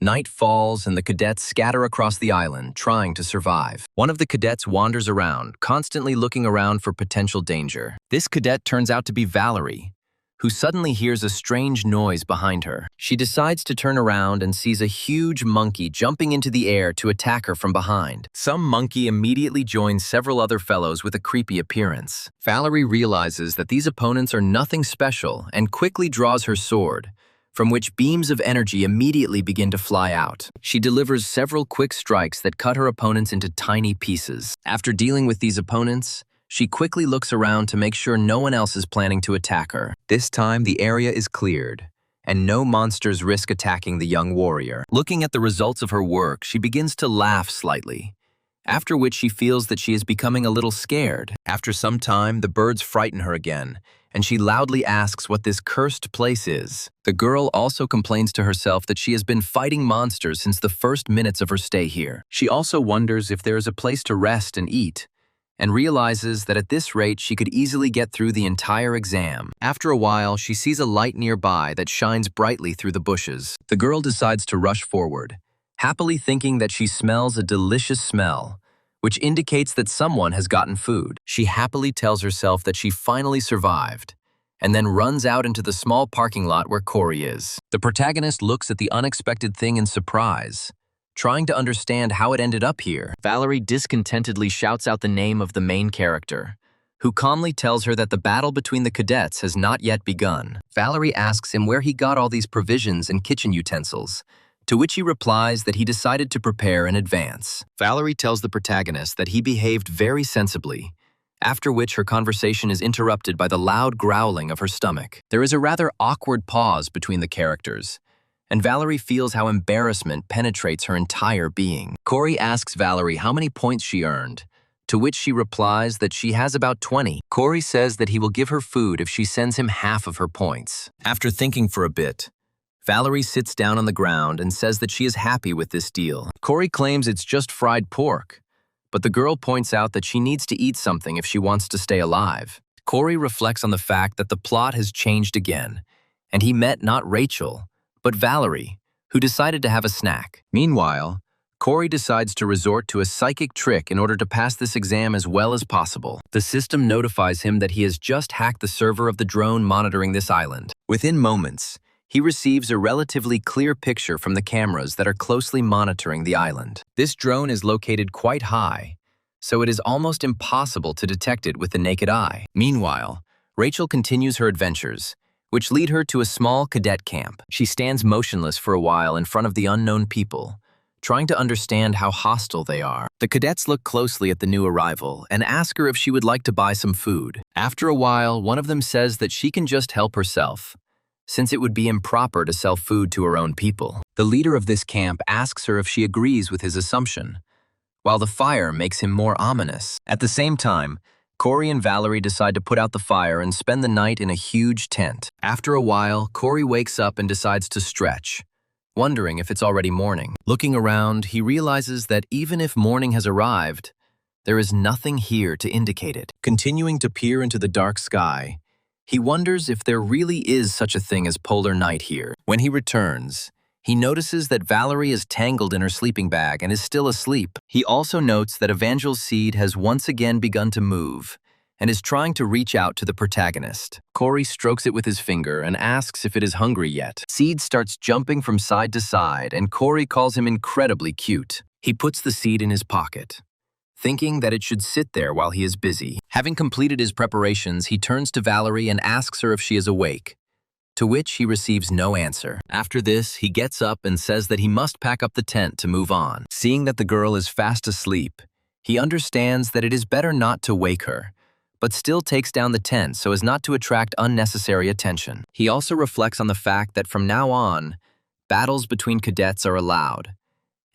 night falls and the cadets scatter across the island, trying to survive. One of the cadets wanders around, constantly looking around for potential danger. This cadet turns out to be Valerie, who suddenly hears a strange noise behind her. She decides to turn around and sees a huge monkey jumping into the air to attack her from behind. Some monkey immediately joins several other fellows with a creepy appearance. Valerie realizes that these opponents are nothing special and quickly draws her sword, from which beams of energy immediately begin to fly out. She delivers several quick strikes that cut her opponents into tiny pieces. After dealing with these opponents, she quickly looks around to make sure no one else is planning to attack her. This time, the area is cleared, and no monsters risk attacking the young warrior. Looking at the results of her work, she begins to laugh slightly, after which she feels that she is becoming a little scared. After some time, the birds frighten her again, and she loudly asks what this cursed place is. The girl also complains to herself that she has been fighting monsters since the first minutes of her stay here. She also wonders if there is a place to rest and eat, and realizes that at this rate she could easily get through the entire exam. After a while, she sees a light nearby that shines brightly through the bushes. The girl decides to rush forward, happily thinking that she smells a delicious smell, which indicates that someone has gotten food. She happily tells herself that she finally survived, and then runs out into the small parking lot where Cory is. The protagonist looks at the unexpected thing in surprise, trying to understand how it ended up here. Valerie discontentedly shouts out the name of the main character, who calmly tells her that the battle between the cadets has not yet begun. Valerie asks him where he got all these provisions and kitchen utensils, to which he replies that he decided to prepare in advance. Valerie tells the protagonist that he behaved very sensibly, after which her conversation is interrupted by the loud growling of her stomach. There is a rather awkward pause between the characters, and Valerie feels how embarrassment penetrates her entire being. Cory asks Valerie how many points she earned, to which she replies that she has about 20. Cory says that he will give her food if she sends him half of her points. After thinking for a bit, Valerie sits down on the ground and says that she is happy with this deal. Cory claims it's just fried pork, but the girl points out that she needs to eat something if she wants to stay alive. Cory reflects on the fact that the plot has changed again, and he met not Rachel, but Valerie, who decided to have a snack. Meanwhile, Cory decides to resort to a psychic trick in order to pass this exam as well as possible. The system notifies him that he has just hacked the server of the drone monitoring this island. Within moments, he receives a relatively clear picture from the cameras that are closely monitoring the island. This drone is located quite high, so it is almost impossible to detect it with the naked eye. Meanwhile, Rachel continues her adventures, which lead her to a small cadet camp. She stands motionless for a while in front of the unknown people, trying to understand how hostile they are. The cadets look closely at the new arrival and ask her if she would like to buy some food. After a while, one of them says that she can just help herself, since it would be improper to sell food to her own people. The leader of this camp asks her if she agrees with his assumption, while the fire makes him more ominous. At the same time, Cory and Valerie decide to put out the fire and spend the night in a huge tent. After a while, Cory wakes up and decides to stretch, wondering if it's already morning. Looking around, he realizes that even if morning has arrived, there is nothing here to indicate it. Continuing to peer into the dark sky, he wonders if there really is such a thing as polar night here. When he returns, he notices that Valerie is tangled in her sleeping bag and is still asleep. He also notes that Evangel's seed has once again begun to move and is trying to reach out to the protagonist. Cory strokes it with his finger and asks if it is hungry yet. Seed starts jumping from side to side, and Cory calls him incredibly cute. He puts the seed in his pocket, thinking that it should sit there while he is busy. Having completed his preparations, he turns to Valerie and asks her if she is awake, to which he receives no answer. After this, he gets up and says that he must pack up the tent to move on. Seeing that the girl is fast asleep, he understands that it is better not to wake her, but still takes down the tent so as not to attract unnecessary attention. He also reflects on the fact that from now on, battles between cadets are allowed,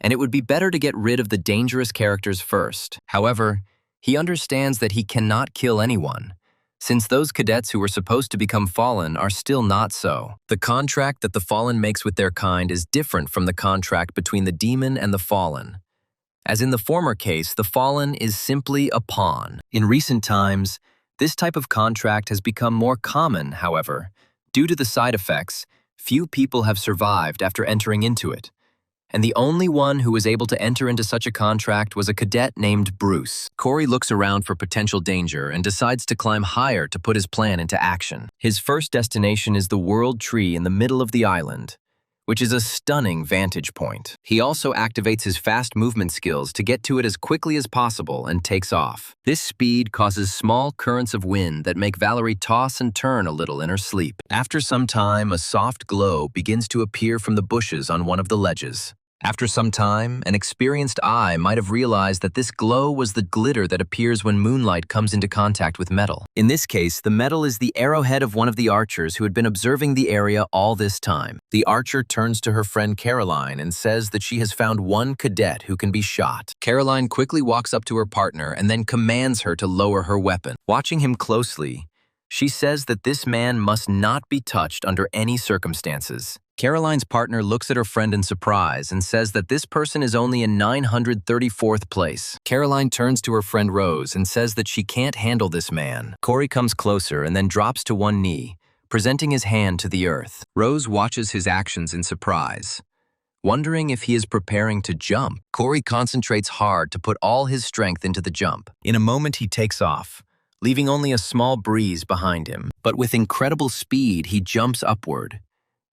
and it would be better to get rid of the dangerous characters first. However, he understands that he cannot kill anyone, since those cadets who were supposed to become fallen are still not so. The contract that the fallen makes with their kind is different from the contract between the demon and the fallen. As in the former case, the fallen is simply a pawn. In recent times, this type of contract has become more common, however. Due to the side effects, few people have survived after entering into it, and the only one who was able to enter into such a contract was a cadet named Bruce. Cory looks around for potential danger and decides to climb higher to put his plan into action. His first destination is the World Tree in the middle of the island, which is a stunning vantage point. He also activates his fast movement skills to get to it as quickly as possible and takes off. This speed causes small currents of wind that make Valerie toss and turn a little in her sleep. After some time, a soft glow begins to appear from the bushes on one of the ledges. After some time, an experienced eye might have realized that this glow was the glitter that appears when moonlight comes into contact with metal. In this case, the metal is the arrowhead of one of the archers who had been observing the area all this time. The archer turns to her friend Caroline and says that she has found one cadet who can be shot. Caroline quickly walks up to her partner and then commands her to lower her weapon. Watching him closely, she says that this man must not be touched under any circumstances. Caroline's partner looks at her friend in surprise and says that this person is only in 934th place. Caroline turns to her friend Rose and says that she can't handle this man. Corey comes closer and then drops to one knee, presenting his hand to the earth. Rose watches his actions in surprise. Wondering if he is preparing to jump, Corey concentrates hard to put all his strength into the jump. In a moment, he takes off, leaving only a small breeze behind him. But with incredible speed, he jumps upward,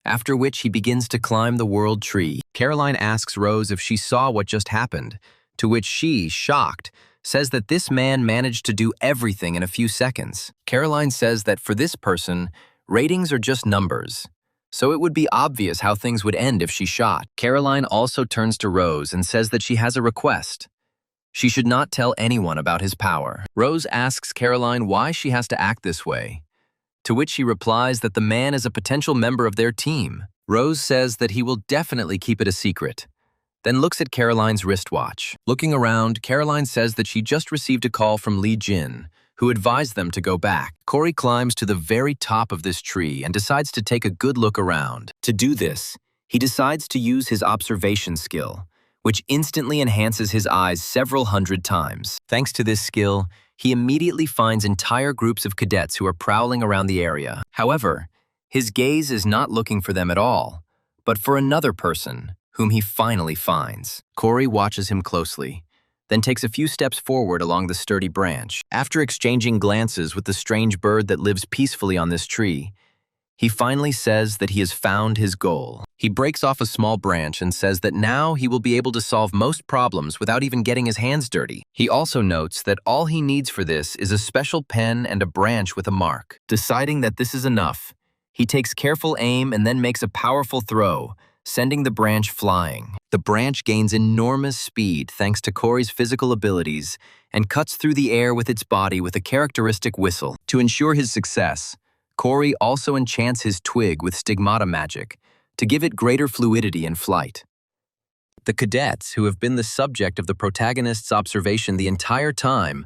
after which he begins to climb the world tree. Caroline asks Rose if she saw what just happened, to which she, shocked, says that this man managed to do everything in a few seconds. Caroline says that for this person, ratings are just numbers, so it would be obvious how things would end if she shot. Caroline also turns to Rose and says that she has a request. She should not tell anyone about his power. Rose asks Caroline why she has to act this way, to which she replies that the man is a potential member of their team. Rose says that he will definitely keep it a secret, then looks at Caroline's wristwatch. Looking around, Caroline says that she just received a call from Lee Jin, who advised them to go back. Corey climbs to the very top of this tree and decides to take a good look around. To do this, he decides to use his observation skill, which instantly enhances his eyes several hundred times. Thanks to this skill, he immediately finds entire groups of cadets who are prowling around the area. However, his gaze is not looking for them at all, but for another person, whom he finally finds. Corey watches him closely, then takes a few steps forward along the sturdy branch. After exchanging glances with the strange bird that lives peacefully on this tree, he finally says that he has found his goal. He breaks off a small branch and says that now he will be able to solve most problems without even getting his hands dirty. He also notes that all he needs for this is a special pen and a branch with a mark. Deciding that this is enough, he takes careful aim and then makes a powerful throw, sending the branch flying. The branch gains enormous speed thanks to Corey's physical abilities and cuts through the air with its body with a characteristic whistle. To ensure his success, Corey also enchants his twig with stigmata magic to give it greater fluidity in flight. The cadets, who have been the subject of the protagonist's observation the entire time,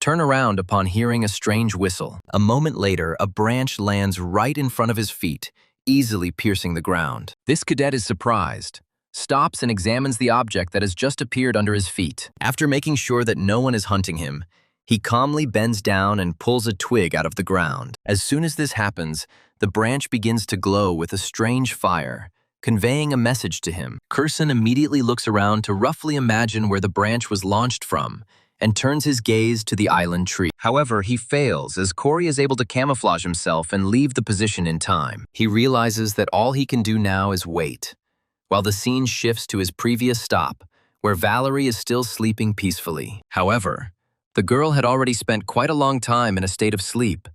turn around upon hearing a strange whistle. A moment later, a branch lands right in front of his feet, easily piercing the ground. This cadet is surprised, stops and examines the object that has just appeared under his feet. After making sure that no one is hunting him, he calmly bends down and pulls a twig out of the ground. As soon as this happens, the branch begins to glow with a strange fire, conveying a message to him. Curson immediately looks around to roughly imagine where the branch was launched from and turns his gaze to the island tree. However, he fails as Corey is able to camouflage himself and leave the position in time. He realizes that all he can do now is wait, while the scene shifts to his previous stop, where Valerie is still sleeping peacefully. However, the girl had already spent quite a long time in a state of sleep,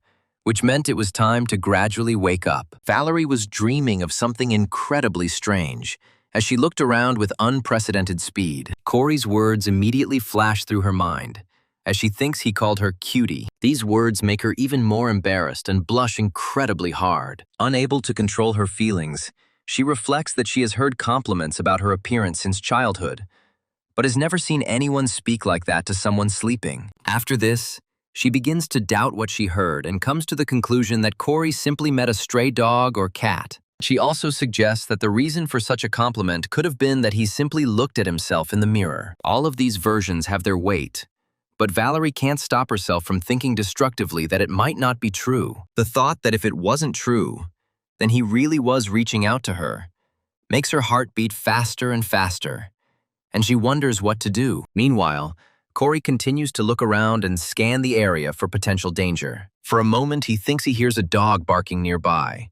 which meant it was time to gradually wake up. Valerie was dreaming of something incredibly strange as she looked around with unprecedented speed. Corey's words immediately flash through her mind as she thinks he called her cutie. These words make her even more embarrassed and blush incredibly hard. Unable to control her feelings, she reflects that she has heard compliments about her appearance since childhood, but has never seen anyone speak like that to someone sleeping. After this, she begins to doubt what she heard and comes to the conclusion that Corey simply met a stray dog or cat. She also suggests that the reason for such a compliment could have been that he simply looked at himself in the mirror. All of these versions have their weight, but Valerie can't stop herself from thinking destructively that it might not be true. The thought that if it wasn't true, then he really was reaching out to her makes her heart beat faster and faster, and she wonders what to do. Meanwhile, Corey continues to look around and scan the area for potential danger. For a moment, he thinks he hears a dog barking nearby,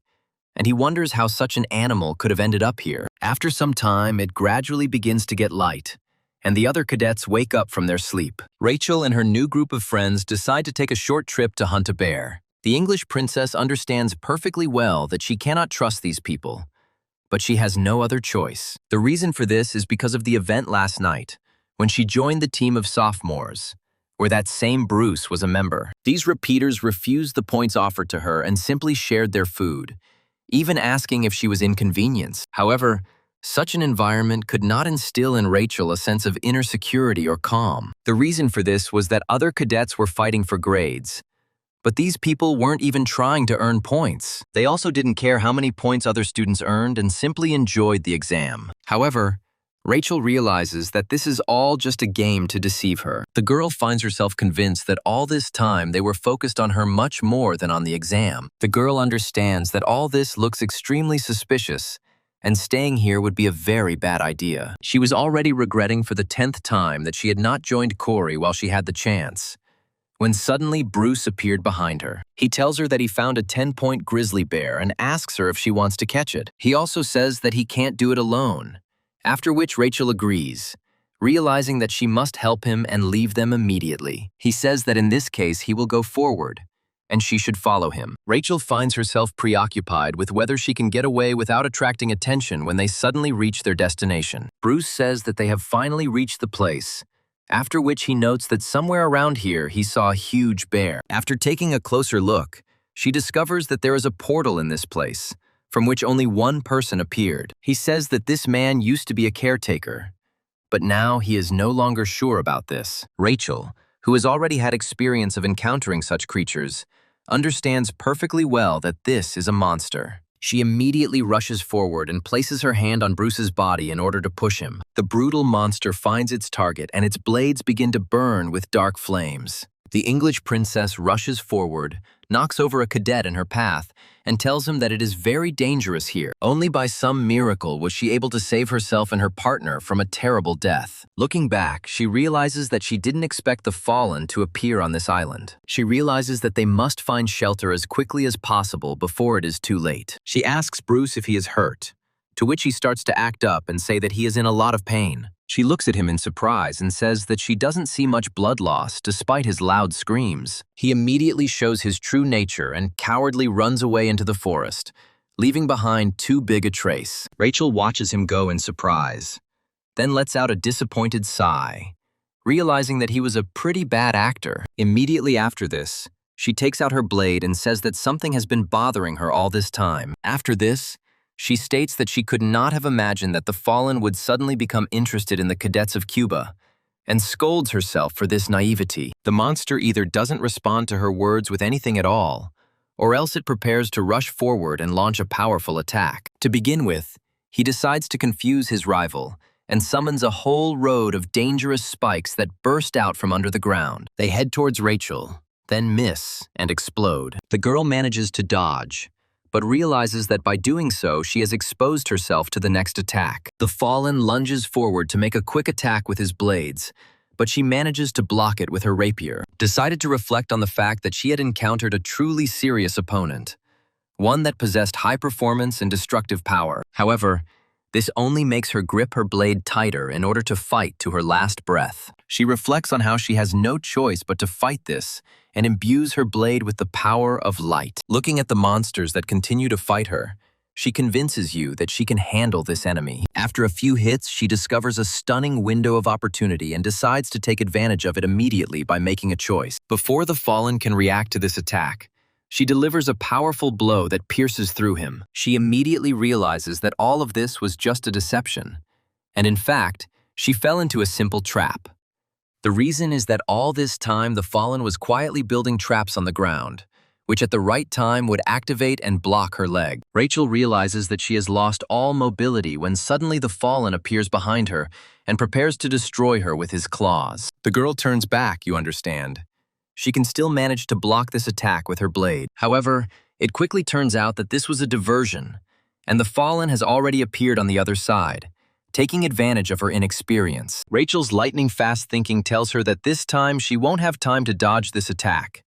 and he wonders how such an animal could have ended up here. After some time, it gradually begins to get light, and the other cadets wake up from their sleep. Rachel and her new group of friends decide to take a short trip to hunt a bear. The English princess understands perfectly well that she cannot trust these people, but she has no other choice. The reason for this is because of the event last night, when she joined the team of sophomores, where that same Bruce was a member. These repeaters refused the points offered to her and simply shared their food, even asking if she was inconvenienced. However, such an environment could not instill in Rachel a sense of inner security or calm. The reason for this was that other cadets were fighting for grades, but these people weren't even trying to earn points. They also didn't care how many points other students earned and simply enjoyed the exam. However, Rachel realizes that this is all just a game to deceive her. The girl finds herself convinced that all this time they were focused on her much more than on the exam. The girl understands that all this looks extremely suspicious, and staying here would be a very bad idea. She was already regretting for the 10th time that she had not joined Corey while she had the chance, when suddenly Bruce appeared behind her. He tells her that he found a 10-point grizzly bear and asks her if she wants to catch it. He also says that he can't do it alone, after which Rachel agrees, realizing that she must help him and leave them immediately. He says that in this case he will go forward, and she should follow him. Rachel finds herself preoccupied with whether she can get away without attracting attention when they suddenly reach their destination. Bruce says that they have finally reached the place, after which he notes that somewhere around here he saw a huge bear. After taking a closer look, she discovers that there is a portal in this place, from which only one person appeared. He says that this man used to be a caretaker, but now he is no longer sure about this. Rachel, who has already had experience of encountering such creatures, understands perfectly well that this is a monster. She immediately rushes forward and places her hand on Bruce's body in order to push him. The brutal monster finds its target and its blades begin to burn with dark flames. The English princess rushes forward, knocks over a cadet in her path, and tells him that it is very dangerous here. Only by some miracle was she able to save herself and her partner from a terrible death. Looking back, she realizes that she didn't expect the Fallen to appear on this island. She realizes that they must find shelter as quickly as possible before it is too late. She asks Bruce if he is hurt, to which he starts to act up and say that he is in a lot of pain. She looks at him in surprise and says that she doesn't see much blood loss despite his loud screams. He immediately shows his true nature and cowardly runs away into the forest, leaving behind too big a trace. Rachel watches him go in surprise, then lets out a disappointed sigh, realizing that he was a pretty bad actor. Immediately after this, she takes out her blade and says that something has been bothering her all this time. After this, she states that she could not have imagined that the Fallen would suddenly become interested in the cadets of Cuba, and scolds herself for this naivety. The monster either doesn't respond to her words with anything at all, or else it prepares to rush forward and launch a powerful attack. To begin with, he decides to confuse his rival, and summons a whole road of dangerous spikes that burst out from under the ground. They head towards Rachel, then miss and explode. The girl manages to dodge, but realizes that by doing so, she has exposed herself to the next attack. The Fallen lunges forward to make a quick attack with his blades, but she manages to block it with her rapier. Decided to reflect on the fact that she had encountered a truly serious opponent, one that possessed high performance and destructive power. However, this only makes her grip her blade tighter in order to fight to her last breath. She reflects on how she has no choice but to fight this and imbues her blade with the power of light. Looking at the monsters that continue to fight her, she convinces you that she can handle this enemy. After a few hits, she discovers a stunning window of opportunity and decides to take advantage of it immediately by making a choice. Before the Fallen can react to this attack, she delivers a powerful blow that pierces through him. She immediately realizes that all of this was just a deception, and in fact, she fell into a simple trap. The reason is that all this time the Fallen was quietly building traps on the ground, which at the right time would activate and block her leg. Rachel realizes that she has lost all mobility when suddenly the Fallen appears behind her and prepares to destroy her with his claws. The girl turns back, you understand. She can still manage to block this attack with her blade. However, it quickly turns out that this was a diversion, and the Fallen has already appeared on the other side, taking advantage of her inexperience. Rachel's lightning-fast thinking tells her that this time she won't have time to dodge this attack,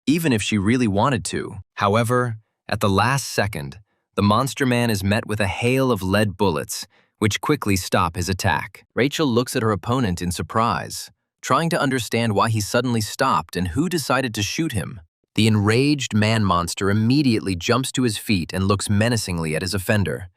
even if she really wanted to. However, at the last second, The monster man is met with a hail of lead bullets, which quickly stop his attack. Rachel looks at her opponent in surprise, trying to understand why he suddenly stopped and who decided to shoot him. The enraged man-monster immediately jumps to his feet and looks menacingly at his offender,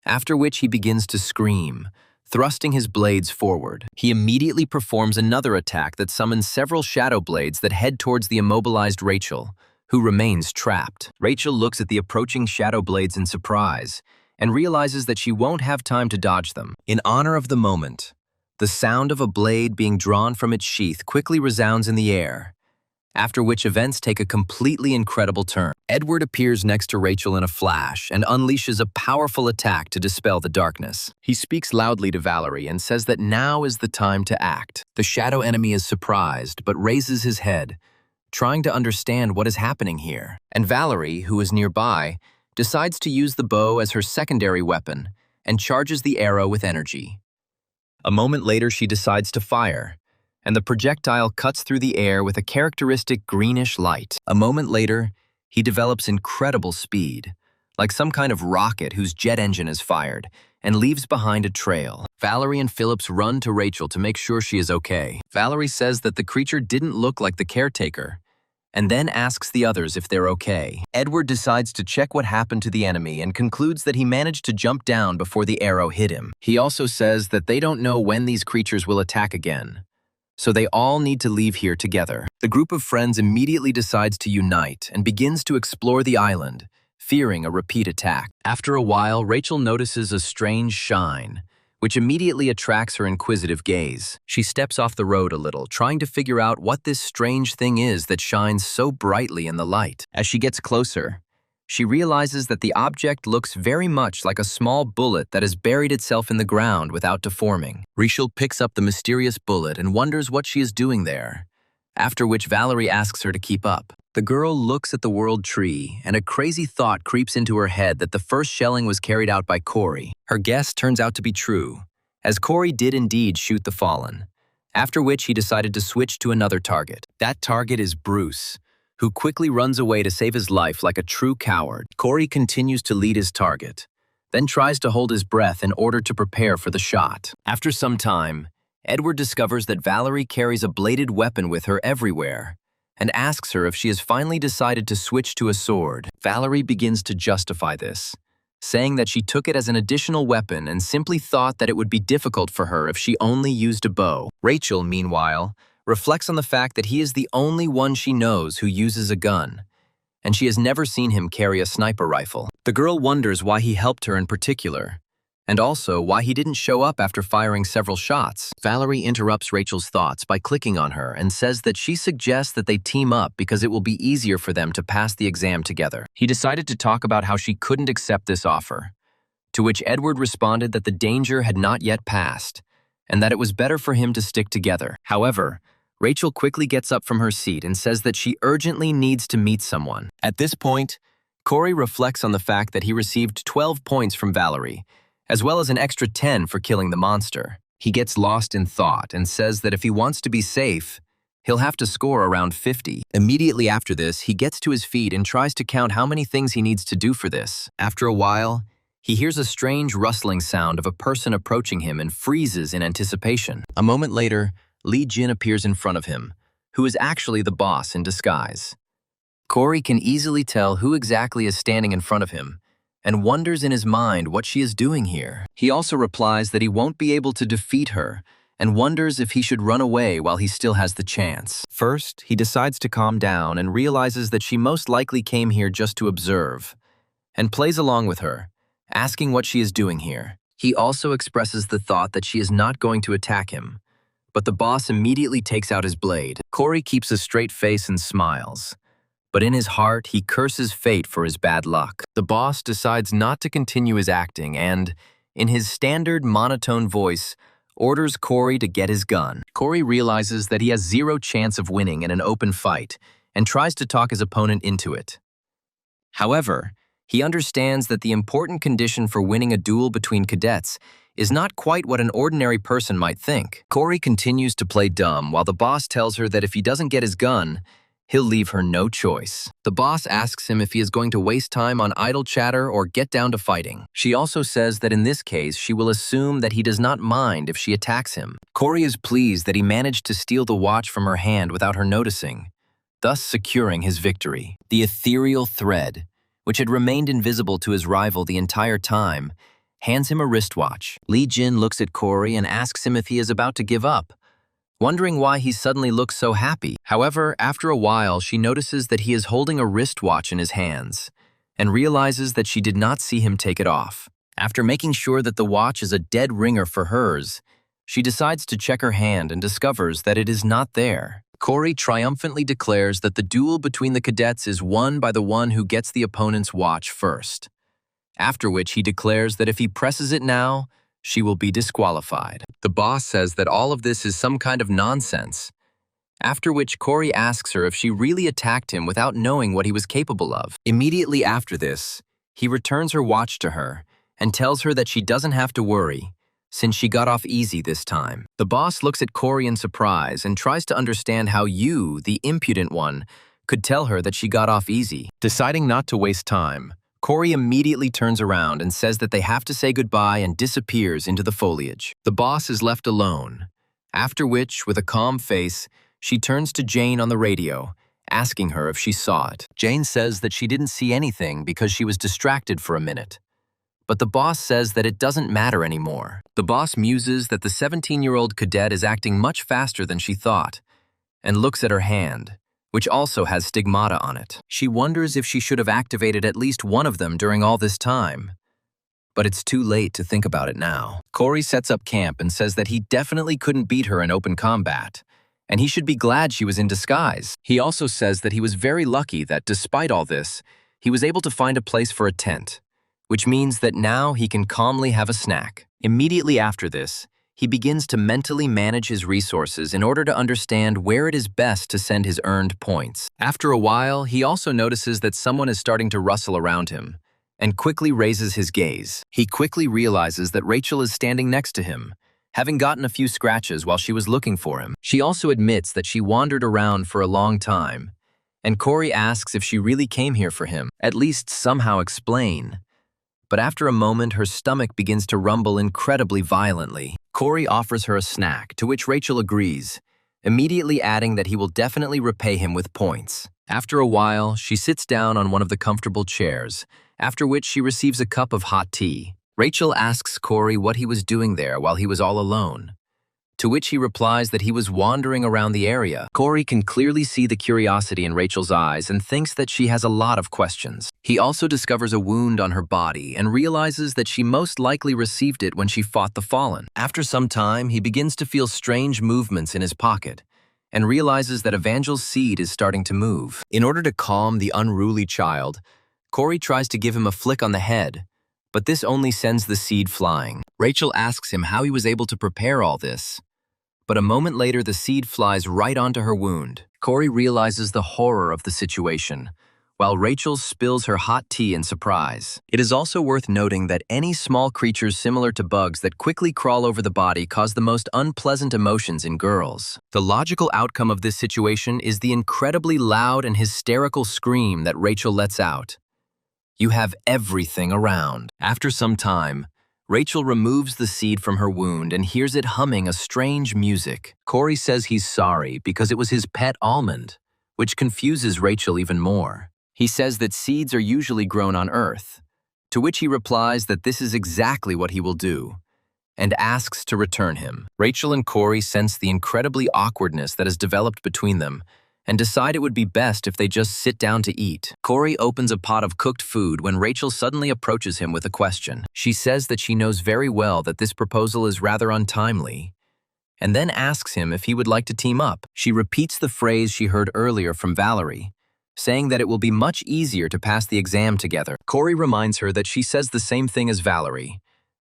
after which he begins to scream, thrusting his blades forward. He immediately performs another attack that summons several shadow blades that head towards the immobilized Rachel, who remains trapped. Rachel looks at the approaching shadow blades in surprise and realizes that she won't have time to dodge them. In honor of the moment, the sound of a blade being drawn from its sheath quickly resounds in the air, after which events take a completely incredible turn. Edward appears next to Rachel in a flash and unleashes a powerful attack to dispel the darkness. He speaks loudly to Valerie and says that now is the time to act. The shadow enemy is surprised but raises his head, trying to understand what is happening here. And Valerie, who is nearby, decides to use the bow as her secondary weapon and charges the arrow with energy. A moment later, she decides to fire, and the projectile cuts through the air with a characteristic greenish light. A moment later, he develops incredible speed, like some kind of rocket whose jet engine is fired, and leaves behind a trail. Valerie and Phillips run to Rachel to make sure she is okay. Valerie says that the creature didn't look like the caretaker, and then asks the others if they're okay. Edward decides to check what happened to the enemy and concludes that he managed to jump down before the arrow hit him. He also says that they don't know when these creatures will attack again, so they all need to leave here together. The group of friends immediately decides to unite and begins to explore the island, fearing a repeat attack. After a while, Rachel notices a strange shine, which immediately attracts her inquisitive gaze. She steps off the road a little, trying to figure out what this strange thing is that shines so brightly in the light. As she gets closer, she realizes that the object looks very much like a small bullet that has buried itself in the ground without deforming. Rachel picks up the mysterious bullet and wonders what she is doing there, after which Valerie asks her to keep up. The girl looks at the world tree, and a crazy thought creeps into her head that the first shelling was carried out by Corey. Her guess turns out to be true, as Corey did indeed shoot the fallen, after which he decided to switch to another target. That target is Bruce, who quickly runs away to save his life like a true coward. Corey continues to lead his target, then tries to hold his breath in order to prepare for the shot. After some time, Edward discovers that Valerie carries a bladed weapon with her everywhere, and asks her if she has finally decided to switch to a sword. Valerie begins to justify this, saying that she took it as an additional weapon and simply thought that it would be difficult for her if she only used a bow. Rachel, meanwhile, reflects on the fact that he is the only one she knows who uses a gun, and she has never seen him carry a sniper rifle. The girl wonders why he helped her in particular, and also why he didn't show up after firing several shots. Valerie interrupts Rachel's thoughts by clicking on her and says that she suggests that they team up because it will be easier for them to pass the exam together. He decided to talk about how she couldn't accept this offer, to which Edward responded that the danger had not yet passed, and that it was better for him to stick together. However, Rachel quickly gets up from her seat and says that she urgently needs to meet someone. At this point, Corey reflects on the fact that he received 12 points from Valerie, as well as an extra 10 for killing the monster. He gets lost in thought and says that if he wants to be safe, he'll have to score around 50. Immediately after this, he gets to his feet and tries to count how many things he needs to do for this. After a while, he hears a strange rustling sound of a person approaching him and freezes in anticipation. A moment later, Lee Jin appears in front of him, who is actually the boss in disguise. Corey can easily tell who exactly is standing in front of him, and wonders in his mind what she is doing here. He also replies that he won't be able to defeat her and wonders if he should run away while he still has the chance. First, he decides to calm down and realizes that she most likely came here just to observe, and plays along with her, asking what she is doing here. He also expresses the thought that she is not going to attack him, but the boss immediately takes out his blade. Corey keeps a straight face and smiles, but in his heart, he curses fate for his bad luck. The boss decides not to continue his acting and, in his standard monotone voice, orders Corey to get his gun. Corey realizes that he has zero chance of winning in an open fight and tries to talk his opponent into it. However, he understands that the important condition for winning a duel between cadets is not quite what an ordinary person might think. Corey continues to play dumb while the boss tells her that if he doesn't get his gun, he'll leave her no choice. The boss asks him if he is going to waste time on idle chatter or get down to fighting. She also says that in this case, she will assume that he does not mind if she attacks him. Corey is pleased that he managed to steal the watch from her hand without her noticing, thus securing his victory. The ethereal thread, which had remained invisible to his rival the entire time, hands him a wristwatch. Lee Jin looks at Corey and asks him if he is about to give up, wondering why he suddenly looks so happy. However, after a while, she notices that he is holding a wristwatch in his hands and realizes that she did not see him take it off. After making sure that the watch is a dead ringer for hers, she decides to check her hand and discovers that it is not there. Corey triumphantly declares that the duel between the cadets is won by the one who gets the opponent's watch first, after which he declares that if he presses it now, she will be disqualified. The boss says that all of this is some kind of nonsense, after which Corey asks her if she really attacked him without knowing what he was capable of. Immediately after this, he returns her watch to her and tells her that she doesn't have to worry, since she got off easy this time. The boss looks at Corey in surprise and tries to understand how you, the impudent one, could tell her that she got off easy. Deciding not to waste time, Corey immediately turns around and says that they have to say goodbye and disappears into the foliage. The boss is left alone, after which, with a calm face, she turns to Jane on the radio, asking her if she saw it. Jane says that she didn't see anything because she was distracted for a minute. But the boss says that it doesn't matter anymore. The boss muses that the 17-year-old cadet is acting much faster than she thought, and looks at her hand, which also has stigmata on it. She wonders if she should have activated at least one of them during all this time. But it's too late to think about it now. Corey sets up camp and says that he definitely couldn't beat her in open combat, and he should be glad she was in disguise. He also says that he was very lucky that, despite all this, he was able to find a place for a tent, which means that now he can calmly have a snack. Immediately after this, he begins to mentally manage his resources in order to understand where it is best to send his earned points. After a while, he also notices that someone is starting to rustle around him, and quickly raises his gaze. He quickly realizes that Rachel is standing next to him, having gotten a few scratches while she was looking for him. She also admits that she wandered around for a long time, and Corey asks if she really came here for him, at least somehow explain. But after a moment, her stomach begins to rumble incredibly violently. Corey offers her a snack, to which Rachel agrees, immediately adding that he will definitely repay him with points. After a while, she sits down on one of the comfortable chairs, after which she receives a cup of hot tea. Rachel asks Corey what he was doing there while he was all alone, to which he replies that he was wandering around the area. Corey can clearly see the curiosity in Rachel's eyes and thinks that she has a lot of questions. He also discovers a wound on her body and realizes that she most likely received it when she fought the Fallen. After some time, he begins to feel strange movements in his pocket and realizes that Evangel's seed is starting to move. In order to calm the unruly child, Corey tries to give him a flick on the head, but this only sends the seed flying. Rachel asks him how he was able to prepare all this, but a moment later the seed flies right onto her wound. Corey realizes the horror of the situation, while Rachel spills her hot tea in surprise. It is also worth noting that any small creatures similar to bugs that quickly crawl over the body cause the most unpleasant emotions in girls. The logical outcome of this situation is the incredibly loud and hysterical scream that Rachel lets out. You have everything around. After some time, Rachel removes the seed from her wound and hears it humming a strange music. Corey says he's sorry because it was his pet almond, which confuses Rachel even more. He says that seeds are usually grown on Earth, to which he replies that this is exactly what he will do, and asks to return him. Rachel and Corey sense the incredibly awkwardness that has developed between them and decide it would be best if they just sit down to eat. Corey opens a pot of cooked food when Rachel suddenly approaches him with a question. She says that she knows very well that this proposal is rather untimely, and then asks him if he would like to team up. She repeats the phrase she heard earlier from Valerie, saying that it will be much easier to pass the exam together. Corey reminds her that she says the same thing as Valerie,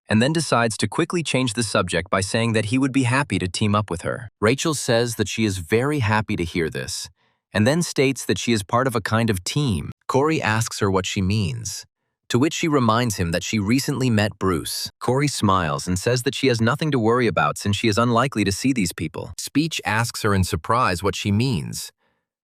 and then decides to quickly change the subject by saying that he would be happy to team up with her. Rachel says that she is very happy to hear this, and then states that she is part of a kind of team. Corey asks her what she means, to which she reminds him that she recently met Bruce. Corey smiles and says that she has nothing to worry about since she is unlikely to see these people. Speech asks her in surprise what she means,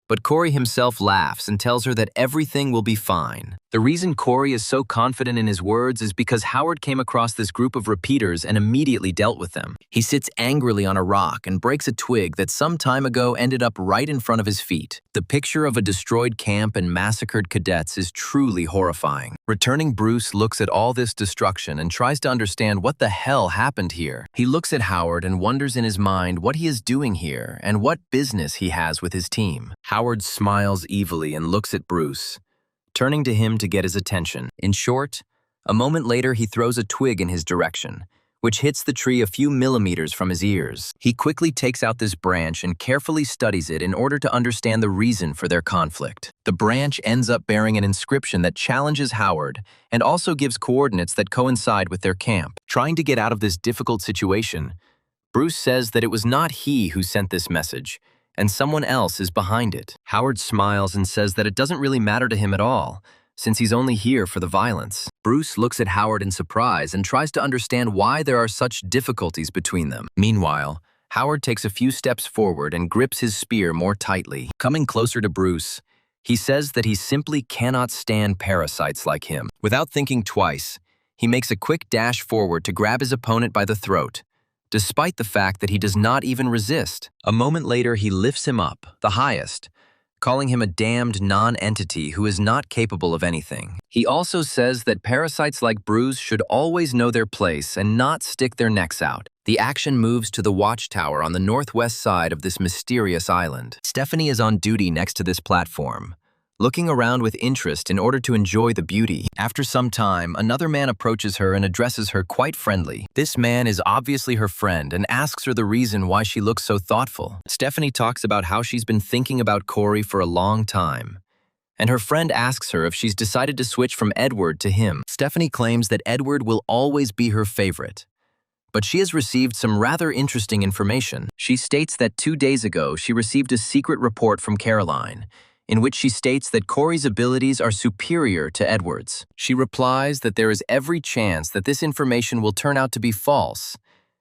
But Corey himself laughs and tells her that everything will be fine. The reason Corey is so confident in his words is because Howard came across this group of repeaters and immediately dealt with them. He sits angrily on a rock and breaks a twig that some time ago ended up right in front of his feet. The picture of a destroyed camp and massacred cadets is truly horrifying. Returning Bruce looks at all this destruction and tries to understand what the hell happened here. He looks at Howard and wonders in his mind what he is doing here and what business he has with his team. Howard smiles evilly and looks at Bruce, turning to him to get his attention. In short, a moment later he throws a twig in his direction, which hits the tree a few millimeters from his ears. He quickly takes out this branch and carefully studies it in order to understand the reason for their conflict. The branch ends up bearing an inscription that challenges Howard and also gives coordinates that coincide with their camp. Trying to get out of this difficult situation, Bruce says that it was not he who sent this message, and someone else is behind it. Howard smiles and says that it doesn't really matter to him at all, since he's only here for the violence. Bruce looks at Howard in surprise and tries to understand why there are such difficulties between them. Meanwhile, Howard takes a few steps forward and grips his spear more tightly. Coming closer to Bruce, he says that he simply cannot stand parasites like him. Without thinking twice, he makes a quick dash forward to grab his opponent by the throat, despite the fact that he does not even resist. A moment later, he lifts him up, the highest, calling him a damned non-entity who is not capable of anything. He also says that parasites like Bruce should always know their place and not stick their necks out. The action moves to the watchtower on the northwest side of this mysterious island. Stephanie is on duty next to this platform, looking around with interest in order to enjoy the beauty. After some time, another man approaches her and addresses her quite friendly. This man is obviously her friend and asks her the reason why she looks so thoughtful. Stephanie talks about how she's been thinking about Corey for a long time, and her friend asks her if she's decided to switch from Edward to him. Stephanie claims that Edward will always be her favorite, but she has received some rather interesting information. She states that 2 days ago she received a secret report from Caroline, in which she states that Corey's abilities are superior to Edward's. She replies that there is every chance that this information will turn out to be false,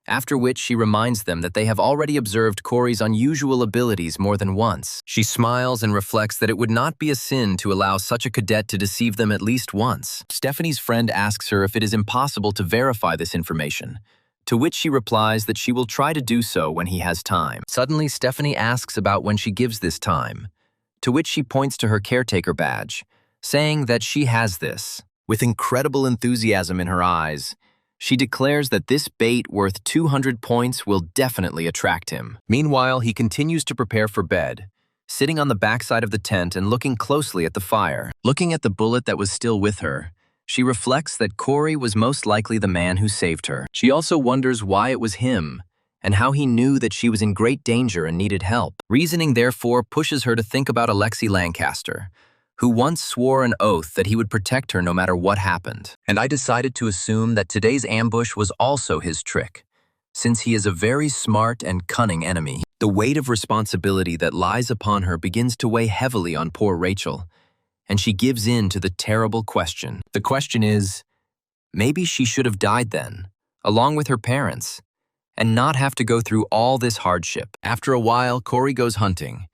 after which she reminds them that they have already observed Corey's unusual abilities more than once. She smiles and reflects that it would not be a sin to allow such a cadet to deceive them at least once. Stephanie's friend asks her if it is impossible to verify this information, to which she replies that she will try to do so when he has time. Suddenly, Stephanie asks about when she gives this time, to which she points to her caretaker badge, saying that she has this. With incredible enthusiasm in her eyes, she declares that this bait worth 200 points will definitely attract him. Meanwhile, he continues to prepare for bed, sitting on the backside of the tent and looking closely at the fire. Looking at the bullet that was still with her, she reflects that Corey was most likely the man who saved her. She also wonders why it was him, and how he knew that she was in great danger and needed help. Reasoning therefore pushes her to think about Alexei Lancaster, who once swore an oath that he would protect her no matter what happened. And I decided to assume that today's ambush was also his trick, since he is a very smart and cunning enemy. The weight of responsibility that lies upon her begins to weigh heavily on poor Rachel, and she gives in to the terrible question. The question is, maybe she should have died then, along with her parents, and not have to go through all this hardship. After a while, Corey goes hunting,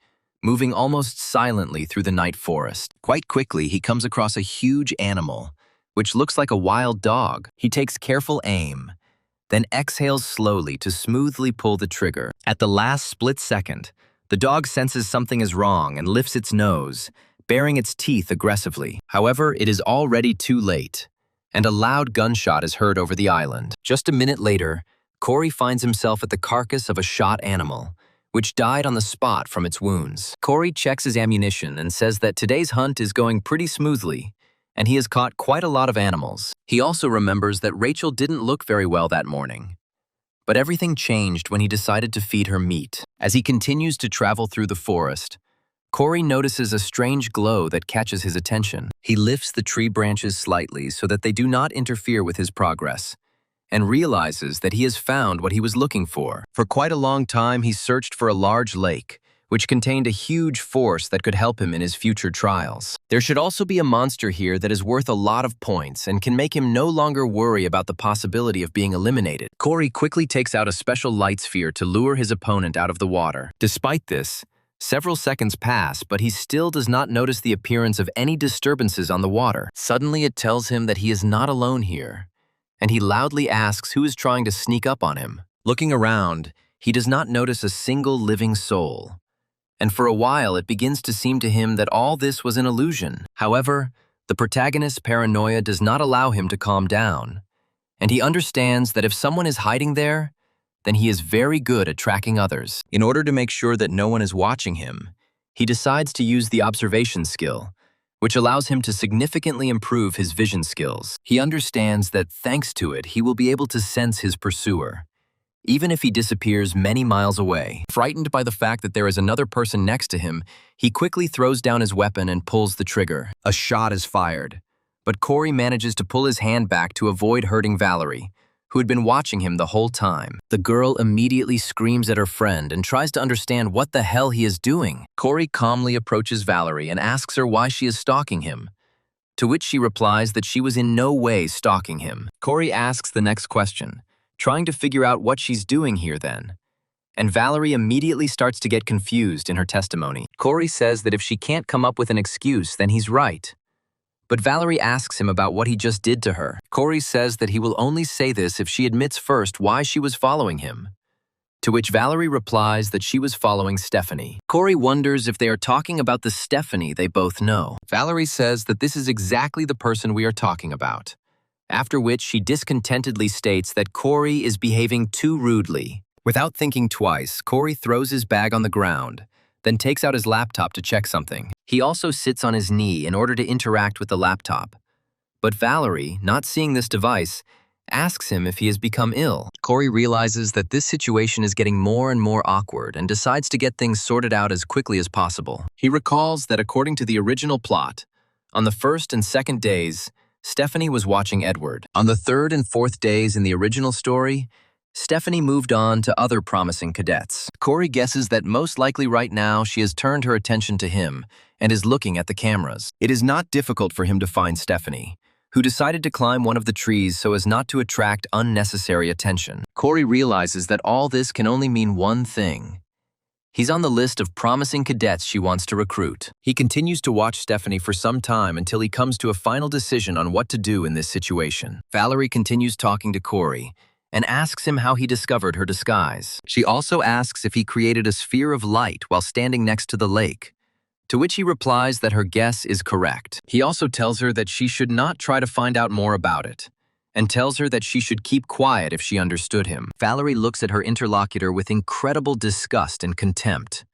moving almost silently through the night forest. Quite quickly, he comes across a huge animal, which looks like a wild dog. He takes careful aim, then exhales slowly to smoothly pull the trigger. At the last split second, the dog senses something is wrong and lifts its nose, baring its teeth aggressively. However, it is already too late, and a loud gunshot is heard over the island. Just a minute later, Corey finds himself at the carcass of a shot animal, which died on the spot from its wounds. Corey checks his ammunition and says that today's hunt is going pretty smoothly, and he has caught quite a lot of animals. He also remembers that Rachel didn't look very well that morning, but everything changed when he decided to feed her meat. As he continues to travel through the forest, Corey notices a strange glow that catches his attention. He lifts the tree branches slightly so that they do not interfere with his progress, and realizes that he has found what he was looking for. For quite a long time, he searched for a large lake, which contained a huge force that could help him in his future trials. There should also be a monster here that is worth a lot of points and can make him no longer worry about the possibility of being eliminated. Corey quickly takes out a special light sphere to lure his opponent out of the water. Despite this, Several seconds pass, but he still does not notice the appearance of any disturbances on the water. Suddenly, it tells him that he is not alone here, and he loudly asks who is trying to sneak up on him. Looking around, he does not notice a single living soul, and for a while it begins to seem to him that all this was an illusion. However, the protagonist's paranoia does not allow him to calm down, and he understands that if someone is hiding there, then he is very good at tracking others. In order to make sure that no one is watching him, he decides to use the observation skill, which allows him to significantly improve his vision skills. He understands that thanks to it, he will be able to sense his pursuer, even if he disappears many miles away. Frightened by the fact that there is another person next to him, he quickly throws down his weapon and pulls the trigger. A shot is fired, but Corey manages to pull his hand back to avoid hurting Valerie, who had been watching him the whole time. The girl immediately screams at her friend and tries to understand what the hell he is doing. Corey calmly approaches Valerie and asks her why she is stalking him, to which she replies that she was in no way stalking him. Corey asks the next question, trying to figure out what she's doing here then, and Valerie immediately starts to get confused in her testimony. Corey says that if she can't come up with an excuse, then he's right. But Valerie asks him about what he just did to her. Corey says that he will only say this if she admits first why she was following him, to which Valerie replies that she was following Stephanie. Corey wonders if they are talking about the Stephanie they both know. Valerie says that this is exactly the person we are talking about, after which she discontentedly states that Corey is behaving too rudely. Without thinking twice, Corey throws his bag on the ground, then takes out his laptop to check something. He also sits on his knee in order to interact with the laptop. But Valerie, not seeing this device, asks him if he has become ill. Corey realizes that this situation is getting more and more awkward and decides to get things sorted out as quickly as possible. He recalls that according to the original plot, on the first and second days, Stephanie was watching Edward. On the third and fourth days in the original story, Stephanie moved on to other promising cadets. Corey guesses that most likely right now she has turned her attention to him and is looking at the cameras. It is not difficult for him to find Stephanie, who decided to climb one of the trees so as not to attract unnecessary attention. Corey realizes that all this can only mean one thing. He's on the list of promising cadets she wants to recruit. He continues to watch Stephanie for some time until he comes to a final decision on what to do in this situation. Valerie continues talking to Corey and asks him how he discovered her disguise. She also asks if he created a sphere of light while standing next to the lake, to which he replies that her guess is correct. He also tells her that she should not try to find out more about it, and tells her that she should keep quiet if she understood him. Valerie looks at her interlocutor with incredible disgust and contempt,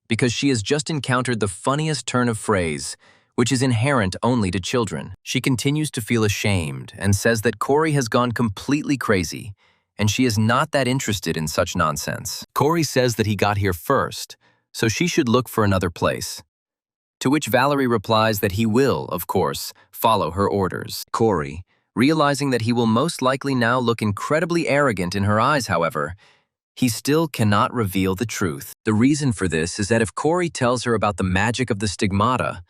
because she has just encountered the funniest turn of phrase, which is inherent only to children. She continues to feel ashamed and says that Corey has gone completely crazy, and she is not that interested in such nonsense. Corey says that he got here first, so she should look for another place, to which Valerie replies that he will, of course, follow her orders. Corey, realizing that he will most likely now look incredibly arrogant in her eyes, however, he still cannot reveal the truth. The reason for this is that if Corey tells her about the magic of the stigmata,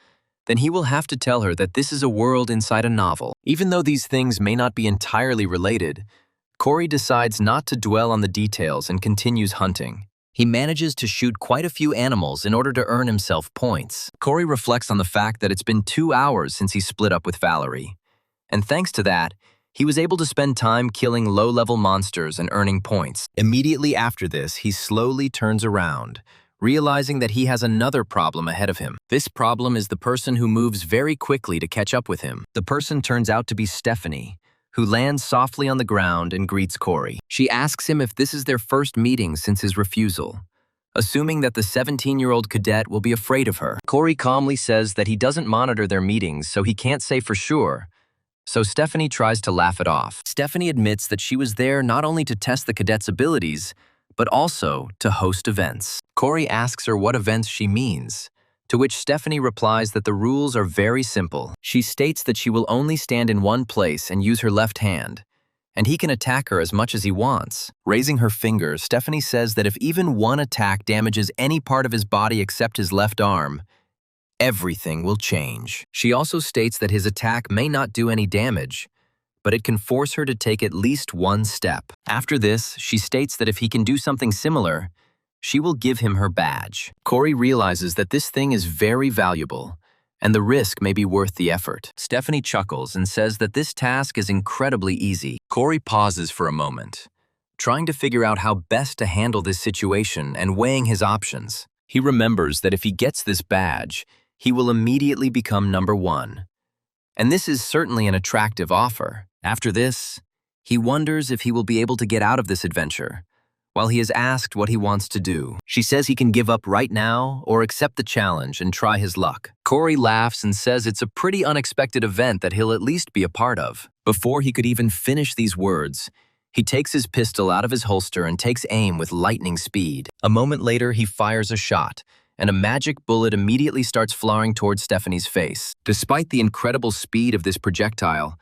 then he will have to tell her that this is a world inside a novel. Even though these things may not be entirely related, Corey decides not to dwell on the details and continues hunting. He manages to shoot quite a few animals in order to earn himself points. Corey reflects on the fact that it's been 2 hours since he split up with Valerie, and thanks to that, he was able to spend time killing low-level monsters and earning points. Immediately after this, he slowly turns around, realizing that he has another problem ahead of him. This problem is the person who moves very quickly to catch up with him. The person turns out to be Stephanie, who lands softly on the ground and greets Corey. She asks him if this is their first meeting since his refusal, assuming that the 17-year-old cadet will be afraid of her. Corey calmly says that he doesn't monitor their meetings, so he can't say for sure, so Stephanie tries to laugh it off. Stephanie admits that she was there not only to test the cadet's abilities, but also to host events. Corey asks her what events she means, to which Stephanie replies that the rules are very simple. She states that she will only stand in one place and use her left hand, and he can attack her as much as he wants. Raising her finger, Stephanie says that if even one attack damages any part of his body except his left arm, everything will change. She also states that his attack may not do any damage, but it can force her to take at least one step. After this, she states that if he can do something similar, she will give him her badge. Corey realizes that this thing is very valuable, and the risk may be worth the effort. Stephanie chuckles and says that this task is incredibly easy. Corey pauses for a moment, trying to figure out how best to handle this situation and weighing his options. He remembers that if he gets this badge, he will immediately become number 1. And this is certainly an attractive offer. After this, he wonders if he will be able to get out of this adventure. While he is asked what he wants to do, she says he can give up right now or accept the challenge and try his luck. Corey laughs and says it's a pretty unexpected event that he'll at least be a part of. Before he could even finish these words, he takes his pistol out of his holster and takes aim with lightning speed. A moment later, he fires a shot, and a magic bullet immediately starts flying towards Stephanie's face. Despite the incredible speed of this projectile,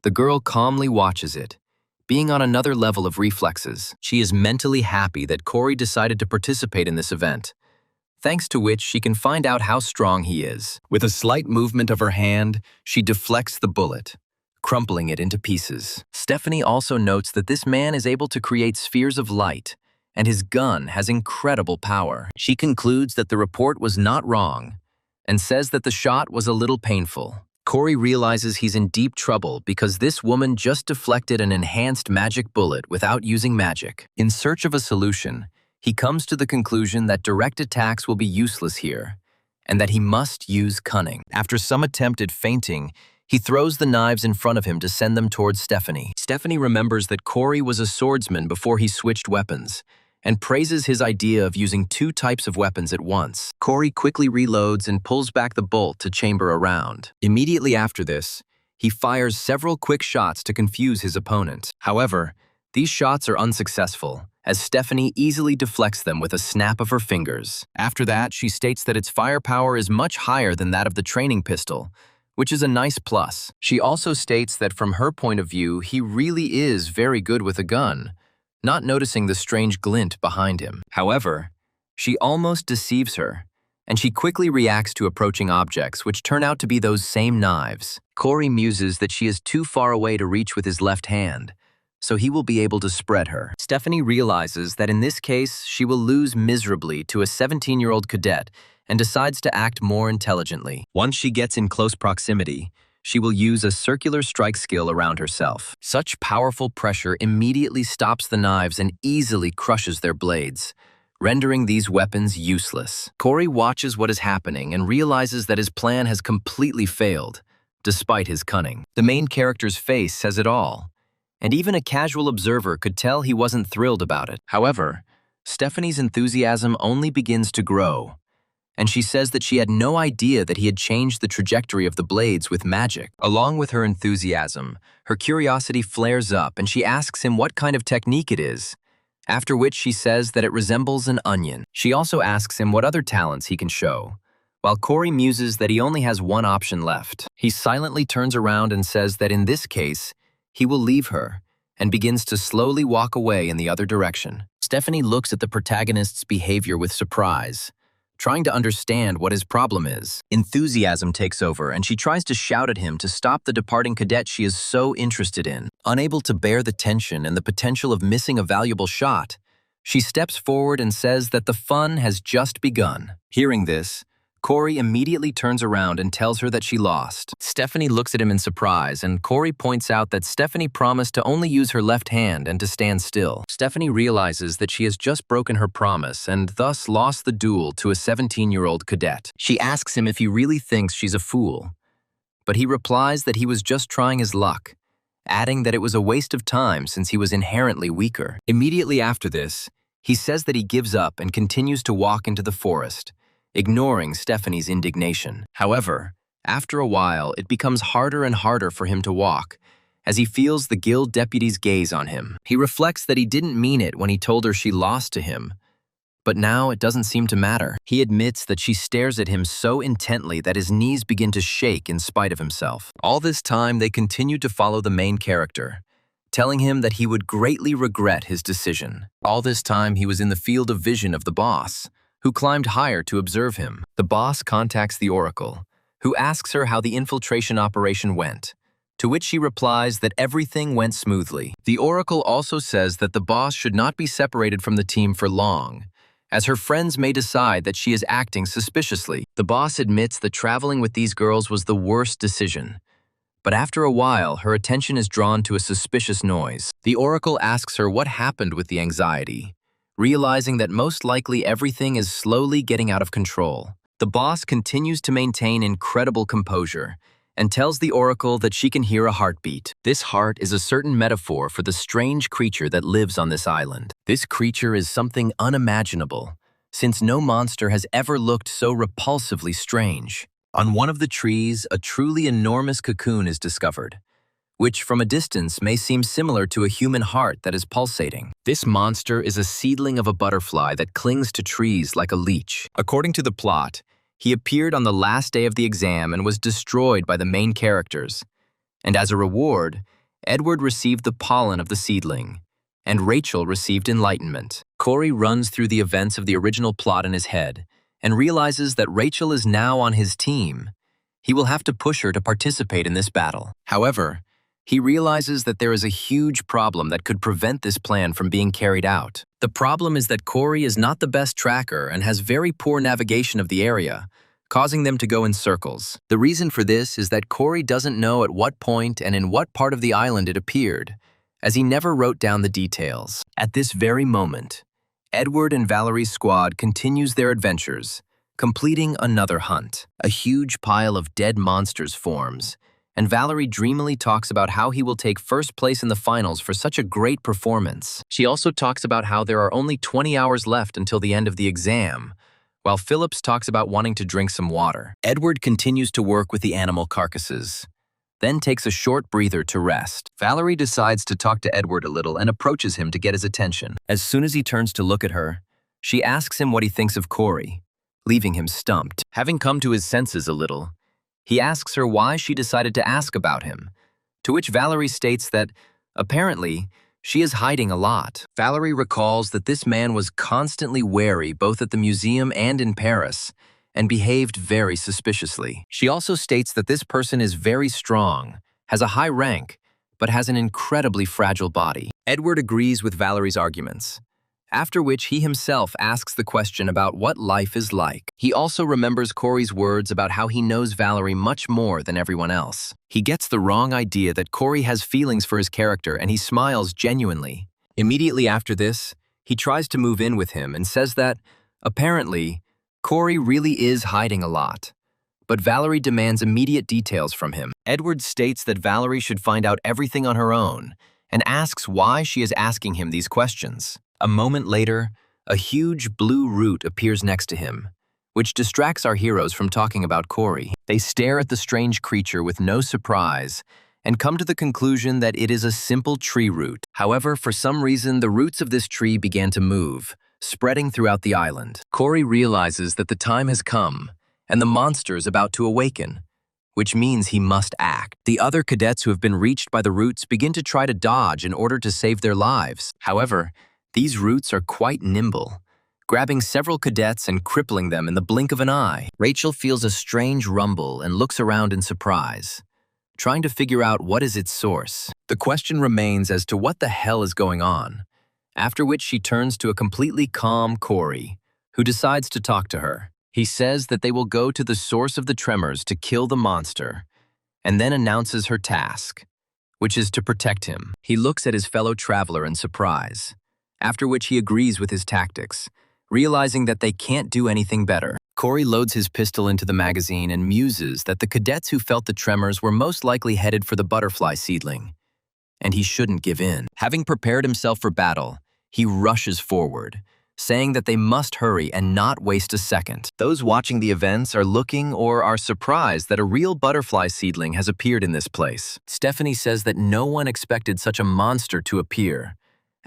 the girl calmly watches it, being on another level of reflexes. She is mentally happy that Corey decided to participate in this event, thanks to which she can find out how strong he is. With a slight movement of her hand, she deflects the bullet, crumpling it into pieces. Stephanie also notes that this man is able to create spheres of light, and his gun has incredible power. She concludes that the report was not wrong, and says that the shot was a little painful. Corey realizes he's in deep trouble because this woman just deflected an enhanced magic bullet without using magic. In search of a solution, he comes to the conclusion that direct attacks will be useless here, and that he must use cunning. After some attempt at feinting, he throws the knives in front of him to send them towards Stephanie. Stephanie remembers that Corey was a swordsman before he switched weapons, and praises his idea of using 2 types of weapons at once. Corey quickly reloads and pulls back the bolt to chamber a round. Immediately after this, he fires several quick shots to confuse his opponent. However, these shots are unsuccessful, as Stephanie easily deflects them with a snap of her fingers. After that, she states that its firepower is much higher than that of the training pistol, which is a nice plus. She also states that from her point of view, he really is very good with a gun, not noticing the strange glint behind him. However, she almost deceives her, and she quickly reacts to approaching objects, which turn out to be those same knives. Corey muses that she is too far away to reach with his left hand, so he will be able to spread her. Stephanie realizes that in this case, she will lose miserably to a 17-year-old cadet and decides to act more intelligently. Once she gets in close proximity, she will use a circular strike skill around herself. Such powerful pressure immediately stops the knives and easily crushes their blades, rendering these weapons useless. Corey watches what is happening and realizes that his plan has completely failed, despite his cunning. The main character's face says it all, and even a casual observer could tell he wasn't thrilled about it. However, Stephanie's enthusiasm only begins to grow, and she says that she had no idea that he had changed the trajectory of the blades with magic. Along with her enthusiasm, her curiosity flares up and she asks him what kind of technique it is, after which she says that it resembles an onion. She also asks him what other talents he can show, while Corey muses that he only has one option left. He silently turns around and says that in this case, he will leave her, and begins to slowly walk away in the other direction. Stephanie looks at the protagonist's behavior with surprise, trying to understand what his problem is. Enthusiasm takes over, and she tries to shout at him to stop the departing cadet she is so interested in. Unable to bear the tension and the potential of missing a valuable shot, she steps forward and says that the fun has just begun. Hearing this, Corey immediately turns around and tells her that she lost. Stephanie looks at him in surprise, and Corey points out that Stephanie promised to only use her left hand and to stand still. Stephanie realizes that she has just broken her promise and thus lost the duel to a 17-year-old cadet. She asks him if he really thinks she's a fool, but he replies that he was just trying his luck, adding that it was a waste of time since he was inherently weaker. Immediately after this, he says that he gives up and continues to walk into the forest, ignoring Stephanie's indignation. However, after a while, it becomes harder and harder for him to walk, as he feels the guild deputy's gaze on him. He reflects that he didn't mean it when he told her she lost to him, but now it doesn't seem to matter. He admits that she stares at him so intently that his knees begin to shake in spite of himself. All this time, they continue to follow the main character, telling him that he would greatly regret his decision. All this time, he was in the field of vision of the boss, who climbed higher to observe him. The boss contacts the Oracle, who asks her how the infiltration operation went, to which she replies that everything went smoothly. The Oracle also says that the boss should not be separated from the team for long, as her friends may decide that she is acting suspiciously. The boss admits that traveling with these girls was the worst decision. But after a while, her attention is drawn to a suspicious noise. The oracle asks her what happened with the anxiety, realizing that most likely everything is slowly getting out of control. The boss continues to maintain incredible composure and tells the oracle that she can hear a heartbeat. This heart is a certain metaphor for the strange creature that lives on this island. This creature is something unimaginable, since no monster has ever looked so repulsively strange. On one of the trees, a truly enormous cocoon is discovered, which from a distance may seem similar to a human heart that is pulsating. This monster is a seedling of a butterfly that clings to trees like a leech. According to the plot, he appeared on the last day of the exam and was destroyed by the main characters. And as a reward, Edward received the pollen of the seedling, and Rachel received enlightenment. Corey runs through the events of the original plot in his head and realizes that Rachel is now on his team. He will have to push her to participate in this battle. However, he realizes that there is a huge problem that could prevent this plan from being carried out. The problem is that Corey is not the best tracker and has very poor navigation of the area, causing them to go in circles. The reason for this is that Corey doesn't know at what point and in what part of the island it appeared, as he never wrote down the details. At this very moment, Edward and Valerie's squad continues their adventures, completing another hunt. A huge pile of dead monsters forms, and Valerie dreamily talks about how he will take first place in the finals for such a great performance. She also talks about how there are only 20 hours left until the end of the exam, while Phillips talks about wanting to drink some water. Edward continues to work with the animal carcasses, then takes a short breather to rest. Valerie decides to talk to Edward a little and approaches him to get his attention. As soon as he turns to look at her, she asks him what he thinks of Corey, leaving him stumped. Having come to his senses a little, he asks her why she decided to ask about him, to which Valerie states that, apparently, she is hiding a lot. Valerie recalls that this man was constantly wary both at the museum and in Paris, and behaved very suspiciously. She also states that this person is very strong, has a high rank, but has an incredibly fragile body. Edward agrees with Valerie's arguments, after which he himself asks the question about what life is like. He also remembers Corey's words about how he knows Valerie much more than everyone else. He gets the wrong idea that Corey has feelings for his character and he smiles genuinely. Immediately after this, he tries to move in with him and says that, apparently, Corey really is hiding a lot. But Valerie demands immediate details from him. Edward states that Valerie should find out everything on her own and asks why she is asking him these questions. A moment later, a huge blue root appears next to him, which distracts our heroes from talking about Corey. They stare at the strange creature with no surprise and come to the conclusion that it is a simple tree root. However, for some reason, the roots of this tree began to move, spreading throughout the island. Corey realizes that the time has come and the monster is about to awaken, which means he must act. The other cadets who have been reached by the roots begin to try to dodge in order to save their lives. However, these roots are quite nimble, grabbing several cadets and crippling them in the blink of an eye. Rachel feels a strange rumble and looks around in surprise, trying to figure out what is its source. The question remains as to what the hell is going on, after which she turns to a completely calm Corey, who decides to talk to her. He says that they will go to the source of the tremors to kill the monster, and then announces her task, which is to protect him. He looks at his fellow traveler in surprise, after which he agrees with his tactics, realizing that they can't do anything better. Corey loads his pistol into the magazine and muses that the cadets who felt the tremors were most likely headed for the butterfly seedling, and he shouldn't give in. Having prepared himself for battle, he rushes forward, saying that they must hurry and not waste a second. Those watching the events are looking or are surprised that a real butterfly seedling has appeared in this place. Stephanie says that no one expected such a monster to appear,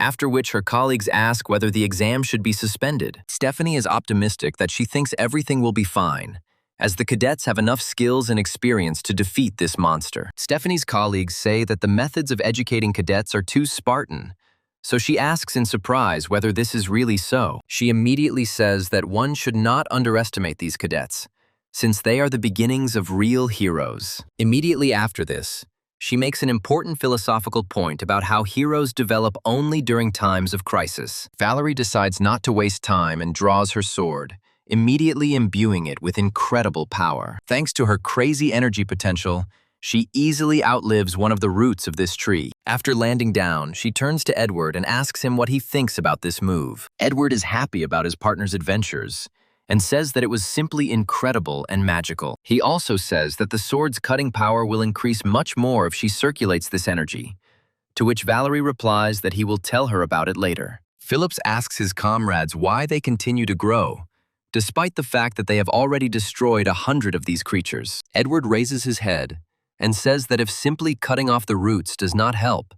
after which her colleagues ask whether the exam should be suspended. Stephanie is optimistic that she thinks everything will be fine, as the cadets have enough skills and experience to defeat this monster. Stephanie's colleagues say that the methods of educating cadets are too Spartan, so she asks in surprise whether this is really so. She immediately says that one should not underestimate these cadets, since they are the beginnings of real heroes. Immediately after this, she makes an important philosophical point about how heroes develop only during times of crisis. Valerie decides not to waste time and draws her sword, immediately imbuing it with incredible power. Thanks to her crazy energy potential, she easily outlives one of the roots of this tree. After landing down, she turns to Edward and asks him what he thinks about this move. Edward is happy about his partner's adventures and says that it was simply incredible and magical. He also says that the sword's cutting power will increase much more if she circulates this energy, to which Valerie replies that he will tell her about it later. Phillips asks his comrades why they continue to grow, despite the fact that they have already destroyed 100 of these creatures. Edward raises his head and says that if simply cutting off the roots does not help,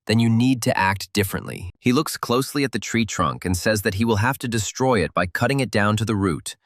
then you need to act differently. He looks closely at the tree trunk and says that he will have to destroy it by cutting it down to the root,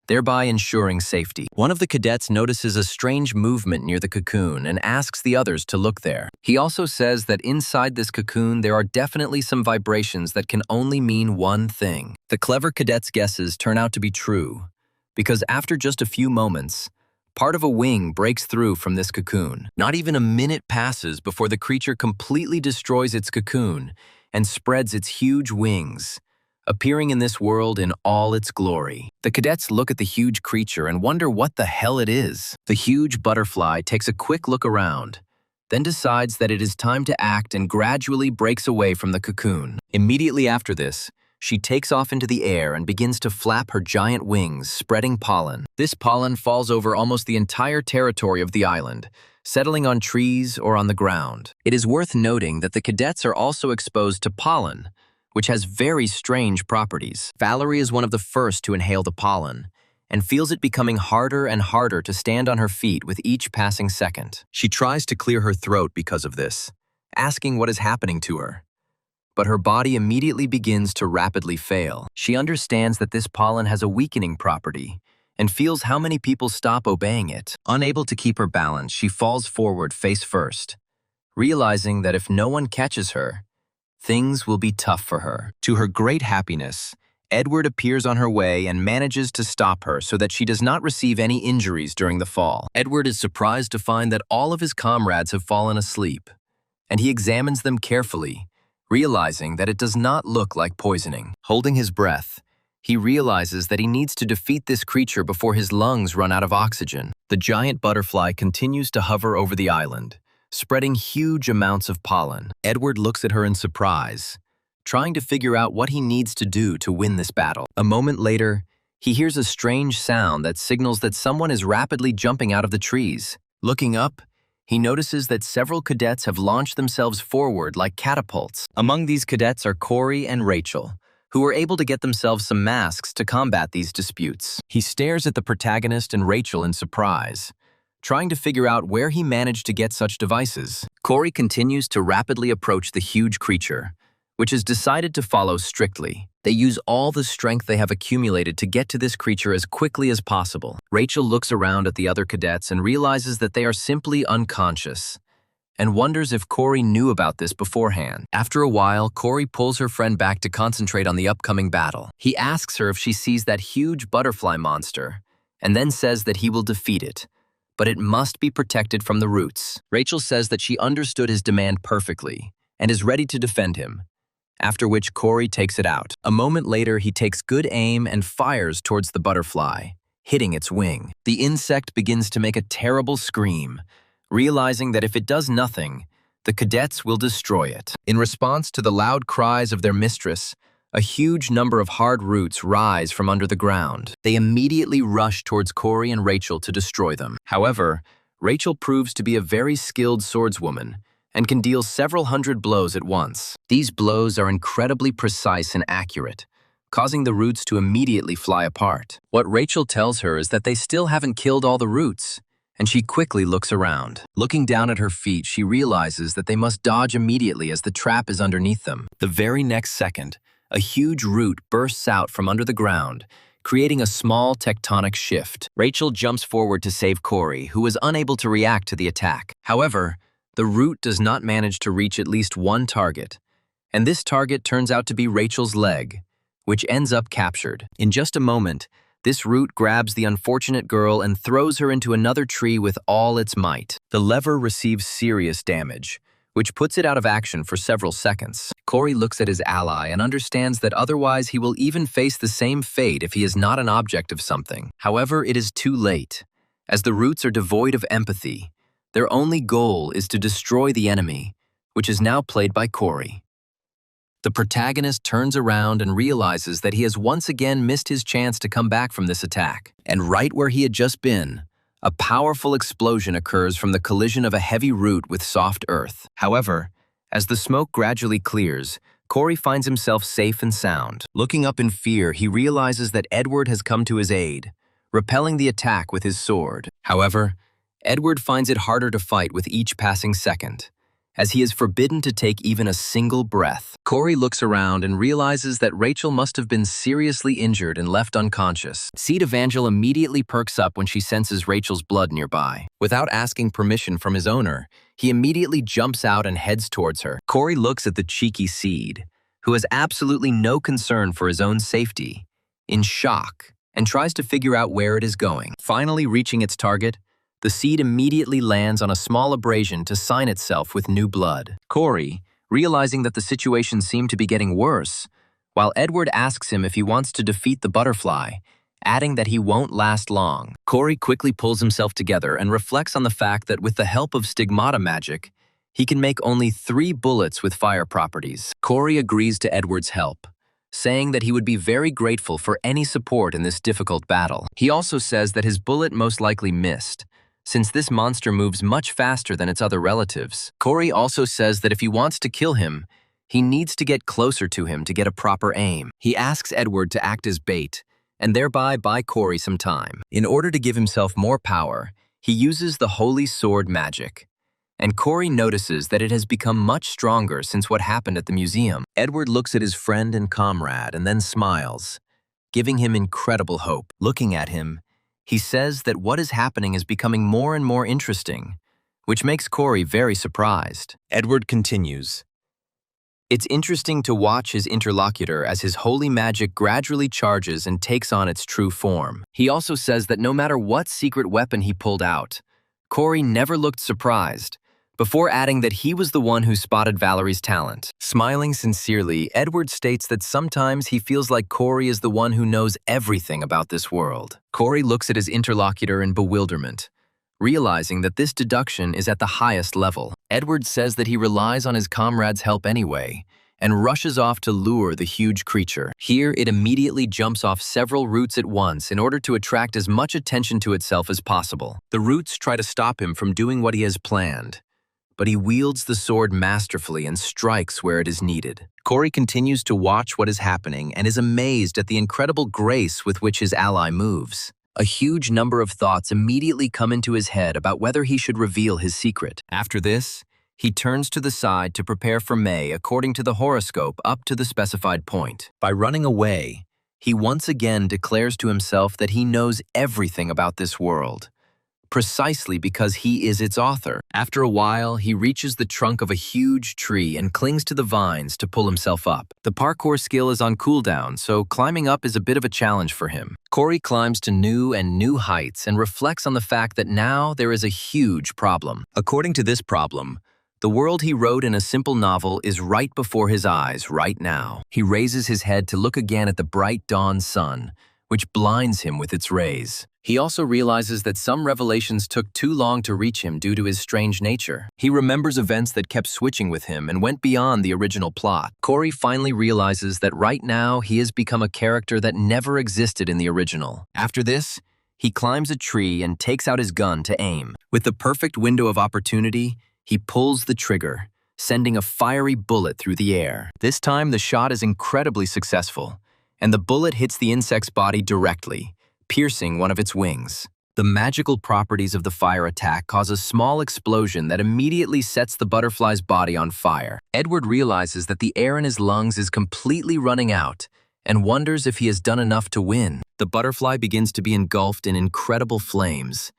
thereby ensuring safety. One of the cadets notices a strange movement near the cocoon and asks the others to look there. He also says that inside this cocoon there are definitely some vibrations that can only mean one thing. The clever cadet's guesses turn out to be true, because after just a few moments, part of a wing breaks through from this cocoon. Not even a minute passes before the creature completely destroys its cocoon and spreads its huge wings, appearing in this world in all its glory. The cadets look at the huge creature and wonder what the hell it is. The huge butterfly takes a quick look around, then decides that it is time to act and gradually breaks away from the cocoon. Immediately after this, she takes off into the air and begins to flap her giant wings, spreading pollen. This pollen falls over almost the entire territory of the island, settling on trees or on the ground. It is worth noting that the cadets are also exposed to pollen, which has very strange properties. Valerie is one of the first to inhale the pollen, and feels it becoming harder and harder to stand on her feet with each passing second. She tries to clear her throat because of this, asking what is happening to her. But her body immediately begins to rapidly fail. She understands that this pollen has a weakening property, and feels how many people stop obeying it. Unable to keep her balance, she falls forward face first, realizing that if no one catches her, things will be tough for her. To her great happiness, Edward appears on her way and manages to stop her so that she does not receive any injuries during the fall. Edward is surprised to find that all of his comrades have fallen asleep, and he examines them carefully, realizing that it does not look like poisoning. Holding his breath, he realizes that he needs to defeat this creature before his lungs run out of oxygen. The giant butterfly continues to hover over the island, spreading huge amounts of pollen. Edward looks at her in surprise, trying to figure out what he needs to do to win this battle. A moment later, he hears a strange sound that signals that someone is rapidly jumping out of the trees. Looking up, he notices that several cadets have launched themselves forward like catapults. Among these cadets are Corey and Rachel, who were able to get themselves some masks to combat these disputes. He stares at the protagonist and Rachel in surprise, trying to figure out where he managed to get such devices. Corey continues to rapidly approach the huge creature, which is decided to follow strictly. They use all the strength they have accumulated to get to this creature as quickly as possible. Rachel looks around at the other cadets and realizes that they are simply unconscious, and wonders if Corey knew about this beforehand. After a while, Corey pulls her friend back to concentrate on the upcoming battle. He asks her if she sees that huge butterfly monster, and then says that he will defeat it, but it must be protected from the roots. Rachel says that she understood his demand perfectly and is ready to defend him, after which Corey takes it out. A moment later, he takes good aim and fires towards the butterfly, hitting its wing. The insect begins to make a terrible scream, realizing that if it does nothing, the cadets will destroy it. In response to the loud cries of their mistress, a huge number of hard roots rise from under the ground. They immediately rush towards Corey and Rachel to destroy them. However, Rachel proves to be a very skilled swordswoman and can deal several hundred blows at once. These blows are incredibly precise and accurate, causing the roots to immediately fly apart. What Rachel tells her is that they still haven't killed all the roots, and she quickly looks around. Looking down at her feet, she realizes that they must dodge immediately as the trap is underneath them. The very next second, a huge root bursts out from under the ground, creating a small tectonic shift. Rachel jumps forward to save Corey, who was unable to react to the attack. However, the root does not manage to reach at least one target, and this target turns out to be Rachel's leg, which ends up captured. In just a moment, this root grabs the unfortunate girl and throws her into another tree with all its might. The lever receives serious damage, which puts it out of action for several seconds. Corey looks at his ally and understands that otherwise he will even face the same fate if he is not an object of something. However, it is too late. As the roots are devoid of empathy, their only goal is to destroy the enemy, which is now played by Corey. The protagonist turns around and realizes that he has once again missed his chance to come back from this attack. And right where he had just been, a powerful explosion occurs from the collision of a heavy root with soft earth. However, as the smoke gradually clears, Corey finds himself safe and sound. Looking up in fear, he realizes that Edward has come to his aid, repelling the attack with his sword. However, Edward finds it harder to fight with each passing second, as he is forbidden to take even a single breath. Corey looks around and realizes that Rachel must have been seriously injured and left unconscious. Seed Evangel immediately perks up when she senses Rachel's blood nearby. Without asking permission from his owner, he immediately jumps out and heads towards her. Corey looks at the cheeky Seed, who has absolutely no concern for his own safety, in shock, and tries to figure out where it is going. Finally reaching its target, the Seed immediately lands on a small abrasion to sign itself with new blood. Corey, realizing that the situation seemed to be getting worse, while Edward asks him if he wants to defeat the butterfly, adding that he won't last long. Corey quickly pulls himself together and reflects on the fact that with the help of stigmata magic, he can make only 3 bullets with fire properties. Corey agrees to Edward's help, saying that he would be very grateful for any support in this difficult battle. He also says that his bullet most likely missed, since this monster moves much faster than its other relatives. Corey also says that if he wants to kill him, he needs to get closer to him to get a proper aim. He asks Edward to act as bait, and thereby buy Corey some time. In order to give himself more power, he uses the Holy Sword magic, and Corey notices that it has become much stronger since what happened at the museum. Edward looks at his friend and comrade and then smiles, giving him incredible hope. Looking at him, he says that what is happening is becoming more and more interesting, which makes Corey very surprised. Edward continues, "It's interesting to watch his interlocutor as his holy magic gradually charges and takes on its true form." He also says that no matter what secret weapon he pulled out, Corey never looked surprised, before adding that he was the one who spotted Valerie's talent. Smiling sincerely, Edward states that sometimes he feels like Corey is the one who knows everything about this world. Corey looks at his interlocutor in bewilderment, realizing that this deduction is at the highest level. Edward says that he relies on his comrade's help anyway, and rushes off to lure the huge creature. Here, it immediately jumps off several roots at once in order to attract as much attention to itself as possible. The roots try to stop him from doing what he has planned, but he wields the sword masterfully and strikes where it is needed. Corey continues to watch what is happening and is amazed at the incredible grace with which his ally moves. A huge number of thoughts immediately come into his head about whether he should reveal his secret. After this, he turns to the side to prepare for May according to the horoscope up to the specified point. By running away, he once again declares to himself that he knows everything about this world, precisely because he is its author. After a while, he reaches the trunk of a huge tree and clings to the vines to pull himself up. The parkour skill is on cooldown, so climbing up is a bit of a challenge for him. Corey climbs to new heights and reflects on the fact that now there is a huge problem. According to this problem, the world he wrote in a simple novel is right before his eyes right now. He raises his head to look again at the bright dawn sun, which blinds him with its rays. He also realizes that some revelations took too long to reach him due to his strange nature. He remembers events that kept switching with him and went beyond the original plot. Corey finally realizes that right now he has become a character that never existed in the original. After this, he climbs a tree and takes out his gun to aim. With the perfect window of opportunity, he pulls the trigger, sending a fiery bullet through the air. This time, the shot is incredibly successful, and the bullet hits the insect's body directly, piercing one of its wings. The magical properties of the fire attack cause a small explosion that immediately sets the butterfly's body on fire. Edward realizes that the air in his lungs is completely running out and wonders if he has done enough to win. The butterfly begins to be engulfed in incredible flames,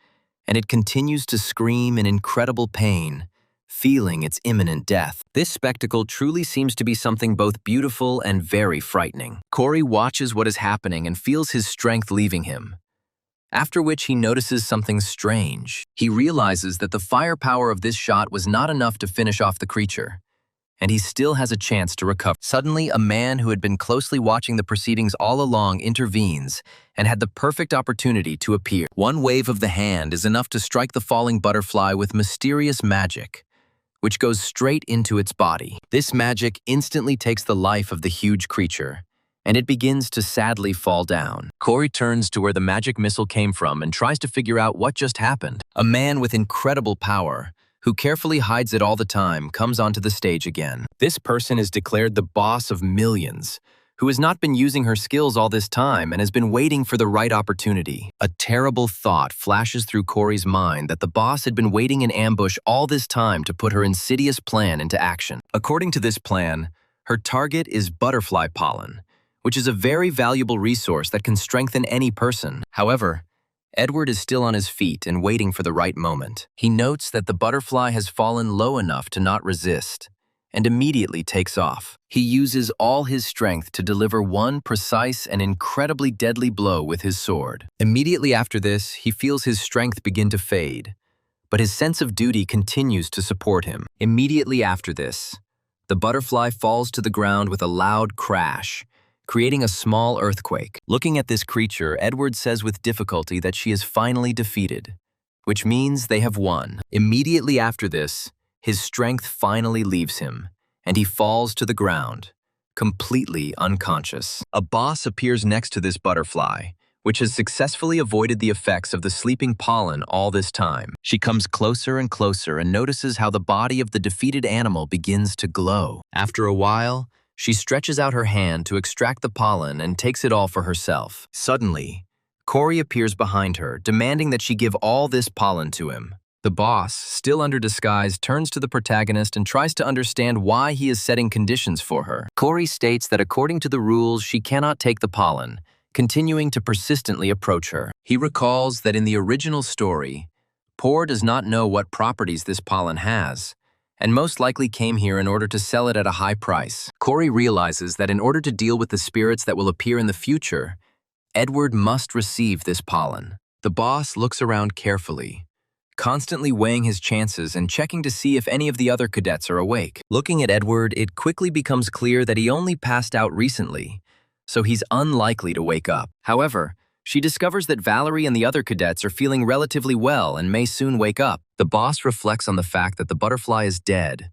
and it continues to scream in incredible pain, feeling its imminent death. This spectacle truly seems to be something both beautiful and very frightening. Corey watches what is happening and feels his strength leaving him. after which he notices something strange. He realizes that the firepower of this shot was not enough to finish off the creature, and he still has a chance to recover. Suddenly, a man who had been closely watching the proceedings all along intervenes and had the perfect opportunity to appear. One wave of the hand is enough to strike the falling butterfly with mysterious magic, which goes straight into its body. This magic instantly takes the life of the huge creature, and it begins to sadly fall down. Corey turns to where the magic missile came from and tries to figure out what just happened. A man with incredible power, who carefully hides it all the time, comes onto the stage again. This person is declared the boss of millions, who has not been using her skills all this time and has been waiting for the right opportunity. A terrible thought flashes through Corey's mind that the boss had been waiting in ambush all this time to put her insidious plan into action. According to this plan, her target is butterfly pollen, which is a very valuable resource that can strengthen any person. However, Edward is still on his feet and waiting for the right moment. He notes that the butterfly has fallen low enough to not resist, and immediately takes off. He uses all his strength to deliver one precise and incredibly deadly blow with his sword. Immediately after this, he feels his strength begin to fade, but his sense of duty continues to support him. Immediately after this, the butterfly falls to the ground with a loud crash, creating a small earthquake. Looking at this creature, Edward says with difficulty that she is finally defeated, which means they have won. Immediately after this, his strength finally leaves him, and he falls to the ground, completely unconscious. A boss appears next to this butterfly, which has successfully avoided the effects of the sleeping pollen all this time. She comes closer and closer and notices how the body of the defeated animal begins to glow. After a while, she stretches out her hand to extract the pollen and takes it all for herself. Suddenly, Corey appears behind her, demanding that she give all this pollen to him. The boss, still under disguise, turns to the protagonist and tries to understand why he is setting conditions for her. Corey states that according to the rules, she cannot take the pollen, continuing to persistently approach her. He recalls that in the original story, Poor does not know what properties this pollen has, and most likely came here in order to sell it at a high price. Corey realizes that in order to deal with the spirits that will appear in the future, Edward must receive this pollen. The boss looks around carefully, constantly weighing his chances and checking to see if any of the other cadets are awake. Looking at Edward, it quickly becomes clear that he only passed out recently, so he's unlikely to wake up. However, she discovers that Valerie and the other cadets are feeling relatively well and may soon wake up. The boss reflects on the fact that the butterfly is dead,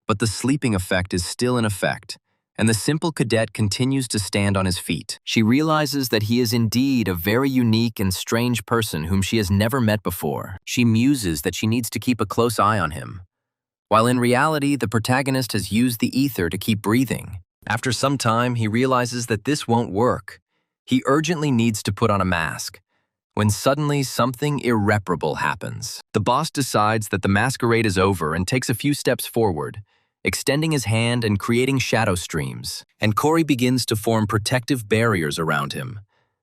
but the sleeping effect is still in effect, and the simple cadet continues to stand on his feet. She realizes that he is indeed a very unique and strange person whom she has never met before. She muses that she needs to keep a close eye on him, while in reality, the protagonist has used the ether to keep breathing. After some time, he realizes that this won't work. He urgently needs to put on a mask, when suddenly something irreparable happens. The boss decides that the masquerade is over and takes a few steps forward, extending his hand and creating shadow streams, and Corey begins to form protective barriers around him,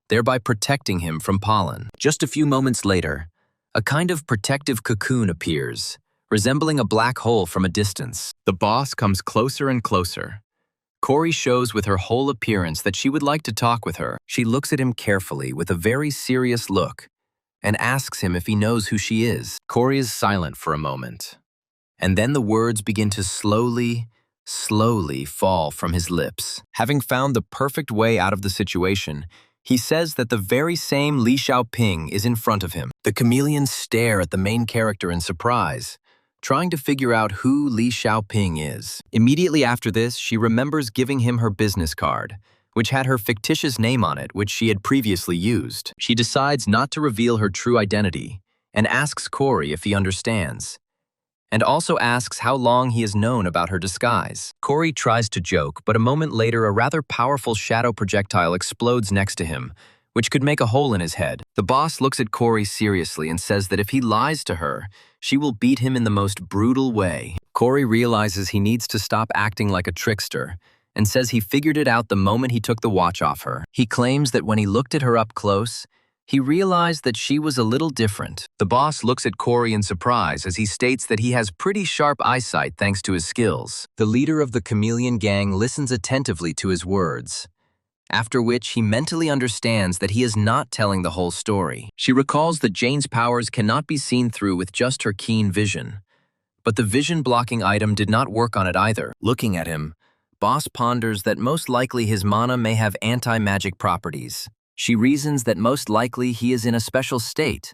thereby protecting him from pollen. Just a few moments later, a kind of protective cocoon appears, resembling a black hole from a distance. The boss comes closer and closer. Corey shows with her whole appearance that she would like to talk with her. She looks at him carefully with a very serious look and asks him if he knows who she is. Corey is silent for a moment, and then the words begin to slowly fall from his lips. Having found the perfect way out of the situation, he says that the very same Li Xiaoping is in front of him. The chameleons stare at the main character in surprise, trying to figure out who Li Xiaoping is. Immediately after this, she remembers giving him her business card, which had her fictitious name on it, which she had previously used. She decides not to reveal her true identity and asks Corey if he understands, and also asks how long he has known about her disguise. Corey tries to joke, but a moment later, a rather powerful shadow projectile explodes next to him, which could make a hole in his head. The boss looks at Corey seriously and says that if he lies to her, she will beat him in the most brutal way. Corey realizes he needs to stop acting like a trickster and says he figured it out the moment he took the watch off her. He claims that when he looked at her up close, he realized that she was a little different. The boss looks at Corey in surprise as he states that he has pretty sharp eyesight thanks to his skills. The leader of the chameleon gang listens attentively to his words after which he mentally understands that he is not telling the whole story. She recalls that Jane's powers cannot be seen through with just her keen vision. But the vision-blocking item did not work on it either. Looking at him, Boss ponders that most likely his mana may have anti-magic properties. She reasons that most likely he is in a special state,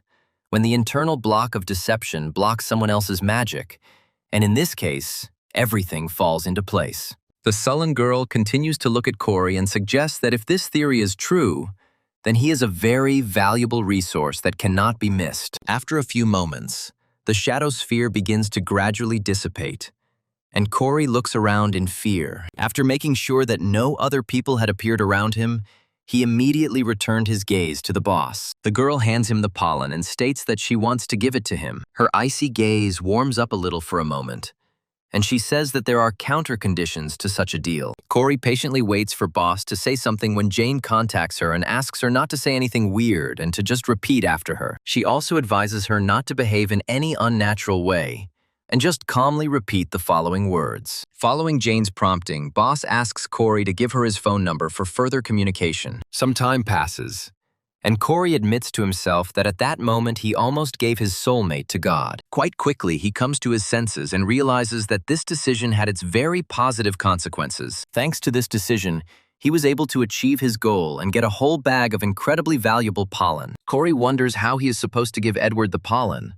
when the internal block of deception blocks someone else's magic, and in this case, everything falls into place. The sullen girl continues to look at Corey and suggests that if this theory is true, then he is a very valuable resource that cannot be missed. After a few moments, the shadow sphere begins to gradually dissipate, and Corey looks around in fear. After making sure that no other people had appeared around him, he immediately returned his gaze to the boss. The girl hands him the pollen and states that she wants to give it to him. Her icy gaze warms up a little for a moment, and she says that there are counter-conditions to such a deal. Corey patiently waits for Boss to say something when Jane contacts her and asks her not to say anything weird and to just repeat after her. She also advises her not to behave in any unnatural way and just calmly repeat the following words. Following Jane's prompting, Boss asks Corey to give her his phone number for further communication. Some time passes, and Corey admits to himself that at that moment he almost gave his soulmate to God. Quite quickly, he comes to his senses and realizes that this decision had its very positive consequences. Thanks to this decision, he was able to achieve his goal and get a whole bag of incredibly valuable pollen. Corey wonders how he is supposed to give Edward the pollen,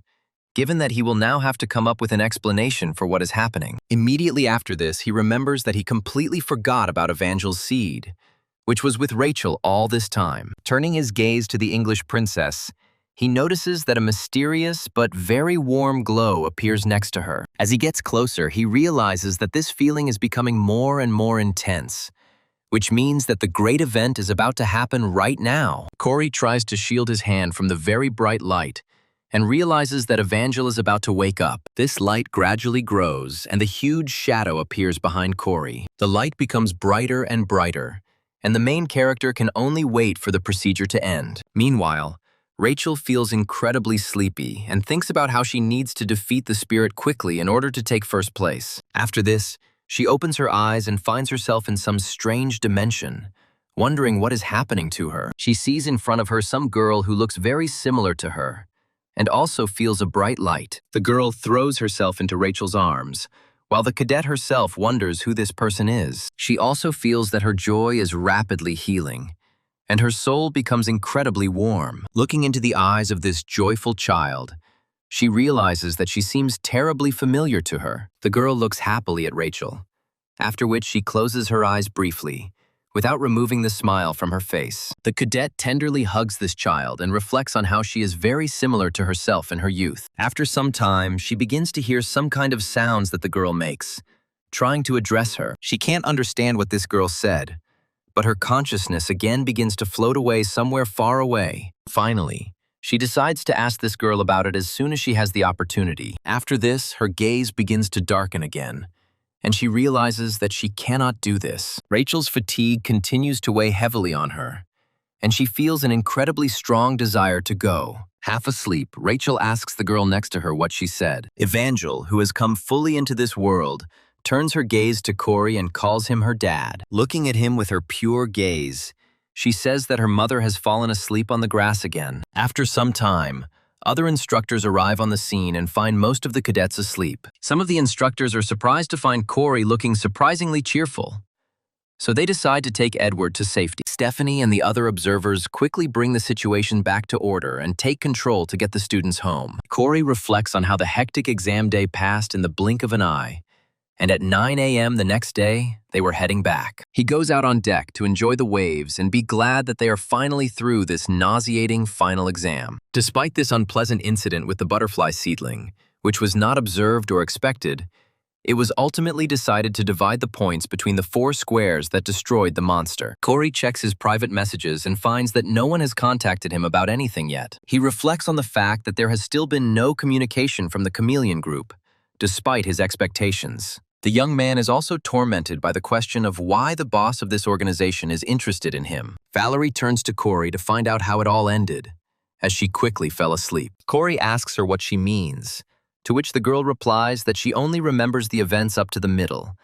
given that he will now have to come up with an explanation for what is happening. Immediately after this, he remembers that he completely forgot about Evangel's seed, which was with Rachel all this time. Turning his gaze to the English princess, he notices that a mysterious but very warm glow appears next to her. As he gets closer, he realizes that this feeling is becoming more and more intense, which means that the great event is about to happen right now. Corey tries to shield his hand from the very bright light and realizes that Evangel is about to wake up. This light gradually grows, and the huge shadow appears behind Corey. The light becomes brighter and brighter, and the main character can only wait for the procedure to end. Meanwhile, Rachel feels incredibly sleepy and thinks about how she needs to defeat the spirit quickly in order to take first place. After this, she opens her eyes and finds herself in some strange dimension, wondering what is happening to her. She sees in front of her some girl who looks very similar to her, and also feels a bright light. The girl throws herself into Rachel's arms, while the cadet herself wonders who this person is. She also feels that her joy is rapidly healing, and her soul becomes incredibly warm. Looking into the eyes of this joyful child, she realizes that she seems terribly familiar to her. The girl looks happily at Rachel, after which she closes her eyes briefly, without removing the smile from her face. The cadet tenderly hugs this child and reflects on how she is very similar to herself in her youth. After some time, she begins to hear some kind of sounds that the girl makes, trying to address her. She can't understand what this girl said, but her consciousness again begins to float away somewhere far away. Finally, she decides to ask this girl about it as soon as she has the opportunity. After this, her gaze begins to darken again, and she realizes that she cannot do this. Rachel's fatigue continues to weigh heavily on her, and she feels an incredibly strong desire to go. Half asleep, Rachel asks the girl next to her what she said. Evangel, who has come fully into this world, turns her gaze to Corey and calls him her dad. Looking at him with her pure gaze, she says that her mother has fallen asleep on the grass again. After some time, other instructors arrive on the scene and find most of the cadets asleep. Some of the instructors are surprised to find Corey looking surprisingly cheerful, so they decide to take Edward to safety. Stephanie and the other observers quickly bring the situation back to order and take control to get the students home. Corey reflects on how the hectic exam day passed in the blink of an eye, and at 9 a.m. the next day, they were heading back. He goes out on deck to enjoy the waves and be glad that they are finally through this nauseating final exam. Despite this unpleasant incident with the butterfly seedling, which was not observed or expected, it was ultimately decided to divide the points between the 4 squares that destroyed the monster. Corey checks his private messages and finds that no one has contacted him about anything yet. He reflects on the fact that there has still been no communication from the chameleon group, despite his expectations. The young man is also tormented by the question of why the boss of this organization is interested in him. Valerie turns to Corey to find out how it all ended, as she quickly fell asleep. Corey asks her what she means, to which the girl replies that she only remembers the events up to the middle,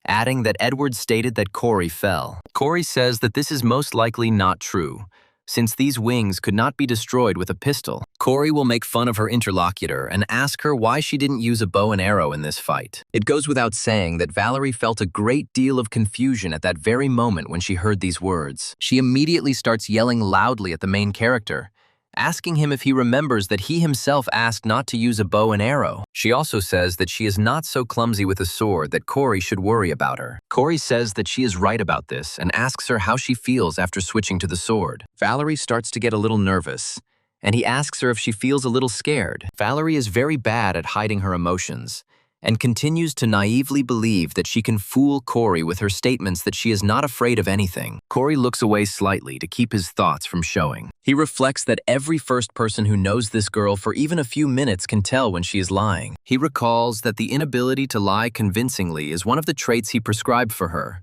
adding that Edward stated that Corey fell. Corey says that this is most likely not true, since these wings could not be destroyed with a pistol. Corey will make fun of her interlocutor and ask her why she didn't use a bow and arrow in this fight. It goes without saying that Valerie felt a great deal of confusion at that very moment when she heard these words. She immediately starts yelling loudly at the main character, asking him if he remembers that he himself asked not to use a bow and arrow. She also says that she is not so clumsy with a sword that Corey should worry about her. Corey says that she is right about this and asks her how she feels after switching to the sword. Valerie starts to get a little nervous, and he asks her if she feels a little scared. Valerie is very bad at hiding her emotions and continues to naively believe that she can fool Corey with her statements that she is not afraid of anything. Corey looks away slightly to keep his thoughts from showing. He reflects that every first person who knows this girl for even a few minutes can tell when she is lying. He recalls that the inability to lie convincingly is one of the traits he prescribed for her,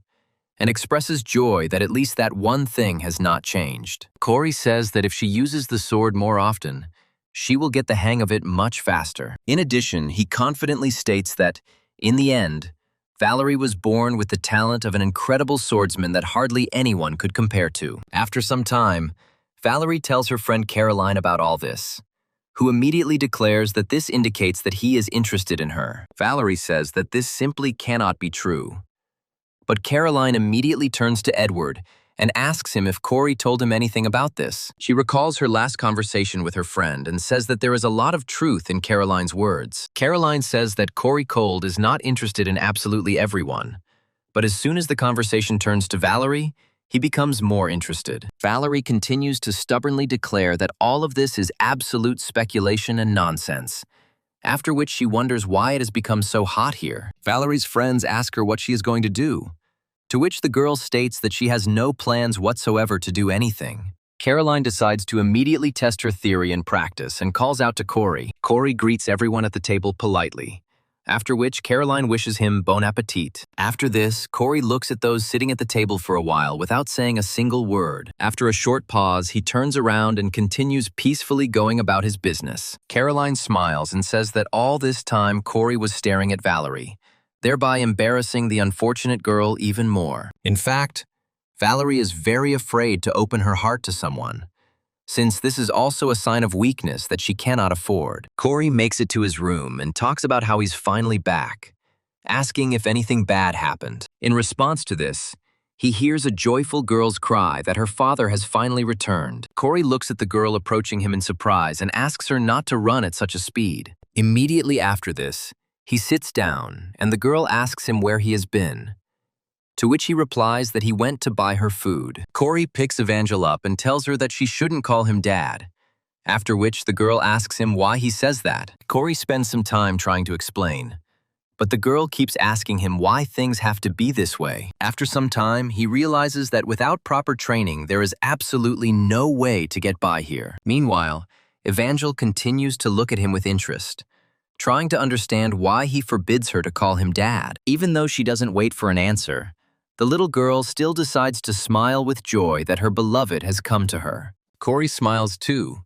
and expresses joy that at least that one thing has not changed. Corey says that if she uses the sword more often, she will get the hang of it much faster. In addition, he confidently states that, in the end, Valerie was born with the talent of an incredible swordsman that hardly anyone could compare to. After some time, Valerie tells her friend Caroline about all this, who immediately declares that this indicates that he is interested in her. Valerie says that this simply cannot be true. But Caroline immediately turns to Edward and asks him if Corey told him anything about this. She recalls her last conversation with her friend and says that there is a lot of truth in Caroline's words. Caroline says that Corey Cold is not interested in absolutely everyone, but as soon as the conversation turns to Valerie, he becomes more interested. Valerie continues to stubbornly declare that all of this is absolute speculation and nonsense, after which she wonders why it has become so hot here. Valerie's friends ask her what she is going to do, to which the girl states that she has no plans whatsoever to do anything. Caroline decides to immediately test her theory in practice and calls out to Corey. Corey greets everyone at the table politely, after which Caroline wishes him bon appetit. After this, Corey looks at those sitting at the table for a while without saying a single word. After a short pause, he turns around and continues peacefully going about his business. Caroline smiles and says that all this time Corey was staring at Valerie, thereby embarrassing the unfortunate girl even more. In fact, Valerie is very afraid to open her heart to someone, since this is also a sign of weakness that she cannot afford. Corey makes it to his room and talks about how he's finally back, asking if anything bad happened. In response to this, he hears a joyful girl's cry that her father has finally returned. Corey looks at the girl approaching him in surprise and asks her not to run at such a speed. Immediately after this, he sits down, and the girl asks him where he has been, to which he replies that he went to buy her food. Corey picks Evangel up and tells her that she shouldn't call him dad, after which the girl asks him why he says that. Corey spends some time trying to explain, but the girl keeps asking him why things have to be this way. After some time, he realizes that without proper training, there is absolutely no way to get by here. Meanwhile, Evangel continues to look at him with interest, trying to understand why he forbids her to call him dad. Even though she doesn't wait for an answer, the little girl still decides to smile with joy that her beloved has come to her. Corey smiles too,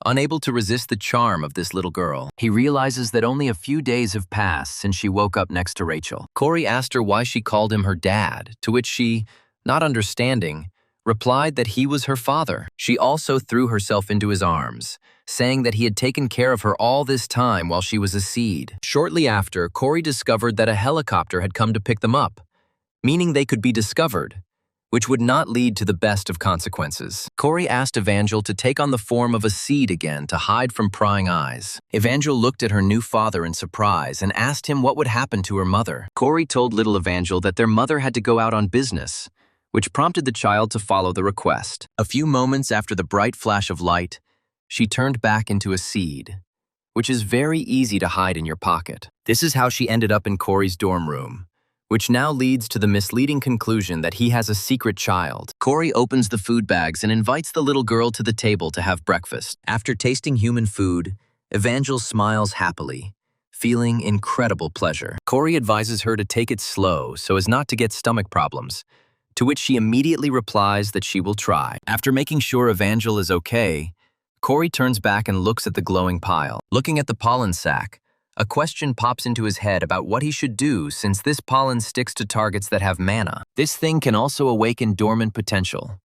unable to resist the charm of this little girl. He realizes that only a few days have passed since she woke up next to Rachel. Corey asked her why she called him her dad, to which she, not understanding, replied that he was her father. She also threw herself into his arms, saying that he had taken care of her all this time while she was a seed. Shortly after, Corey discovered that a helicopter had come to pick them up, meaning they could be discovered, which would not lead to the best of consequences. Corey asked Evangel to take on the form of a seed again to hide from prying eyes. Evangel looked at her new father in surprise and asked him what would happen to her mother. Corey told little Evangel that their mother had to go out on business, which prompted the child to follow the request. A few moments after the bright flash of light, she turned back into a seed, which is very easy to hide in your pocket. This is how she ended up in Corey's dorm room, which now leads to the misleading conclusion that he has a secret child. Corey opens the food bags and invites the little girl to the table to have breakfast. After tasting human food, Evangel smiles happily, feeling incredible pleasure. Corey advises her to take it slow so as not to get stomach problems, to which she immediately replies that she will try. After making sure Evangel is okay, Corey turns back and looks at the glowing pile. Looking at the pollen sac, A question pops into his head about what he should do since this pollen sticks to targets that have mana. This thing can also awaken dormant potential.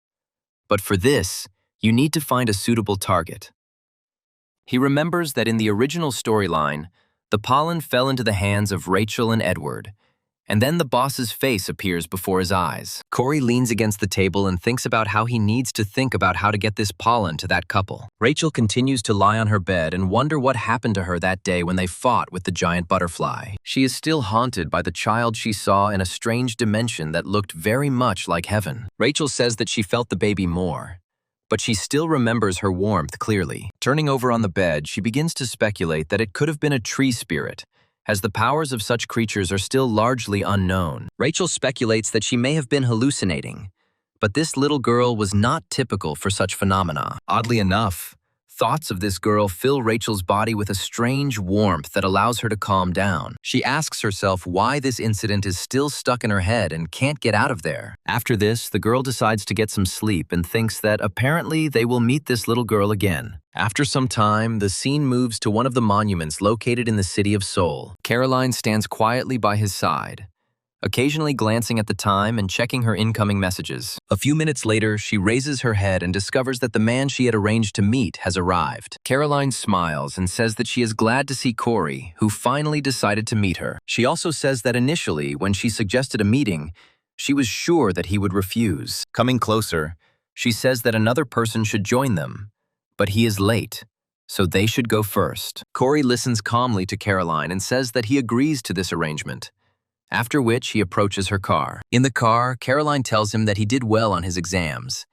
But for this, you need to find a suitable target. He remembers that in the original storyline, the pollen fell into the hands of Rachel and Edward, and then the boss's face appears before his eyes. Corey leans against the table and thinks about how he needs to think about how to get this pollen to that couple. Rachel continues to lie on her bed and wonder what happened to her that day when they fought with the giant butterfly. She is still haunted by the child she saw in a strange dimension that looked very much like heaven. Rachel says that she felt the baby more, but she still remembers her warmth clearly. Turning over on the bed, she begins to speculate that it could have been a tree spirit, as the powers of such creatures are still largely unknown. Rachel speculates that she may have been hallucinating, but this little girl was not typical for such phenomena. Oddly enough, thoughts of this girl fill Rachel's body with a strange warmth that allows her to calm down. She asks herself why this incident is still stuck in her head and can't get out of there. After this, the girl decides to get some sleep and thinks that apparently they will meet this little girl again. After some time, the scene moves to one of the monuments located in the city of Seoul. Caroline stands quietly by his side, occasionally glancing at the time and checking her incoming messages. A few minutes later, she raises her head and discovers that the man she had arranged to meet has arrived. Caroline smiles and says that she is glad to see Corey, who finally decided to meet her. She also says that initially, when she suggested a meeting, she was sure that he would refuse. Coming closer, she says that another person should join them, but he is late, so they should go first. Corey listens calmly to Caroline and says that he agrees to this arrangement, after which he approaches her car. In the car, Caroline tells him that he did well on his exams,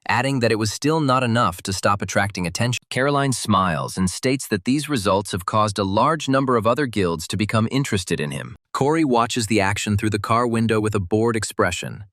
adding that it was still not enough to stop attracting attention. Caroline smiles and states that these results have caused a large number of other guilds to become interested in him. Corey watches the action through the car window with a bored expression,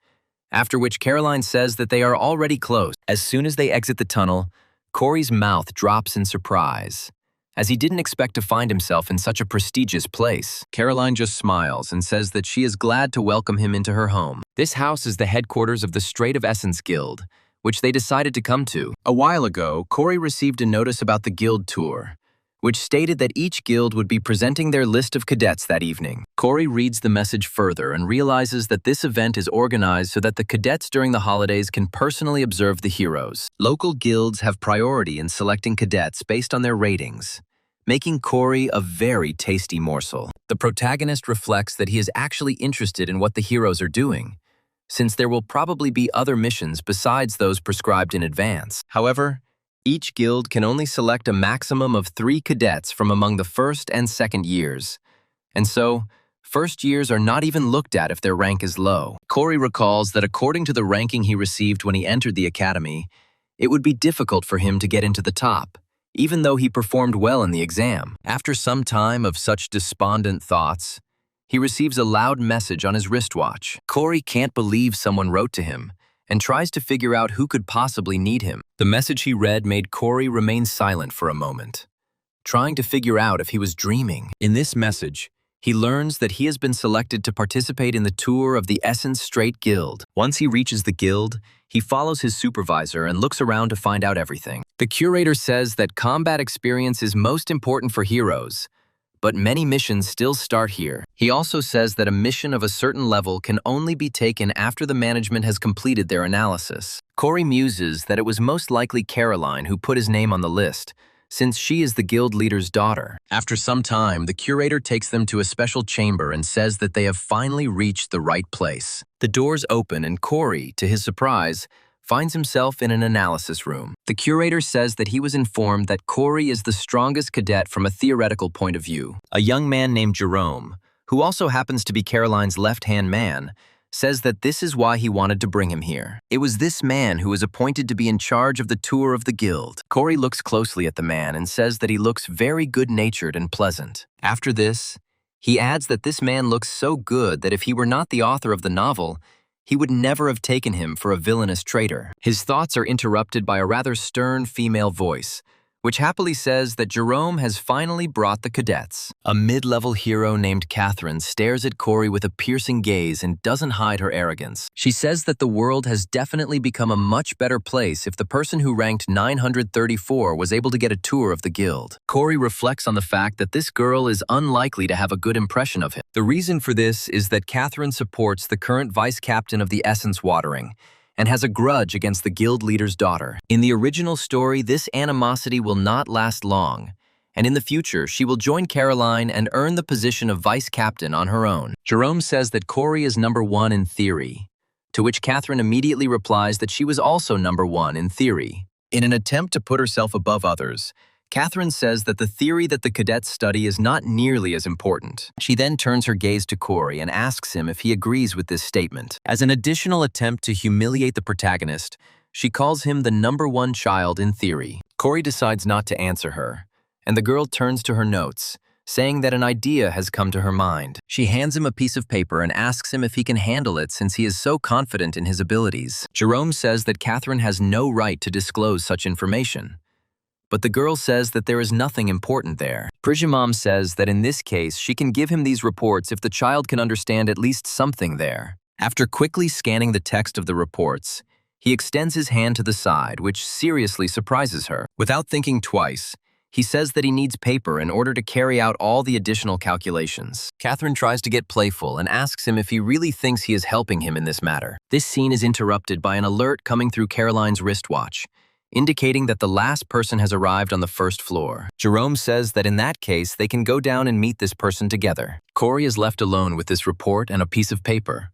after which Caroline says that they are already close. As soon as they exit the tunnel, Corey's mouth drops in surprise, as he didn't expect to find himself in such a prestigious place. Caroline just smiles and says that she is glad to welcome him into her home. This house is the headquarters of the Strait of Essence Guild, which they decided to come to. A while ago, Corey received a notice about the guild tour, which stated that each guild would be presenting their list of cadets that evening. Corey reads the message further and realizes that this event is organized so that the cadets during the holidays can personally observe the heroes. Local guilds have priority in selecting cadets based on their ratings, making Corey a very tasty morsel. The protagonist reflects that he is actually interested in what the heroes are doing, since there will probably be other missions besides those prescribed in advance. However, each guild can only select a maximum of 3 cadets from among the first and second years, and so first years are not even looked at if their rank is low. Corey recalls that according to the ranking he received when he entered the academy, it would be difficult for him to get into the top, even though he performed well in the exam. After some time of such despondent thoughts, he receives a loud message on his wristwatch. Corey can't believe someone wrote to him and tries to figure out who could possibly need him. The message he read made Corey remain silent for a moment, trying to figure out if he was dreaming. In this message, he learns that he has been selected to participate in the tour of the Essence Strait Guild. Once he reaches the guild, he follows his supervisor and looks around to find out everything. The curator says that combat experience is most important for heroes, but many missions still start here. He also says that a mission of a certain level can only be taken after the management has completed their analysis. Corey muses that it was most likely Caroline who put his name on the list, since she is the guild leader's daughter. After some time, the curator takes them to a special chamber and says that they have finally reached the right place. The doors open and Corey, to his surprise, finds himself in an analysis room. The curator says that he was informed that Corey is the strongest cadet from a theoretical point of view. A young man named Jerome, who also happens to be Caroline's left-hand man, says that this is why he wanted to bring him here. It was this man who was appointed to be in charge of the tour of the guild. Corey looks closely at the man and says that he looks very good-natured and pleasant. After this, he adds that this man looks so good that if he were not the author of the novel, he would never have taken him for a villainous traitor. His thoughts are interrupted by a rather stern female voice, which happily says that Jerome has finally brought the cadets. A mid-level hero named Catherine stares at Corey with a piercing gaze and doesn't hide her arrogance. She says that the world has definitely become a much better place if the person who ranked 934 was able to get a tour of the guild. Corey reflects on the fact that this girl is unlikely to have a good impression of him. The reason for this is that Catherine supports the current vice captain of the Essence Watering, and has a grudge against the guild leader's daughter. In the original story, this animosity will not last long, and in the future, she will join Caroline and earn the position of vice captain on her own. Jerome says that Corey is number 1 in theory, to which Catherine immediately replies that she was also number 1 in theory. In an attempt to put herself above others, Catherine says that the theory that the cadets study is not nearly as important. She then turns her gaze to Corey and asks him if he agrees with this statement. As an additional attempt to humiliate the protagonist, she calls him the number 1 child in theory. Corey decides not to answer her, and the girl turns to her notes, saying that an idea has come to her mind. She hands him a piece of paper and asks him if he can handle it since he is so confident in his abilities. Jerome says that Catherine has no right to disclose such information, but the girl says that there is nothing important there. Prijamam says that in this case, she can give him these reports if the child can understand at least something there. After quickly scanning the text of the reports, he extends his hand to the side, which seriously surprises her. Without thinking twice, he says that he needs paper in order to carry out all the additional calculations. Catherine tries to get playful and asks him if he really thinks he is helping him in this matter. This scene is interrupted by an alert coming through Caroline's wristwatch, indicating that the last person has arrived on the first floor. Jerome says that in that case, they can go down and meet this person together. Corey is left alone with this report and a piece of paper,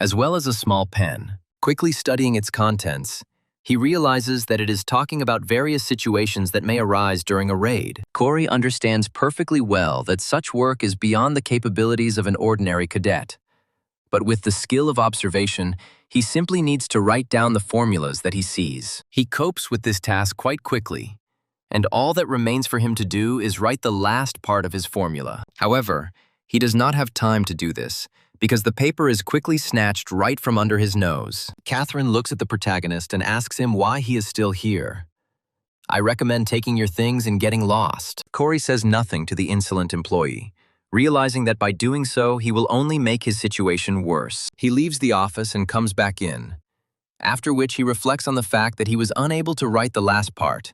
as well as a small pen. Quickly studying its contents, he realizes that it is talking about various situations that may arise during a raid. Corey understands perfectly well that such work is beyond the capabilities of an ordinary cadet. But with the skill of observation, he simply needs to write down the formulas that he sees. He copes with this task quite quickly, and all that remains for him to do is write the last part of his formula. However, he does not have time to do this, because the paper is quickly snatched right from under his nose. Catherine looks at the protagonist and asks him why he is still here. "I recommend taking your things and getting lost." Corey says nothing to the insolent employee, realizing that by doing so, he will only make his situation worse. He leaves the office and comes back in, after which he reflects on the fact that he was unable to write the last part,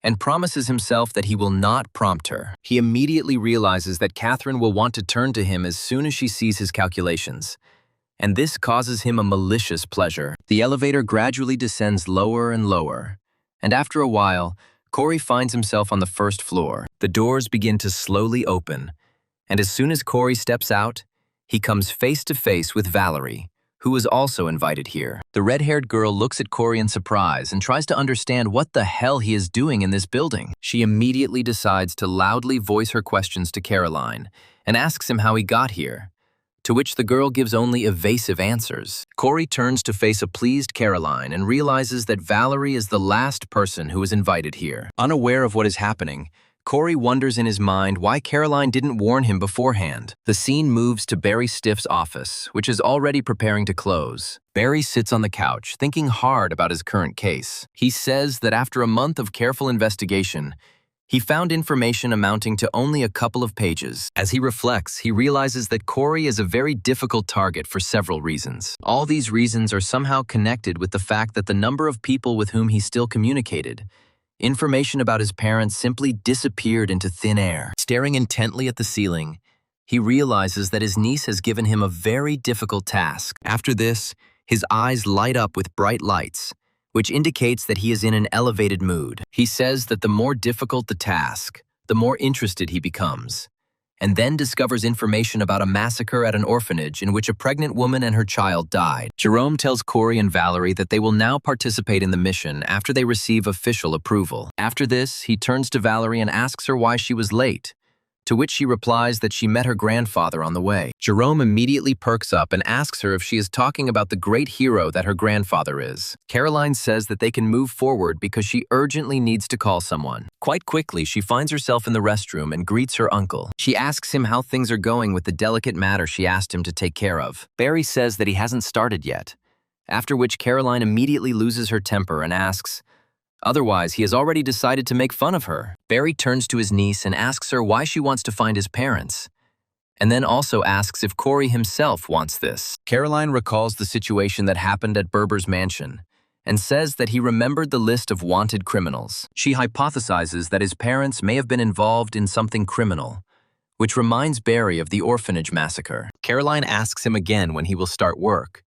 and promises himself that he will not prompt her. He immediately realizes that Catherine will want to turn to him as soon as she sees his calculations, and this causes him a malicious pleasure. The elevator gradually descends lower and lower, and after a while, Corey finds himself on the first floor. The doors begin to slowly open, and as soon as Corey steps out, he comes face to face with Valerie, who is also invited here. The red-haired girl looks at Corey in surprise and tries to understand what the hell he is doing in this building. She immediately decides to loudly voice her questions to Caroline and asks him how he got here, to which the girl gives only evasive answers. Corey turns to face a pleased Caroline and realizes that Valerie is the last person who is invited here. Unaware of what is happening, Corey wonders in his mind why Caroline didn't warn him beforehand. The scene moves to Barry Stiff's office, which is already preparing to close. Barry sits on the couch, thinking hard about his current case. He says that after a month of careful investigation, he found information amounting to only a couple of pages. As he reflects, he realizes that Corey is a very difficult target for several reasons. All these reasons are somehow connected with the fact that the number of people with whom he still communicated, information about his parents, simply disappeared into thin air. Staring intently at the ceiling, he realizes that his niece has given him a very difficult task. After this, his eyes light up with bright lights, which indicates that he is in an elevated mood. He says that the more difficult the task, the more interested he becomes, and then discovers information about a massacre at an orphanage in which a pregnant woman and her child died. Jerome tells Corey and Valerie that they will now participate in the mission after they receive official approval. After this, he turns to Valerie and asks her why she was late, to which she replies that she met her grandfather on the way. Jerome immediately perks up and asks her if she is talking about the great hero that her grandfather is. Caroline says that they can move forward because she urgently needs to call someone. Quite quickly, she finds herself in the restroom and greets her uncle. She asks him how things are going with the delicate matter she asked him to take care of. Barry says that he hasn't started yet, after which Caroline immediately loses her temper and asks, Otherwise, he has already decided to make fun of her. Barry turns to his niece and asks her why she wants to find his parents, and then also asks if Corey himself wants this. Caroline recalls the situation that happened at Berber's mansion and says that he remembered the list of wanted criminals. She hypothesizes that his parents may have been involved in something criminal, which reminds Barry of the orphanage massacre. Caroline asks him again when he will start work,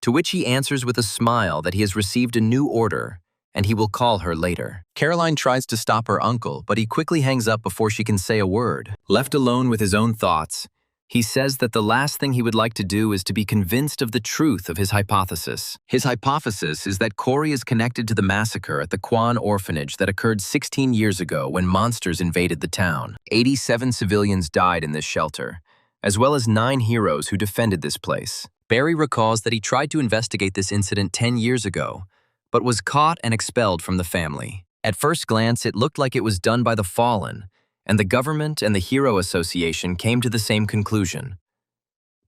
to which he answers with a smile that he has received a new order and he will call her later. Caroline tries to stop her uncle, but he quickly hangs up before she can say a word. Left alone with his own thoughts, he says that the last thing he would like to do is to be convinced of the truth of his hypothesis. His hypothesis is that Corey is connected to the massacre at the Kwan orphanage that occurred 16 years ago when monsters invaded the town. 87 civilians died in this shelter, as well as 9 heroes who defended this place. Barry recalls that he tried to investigate this incident 10 years ago, but was caught and expelled from the family. At first glance, it looked like it was done by the Fallen, and the government and the Hero Association came to the same conclusion.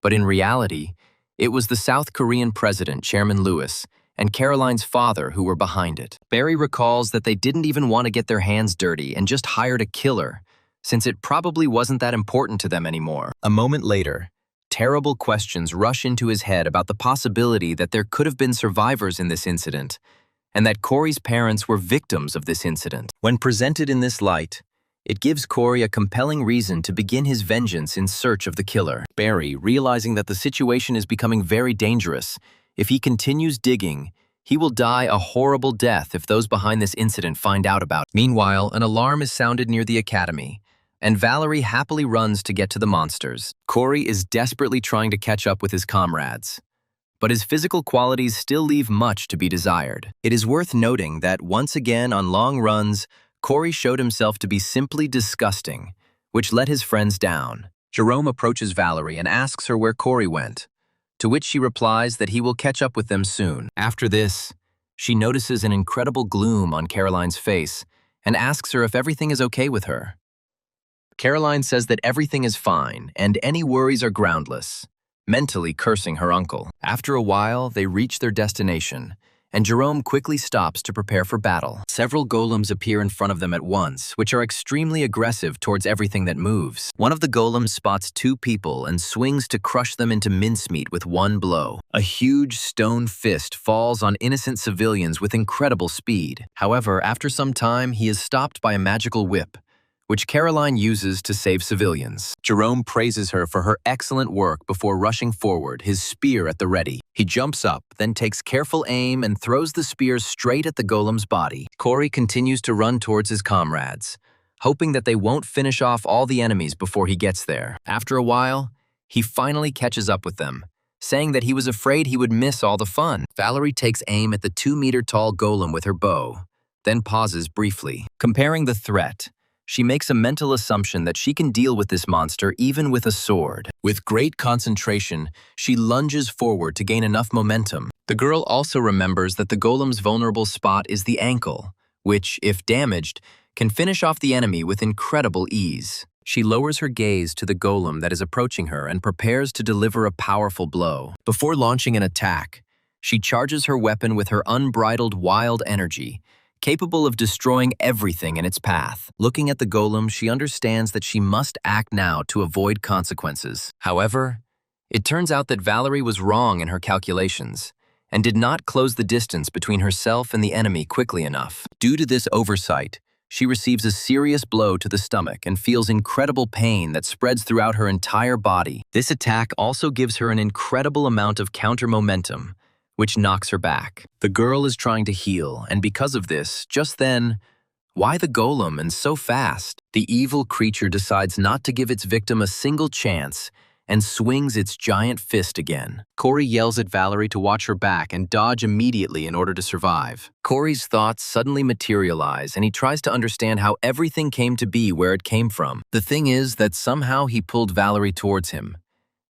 But in reality, it was the South Korean president, Chairman Lewis, and Caroline's father who were behind it. Barry recalls that they didn't even want to get their hands dirty and just hired a killer, since it probably wasn't that important to them anymore. A moment later, terrible questions rush into his head about the possibility that there could have been survivors in this incident, and that Corey's parents were victims of this incident. When presented in this light, it gives Corey a compelling reason to begin his vengeance in search of the killer. Barry, realizing that the situation is becoming very dangerous, if he continues digging, he will die a horrible death if those behind this incident find out about it. Meanwhile, an alarm is sounded near the academy, and Valerie happily runs to get to the monsters. Corey is desperately trying to catch up with his comrades, but his physical qualities still leave much to be desired. It is worth noting that once again on long runs, Corey showed himself to be simply disgusting, which let his friends down. Jerome approaches Valerie and asks her where Corey went, to which she replies that he will catch up with them soon. After this, she notices an incredible gloom on Caroline's face and asks her if everything is okay with her. Caroline says that everything is fine and any worries are groundless, mentally cursing her uncle. After a while, they reach their destination, and Jerome quickly stops to prepare for battle. Several golems appear in front of them at once, which are extremely aggressive towards everything that moves. One of the golems spots 2 people and swings to crush them into mincemeat with one blow. A huge stone fist falls on innocent civilians with incredible speed. However, after some time, he is stopped by a magical whip, which Caroline uses to save civilians. Jerome praises her for her excellent work before rushing forward, his spear at the ready. He jumps up, then takes careful aim and throws the spear straight at the golem's body. Corey continues to run towards his comrades, hoping that they won't finish off all the enemies before he gets there. After a while, he finally catches up with them, saying that he was afraid he would miss all the fun. Valerie takes aim at the 2-meter-tall golem with her bow, then pauses briefly. Comparing the threat, she makes a mental assumption that she can deal with this monster even with a sword. With great concentration, she lunges forward to gain enough momentum. The girl also remembers that the golem's vulnerable spot is the ankle, which, if damaged, can finish off the enemy with incredible ease. She lowers her gaze to the golem that is approaching her and prepares to deliver a powerful blow. Before launching an attack, she charges her weapon with her unbridled wild energy, capable of destroying everything in its path. Looking at the golem, she understands that she must act now to avoid consequences. However, it turns out that Valerie was wrong in her calculations and did not close the distance between herself and the enemy quickly enough. Due to this oversight, she receives a serious blow to the stomach and feels incredible pain that spreads throughout her entire body. This attack also gives her an incredible amount of counter-momentum, which knocks her back. The girl is trying to heal, and because of this, just then, why the golem and so fast? The evil creature decides not to give its victim a single chance and swings its giant fist again. Corey yells at Valerie to watch her back and dodge immediately in order to survive. Corey's thoughts suddenly materialize and he tries to understand how everything came to be where it came from. The thing is that somehow he pulled Valerie towards him,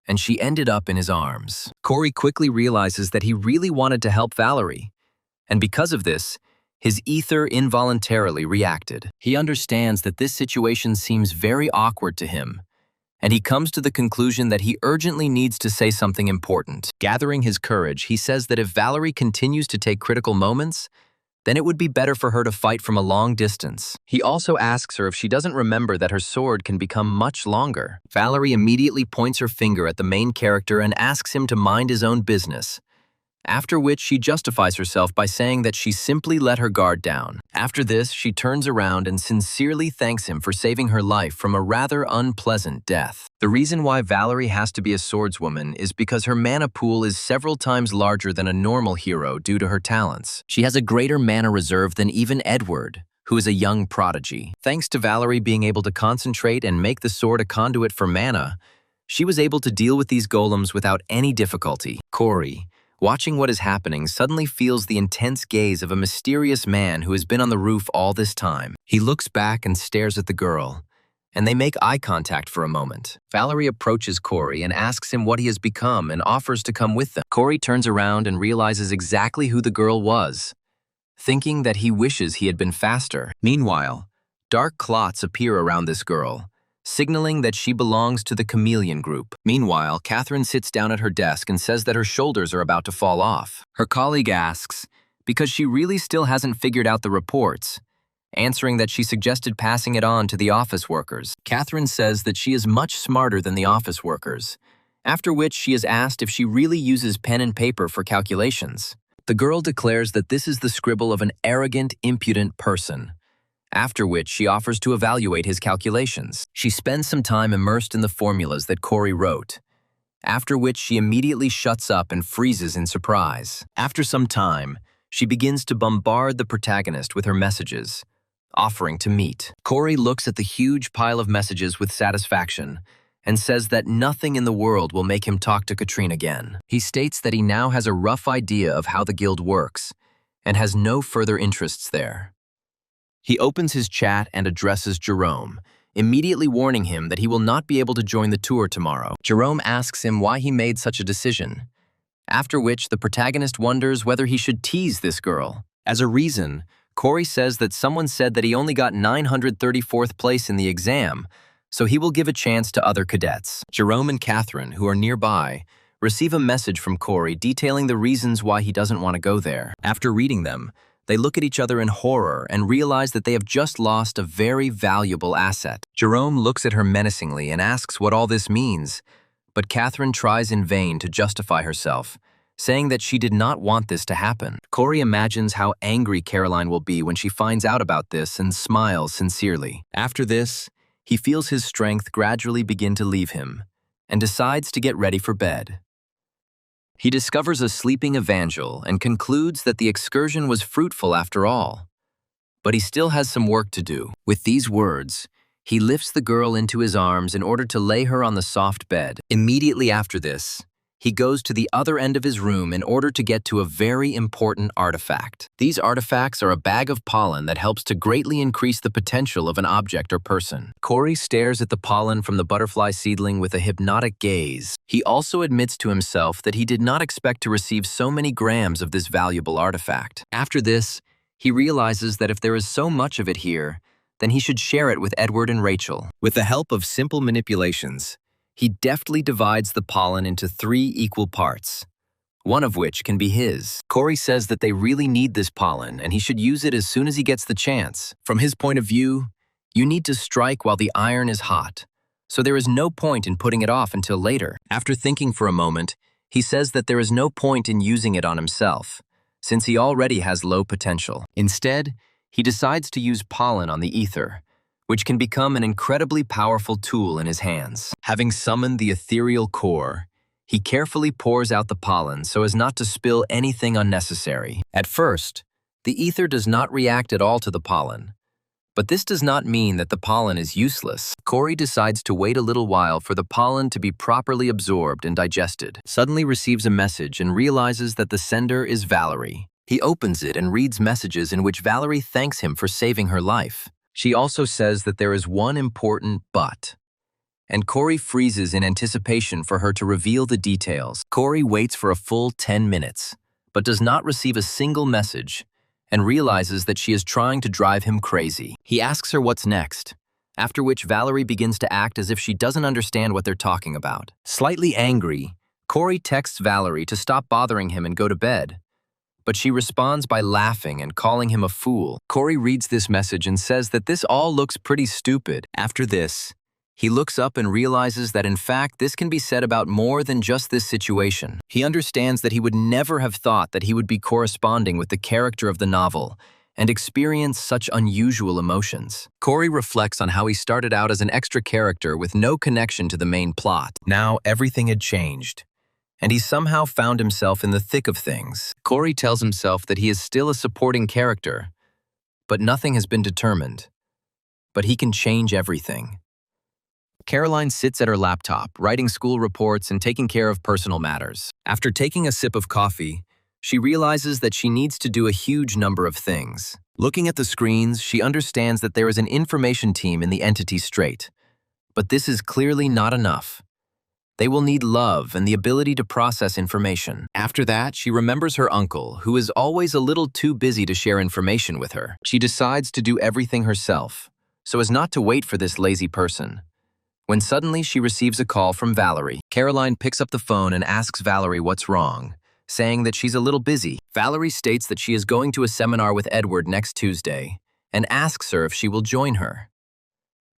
and she ended up in his arms. Corey quickly realizes that he really wanted to help Valerie, and because of this, his ether involuntarily reacted. He understands that this situation seems very awkward to him, and he comes to the conclusion that he urgently needs to say something important. Gathering his courage, he says that if Valerie continues to take critical moments, then it would be better for her to fight from a long distance. He also asks her if she doesn't remember that her sword can become much longer. Valerie immediately points her finger at the main character and asks him to mind his own business, after which she justifies herself by saying that she simply let her guard down. After this, she turns around and sincerely thanks him for saving her life from a rather unpleasant death. The reason why Valerie has to be a swordswoman is because her mana pool is several times larger than a normal hero due to her talents. She has a greater mana reserve than even Edward, who is a young prodigy. Thanks to Valerie being able to concentrate and make the sword a conduit for mana, she was able to deal with these golems without any difficulty. Corey, watching what is happening, suddenly feels the intense gaze of a mysterious man who has been on the roof all this time. He looks back and stares at the girl, and they make eye contact for a moment. Valerie approaches Corey and asks him what he has become and offers to come with them. Corey turns around and realizes exactly who the girl was, thinking that he wishes he had been faster. Meanwhile, dark clots appear around this girl, signaling that she belongs to the chameleon group. Meanwhile, Catherine sits down at her desk and says that her shoulders are about to fall off. Her colleague asks, because she really still hasn't figured out the reports, answering that she suggested passing it on to the office workers. Catherine says that she is much smarter than the office workers, after which she is asked if she really uses pen and paper for calculations. The girl declares that this is the scribble of an arrogant, impudent person, after which she offers to evaluate his calculations. She spends some time immersed in the formulas that Corey wrote, after which she immediately shuts up and freezes in surprise. After some time, she begins to bombard the protagonist with her messages, offering to meet. Corey looks at the huge pile of messages with satisfaction and says that nothing in the world will make him talk to Katrine again. He states that he now has a rough idea of how the guild works and has no further interests there. He opens his chat and addresses Jerome, immediately warning him that he will not be able to join the tour tomorrow. Jerome asks him why he made such a decision, after which the protagonist wonders whether he should tease this girl. As a reason, Corey says that someone said that he only got 934th place in the exam, so he will give a chance to other cadets. Jerome and Catherine, who are nearby, receive a message from Corey detailing the reasons why he doesn't want to go there. After reading them, they look at each other in horror and realize that they have just lost a very valuable asset. Jerome looks at her menacingly and asks what all this means, but Catherine tries in vain to justify herself, saying that she did not want this to happen. Corey imagines how angry Caroline will be when she finds out about this and smiles sincerely. After this, he feels his strength gradually begin to leave him and decides to get ready for bed. He discovers a sleeping Evangel and concludes that the excursion was fruitful after all. But he still has some work to do. With these words, he lifts the girl into his arms in order to lay her on the soft bed. Immediately after this, he goes to the other end of his room in order to get to a very important artifact. These artifacts are a bag of pollen that helps to greatly increase the potential of an object or person. Corey stares at the pollen from the butterfly seedling with a hypnotic gaze. He also admits to himself that he did not expect to receive so many grams of this valuable artifact. After this, he realizes that if there is so much of it here, then he should share it with Edward and Rachel. With the help of simple manipulations, he deftly divides the pollen into 3 equal parts, one of which can be his. Corey says that they really need this pollen and he should use it as soon as he gets the chance. From his point of view, you need to strike while the iron is hot, so there is no point in putting it off until later. After thinking for a moment, he says that there is no point in using it on himself, since he already has low potential. Instead, he decides to use pollen on the ether, which can become an incredibly powerful tool in his hands. Having summoned the ethereal core, he carefully pours out the pollen so as not to spill anything unnecessary. At first, the ether does not react at all to the pollen, but this does not mean that the pollen is useless. Corey decides to wait a little while for the pollen to be properly absorbed and digested. Suddenly receives a message and realizes that the sender is Valerie. He opens it and reads messages in which Valerie thanks him for saving her life. She also says that there is one important but, and Corey freezes in anticipation for her to reveal the details. Corey waits for a full 10 minutes, but does not receive a single message, and realizes that she is trying to drive him crazy. He asks her what's next, after which Valerie begins to act as if she doesn't understand what they're talking about. Slightly angry, Corey texts Valerie to stop bothering him and go to bed, but she responds by laughing and calling him a fool. Corey reads this message and says that this all looks pretty stupid. After this, he looks up and realizes that in fact this can be said about more than just this situation. He understands that he would never have thought that he would be corresponding with the character of the novel and experience such unusual emotions. Corey reflects on how he started out as an extra character with no connection to the main plot. Now everything had changed, and he somehow found himself in the thick of things. Corey tells himself that he is still a supporting character, but nothing has been determined. But he can change everything. Caroline sits at her laptop, writing school reports and taking care of personal matters. After taking a sip of coffee, she realizes that she needs to do a huge number of things. Looking at the screens, she understands that there is an information team in the entity Strait. But this is clearly not enough. They will need love and the ability to process information. After that, she remembers her uncle, who is always a little too busy to share information with her. She decides to do everything herself, so as not to wait for this lazy person. When suddenly she receives a call from Valerie. Caroline picks up the phone and asks Valerie what's wrong, saying that she's a little busy. Valerie states that she is going to a seminar with Edward next Tuesday and asks her if she will join her.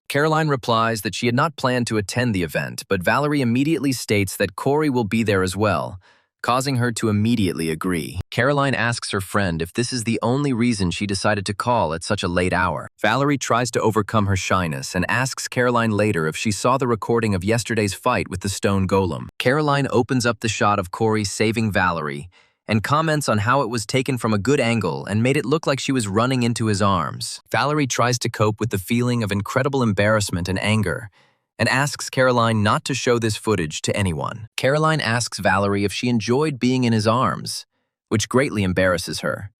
Caroline replies that she had not planned to attend the event, but Valerie immediately states that Corey will be there as well, causing her to immediately agree. Caroline asks her friend if this is the only reason she decided to call at such a late hour. Valerie tries to overcome her shyness and asks Caroline later if she saw the recording of yesterday's fight with the stone golem. Caroline opens up the shot of Corey saving Valerie and comments on how it was taken from a good angle and made it look like she was running into his arms. Valerie tries to cope with the feeling of incredible embarrassment and anger and asks Caroline not to show this footage to anyone. Caroline asks Valerie if she enjoyed being in his arms, which greatly embarrasses her.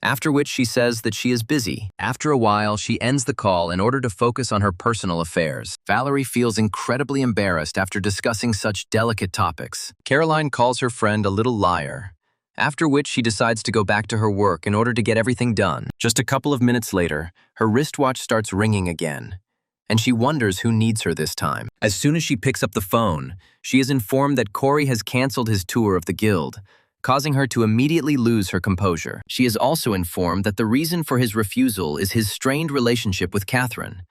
After which she says that she is busy. After a while, she ends the call in order to focus on her personal affairs. Valerie feels incredibly embarrassed after discussing such delicate topics. Caroline calls her friend a little liar, after which she decides to go back to her work in order to get everything done. Just a couple of minutes later, her wristwatch starts ringing again, and she wonders who needs her this time. As soon as she picks up the phone, she is informed that Corey has canceled his tour of the guild, causing her to immediately lose her composure. She is also informed that the reason for his refusal is his strained relationship with Catherine,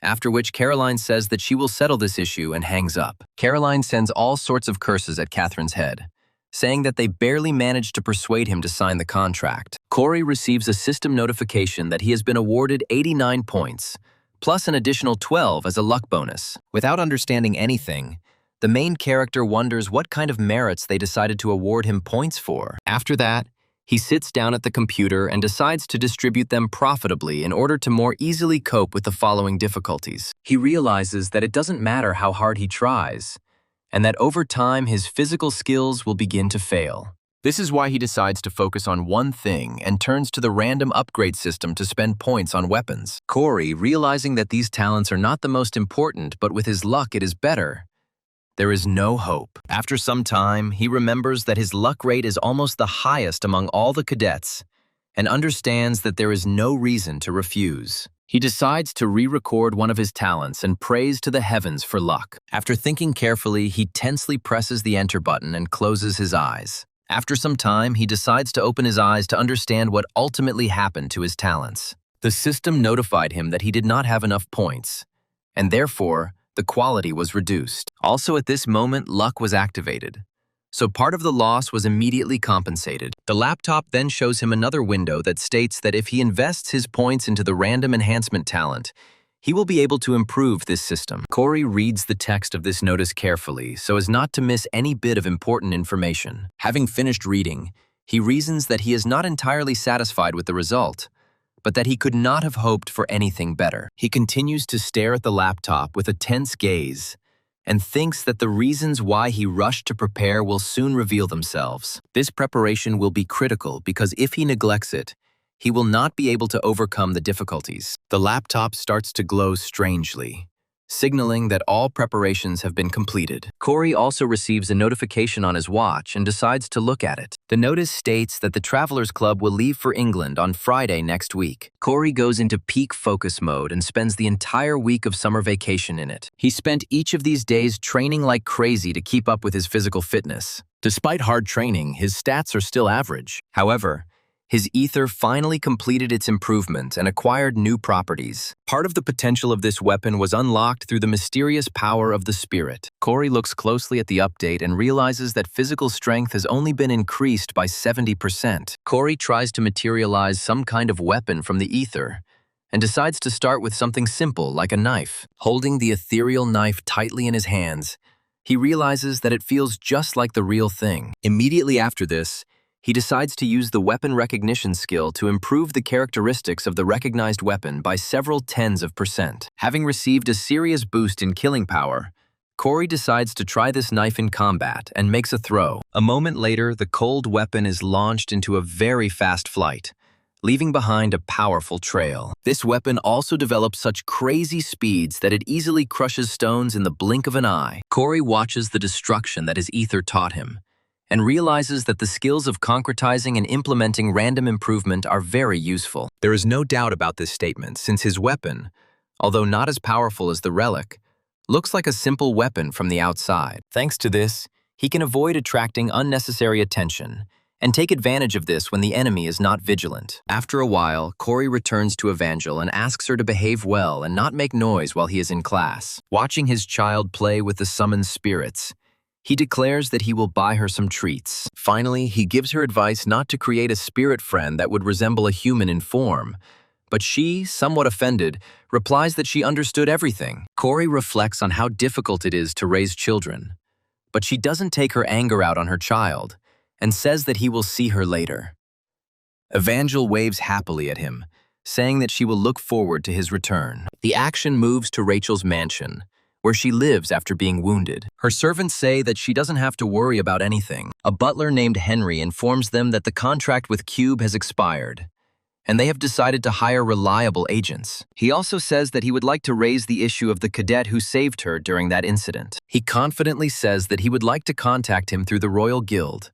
after which Caroline says that she will settle this issue and hangs up. Caroline sends all sorts of curses at Catherine's head, saying that they barely managed to persuade him to sign the contract. Corey receives a system notification that he has been awarded 89 points, plus an additional 12 as a luck bonus. Without understanding anything, the main character wonders what kind of merits they decided to award him points for. After that, he sits down at the computer and decides to distribute them profitably in order to more easily cope with the following difficulties. He realizes that it doesn't matter how hard he tries, and that over time his physical skills will begin to fail. This is why he decides to focus on one thing and turns to the random upgrade system to spend points on weapons. Corey, realizing that these talents are not the most important, but with his luck it is better, there is no hope. After some time, he remembers that his luck rate is almost the highest among all the cadets and understands that there is no reason to refuse. He decides to re-record one of his talents and prays to the heavens for luck. After thinking carefully, he tensely presses the enter button and closes his eyes. After some time, he decides to open his eyes to understand what ultimately happened to his talents. The system notified him that he did not have enough points, and therefore, the quality was reduced. Also at this moment, luck was activated, so part of the loss was immediately compensated. The laptop then shows him another window that states that if he invests his points into the random enhancement talent, he will be able to improve this system. Corey reads the text of this notice carefully so as not to miss any bit of important information. Having finished reading, he reasons that he is not entirely satisfied with the result, but that he could not have hoped for anything better. He continues to stare at the laptop with a tense gaze and thinks that the reasons why he rushed to prepare will soon reveal themselves. This preparation will be critical because if he neglects it, he will not be able to overcome the difficulties. The laptop starts to glow strangely, signaling that all preparations have been completed. Corey also receives a notification on his watch and decides to look at it. The notice states that the Travelers Club will leave for England on Friday next week. Corey goes into peak focus mode and spends the entire week of summer vacation in it. He spent each of these days training like crazy to keep up with his physical fitness. Despite hard training, his stats are still average. However, His ether finally completed its improvement and acquired new properties. Part of the potential of this weapon was unlocked through the mysterious power of the spirit. Corey looks closely at the update and realizes that physical strength has only been increased by 70%. Corey tries to materialize some kind of weapon from the ether and decides to start with something simple like a knife. Holding the ethereal knife tightly in his hands, he realizes that it feels just like the real thing. Immediately after this, he decides to use the weapon recognition skill to improve the characteristics of the recognized weapon by several tens of percent. Having received a serious boost in killing power, Corey decides to try this knife in combat and makes a throw. A moment later, the cold weapon is launched into a very fast flight, leaving behind a powerful trail. This weapon also develops such crazy speeds that it easily crushes stones in the blink of an eye. Corey watches the destruction that his ether taught him, and realizes that the skills of concretizing and implementing random improvement are very useful. There is no doubt about this statement, since his weapon, although not as powerful as the relic, looks like a simple weapon from the outside. Thanks to this, he can avoid attracting unnecessary attention and take advantage of this when the enemy is not vigilant. After a while, Corey returns to Evangel and asks her to behave well and not make noise while he is in class. Watching his child play with the summoned spirits, he declares that he will buy her some treats. Finally, he gives her advice not to create a spirit friend that would resemble a human in form, but she, somewhat offended, replies that she understood everything. Corey reflects on how difficult it is to raise children, but she doesn't take her anger out on her child and says that he will see her later. Evangel waves happily at him, saying that she will look forward to his return. The action moves to Rachel's mansion, where she lives after being wounded. Her servants say that she doesn't have to worry about anything. A butler named Henry informs them that the contract with Cube has expired, and they have decided to hire reliable agents. He also says that he would like to raise the issue of the cadet who saved her during that incident. He confidently says that he would like to contact him through the Royal Guild,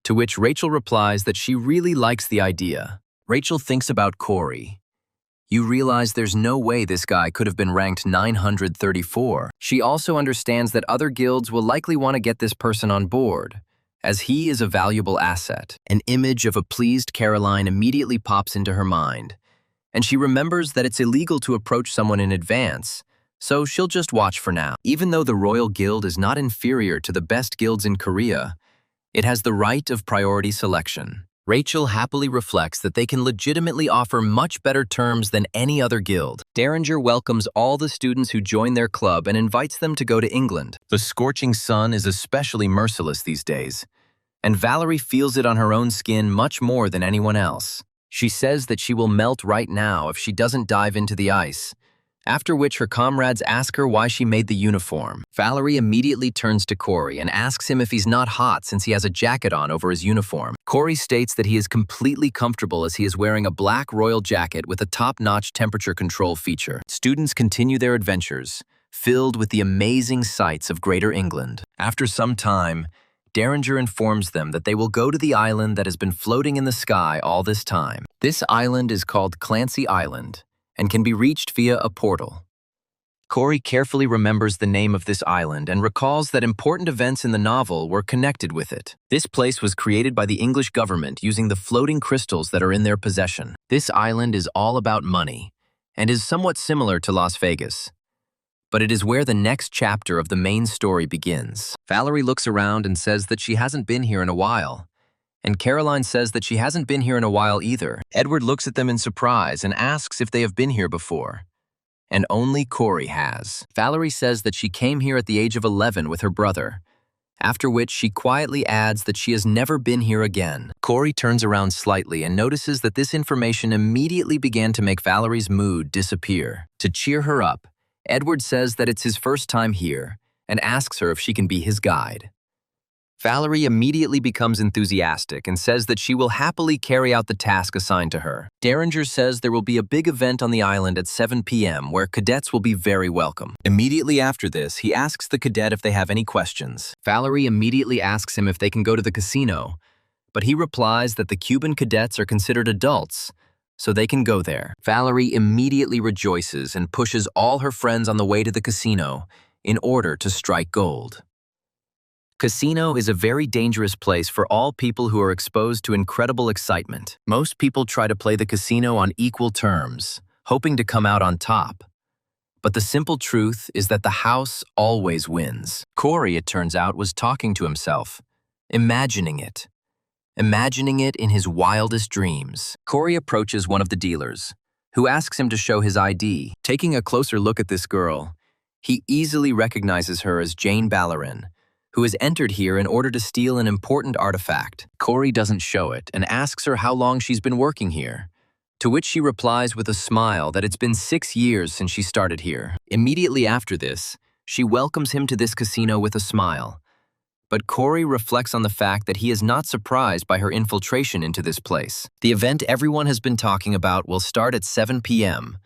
to which Rachel replies that she really likes the idea. Rachel thinks about Corey. You realize there's no way this guy could have been ranked 934. She also understands that other guilds will likely want to get this person on board, as he is a valuable asset. An image of a pleased Caroline immediately pops into her mind, and she remembers that it's illegal to approach someone in advance, so she'll just watch for now. Even though the Royal Guild is not inferior to the best guilds in Korea, it has the right of priority selection. Rachel happily reflects that they can legitimately offer much better terms than any other guild. Derringer welcomes all the students who join their club and invites them to go to England. The scorching sun is especially merciless these days, and Valerie feels it on her own skin much more than anyone else. She says that she will melt right now if she doesn't dive into the ice, after which her comrades ask her why she made the uniform. Valerie immediately turns to Corey and asks him if he's not hot since he has a jacket on over his uniform. Corey states that he is completely comfortable as he is wearing a black royal jacket with a top-notch temperature control feature. Students continue their adventures, filled with the amazing sights of Greater England. After some time, Derringer informs them that they will go to the island that has been floating in the sky all this time. This island is called Clancy Island and can be reached via a portal. Corey carefully remembers the name of this island and recalls that important events in the novel were connected with it. This place was created by the English government using the floating crystals that are in their possession. This island is all about money and is somewhat similar to Las Vegas, but it is where the next chapter of the main story begins. Valerie looks around and says that she hasn't been here in a while, and Caroline says that she hasn't been here in a while either. Edward looks at them in surprise and asks if they have been here before, and only Corey has. Valerie says that she came here at the age of 11 with her brother, after which she quietly adds that she has never been here again. Corey turns around slightly and notices that this information immediately began to make Valerie's mood disappear. To cheer her up, Edward says that it's his first time here and asks her if she can be his guide. Valerie immediately becomes enthusiastic and says that she will happily carry out the task assigned to her. Derringer says there will be a big event on the island at 7 p.m. where cadets will be very welcome. Immediately after this, he asks the cadet if they have any questions. Valerie immediately asks him if they can go to the casino, but he replies that the Cuban cadets are considered adults, so they can go there. Valerie immediately rejoices and pushes all her friends on the way to the casino in order to strike gold. Casino is a very dangerous place for all people who are exposed to incredible excitement. Most people try to play the casino on equal terms, hoping to come out on top. But the simple truth is that the house always wins. Corey, it turns out, was talking to himself, imagining it in his wildest dreams. Corey approaches one of the dealers, who asks him to show his ID. Taking a closer look at this girl, he easily recognizes her as Jane Ballerin, who has entered here in order to steal an important artifact. Corey doesn't show it and asks her how long she's been working here, to which she replies with a smile that it's been 6 years since she started here. Immediately after this, she welcomes him to this casino with a smile. But Corey reflects on the fact that he is not surprised by her infiltration into this place. The event everyone has been talking about will start at 7 p.m.,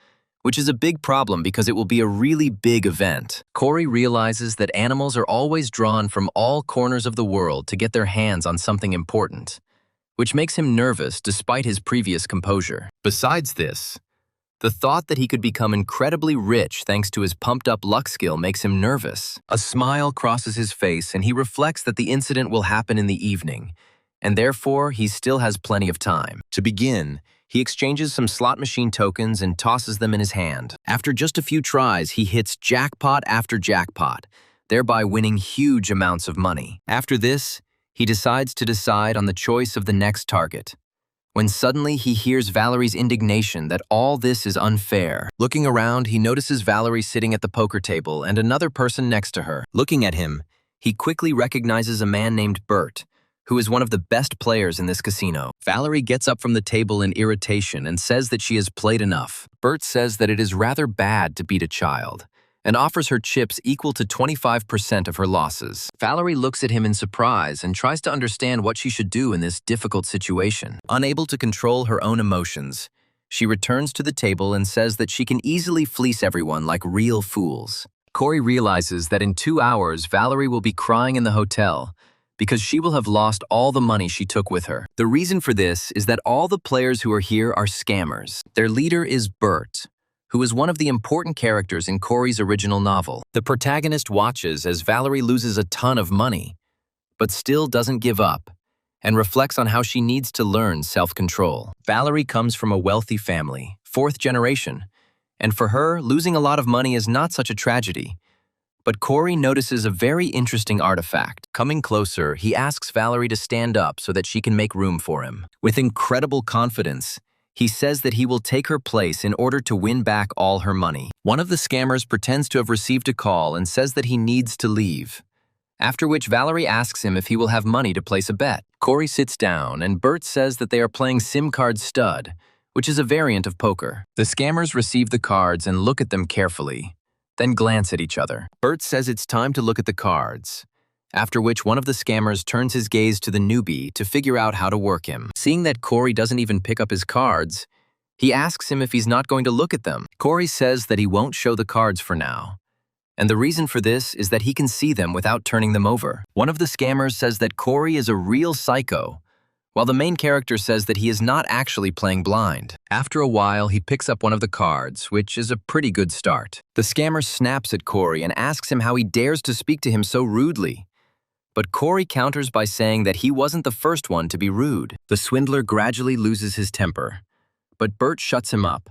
which is a big problem because it will be a really big event. Corey realizes that animals are always drawn from all corners of the world to get their hands on something important, which makes him nervous despite his previous composure. Besides this, the thought that he could become incredibly rich thanks to his pumped-up luck skill makes him nervous. A smile crosses his face and he reflects that the incident will happen in the evening, and therefore he still has plenty of time. To begin, he exchanges some slot machine tokens and tosses them in his hand. After just a few tries, he hits jackpot after jackpot, thereby winning huge amounts of money. After this, he decides on the choice of the next target, when suddenly he hears Valerie's indignation that all this is unfair. Looking around, he notices Valerie sitting at the poker table and another person next to her. Looking at him, he quickly recognizes a man named Bert, who is one of the best players in this casino. Valerie gets up from the table in irritation and says that she has played enough. Bert says that it is rather bad to beat a child, and offers her chips equal to 25% of her losses. Valerie looks at him in surprise and tries to understand what she should do in this difficult situation. Unable to control her own emotions, she returns to the table and says that she can easily fleece everyone like real fools. Corey realizes that in 2 hours, Valerie will be crying in the hotel because she will have lost all the money she took with her. The reason for this is that all the players who are here are scammers. Their leader is Bert, who is one of the important characters in Corey's original novel. The protagonist watches as Valerie loses a ton of money, but still doesn't give up, and reflects on how she needs to learn self-control. Valerie comes from a wealthy family, 4th generation, and for her, losing a lot of money is not such a tragedy. But Corey notices a very interesting artifact. Coming closer, he asks Valerie to stand up so that she can make room for him. With incredible confidence, he says that he will take her place in order to win back all her money. One of the scammers pretends to have received a call and says that he needs to leave, after which Valerie asks him if he will have money to place a bet. Corey sits down and Bert says that they are playing SIM card stud, which is a variant of poker. The scammers receive the cards and look at them carefully, then glance at each other. Bert says it's time to look at the cards, after which one of the scammers turns his gaze to the newbie to figure out how to work him. Seeing that Corey doesn't even pick up his cards, he asks him if he's not going to look at them. Corey says that he won't show the cards for now, and the reason for this is that he can see them without turning them over. One of the scammers says that Corey is a real psycho, while the main character says that he is not actually playing blind. After a while, he picks up one of the cards, which is a pretty good start. The scammer snaps at Corey and asks him how he dares to speak to him so rudely. But Corey counters by saying that he wasn't the first one to be rude. The swindler gradually loses his temper, but Bert shuts him up,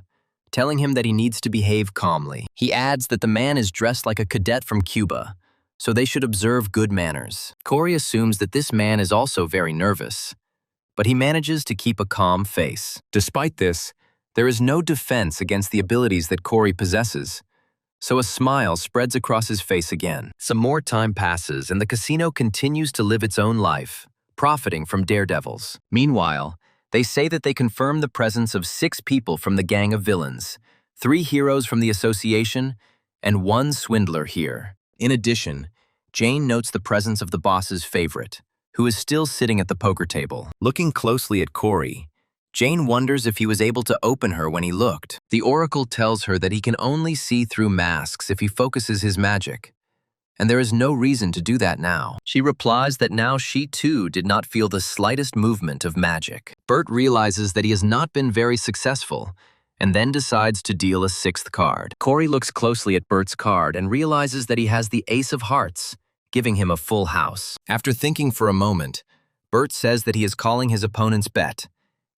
telling him that he needs to behave calmly. He adds that the man is dressed like a cadet from Cuba, so they should observe good manners. Corey assumes that this man is also very nervous, but he manages to keep a calm face. Despite this, there is no defense against the abilities that Corey possesses, so a smile spreads across his face again. Some more time passes and the casino continues to live its own life, profiting from daredevils. Meanwhile, they say that they confirm the presence of 6 people from the gang of villains, 3 heroes from the association, and 1 swindler here. In addition, Jane notes the presence of the boss's favorite, who is still sitting at the poker table. Looking closely at Corey, Jane wonders if he was able to open her when he looked. The oracle tells her that he can only see through masks if he focuses his magic, and there is no reason to do that now. She replies that now she too did not feel the slightest movement of magic. Bert realizes that he has not been very successful, and then decides to deal a 6th card. Corey looks closely at Bert's card and realizes that he has the Ace of Hearts, giving him a full house. After thinking for a moment, Bert says that he is calling his opponent's bet,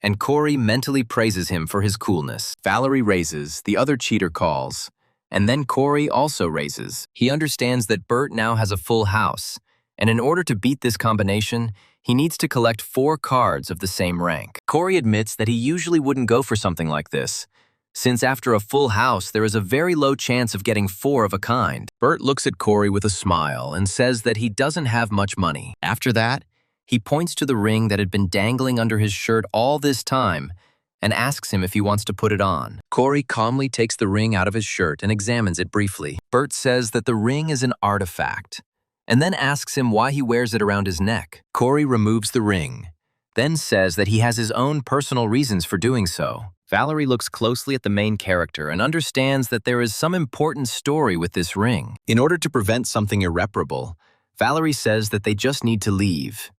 and Corey mentally praises him for his coolness. Valerie raises, the other cheater calls, and then Corey also raises. He understands that Bert now has a full house, and in order to beat this combination, he needs to collect 4 cards of the same rank. Corey admits that he usually wouldn't go for something like this, since after a full house there is a very low chance of getting 4 of a kind. Bert looks at Corey with a smile and says that he doesn't have much money. After that, he points to the ring that had been dangling under his shirt all this time and asks him if he wants to put it on. Corey calmly takes the ring out of his shirt and examines it briefly. Bert says that the ring is an artifact, and then asks him why he wears it around his neck. Corey removes the ring, then says that he has his own personal reasons for doing so. Valerie looks closely at the main character and understands that there is some important story with this ring. In order to prevent something irreparable, Valerie says that they just need to leave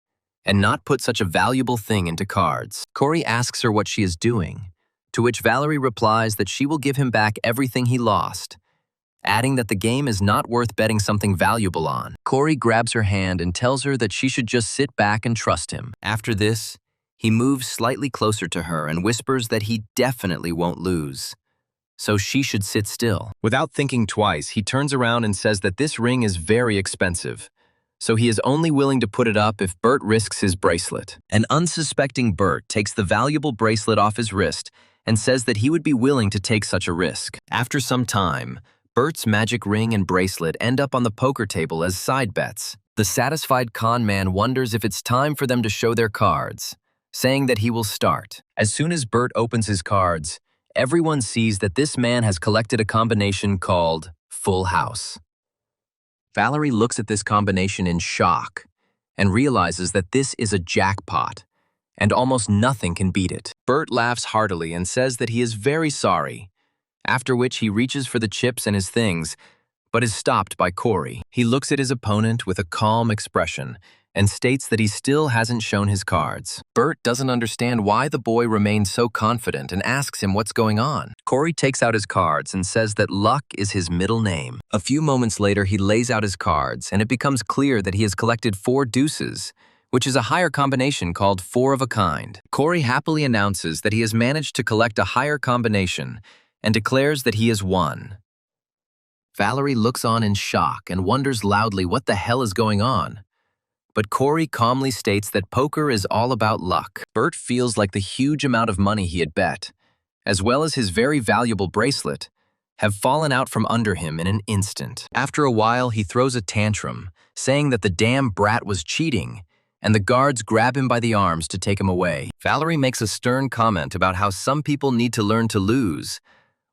and not put such a valuable thing into cards. Corey asks her what she is doing, to which Valerie replies that she will give him back everything he lost, adding that the game is not worth betting something valuable on. Corey grabs her hand and tells her that she should just sit back and trust him. After this, he moves slightly closer to her and whispers that he definitely won't lose, so she should sit still. Without thinking twice, he turns around and says that this ring is very expensive, so he is only willing to put it up if Bert risks his bracelet. An unsuspecting Bert takes the valuable bracelet off his wrist and says that he would be willing to take such a risk. After some time, Bert's magic ring and bracelet end up on the poker table as side bets. The satisfied con man wonders if it's time for them to show their cards, saying that he will start. As soon as Bert opens his cards, everyone sees that this man has collected a combination called Full House. Valerie looks at this combination in shock and realizes that this is a jackpot, and almost nothing can beat it. Bert laughs heartily and says that he is very sorry, after which he reaches for the chips and his things, but is stopped by Corey. He looks at his opponent with a calm expression and states that he still hasn't shown his cards. Bert doesn't understand why the boy remains so confident and asks him what's going on. Corey takes out his cards and says that luck is his middle name. A few moments later, he lays out his cards, and it becomes clear that he has collected 4 deuces, which is a higher combination called 4 of a kind. Corey happily announces that he has managed to collect a higher combination and declares that he has won. Valerie looks on in shock and wonders loudly what the hell is going on. But Corey calmly states that poker is all about luck. Bert feels like the huge amount of money he had bet, as well as his very valuable bracelet, have fallen out from under him in an instant. After a while, he throws a tantrum, saying that the damn brat was cheating, and the guards grab him by the arms to take him away. Valerie makes a stern comment about how some people need to learn to lose,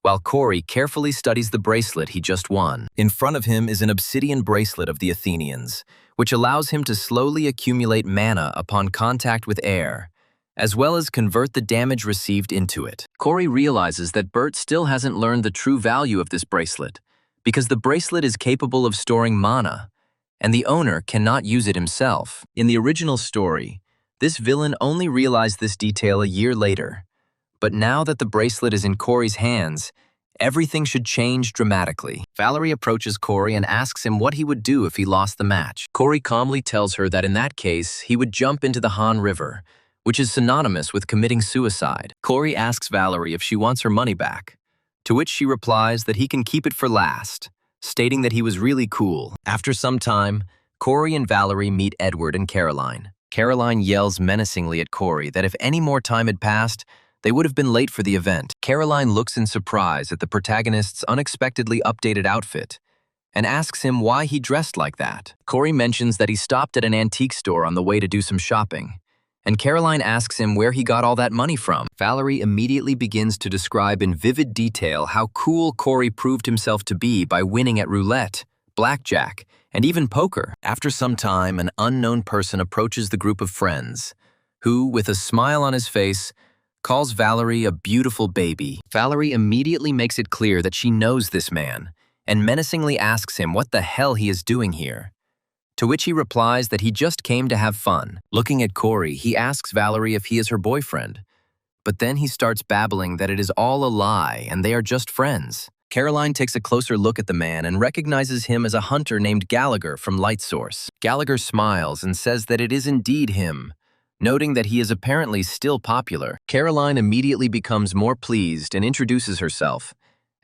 while Corey carefully studies the bracelet he just won. In front of him is an obsidian bracelet of the Athenians, which allows him to slowly accumulate mana upon contact with air, as well as convert the damage received into it. Corey realizes that Bert still hasn't learned the true value of this bracelet, because the bracelet is capable of storing mana, and the owner cannot use it himself. In the original story, this villain only realized this detail a year later, but now that the bracelet is in Corey's hands, everything should change dramatically. Valerie approaches Corey and asks him what he would do if he lost the match. Corey calmly tells her that in that case, he would jump into the Han River, which is synonymous with committing suicide. Corey asks Valerie if she wants her money back, to which she replies that he can keep it for last, stating that he was really cool. After some time, Corey and Valerie meet Edward and Caroline. Caroline yells menacingly at Corey that if any more time had passed, they would have been late for the event. Caroline looks in surprise at the protagonist's unexpectedly updated outfit and asks him why he dressed like that. Corey mentions that he stopped at an antique store on the way to do some shopping, and Caroline asks him where he got all that money from. Valerie immediately begins to describe in vivid detail how cool Corey proved himself to be by winning at roulette, blackjack, and even poker. After some time, an unknown person approaches the group of friends, who, with a smile on his face, calls Valerie a beautiful baby. Valerie immediately makes it clear that she knows this man, and menacingly asks him what the hell he is doing here, to which he replies that he just came to have fun. Looking at Corey, he asks Valerie if he is her boyfriend, but then he starts babbling that it is all a lie and they are just friends. Caroline takes a closer look at the man and recognizes him as a hunter named Gallagher from Lightsource. Gallagher smiles and says that it is indeed him, noting that he is apparently still popular. Caroline immediately becomes more pleased and introduces herself,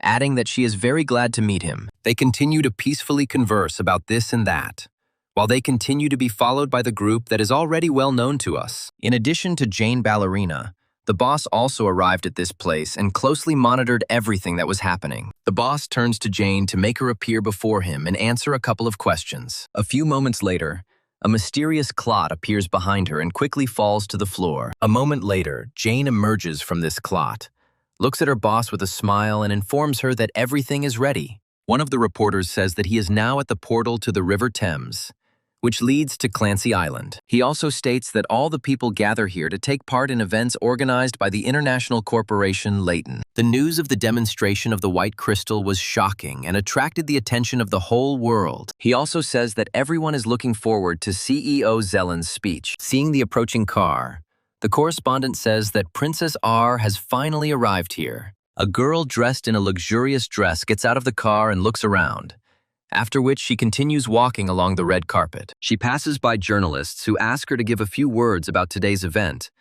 adding that she is very glad to meet him. They continue to peacefully converse about this and that, while they continue to be followed by the group that is already well known to us. In addition to Jane Ballerina, the boss also arrived at this place and closely monitored everything that was happening. The boss turns to Jane to make her appear before him and answer a couple of questions. A few moments later, a mysterious clot appears behind her and quickly falls to the floor. A moment later, Jane emerges from this clot, looks at her boss with a smile and informs her that everything is ready. One of the reporters says that he is now at the portal to the River Thames, which leads to Clancy Island. He also states that all the people gather here to take part in events organized by the international corporation Leighton. The news of the demonstration of the white crystal was shocking and attracted the attention of the whole world. He also says that everyone is looking forward to CEO Zellen's speech. Seeing the approaching car, the correspondent says that Princess R has finally arrived here. A girl dressed in a luxurious dress gets out of the car and looks around, after which she continues walking along the red carpet. She passes by journalists who ask her to give a few words about today's event,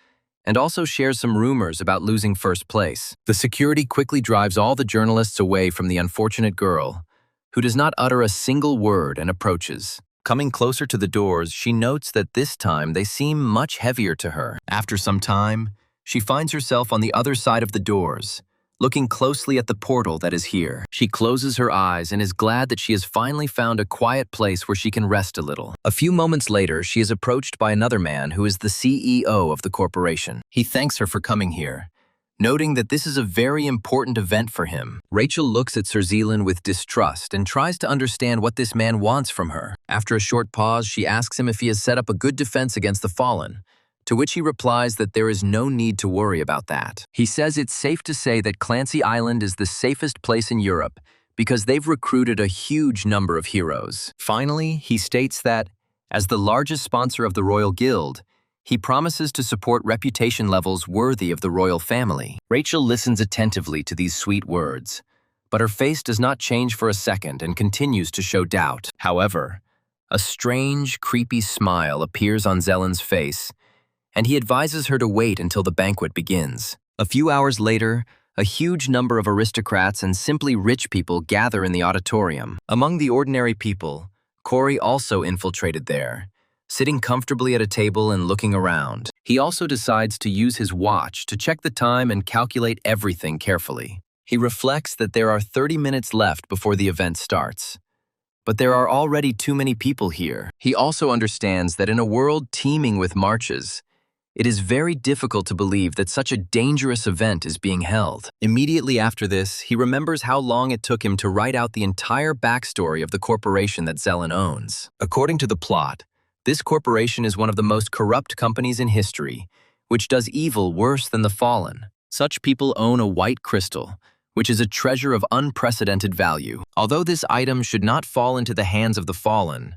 and also shares some rumors about losing first place. The security quickly drives all the journalists away from the unfortunate girl, who does not utter a single word and approaches. Coming closer to the doors, she notes that this time they seem much heavier to her. After some time, she finds herself on the other side of the doors, looking closely at the portal that is here. She closes her eyes and is glad that she has finally found a quiet place where she can rest a little. A few moments later, she is approached by another man who is the CEO of the corporation. He thanks her for coming here, noting that this is a very important event for him. Rachel looks at Sir Zealand with distrust and tries to understand what this man wants from her. After a short pause, she asks him if he has set up a good defense against the fallen, to which he replies that there is no need to worry about that. He says it's safe to say that Clancy Island is the safest place in Europe because they've recruited a huge number of heroes. Finally, he states that, as the largest sponsor of the Royal Guild, he promises to support reputation levels worthy of the royal family. Rachel listens attentively to these sweet words, but her face does not change for a second and continues to show doubt. However, a strange, creepy smile appears on Zellen's face, and he advises her to wait until the banquet begins. A few hours later, a huge number of aristocrats and simply rich people gather in the auditorium. Among the ordinary people, Corey also infiltrated there, sitting comfortably at a table and looking around. He also decides to use his watch to check the time and calculate everything carefully. He reflects that there are 30 minutes left before the event starts, but there are already too many people here. He also understands that in a world teeming with marches, it is very difficult to believe that such a dangerous event is being held. Immediately after this, he remembers how long it took him to write out the entire backstory of the corporation that Zellen owns. According to the plot, this corporation is one of the most corrupt companies in history, which does evil worse than the fallen. Such people own a white crystal, which is a treasure of unprecedented value. Although this item should not fall into the hands of the fallen,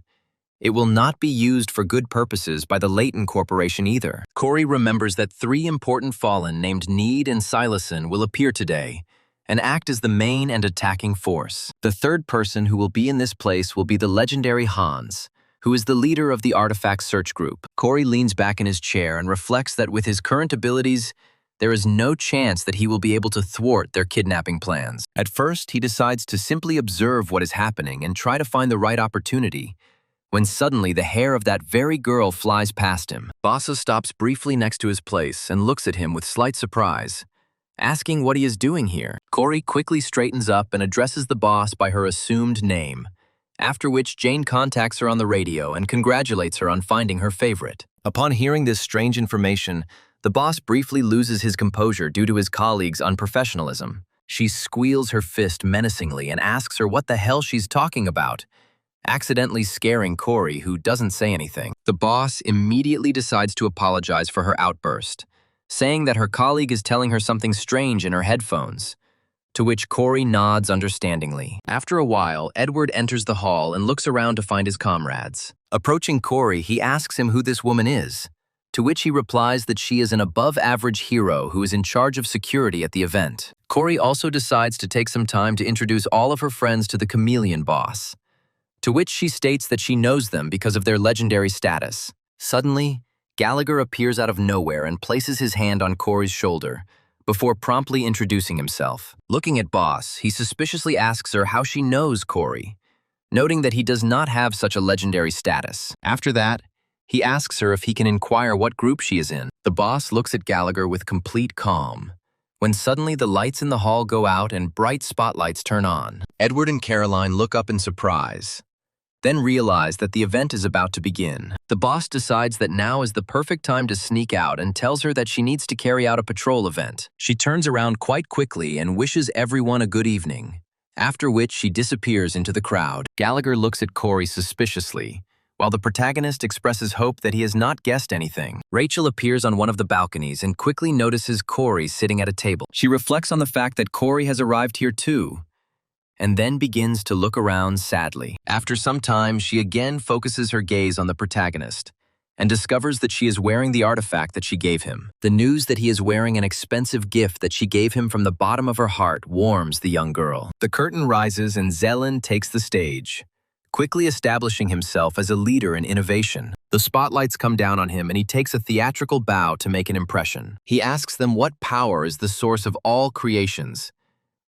it will not be used for good purposes by the Leighton Corporation either. Corey remembers that 3 important fallen named Need and Silason will appear today and act as the main and attacking force. The third person who will be in this place will be the legendary Hans, who is the leader of the artifact search group. Corey leans back in his chair and reflects that with his current abilities, there is no chance that he will be able to thwart their kidnapping plans. At first, he decides to simply observe what is happening and try to find the right opportunity, when suddenly the hair of that very girl flies past him. Bassa stops briefly next to his place and looks at him with slight surprise, asking what he is doing here. Corey quickly straightens up and addresses the boss by her assumed name, after which Jane contacts her on the radio and congratulates her on finding her favorite. Upon hearing this strange information, the boss briefly loses his composure due to his colleague's unprofessionalism. She squeals her fist menacingly and asks her what the hell she's talking about, accidentally scaring Corey, who doesn't say anything. The boss immediately decides to apologize for her outburst, saying that her colleague is telling her something strange in her headphones, to which Corey nods understandingly. After a while, Edward enters the hall and looks around to find his comrades. Approaching Corey, he asks him who this woman is, to which he replies that she is an above-average hero who is in charge of security at the event. Corey also decides to take some time to introduce all of her friends to the chameleon boss, to which she states that she knows them because of their legendary status. Suddenly, Gallagher appears out of nowhere and places his hand on Corey's shoulder, before promptly introducing himself. Looking at Boss, he suspiciously asks her how she knows Corey, noting that he does not have such a legendary status. After that, he asks her if he can inquire what group she is in. The boss looks at Gallagher with complete calm, when suddenly the lights in the hall go out and bright spotlights turn on. Edward and Caroline look up in surprise, then realize that the event is about to begin. The boss decides that now is the perfect time to sneak out and tells her that she needs to carry out a patrol event. She turns around quite quickly and wishes everyone a good evening, after which she disappears into the crowd. Gallagher looks at Corey suspiciously, while the protagonist expresses hope that he has not guessed anything. Rachel appears on one of the balconies and quickly notices Corey sitting at a table. She reflects on the fact that Corey has arrived here too, and then begins to look around sadly. After some time, she again focuses her gaze on the protagonist and discovers that she is wearing the artifact that she gave him. The news that he is wearing an expensive gift that she gave him from the bottom of her heart warms the young girl. The curtain rises and Zelen takes the stage, quickly establishing himself as a leader in innovation. The spotlights come down on him and he takes a theatrical bow to make an impression. He asks them what power is the source of all creations,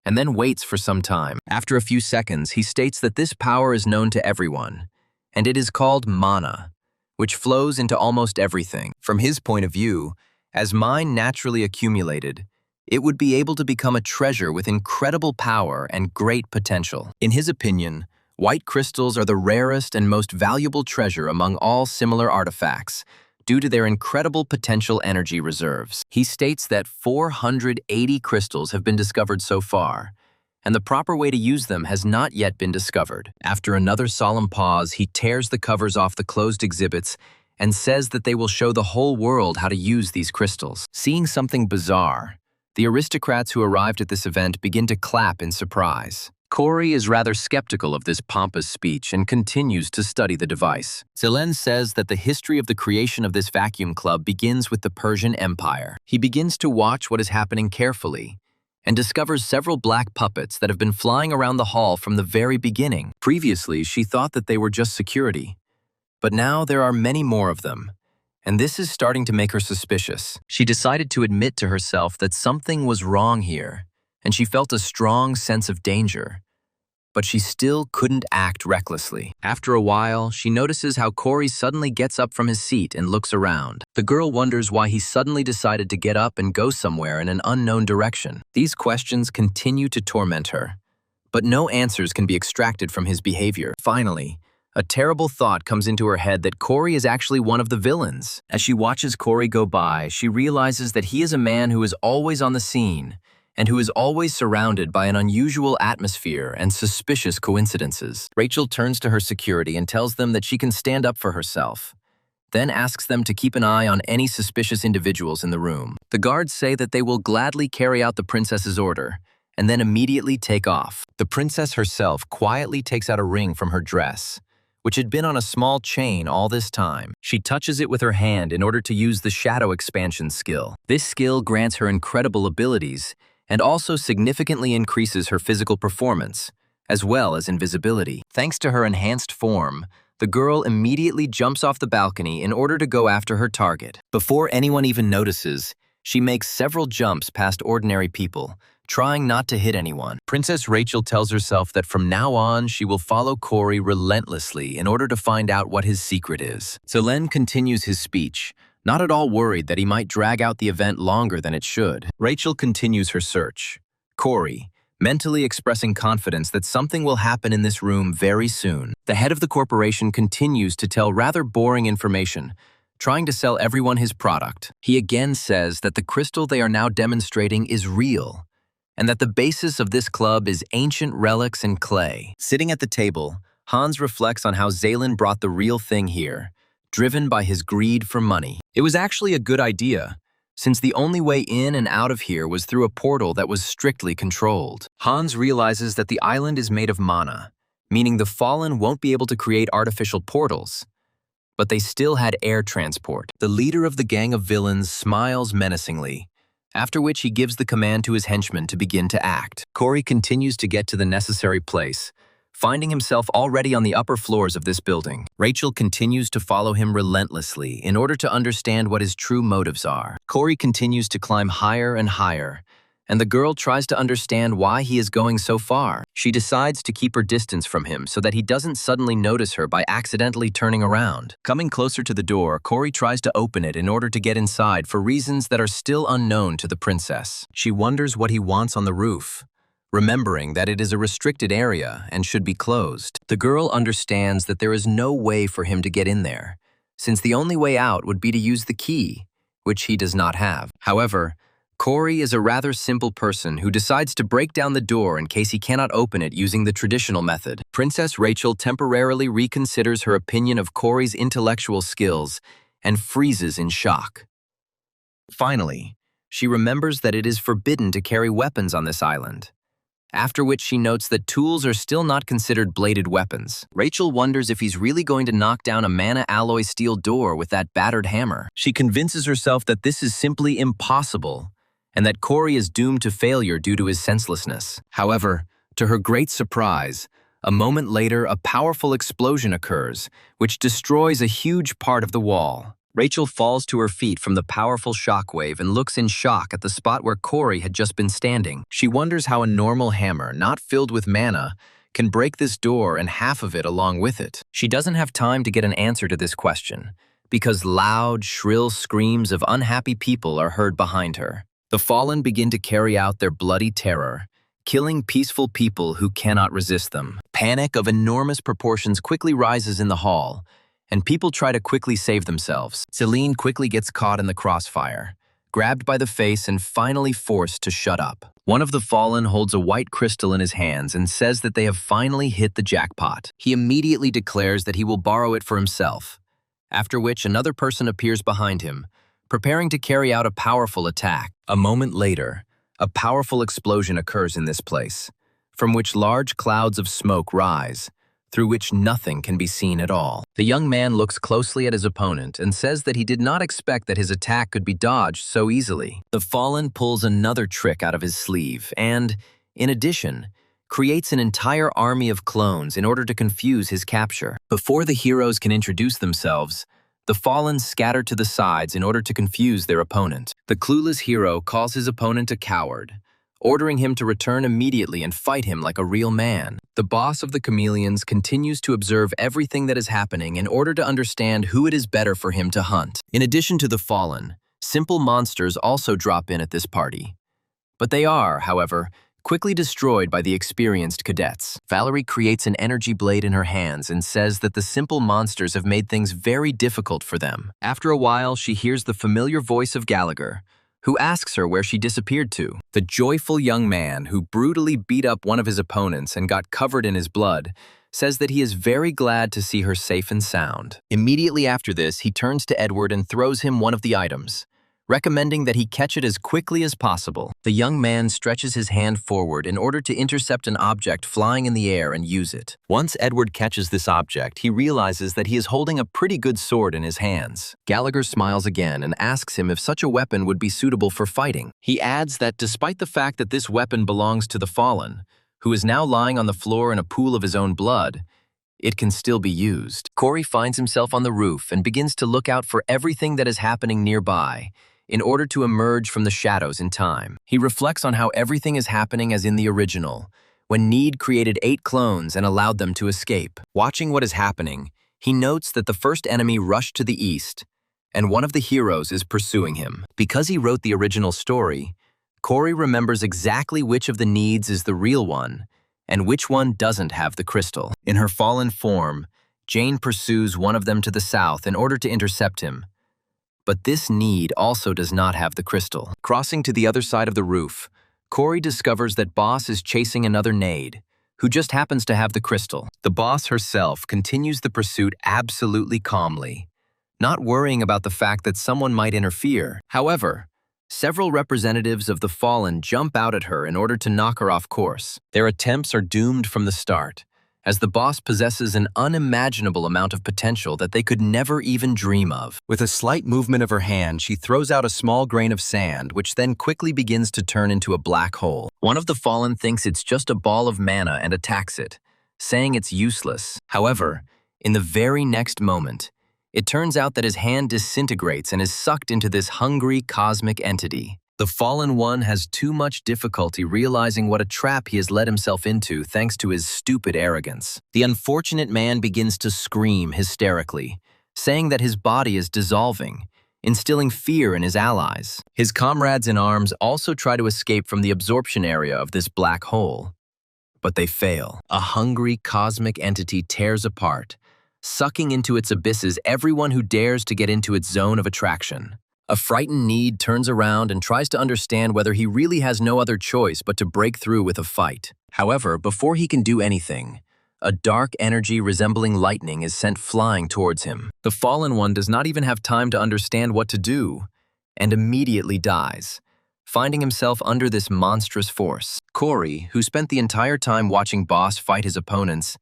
and then waits for some time. After a few seconds, he states that this power is known to everyone, and it is called mana, which flows into almost everything. From his point of view, as mine naturally accumulated, it would be able to become a treasure with incredible power and great potential. In his opinion, white crystals are the rarest and most valuable treasure among all similar artifacts, due to their incredible potential energy reserves. He states that 480 crystals have been discovered so far, and the proper way to use them has not yet been discovered. After another solemn pause, he tears the covers off the closed exhibits and says that they will show the whole world how to use these crystals. Seeing something bizarre, the aristocrats who arrived at this event begin to clap in surprise. Corey is rather skeptical of this pompous speech and continues to study the device. Zelen says that the history of the creation of this vacuum club begins with the Persian Empire. He begins to watch what is happening carefully and discovers several black puppets that have been flying around the hall from the very beginning. Previously, she thought that they were just security, but now there are many more of them, and this is starting to make her suspicious. She decided to admit to herself that something was wrong here, and she felt a strong sense of danger, but she still couldn't act recklessly. After a while, she notices how Corey suddenly gets up from his seat and looks around. The girl wonders why he suddenly decided to get up and go somewhere in an unknown direction. These questions continue to torment her, but no answers can be extracted from his behavior. Finally, a terrible thought comes into her head that Corey is actually one of the villains. As she watches Corey go by, she realizes that he is a man who is always on the scene, and who is always surrounded by an unusual atmosphere and suspicious coincidences. Rachel turns to her security and tells them that she can stand up for herself, then asks them to keep an eye on any suspicious individuals in the room. The guards say that they will gladly carry out the princess's order, and then immediately take off. The princess herself quietly takes out a ring from her dress, which had been on a small chain all this time. She touches it with her hand in order to use the shadow expansion skill. This skill grants her incredible abilities, and also significantly increases her physical performance, as well as invisibility. Thanks to her enhanced form, the girl immediately jumps off the balcony in order to go after her target. Before anyone even notices, she makes several jumps past ordinary people, trying not to hit anyone. Princess Rachel tells herself that from now on she will follow Corey relentlessly in order to find out what his secret is. Zelen continues his speech, not at all worried that he might drag out the event longer than it should. Rachel continues her search. Corey, mentally expressing confidence that something will happen in this room very soon. The head of the corporation continues to tell rather boring information, trying to sell everyone his product. He again says that the crystal they are now demonstrating is real, and that the basis of this club is ancient relics and clay. Sitting at the table, Hans reflects on how Zelen brought the real thing here, driven by his greed for money. It was actually a good idea, since the only way in and out of here was through a portal that was strictly controlled. Hans realizes that the island is made of mana, meaning the fallen won't be able to create artificial portals, but they still had air transport. The leader of the gang of villains smiles menacingly, after which he gives the command to his henchmen to begin to act. Corey continues to get to the necessary place, finding himself already on the upper floors of this building. Rachel continues to follow him relentlessly in order to understand what his true motives are. Corey continues to climb higher and higher, and the girl tries to understand why he is going so far. She decides to keep her distance from him so that he doesn't suddenly notice her by accidentally turning around. Coming closer to the door, Corey tries to open it in order to get inside for reasons that are still unknown to the princess. She wonders what he wants on the roof, remembering that it is a restricted area and should be closed. The girl understands that there is no way for him to get in there, since the only way out would be to use the key, which he does not have. However, Corey is a rather simple person who decides to break down the door in case he cannot open it using the traditional method. Princess Rachel temporarily reconsiders her opinion of Corey's intellectual skills and freezes in shock. Finally, she remembers that it is forbidden to carry weapons on this island, after which she notes that tools are still not considered bladed weapons. Rachel wonders if he's really going to knock down a mana alloy steel door with that battered hammer. She convinces herself that this is simply impossible, and that Corey is doomed to failure due to his senselessness. However, to her great surprise, a moment later a powerful explosion occurs, which destroys a huge part of the wall. Rachel falls to her feet from the powerful shockwave and looks in shock at the spot where Corey had just been standing. She wonders how a normal hammer, not filled with mana, can break this door and half of it along with it. She doesn't have time to get an answer to this question, because loud, shrill screams of unhappy people are heard behind her. The fallen begin to carry out their bloody terror, killing peaceful people who cannot resist them. Panic of enormous proportions quickly rises in the hall, and people try to quickly save themselves. Celine quickly gets caught in the crossfire, grabbed by the face and finally forced to shut up. One of the fallen holds a white crystal in his hands and says that they have finally hit the jackpot. He immediately declares that he will borrow it for himself, after which another person appears behind him, preparing to carry out a powerful attack. A moment later, a powerful explosion occurs in this place, from which large clouds of smoke rise, through which nothing can be seen at all. The young man looks closely at his opponent and says that he did not expect that his attack could be dodged so easily. The fallen pulls another trick out of his sleeve and, in addition, creates an entire army of clones in order to confuse his capture. Before the heroes can introduce themselves, the fallen scatter to the sides in order to confuse their opponent. The clueless hero calls his opponent a coward, ordering him to return immediately and fight him like a real man. The boss of the chameleons continues to observe everything that is happening in order to understand who it is better for him to hunt. In addition to the fallen, simple monsters also drop in at this party. But they are, however, quickly destroyed by the experienced cadets. Valerie creates an energy blade in her hands and says that the simple monsters have made things very difficult for them. After a while, she hears the familiar voice of Gallagher, who asks her where she disappeared to. The joyful young man, who brutally beat up one of his opponents and got covered in his blood, says that he is very glad to see her safe and sound. Immediately after this, he turns to Edward and throws him one of the items, recommending that he catch it as quickly as possible. The young man stretches his hand forward in order to intercept an object flying in the air and use it. Once Edward catches this object, he realizes that he is holding a pretty good sword in his hands. Gallagher smiles again and asks him if such a weapon would be suitable for fighting. He adds that despite the fact that this weapon belongs to the fallen, who is now lying on the floor in a pool of his own blood, it can still be used. Corey finds himself on the roof and begins to look out for everything that is happening nearby, in order to emerge from the shadows in time. He reflects on how everything is happening as in the original, when Need created 8 clones and allowed them to escape. Watching what is happening, he notes that the first enemy rushed to the east, and one of the heroes is pursuing him. Because he wrote the original story, Corey remembers exactly which of the Needs is the real one, and which one doesn't have the crystal. In her fallen form, Jane pursues one of them to the south in order to intercept him. But this Need also does not have the crystal. Crossing to the other side of the roof, Corey discovers that Boss is chasing another Nade, who just happens to have the crystal. The boss herself continues the pursuit absolutely calmly, not worrying about the fact that someone might interfere. However, several representatives of the fallen jump out at her in order to knock her off course. Their attempts are doomed from the start, as the boss possesses an unimaginable amount of potential that they could never even dream of. With a slight movement of her hand, she throws out a small grain of sand, which then quickly begins to turn into a black hole. One of the fallen thinks it's just a ball of mana and attacks it, saying it's useless. However, in the very next moment, it turns out that his hand disintegrates and is sucked into this hungry cosmic entity. The fallen one has too much difficulty realizing what a trap he has led himself into thanks to his stupid arrogance. The unfortunate man begins to scream hysterically, saying that his body is dissolving, instilling fear in his allies. His comrades in arms also try to escape from the absorption area of this black hole, but they fail. A hungry cosmic entity tears apart, sucking into its abysses everyone who dares to get into its zone of attraction. A frightened Need turns around and tries to understand whether he really has no other choice but to break through with a fight. However, before he can do anything, a dark energy resembling lightning is sent flying towards him. The fallen one does not even have time to understand what to do, and immediately dies, finding himself under this monstrous force. Corey, who spent the entire time watching Boss fight his opponents,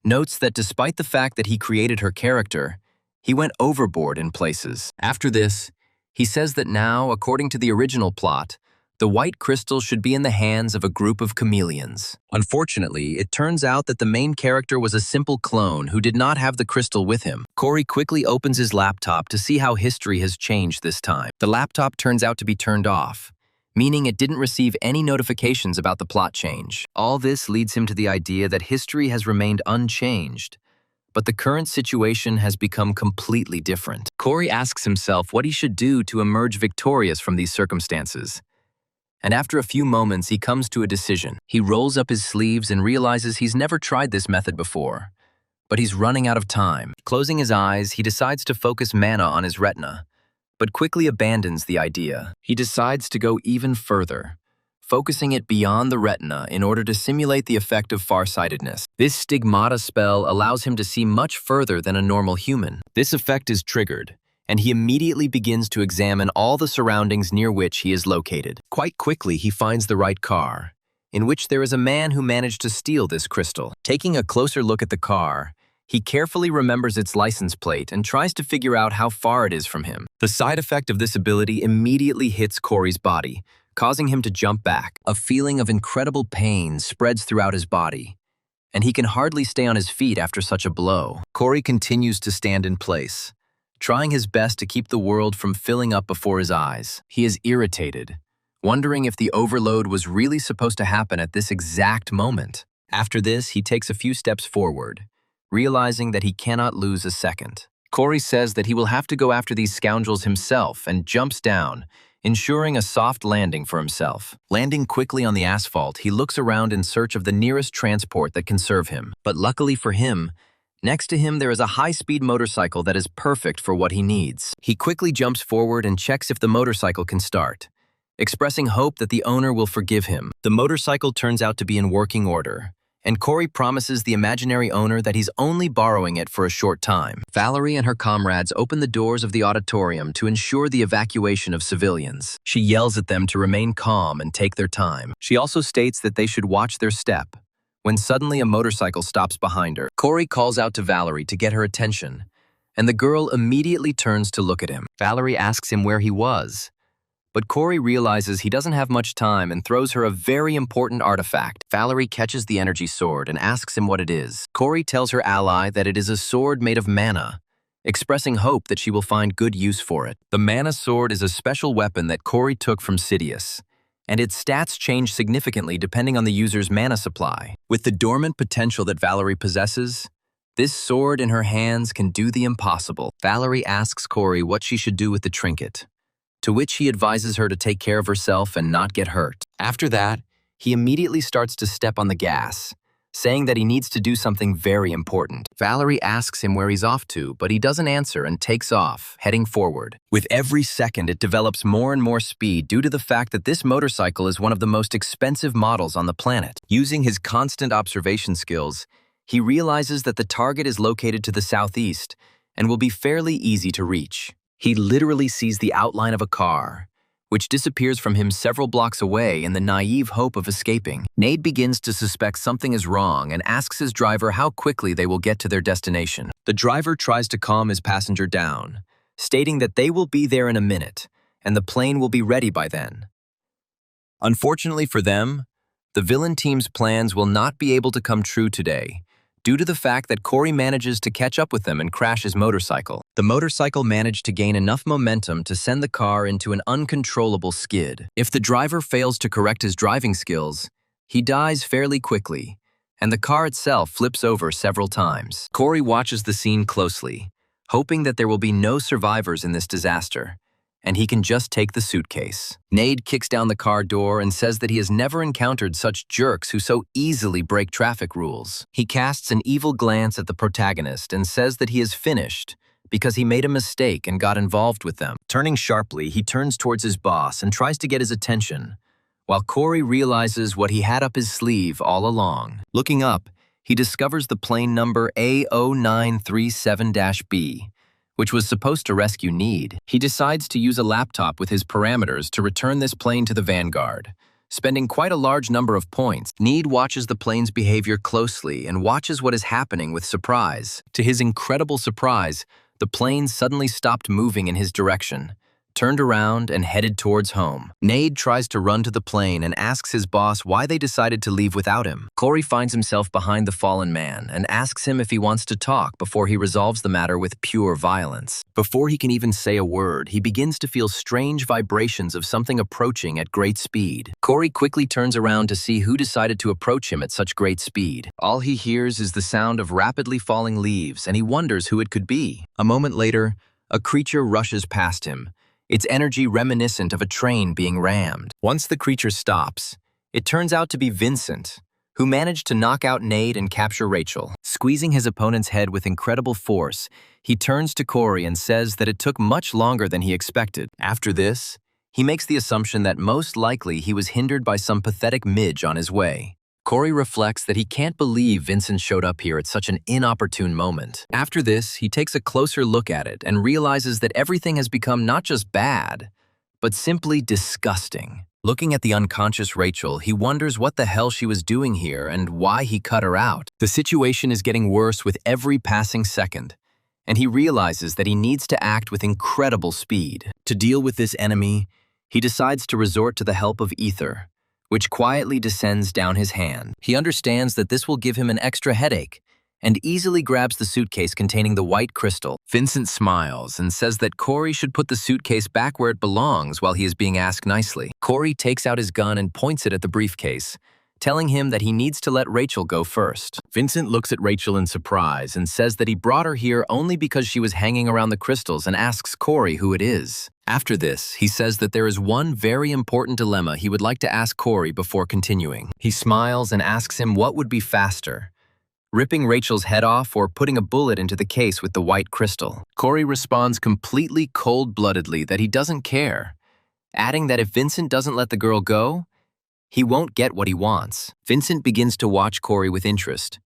notes that despite the fact that he created her character, he went overboard in places. After this, he says that now, according to the original plot, the white crystal should be in the hands of a group of chameleons. Unfortunately, it turns out that the main character was a simple clone who did not have the crystal with him. Corey quickly opens his laptop to see how history has changed this time. The laptop turns out to be turned off, meaning it didn't receive any notifications about the plot change. All this leads him to the idea that history has remained unchanged, but the current situation has become completely different. Corey asks himself what he should do to emerge victorious from these circumstances. And after a few moments, he comes to a decision. He rolls up his sleeves and realizes he's never tried this method before, but he's running out of time. Closing his eyes, he decides to focus mana on his retina, but quickly abandons the idea. He decides to go even further, focusing it beyond the retina in order to simulate the effect of farsightedness. This stigmata spell allows him to see much further than a normal human. This effect is triggered, and he immediately begins to examine all the surroundings near which he is located. Quite quickly, he finds the right car, in which there is a man who managed to steal this crystal. Taking a closer look at the car, he carefully remembers its license plate and tries to figure out how far it is from him. The side effect of this ability immediately hits Corey's body, causing him to jump back. A feeling of incredible pain spreads throughout his body, and he can hardly stay on his feet after such a blow. Corey continues to stand in place, trying his best to keep the world from filling up before his eyes. He is irritated, wondering if the overload was really supposed to happen at this exact moment. After this, he takes a few steps forward, realizing that he cannot lose a second. Corey says that he will have to go after these scoundrels himself and jumps down, ensuring a soft landing for himself. Landing quickly on the asphalt, he looks around in search of the nearest transport that can serve him. But luckily for him, next to him there is a high-speed motorcycle that is perfect for what he needs. He quickly jumps forward and checks if the motorcycle can start, expressing hope that the owner will forgive him. The motorcycle turns out to be in working order, and Corey promises the imaginary owner that he's only borrowing it for a short time. Valerie and her comrades open the doors of the auditorium to ensure the evacuation of civilians. She yells at them to remain calm and take their time. She also states that they should watch their step, when suddenly a motorcycle stops behind her. Corey calls out to Valerie to get her attention, and the girl immediately turns to look at him. Valerie asks him where he was, but Corey realizes he doesn't have much time and throws her a very important artifact. Valerie catches the energy sword and asks him what it is. Corey tells her ally that it is a sword made of mana, expressing hope that she will find good use for it. The mana sword is a special weapon that Corey took from Sidious, and its stats change significantly depending on the user's mana supply. With the dormant potential that Valerie possesses, this sword in her hands can do the impossible. Valerie asks Corey what she should do with the trinket, to which he advises her to take care of herself and not get hurt. After that, he immediately starts to step on the gas, saying that he needs to do something very important. Valerie asks him where he's off to, but he doesn't answer and takes off, heading forward. With every second, it develops more and more speed due to the fact that this motorcycle is one of the most expensive models on the planet. Using his constant observation skills, he realizes that the target is located to the southeast and will be fairly easy to reach. He literally sees the outline of a car, which disappears from him several blocks away in the naive hope of escaping. Nade begins to suspect something is wrong and asks his driver how quickly they will get to their destination. The driver tries to calm his passenger down, stating that they will be there in a minute, and the plane will be ready by then. Unfortunately for them, the villain team's plans will not be able to come true today, due to the fact that Corey manages to catch up with them and crash his motorcycle. The motorcycle managed to gain enough momentum to send the car into an uncontrollable skid. If the driver fails to correct his driving skills, he dies fairly quickly, and the car itself flips over several times. Corey watches the scene closely, hoping that there will be no survivors in this disaster, and he can just take the suitcase. Nade kicks down the car door and says that he has never encountered such jerks who so easily break traffic rules. He casts an evil glance at the protagonist and says that he is finished because he made a mistake and got involved with them. Turning sharply, he turns towards his boss and tries to get his attention, while Corey realizes what he had up his sleeve all along. Looking up, he discovers the plane number A0937-B, which was supposed to rescue Nade. He decides to use a laptop with his parameters to return this plane to the Vanguard, spending quite a large number of points. Nade watches the plane's behavior closely and watches what is happening with surprise. To his incredible surprise, the plane suddenly stopped moving in his direction, turned around, and headed towards home. Nade tries to run to the plane and asks his boss why they decided to leave without him. Corey finds himself behind the fallen man and asks him if he wants to talk before he resolves the matter with pure violence. Before he can even say a word, he begins to feel strange vibrations of something approaching at great speed. Corey quickly turns around to see who decided to approach him at such great speed. All he hears is the sound of rapidly falling leaves, and he wonders who it could be. A moment later, a creature rushes past him, its energy reminiscent of a train being rammed. Once the creature stops, it turns out to be Vincent, who managed to knock out Nade and capture Rachel. Squeezing his opponent's head with incredible force, he turns to Corey and says that it took much longer than he expected. After this, he makes the assumption that most likely he was hindered by some pathetic midge on his way. Corey reflects that he can't believe Vincent showed up here at such an inopportune moment. After this, he takes a closer look at it and realizes that everything has become not just bad, but simply disgusting. Looking at the unconscious Rachel, he wonders what the hell she was doing here and why he cut her out. The situation is getting worse with every passing second, and he realizes that he needs to act with incredible speed. To deal with this enemy, he decides to resort to the help of ether, which quietly descends down his hand. He understands that this will give him an extra headache and easily grabs the suitcase containing the white crystal. Vincent smiles and says that Corey should put the suitcase back where it belongs while he is being asked nicely. Corey takes out his gun and points it at the briefcase, telling him that he needs to let Rachel go first. Vincent looks at Rachel in surprise and says that he brought her here only because she was hanging around the crystals and asks Corey who it is. After this, he says that there is one very important dilemma he would like to ask Corey before continuing. He smiles and asks him what would be faster, ripping Rachel's head off or putting a bullet into the case with the white crystal. Corey responds completely cold-bloodedly that he doesn't care, adding that if Vincent doesn't let the girl go, he won't get what he wants. Vincent begins to watch Corey with interest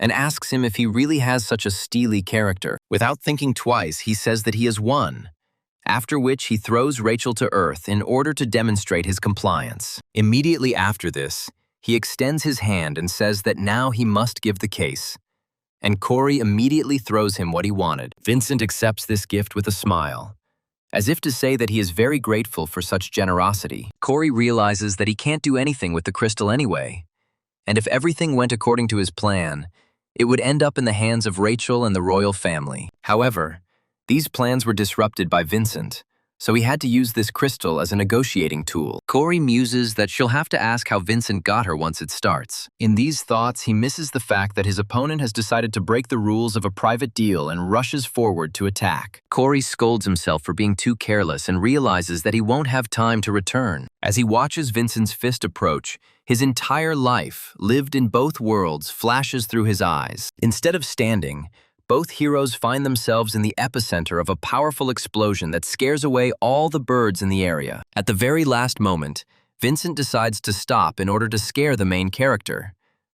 and asks him if he really has such a steely character. Without thinking twice, he says that he has won, after which he throws Rachel to earth in order to demonstrate his compliance. Immediately after this, he extends his hand and says that now he must give the case, and Corey immediately throws him what he wanted. Vincent accepts this gift with a smile, as if to say that he is very grateful for such generosity. Corey realizes that he can't do anything with the crystal anyway, and if everything went according to his plan, it would end up in the hands of Rachel and the royal family. However, these plans were disrupted by Vincent, so he had to use this crystal as a negotiating tool. Corey muses that she'll have to ask how Vincent got her once it starts. In these thoughts, he misses the fact that his opponent has decided to break the rules of a private deal and rushes forward to attack. Corey scolds himself for being too careless and realizes that he won't have time to return. As he watches Vincent's fist approach, his entire life, lived in both worlds, flashes through his eyes. Instead of standing, both heroes find themselves in the epicenter of a powerful explosion that scares away all the birds in the area. At the very last moment, Vincent decides to stop in order to scare the main character,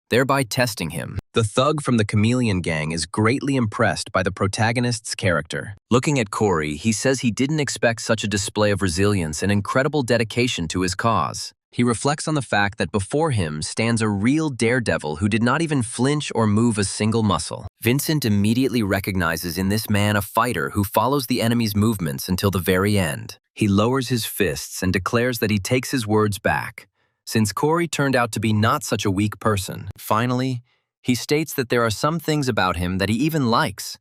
thereby testing him. The thug from the Chameleon Gang is greatly impressed by the protagonist's character. Looking at Corey, he says he didn't expect such a display of resilience and incredible dedication to his cause. He reflects on the fact that before him stands a real daredevil who did not even flinch or move a single muscle. Vincent immediately recognizes in this man a fighter who follows the enemy's movements until the very end. He lowers his fists and declares that he takes his words back, since Corey turned out to be not such a weak person. Finally, he states that there are some things about him that he even likes,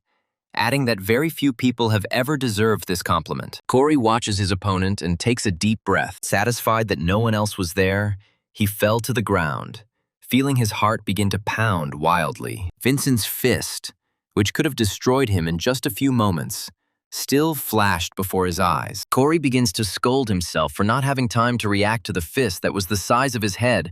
adding that very few people have ever deserved this compliment. Corey watches his opponent and takes a deep breath. Satisfied that no one else was there, he fell to the ground, feeling his heart begin to pound wildly. Vincent's fist, which could have destroyed him in just a few moments, still flashed before his eyes. Corey begins to scold himself for not having time to react to the fist that was the size of his head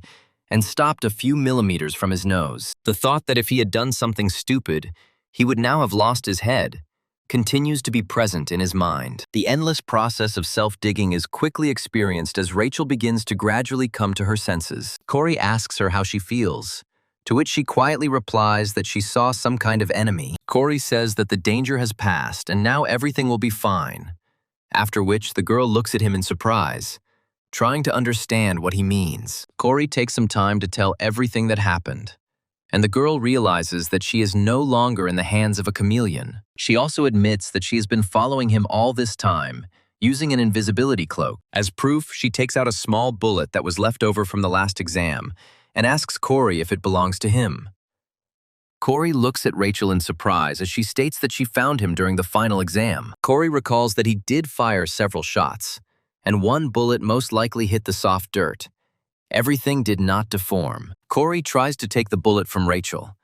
and stopped a few millimeters from his nose. The thought that if he had done something stupid, he would now have lost his head, continues to be present in his mind. The endless process of self-digging is quickly experienced as Rachel begins to gradually come to her senses. Corey asks her how she feels, to which she quietly replies that she saw some kind of enemy. Corey says that the danger has passed and now everything will be fine, after which the girl looks at him in surprise, trying to understand what he means. Corey takes some time to tell everything that happened, and the girl realizes that she is no longer in the hands of a chameleon. She also admits that she has been following him all this time, using an invisibility cloak. As proof, she takes out a small bullet that was left over from the last exam and asks Corey if it belongs to him. Corey looks at Rachel in surprise as she states that she found him during the final exam. Corey recalls that he did fire several shots, and one bullet most likely hit the soft dirt. Everything did not deform. Corey tries to take the bullet from Rachel,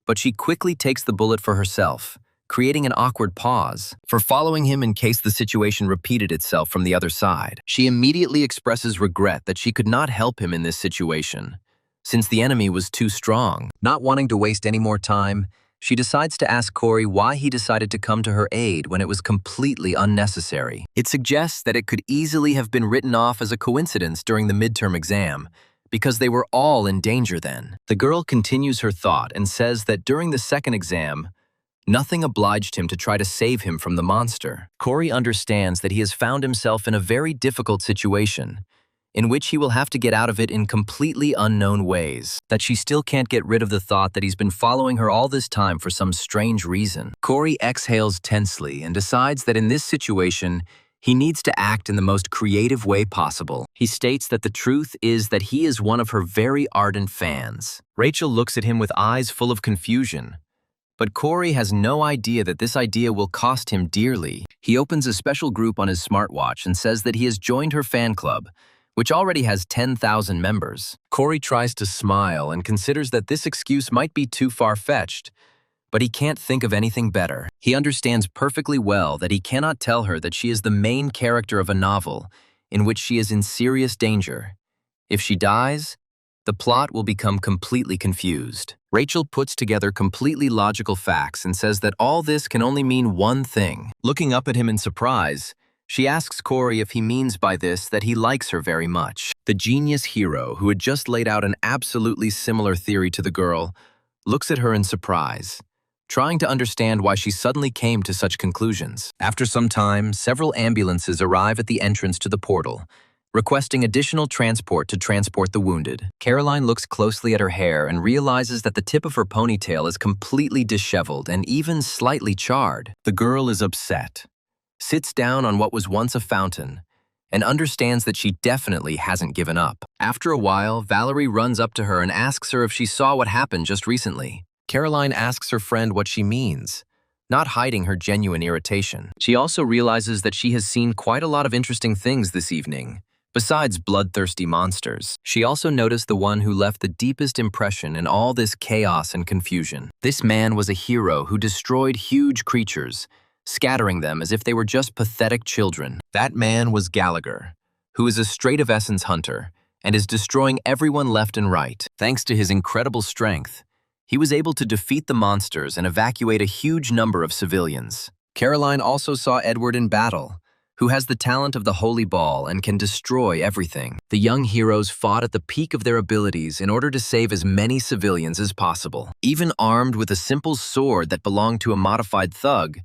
but she quickly takes the bullet for herself, creating an awkward pause for following him in case the situation repeated itself from the other side. She immediately expresses regret that she could not help him in this situation, since the enemy was too strong. Not wanting to waste any more time, she decides to ask Corey why he decided to come to her aid when it was completely unnecessary. It suggests that it could easily have been written off as a coincidence during the midterm exam, because they were all in danger then. The girl continues her thought and says that during the second exam, nothing obliged him to try to save him from the monster. Corey understands that he has found himself in a very difficult situation, in which he will have to get out of it in completely unknown ways, that she still can't get rid of the thought that he's been following her all this time for some strange reason. Corey exhales tensely and decides that in this situation, he needs to act in the most creative way possible. He states that the truth is that he is one of her very ardent fans. Rachel looks at him with eyes full of confusion, but Corey has no idea that this idea will cost him dearly. He opens a special group on his smartwatch and says that he has joined her fan club, which already has 10,000 members. Corey tries to smile and considers that this excuse might be too far-fetched, but he can't think of anything better. He understands perfectly well that he cannot tell her that she is the main character of a novel in which she is in serious danger. If she dies, the plot will become completely confused. Rachel puts together completely logical facts and says that all this can only mean one thing. Looking up at him in surprise, she asks Corey if he means by this that he likes her very much. The genius hero, who had just laid out an absolutely similar theory to the girl, looks at her in surprise, trying to understand why she suddenly came to such conclusions. After some time, several ambulances arrive at the entrance to the portal, requesting additional transport to transport the wounded. Caroline looks closely at her hair and realizes that the tip of her ponytail is completely disheveled and even slightly charred. The girl is upset, sits down on what was once a fountain, and understands that she definitely hasn't given up. After a while, Valerie runs up to her and asks her if she saw what happened just recently. Caroline asks her friend what she means, not hiding her genuine irritation. She also realizes that she has seen quite a lot of interesting things this evening, besides bloodthirsty monsters. She also noticed the one who left the deepest impression in all this chaos and confusion. This man was a hero who destroyed huge creatures, scattering them as if they were just pathetic children. That man was Gallagher, who is a straight-of-essence hunter and is destroying everyone left and right. Thanks to his incredible strength, he was able to defeat the monsters and evacuate a huge number of civilians. Caroline also saw Edward in battle, who has the talent of the holy ball and can destroy everything. The young heroes fought at the peak of their abilities in order to save as many civilians as possible. Even armed with a simple sword that belonged to a modified thug,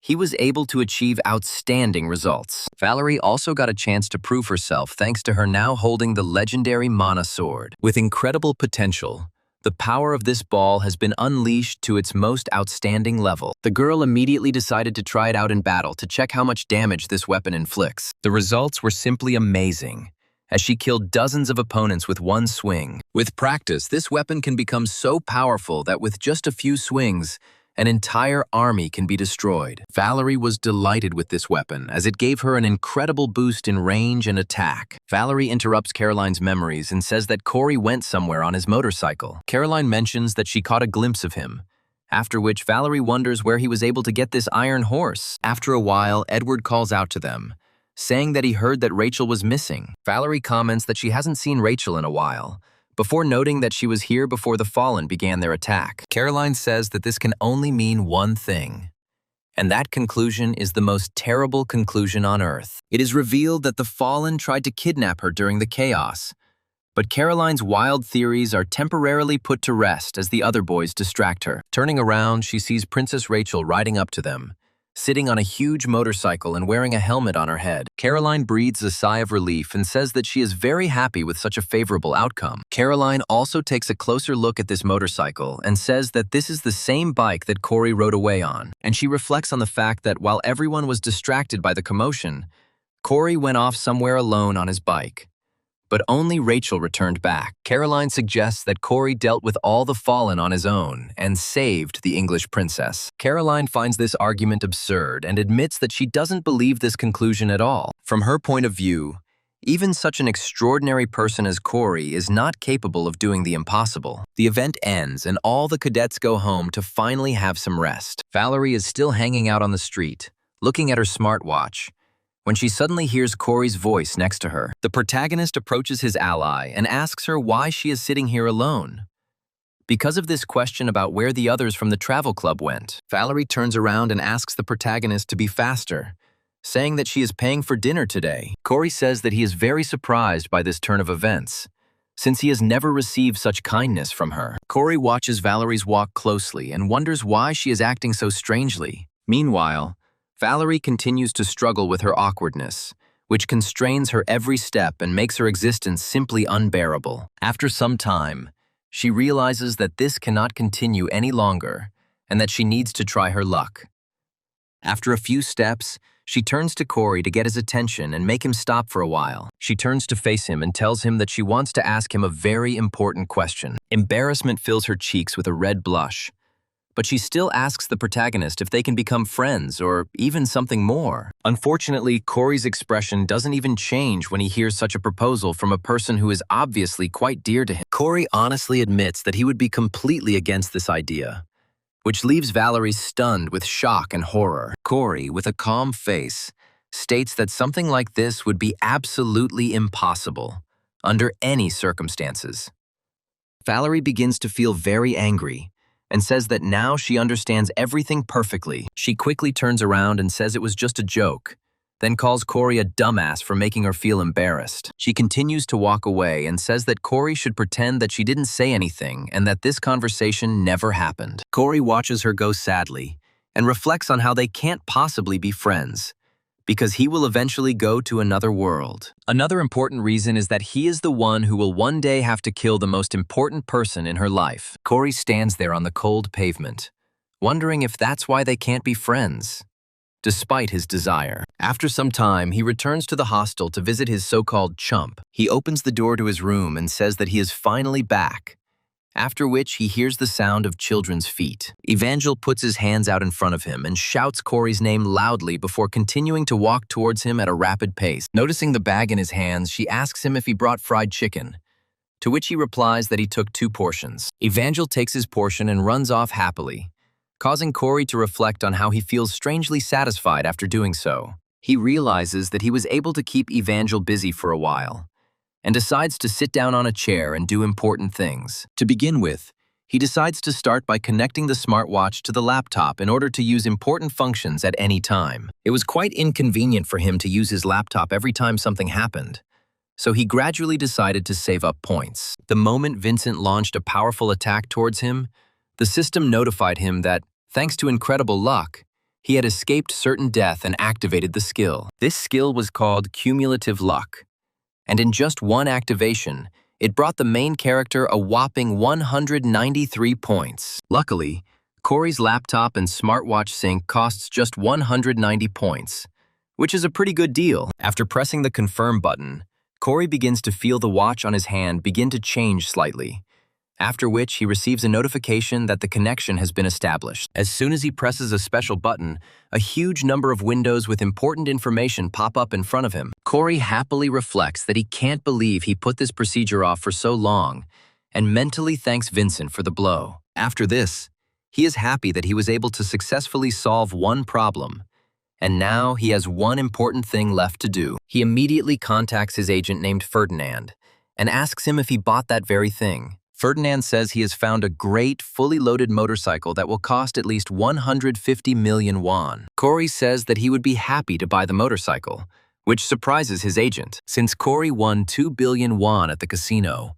he was able to achieve outstanding results. Valerie also got a chance to prove herself thanks to her now holding the legendary mana sword. With incredible potential, the power of this ball has been unleashed to its most outstanding level. The girl immediately decided to try it out in battle to check how much damage this weapon inflicts. The results were simply amazing, as she killed dozens of opponents with one swing. With practice, this weapon can become so powerful that with just a few swings, an entire army can be destroyed. Valerie was delighted with this weapon, as it gave her an incredible boost in range and attack. Valerie interrupts Caroline's memories and says that Corey went somewhere on his motorcycle. Caroline mentions that she caught a glimpse of him, after which Valerie wonders where he was able to get this iron horse. After a while, Edward calls out to them, saying that he heard that Rachel was missing. Valerie comments that she hasn't seen Rachel in a while, before noting that she was here before the Fallen began their attack. Caroline says that this can only mean one thing, and that conclusion is the most terrible conclusion on Earth. It is revealed that the Fallen tried to kidnap her during the chaos, but Caroline's wild theories are temporarily put to rest as the other boys distract her. Turning around, she sees Princess Rachel riding up to them, sitting on a huge motorcycle and wearing a helmet on her head. Caroline breathes a sigh of relief and says that she is very happy with such a favorable outcome. Caroline also takes a closer look at this motorcycle and says that this is the same bike that Corey rode away on, and she reflects on the fact that while everyone was distracted by the commotion, Corey went off somewhere alone on his bike. But only Rachel returned back. Caroline suggests that Corey dealt with all the Fallen on his own and saved the English princess. Caroline finds this argument absurd and admits that she doesn't believe this conclusion at all. From her point of view, even such an extraordinary person as Corey is not capable of doing the impossible. The event ends and all the cadets go home to finally have some rest. Valerie is still hanging out on the street, looking at her smartwatch, when she suddenly hears Corey's voice next to her. The protagonist approaches his ally and asks her why she is sitting here alone. Because of this question about where the others from the travel club went, Valerie turns around and asks the protagonist to be faster, saying that she is paying for dinner today. Corey says that he is very surprised by this turn of events, since he has never received such kindness from her. Corey watches Valerie's walk closely and wonders why she is acting so strangely. Meanwhile, Valerie continues to struggle with her awkwardness, which constrains her every step and makes her existence simply unbearable. After some time, she realizes that this cannot continue any longer and that she needs to try her luck. After a few steps, she turns to Corey to get his attention and make him stop for a while. She turns to face him and tells him that she wants to ask him a very important question. Embarrassment fills her cheeks with a red blush, but she still asks the protagonist if they can become friends or even something more. Unfortunately, Corey's expression doesn't even change when he hears such a proposal from a person who is obviously quite dear to him. Corey honestly admits that he would be completely against this idea, which leaves Valerie stunned with shock and horror. Corey, with a calm face, states that something like this would be absolutely impossible under any circumstances. Valerie begins to feel very angry and says that now she understands everything perfectly. She quickly turns around and says it was just a joke, then calls Corey a dumbass for making her feel embarrassed. She continues to walk away and says that Corey should pretend that she didn't say anything and that this conversation never happened. Corey watches her go sadly and reflects on how they can't possibly be friends, because he will eventually go to another world. Another important reason is that he is the one who will one day have to kill the most important person in her life. Corey stands there on the cold pavement, wondering if that's why they can't be friends, despite his desire. After some time, he returns to the hostel to visit his so-called chump. He opens the door to his room and says that he is finally back, after which he hears the sound of children's feet. Evangel puts his hands out in front of him and shouts Corey's name loudly before continuing to walk towards him at a rapid pace. Noticing the bag in his hands, she asks him if he brought fried chicken, to which he replies that he took 2 portions. Evangel takes his portion and runs off happily, causing Corey to reflect on how he feels strangely satisfied after doing so. He realizes that he was able to keep Evangel busy for a while, and decides to sit down on a chair and do important things. To begin with, He decides to start by connecting the smartwatch to the laptop in order to use important functions at any time. It was quite inconvenient for him to use his laptop every time something happened, so he gradually decided to save up points. The moment Vincent launched a powerful attack towards him, the system notified him that, thanks to incredible luck, he had escaped certain death and activated the skill. This skill was called cumulative luck, and in just one activation, it brought the main character a whopping 193 points. Luckily, Corey's laptop and smartwatch sync costs just 190 points, which is a pretty good deal. After pressing the confirm button, Corey begins to feel the watch on his hand begin to change slightly, after which he receives a notification that the connection has been established. As soon as he presses a special button, a huge number of windows with important information pop up in front of him. Corey happily reflects that he can't believe he put this procedure off for so long and mentally thanks Vincent for the blow. After this, he is happy that he was able to successfully solve one problem, and now he has one important thing left to do. He immediately contacts his agent named Ferdinand and asks him if he bought that very thing. Ferdinand says he has found a great, fully loaded motorcycle that will cost at least 150 million won. Corey says that he would be happy to buy the motorcycle, which surprises his agent. Since Corey won 2 billion won at the casino,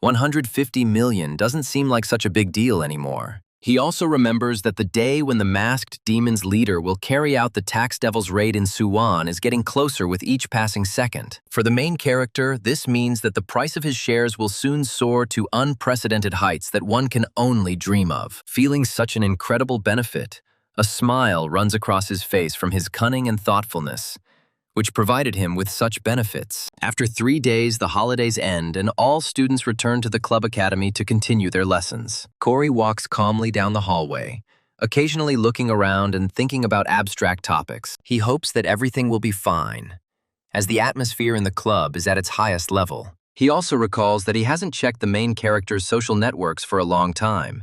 150 million doesn't seem like such a big deal anymore. He also remembers that the day when the masked demon's leader will carry out the tax devil's raid in Suwon is getting closer with each passing second. For the main character, this means that the price of his shares will soon soar to unprecedented heights that one can only dream of. Feeling such an incredible benefit, a smile runs across his face from his cunning and thoughtfulness, which provided him with such benefits. After 3 days, the holidays end and all students return to the club academy to continue their lessons. Corey walks calmly down the hallway, occasionally looking around and thinking about abstract topics. He hopes that everything will be fine, as the atmosphere in the club is at its highest level. He also recalls that he hasn't checked the main character's social networks for a long time,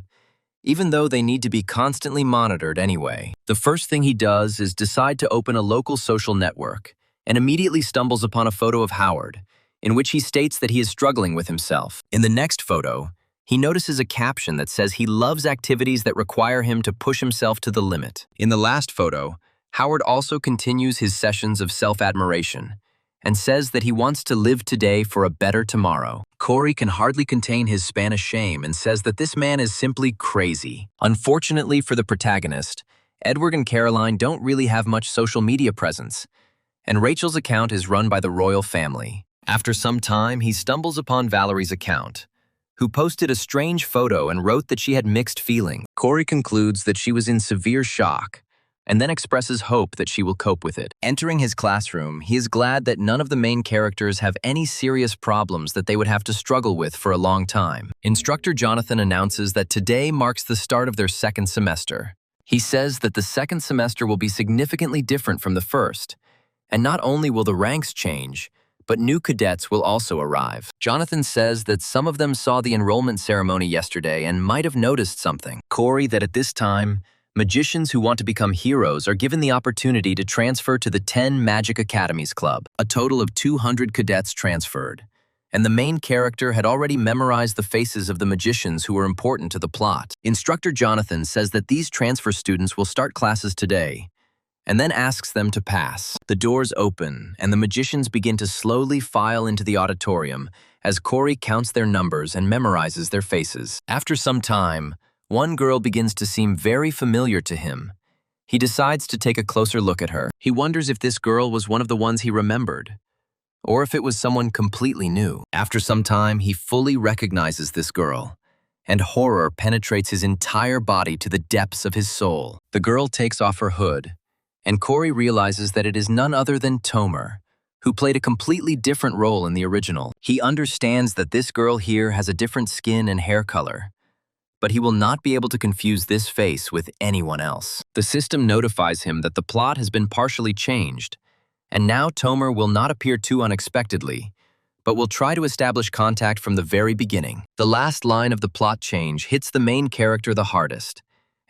even though they need to be constantly monitored anyway. The first thing he does is decide to open a local social network, and immediately stumbles upon a photo of Howard, in which he states that he is struggling with himself. In the next photo, he notices a caption that says he loves activities that require him to push himself to the limit. In the last photo, Howard also continues his sessions of self-admiration and says that he wants to live today for a better tomorrow. Corey can hardly contain his Spanish shame and says that this man is simply crazy. Unfortunately for the protagonist, Edward and Caroline don't really have much social media presence, and Rachel's account is run by the royal family. After some time, he stumbles upon Valerie's account, who posted a strange photo and wrote that she had mixed feelings. Corey concludes that she was in severe shock, and then expresses hope that she will cope with it. Entering his classroom, he is glad that none of the main characters have any serious problems that they would have to struggle with for a long time. Instructor Jonathan announces that today marks the start of their second semester. He says that the second semester will be significantly different from the first, and not only will the ranks change, but new cadets will also arrive. Jonathan says that some of them saw the enrollment ceremony yesterday and might have noticed something. Corey that at this time, magicians who want to become heroes are given the opportunity to transfer to the 10 Magic Academies Club. A total of 200 cadets transferred, and the main character had already memorized the faces of the magicians who were important to the plot. Instructor Jonathan says that these transfer students will start classes today, and then asks them to pass. The doors open, and the magicians begin to slowly file into the auditorium as Corey counts their numbers and memorizes their faces. After some time, one girl begins to seem very familiar to him. He decides to take a closer look at her. He wonders if this girl was one of the ones he remembered, or if it was someone completely new. After some time, he fully recognizes this girl, and horror penetrates his entire body to the depths of his soul. The girl takes off her hood, and Corey realizes that it is none other than Tomer, who played a completely different role in the original. He understands that this girl here has a different skin and hair color, but he will not be able to confuse this face with anyone else. The system notifies him that the plot has been partially changed, and now Tomer will not appear too unexpectedly, but will try to establish contact from the very beginning. The last line of the plot change hits the main character the hardest,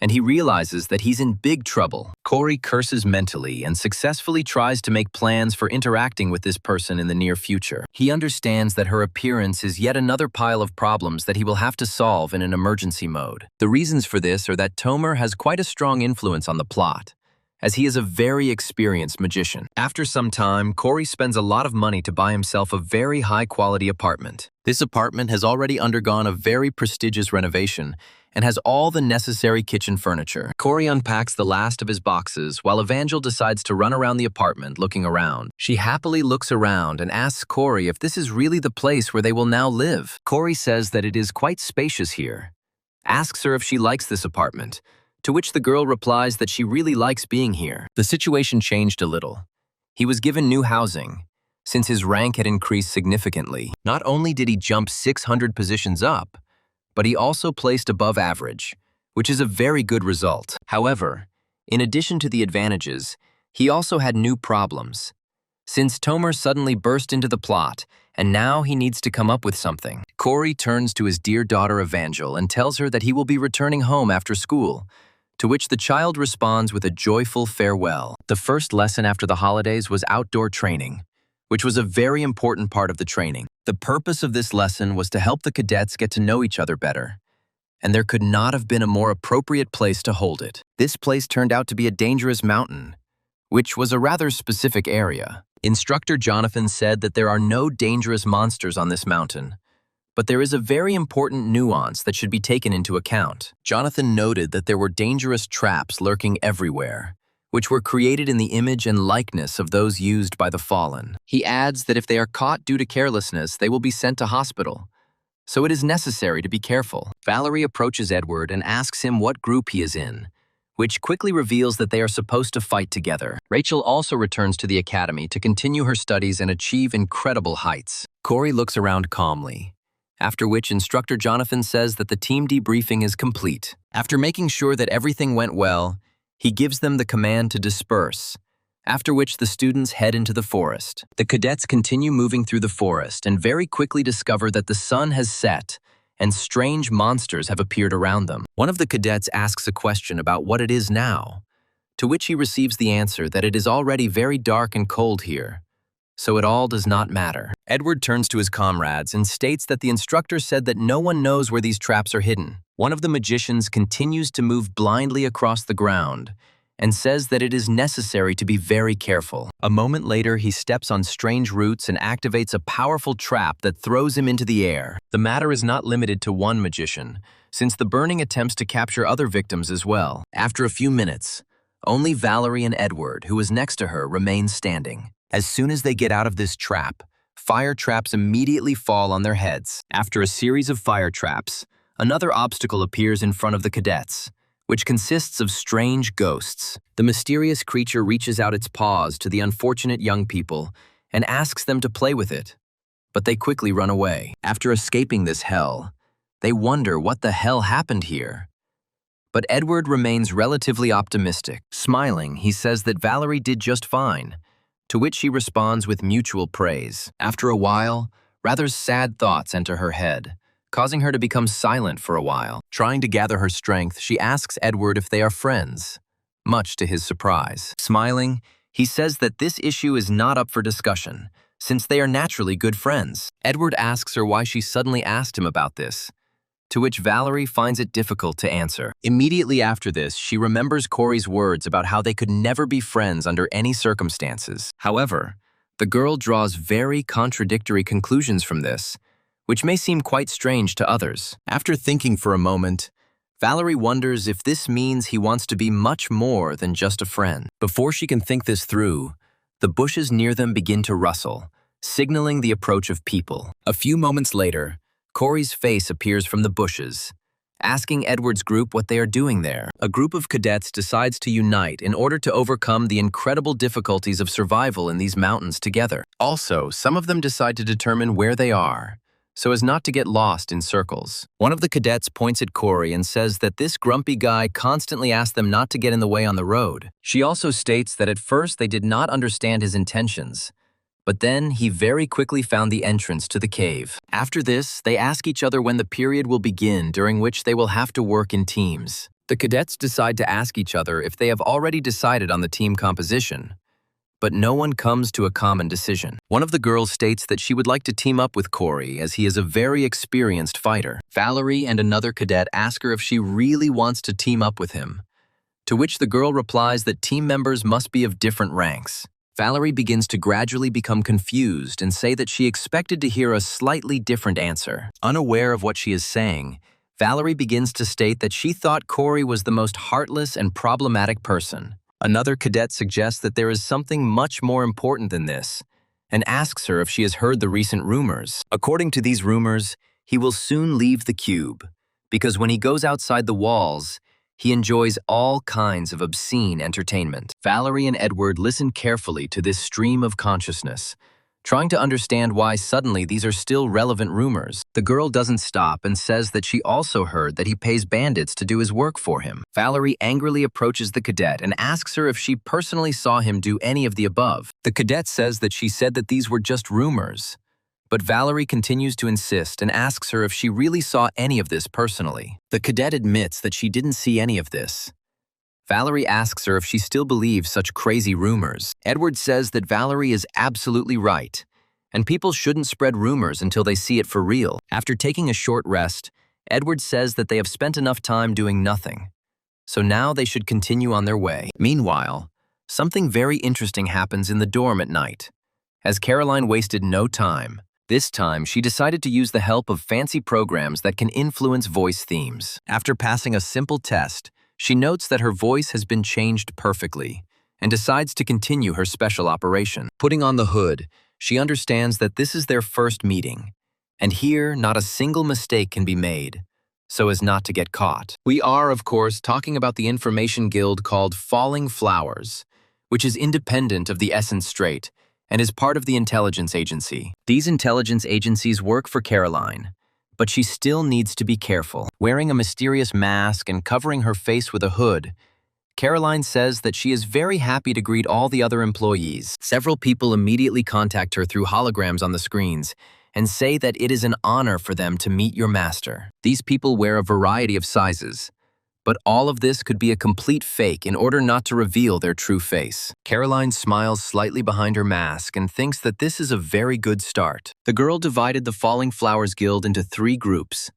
and he realizes that he's in big trouble. Corey curses mentally and successfully tries to make plans for interacting with this person in the near future. He understands that her appearance is yet another pile of problems that he will have to solve in an emergency mode. The reasons for this are that Tomer has quite a strong influence on the plot, as he is a very experienced magician. After some time, Corey spends a lot of money to buy himself a very high-quality apartment. This apartment has already undergone a very prestigious renovation and has all the necessary kitchen furniture. Corey unpacks the last of his boxes while Evangel decides to run around the apartment looking around. She happily looks around and asks Corey if this is really the place where they will now live. Corey says that it is quite spacious here, asks her if she likes this apartment, to which the girl replies that she really likes being here. The situation changed a little. He was given new housing, since his rank had increased significantly. Not only did he jump 600 positions up, but he also placed above average, which is a very good result. However, in addition to the advantages, he also had new problems, since Tomer suddenly burst into the plot, and now he needs to come up with something. Corey turns to his dear daughter Evangel and tells her that he will be returning home after school, to which the child responds with a joyful farewell. The first lesson after the holidays was outdoor training, which was a very important part of the training. The purpose of this lesson was to help the cadets get to know each other better, and there could not have been a more appropriate place to hold it. This place turned out to be a dangerous mountain, which was a rather specific area. Instructor Jonathan said that there are no dangerous monsters on this mountain, but there is a very important nuance that should be taken into account. Jonathan noted that there were dangerous traps lurking everywhere, which were created in the image and likeness of those used by the fallen. He adds that if they are caught due to carelessness, they will be sent to hospital, so it is necessary to be careful. Valerie approaches Edward and asks him what group he is in, which quickly reveals that they are supposed to fight together. Rachel also returns to the academy to continue her studies and achieve incredible heights. Corey looks around calmly, after which Instructor Jonathan says that the team debriefing is complete. After making sure that everything went well, he gives them the command to disperse, after which the students head into the forest. The cadets continue moving through the forest and very quickly discover that the sun has set and strange monsters have appeared around them. One of the cadets asks a question about what it is now, to which he receives the answer that it is already very dark and cold here, so it all does not matter. Edward turns to his comrades and states that the instructor said that no one knows where these traps are hidden. One of the magicians continues to move blindly across the ground and says that it is necessary to be very careful. A moment later, he steps on strange roots and activates a powerful trap that throws him into the air. The matter is not limited to one magician, since the burning attempts to capture other victims as well. After a few minutes, only Valerie and Edward, who is next to her, remain standing. As soon as they get out of this trap, fire traps immediately fall on their heads. After a series of fire traps, another obstacle appears in front of the cadets, which consists of strange ghosts. The mysterious creature reaches out its paws to the unfortunate young people and asks them to play with it, but they quickly run away. After escaping this hell, they wonder what the hell happened here. But Edward remains relatively optimistic. Smiling, he says that Valerie did just fine, to which she responds with mutual praise. After a while, rather sad thoughts enter her head, causing her to become silent for a while. Trying to gather her strength, she asks Edward if they are friends, much to his surprise. Smiling, he says that this issue is not up for discussion, since they are naturally good friends. Edward asks her why she suddenly asked him about this, to which Valerie finds it difficult to answer. Immediately after this, she remembers Corey's words about how they could never be friends under any circumstances. However, the girl draws very contradictory conclusions from this, which may seem quite strange to others. After thinking for a moment, Valerie wonders if this means he wants to be much more than just a friend. Before she can think this through, the bushes near them begin to rustle, signaling the approach of people. A few moments later, Corey's face appears from the bushes, asking Edward's group what they are doing there. A group of cadets decides to unite in order to overcome the incredible difficulties of survival in these mountains together. Also, some of them decide to determine where they are, so as not to get lost in circles. One of the cadets points at Corey and says that this grumpy guy constantly asks them not to get in the way on the road. She also states that at first they did not understand his intentions, but then he very quickly found the entrance to the cave. After this, they ask each other when the period will begin during which they will have to work in teams. The cadets decide to ask each other if they have already decided on the team composition, but no one comes to a common decision. One of the girls states that she would like to team up with Corey as he is a very experienced fighter. Valerie and another cadet ask her if she really wants to team up with him, to which the girl replies that team members must be of different ranks. Valerie begins to gradually become confused and say that she expected to hear a slightly different answer. Unaware of what she is saying, Valerie begins to state that she thought Corey was the most heartless and problematic person. Another cadet suggests that there is something much more important than this and asks her if she has heard the recent rumors. According to these rumors, he will soon leave the cube because when he goes outside the walls, he enjoys all kinds of obscene entertainment. Valerie and Edward listen carefully to this stream of consciousness, trying to understand why suddenly these are still relevant rumors. The girl doesn't stop and says that she also heard that he pays bandits to do his work for him. Valerie angrily approaches the cadet and asks her if she personally saw him do any of the above. The cadet says that she said that these were just rumors, but Valerie continues to insist and asks her if she really saw any of this personally. The cadet admits that she didn't see any of this. Valerie asks her if she still believes such crazy rumors. Edward says that Valerie is absolutely right, and people shouldn't spread rumors until they see it for real. After taking a short rest, Edward says that they have spent enough time doing nothing, so now they should continue on their way. Meanwhile, something very interesting happens in the dorm at night. As Caroline wasted no time, this time she decided to use the help of fancy programs that can influence voice themes. After passing a simple test, she notes that her voice has been changed perfectly and decides to continue her special operation. Putting on the hood, she understands that this is their first meeting, and here not a single mistake can be made, so as not to get caught. We are, of course, talking about the information guild called Falling Flowers, which is independent of the Essence Strait and is part of the intelligence agency. These intelligence agencies work for Caroline, but she still needs to be careful. Wearing a mysterious mask and covering her face with a hood, Caroline says that she is very happy to greet all the other employees. Several people immediately contact her through holograms on the screens and say that it is an honor for them to meet your master. These people wear a variety of sizes, but all of this could be a complete fake in order not to reveal their true face. Caroline smiles slightly behind her mask and thinks that this is a very good start. The girl divided the Falling Flowers Guild into 3 groups,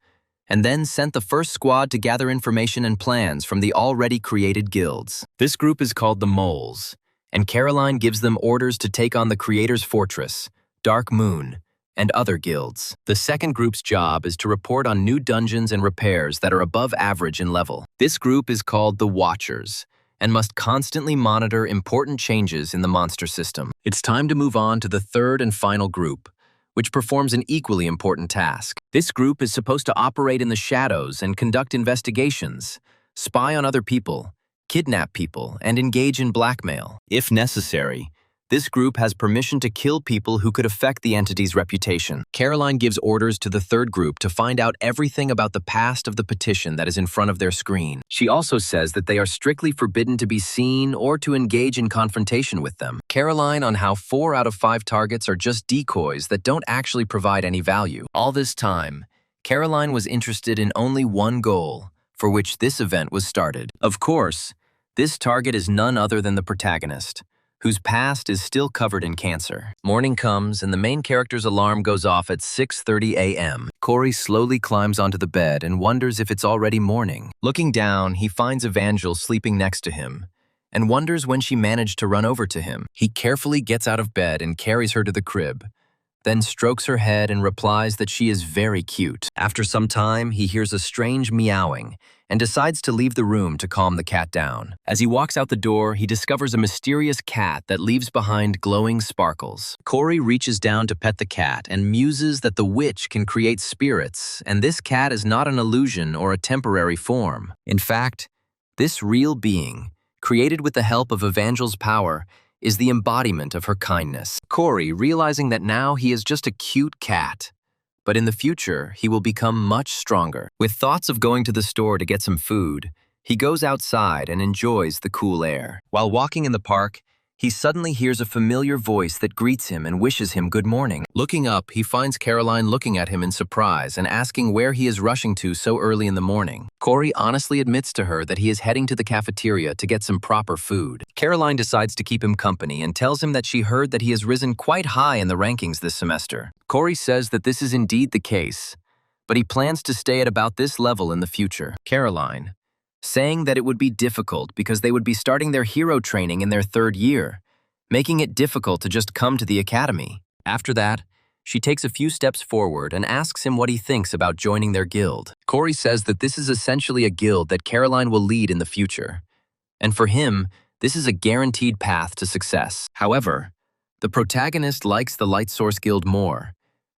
and then sent the first squad to gather information and plans from the already created guilds. This group is called the Moles, and Caroline gives them orders to take on the Creator's Fortress, Dark Moon, and other guilds. The second group's job is to report on new dungeons and repairs that are above average in level. This group is called the Watchers and must constantly monitor important changes in the monster system. It's time to move on to the third and final group, which performs an equally important task. This group is supposed to operate in the shadows and conduct investigations, spy on other people, kidnap people, and engage in blackmail. If necessary, this group has permission to kill people who could affect the entity's reputation. Caroline gives orders to the third group to find out everything about the past of the petition that is in front of their screen. She also says that they are strictly forbidden to be seen or to engage in confrontation with them. Caroline on how 4 out of 5 targets are just decoys that don't actually provide any value. All this time, Caroline was interested in only one goal, for which this event was started. Of course, this target is none other than the protagonist, whose past is still covered in cancer. Morning comes and the main character's alarm goes off at 6:30 a.m. Corey slowly climbs onto the bed and wonders if it's already morning. Looking down, he finds Evangel sleeping next to him and wonders when she managed to run over to him. He carefully gets out of bed and carries her to the crib, then strokes her head and replies that she is very cute. After some time, he hears a strange meowing and decides to leave the room to calm the cat down. As he walks out the door, he discovers a mysterious cat that leaves behind glowing sparkles. Corey reaches down to pet the cat and muses that the witch can create spirits, and this cat is not an illusion or a temporary form. In fact, this real being, created with the help of Evangel's power, is the embodiment of her kindness. Corey, realizing that now he is just a cute cat, but in the future, he will become much stronger. With thoughts of going to the store to get some food, he goes outside and enjoys the cool air. While walking in the park, he suddenly hears a familiar voice that greets him and wishes him good morning. Looking up, he finds Caroline looking at him in surprise and asking where he is rushing to so early in the morning. Corey honestly admits to her that he is heading to the cafeteria to get some proper food. Caroline decides to keep him company and tells him that she heard that he has risen quite high in the rankings this semester. Corey says that this is indeed the case, but he plans to stay at about this level in the future. Caroline, saying that it would be difficult because they would be starting their hero training in their 3rd year, making it difficult to just come to the academy. After that, she takes a few steps forward and asks him what he thinks about joining their guild. Corey says that this is essentially a guild that Caroline will lead in the future, and for him, this is a guaranteed path to success. However, the protagonist likes the Light Source Guild more,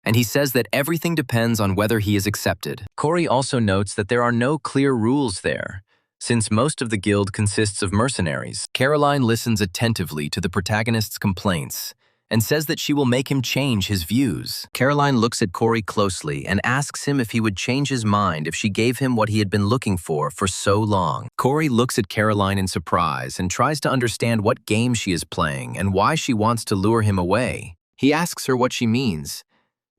and he says that everything depends on whether he is accepted. Corey also notes that there are no clear rules there, since most of the guild consists of mercenaries. Caroline listens attentively to the protagonist's complaints and says that she will make him change his views. Caroline looks at Corey closely and asks him if he would change his mind if she gave him what he had been looking for so long. Corey looks at Caroline in surprise and tries to understand what game she is playing and why she wants to lure him away. He asks her what she means,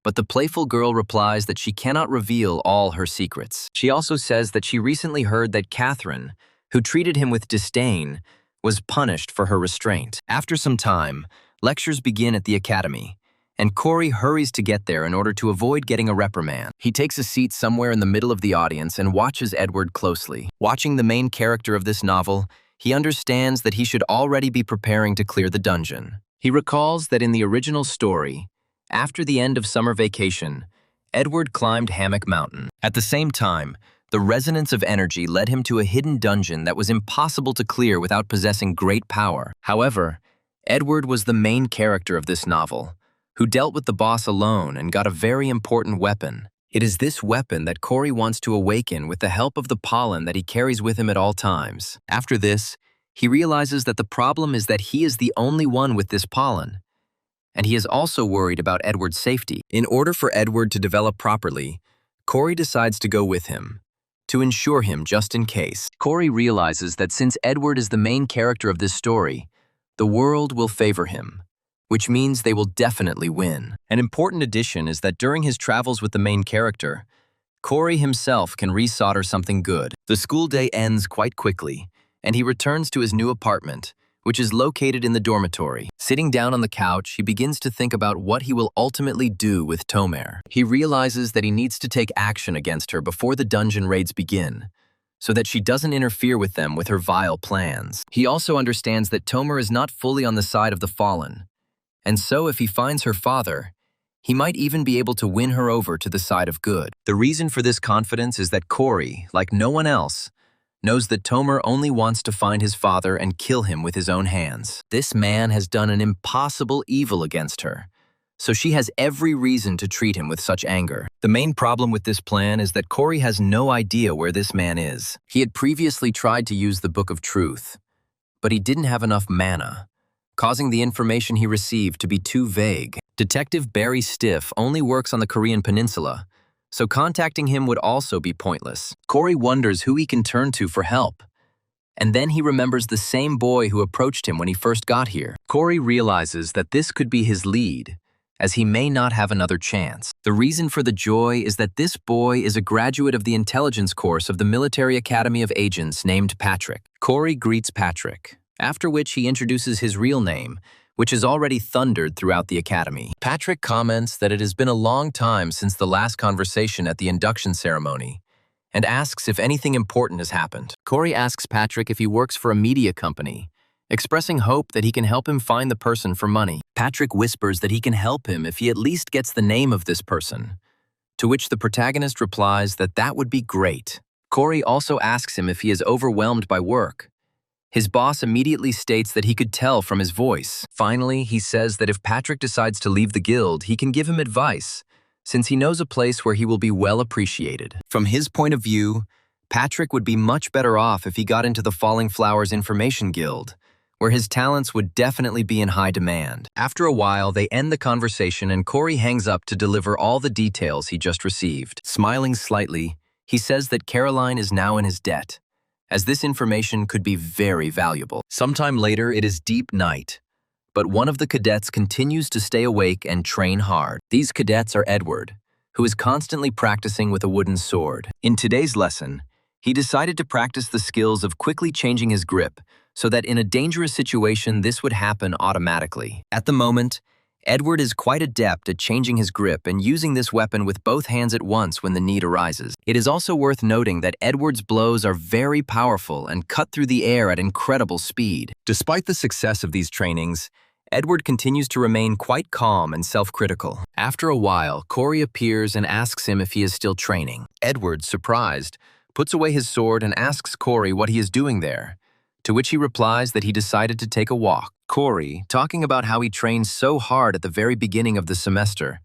but the playful girl replies that she cannot reveal all her secrets. She also says that she recently heard that Catherine, who treated him with disdain, was punished for her restraint. After some time, lectures begin at the academy, and Corey hurries to get there in order to avoid getting a reprimand. He takes a seat somewhere in the middle of the audience and watches Edward closely. Watching the main character of this novel, he understands that he should already be preparing to clear the dungeon. He recalls that in the original story, after the end of summer vacation, Edward climbed Hammock Mountain. At the same time, the resonance of energy led him to a hidden dungeon that was impossible to clear without possessing great power. However, Edward was the main character of this novel, who dealt with the boss alone and got a very important weapon. It is this weapon that Corey wants to awaken with the help of the pollen that he carries with him at all times. After this, he realizes that the problem is that he is the only one with this pollen, and he is also worried about Edward's safety. In order for Edward to develop properly, Corey decides to go with him, to ensure him just in case. Corey realizes that since Edward is the main character of this story, the world will favor him, which means they will definitely win. An important addition is that during his travels with the main character, Corey himself can resolder something good. The school day ends quite quickly, and he returns to his new apartment, which is located in the dormitory. Sitting down on the couch, he begins to think about what he will ultimately do with Tomer. He realizes that he needs to take action against her before the dungeon raids begin, so that she doesn't interfere with them with her vile plans. He also understands that Tomer is not fully on the side of the fallen, and so if he finds her father, he might even be able to win her over to the side of good. The reason for this confidence is that Corey, like no one else, knows that Tomer only wants to find his father and kill him with his own hands. This man has done an impossible evil against her, so she has every reason to treat him with such anger. The main problem with this plan is that Corey has no idea where this man is. He had previously tried to use the Book of Truth, but he didn't have enough mana, causing the information he received to be too vague. Detective Barry Stiff only works on the Korean peninsula, so contacting him would also be pointless. Corey wonders who he can turn to for help, and then he remembers the same boy who approached him when he first got here. Corey realizes that this could be his lead, as he may not have another chance. The reason for the joy is that this boy is a graduate of the intelligence course of the Military Academy of Agents named Patrick. Corey greets Patrick, after which he introduces his real name, which has already thundered throughout the academy. Patrick comments that it has been a long time since the last conversation at the induction ceremony, and asks if anything important has happened. Corey asks Patrick if he works for a media company, expressing hope that he can help him find the person for money. Patrick whispers that he can help him if he at least gets the name of this person, to which the protagonist replies that that would be great. Corey also asks him if he is overwhelmed by work. His boss immediately states that he could tell from his voice. Finally, he says that if Patrick decides to leave the guild, he can give him advice, since he knows a place where he will be well appreciated. From his point of view, Patrick would be much better off if he got into the Falling Flowers Information Guild, where his talents would definitely be in high demand. After a while, they end the conversation and Corey hangs up to deliver all the details he just received. Smiling slightly, he says that Caroline is now in his debt, as this information could be very valuable. Sometime later, it is deep night, but one of the cadets continues to stay awake and train hard. These cadets are Edward, who is constantly practicing with a wooden sword. In today's lesson, he decided to practice the skills of quickly changing his grip so that in a dangerous situation this would happen automatically. At the moment, Edward is quite adept at changing his grip and using this weapon with both hands at once when the need arises. It is also worth noting that Edward's blows are very powerful and cut through the air at incredible speed. Despite the success of these trainings, Edward continues to remain quite calm and self-critical. After a while, Corey appears and asks him if he is still training. Edward, surprised, puts away his sword and asks Corey what he is doing there, to which he replies that he decided to take a walk. Corey, talking about how he trained so hard at the very beginning of the semester.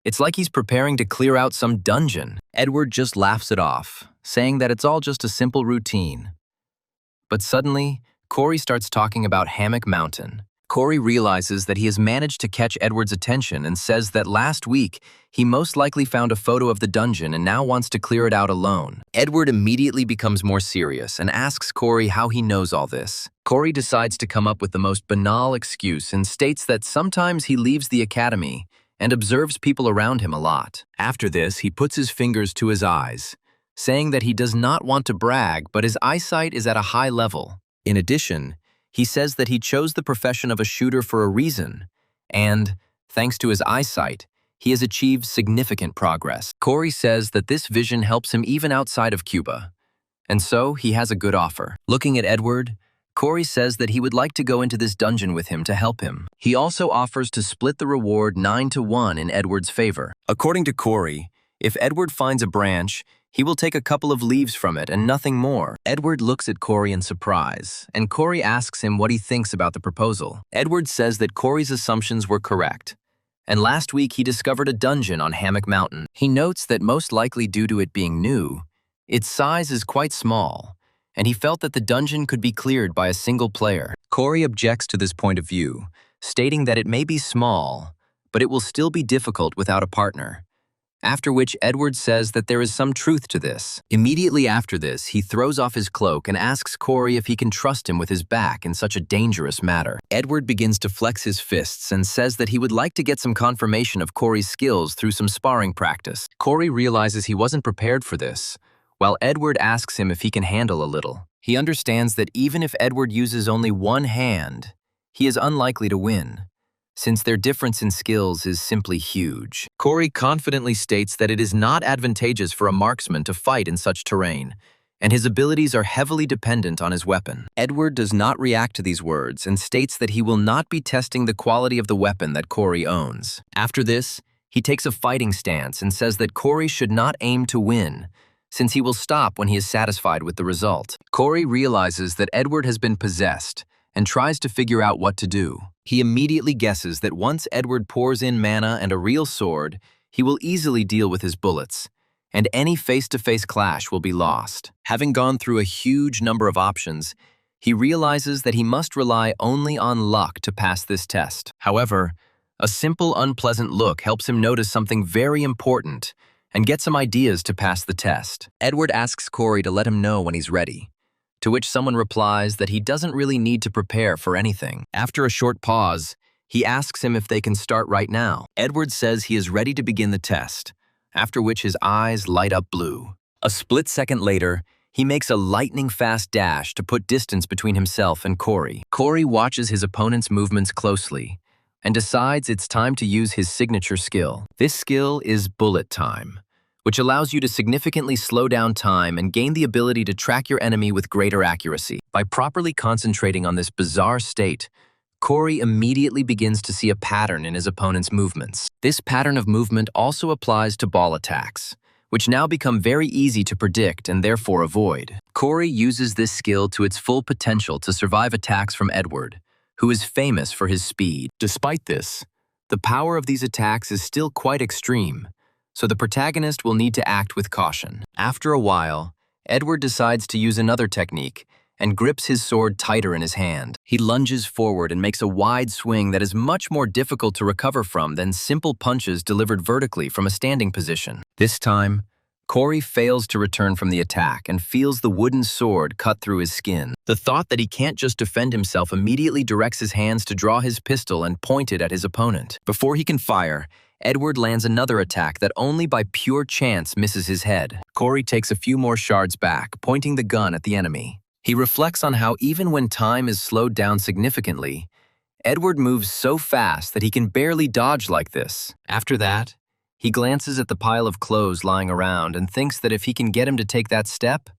It's like he's preparing to clear out some dungeon. Edward just laughs it off, saying that it's all just a simple routine. But suddenly, Corey starts talking about Hammock Mountain. Corey realizes that he has managed to catch Edward's attention and says that last week, he most likely found a photo of the dungeon and now wants to clear it out alone. Edward immediately becomes more serious and asks Corey how he knows all this. Corey decides to come up with the most banal excuse and states that sometimes he leaves the academy and observes people around him a lot. After this, he puts his fingers to his eyes, saying that he does not want to brag, but his eyesight is at a high level. In addition, he says that he chose the profession of a shooter for a reason, and, thanks to his eyesight, he has achieved significant progress. Corey says that this vision helps him even outside of Cuba, and so he has a good offer. Looking at Edward, Corey says that he would like to go into this dungeon with him to help him. He also offers to split the reward 9-1 in Edward's favor. According to Corey, if Edward finds a branch, he will take a couple of leaves from it and nothing more. Edward looks at Corey in surprise, and Corey asks him what he thinks about the proposal. Edward says that Corey's assumptions were correct, and last week he discovered a dungeon on Hammock Mountain. He notes that most likely due to it being new, its size is quite small, and he felt that the dungeon could be cleared by a single player. Corey objects to this point of view, stating that it may be small, but it will still be difficult without a partner. After which Edward says that there is some truth to this. Immediately after this, he throws off his cloak and asks Corey if he can trust him with his back in such a dangerous matter. Edward begins to flex his fists and says that he would like to get some confirmation of Corey's skills through some sparring practice. Corey realizes he wasn't prepared for this, while Edward asks him if he can handle a little. He understands that even if Edward uses only one hand, he is unlikely to win, since their difference in skills is simply huge. Corey confidently states that it is not advantageous for a marksman to fight in such terrain, and his abilities are heavily dependent on his weapon. Edward does not react to these words and states that he will not be testing the quality of the weapon that Corey owns. After this, he takes a fighting stance and says that Corey should not aim to win, since he will stop when he is satisfied with the result. Corey realizes that Edward has been possessed and tries to figure out what to do. He immediately guesses that once Edward pours in mana and a real sword, he will easily deal with his bullets, and any face-to-face clash will be lost. Having gone through a huge number of options, he realizes that he must rely only on luck to pass this test. However, a simple, unpleasant look helps him notice something very important and get some ideas to pass the test. Edward asks Corey to let him know when he's ready, to which someone replies that he doesn't really need to prepare for anything. After a short pause, he asks him if they can start right now. Edward says he is ready to begin the test, after which his eyes light up blue. A split second later, he makes a lightning-fast dash to put distance between himself and Corey. Corey watches his opponent's movements closely and decides it's time to use his signature skill. This skill is bullet time, which allows you to significantly slow down time and gain the ability to track your enemy with greater accuracy. By properly concentrating on this bizarre state, Corey immediately begins to see a pattern in his opponent's movements. This pattern of movement also applies to ball attacks, which now become very easy to predict and therefore avoid. Corey uses this skill to its full potential to survive attacks from Edward, who is famous for his speed. Despite this, the power of these attacks is still quite extreme, so the protagonist will need to act with caution. After a while, Edward decides to use another technique and grips his sword tighter in his hand. He lunges forward and makes a wide swing that is much more difficult to recover from than simple punches delivered vertically from a standing position. This time, Corey fails to return from the attack and feels the wooden sword cut through his skin. The thought that he can't just defend himself immediately directs his hands to draw his pistol and point it at his opponent. Before he can fire, Edward lands another attack that only by pure chance misses his head. Corey takes a few more shards back, pointing the gun at the enemy. He reflects on how even when time is slowed down significantly, Edward moves so fast that he can barely dodge like this. After that, he glances at the pile of clothes lying around and thinks that if he can get him to take that step,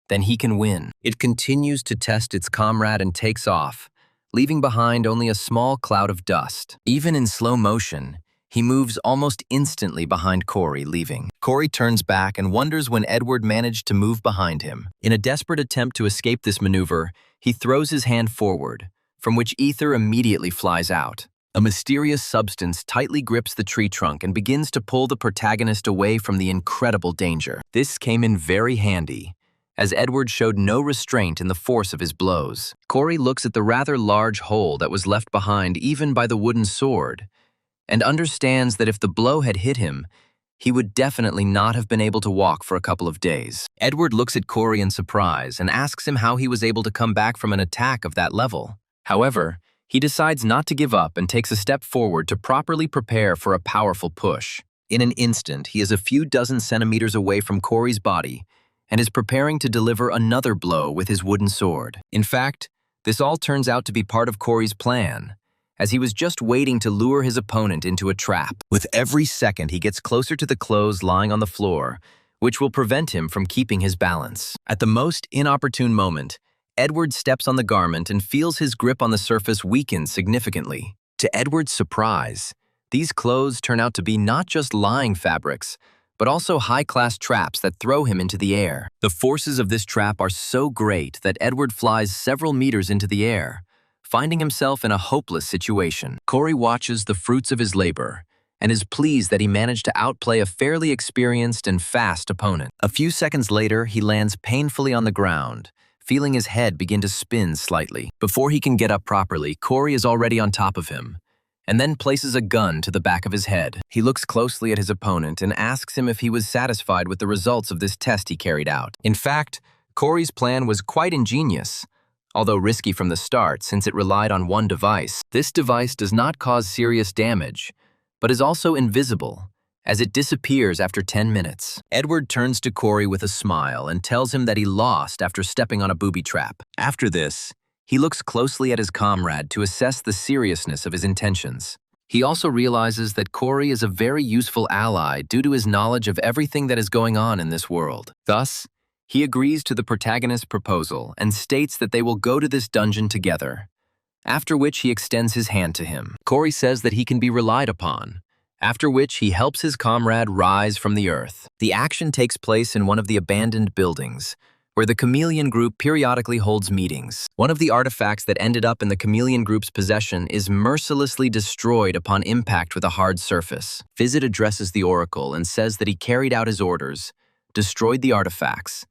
then he can win. It continues to test its comrade and takes off, leaving behind only a small cloud of dust. Even in slow motion, he moves almost instantly behind Corey, leaving. Corey turns back and wonders when Edward managed to move behind him. In a desperate attempt to escape this maneuver, he throws his hand forward, from which ether immediately flies out. A mysterious substance tightly grips the tree trunk and begins to pull the protagonist away from the incredible danger. This came in very handy, as Edward showed no restraint in the force of his blows. Corey looks at the rather large hole that was left behind even by the wooden sword, and understands that if the blow had hit him, he would definitely not have been able to walk for a couple of days. Edward looks at Corey in surprise and asks him how he was able to come back from an attack of that level. However, he decides not to give up and takes a step forward to properly prepare for a powerful push. In an instant, he is a few dozen centimeters away from Corey's body and is preparing to deliver another blow with his wooden sword. In fact, this all turns out to be part of Corey's plan, as he was just waiting to lure his opponent into a trap. With every second, he gets closer to the clothes lying on the floor, which will prevent him from keeping his balance. At the most inopportune moment, Edward steps on the garment and feels his grip on the surface weaken significantly. To Edward's surprise, these clothes turn out to be not just lying fabrics, but also high-class traps that throw him into the air. The forces of this trap are so great that Edward flies several meters into the air, finding himself in a hopeless situation. Corey watches the fruits of his labor and is pleased that he managed to outplay a fairly experienced and fast opponent. A few seconds later, he lands painfully on the ground, feeling his head begin to spin slightly. Before he can get up properly, Corey is already on top of him, and then places a gun to the back of his head. He looks closely at his opponent and asks him if he was satisfied with the results of this test he carried out. In fact, Corey's plan was quite ingenious, although risky from the start since it relied on one device. This device does not cause serious damage, but is also invisible, as it disappears after 10 minutes. Edward turns to Corey with a smile and tells him that he lost after stepping on a booby trap. After this, he looks closely at his comrade to assess the seriousness of his intentions. He also realizes that Corey is a very useful ally due to his knowledge of everything that is going on in this world. Thus, he agrees to the protagonist's proposal and states that they will go to this dungeon together, after which he extends his hand to him. Corey says that he can be relied upon, after which he helps his comrade rise from the earth. The action takes place in one of the abandoned buildings, where the Chameleon Group periodically holds meetings. One of the artifacts that ended up in the Chameleon Group's possession is mercilessly destroyed upon impact with a hard surface. Fizit addresses the Oracle and says that he carried out his orders, destroyed the artifacts,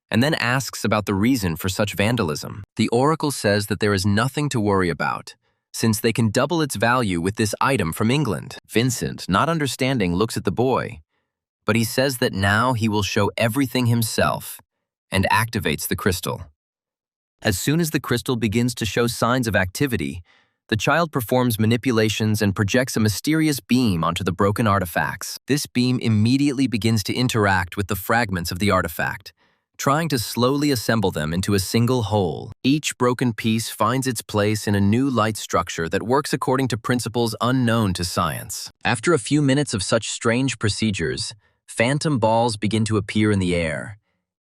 and then asks about the reason for such vandalism. The Oracle says that there is nothing to worry about, since they can double its value with this item from England. Vincent, not understanding, looks at the boy, but he says that now he will show everything himself and activates the crystal. As soon as the crystal begins to show signs of activity, the child performs manipulations and projects a mysterious beam onto the broken artifacts. This beam immediately begins to interact with the fragments of the artifact, trying to slowly assemble them into a single whole. Each broken piece finds its place in a new light structure that works according to principles unknown to science. After a few minutes of such strange procedures, phantom balls begin to appear in the air,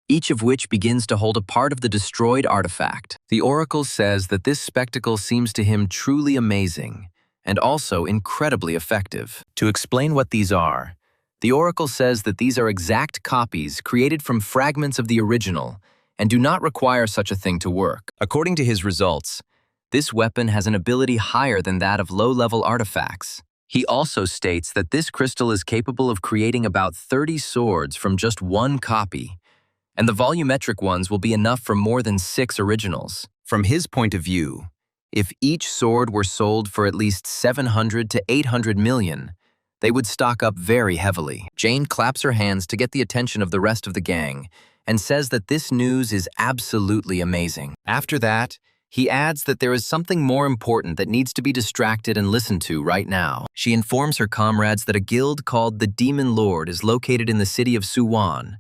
each of which begins to hold a part of the destroyed artifact. The Oracle says that this spectacle seems to him truly amazing and also incredibly effective. To explain what these are, the Oracle says that these are exact copies created from fragments of the original and do not require such a thing to work. According to his results, this weapon has an ability higher than that of low-level artifacts. He also states that this crystal is capable of creating about 30 swords from just one copy, and the volumetric ones will be enough for more than 6 originals. From his point of view, if each sword were sold for at least 700 to 800 million, they would stock up very heavily. Jane claps her hands to get the attention of the rest of the gang and says that this news is absolutely amazing. After that, he adds that there is something more important that needs to be distracted and listened to right now. She informs her comrades that a guild called the Demon Lord is located in the city of Suwon,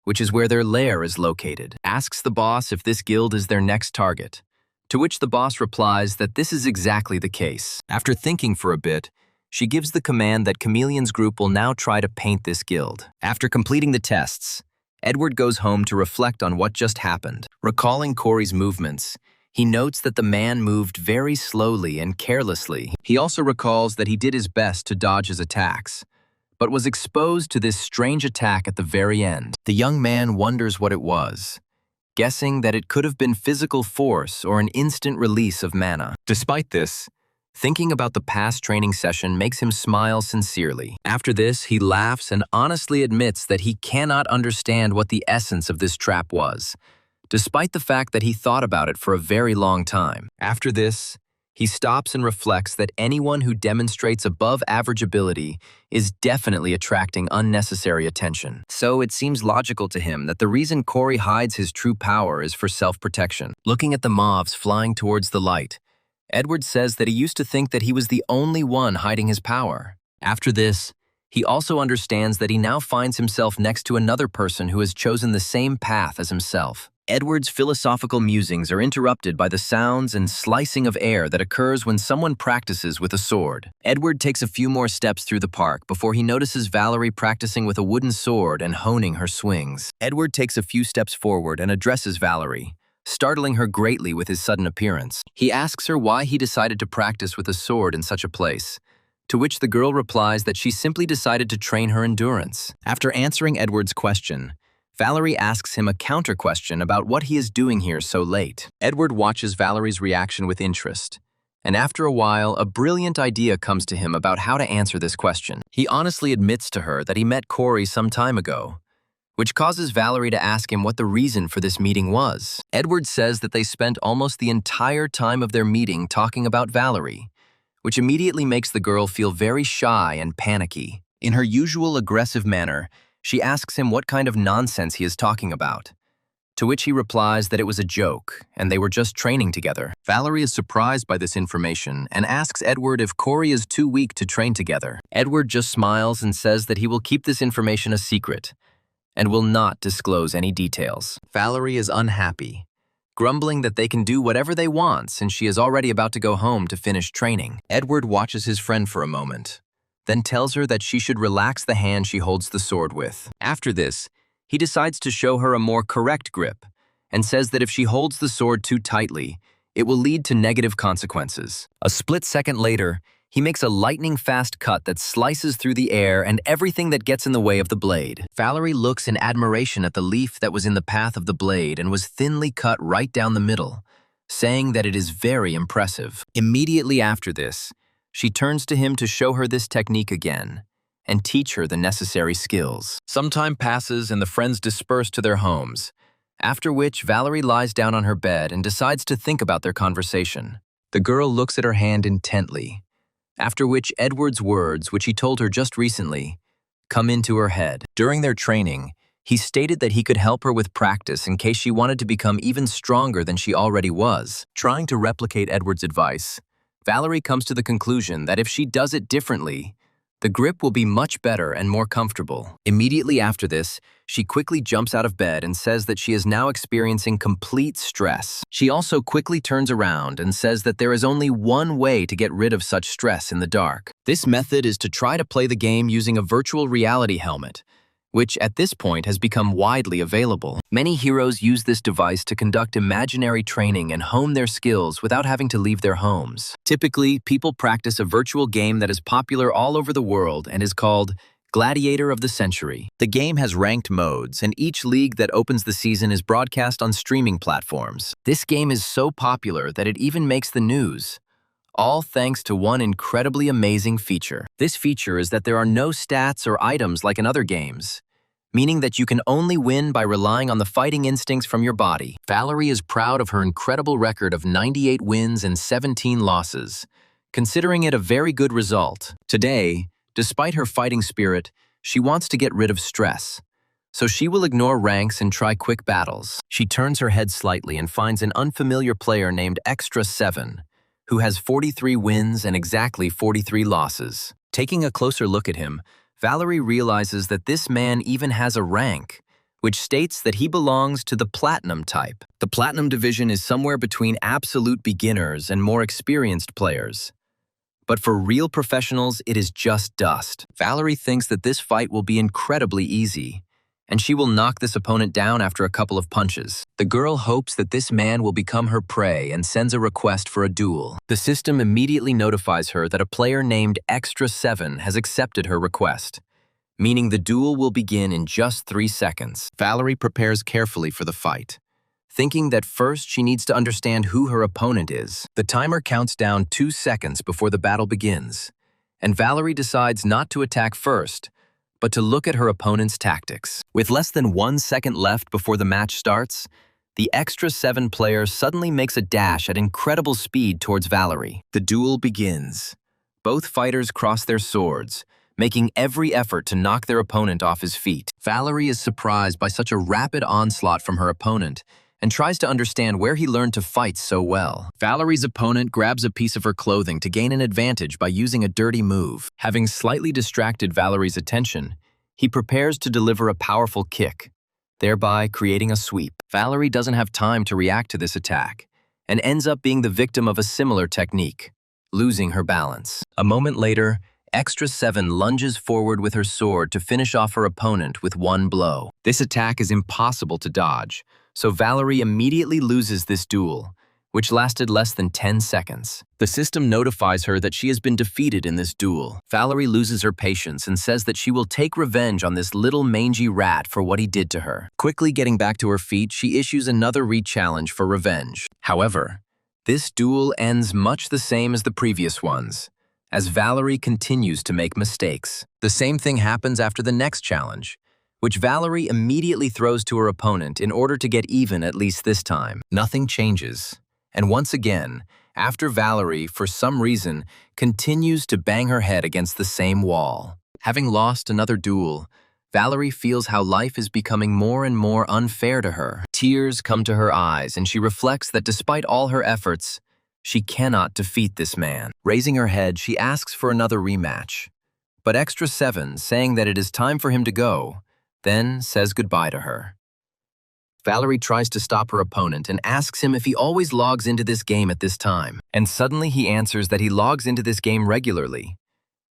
which is where their lair is located. Asks the boss if this guild is their next target, to which the boss replies that this is exactly the case. After thinking for a bit, she gives the command that Chameleon's group will now try to paint this guild. After completing the tests, Edward goes home to reflect on what just happened. Recalling Corey's movements, he notes that the man moved very slowly and carelessly. He also recalls that he did his best to dodge his attacks, but was exposed to this strange attack at the very end. The young man wonders what it was, guessing that it could have been physical force or an instant release of mana. Despite this, thinking about the past training session makes him smile sincerely. After this, he laughs and honestly admits that he cannot understand what the essence of this trap was, despite the fact that he thought about it for a very long time. After this, he stops and reflects that anyone who demonstrates above-average ability is definitely attracting unnecessary attention. So it seems logical to him that the reason Corey hides his true power is for self-protection. Looking at the mobs flying towards the light, Edward says that he used to think that he was the only one hiding his power. After this, he also understands that he now finds himself next to another person who has chosen the same path as himself. Edward's philosophical musings are interrupted by the sounds and slicing of air that occurs when someone practices with a sword. Edward takes a few more steps through the park before he notices Valerie practicing with a wooden sword and honing her swings. Edward takes a few steps forward and addresses Valerie, startling her greatly with his sudden appearance. He asks her why he decided to practice with a sword in such a place, to which the girl replies that she simply decided to train her endurance. After answering Edward's question, Valerie asks him a counter-question about what he is doing here so late. Edward watches Valerie's reaction with interest, and after a while, a brilliant idea comes to him about how to answer this question. He honestly admits to her that he met Corey some time ago, which causes Valerie to ask him what the reason for this meeting was. Edward says that they spent almost the entire time of their meeting talking about Valerie, which immediately makes the girl feel very shy and panicky. In her usual aggressive manner, she asks him what kind of nonsense he is talking about, to which he replies that it was a joke and they were just training together. Valerie is surprised by this information and asks Edward if Corey is too weak to train together. Edward just smiles and says that he will keep this information a secret and will not disclose any details. Valerie is unhappy, grumbling that they can do whatever they want since she is already about to go home to finish training. Edward watches his friend for a moment, then tells her that she should relax the hand she holds the sword with. After this, he decides to show her a more correct grip and says that if she holds the sword too tightly, it will lead to negative consequences. A split second later, he makes a lightning-fast cut that slices through the air and everything that gets in the way of the blade. Valerie looks in admiration at the leaf that was in the path of the blade and was thinly cut right down the middle, saying that it is very impressive. Immediately after this, she turns to him to show her this technique again and teach her the necessary skills. Some time passes and the friends disperse to their homes, after which Valerie lies down on her bed and decides to think about their conversation. The girl looks at her hand intently, after which Edward's words, which he told her just recently, come into her head. During their training, he stated that he could help her with practice in case she wanted to become even stronger than she already was. Trying to replicate Edward's advice, Valerie comes to the conclusion that if she does it differently, the grip will be much better and more comfortable. Immediately after this, she quickly jumps out of bed and says that she is now experiencing complete stress. She also quickly turns around and says that there is only one way to get rid of such stress in the dark. This method is to try to play the game using a virtual reality helmet, which at this point has become widely available. Many heroes use this device to conduct imaginary training and hone their skills without having to leave their homes. Typically, people practice a virtual game that is popular all over the world and is called Gladiator of the Century. The game has ranked modes, and each league that opens the season is broadcast on streaming platforms. This game is so popular that it even makes the news, all thanks to one incredibly amazing feature. This feature is that there are no stats or items like in other games, meaning that you can only win by relying on the fighting instincts from your body. Valerie is proud of her incredible record of 98 wins and 17 losses, considering it a very good result. Today, Despite her fighting spirit, she wants to get rid of stress. So she will ignore ranks and try quick battles. She turns her head slightly and finds an unfamiliar player named Extra 7, who has 43 wins and exactly 43 losses. Taking a closer look at him, Valerie realizes that this man even has a rank, which states that he belongs to the Platinum type. The Platinum division is somewhere between absolute beginners and more experienced players. But for real professionals, it is just dust. Valerie thinks that this fight will be incredibly easy, and she will knock this opponent down after a couple of punches. The girl hopes that this man will become her prey and sends a request for a duel. The system immediately notifies her that a player named Extra 7 has accepted her request, meaning the duel will begin in just 3 seconds. Valerie prepares carefully for the fight, thinking that first she needs to understand who her opponent is. The timer counts down 2 seconds before the battle begins, and Valerie decides not to attack first, but to look at her opponent's tactics. With less than 1 second left before the match starts, the Extra 7 player suddenly makes a dash at incredible speed towards Valerie. The duel begins. Both fighters cross their swords, making every effort to knock their opponent off his feet. Valerie is surprised by such a rapid onslaught from her opponent and tries to understand where he learned to fight so well. Valerie's opponent grabs a piece of her clothing to gain an advantage by using a dirty move. Having slightly distracted Valerie's attention, he prepares to deliver a powerful kick, thereby creating a sweep. Valerie doesn't have time to react to this attack and ends up being the victim of a similar technique, losing her balance. A moment later, Extra 7 lunges forward with her sword to finish off her opponent with one blow. This attack is impossible to dodge, so Valerie immediately loses this duel, which lasted less than 10 seconds. The system notifies her that she has been defeated in this duel. Valerie loses her patience and says that she will take revenge on this little mangy rat for what he did to her. Quickly getting back to her feet, she issues another re-challenge for revenge. However, this duel ends much the same as the previous ones, as Valerie continues to make mistakes. The same thing happens after the next challenge, which Valerie immediately throws to her opponent in order to get even at least this time. Nothing changes. And once again, after Valerie, for some reason, continues to bang her head against the same wall. Having lost another duel, Valerie feels how life is becoming more and more unfair to her. Tears come to her eyes, and she reflects that despite all her efforts, she cannot defeat this man. Raising her head, she asks for another rematch. But Extra 7, saying that it is time for him to go, then says goodbye to her. Valerie tries to stop her opponent and asks him if he always logs into this game at this time. And suddenly he answers that he logs into this game regularly,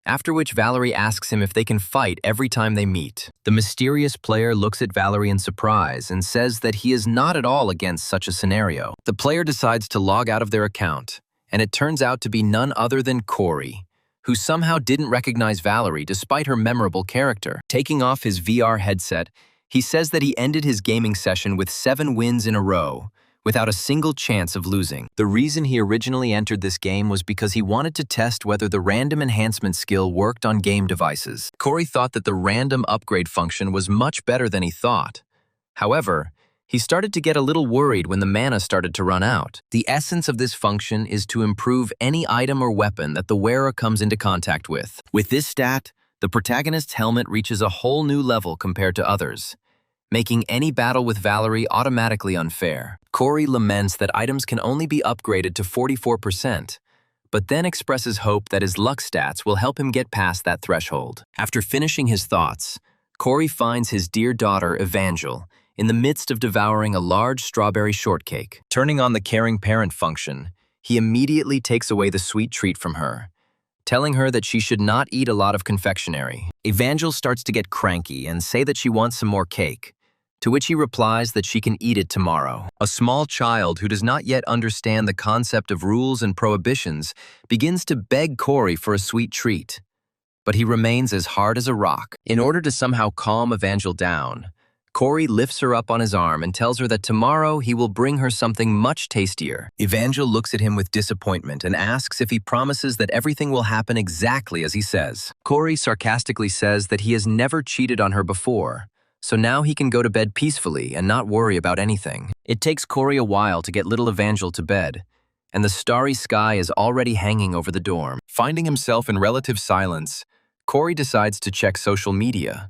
after which Valerie asks him if they can fight every time they meet. The mysterious player looks at Valerie in surprise and says that he is not at all against such a scenario. The player decides to log out of their account, and it turns out to be none other than Corey, who somehow didn't recognize Valerie despite her memorable character. Taking off his VR headset, he says that he ended his gaming session with 7 wins in a row, without a single chance of losing. The reason he originally entered this game was because he wanted to test whether the random enhancement skill worked on game devices. Corey thought that the random upgrade function was much better than he thought. However, he started to get a little worried when the mana started to run out. The essence of this function is to improve any item or weapon that the wearer comes into contact with. With this stat, the protagonist's helmet reaches a whole new level compared to others, making any battle with Valerie automatically unfair. Corey laments that items can only be upgraded to 44%, but then expresses hope that his luck stats will help him get past that threshold. After finishing his thoughts, Corey finds his dear daughter, Evangel, in the midst of devouring a large strawberry shortcake. Turning on the caring parent function, he immediately takes away the sweet treat from her, telling her that she should not eat a lot of confectionery. Evangel starts to get cranky and say that she wants some more cake, to which he replies that she can eat it tomorrow. A small child who does not yet understand the concept of rules and prohibitions begins to beg Corey for a sweet treat, but he remains as hard as a rock. In order to somehow calm Evangel down, Corey lifts her up on his arm and tells her that tomorrow he will bring her something much tastier. Evangel looks at him with disappointment and asks if he promises that everything will happen exactly as he says. Corey sarcastically says that he has never cheated on her before, so now he can go to bed peacefully and not worry about anything. It takes Corey a while to get little Evangel to bed, and the starry sky is already hanging over the dorm. Finding himself in relative silence, Corey decides to check social media,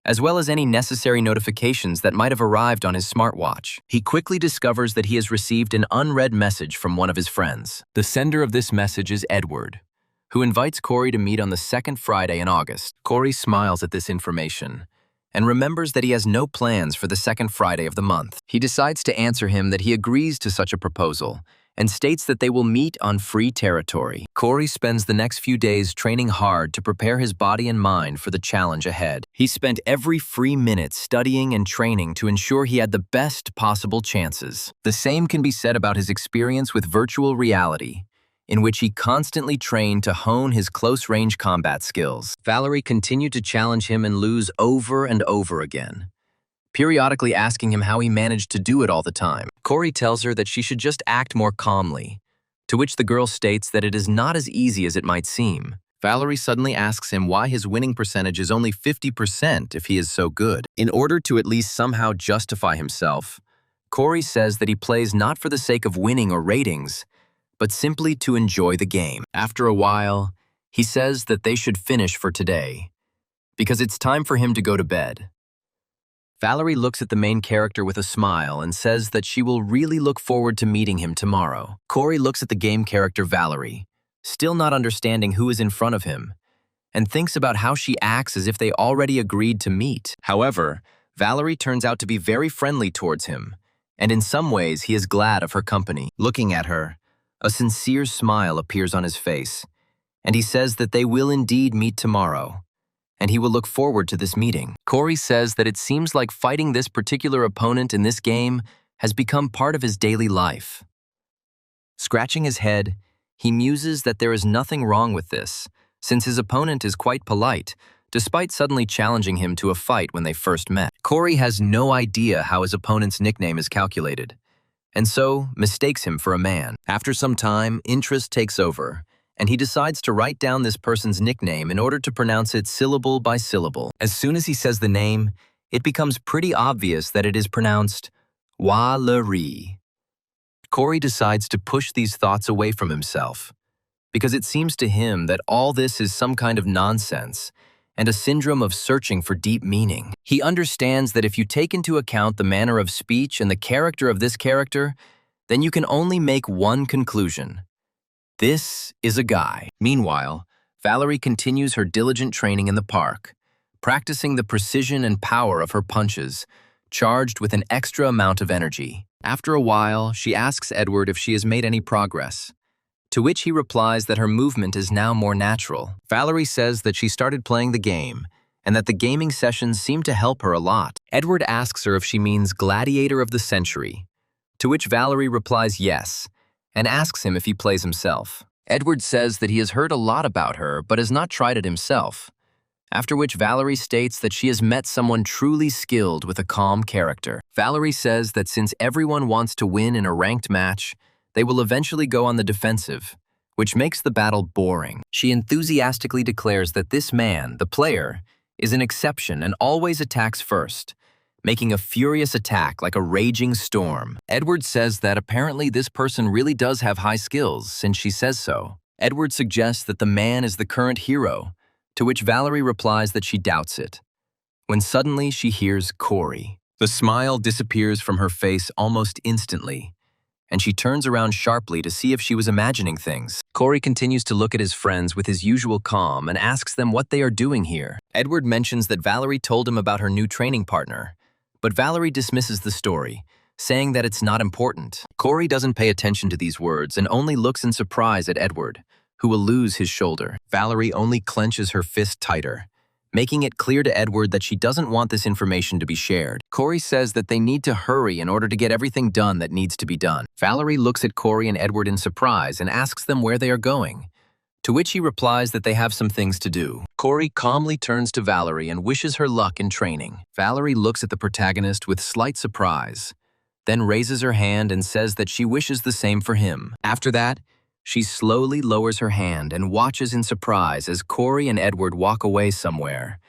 as well as any necessary notifications that might have arrived on his smartwatch. He quickly discovers that he has received an unread message from one of his friends. The sender of this message is Edward, who invites Corey to meet on the second Friday in August. Corey smiles at this information and remembers that he has no plans for the second Friday of the month. He decides to answer him that he agrees to such a proposal and states that they will meet on free territory. Corey spends the next few days training hard to prepare his body and mind for the challenge ahead. He spent every free minute studying and training to ensure he had the best possible chances. The same can be said about his experience with virtual reality, in which he constantly trained to hone his close-range combat skills. Valerie continued to challenge him and lose over and over again, periodically asking him how he managed to do it all the time. Corey tells her that she should just act more calmly, to which the girl states that it is not as easy as it might seem. Valerie suddenly asks him why his winning percentage is only 50% if he is so good. In order to at least somehow justify himself, Corey says that he plays not for the sake of winning or ratings, but simply to enjoy the game. After a while, he says that they should finish for today, because it's time for him to go to bed. Valerie looks at the main character with a smile and says that she will really look forward to meeting him tomorrow. Corey looks at the game character Valerie, still not understanding who is in front of him, and thinks about how she acts as if they already agreed to meet. However, Valerie turns out to be very friendly towards him, and in some ways he is glad of her company. Looking at her, a sincere smile appears on his face, and he says that they will indeed meet tomorrow, and he will look forward to this meeting. Corey says that it seems like fighting this particular opponent in this game has become part of his daily life. Scratching his head, he muses that there is nothing wrong with this, since his opponent is quite polite, despite suddenly challenging him to a fight when they first met. Corey has no idea how his opponent's nickname is calculated, and so mistakes him for a man. After some time, interest takes over, and he decides to write down this person's nickname in order to pronounce it syllable by syllable. As soon as he says the name, it becomes pretty obvious that it is pronounced Walerie. Corey decides to push these thoughts away from himself, because it seems to him that all this is some kind of nonsense and a syndrome of searching for deep meaning. He understands that if you take into account the manner of speech and the character of this character, then you can only make one conclusion. This is a guy. Meanwhile, Valerie continues her diligent training in the park, practicing the precision and power of her punches, charged with an extra amount of energy. After a while, she asks Edward if she has made any progress, to which he replies that her movement is now more natural. Valerie says that she started playing the game, and that the gaming sessions seem to help her a lot. Edward asks her if she means Gladiator of the Century, to which Valerie replies yes, and asks him if he plays himself. Edward says that he has heard a lot about her, but has not tried it himself, after which Valerie states that she has met someone truly skilled with a calm character. Valerie says that since everyone wants to win in a ranked match, they will eventually go on the defensive, which makes the battle boring. She enthusiastically declares that this man, the player, is an exception and always attacks first, making a furious attack like a raging storm. Edward says that apparently this person really does have high skills, since she says so. Edward suggests that the man is the current hero, to which Valerie replies that she doubts it, when suddenly she hears Corey. The smile disappears from her face almost instantly, and she turns around sharply to see if she was imagining things. Corey continues to look at his friends with his usual calm and asks them what they are doing here. Edward mentions that Valerie told him about her new training partner, but Valerie dismisses the story, saying that it's not important. Corey doesn't pay attention to these words and only looks in surprise at Edward, who will lose his shoulder. Valerie only clenches her fist tighter, making it clear to Edward that she doesn't want this information to be shared. Corey says that they need to hurry in order to get everything done that needs to be done. Valerie looks at Corey and Edward in surprise and asks them where they are going, to which he replies that they have some things to do. Corey calmly turns to Valerie and wishes her luck in training. Valerie looks at the protagonist with slight surprise, then raises her hand and says that she wishes the same for him. After that, she slowly lowers her hand and watches in surprise as Corey and Edward walk away somewhere,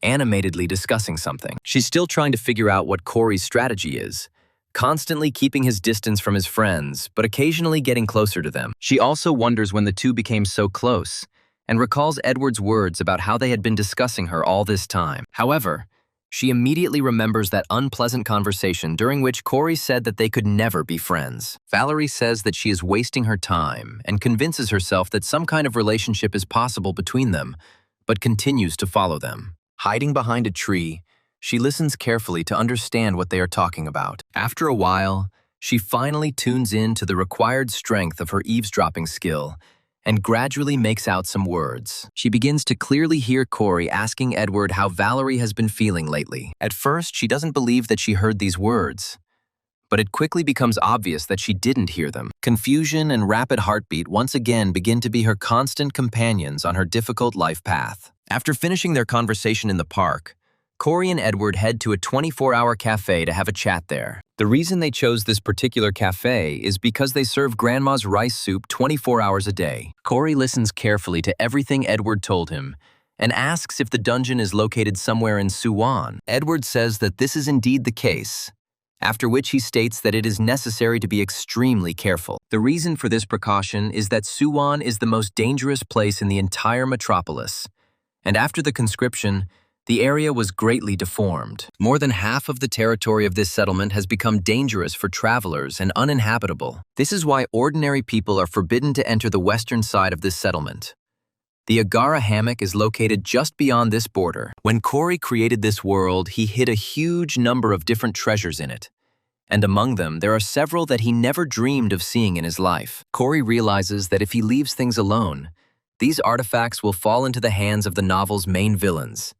animatedly discussing something. She's still trying to figure out what Corey's strategy is, constantly keeping his distance from his friends, but occasionally getting closer to them. She also wonders when the two became so close, and recalls Edward's words about how they had been discussing her all this time. However, she immediately remembers that unpleasant conversation during which Corey said that they could never be friends. Valerie says that she is wasting her time and convinces herself that some kind of relationship is possible between them, but continues to follow them. Hiding behind a tree, she listens carefully to understand what they are talking about. After a while, she finally tunes in to the required strength of her eavesdropping skill and gradually makes out some words. She begins to clearly hear Corey asking Edward how Valerie has been feeling lately. At first, she doesn't believe that she heard these words, but it quickly becomes obvious that she didn't hear them. Confusion and rapid heartbeat once again begin to be her constant companions on her difficult life path. After finishing their conversation in the park, Corey and Edward head to a 24-hour cafe to have a chat there. The reason they chose this particular cafe is because they serve Grandma's rice soup 24 hours a day. Corey listens carefully to everything Edward told him and asks if the dungeon is located somewhere in Suwon. Edward says that this is indeed the case, after which he states that it is necessary to be extremely careful. The reason for this precaution is that Suwon is the most dangerous place in the entire metropolis, and after the conscription, the area was greatly deformed. More than half of the territory of this settlement has become dangerous for travelers and uninhabitable. This is why ordinary people are forbidden to enter the western side of this settlement. The Agara hammock is located just beyond this border. When Corey created this world, he hid a huge number of different treasures in it, and among them, there are several that he never dreamed of seeing in his life. Corey realizes that if he leaves things alone, these artifacts will fall into the hands of the novel's main villains.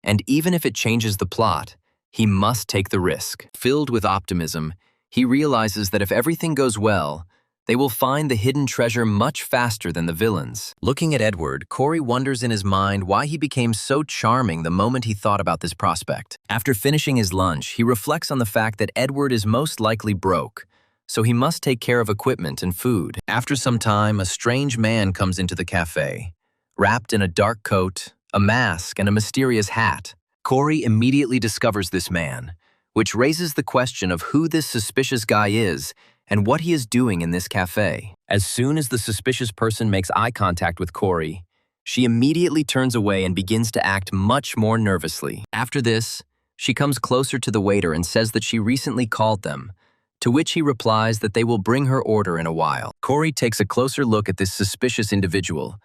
And even if it changes the plot, he must take the risk. Filled with optimism, he realizes that if everything goes well, they will find the hidden treasure much faster than the villains. Looking at Edward, Corey wonders in his mind why he became so charming the moment he thought about this prospect. After finishing his lunch, he reflects on the fact that Edward is most likely broke, so he must take care of equipment and food. After some time, a strange man comes into the cafe, wrapped in a dark coat, a mask, and a mysterious hat. Corey immediately discovers this man, which raises the question of who this suspicious guy is and what he is doing in this cafe. As soon as the suspicious person makes eye contact with Corey, she immediately turns away and begins to act much more nervously. After this, she comes closer to the waiter and says that she recently called them, to which he replies that they will bring her order in a while. Corey takes a closer look at this suspicious individual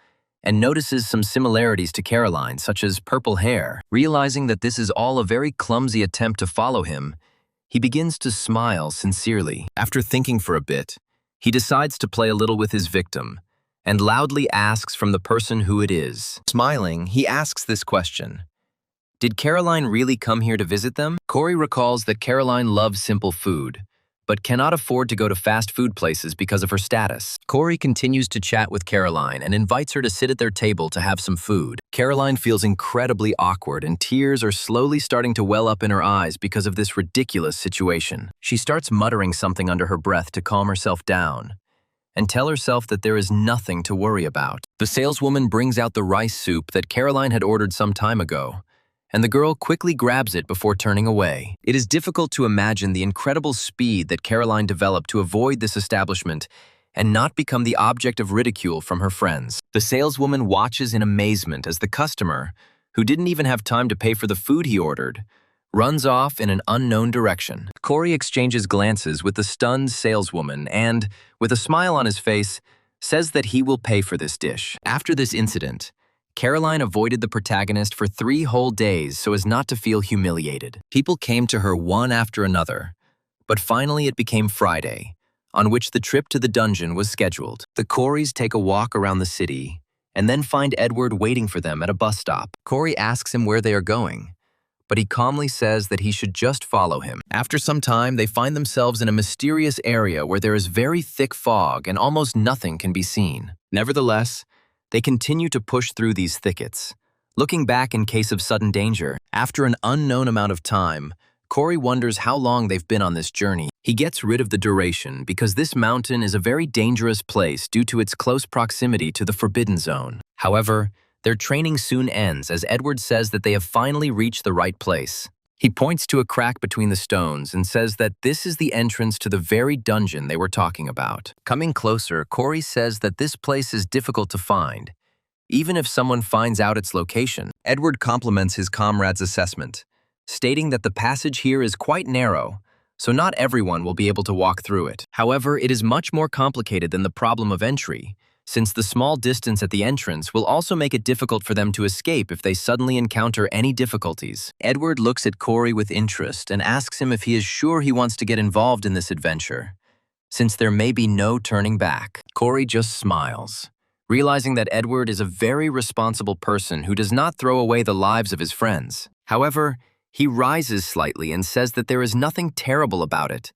and notices some similarities to Caroline, such as purple hair. Realizing that this is all a very clumsy attempt to follow him, he begins to smile sincerely. After thinking for a bit, he decides to play a little with his victim and loudly asks from the person who it is. Smiling, he asks this question: "Did Caroline really come here to visit them?" Corey recalls that Caroline loves simple food, but cannot afford to go to fast food places because of her status. Corey continues to chat with Caroline and invites her to sit at their table to have some food. Caroline feels incredibly awkward and tears are slowly starting to well up in her eyes because of this ridiculous situation. She starts muttering something under her breath to calm herself down and tell herself that there is nothing to worry about. The saleswoman brings out the rice soup that Caroline had ordered some time ago, and the girl quickly grabs it before turning away. It is difficult to imagine the incredible speed that Caroline developed to avoid this establishment and not become the object of ridicule from her friends. The saleswoman watches in amazement as the customer, who didn't even have time to pay for the food he ordered, runs off in an unknown direction. Corey exchanges glances with the stunned saleswoman and, with a smile on his face, says that he will pay for this dish. After this incident, Caroline avoided the protagonist for 3 whole days so as not to feel humiliated. People came to her one after another, but finally it became Friday, on which the trip to the dungeon was scheduled. The Coreys take a walk around the city and then find Edward waiting for them at a bus stop. Corey asks him where they are going, but he calmly says that he should just follow him. After some time, they find themselves in a mysterious area where there is very thick fog and almost nothing can be seen. Nevertheless, they continue to push through these thickets, looking back in case of sudden danger. After an unknown amount of time, Corey wonders how long they've been on this journey. He gets rid of the duration because this mountain is a very dangerous place due to its close proximity to the Forbidden Zone. However, their training soon ends as Edward says that they have finally reached the right place. He points to a crack between the stones and says that this is the entrance to the very dungeon they were talking about. Coming closer, Corey says that this place is difficult to find, even if someone finds out its location. Edward compliments his comrade's assessment, stating that the passage here is quite narrow, so not everyone will be able to walk through it. However, it is much more complicated than the problem of entry, since the small distance at the entrance will also make it difficult for them to escape if they suddenly encounter any difficulties. Edward looks at Corey with interest and asks him if he is sure he wants to get involved in this adventure, since there may be no turning back. Corey just smiles, realizing that Edward is a very responsible person who does not throw away the lives of his friends. However, he rises slightly and says that there is nothing terrible about it,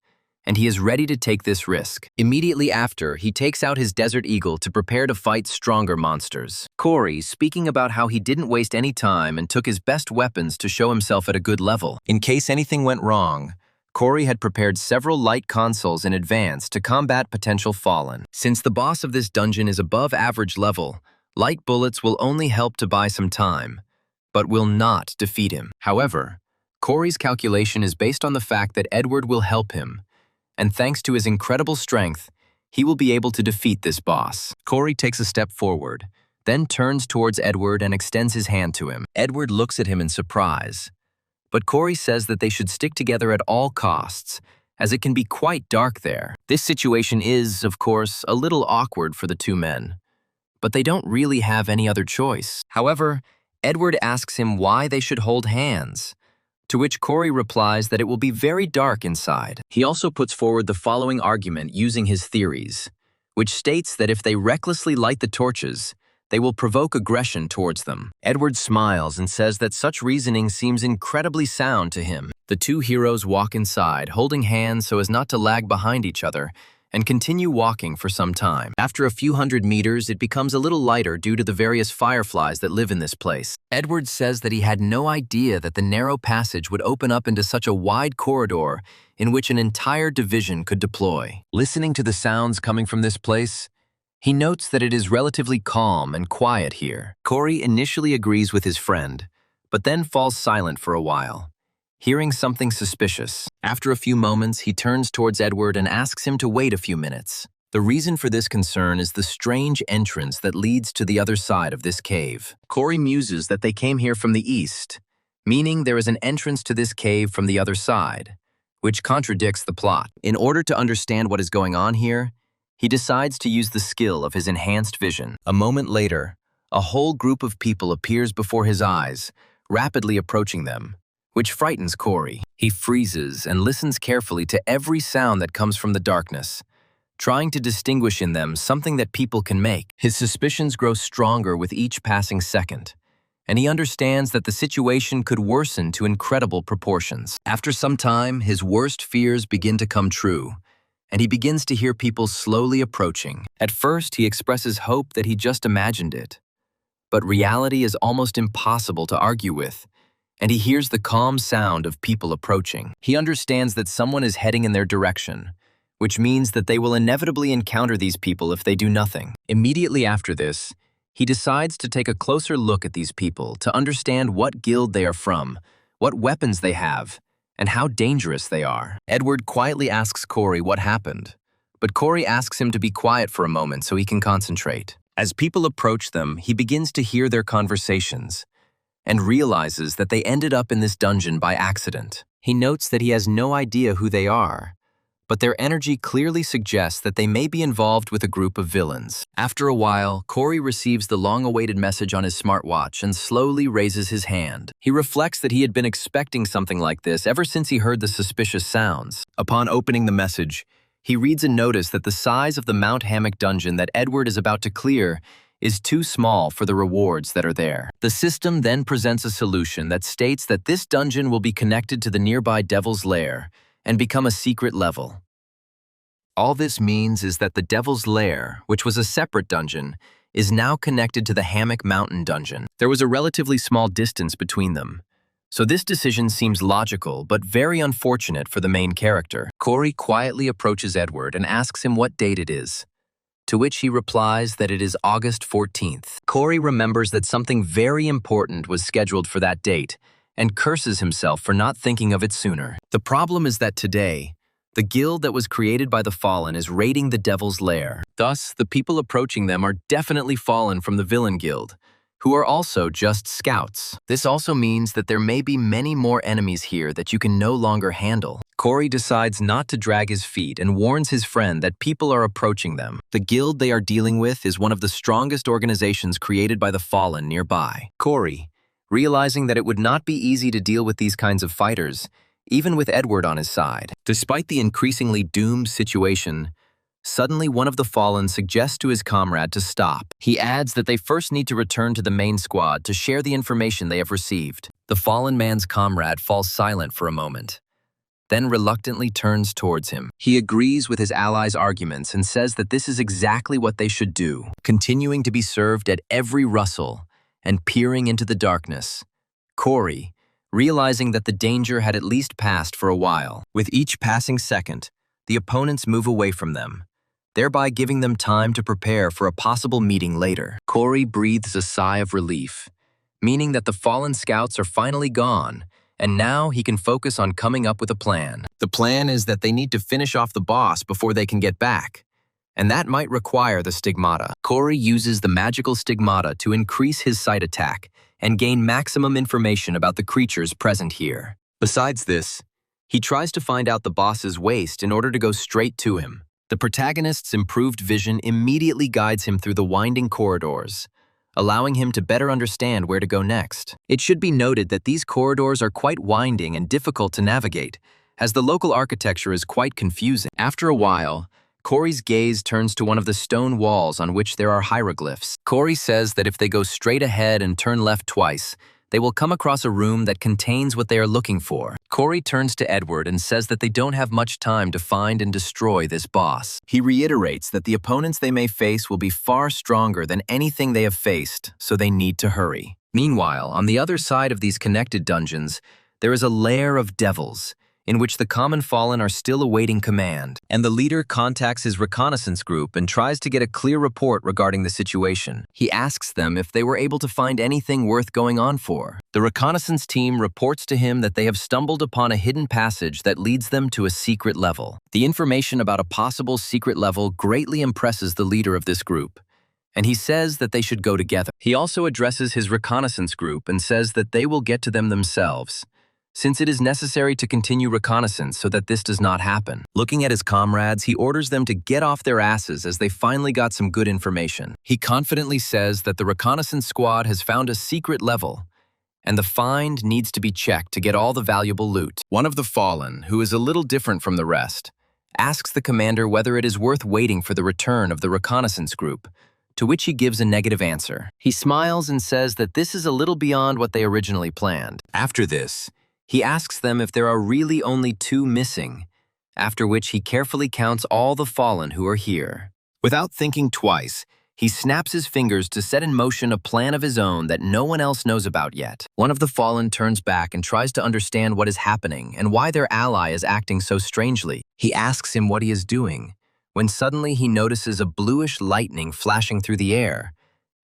and he is ready to take this risk. Immediately after, he takes out his Desert Eagle to prepare to fight stronger monsters. Corey, speaking about how he didn't waste any time and took his best weapons to show himself at a good level. In case anything went wrong, Corey had prepared several light consoles in advance to combat potential fallen. Since the boss of this dungeon is above average level, light bullets will only help to buy some time, but will not defeat him. However, Corey's calculation is based on the fact that Edward will help him, and thanks to his incredible strength, he will be able to defeat this boss. Corey takes a step forward, then turns towards Edward and extends his hand to him. Edward looks at him in surprise, but Corey says that they should stick together at all costs, as it can be quite dark there. This situation is, of course, a little awkward for the two men, but they don't really have any other choice. However, Edward asks him why they should hold hands, to which Corey replies that it will be very dark inside. He also puts forward the following argument using his theories, which states that if they recklessly light the torches, they will provoke aggression towards them. Edward smiles and says that such reasoning seems incredibly sound to him. The two heroes walk inside, holding hands so as not to lag behind each other, and continue walking for some time. After a few hundred meters, it becomes a little lighter due to the various fireflies that live in this place. Edward says that he had no idea that the narrow passage would open up into such a wide corridor in which an entire division could deploy. Listening to the sounds coming from this place, he notes that it is relatively calm and quiet here. Corey initially agrees with his friend, but then falls silent for a while, hearing something suspicious. After a few moments, he turns towards Edward and asks him to wait a few minutes. The reason for this concern is the strange entrance that leads to the other side of this cave. Corey muses that they came here from the east, meaning there is an entrance to this cave from the other side, which contradicts the plot. In order to understand what is going on here, he decides to use the skill of his enhanced vision. A moment later, a whole group of people appears before his eyes, rapidly approaching them, which frightens Corey. He freezes and listens carefully to every sound that comes from the darkness, trying to distinguish in them something that people can make. His suspicions grow stronger with each passing second, and he understands that the situation could worsen to incredible proportions. After some time, his worst fears begin to come true, and he begins to hear people slowly approaching. At first, he expresses hope that he just imagined it, but reality is almost impossible to argue with, and he hears the calm sound of people approaching. He understands that someone is heading in their direction, which means that they will inevitably encounter these people if they do nothing. Immediately after this, he decides to take a closer look at these people to understand what guild they are from, what weapons they have, and how dangerous they are. Edward quietly asks Corey what happened, but Corey asks him to be quiet for a moment so he can concentrate. As people approach them, he begins to hear their conversations, and realizes that they ended up in this dungeon by accident. He notes that he has no idea who they are, but their energy clearly suggests that they may be involved with a group of villains. After a while, Corey receives the long-awaited message on his smartwatch and slowly raises his hand. He reflects that he had been expecting something like this ever since he heard the suspicious sounds. Upon opening the message, he reads a notice that the size of the Mount Hammock dungeon that Edward is about to clear is too small for the rewards that are there. The system then presents a solution that states that this dungeon will be connected to the nearby Devil's Lair and become a secret level. All this means is that the Devil's Lair, which was a separate dungeon, is now connected to the Hammock Mountain dungeon. There was a relatively small distance between them, so this decision seems logical but very unfortunate for the main character. Corey quietly approaches Edward and asks him what date it is, to which he replies that it is August 14th. Corey remembers that something very important was scheduled for that date and curses himself for not thinking of it sooner. The problem is that today, The guild that was created by the Fallen is raiding the Devil's Lair. Thus, the people approaching them are definitely fallen from the Villain Guild, who are also just scouts. This also means that there may be many more enemies here that you can no longer handle. Corey decides not to drag his feet and warns his friend that people are approaching them. The guild they are dealing with is one of the strongest organizations created by the Fallen nearby. Corey, realizing that it would not be easy to deal with these kinds of fighters, even with Edward on his side. Despite the increasingly doomed situation, suddenly one of the Fallen suggests to his comrade to stop. He adds that they first need to return to the main squad to share the information they have received. The Fallen man's comrade falls silent for a moment, then reluctantly turns towards him. He agrees with his ally's arguments and says that this is exactly what they should do, continuing to be served at every rustle and peering into the darkness. Corey, realizing that the danger had at least passed for a while. With each passing second, the opponents move away from them, thereby giving them time to prepare for a possible meeting later. Corey breathes a sigh of relief, meaning that the Fallen scouts are finally gone, and now he can focus on coming up with a plan. The plan is that they need to finish off the boss before they can get back, and that might require the stigmata. Corey uses the magical stigmata to increase his sight attack and gain maximum information about the creatures present here. Besides this, he tries to find out the boss's waist in order to go straight to him. The protagonist's improved vision immediately guides him through the winding corridors, allowing him to better understand where to go next. It should be noted that these corridors are quite winding and difficult to navigate, as the local architecture is quite confusing. After a while, Corey's gaze turns to one of the stone walls on which there are hieroglyphs. Corey says that if they go straight ahead and turn left twice, they will come across a room that contains what they are looking for. Corey turns to Edward and says that they don't have much time to find and destroy this boss. He reiterates that the opponents they may face will be far stronger than anything they have faced, so they need to hurry. Meanwhile, on the other side of these connected dungeons, there is a lair of devils, in which the common Fallen are still awaiting command, and the leader contacts his reconnaissance group and tries to get a clear report regarding the situation. He asks them if they were able to find anything worth going on for. The reconnaissance team reports to him that they have stumbled upon a hidden passage that leads them to a secret level. The information about a possible secret level greatly impresses the leader of this group, and he says that they should go together. He also addresses his reconnaissance group and says that they will get to them themselves, since it is necessary to continue reconnaissance so that this does not happen. Looking at his comrades, he orders them to get off their asses as they finally got some good information. He confidently says that the reconnaissance squad has found a secret level, and the find needs to be checked to get all the valuable loot. One of the Fallen, who is a little different from the rest, asks the commander whether it is worth waiting for the return of the reconnaissance group, to which he gives a negative answer. He smiles and says that this is a little beyond what they originally planned. After this, he asks them if there are really only 2 missing, after which he carefully counts all the Fallen who are here. Without thinking twice, he snaps his fingers to set in motion a plan of his own that no one else knows about yet. One of the Fallen turns back and tries to understand what is happening and why their ally is acting so strangely. He asks him what he is doing, when suddenly he notices a bluish lightning flashing through the air,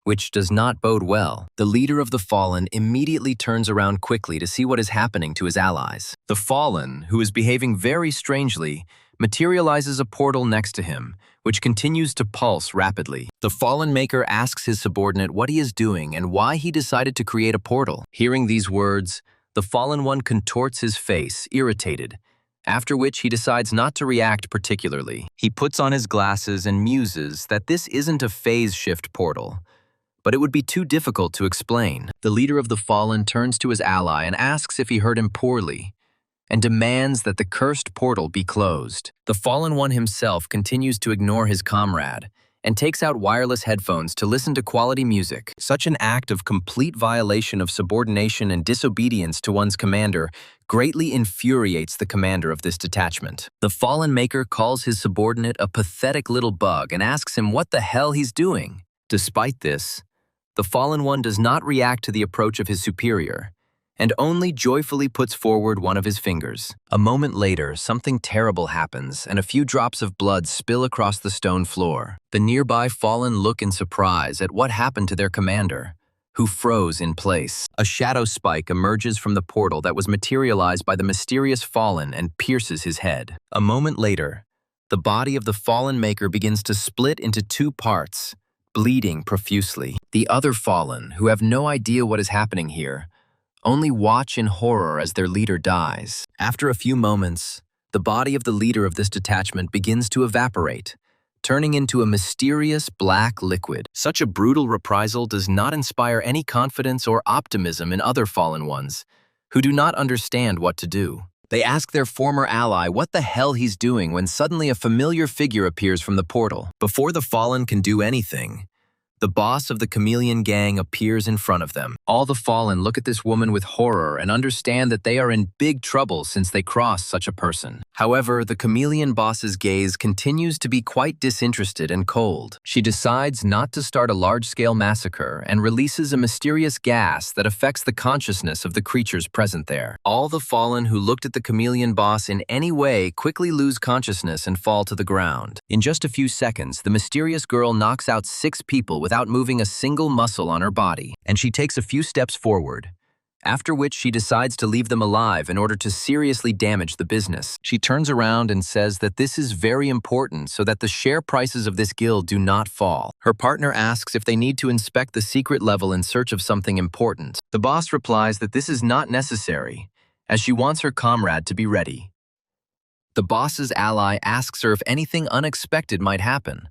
which does not bode well. The leader of the Fallen immediately turns around quickly to see what is happening to his allies. The Fallen, who is behaving very strangely, materializes a portal next to him, which continues to pulse rapidly. The Fallen Maker asks his subordinate what he is doing and why he decided to create a portal. Hearing these words, the Fallen one contorts his face, irritated, after which he decides not to react particularly. He puts on his glasses and muses that this isn't a phase shift portal, but it would be too difficult to explain. The leader of the Fallen turns to his ally and asks if he heard him poorly, and demands that the cursed portal be closed. The Fallen one himself continues to ignore his comrade and takes out wireless headphones to listen to quality music. Such an act of complete violation of subordination and disobedience to one's commander greatly infuriates the commander of this detachment. The Fallen Maker calls his subordinate a pathetic little bug and asks him what the hell he's doing. Despite this, the Fallen one does not react to the approach of his superior, and only joyfully puts forward one of his fingers. A moment later, something terrible happens, and a few drops of blood spill across the stone floor. The nearby Fallen look in surprise at what happened to their commander, who froze in place. A shadow spike emerges from the portal that was materialized by the mysterious fallen and pierces his head. A moment later, the body of the fallen maker begins to split into two parts, bleeding profusely. The other fallen, who have no idea what is happening here, only watch in horror as their leader dies. After a few moments, the body of the leader of this detachment begins to evaporate, turning into a mysterious black liquid. Such a brutal reprisal does not inspire any confidence or optimism in other fallen ones, who do not understand what to do. They ask their former ally what the hell he's doing when suddenly a familiar figure appears from the portal. Before the fallen can do anything, the boss of the chameleon gang appears in front of them. All the fallen look at this woman with horror and understand that they are in big trouble since they crossed such a person. However, the chameleon boss's gaze continues to be quite disinterested and cold. She decides not to start a large-scale massacre and releases a mysterious gas that affects the consciousness of the creatures present there. All the fallen who looked at the chameleon boss in any way quickly lose consciousness and fall to the ground. In just a few seconds, the mysterious girl knocks out 6 people without moving a single muscle on her body, and she takes a few steps forward, after which she decides to leave them alive in order to seriously damage the business. She turns around and says that this is very important so that the share prices of this guild do not fall. Her partner asks if they need to inspect the secret level in search of something important. The boss replies that this is not necessary, as she wants her comrade to be ready. The boss's ally asks her if anything unexpected might happen,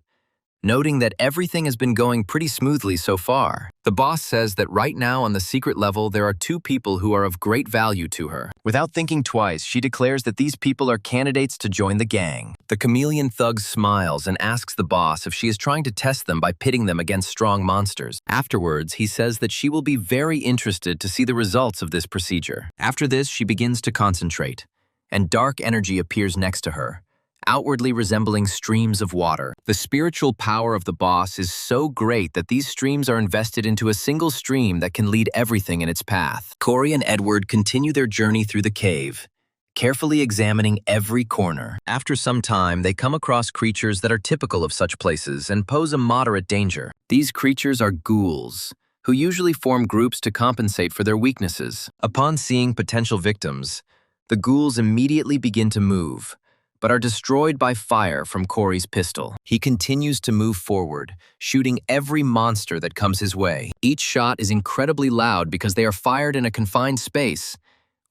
noting that everything has been going pretty smoothly so far. The boss says that right now on the secret level there are 2 people who are of great value to her. Without thinking twice, she declares that these people are candidates to join the gang. The chameleon thug smiles and asks the boss if she is trying to test them by pitting them against strong monsters. Afterwards, he says that she will be very interested to see the results of this procedure. After this, she begins to concentrate, and dark energy appears next to her, outwardly resembling streams of water. The spiritual power of the boss is so great that these streams are invested into a single stream that can lead everything in its path. Corey and Edward continue their journey through the cave, carefully examining every corner. After some time, they come across creatures that are typical of such places and pose a moderate danger. These creatures are ghouls, who usually form groups to compensate for their weaknesses. Upon seeing potential victims, the ghouls immediately begin to move, but are destroyed by fire from Corey's pistol. He continues to move forward, shooting every monster that comes his way. Each shot is incredibly loud because they are fired in a confined space,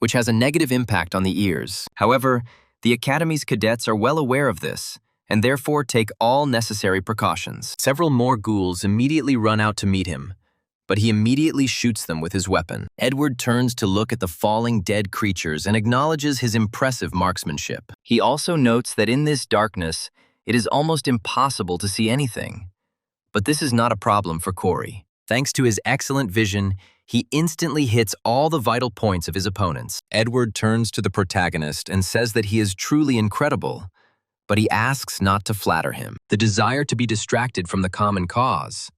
which has a negative impact on the ears. However, the Academy's cadets are well aware of this, and therefore take all necessary precautions. Several more ghouls immediately run out to meet him, but he immediately shoots them with his weapon. Edward turns to look at the falling dead creatures and acknowledges his impressive marksmanship. He also notes that in this darkness, it is almost impossible to see anything. But this is not a problem for Corey. Thanks to his excellent vision, he instantly hits all the vital points of his opponents. Edward turns to the protagonist and says that he is truly incredible, but he asks not to flatter him. The desire to be distracted from the common cause.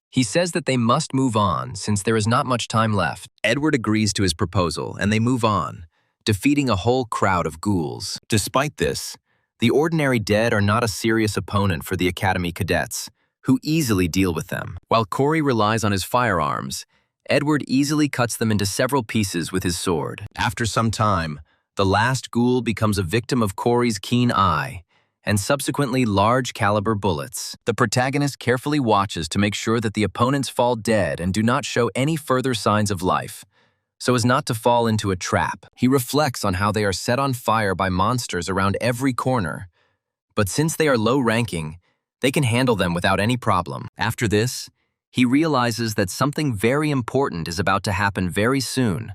He says that they must move on since there is not much time left. Edward agrees to his proposal and they move on, defeating a whole crowd of ghouls. Despite this, the ordinary dead are not a serious opponent for the Academy cadets, who easily deal with them. While Corey relies on his firearms, Edward easily cuts them into several pieces with his sword. After some time, the last ghoul becomes a victim of Corey's keen eye, and subsequently large-caliber bullets. The protagonist carefully watches to make sure that the opponents fall dead and do not show any further signs of life, so as not to fall into a trap. He reflects on how they are set on fire by monsters around every corner, but since they are low-ranking, they can handle them without any problem. After this, he realizes that something very important is about to happen very soon,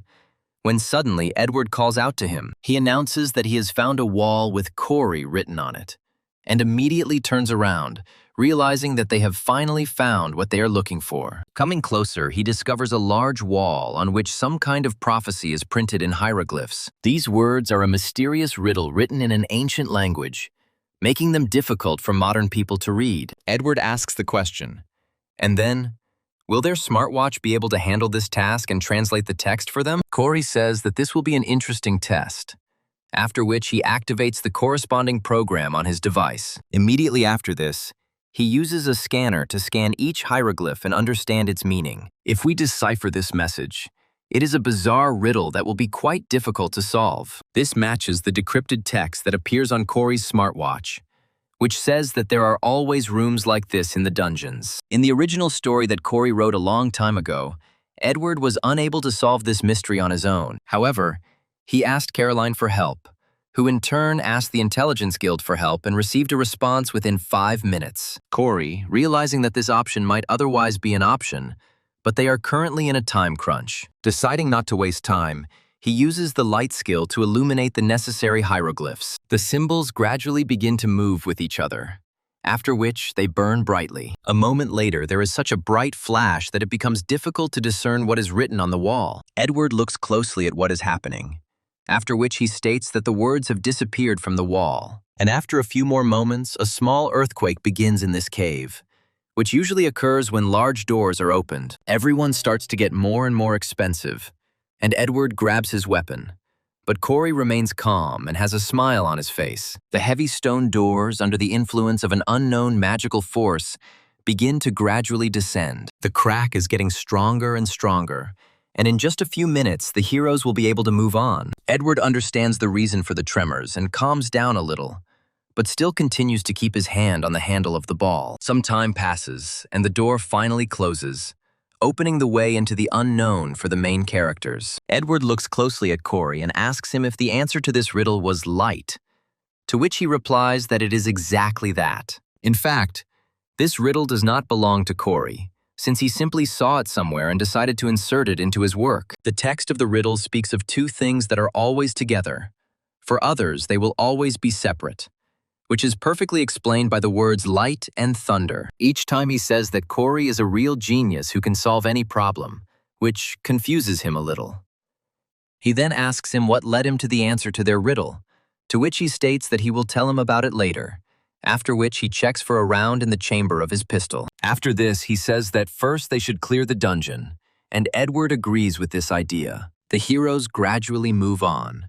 when suddenly Edward calls out to him. He announces that he has found a wall with Corey written on it, and immediately turns around, realizing that they have finally found what they are looking for. Coming closer, he discovers a large wall on which some kind of prophecy is printed in hieroglyphs. These words are a mysterious riddle written in an ancient language, making them difficult for modern people to read. Edward asks the question, and then, will their smartwatch be able to handle this task and translate the text for them? Corey says that this will be an interesting test, after which he activates the corresponding program on his device. Immediately after this, He uses a scanner to scan each hieroglyph and understand its meaning. If we decipher this message, it is a bizarre riddle that will be quite difficult to solve. This matches the decrypted text that appears on Corey's smartwatch, which says that there are always rooms like this in the dungeons. In the original story that Corey wrote a long time ago, Edward was unable to solve this mystery on his own. However, he asked Caroline for help, who in turn asked the Intelligence Guild for help and received a response within 5 minutes. Corey, realizing that this option might otherwise be an option, but they are currently in a time crunch. Deciding not to waste time, he uses the light skill to illuminate the necessary hieroglyphs. The symbols gradually begin to move with each other, after which they burn brightly. A moment later, there is such a bright flash that it becomes difficult to discern what is written on the wall. Edward looks closely at what is happening, after which he states that the words have disappeared from the wall. And after a few more moments, a small earthquake begins in this cave, which usually occurs when large doors are opened. Everyone starts to get more and more expensive, and Edward grabs his weapon. But Corey remains calm and has a smile on his face. The heavy stone doors, under the influence of an unknown magical force, begin to gradually descend. The crack is getting stronger and stronger, and in just a few minutes, the heroes will be able to move on. Edward understands the reason for the tremors and calms down a little, but still continues to keep his hand on the handle of the ball. Some time passes, and the door finally closes, opening the way into the unknown for the main characters. Edward looks closely at Corey and asks him if the answer to this riddle was light, to which he replies that it is exactly that. In fact, this riddle does not belong to Corey, since he simply saw it somewhere and decided to insert it into his work. The text of the riddle speaks of two things that are always together. For others, they will always be separate, which is perfectly explained by the words light and thunder. Each time he says that Corey is a real genius who can solve any problem, which confuses him a little. He then asks him what led him to the answer to their riddle, to which he states that he will tell him about it later, after which he checks for a round in the chamber of his pistol. After this, he says that first they should clear the dungeon, and Edward agrees with this idea. The heroes gradually move on,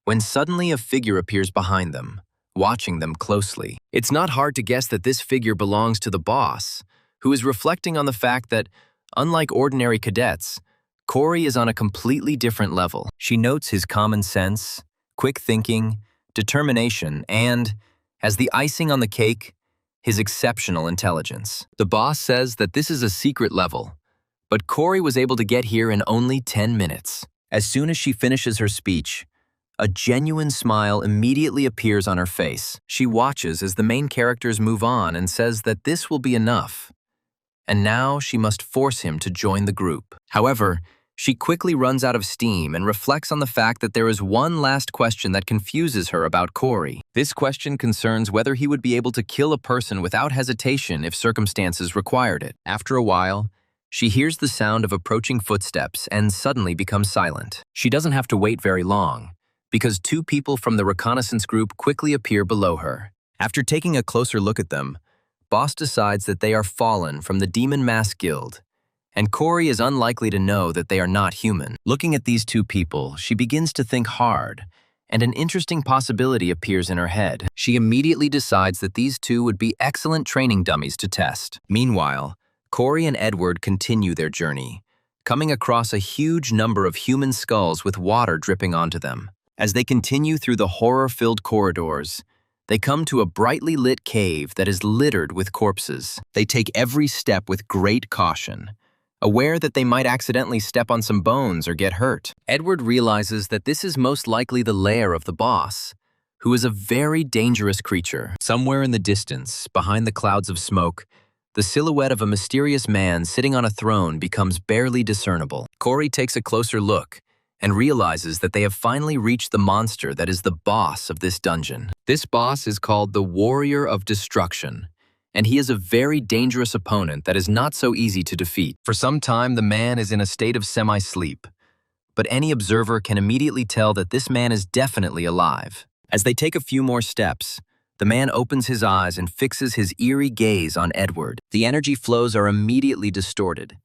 when suddenly a figure appears behind them, watching them closely. It's not hard to guess that this figure belongs to the boss, who is reflecting on the fact that, unlike ordinary cadets, Corey is on a completely different level. She notes his common sense, quick thinking, determination, and, as the icing on the cake, his exceptional intelligence. The boss says that this is a secret level, but Corey was able to get here in only 10 minutes. As soon as she finishes her speech, a genuine smile immediately appears on her face. She watches as the main characters move on and says that this will be enough. And now she must force him to join the group. However, she quickly runs out of steam and reflects on the fact that there is one last question that confuses her about Corey. This question concerns whether he would be able to kill a person without hesitation if circumstances required it. After a while, she hears the sound of approaching footsteps and suddenly becomes silent. She doesn't have to wait very long, because two people from the reconnaissance group quickly appear below her. After taking a closer look at them, Boss decides that they are fallen from the Demon Mask Guild, and Corey is unlikely to know that they are not human. Looking at these two people, she begins to think hard, and an interesting possibility appears in her head. She immediately decides that these two would be excellent training dummies to test. Meanwhile, Corey and Edward continue their journey, coming across a huge number of human skulls with water dripping onto them. As they continue through the horror-filled corridors, they come to a brightly lit cave that is littered with corpses. They take every step with great caution, aware that they might accidentally step on some bones or get hurt. Edward realizes that this is most likely the lair of the boss, who is a very dangerous creature. Somewhere in the distance, behind the clouds of smoke, the silhouette of a mysterious man sitting on a throne becomes barely discernible. Corey takes a closer look and realizes that they have finally reached the monster that is the boss of this dungeon. This boss is called the Warrior of Destruction, and he is a very dangerous opponent that is not so easy to defeat. For some time, the man is in a state of semi-sleep, but any observer can immediately tell that this man is definitely alive. As they take a few more steps, the man opens his eyes and fixes his eerie gaze on Edward. The energy flows are immediately distorted,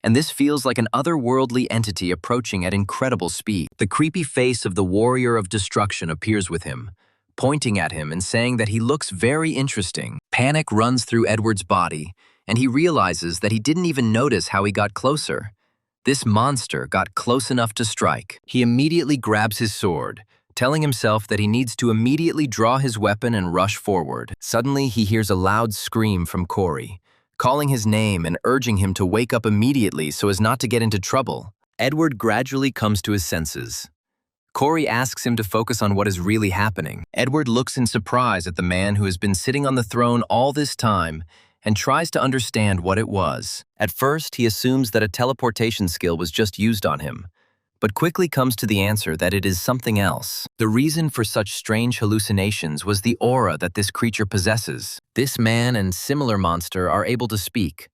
and this feels like an otherworldly entity approaching at incredible speed. The creepy face of the Warrior of Destruction appears with him, pointing at him and saying that he looks very interesting. Panic runs through Edward's body, and he realizes that he didn't even notice how he got closer. This monster got close enough to strike. He immediately grabs his sword, telling himself that he needs to immediately draw his weapon and rush forward. Suddenly, he hears a loud scream from Corey, calling his name and urging him to wake up immediately so as not to get into trouble. Edward gradually comes to his senses. Corey asks him to focus on what is really happening. Edward looks in surprise at the man who has been sitting on the throne all this time and tries to understand what it was. At first, he assumes that a teleportation skill was just used on him, but quickly comes to the answer that it is something else. The reason for such strange hallucinations was the aura that this creature possesses. This man and similar monster are able to speak,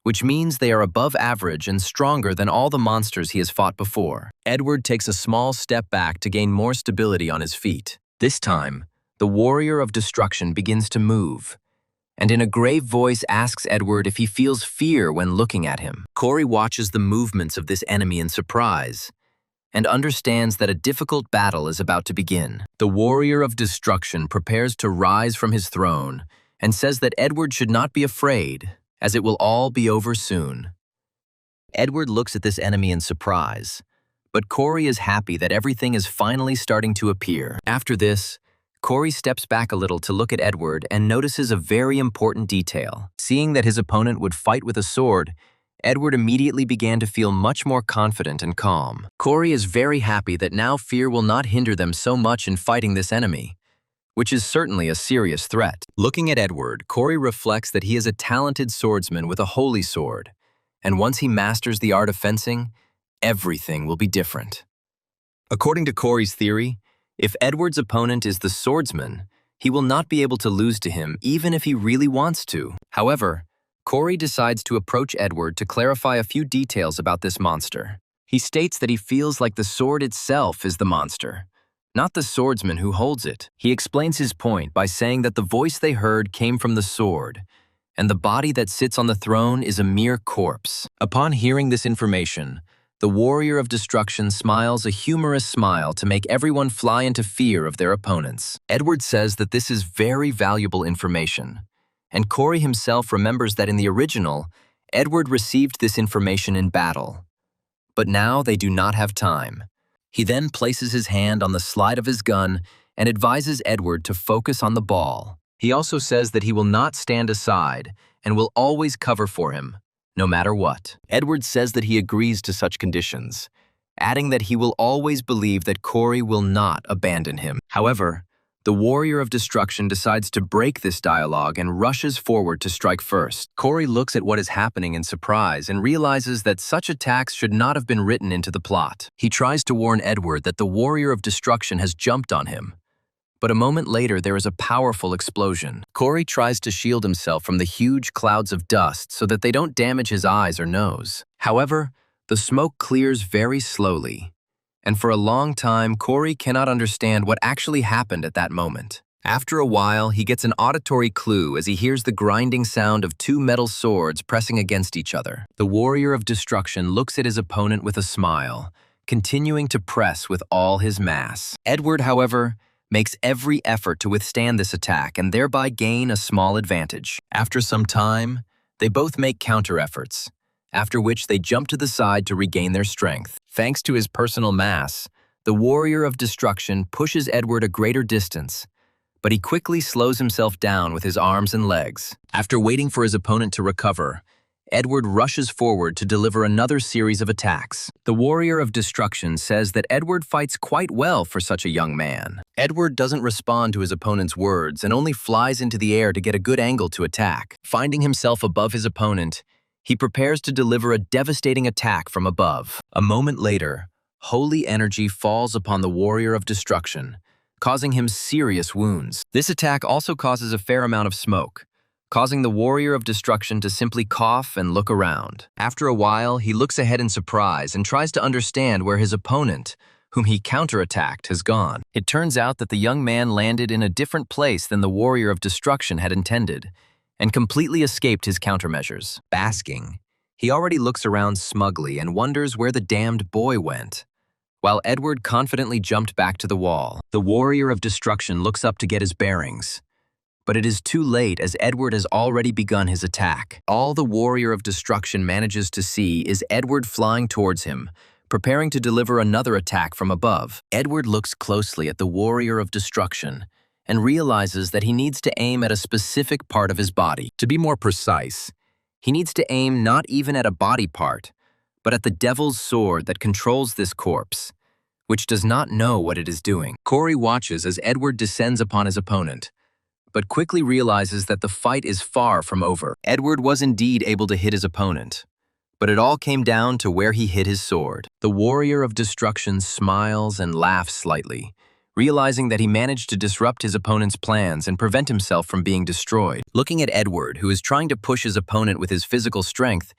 which means they are above average and stronger than all the monsters he has fought before. Edward takes a small step back to gain more stability on his feet. This time, the warrior of destruction begins to move, and in a grave voice asks Edward if he feels fear when looking at him. Corey watches the movements of this enemy in surprise, and understands that a difficult battle is about to begin. The warrior of destruction prepares to rise from his throne and says that Edward should not be afraid, as it will all be over soon. Edward looks at this enemy in surprise, but Corey is happy that everything is finally starting to appear. After this, Corey steps back a little to look at Edward and notices a very important detail. Seeing that his opponent would fight with a sword, Edward immediately began to feel much more confident and calm. Corey is very happy that now fear will not hinder them so much in fighting this enemy, which is certainly a serious threat. Looking at Edward, Corey reflects that he is a talented swordsman with a holy sword, and once he masters the art of fencing, everything will be different. According to Corey's theory, if Edward's opponent is the swordsman, he will not be able to lose to him even if he really wants to. However, Corey decides to approach Edward to clarify a few details about this monster. He states that he feels like the sword itself is the monster, not the swordsman who holds it. He explains his point by saying that the voice they heard came from the sword, and the body that sits on the throne is a mere corpse. Upon hearing this information, the warrior of destruction smiles a humorous smile to make everyone fly into fear of their opponents. Edward says that this is very valuable information, and Corey himself remembers that in the original, Edward received this information in battle. But now they do not have time. He then places his hand on the slide of his gun and advises Edward to focus on the ball. He also says that he will not stand aside and will always cover for him, no matter what. Edward says that he agrees to such conditions, adding that he will always believe that Corey will not abandon him. However, the warrior of destruction decides to break this dialogue and rushes forward to strike first. Corey looks at what is happening in surprise and realizes that such attacks should not have been written into the plot. He tries to warn Edward that the warrior of destruction has jumped on him, but a moment later there is a powerful explosion. Corey tries to shield himself from the huge clouds of dust so that they don't damage his eyes or nose. However, the smoke clears very slowly, and for a long time, Corey cannot understand what actually happened at that moment. After a while, he gets an auditory clue as he hears the grinding sound of two metal swords pressing against each other. The warrior of destruction looks at his opponent with a smile, continuing to press with all his mass. Edward, however, makes every effort to withstand this attack and thereby gain a small advantage. After some time, they both make counter efforts, after which they jump to the side to regain their strength. Thanks to his personal mass, the warrior of destruction pushes Edward a greater distance, but he quickly slows himself down with his arms and legs. After waiting for his opponent to recover, Edward rushes forward to deliver another series of attacks. The warrior of destruction says that Edward fights quite well for such a young man. Edward doesn't respond to his opponent's words and only flies into the air to get a good angle to attack. Finding himself above his opponent, he prepares to deliver a devastating attack from above. A moment later, holy energy falls upon the warrior of destruction, causing him serious wounds. This attack also causes a fair amount of smoke, causing the warrior of destruction to simply cough and look around. After a while, he looks ahead in surprise and tries to understand where his opponent, whom he counterattacked, has gone. It turns out that the young man landed in a different place than the warrior of destruction had intended, and completely escaped his countermeasures. Basking, he already looks around smugly and wonders where the damned boy went, while Edward confidently jumped back to the wall. The warrior of destruction looks up to get his bearings, But it is too late as Edward has already begun his attack. All the Warrior of Destruction manages to see is Edward flying towards him, preparing to deliver another attack from above. Edward looks closely at the Warrior of Destruction and realizes that he needs to aim at a specific part of his body. To be more precise, he needs to aim not even at a body part, but at the devil's sword that controls this corpse, which does not know what it is doing. Corey watches as Edward descends upon his opponent, but quickly realizes that the fight is far from over. Edward was indeed able to hit his opponent, but it all came down to where he hit his sword. The Warrior of Destruction smiles and laughs slightly, realizing that he managed to disrupt his opponent's plans and prevent himself from being destroyed. Looking at Edward, who is trying to push his opponent with his physical strength,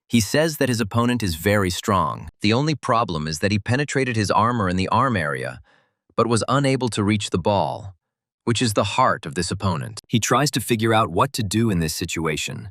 he says that his opponent is very strong. The only problem is that he penetrated his armor in the arm area, but was unable to reach the ball, which is the heart of this opponent. He tries to figure out what to do in this situation,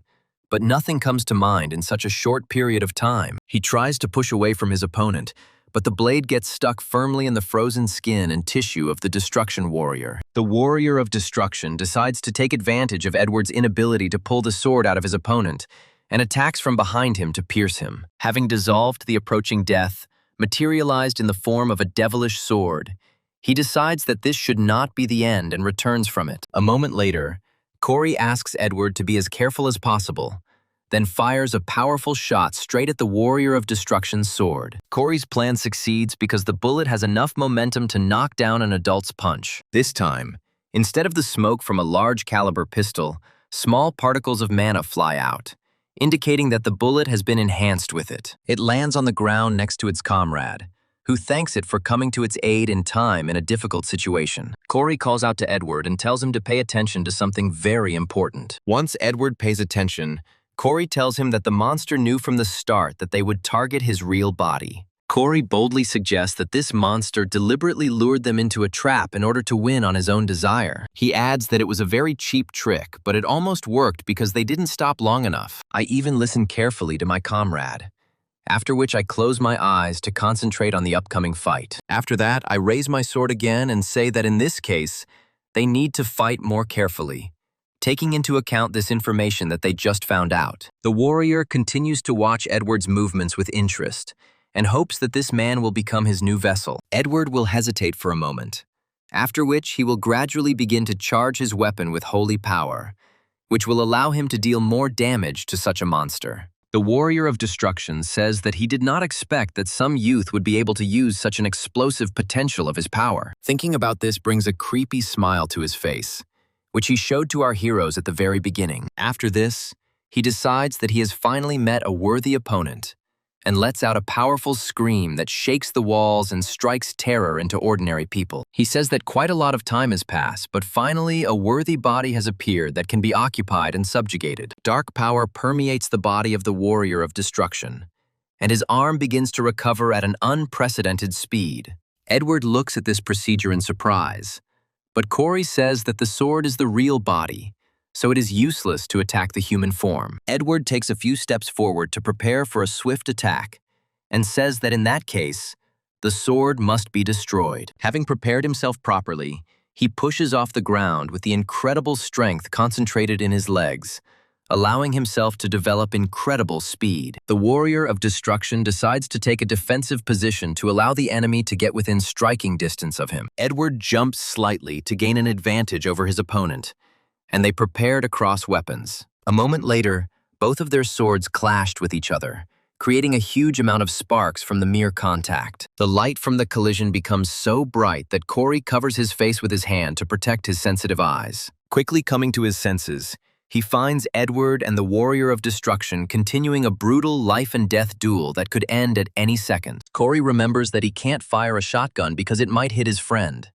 but nothing comes to mind in such a short period of time. He tries to push away from his opponent, but the blade gets stuck firmly in the frozen skin and tissue of the Destruction Warrior. The Warrior of Destruction decides to take advantage of Edward's inability to pull the sword out of his opponent and attacks from behind him to pierce him. Having dissolved the approaching death, materialized in the form of a devilish sword, he decides that this should not be the end and returns from it. A moment later, Corey asks Edward to be as careful as possible, then fires a powerful shot straight at the Warrior of Destruction's sword. Corey's plan succeeds because the bullet has enough momentum to knock down an adult's punch. This time, instead of the smoke from a large caliber pistol, small particles of mana fly out, indicating that the bullet has been enhanced with it. It lands on the ground next to its comrade, who thanks it for coming to its aid in time in a difficult situation. Corey calls out to Edward and tells him to pay attention to something very important. Once Edward pays attention, Corey tells him that the monster knew from the start that they would target his real body. Corey boldly suggests that this monster deliberately lured them into a trap in order to win on his own desire. He adds that it was a very cheap trick, but it almost worked because they didn't stop long enough. I even listened carefully to my comrade, after which I close my eyes to concentrate on the upcoming fight. After that, I raise my sword again and say that in this case, they need to fight more carefully, taking into account this information that they just found out. The warrior continues to watch Edward's movements with interest and hopes that this man will become his new vessel. Edward will hesitate for a moment, after which he will gradually begin to charge his weapon with holy power, which will allow him to deal more damage to such a monster. The Warrior of Destruction says that he did not expect that some youth would be able to use such an explosive potential of his power. Thinking about this brings a creepy smile to his face, which he showed to our heroes at the very beginning. After this, he decides that he has finally met a worthy opponent and lets out a powerful scream that shakes the walls and strikes terror into ordinary people. He says that quite a lot of time has passed, but finally a worthy body has appeared that can be occupied and subjugated. Dark power permeates the body of the Warrior of Destruction, and his arm begins to recover at an unprecedented speed. Edward looks at this procedure in surprise, but Corey says that the sword is the real body, so it is useless to attack the human form. Edward takes a few steps forward to prepare for a swift attack and says that in that case, the sword must be destroyed. Having prepared himself properly, he pushes off the ground with the incredible strength concentrated in his legs, allowing himself to develop incredible speed. The Warrior of Destruction decides to take a defensive position to allow the enemy to get within striking distance of him. Edward jumps slightly to gain an advantage over his opponent, and they prepare to cross weapons. A moment later, both of their swords clashed with each other, creating a huge amount of sparks from the mere contact. The light from the collision becomes so bright that Corey covers his face with his hand to protect his sensitive eyes. Quickly coming to his senses, he finds Edward and the Warrior of Destruction continuing a brutal life-and-death duel that could end at any second. Corey remembers that he can't fire a shotgun because it might hit his friend,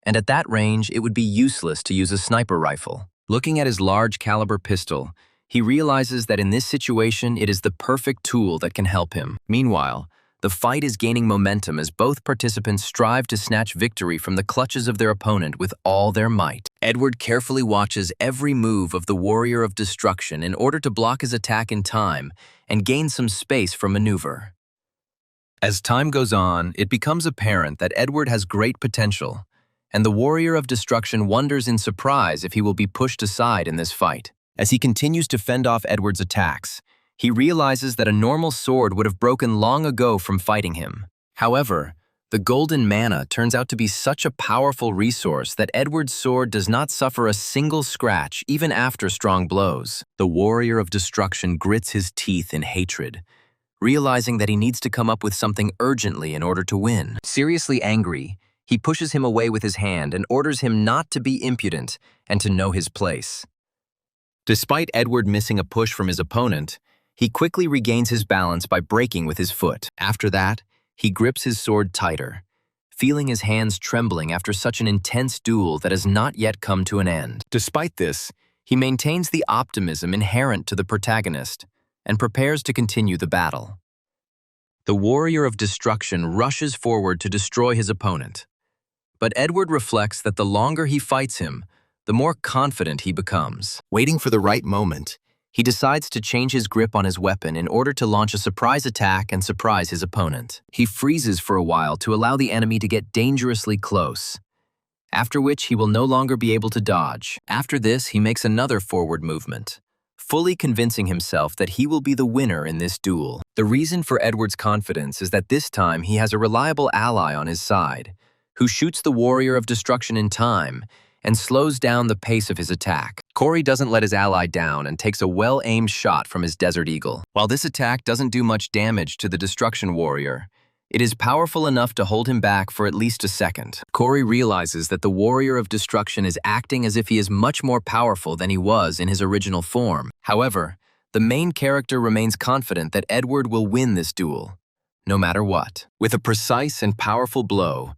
and at that range, it would be useless to use a sniper rifle. Looking at his large caliber pistol, he realizes that in this situation, it is the perfect tool that can help him. Meanwhile, the fight is gaining momentum as both participants strive to snatch victory from the clutches of their opponent with all their might. Edward carefully watches every move of the Warrior of Destruction in order to block his attack in time and gain some space for maneuver. As time goes on, it becomes apparent that Edward has great potential, and the warrior of destruction wonders in surprise if he will be pushed aside in this fight. As he continues to fend off Edward's attacks, he realizes that a normal sword would have broken long ago from fighting him. However, the golden mana turns out to be such a powerful resource that Edward's sword does not suffer a single scratch even after strong blows. The warrior of destruction grits his teeth in hatred, realizing that he needs to come up with something urgently in order to win. Seriously angry, he pushes him away with his hand and orders him not to be impudent and to know his place. Despite Edward missing a push from his opponent, he quickly regains his balance by breaking with his foot. After that, he grips his sword tighter, feeling his hands trembling after such an intense duel that has not yet come to an end. Despite this, he maintains the optimism inherent to the protagonist and prepares to continue the battle. The warrior of destruction rushes forward to destroy his opponent, but Edward reflects that the longer he fights him, the more confident he becomes. Waiting for the right moment, he decides to change his grip on his weapon in order to launch a surprise attack and surprise his opponent. He freezes for a while to allow the enemy to get dangerously close, after which he will no longer be able to dodge. After this, he makes another forward movement, fully convincing himself that he will be the winner in this duel. The reason for Edward's confidence is that this time he has a reliable ally on his side, who shoots the warrior of destruction in time and slows down the pace of his attack. Corey doesn't let his ally down and takes a well-aimed shot from his Desert Eagle. While this attack doesn't do much damage to the destruction warrior, it is powerful enough to hold him back for at least a second. Corey realizes that the warrior of destruction is acting as if he is much more powerful than he was in his original form. However, the main character remains confident that Edward will win this duel, no matter what. With a precise and powerful blow,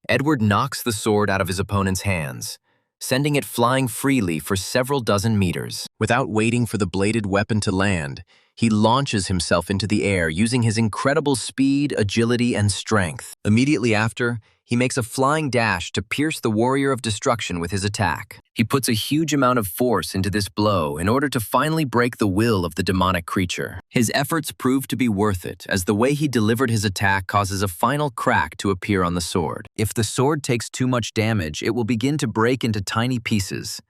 Edward knocks the sword out of his opponent's hands, sending it flying freely for several dozen meters. Without waiting for the bladed weapon to land, he launches himself into the air using his incredible speed, agility, and strength. Immediately after, he makes a flying dash to pierce the warrior of destruction with his attack. He puts a huge amount of force into this blow in order to finally break the will of the demonic creature. His efforts prove to be worth it, as the way he delivered his attack causes a final crack to appear on the sword. If the sword takes too much damage, it will begin to break into tiny pieces,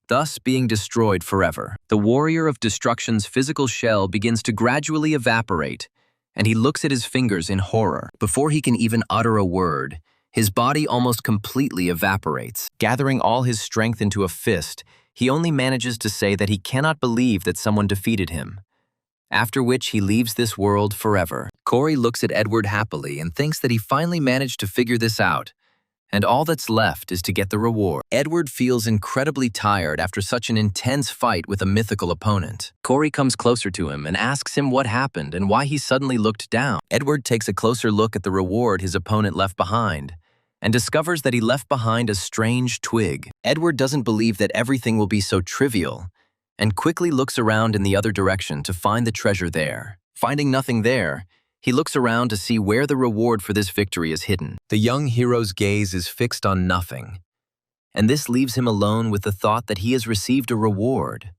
thus being destroyed forever. The warrior of destruction's physical shell begins to gradually evaporate, and he looks at his fingers in horror. Before he can even utter a word, his body almost completely evaporates. Gathering all his strength into a fist, he only manages to say that he cannot believe that someone defeated him, after which he leaves this world forever. Corey looks at Edward happily and thinks that he finally managed to figure this out, and all that's left is to get the reward. Edward feels incredibly tired after such an intense fight with a mythical opponent. Corey comes closer to him and asks him what happened and why he suddenly looked down. Edward takes a closer look at the reward his opponent left behind, and discovers that he left behind a strange twig. Edward doesn't believe that everything will be so trivial, and quickly looks around in the other direction to find the treasure there. Finding nothing there, he looks around to see where the reward for this victory is hidden. The young hero's gaze is fixed on nothing, and this leaves him alone with the thought that he has received a reward,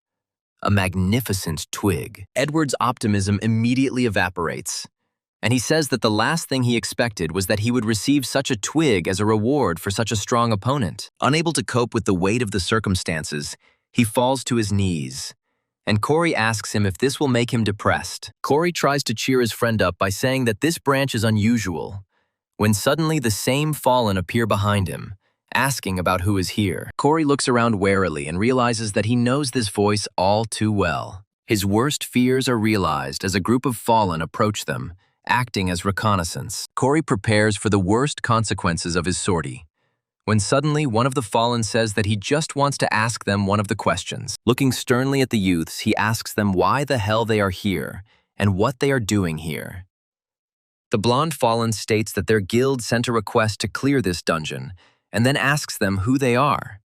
a magnificent twig. Edward's optimism immediately evaporates, and he says that the last thing he expected was that he would receive such a twig as a reward for such a strong opponent. Unable to cope with the weight of the circumstances, he falls to his knees, and Corey asks him if this will make him depressed. Corey tries to cheer his friend up by saying that this branch is unusual, when suddenly the same fallen appear behind him, asking about who is here. Corey looks around warily and realizes that he knows this voice all too well. His worst fears are realized as a group of fallen approach them, acting as reconnaissance. Corey prepares for the worst consequences of his sortie, when suddenly one of the fallen says that he just wants to ask them one of the questions. Looking sternly at the youths, he asks them why the hell they are here and what they are doing here. The blonde fallen states that their guild sent a request to clear this dungeon, and then asks them who they are.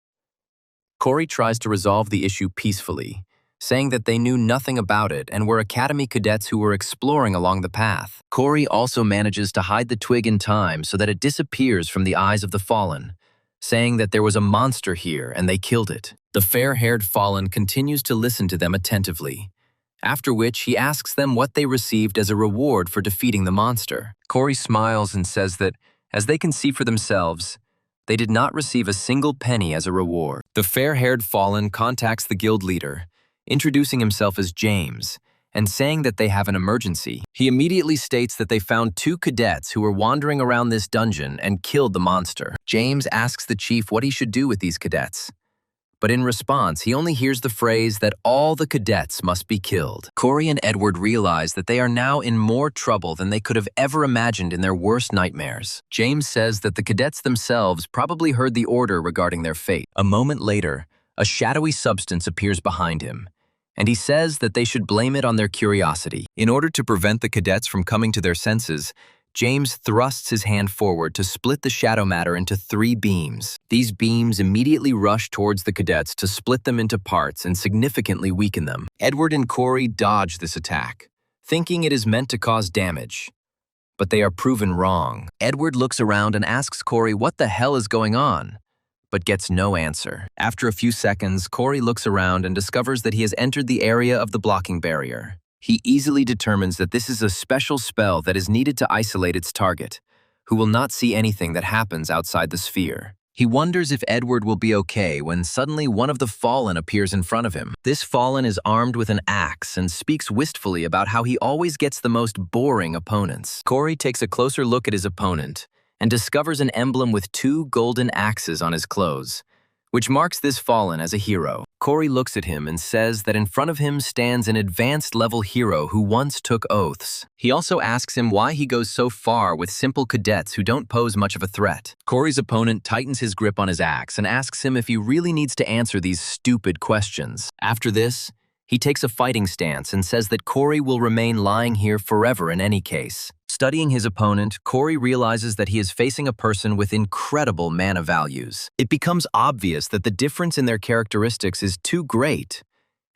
Corey tries to resolve the issue peacefully, saying that they knew nothing about it and were academy cadets who were exploring along the path. Corey also manages to hide the twig in time so that it disappears from the eyes of the fallen, saying that there was a monster here and they killed it. The fair-haired fallen continues to listen to them attentively, after which he asks them what they received as a reward for defeating the monster. Corey smiles and says that, as they can see for themselves, They did not receive a single penny as a reward. The fair-haired fallen contacts the guild leader, introducing himself as James, and saying that they have an emergency. He immediately states that they found 2 cadets who were wandering around this dungeon and killed the monster. James asks the chief what he should do with these cadets. But in response, he only hears the phrase that all the cadets must be killed. Corey and Edward realize that they are now in more trouble than they could have ever imagined in their worst nightmares. James says that the cadets themselves probably heard the order regarding their fate. A moment later, a shadowy substance appears behind him, and he says that they should blame it on their curiosity. In order to prevent the cadets from coming to their senses, James thrusts his hand forward to split the shadow matter into 3 beams. These beams immediately rush towards the cadets to split them into parts and significantly weaken them. Edward and Corey dodge this attack, thinking it is meant to cause damage. But they are proven wrong. Edward looks around and asks Corey what the hell is going on, but gets no answer. After a few seconds, Corey looks around and discovers that he has entered the area of the blocking barrier. He easily determines that this is a special spell that is needed to isolate its target, who will not see anything that happens outside the sphere. He wonders if Edward will be okay when suddenly one of the Fallen appears in front of him. This Fallen is armed with an axe and speaks wistfully about how he always gets the most boring opponents. Corey takes a closer look at his opponent and discovers an emblem with 2 golden axes on his clothes, which marks this Fallen as a hero. Corey looks at him and says that in front of him stands an advanced-level hero who once took oaths. He also asks him why he goes so far with simple cadets who don't pose much of a threat. Corey's opponent tightens his grip on his axe and asks him if he really needs to answer these stupid questions. After this, he takes a fighting stance and says that Corey will remain lying here forever in any case. Studying his opponent, Corey realizes that he is facing a person with incredible mana values. It becomes obvious that the difference in their characteristics is too great,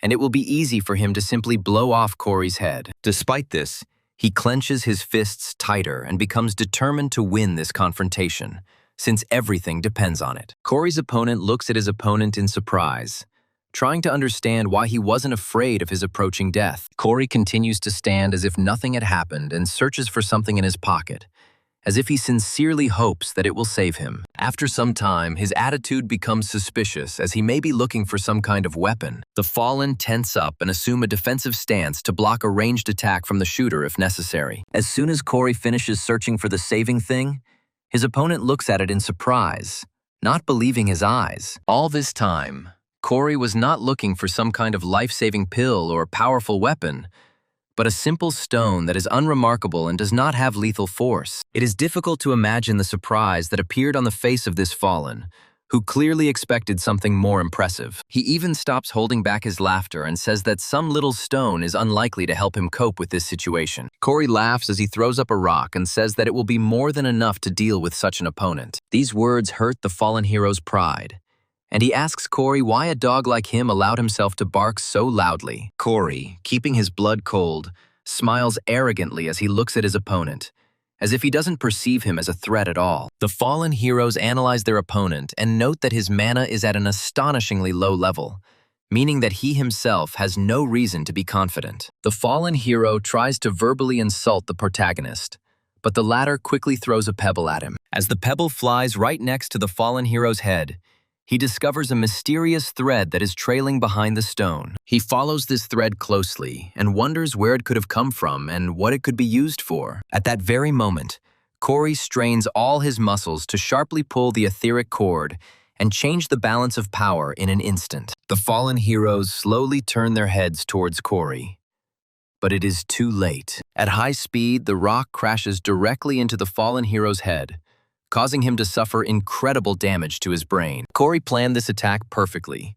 and it will be easy for him to simply blow off Corey's head. Despite this, he clenches his fists tighter and becomes determined to win this confrontation, since everything depends on it. Corey's opponent looks at his opponent in surprise, trying to understand why he wasn't afraid of his approaching death. Corey continues to stand as if nothing had happened and searches for something in his pocket, as if he sincerely hopes that it will save him. After some time, his attitude becomes suspicious as he may be looking for some kind of weapon. The Fallen tense up and assume a defensive stance to block a ranged attack from the shooter if necessary. As soon as Corey finishes searching for the saving thing, his opponent looks at it in surprise, not believing his eyes. All this time, Corey was not looking for some kind of life-saving pill or powerful weapon, but a simple stone that is unremarkable and does not have lethal force. It is difficult to imagine the surprise that appeared on the face of this Fallen, who clearly expected something more impressive. He even stops holding back his laughter and says that some little stone is unlikely to help him cope with this situation. Corey laughs as he throws up a rock and says that it will be more than enough to deal with such an opponent. These words hurt the Fallen hero's pride, and he asks Corey why a dog like him allowed himself to bark so loudly. Corey, keeping his blood cold, smiles arrogantly as he looks at his opponent, as if he doesn't perceive him as a threat at all. The Fallen heroes analyze their opponent and note that his mana is at an astonishingly low level, meaning that he himself has no reason to be confident. The Fallen hero tries to verbally insult the protagonist, but the latter quickly throws a pebble at him. As the pebble flies right next to the Fallen hero's head, he discovers a mysterious thread that is trailing behind the stone. He follows this thread closely and wonders where it could have come from and what it could be used for. At that very moment, Corey strains all his muscles to sharply pull the etheric cord and change the balance of power in an instant. The Fallen heroes slowly turn their heads towards Corey, but it is too late. At high speed, the rock crashes directly into the Fallen hero's head, causing him to suffer incredible damage to his brain. Corey planned this attack perfectly,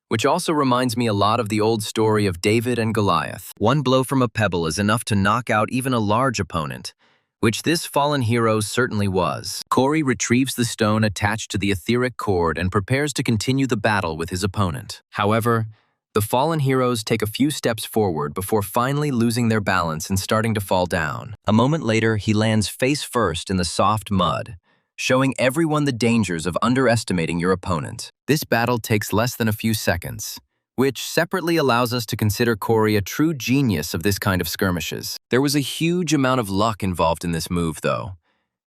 which also reminds me a lot of the old story of David and Goliath. One blow from a pebble is enough to knock out even a large opponent, which this Fallen hero certainly was. Corey retrieves the stone attached to the etheric cord and prepares to continue the battle with his opponent. However, the Fallen heroes take a few steps forward before finally losing their balance and starting to fall down. A moment later, he lands face first in the soft mud, showing everyone the dangers of underestimating your opponent. This battle takes less than a few seconds, which separately allows us to consider Corey a true genius of this kind of skirmishes. There was a huge amount of luck involved in this move, though,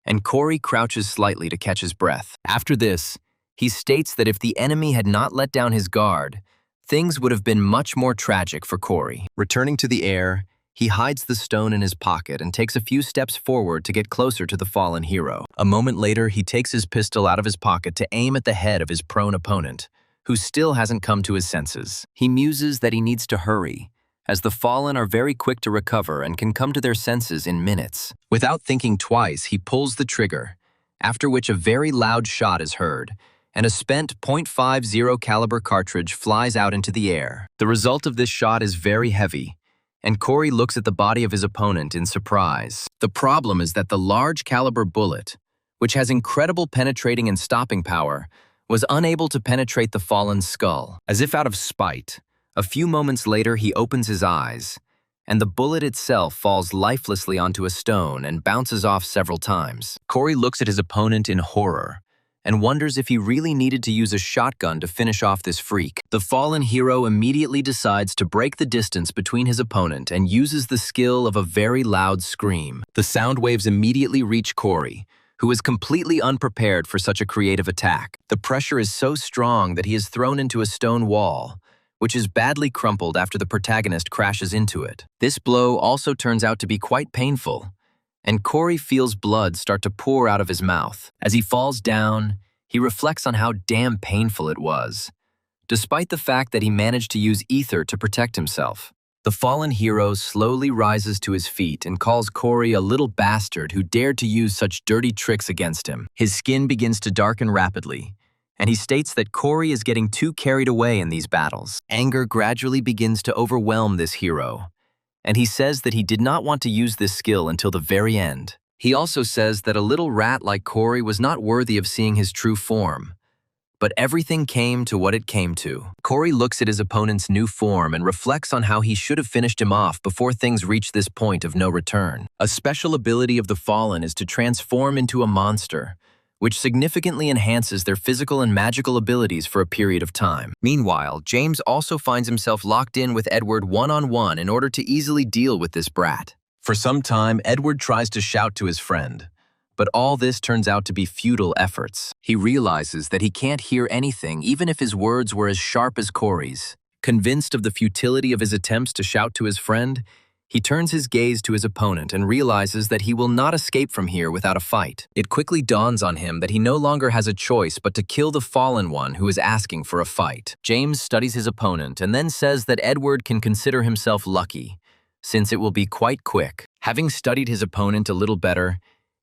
and Corey crouches slightly to catch his breath. After this, he states that if the enemy had not let down his guard, things would have been much more tragic for Corey. Returning to the air, he hides the stone in his pocket and takes a few steps forward to get closer to the fallen hero. A moment later, he takes his pistol out of his pocket to aim at the head of his prone opponent, who still hasn't come to his senses. He muses that he needs to hurry, as the fallen are very quick to recover and can come to their senses in minutes. Without thinking twice, he pulls the trigger, after which a very loud shot is heard, and a spent .50 caliber cartridge flies out into the air. The result of this shot is very heavy, and Corey looks at the body of his opponent in surprise. The problem is that the large caliber bullet, which has incredible penetrating and stopping power, was unable to penetrate the fallen's skull. As if out of spite, a few moments later he opens his eyes, and the bullet itself falls lifelessly onto a stone and bounces off several times. Corey looks at his opponent in horror and wonders if he really needed to use a shotgun to finish off this freak. The fallen hero immediately decides to break the distance between his opponent and uses the skill of a very loud scream. The sound waves immediately reach Corey, who is completely unprepared for such a creative attack. The pressure is so strong that he is thrown into a stone wall, which is badly crumpled after the protagonist crashes into it. This blow also turns out to be quite painful, and Corey feels blood start to pour out of his mouth. As he falls down, he reflects on how damn painful it was, despite the fact that he managed to use ether to protect himself. The fallen hero slowly rises to his feet and calls Corey a little bastard who dared to use such dirty tricks against him. His skin begins to darken rapidly, and he states that Corey is getting too carried away in these battles. Anger gradually begins to overwhelm this hero, and he says that he did not want to use this skill until the very end. He also says that a little rat like Corey was not worthy of seeing his true form, but everything came to what it came to. Corey looks at his opponent's new form and reflects on how he should have finished him off before things reach this point of no return. A special ability of the fallen is to transform into a monster, which significantly enhances their physical and magical abilities for a period of time. Meanwhile, James also finds himself locked in with Edward one-on-one in order to easily deal with this brat. For some time, Edward tries to shout to his friend, but all this turns out to be futile efforts. He realizes that he can't hear anything even if his words were as sharp as Corey's. Convinced of the futility of his attempts to shout to his friend, he turns his gaze to his opponent and realizes that he will not escape from here without a fight. It quickly dawns on him that he no longer has a choice but to kill the fallen one who is asking for a fight. James studies his opponent and then says that Edward can consider himself lucky, since it will be quite quick. Having studied his opponent a little better,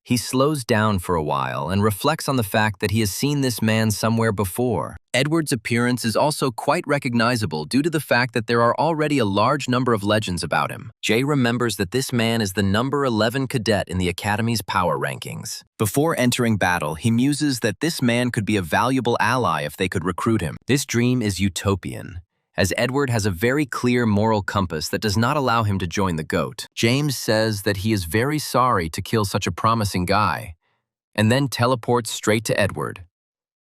he slows down for a while and reflects on the fact that he has seen this man somewhere before. Edward's appearance is also quite recognizable due to the fact that there are already a large number of legends about him. Jay remembers that this man is the number 11 cadet in the Academy's power rankings. Before entering battle, he muses that this man could be a valuable ally if they could recruit him. This dream is utopian, as Edward has a very clear moral compass that does not allow him to join the GOAT. James says that he is very sorry to kill such a promising guy, and then teleports straight to Edward.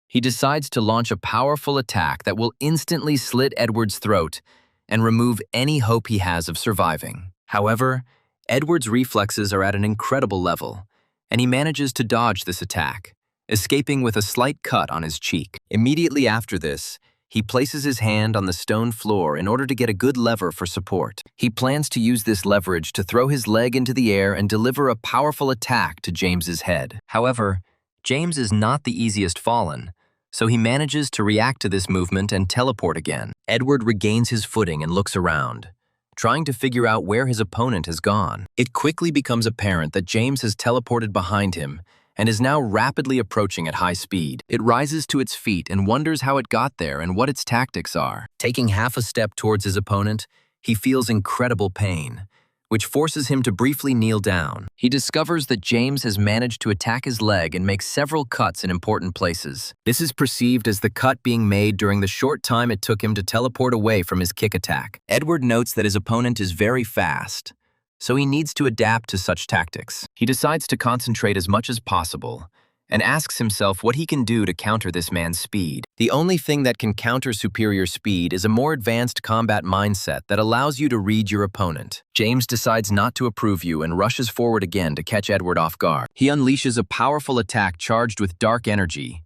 He decides to launch a powerful attack that will instantly slit Edward's throat and remove any hope he has of surviving. However, Edward's reflexes are at an incredible level, and he manages to dodge this attack, escaping with a slight cut on his cheek. Immediately after this, he places his hand on the stone floor in order to get a good lever for support. He plans to use this leverage to throw his leg into the air and deliver a powerful attack to James's head. However, James is not the easiest fallen, so he manages to react to this movement and teleport again. Edward regains his footing and looks around, trying to figure out where his opponent has gone. It quickly becomes apparent that James has teleported behind him and is now rapidly approaching at high speed. It rises to its feet and wonders how it got there and what its tactics are. Taking half a step towards his opponent, he feels incredible pain, which forces him to briefly kneel down. He discovers that James has managed to attack his leg and make several cuts in important places. This is perceived as the cut being made during the short time it took him to teleport away from his kick attack. Edward notes that his opponent is very fast, so he needs to adapt to such tactics. He decides to concentrate as much as possible and asks himself what he can do to counter this man's speed. The only thing that can counter superior speed is a more advanced combat mindset that allows you to read your opponent. James decides not to approve you and rushes forward again to catch Edward off guard. He unleashes a powerful attack charged with dark energy,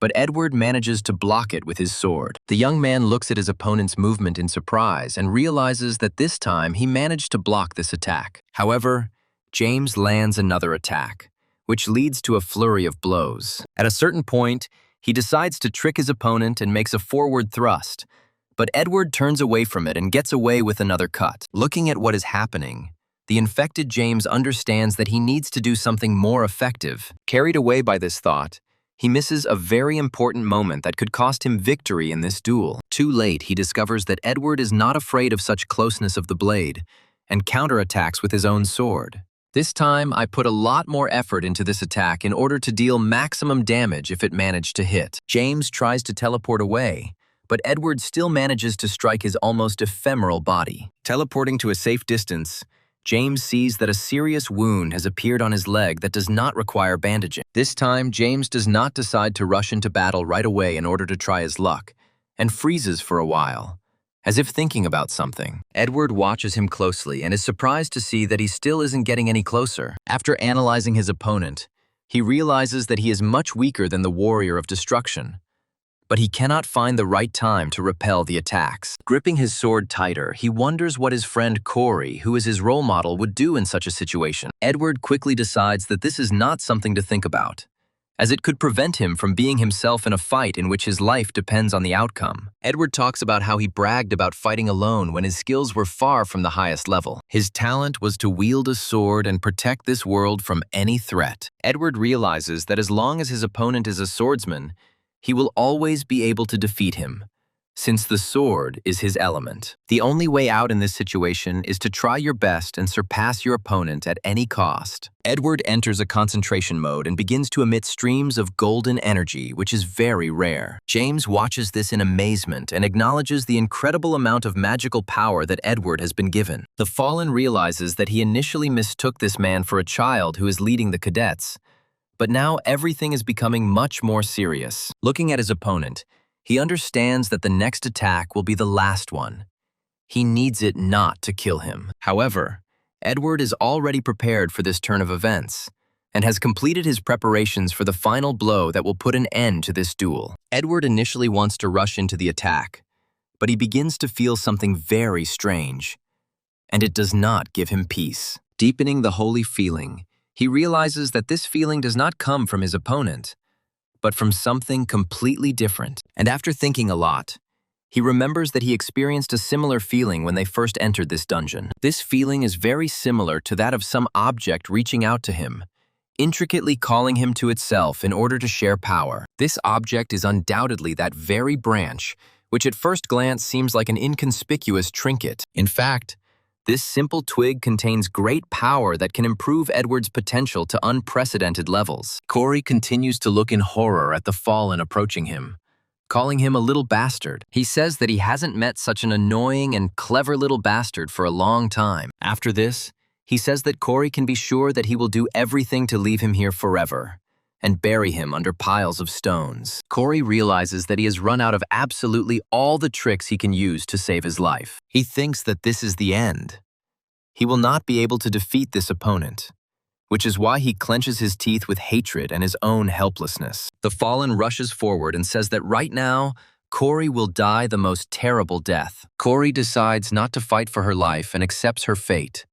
but Edward manages to block it with his sword. The young man looks at his opponent's movement in surprise and realizes that this time he managed to block this attack. However, James lands another attack, which leads to a flurry of blows. At a certain point, he decides to trick his opponent and makes a forward thrust, but Edward turns away from it and gets away with another cut. Looking at what is happening, the infected James understands that he needs to do something more effective. Carried away by this thought, he misses a very important moment that could cost him victory in this duel. Too late, he discovers that Edward is not afraid of such closeness of the blade and counterattacks with his own sword. This time, I put a lot more effort into this attack in order to deal maximum damage if it managed to hit. James tries to teleport away, but Edward still manages to strike his almost ephemeral body. Teleporting to a safe distance, James sees that a serious wound has appeared on his leg that does not require bandaging. This time, James does not decide to rush into battle right away in order to try his luck, and freezes for a while, as if thinking about something. Edward watches him closely and is surprised to see that he still isn't getting any closer. After analyzing his opponent, he realizes that he is much weaker than the warrior of destruction, but he cannot find the right time to repel the attacks. Gripping his sword tighter, he wonders what his friend Corey, who is his role model, would do in such a situation. Edward quickly decides that this is not something to think about, as it could prevent him from being himself in a fight in which his life depends on the outcome. Edward talks about how he bragged about fighting alone when his skills were far from the highest level. His talent was to wield a sword and protect this world from any threat. Edward realizes that as long as his opponent is a swordsman, he will always be able to defeat him, since the sword is his element. The only way out in this situation is to try your best and surpass your opponent at any cost. Edward enters a concentration mode and begins to emit streams of golden energy, which is very rare. James watches this in amazement and acknowledges the incredible amount of magical power that Edward has been given. The Fallen realizes that he initially mistook this man for a child who is leading the cadets, but now everything is becoming much more serious. Looking at his opponent, he understands that the next attack will be the last one. He needs it not to kill him. However, Edward is already prepared for this turn of events and has completed his preparations for the final blow that will put an end to this duel. Edward initially wants to rush into the attack, but he begins to feel something very strange, and it does not give him peace. Deepening the holy feeling, he realizes that this feeling does not come from his opponent, but from something completely different. And after thinking a lot, he remembers that he experienced a similar feeling when they first entered this dungeon. This feeling is very similar to that of some object reaching out to him, intricately calling him to itself in order to share power. This object is undoubtedly that very branch, which at first glance seems like an inconspicuous trinket. In fact, this simple twig contains great power that can improve Edward's potential to unprecedented levels. Corey continues to look in horror at the Fallen approaching him, calling him a little bastard. He says that he hasn't met such an annoying and clever little bastard for a long time. After this, he says that Corey can be sure that he will do everything to leave him here forever and bury him under piles of stones. Corey realizes that he has run out of absolutely all the tricks he can use to save his life. He thinks that this is the end. He will not be able to defeat this opponent, which is why he clenches his teeth with hatred and his own helplessness. The Fallen rushes forward and says that right now, Corey will die the most terrible death. Corey decides not to fight for her life and accepts her fate,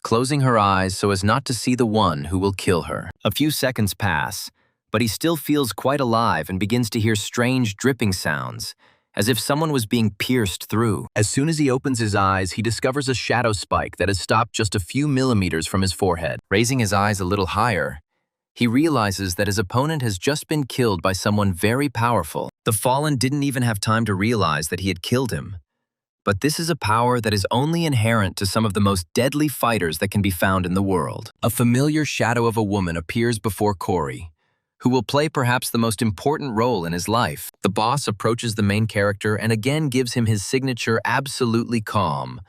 closing her eyes so as not to see the one who will kill her. A few seconds pass, but he still feels quite alive and begins to hear strange dripping sounds, as if someone was being pierced through. As soon as he opens his eyes, he discovers a shadow spike that has stopped just a few millimeters from his forehead. Raising his eyes a little higher, he realizes that his opponent has just been killed by someone very powerful. The Fallen didn't even have time to realize that he had killed him. But this is a power that is only inherent to some of the most deadly fighters that can be found in the world. A familiar shadow of a woman appears before Corey, who will play perhaps the most important role in his life. The boss approaches the main character and again gives him his signature absolutely calm,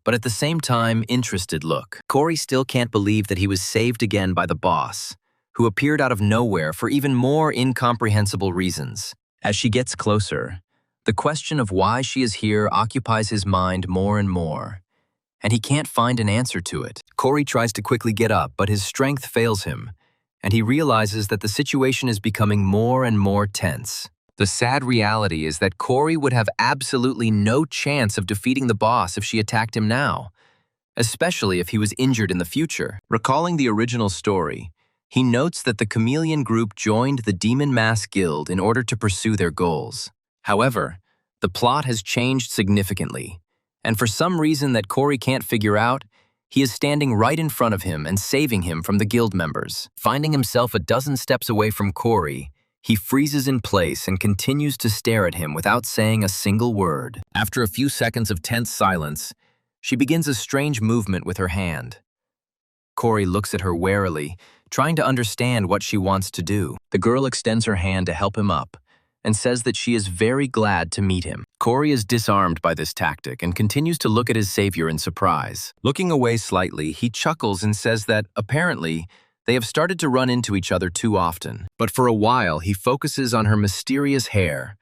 but at the same time interested look. Corey still can't believe that he was saved again by the boss, who appeared out of nowhere for even more incomprehensible reasons. As she gets closer, the question of why she is here occupies his mind more and more, and he can't find an answer to it. Corey tries to quickly get up, but his strength fails him, and he realizes that the situation is becoming more and more tense. The sad reality is that Corey would have absolutely no chance of defeating the boss if she attacked him now, especially if he was injured in the future. Recalling the original story, he notes that the chameleon group joined the Demon Mask Guild in order to pursue their goals. However, the plot has changed significantly, and for some reason that Corey can't figure out, he is standing right in front of him and saving him from the guild members. Finding himself a dozen steps away from Corey, he freezes in place and continues to stare at him without saying a single word. After a few seconds of tense silence, she begins a strange movement with her hand. Corey looks at her warily, trying to understand what she wants to do. The girl extends her hand to help him up and says that she is very glad to meet him. Corey is disarmed by this tactic and continues to look at his savior in surprise. Looking away slightly, he chuckles and says that, apparently, they have started to run into each other too often. But for a while, he focuses on her mysterious hair,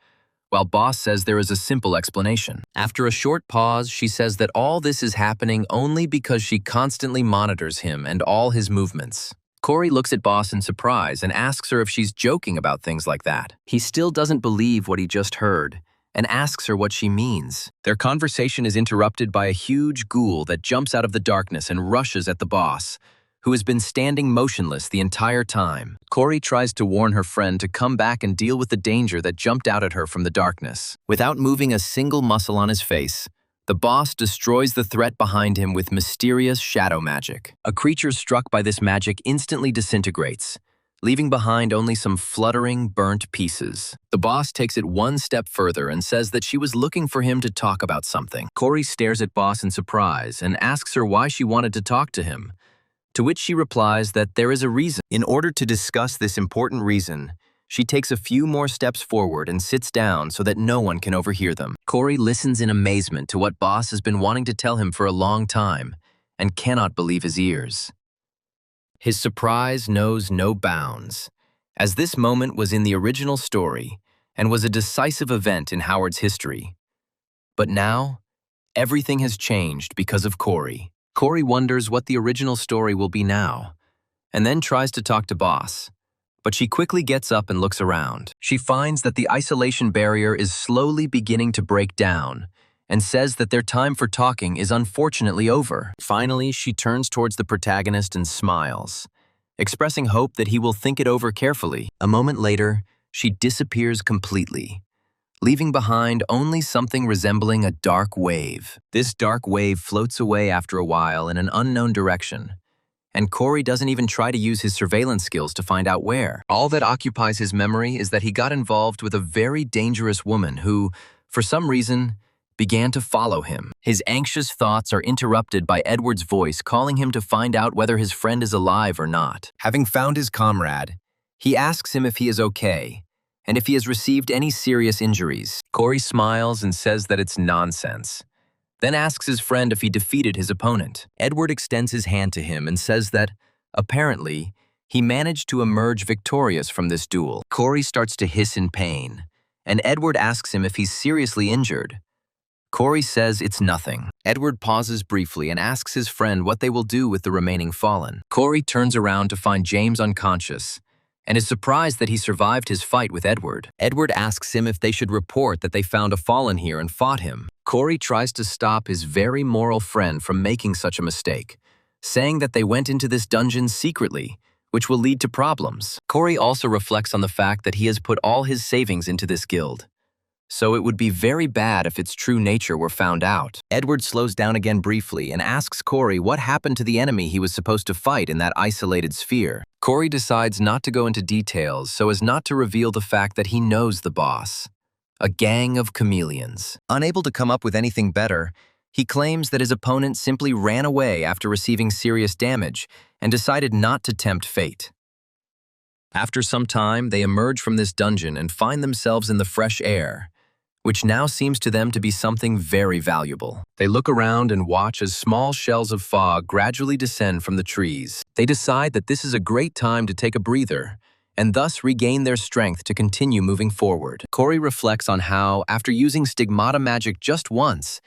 while Boss says there is a simple explanation. After a short pause, she says that all this is happening only because she constantly monitors him and all his movements. Corey looks at Boss in surprise and asks her if she's joking about things like that. He still doesn't believe what he just heard and asks her what she means. Their conversation is interrupted by a huge ghoul that jumps out of the darkness and rushes at the boss, who has been standing motionless the entire time. Corey tries to warn her friend to come back and deal with the danger that jumped out at her from the darkness. Without moving a single muscle on his face, the boss destroys the threat behind him with mysterious shadow magic. A creature struck by this magic instantly disintegrates, leaving behind only some fluttering, burnt pieces. The boss takes it one step further and says that she was looking for him to talk about something. Corey stares at Boss in surprise and asks her why she wanted to talk to him, to which she replies that there is a reason. In order to discuss this important reason, she takes a few more steps forward and sits down so that no one can overhear them. Corey listens in amazement to what Boss has been wanting to tell him for a long time and cannot believe his ears. His surprise knows no bounds, as this moment was in the original story and was a decisive event in Howard's history. But now, everything has changed because of Corey. Corey wonders what the original story will be now, and then tries to talk to Boss. But she quickly gets up and looks around. She finds that the isolation barrier is slowly beginning to break down and says that their time for talking is unfortunately over. Finally, she turns towards the protagonist and smiles, expressing hope that he will think it over carefully. A moment later, she disappears completely, leaving behind only something resembling a dark wave. This dark wave floats away after a while in an unknown direction, and Corey doesn't even try to use his surveillance skills to find out where. All that occupies his memory is that he got involved with a very dangerous woman who, for some reason, began to follow him. His anxious thoughts are interrupted by Edward's voice calling him to find out whether his friend is alive or not. Having found his comrade, he asks him if he is okay, and if he has received any serious injuries. Corey smiles and says that it's nonsense, then asks his friend if he defeated his opponent. Edward extends his hand to him and says that, apparently, he managed to emerge victorious from this duel. Corey starts to hiss in pain, and Edward asks him if he's seriously injured. Corey says it's nothing. Edward pauses briefly and asks his friend what they will do with the remaining fallen. Corey turns around to find James unconscious, and is surprised that he survived his fight with Edward. Edward asks him if they should report that they found a fallen here and fought him. Corey tries to stop his very moral friend from making such a mistake, saying that they went into this dungeon secretly, which will lead to problems. Corey also reflects on the fact that he has put all his savings into this guild, so it would be very bad if its true nature were found out. Edward slows down again briefly and asks Corey what happened to the enemy he was supposed to fight in that isolated sphere. Corey decides not to go into details so as not to reveal the fact that he knows the boss. A gang of chameleons. Unable to come up with anything better, he claims that his opponent simply ran away after receiving serious damage and decided not to tempt fate. After some time, they emerge from this dungeon and find themselves in the fresh air, which now seems to them to be something very valuable. They look around and watch as small shells of fog gradually descend from the trees. They decide that this is a great time to take a breather, and thus regain their strength to continue moving forward. Corey reflects on how, after using stigmata magic just once,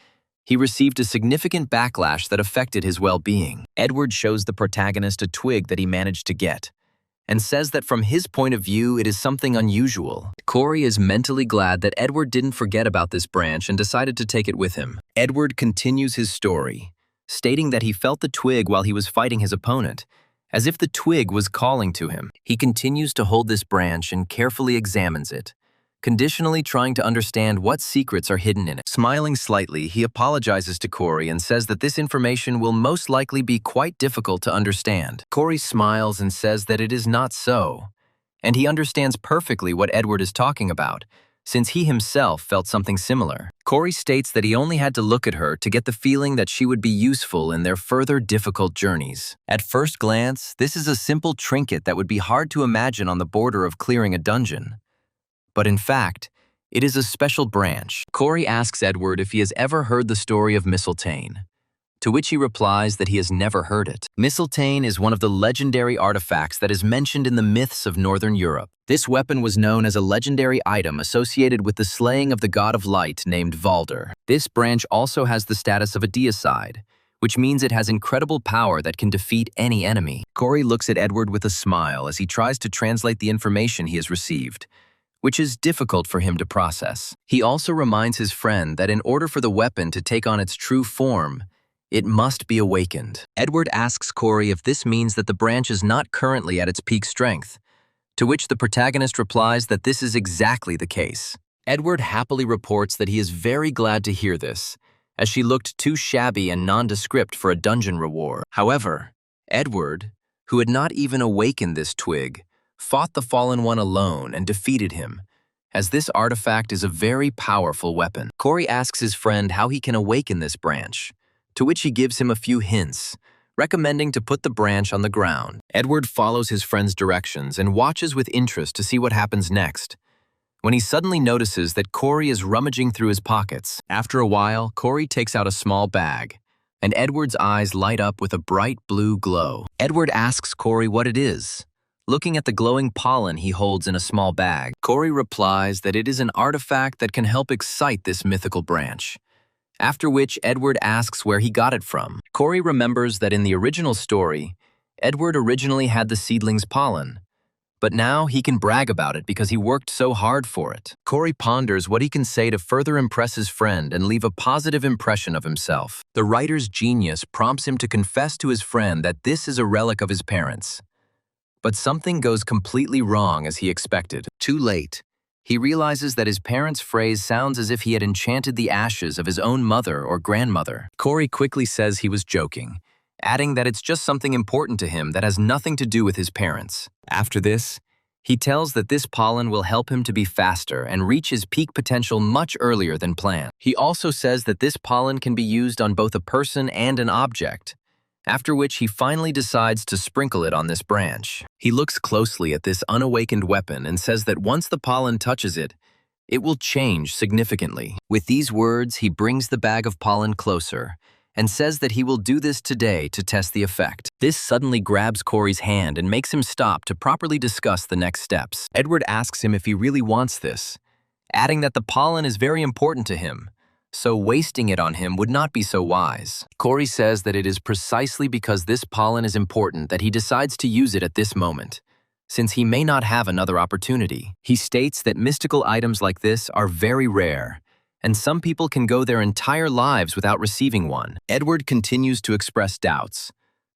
he received a significant backlash that affected his well-being. Edward shows the protagonist a twig that he managed to get, and says that from his point of view, it is something unusual. Corey is mentally glad that Edward didn't forget about this branch and decided to take it with him. Edward continues his story, stating that he felt the twig while he was fighting his opponent, as if the twig was calling to him. He continues to hold this branch and carefully examines it, conditionally trying to understand what secrets are hidden in it. Smiling slightly, he apologizes to Corey and says that this information will most likely be quite difficult to understand. Corey smiles and says that it is not so, and he understands perfectly what Edward is talking about, since he himself felt something similar. Corey states that he only had to look at her to get the feeling that she would be useful in their further difficult journeys. At first glance, this is a simple trinket that would be hard to imagine on the border of clearing a dungeon. But in fact, it is a special branch. Corey asks Edward if he has ever heard the story of Mistletoe, to which he replies that he has never heard it. Mistletoe is one of the legendary artifacts that is mentioned in the myths of Northern Europe. This weapon was known as a legendary item associated with the slaying of the god of light named Valder. This branch also has the status of a deicide, which means it has incredible power that can defeat any enemy. Corey looks at Edward with a smile as he tries to translate the information he has received, which is difficult for him to process. He also reminds his friend that in order for the weapon to take on its true form, it must be awakened. Edward asks Corey if this means that the branch is not currently at its peak strength, to which the protagonist replies that this is exactly the case. Edward happily reports that he is very glad to hear this, as she looked too shabby and nondescript for a dungeon reward. However, Edward, who had not even awakened this twig, fought the Fallen One alone and defeated him, as this artifact is a very powerful weapon. Corey asks his friend how he can awaken this branch, to which he gives him a few hints, recommending to put the branch on the ground. Edward follows his friend's directions and watches with interest to see what happens next, when he suddenly notices that Corey is rummaging through his pockets. After a while, Corey takes out a small bag, and Edward's eyes light up with a bright blue glow. Edward asks Corey what it is, looking at the glowing pollen he holds in a small bag. Corey replies that it is an artifact that can help excite this mythical branch, after which Edward asks where he got it from. Corey remembers that in the original story, Edward originally had the seedling's pollen, but now he can brag about it because he worked so hard for it. Corey ponders what he can say to further impress his friend and leave a positive impression of himself. The writer's genius prompts him to confess to his friend that this is a relic of his parents. But something goes completely wrong as he expected. Too late, he realizes that his parents' phrase sounds as if he had enchanted the ashes of his own mother or grandmother. Corey quickly says he was joking, adding that it's just something important to him that has nothing to do with his parents. After this, he tells that this pollen will help him to be faster and reach his peak potential much earlier than planned. He also says that this pollen can be used on both a person and an object, after which he finally decides to sprinkle it on this branch. He looks closely at this unawakened weapon and says that once the pollen touches it, it will change significantly. With these words, he brings the bag of pollen closer and says that he will do this today to test the effect. This suddenly grabs Corey's hand and makes him stop to properly discuss the next steps. Edward asks him if he really wants this, adding that the pollen is very important to him, so wasting it on him would not be so wise. Corey says that it is precisely because this pollen is important that he decides to use it at this moment, since he may not have another opportunity. He states that mystical items like this are very rare, and some people can go their entire lives without receiving one. Edward continues to express doubts,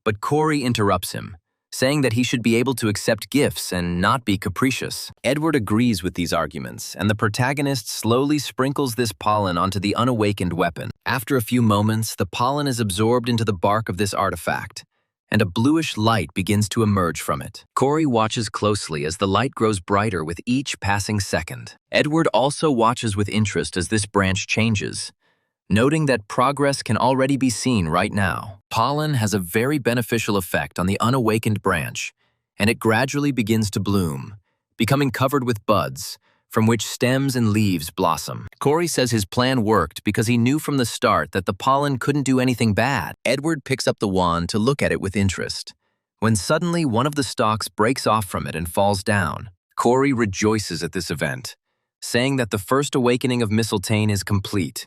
but Corey interrupts him, saying that he should be able to accept gifts and not be capricious. Edward agrees with these arguments, and the protagonist slowly sprinkles this pollen onto the unawakened weapon. After a few moments, the pollen is absorbed into the bark of this artifact, and a bluish light begins to emerge from it. Corey watches closely as the light grows brighter with each passing second. Edward also watches with interest as this branch changes, noting that progress can already be seen right now. Pollen has a very beneficial effect on the unawakened branch, and it gradually begins to bloom, becoming covered with buds, from which stems and leaves blossom. Corey says his plan worked because he knew from the start that the pollen couldn't do anything bad. Edward picks up the wand to look at it with interest, when suddenly one of the stalks breaks off from it and falls down. Corey rejoices at this event, saying that the first awakening of Mistletoe is complete,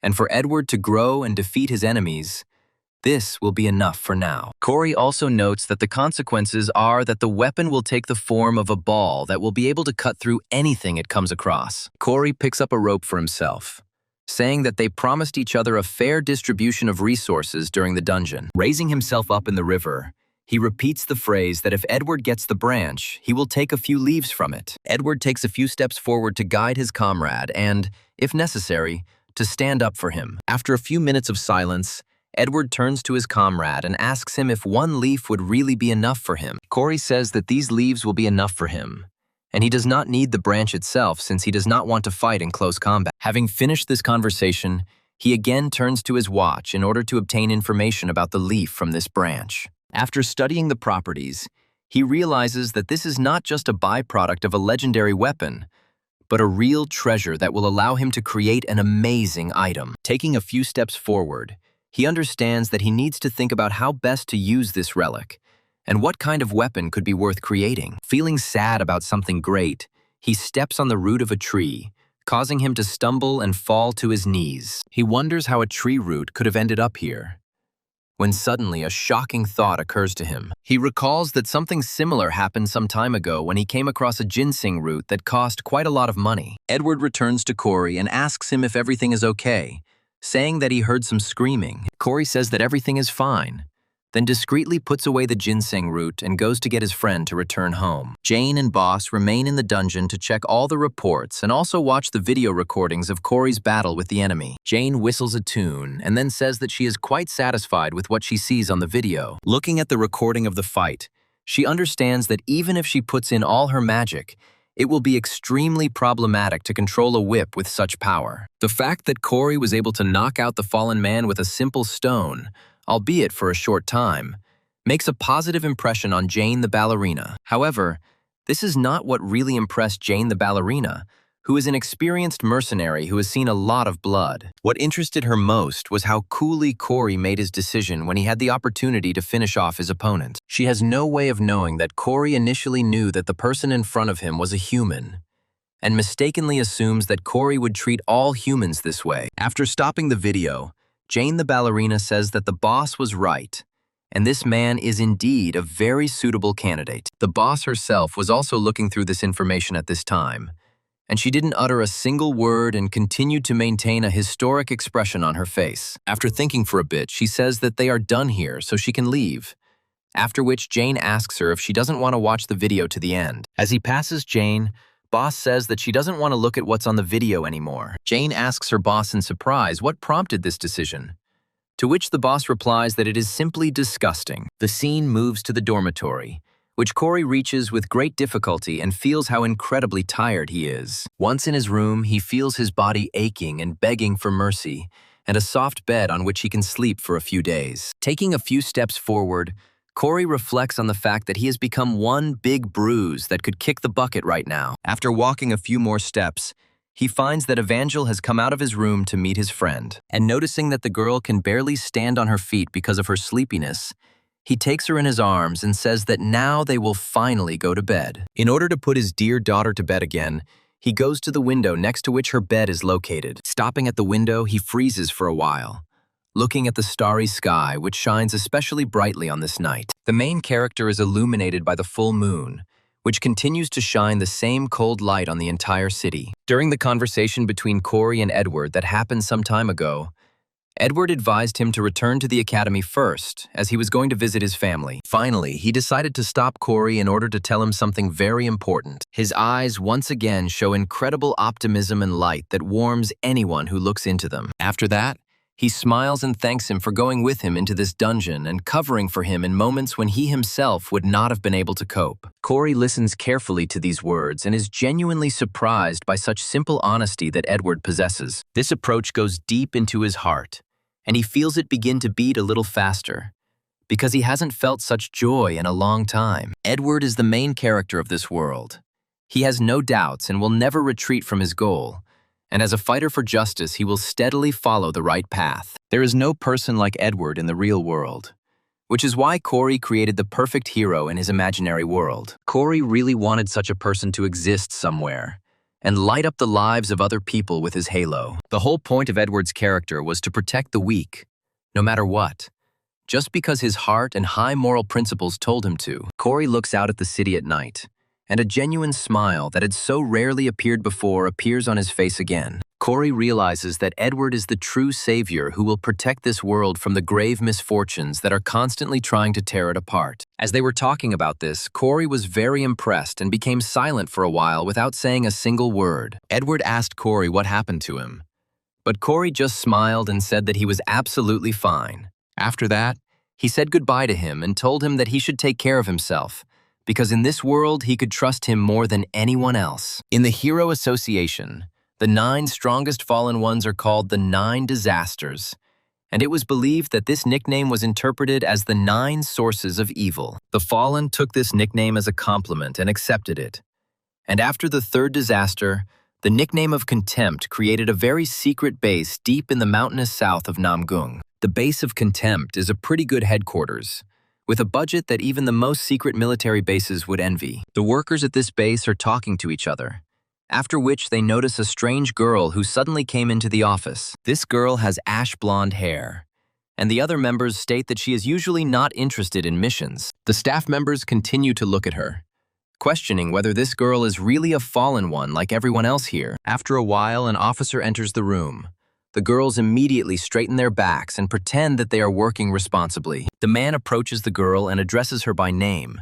and for Edward to grow and defeat his enemies, this will be enough for now. Corey also notes that the consequences are that the weapon will take the form of a ball that will be able to cut through anything it comes across. Corey picks up a rope for himself, saying that they promised each other a fair distribution of resources during the dungeon. Raising himself up in the river, he repeats the phrase that if Edward gets the branch, he will take a few leaves from it. Edward takes a few steps forward to guide his comrade and, if necessary, to stand up for him. After a few minutes of silence, Edward turns to his comrade and asks him if one leaf would really be enough for him. Corey says that these leaves will be enough for him, and he does not need the branch itself since he does not want to fight in close combat. Having finished this conversation, he again turns to his watch in order to obtain information about the leaf from this branch. After studying the properties, he realizes that this is not just a byproduct of a legendary weapon, but a real treasure that will allow him to create an amazing item. Taking a few steps forward, he understands that he needs to think about how best to use this relic, and what kind of weapon could be worth creating. Feeling sad about something great, he steps on the root of a tree, causing him to stumble and fall to his knees. He wonders how a tree root could have ended up here, when suddenly a shocking thought occurs to him. He recalls that something similar happened some time ago when he came across a ginseng root that cost quite a lot of money. Edward returns to Corey and asks him if everything is okay, saying that he heard some screaming. Corey says that everything is fine, then discreetly puts away the ginseng root and goes to get his friend to return home. Jane and Boss remain in the dungeon to check all the reports and also watch the video recordings of Corey's battle with the enemy. Jane whistles a tune and then says that she is quite satisfied with what she sees on the video. Looking at the recording of the fight, she understands that even if she puts in all her magic, it will be extremely problematic to control a whip with such power. The fact that Corey was able to knock out the fallen man with a simple stone, albeit for a short time, makes a positive impression on Jane the ballerina. However, this is not what really impressed Jane the ballerina, who is an experienced mercenary who has seen a lot of blood. What interested her most was how coolly Corey made his decision when he had the opportunity to finish off his opponent. She has no way of knowing that Corey initially knew that the person in front of him was a human, and mistakenly assumes that Corey would treat all humans this way. After stopping the video, Jane the ballerina says that the boss was right, and this man is indeed a very suitable candidate. The boss herself was also looking through this information at this time, and she didn't utter a single word and continued to maintain a historic expression on her face. After thinking for a bit, she says that they are done here so she can leave, after which Jane asks her if she doesn't want to watch the video to the end. As he passes Jane, Boss says that she doesn't want to look at what's on the video anymore. Jane asks her boss in surprise what prompted this decision, to which the boss replies that it is simply disgusting. The scene moves to the dormitory, which Corey reaches with great difficulty and feels how incredibly tired he is. Once in his room, he feels his body aching and begging for mercy, and a soft bed on which he can sleep for a few days. Taking a few steps forward, Corey reflects on the fact that he has become one big bruise that could kick the bucket right now. After walking a few more steps, he finds that Evangel has come out of his room to meet his friend, and noticing that the girl can barely stand on her feet because of her sleepiness, he takes her in his arms and says that now they will finally go to bed. In order to put his dear daughter to bed again, he goes to the window next to which her bed is located. Stopping at the window, he freezes for a while, looking at the starry sky, which shines especially brightly on this night. The main character is illuminated by the full moon, which continues to shine the same cold light on the entire city. During the conversation between Corey and Edward that happened some time ago, Edward advised him to return to the academy first, as he was going to visit his family. Finally, he decided to stop Corey in order to tell him something very important. His eyes once again show incredible optimism and light that warms anyone who looks into them. After that, he smiles and thanks him for going with him into this dungeon and covering for him in moments when he himself would not have been able to cope. Corey listens carefully to these words and is genuinely surprised by such simple honesty that Edward possesses. This approach goes deep into his heart, and he feels it begin to beat a little faster, because he hasn't felt such joy in a long time. Edward is the main character of this world. He has no doubts and will never retreat from his goal, and as a fighter for justice, he will steadily follow the right path. There is no person like Edward in the real world, which is why Corey created the perfect hero in his imaginary world. Corey really wanted such a person to exist somewhere and light up the lives of other people with his halo. The whole point of Edward's character was to protect the weak, no matter what, just because his heart and high moral principles told him to. Corey looks out at the city at night, and a genuine smile that had so rarely appeared before appears on his face again. Corey realizes that Edward is the true savior who will protect this world from the grave misfortunes that are constantly trying to tear it apart. As they were talking about this, Corey was very impressed and became silent for a while without saying a single word. Edward asked Corey what happened to him, but Corey just smiled and said that he was absolutely fine. After that, he said goodbye to him and told him that he should take care of himself, because in this world he could trust him more than anyone else. In the Hero Association, the 9 strongest fallen ones are called the 9 disasters, and it was believed that this nickname was interpreted as the 9 sources of evil. The fallen took this nickname as a compliment and accepted it. And after the 3rd disaster, the nickname of Contempt created a very secret base deep in the mountainous south of Namgung. The base of Contempt is a pretty good headquarters, with a budget that even the most secret military bases would envy. The workers at this base are talking to each other, after which they notice a strange girl who suddenly came into the office. This girl has ash blonde hair, and the other members state that she is usually not interested in missions. The staff members continue to look at her, questioning whether this girl is really a fallen one like everyone else here. After a while, an officer enters the room. The girls immediately straighten their backs and pretend that they are working responsibly. The man approaches the girl and addresses her by name,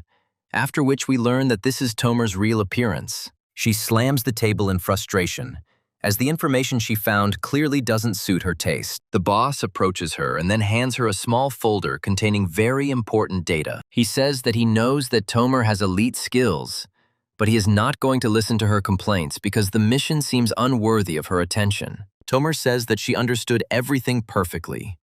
after which we learn that this is Tomer's real appearance. She slams the table in frustration, as the information she found clearly doesn't suit her taste. The boss approaches her and then hands her a small folder containing very important data. He says that he knows that Tomer has elite skills, but he is not going to listen to her complaints because the mission seems unworthy of her attention. Tomer says that she understood everything perfectly,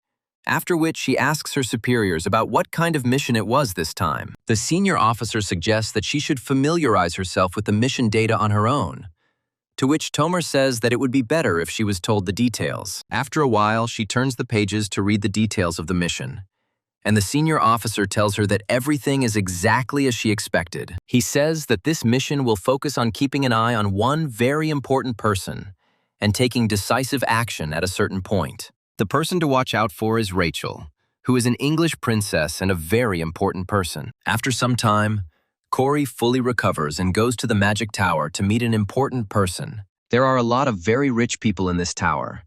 after which she asks her superiors about what kind of mission it was this time. The senior officer suggests that she should familiarize herself with the mission data on her own, to which Tomer says that it would be better if she was told the details. After a while, she turns the pages to read the details of the mission, and the senior officer tells her that everything is exactly as she expected. He says that this mission will focus on keeping an eye on one very important person and taking decisive action at a certain point. The person to watch out for is Rachel, who is an English princess and a very important person. After some time, Corey fully recovers and goes to the magic tower to meet an important person. There are a lot of very rich people in this tower,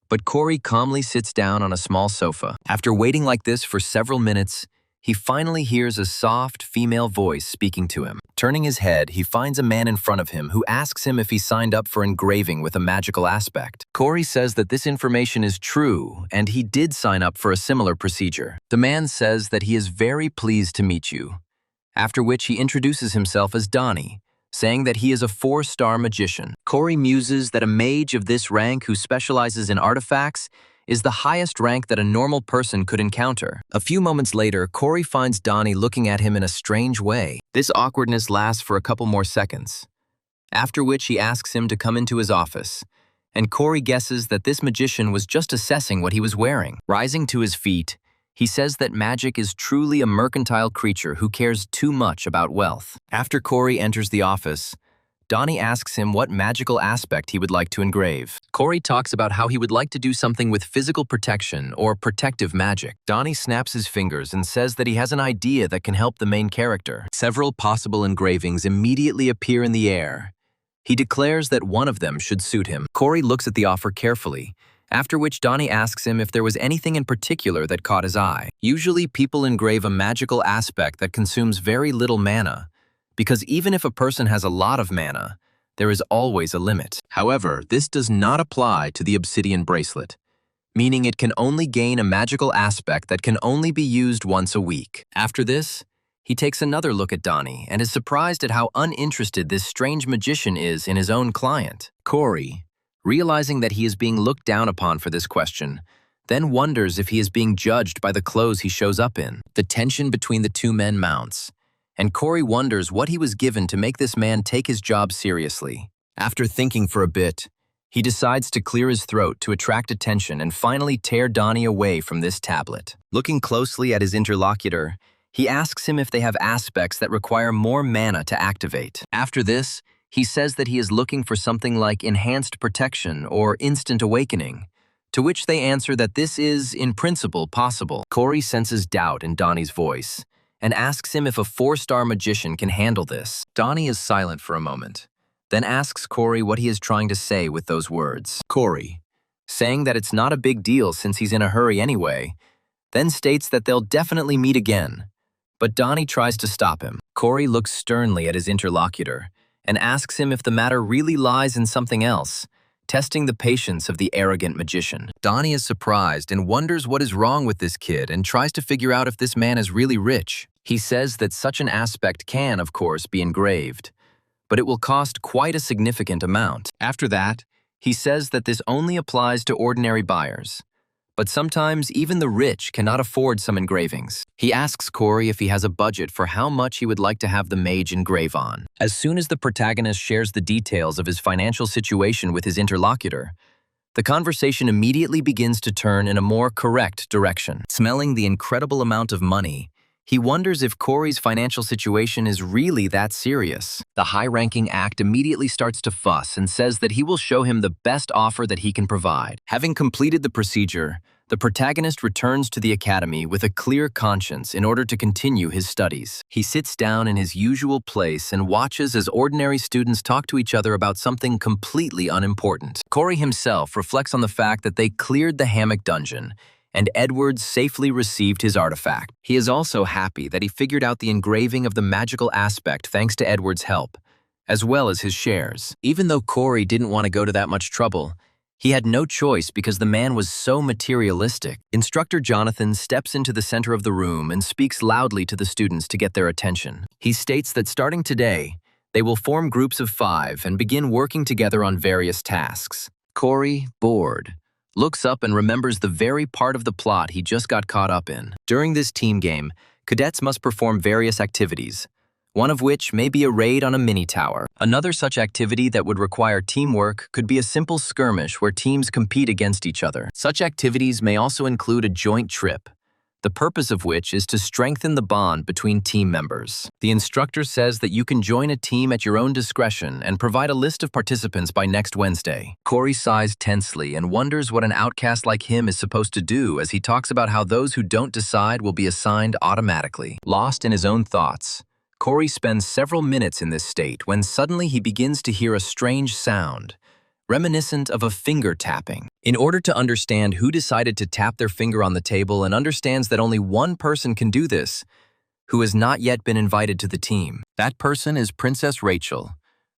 but Corey calmly sits down on a small sofa. After waiting like this for several minutes, he finally hears a soft female voice speaking to him. Turning his head, he finds a man in front of him who asks him if he signed up for engraving with a magical aspect. Corey says that this information is true, and he did sign up for a similar procedure. The man says that he is very pleased to meet you, after which he introduces himself as Donnie, saying that he is a 4-star magician. Corey muses that a mage of this rank who specializes in artifacts is the highest rank that a normal person could encounter. A few moments later, Corey finds Donnie looking at him in a strange way. This awkwardness lasts for a couple more seconds, after which he asks him to come into his office, and Corey guesses that this magician was just assessing what he was wearing. Rising to his feet, he says that magic is truly a mercantile creature who cares too much about wealth. After Corey enters the office, Donnie asks him what magical aspect he would like to engrave. Corey talks about how he would like to do something with physical protection or protective magic. Donnie snaps his fingers and says that he has an idea that can help the main character. Several possible engravings immediately appear in the air. He declares that one of them should suit him. Corey looks at the offer carefully, after which Donnie asks him if there was anything in particular that caught his eye. Usually people engrave a magical aspect that consumes very little mana, because even if a person has a lot of mana, there is always a limit. However, this does not apply to the obsidian bracelet, meaning it can only gain a magical aspect that can only be used once a week. After this, he takes another look at Donnie and is surprised at how uninterested this strange magician is in his own client. Corey, realizing that he is being looked down upon for this question, then wonders if he is being judged by the clothes he shows up in. The tension between the two men mounts, and Corey wonders what he was given to make this man take his job seriously. After thinking for a bit, he decides to clear his throat to attract attention and finally tear Donnie away from this tablet. Looking closely at his interlocutor, he asks him if they have aspects that require more mana to activate. After this, he says that he is looking for something like enhanced protection or instant awakening, to which they answer that this is, in principle, possible. Corey senses doubt in Donnie's voice and asks him if a 4-star magician can handle this. Donnie is silent for a moment, then asks Corey what he is trying to say with those words. Corey, saying that it's not a big deal since he's in a hurry anyway, then states that they'll definitely meet again. But Donnie tries to stop him. Corey looks sternly at his interlocutor and asks him if the matter really lies in something else, testing the patience of the arrogant magician. Donnie is surprised and wonders what is wrong with this kid and tries to figure out if this man is really rich. He says that such an aspect can, of course, be engraved, but it will cost quite a significant amount. After that, he says that this only applies to ordinary buyers, but sometimes even the rich cannot afford some engravings. He asks Corey if he has a budget for how much he would like to have the mage engrave on. As soon as the protagonist shares the details of his financial situation with his interlocutor, the conversation immediately begins to turn in a more correct direction. Smelling the incredible amount of money, he wonders if Corey's financial situation is really that serious. The high-ranking act immediately starts to fuss and says that he will show him the best offer that he can provide. Having completed the procedure, the protagonist returns to the academy with a clear conscience in order to continue his studies. He sits down in his usual place and watches as ordinary students talk to each other about something completely unimportant. Corey himself reflects on the fact that they cleared the hammock dungeon, and Edward safely received his artifact. He is also happy that he figured out the engraving of the magical aspect thanks to Edward's help, as well as his shares. Even though Corey didn't want to go to that much trouble, he had no choice because the man was so materialistic. Instructor Jonathan steps into the center of the room and speaks loudly to the students to get their attention. He states that starting today, they will form groups of 5 and begin working together on various tasks. Corey, bored, looks up and remembers the very part of the plot he just got caught up in. During this team game, cadets must perform various activities, one of which may be a raid on a mini-tower. Another such activity that would require teamwork could be a simple skirmish where teams compete against each other. Such activities may also include a joint trip, the purpose of which is to strengthen the bond between team members. The instructor says that you can join a team at your own discretion and provide a list of participants by next Wednesday. Corey sighs tensely and wonders what an outcast like him is supposed to do as he talks about how those who don't decide will be assigned automatically. Lost in his own thoughts, Corey spends several minutes in this state when suddenly he begins to hear a strange sound, reminiscent of a finger tapping. In order to understand who decided to tap their finger on the table and understands that only one person can do this, who has not yet been invited to the team. That person is Princess Rachel,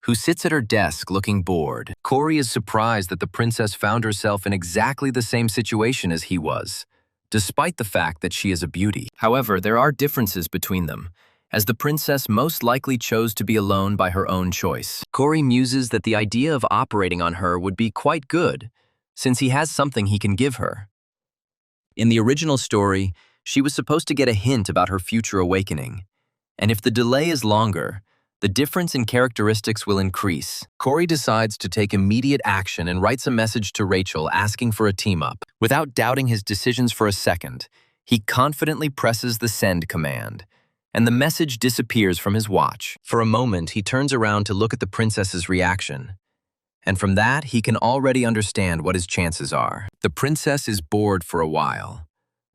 who sits at her desk looking bored. Corey is surprised that the princess found herself in exactly the same situation as he was, despite the fact that she is a beauty. However, there are differences between them, as the princess most likely chose to be alone by her own choice. Corey muses that the idea of operating on her would be quite good, since he has something he can give her. In the original story, she was supposed to get a hint about her future awakening, and if the delay is longer, the difference in characteristics will increase. Corey decides to take immediate action and writes a message to Rachel asking for a team-up. Without doubting his decisions for a second, he confidently presses the send command, and the message disappears from his watch. For a moment, he turns around to look at the princess's reaction, and from that, he can already understand what his chances are. The princess is bored for a while,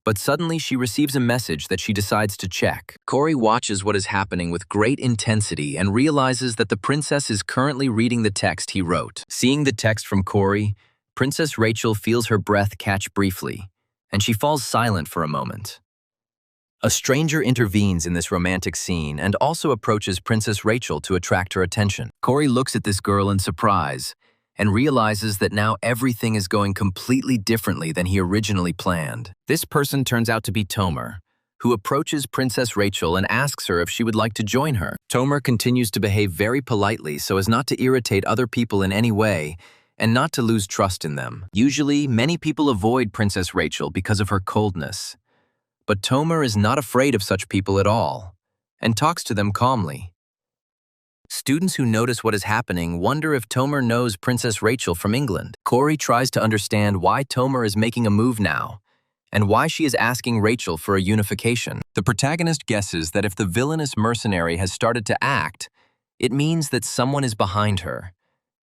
but suddenly she receives a message that she decides to check. Corey watches what is happening with great intensity and realizes that the princess is currently reading the text he wrote. Seeing the text from Corey, Princess Rachel feels her breath catch briefly, and she falls silent for a moment. A stranger intervenes in this romantic scene and also approaches Princess Rachel to attract her attention. Corey looks at this girl in surprise and realizes that now everything is going completely differently than he originally planned. This person turns out to be Tomer, who approaches Princess Rachel and asks her if she would like to join her. Tomer continues to behave very politely so as not to irritate other people in any way and not to lose trust in them. Usually, many people avoid Princess Rachel because of her coldness. But Tomer is not afraid of such people at all, and talks to them calmly. Students who notice what is happening wonder if Tomer knows Princess Rachel from England. Corey tries to understand why Tomer is making a move now, and why she is asking Rachel for a unification. The protagonist guesses that if the villainous mercenary has started to act, it means that someone is behind her,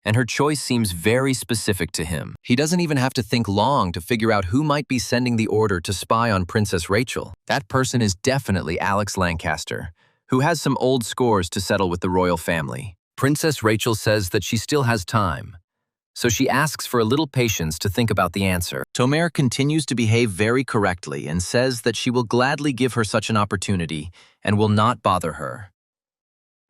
and her choice seems very specific to him. He doesn't even have to think long to figure out who might be sending the order to spy on Princess Rachel. That person is definitely Alex Lancaster, who has some old scores to settle with the royal family. Princess Rachel says that she still has time, so she asks for a little patience to think about the answer. Tomer continues to behave very correctly and says that she will gladly give her such an opportunity and will not bother her.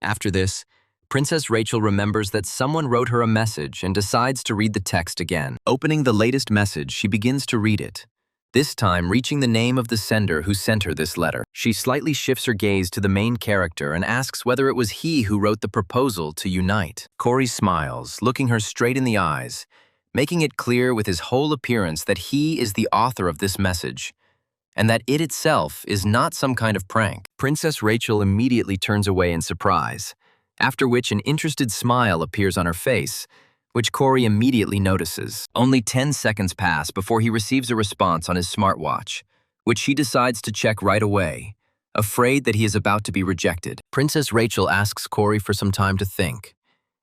After this, Princess Rachel remembers that someone wrote her a message and decides to read the text again. Opening the latest message, she begins to read it, this time reaching the name of the sender who sent her this letter. She slightly shifts her gaze to the main character and asks whether it was he who wrote the proposal to unite. Corey smiles, looking her straight in the eyes, making it clear with his whole appearance that he is the author of this message, and that it itself is not some kind of prank. Princess Rachel immediately turns away in surprise, after which an interested smile appears on her face, which Corey immediately notices. Only 10 seconds pass before he receives a response on his smartwatch, which he decides to check right away, afraid that he is about to be rejected. Princess Rachel asks Corey for some time to think,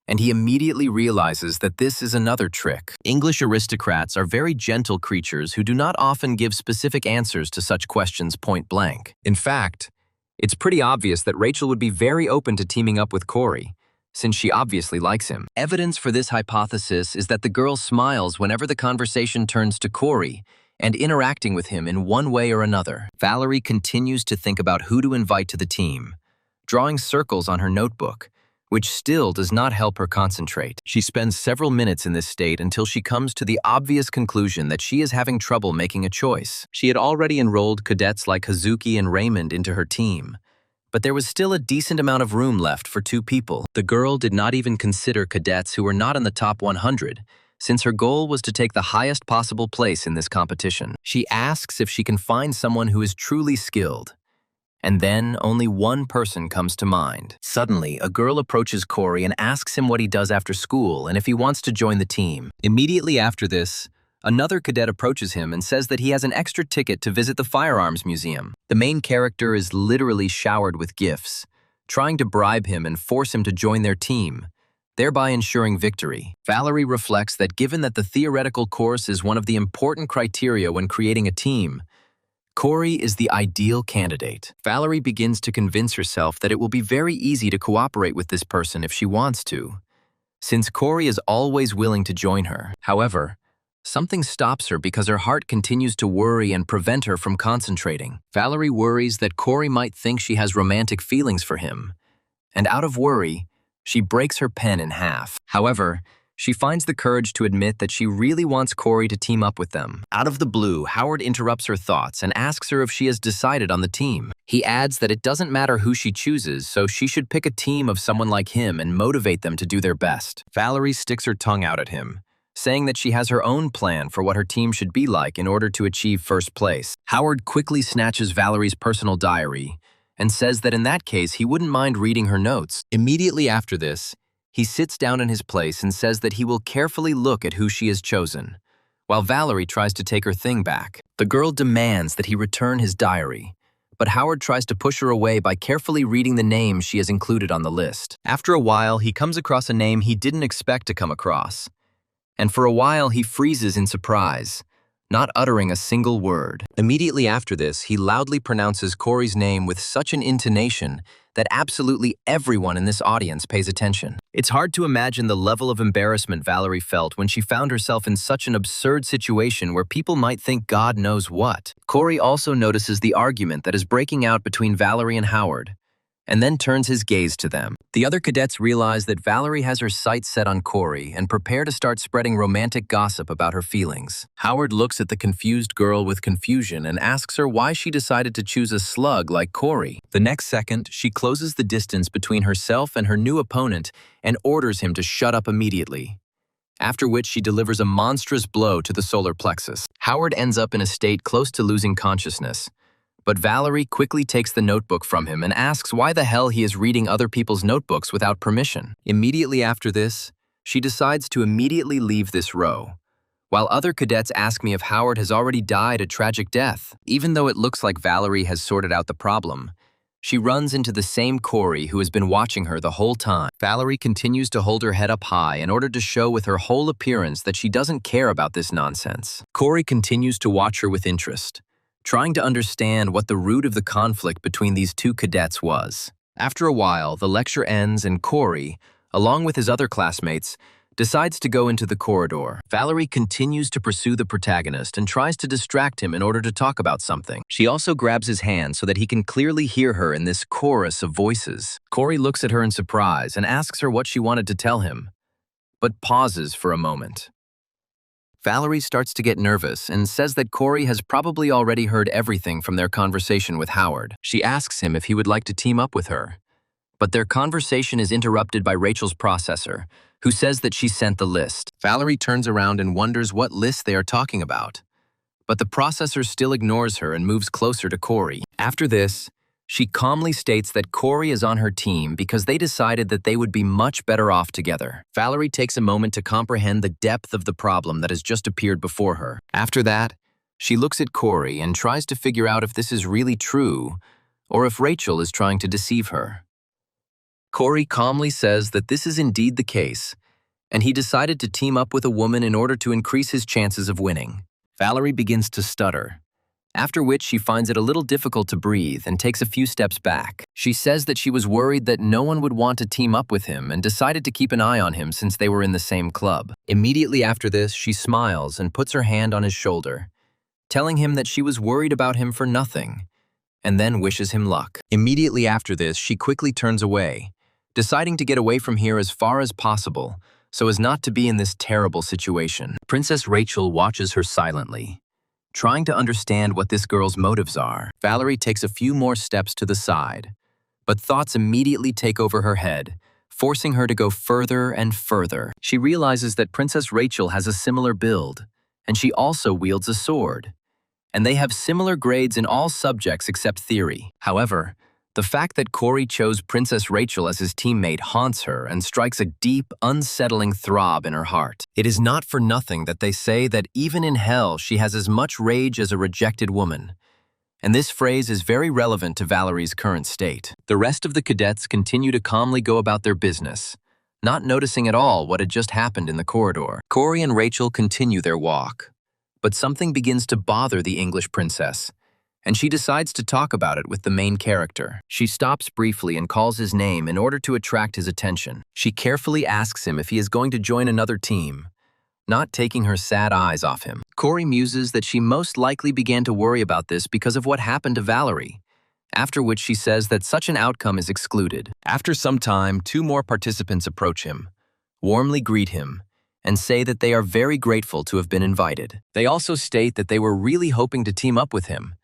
and he immediately realizes that this is another trick. English aristocrats are very gentle creatures who do not often give specific answers to such questions point blank. In fact, it's pretty obvious that Rachel would be very open to teaming up with Corey, since she obviously likes him. Evidence for this hypothesis is that the girl smiles whenever the conversation turns to Corey and interacting with him in one way or another. Valerie continues to think about who to invite to the team, drawing circles on her notebook, which still does not help her concentrate. She spends several minutes in this state until she comes to the obvious conclusion that she is having trouble making a choice. She had already enrolled cadets like Hazuki and Raymond into her team, but there was still a decent amount of room left for 2 people. The girl did not even consider cadets who were not in the top 100, since her goal was to take the highest possible place in this competition. She asks if she can find someone who is truly skilled, and then only one person comes to mind. Suddenly, a girl approaches Corey and asks him what he does after school and if he wants to join the team. Immediately after this, another cadet approaches him and says that he has an extra ticket to visit the Firearms Museum. The main character is literally showered with gifts, trying to bribe him and force him to join their team, thereby ensuring victory. Valerie reflects that given that the theoretical course is one of the important criteria when creating a team, Corey is the ideal candidate. Valerie begins to convince herself that it will be very easy to cooperate with this person if she wants to, since Corey is always willing to join her. However, something stops her because her heart continues to worry and prevent her from concentrating. Valerie worries that Corey might think she has romantic feelings for him, and out of worry, she breaks her pen in half. However, she finds the courage to admit that she really wants Corey to team up with them. Out of the blue, Howard interrupts her thoughts and asks her if she has decided on the team. He adds that it doesn't matter who she chooses, so she should pick a team of someone like him and motivate them to do their best. Valerie sticks her tongue out at him, saying that she has her own plan for what her team should be like in order to achieve first place. Howard quickly snatches Valerie's personal diary and says that in that case he wouldn't mind reading her notes. Immediately after this, he sits down in his place and says that he will carefully look at who she has chosen, while Valerie tries to take her thing back. The girl demands that he return his diary, but Howard tries to push her away by carefully reading the names she has included on the list. After a while, he comes across a name he didn't expect to come across, and for a while he freezes in surprise, not uttering a single word. Immediately after this, he loudly pronounces Corey's name with such an intonation that absolutely everyone in this audience pays attention. It's hard to imagine the level of embarrassment Valerie felt when she found herself in such an absurd situation where people might think God knows what. Corey also notices the argument that is breaking out between Valerie and Howard, and then turns his gaze to them. The other cadets realize that Valerie has her sights set on Corey and prepare to start spreading romantic gossip about her feelings. Howard looks at the confused girl with confusion and asks her why she decided to choose a slug like Corey. The next second, she closes the distance between herself and her new opponent and orders him to shut up immediately, after which she delivers a monstrous blow to the solar plexus. Howard ends up in a state close to losing consciousness, But Valerie quickly takes the notebook from him and asks why the hell he is reading other people's notebooks without permission. Immediately after this, she decides to immediately leave this row, while other cadets ask me if Howard has already died a tragic death. Even though it looks like Valerie has sorted out the problem, she runs into the same Corey who has been watching her the whole time. Valerie continues to hold her head up high in order to show with her whole appearance that she doesn't care about this nonsense. Corey continues to watch her with interest, trying to understand what the root of the conflict between these two cadets was. After a while, the lecture ends and Corey, along with his other classmates, decides to go into the corridor. Valerie continues to pursue the protagonist and tries to distract him in order to talk about something. She also grabs his hand so that he can clearly hear her in this chorus of voices. Corey looks at her in surprise and asks her what she wanted to tell him, but pauses for a moment. Valerie starts to get nervous and says that Corey has probably already heard everything from their conversation with Howard. She asks him if he would like to team up with her, but their conversation is interrupted by Rachel's processor, who says that she sent the list. Valerie turns around and wonders what list they are talking about, but the processor still ignores her and moves closer to Corey. After this, she calmly states that Corey is on her team because they decided that they would be much better off together. Valerie takes a moment to comprehend the depth of the problem that has just appeared before her. After that, she looks at Corey and tries to figure out if this is really true or if Rachel is trying to deceive her. Corey calmly says that this is indeed the case, and he decided to team up with a woman in order to increase his chances of winning. Valerie begins to stutter, after which she finds it a little difficult to breathe and takes a few steps back. She says that she was worried that no one would want to team up with him and decided to keep an eye on him since they were in the same club. Immediately after this, she smiles and puts her hand on his shoulder, telling him that she was worried about him for nothing, and then wishes him luck. Immediately after this, she quickly turns away, deciding to get away from here as far as possible so as not to be in this terrible situation. Princess Rachel watches her silently, trying to understand what this girl's motives are. Valerie takes a few more steps to the side, but thoughts immediately take over her head, forcing her to go further and further. She realizes that Princess Rachel has a similar build, and she also wields a sword, and they have similar grades in all subjects except theory. However, the fact that Corey chose Princess Rachel as his teammate haunts her and strikes a deep, unsettling throb in her heart. It is not for nothing that they say that even in hell she has as much rage as a rejected woman, and this phrase is very relevant to Valerie's current state. The rest of the cadets continue to calmly go about their business, not noticing at all what had just happened in the corridor. Corey and Rachel continue their walk, but something begins to bother the English princess, and she decides to talk about it with the main character. She stops briefly and calls his name in order to attract his attention. She carefully asks him if he is going to join another team, not taking her sad eyes off him. Corey muses that she most likely began to worry about this because of what happened to Valerie, after which she says that such an outcome is excluded. After some time, two more participants approach him, warmly greet him, and say that they are very grateful to have been invited. They also state that they were really hoping to team up with him,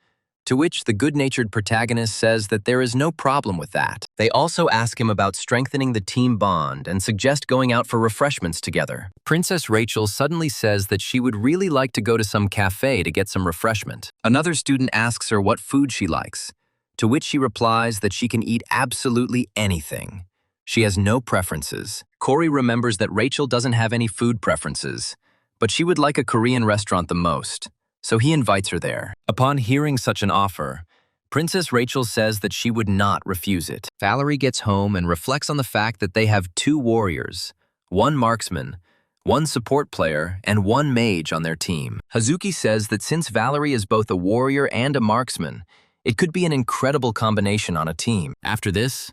to which the good-natured protagonist says that there is no problem with that. They also ask him about strengthening the team bond and suggest going out for refreshments together. Princess Rachel suddenly says that she would really like to go to some cafe to get some refreshment. Another student asks her what food she likes, to which she replies that she can eat absolutely anything. She has no preferences. Corey remembers that Rachel doesn't have any food preferences, but she would like a Korean restaurant the most, so he invites her there. Upon hearing such an offer, Princess Rachel says that she would not refuse it. Valerie gets home and reflects on the fact that they have two warriors, one marksman, one support player, and one mage on their team. Hazuki says that since Valerie is both a warrior and a marksman, it could be an incredible combination on a team. After this,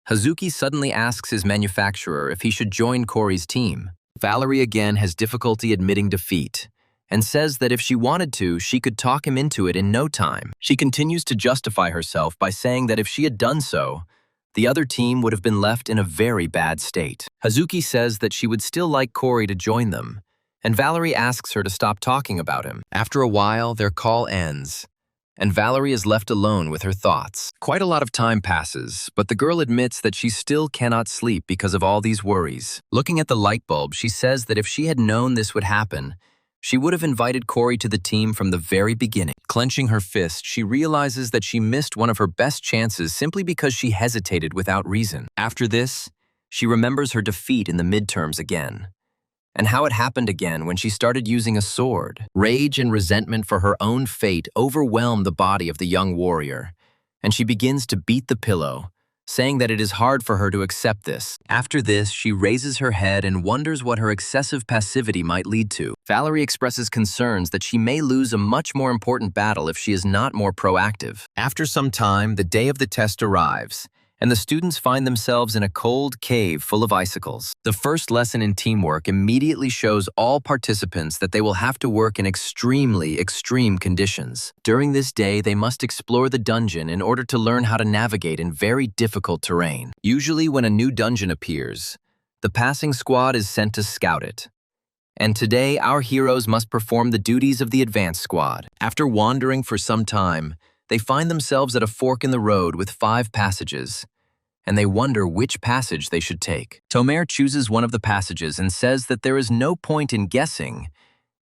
Hazuki suddenly asks his manufacturer if he should join Corey's team. Valerie again has difficulty admitting defeat, and says that if she wanted to, she could talk him into it in no time. She continues to justify herself by saying that if she had done so, the other team would have been left in a very bad state. Hazuki says that she would still like Corey to join them, and Valerie asks her to stop talking about him. After a while, their call ends, and Valerie is left alone with her thoughts. Quite a lot of time passes, but the girl admits that she still cannot sleep because of all these worries. Looking at the light bulb, she says that if she had known this would happen, She would have invited Corey to the team from the very beginning. Clenching her fist, she realizes that she missed one of her best chances simply because she hesitated without reason. After this, she remembers her defeat in the midterms again, and how it happened again when she started using a sword. Rage and resentment for her own fate overwhelm the body of the young warrior, and she begins to beat the pillow, saying that it is hard for her to accept this. After this, she raises her head and wonders what her excessive passivity might lead to. Valerie expresses concerns that she may lose a much more important battle if she is not more proactive. After some time, the day of the test arrives, and the students find themselves in a cold cave full of icicles. The first lesson in teamwork immediately shows all participants that they will have to work in extremely extreme conditions. During this day, they must explore the dungeon in order to learn how to navigate in very difficult terrain. Usually when a new dungeon appears, the passing squad is sent to scout it. And today, our heroes must perform the duties of the advanced squad. After wandering for some time, they find themselves at a fork in the road with 5 passages, and they wonder which passage they should take. Tomer chooses one of the passages and says that there is no point in guessing,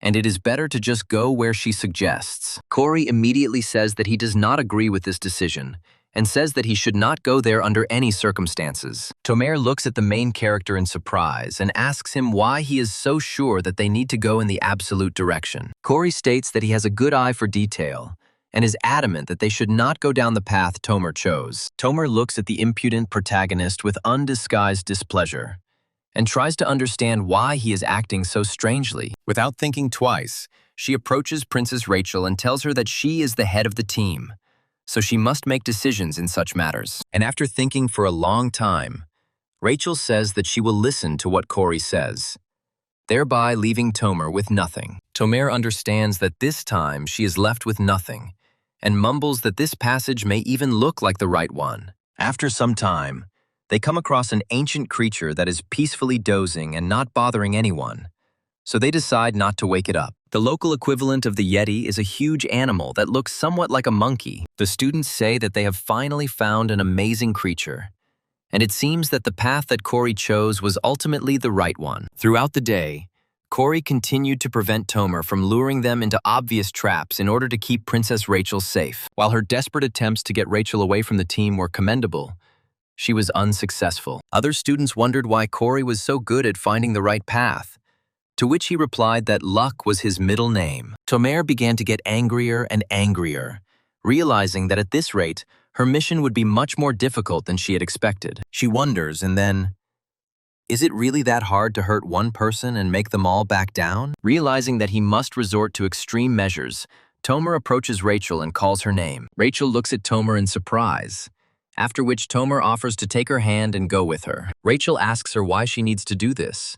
and it is better to just go where she suggests. Corey immediately says that he does not agree with this decision, and says that he should not go there under any circumstances. Tomer looks at the main character in surprise and asks him why he is so sure that they need to go in the absolute direction. Corey states that he has a good eye for detail, and is adamant that they should not go down the path Tomer chose. Tomer looks at the impudent protagonist with undisguised displeasure, and tries to understand why he is acting so strangely. Without thinking twice, she approaches Princess Rachel and tells her that she is the head of the team, so she must make decisions in such matters. And after thinking for a long time, Rachel says that she will listen to what Corey says, thereby leaving Tomer with nothing. Tomer understands that this time she is left with nothing, and mumbles that this passage may even look like the right one. After some time, they come across an ancient creature that is peacefully dozing and not bothering anyone, so they decide not to wake it up. The local equivalent of the Yeti is a huge animal that looks somewhat like a monkey. The students say that they have finally found an amazing creature, and it seems that the path that Corey chose was ultimately the right one. Throughout the day, Corey continued to prevent Tomer from luring them into obvious traps in order to keep Princess Rachel safe. While her desperate attempts to get Rachel away from the team were commendable, she was unsuccessful. Other students wondered why Corey was so good at finding the right path, to which he replied that luck was his middle name. Tomer began to get angrier and angrier, realizing that at this rate, her mission would be much more difficult than she had expected. She wonders, and then, is it really that hard to hurt one person and make them all back down? Realizing that he must resort to extreme measures, Tomer approaches Rachel and calls her name. Rachel looks at Tomer in surprise, after which Tomer offers to take her hand and go with her. Rachel asks her why she needs to do this,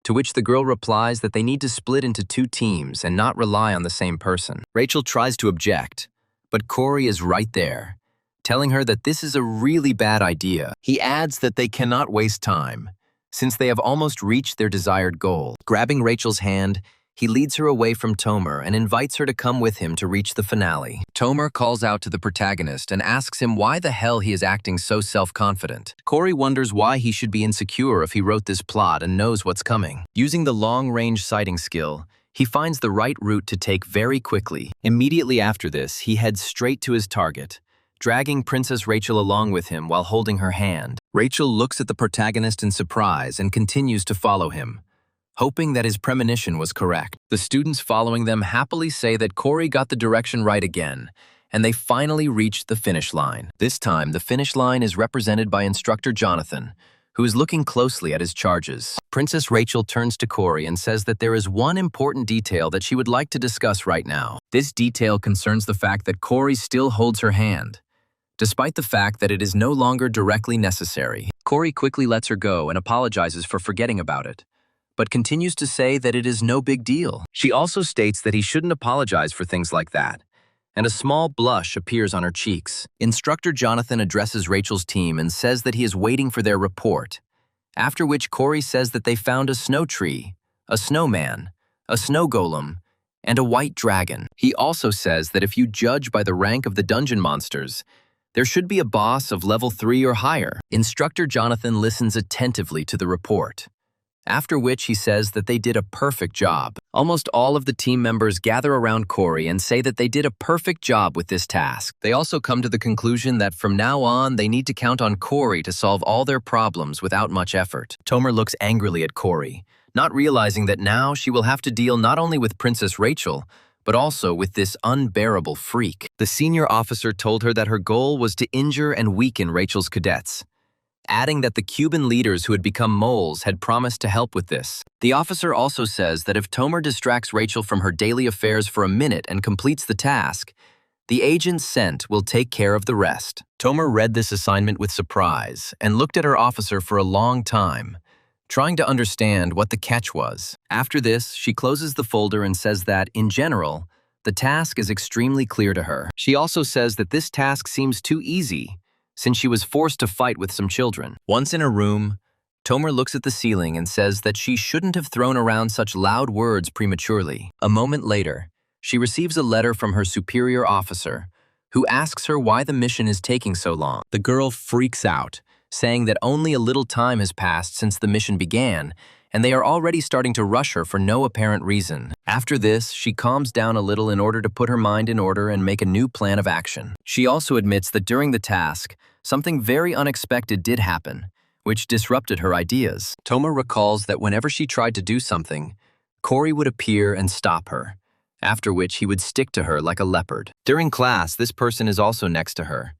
to which the girl replies that they need to split into 2 teams and not rely on the same person. Rachel tries to object, but Corey is right there, telling her that this is a really bad idea. He adds that they cannot waste time, since they have almost reached their desired goal. Grabbing Rachel's hand, he leads her away from Tomer and invites her to come with him to reach the finale. Tomer calls out to the protagonist and asks him why the hell he is acting so self-confident. Corey wonders why he should be insecure if he wrote this plot and knows what's coming. Using the long-range sighting skill, he finds the right route to take very quickly. Immediately after this, he heads straight to his target, dragging Princess Rachel along with him while holding her hand. Rachel looks at the protagonist in surprise and continues to follow him, hoping that his premonition was correct. The students following them happily say that Corey got the direction right again, and they finally reached the finish line. This time, the finish line is represented by instructor Jonathan, who is looking closely at his charges. Princess Rachel turns to Corey and says that there is one important detail that she would like to discuss right now. This detail concerns the fact that Corey still holds her hand, despite the fact that it is no longer directly necessary. Corey quickly lets her go and apologizes for forgetting about it, but continues to say that it is no big deal. She also states that he shouldn't apologize for things like that, and a small blush appears on her cheeks. Instructor Jonathan addresses Rachel's team and says that he is waiting for their report, after which Corey says that they found a snow tree, a snowman, a snow golem, and a white dragon. He also says that if you judge by the rank of the dungeon monsters, there should be a boss of level 3 or higher. Instructor Jonathan listens attentively to the report, after which he says that they did a perfect job. Almost all of the team members gather around Corey and say that they did a perfect job with this task. They also come to the conclusion that from now on, they need to count on Corey to solve all their problems without much effort. Tomer looks angrily at Corey, not realizing that now she will have to deal not only with Princess Rachel, but also with this unbearable freak. The senior officer told her that her goal was to injure and weaken Rachel's cadets, adding that the Cuban leaders who had become moles had promised to help with this. The officer also says that if Tomer distracts Rachel from her daily affairs for a minute and completes the task, the agent sent will take care of the rest. Tomer read this assignment with surprise and looked at her officer for a long time, trying to understand what the catch was. After this, she closes the folder and says that, in general, the task is extremely clear to her. She also says that this task seems too easy, since she was forced to fight with some children. Once in her room, Tomer looks at the ceiling and says that she shouldn't have thrown around such loud words prematurely. A moment later, she receives a letter from her superior officer, who asks her why the mission is taking so long. The girl freaks out, saying that only a little time has passed since the mission began, and they are already starting to rush her for no apparent reason. After this, she calms down a little in order to put her mind in order and make a new plan of action. She also admits that during the task, something very unexpected did happen, which disrupted her ideas. Tomer recalls that whenever she tried to do something, Corey would appear and stop her, after which he would stick to her like a leopard. During class, this person is also next to her,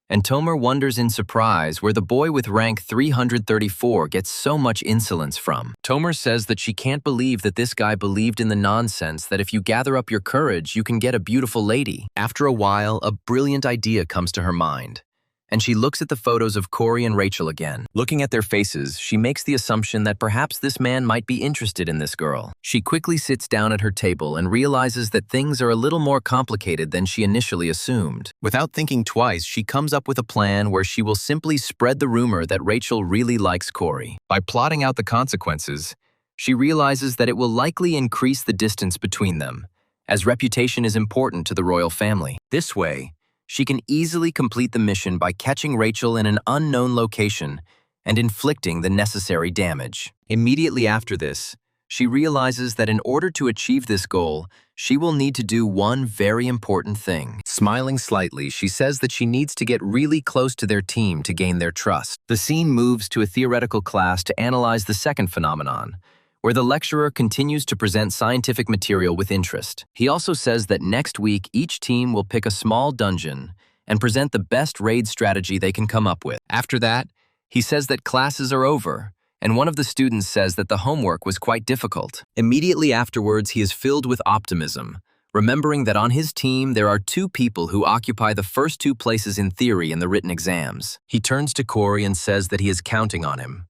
and Tomer wonders in surprise where the boy with rank 334 gets so much insolence from. Tomer says that she can't believe that this guy believed in the nonsense that if you gather up your courage, you can get a beautiful lady. After a while, a brilliant idea comes to her mind, and she looks at the photos of Corey and Rachel again. Looking at their faces, she makes the assumption that perhaps this man might be interested in this girl. She quickly sits down at her table and realizes that things are a little more complicated than she initially assumed. Without thinking twice, she comes up with a plan where she will simply spread the rumor that Rachel really likes Corey. By plotting out the consequences, she realizes that it will likely increase the distance between them, as reputation is important to the royal family. This way, she can easily complete the mission by catching Rachel in an unknown location and inflicting the necessary damage. Immediately after this, she realizes that in order to achieve this goal, she will need to do one very important thing. Smiling slightly, she says that she needs to get really close to their team to gain their trust. The scene moves to a theoretical class to analyze the second phenomenon, where the lecturer continues to present scientific material with interest. He also says that next week, each team will pick a small dungeon and present the best raid strategy they can come up with. After that, he says that classes are over, and one of the students says that the homework was quite difficult. Immediately afterwards, he is filled with optimism, remembering that on his team there are 2 people who occupy the first 2 places in theory in the written exams. He turns to Corey and says that he is counting on him,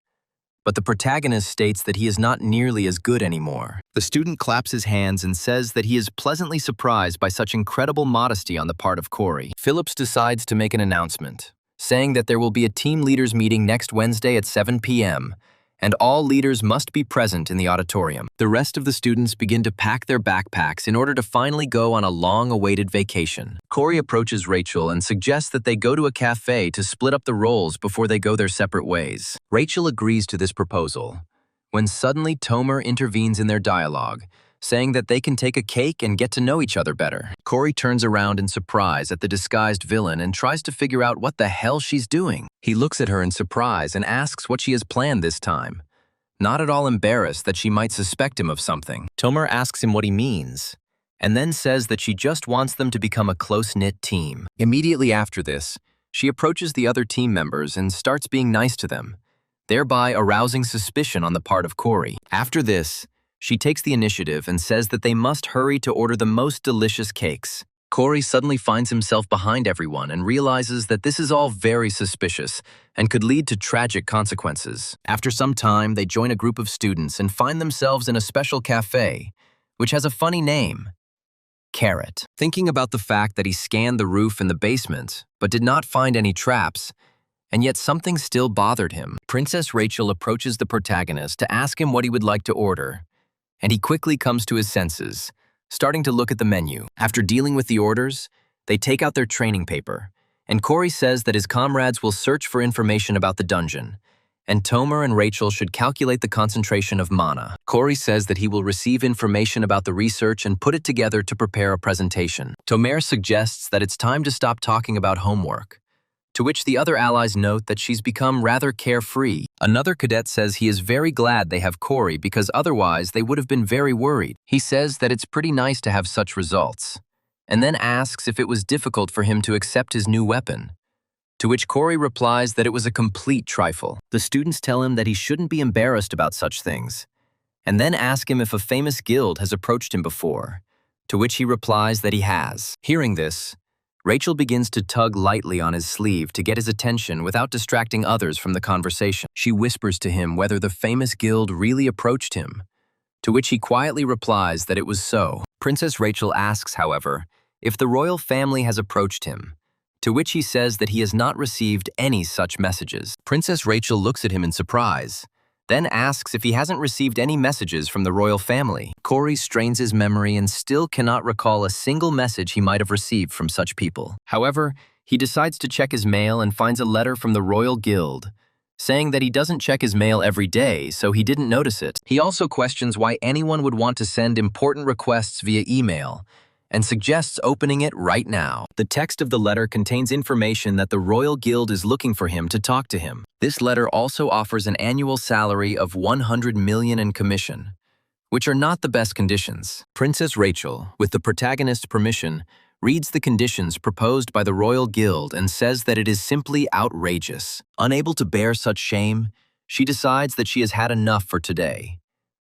but the protagonist states that he is not nearly as good anymore. The student claps his hands and says that he is pleasantly surprised by such incredible modesty on the part of Corey. Phillips decides to make an announcement, saying that there will be a team leaders meeting next Wednesday at 7 p.m., and all leaders must be present in the auditorium. The rest of the students begin to pack their backpacks in order to finally go on a long-awaited vacation. Corey approaches Rachel and suggests that they go to a cafe to split up the roles before they go their separate ways. Rachel agrees to this proposal, when suddenly Tomer intervenes in their dialogue, saying that they can take a cake and get to know each other better. Corey turns around in surprise at the disguised villain and tries to figure out what the hell she's doing. He looks at her in surprise and asks what she has planned this time, not at all embarrassed that she might suspect him of something. Tomer asks him what he means, and then says that she just wants them to become a close-knit team. Immediately after this, she approaches the other team members and starts being nice to them, thereby arousing suspicion on the part of Corey. After this, she takes the initiative and says that they must hurry to order the most delicious cakes. Corey suddenly finds himself behind everyone and realizes that this is all very suspicious and could lead to tragic consequences. After some time, they join a group of students and find themselves in a special cafe, which has a funny name, Carrot. Thinking about the fact that he scanned the roof and the basement, but did not find any traps, and yet something still bothered him. Princess Rachel approaches the protagonist to ask him what he would like to order, and he quickly comes to his senses, starting to look at the menu. After dealing with the orders, they take out their training paper, and Corey says that his comrades will search for information about the dungeon, and Tomer and Rachel should calculate the concentration of mana. Corey says that he will receive information about the research and put it together to prepare a presentation. Tomer suggests that it's time to stop talking about homework, to which the other allies note that she's become rather carefree. Another cadet says he is very glad they have Corey because otherwise they would have been very worried. He says that it's pretty nice to have such results, and then asks if it was difficult for him to accept his new weapon, to which Corey replies that it was a complete trifle. The students tell him that he shouldn't be embarrassed about such things, and then ask him if a famous guild has approached him before, to which he replies that he has. Hearing this, Rachel begins to tug lightly on his sleeve to get his attention without distracting others from the conversation. She whispers to him whether the famous guild really approached him, to which he quietly replies that it was so. Princess Rachel asks, however, if the royal family has approached him, to which he says that he has not received any such messages. Princess Rachel looks at him in surprise, then asks if he hasn't received any messages from the royal family. Corey strains his memory and still cannot recall a single message he might have received from such people. However, he decides to check his mail and finds a letter from the Royal Guild, saying that he doesn't check his mail every day, so he didn't notice it. He also questions why anyone would want to send important requests via email, and suggests opening it right now. The text of the letter contains information that the Royal Guild is looking for him to talk to him. This letter also offers an annual salary of 100 million in commission, which are not the best conditions. Princess Rachel, with the protagonist's permission, reads the conditions proposed by the Royal Guild and says that it is simply outrageous. Unable to bear such shame, she decides that she has had enough for today,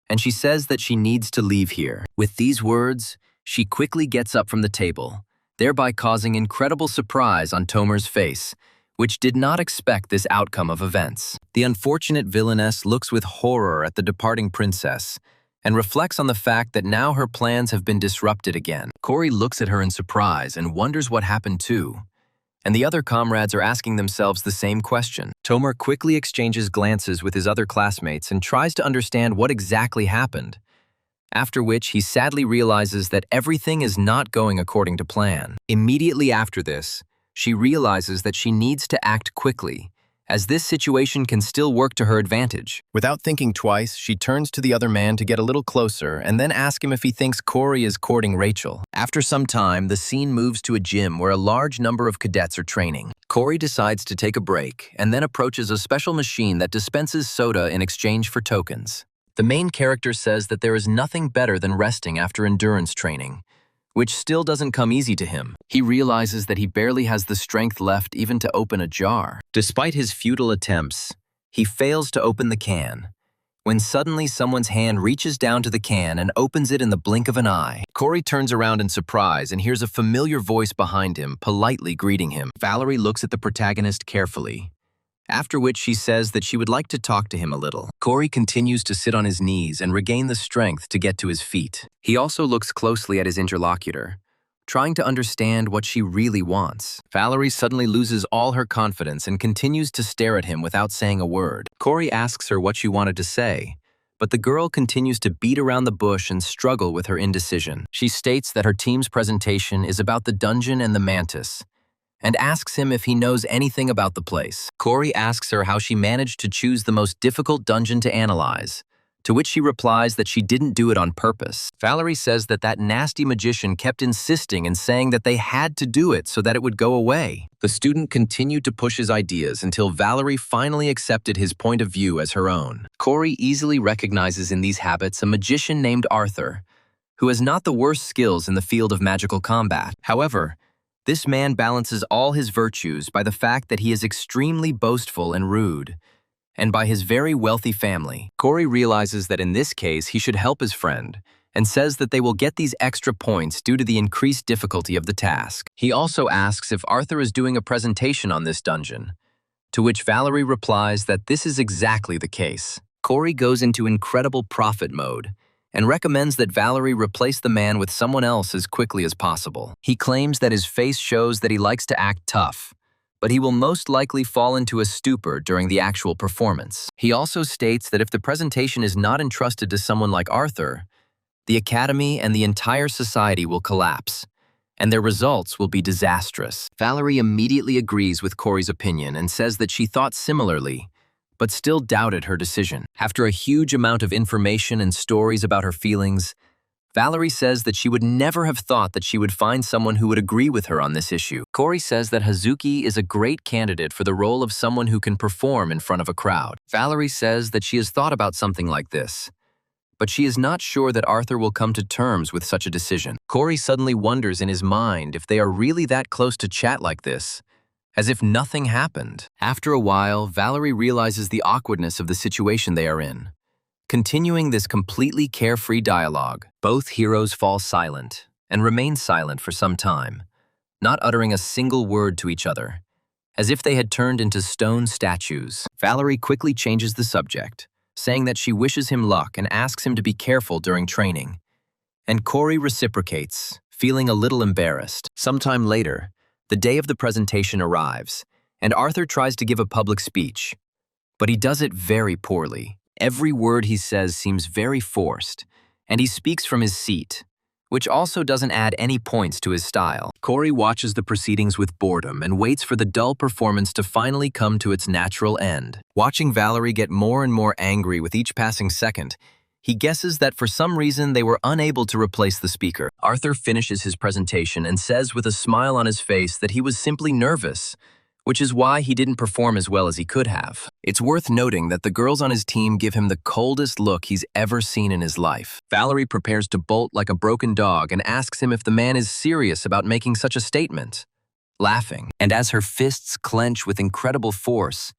and she says that she needs to leave here. With these words, she quickly gets up from the table, thereby causing incredible surprise on Tomer's face, which did not expect this outcome of events. The unfortunate villainess looks with horror at the departing princess and reflects on the fact that now her plans have been disrupted again. Corey looks at her in surprise and wonders what happened too, and the other comrades are asking themselves the same question. Tomer quickly exchanges glances with his other classmates and tries to understand what exactly happened, after which he sadly realizes that everything is not going according to plan. Immediately after this, she realizes that she needs to act quickly, as this situation can still work to her advantage. Without thinking twice, she turns to the other man to get a little closer and then ask him if he thinks Corey is courting Rachel. After some time, the scene moves to a gym where a large number of cadets are training. Corey decides to take a break and then approaches a special machine that dispenses soda in exchange for tokens. The main character says that there is nothing better than resting after endurance training, which still doesn't come easy to him. He realizes that he barely has the strength left even to open a jar. Despite his futile attempts, he fails to open the can, when suddenly someone's hand reaches down to the can and opens it in the blink of an eye. Corey turns around in surprise and hears a familiar voice behind him, politely greeting him. Valerie looks at the protagonist carefully, after which she says that she would like to talk to him a little. Corey continues to sit on his knees and regain the strength to get to his feet. He also looks closely at his interlocutor, trying to understand what she really wants. Valerie suddenly loses all her confidence and continues to stare at him without saying a word. Corey asks her what she wanted to say, but the girl continues to beat around the bush and struggle with her indecision. She states that her team's presentation is about the dungeon and the mantis, and asks him if he knows anything about the place. Corey asks her how she managed to choose the most difficult dungeon to analyze, to which she replies that she didn't do it on purpose. Valerie says that that nasty magician kept insisting and saying that they had to do it so that it would go away. The student continued to push his ideas until Valerie finally accepted his point of view as her own. Corey easily recognizes in these habits a magician named Arthur, who has not the worst skills in the field of magical combat. However, this man balances all his virtues by the fact that he is extremely boastful and rude, and by his very wealthy family. Corey realizes that in this case he should help his friend, and says that they will get these extra points due to the increased difficulty of the task. He also asks if Arthur is doing a presentation on this dungeon, to which Valerie replies that this is exactly the case. Corey goes into incredible profit mode, and recommends that Valerie replace the man with someone else as quickly as possible. He claims that his face shows that he likes to act tough, but he will most likely fall into a stupor during the actual performance. He also states that if the presentation is not entrusted to someone like Arthur, the academy and the entire society will collapse, and their results will be disastrous. Valerie immediately agrees with Corey's opinion and says that she thought similarly, but still doubted her decision. After a huge amount of information and stories about her feelings, Valerie says that she would never have thought that she would find someone who would agree with her on this issue. Corey says that Hazuki is a great candidate for the role of someone who can perform in front of a crowd. Valerie says that she has thought about something like this, but she is not sure that Arthur will come to terms with such a decision. Corey suddenly wonders in his mind if they are really that close to chat like this, as if nothing happened. After a while, Valerie realizes the awkwardness of the situation they are in. Continuing this completely carefree dialogue, both heroes fall silent and remain silent for some time, not uttering a single word to each other, as if they had turned into stone statues. Valerie quickly changes the subject, saying that she wishes him luck and asks him to be careful during training. And Corey reciprocates, feeling a little embarrassed. Sometime later, the day of the presentation arrives, and Arthur tries to give a public speech, but he does it very poorly. Every word he says seems very forced, and he speaks from his seat, which also doesn't add any points to his style. Corey watches the proceedings with boredom and waits for the dull performance to finally come to its natural end. Watching Valerie get more and more angry with each passing second, he guesses that for some reason they were unable to replace the speaker. Arthur finishes his presentation and says with a smile on his face that he was simply nervous, which is why he didn't perform as well as he could have. It's worth noting that the girls on his team give him the coldest look he's ever seen in his life. Valerie prepares to bolt like a broken dog and asks him if the man is serious about making such a statement, laughing. And as her fists clench with incredible force,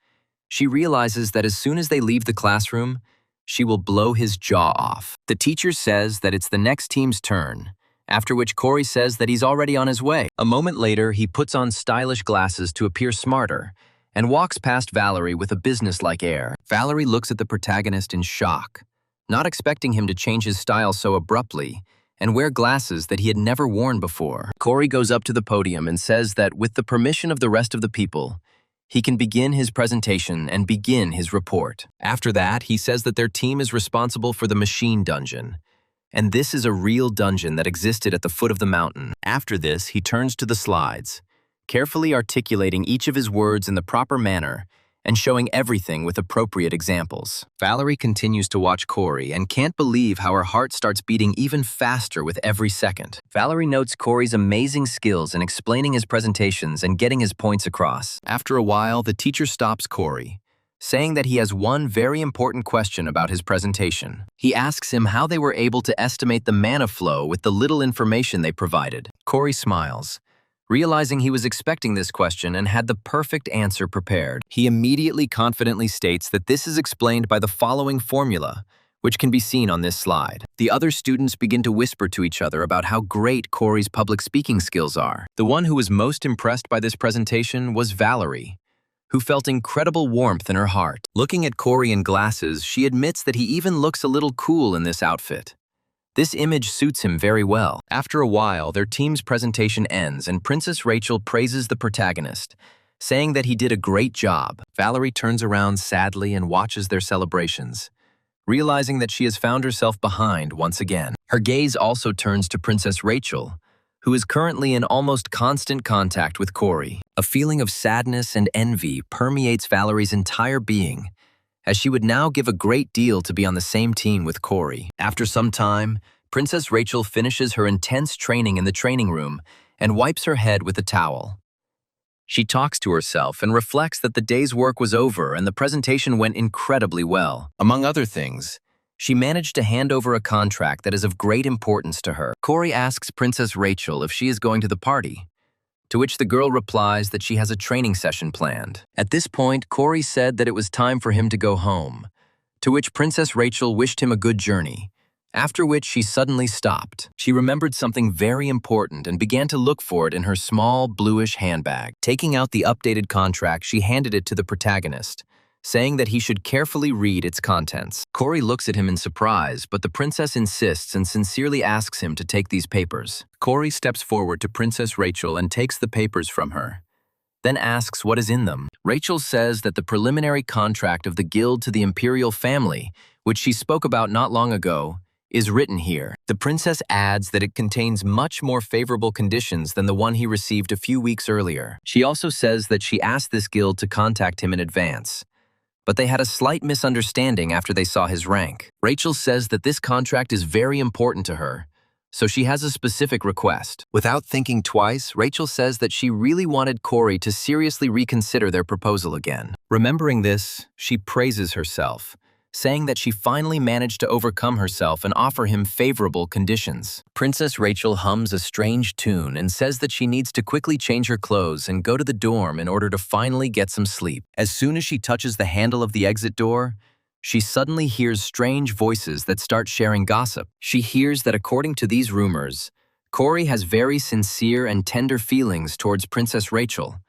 she realizes that as soon as they leave the classroom, she will blow his jaw off. The teacher says that it's the next team's turn, after which Corey says that he's already on his way. A moment later, he puts on stylish glasses to appear smarter and walks past Valerie with a businesslike air. Valerie looks at the protagonist in shock, not expecting him to change his style so abruptly and wear glasses that he had never worn before. Corey goes up to the podium and says that with the permission of the rest of the people, he can begin his presentation and begin his report. After that, he says that their team is responsible for the machine dungeon, and this is a real dungeon that existed at the foot of the mountain. After this, he turns to the slides, carefully articulating each of his words in the proper manner and showing everything with appropriate examples. Valerie continues to watch Corey and can't believe how her heart starts beating even faster with every second. Valerie notes Corey's amazing skills in explaining his presentations and getting his points across. After a while, the teacher stops Corey, saying that he has one very important question about his presentation. He asks him how they were able to estimate the mana flow with the little information they provided. Corey smiles, realizing he was expecting this question and had the perfect answer prepared. He immediately confidently states that this is explained by the following formula, which can be seen on this slide. The other students begin to whisper to each other about how great Corey's public speaking skills are. The one who was most impressed by this presentation was Valerie, who felt incredible warmth in her heart. Looking at Corey in glasses, she admits that he even looks a little cool in this outfit. This image suits him very well. After a while, their team's presentation ends and Princess Rachel praises the protagonist, saying that he did a great job. Valerie turns around sadly and watches their celebrations, realizing that she has found herself behind once again. Her gaze also turns to Princess Rachel, who is currently in almost constant contact with Corey. A feeling of sadness and envy permeates Valerie's entire being, as she would now give a great deal to be on the same team with Corey. After some time, Princess Rachel finishes her intense training in the training room and wipes her head with a towel. She talks to herself and reflects that the day's work was over and the presentation went incredibly well. Among other things, she managed to hand over a contract that is of great importance to her. Corey asks Princess Rachel if she is going to the party, to which the girl replies that she has a training session planned. At this point, Corey said that it was time for him to go home, to which Princess Rachel wished him a good journey, after which she suddenly stopped. She remembered something very important and began to look for it in her small, bluish handbag. Taking out the updated contract, she handed it to the protagonist, saying that he should carefully read its contents. Corey looks at him in surprise, but the princess insists and sincerely asks him to take these papers. Corey steps forward to Princess Rachel and takes the papers from her, then asks what is in them. Rachel says that the preliminary contract of the guild to the imperial family, which she spoke about not long ago, is written here. The princess adds that it contains much more favorable conditions than the one he received a few weeks earlier. She also says that she asked this guild to contact him in advance, but they had a slight misunderstanding after they saw his rank. Rachel says that this contract is very important to her, so she has a specific request. Without thinking twice, Rachel says that she really wanted Corey to seriously reconsider their proposal again. Remembering this, she praises herself, saying that she finally managed to overcome herself and offer him favorable conditions. Princess Rachel hums a strange tune and says that she needs to quickly change her clothes and go to the dorm in order to finally get some sleep. As soon as she touches the handle of the exit door, she suddenly hears strange voices that start sharing gossip. She hears that according to these rumors, Corey has very sincere and tender feelings towards Princess Rachel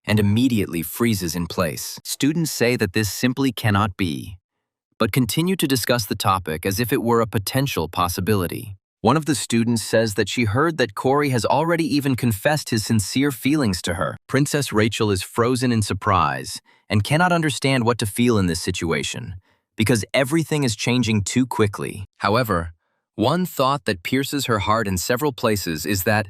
and immediately freezes in place. Students say that this simply cannot be, but continue to discuss the topic as if it were a potential possibility. One of the students says that she heard that Corey has already even confessed his sincere feelings to her. Princess Rachel is frozen in surprise and cannot understand what to feel in this situation, because everything is changing too quickly. However, one thought that pierces her heart in several places is that,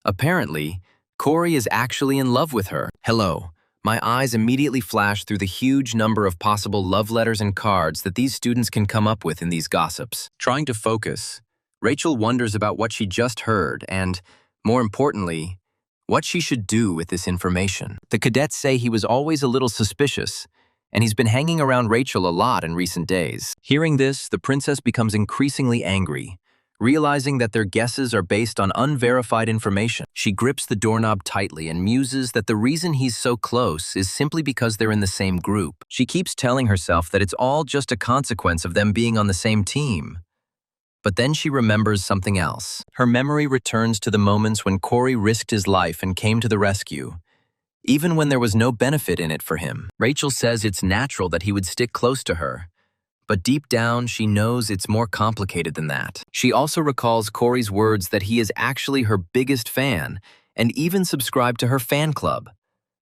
apparently, Corey is actually in love with her. Hello. My eyes immediately flash through the huge number of possible love letters and cards that these students can come up with in these gossips. Trying to focus, Rachel wonders about what she just heard and, more importantly, what she should do with this information. The cadets say he was always a little suspicious, and he's been hanging around Rachel a lot in recent days. Hearing this, the princess becomes increasingly angry, realizing that their guesses are based on unverified information. She grips the doorknob tightly and muses that the reason he's so close is simply because they're in the same group. She keeps telling herself that it's all just a consequence of them being on the same team. But then she remembers something else. Her memory returns to the moments when Corey risked his life and came to the rescue, even when there was no benefit in it for him. Rachel says it's natural that he would stick close to her, but deep down, she knows it's more complicated than that. She also recalls Corey's words that he is actually her biggest fan and even subscribed to her fan club.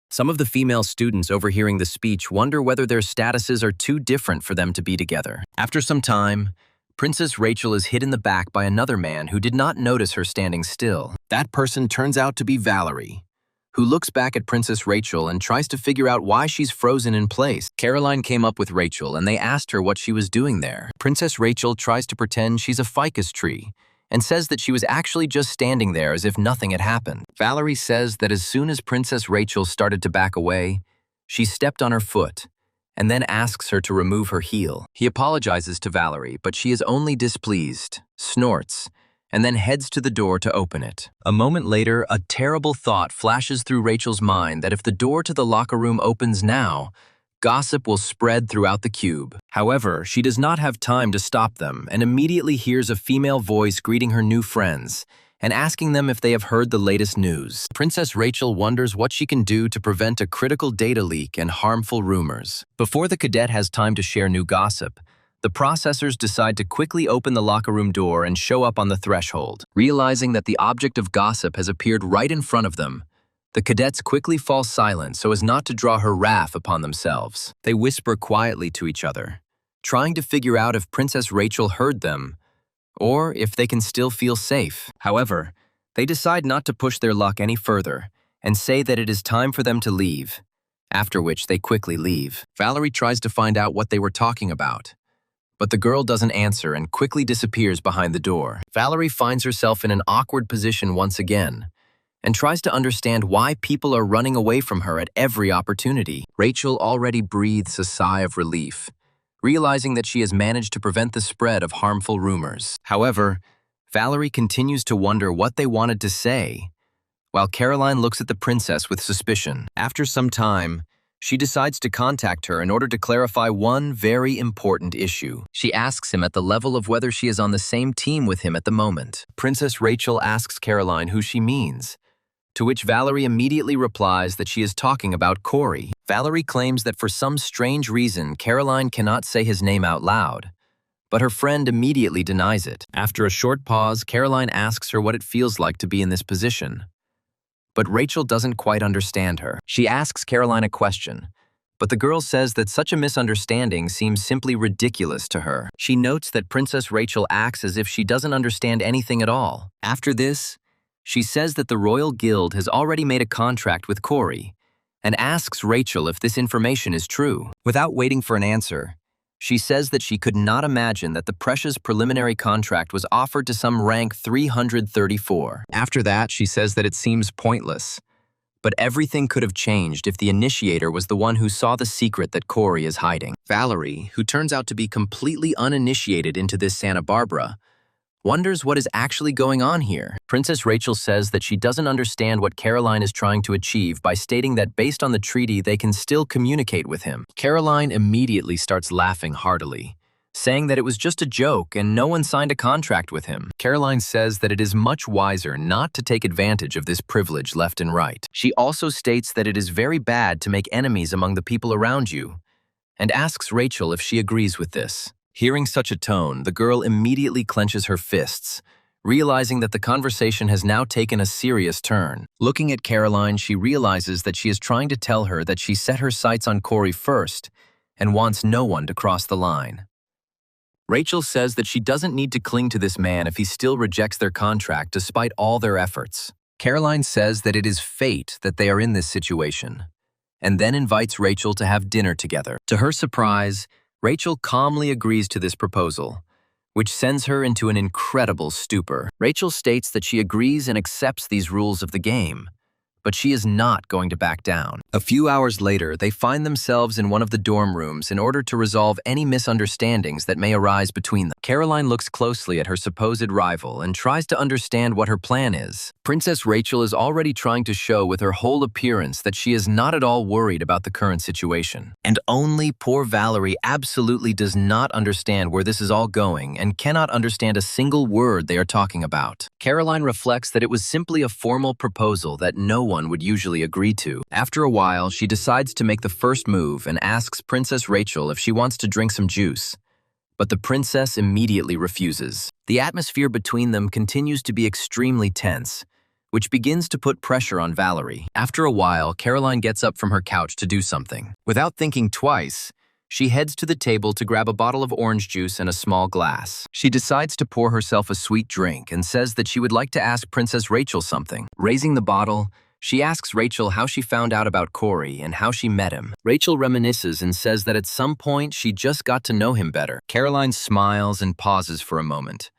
Some of the female students overhearing the speech wonder whether their statuses are too different for them to be together. After some time, Princess Rachel is hit in the back by another man who did not notice her standing still. That person turns out to be Valerie, who looks back at Princess Rachel and tries to figure out why she's frozen in place. Caroline came up with Rachel and they asked her what she was doing there. Princess Rachel tries to pretend she's a ficus tree and says that she was actually just standing there as if nothing had happened. Valerie says that as soon as Princess Rachel started to back away, she stepped on her foot and then asks her to remove her heel. He apologizes to Valerie, but she is only displeased, snorts, and then heads to the door to open it. A moment later, a terrible thought flashes through Rachel's mind that if the door to the locker room opens now, gossip will spread throughout the cube. However, she does not have time to stop them and immediately hears a female voice greeting her new friends and asking them if they have heard the latest news. Princess Rachel wonders what she can do to prevent a critical data leak and harmful rumors. Before the cadet has time to share new gossip, the processors decide to quickly open the locker room door and show up on the threshold. Realizing that the object of gossip has appeared right in front of them, the cadets quickly fall silent so as not to draw her wrath upon themselves. They whisper quietly to each other, trying to figure out if Princess Rachel heard them or if they can still feel safe. However, they decide not to push their luck any further and say that it is time for them to leave, after which they quickly leave. Valerie tries to find out what they were talking about, but the girl doesn't answer and quickly disappears behind the door. Valerie finds herself in an awkward position once again and tries to understand why people are running away from her at every opportunity. Rachel already breathes a sigh of relief, realizing that she has managed to prevent the spread of harmful rumors. However, Valerie continues to wonder what they wanted to say, while Caroline looks at the princess with suspicion. After some time, she decides to contact her in order to clarify one very important issue. She asks him at the level of whether she is on the same team with him at the moment. Princess Rachel asks Caroline who she means, to which Valerie immediately replies that she is talking about Corey. Valerie claims that for some strange reason, Caroline cannot say his name out loud, but her friend immediately denies it. After a short pause, Caroline asks her what it feels like to be in this position. But Rachel doesn't quite understand her. She asks Caroline a question, but the girl says that such a misunderstanding seems simply ridiculous to her. She notes that Princess Rachel acts as if she doesn't understand anything at all. After this, she says that the Royal Guild has already made a contract with Corey, and asks Rachel if this information is true. Without waiting for an answer, she says that she could not imagine that the precious preliminary contract was offered to some rank 334. After that, she says that it seems pointless. But everything could have changed if the initiator was the one who saw the secret that Corey is hiding. Valerie, who turns out to be completely uninitiated into this Santa Barbara, wonders what is actually going on here. Princess Rachel says that she doesn't understand what Caroline is trying to achieve by stating that based on the treaty they can still communicate with him. Caroline immediately starts laughing heartily, saying that it was just a joke and no one signed a contract with him. Caroline says that it is much wiser not to take advantage of this privilege left and right. She also states that it is very bad to make enemies among the people around you, and asks Rachel if she agrees with this. Hearing such a tone, the girl immediately clenches her fists, realizing that the conversation has now taken a serious turn. Looking at Caroline, she realizes that she is trying to tell her that she set her sights on Corey first and wants no one to cross the line. Rachel says that she doesn't need to cling to this man if he still rejects their contract despite all their efforts. Caroline says that it is fate that they are in this situation, and then invites Rachel to have dinner together. To her surprise, Rachel calmly agrees to this proposal, which sends her into an incredible stupor. Rachel states that she agrees and accepts these rules of the game, but she is not going to back down. A few hours later, they find themselves in one of the dorm rooms in order to resolve any misunderstandings that may arise between them. Caroline looks closely at her supposed rival and tries to understand what her plan is. Princess Rachel is already trying to show with her whole appearance that she is not at all worried about the current situation. And only poor Valerie absolutely does not understand where this is all going and cannot understand a single word they are talking about. Caroline reflects that it was simply a formal proposal that no one would usually agree to. After a while, she decides to make the first move and asks Princess Rachel if she wants to drink some juice. But the princess immediately refuses. The atmosphere between them continues to be extremely tense, which begins to put pressure on Valerie. After a while, Caroline gets up from her couch to do something. Without thinking twice, she heads to the table to grab a bottle of orange juice and a small glass. She decides to pour herself a sweet drink and says that she would like to ask Princess Rachel something. Raising the bottle, she asks Rachel how she found out about Corey and how she met him. Rachel reminisces and says that at some point she just got to know him better. Caroline smiles and pauses for a moment,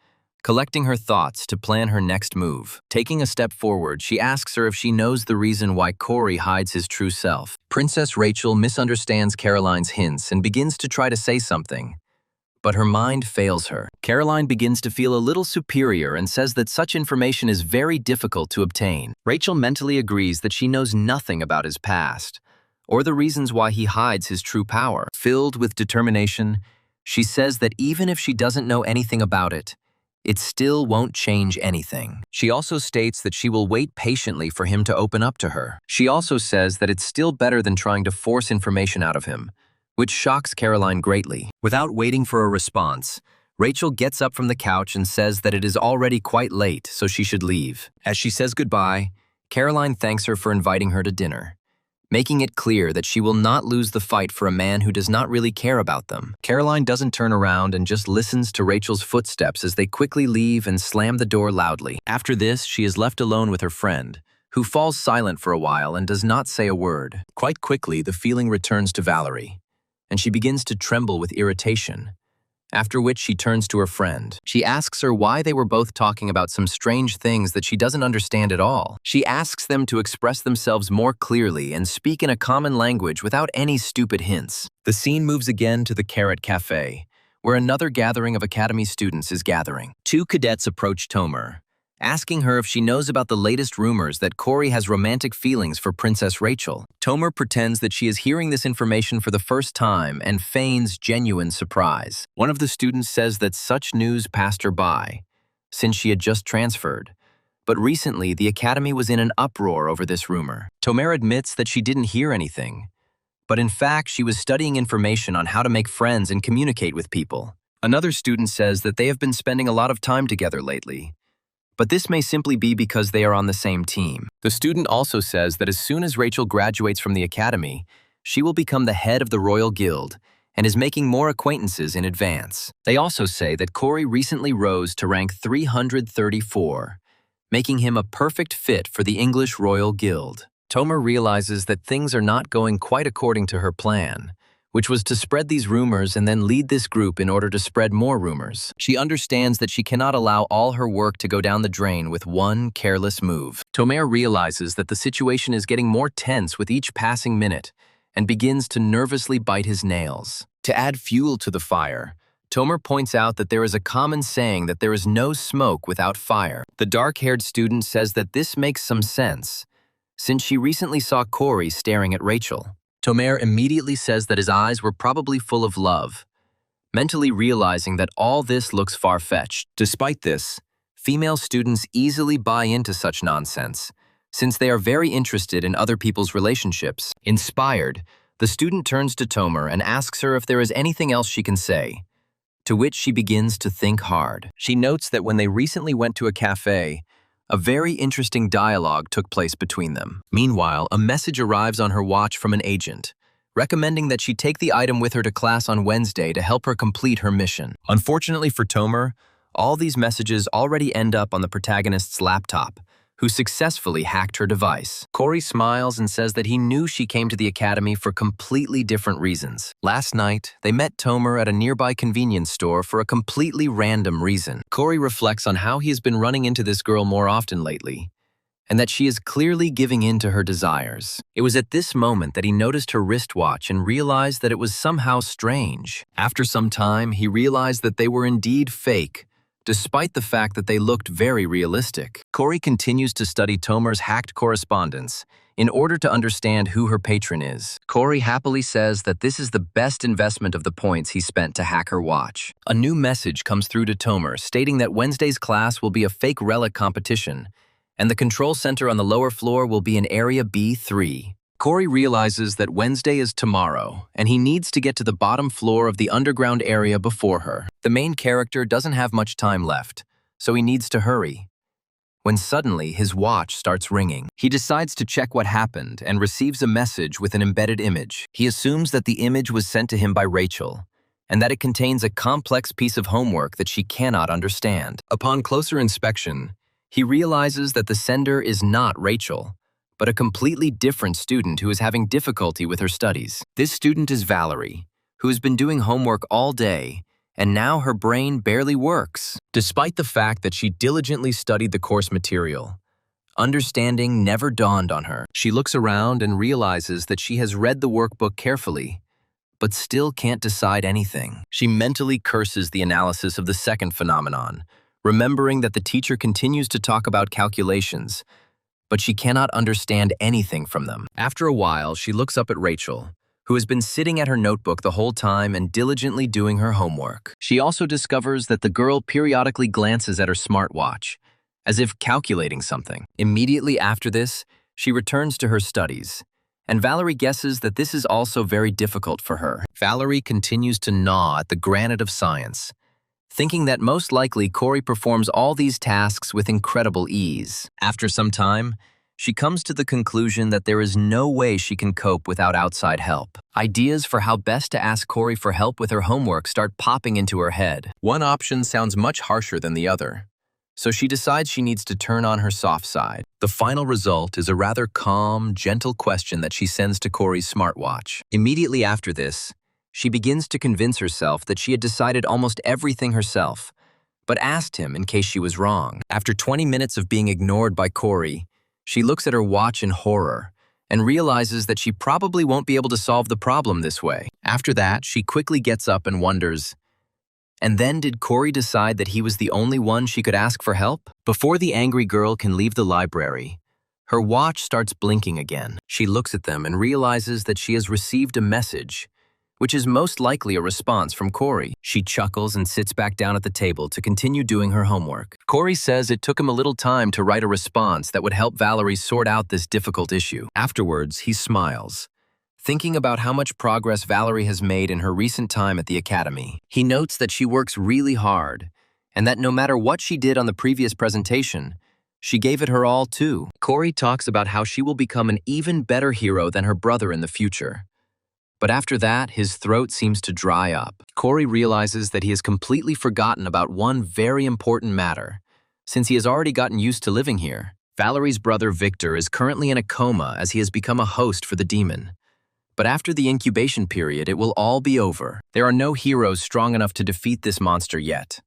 collecting her thoughts to plan her next move. Taking a step forward, she asks her if she knows the reason why Corey hides his true self. Princess Rachel misunderstands Caroline's hints and begins to try to say something, but her mind fails her. Caroline begins to feel a little superior and says that such information is very difficult to obtain. Rachel mentally agrees that she knows nothing about his past, or the reasons why he hides his true power. Filled with determination, she says that even if she doesn't know anything about it, it still won't change anything. She also states that she will wait patiently for him to open up to her. She also says that it's still better than trying to force information out of him, which shocks Caroline greatly. Without waiting for a response, Rachel gets up from the couch and says that it is already quite late, so she should leave. As she says goodbye, Caroline thanks her for inviting her to dinner, making it clear that she will not lose the fight for a man who does not really care about them. Caroline doesn't turn around and just listens to Rachel's footsteps as they quickly leave and slam the door loudly. After this, she is left alone with her friend, who falls silent for a while and does not say a word. Quite quickly, the feeling returns to Valerie, and she begins to tremble with irritation, after which she turns to her friend. She asks her why they were both talking about some strange things that she doesn't understand at all. She asks them to express themselves more clearly and speak in a common language without any stupid hints. The scene moves again to the Carrot Cafe, where another gathering of Academy students is gathering. Two cadets approach Tomer, asking her if she knows about the latest rumors that Corey has romantic feelings for Princess Rachel. Tomer pretends that she is hearing this information for the first time and feigns genuine surprise. One of the students says that such news passed her by, since she had just transferred. But recently, the Academy was in an uproar over this rumor. Tomer admits that she didn't hear anything, but in fact, she was studying information on how to make friends and communicate with people. Another student says that they have been spending a lot of time together lately, but this may simply be because they are on the same team. The student also says that as soon as Rachel graduates from the academy, she will become the head of the Royal Guild and is making more acquaintances in advance. They also say that Corey recently rose to rank 334, making him a perfect fit for the English Royal Guild. Tomer realizes that things are not going quite according to her plan, which was to spread these rumors and then lead this group in order to spread more rumors. She understands that she cannot allow all her work to go down the drain with one careless move. Tomer realizes that the situation is getting more tense with each passing minute and begins to nervously bite his nails. To add fuel to the fire, Tomer points out that there is a common saying that there is no smoke without fire. The dark-haired student says that this makes some sense, since she recently saw Corey staring at Rachel. Tomer immediately says that his eyes were probably full of love, mentally realizing that all this looks far-fetched. Despite this, female students easily buy into such nonsense, since they are very interested in other people's relationships. Inspired, the student turns to Tomer and asks her if there is anything else she can say, to which she begins to think hard. She notes that when they recently went to a cafe, a very interesting dialogue took place between them. Meanwhile, a message arrives on her watch from an agent, recommending that she take the item with her to class on Wednesday to help her complete her mission. Unfortunately for Tomer, all these messages already end up on the protagonist's laptop, who successfully hacked her device. Corey smiles and says that he knew she came to the academy for completely different reasons. Last night, they met Tomer at a nearby convenience store for a completely random reason. Corey reflects on how he has been running into this girl more often lately, and that she is clearly giving in to her desires. It was at this moment that he noticed her wristwatch and realized that it was somehow strange. After some time, he realized that they were indeed fake, despite the fact that they looked very realistic. Corey continues to study Tomer's hacked correspondence in order to understand who her patron is. Corey happily says that this is the best investment of the points he spent to hack her watch. A new message comes through to Tomer stating that Wednesday's class will be a fake relic competition, and the control center on the lower floor will be in Area B3. Corey realizes that Wednesday is tomorrow, and he needs to get to the bottom floor of the underground area before her. The main character doesn't have much time left, so he needs to hurry. When suddenly his watch starts ringing. He decides to check what happened and receives a message with an embedded image. He assumes that the image was sent to him by Rachel, and that it contains a complex piece of homework that she cannot understand. Upon closer inspection, he realizes that the sender is not Rachel, but a completely different student who is having difficulty with her studies. This student is Valerie, who has been doing homework all day, and now her brain barely works. Despite the fact that she diligently studied the course material, understanding never dawned on her. She looks around and realizes that she has read the workbook carefully, but still can't decide anything. She mentally curses the analysis of the second phenomenon, remembering that the teacher continues to talk about calculations, but she cannot understand anything from them. After a while, she looks up at Rachel, who has been sitting at her notebook the whole time and diligently doing her homework. She also discovers that the girl periodically glances at her smartwatch, as if calculating something. Immediately after this, she returns to her studies, and Valerie guesses that this is also very difficult for her. Valerie continues to gnaw at the granite of science, thinking that most likely Corey performs all these tasks with incredible ease. After some time, she comes to the conclusion that there is no way she can cope without outside help. Ideas for how best to ask Corey for help with her homework start popping into her head. One option sounds much harsher than the other, so she decides she needs to turn on her soft side. The final result is a rather calm, gentle question that she sends to Corey's smartwatch. Immediately after this, she begins to convince herself that she had decided almost everything herself, but asked him in case she was wrong. After 20 minutes of being ignored by Corey, she looks at her watch in horror and realizes that she probably won't be able to solve the problem this way. After that, she quickly gets up and wonders, and then did Corey decide that he was the only one she could ask for help? Before the angry girl can leave the library, her watch starts blinking again. She looks at them and realizes that she has received a message, which is most likely a response from Corey. She chuckles and sits back down at the table to continue doing her homework. Corey says it took him a little time to write a response that would help Valerie sort out this difficult issue. Afterwards, he smiles, thinking about how much progress Valerie has made in her recent time at the academy. He notes that she works really hard, and that no matter what she did on the previous presentation, she gave it her all too. Corey talks about how she will become an even better hero than her brother in the future. But after that, his throat seems to dry up. Corey realizes that he has completely forgotten about one very important matter, since he has already gotten used to living here. Valerie's brother Victor is currently in a coma as he has become a host for the demon. But after the incubation period, it will all be over. There are no heroes strong enough to defeat this monster yet.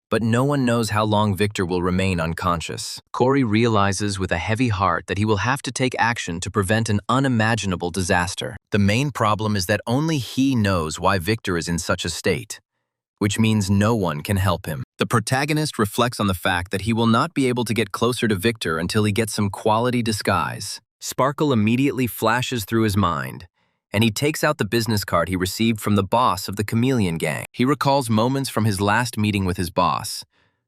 But no one knows how long Victor will remain unconscious. Corey realizes with a heavy heart that he will have to take action to prevent an unimaginable disaster. The main problem is that only he knows why Victor is in such a state, which means no one can help him. The protagonist reflects on the fact that he will not be able to get closer to Victor until he gets some quality disguise. Sparkle immediately flashes through his mind, and he takes out the business card he received from the boss of the Chameleon Gang. He recalls moments from his last meeting with his boss,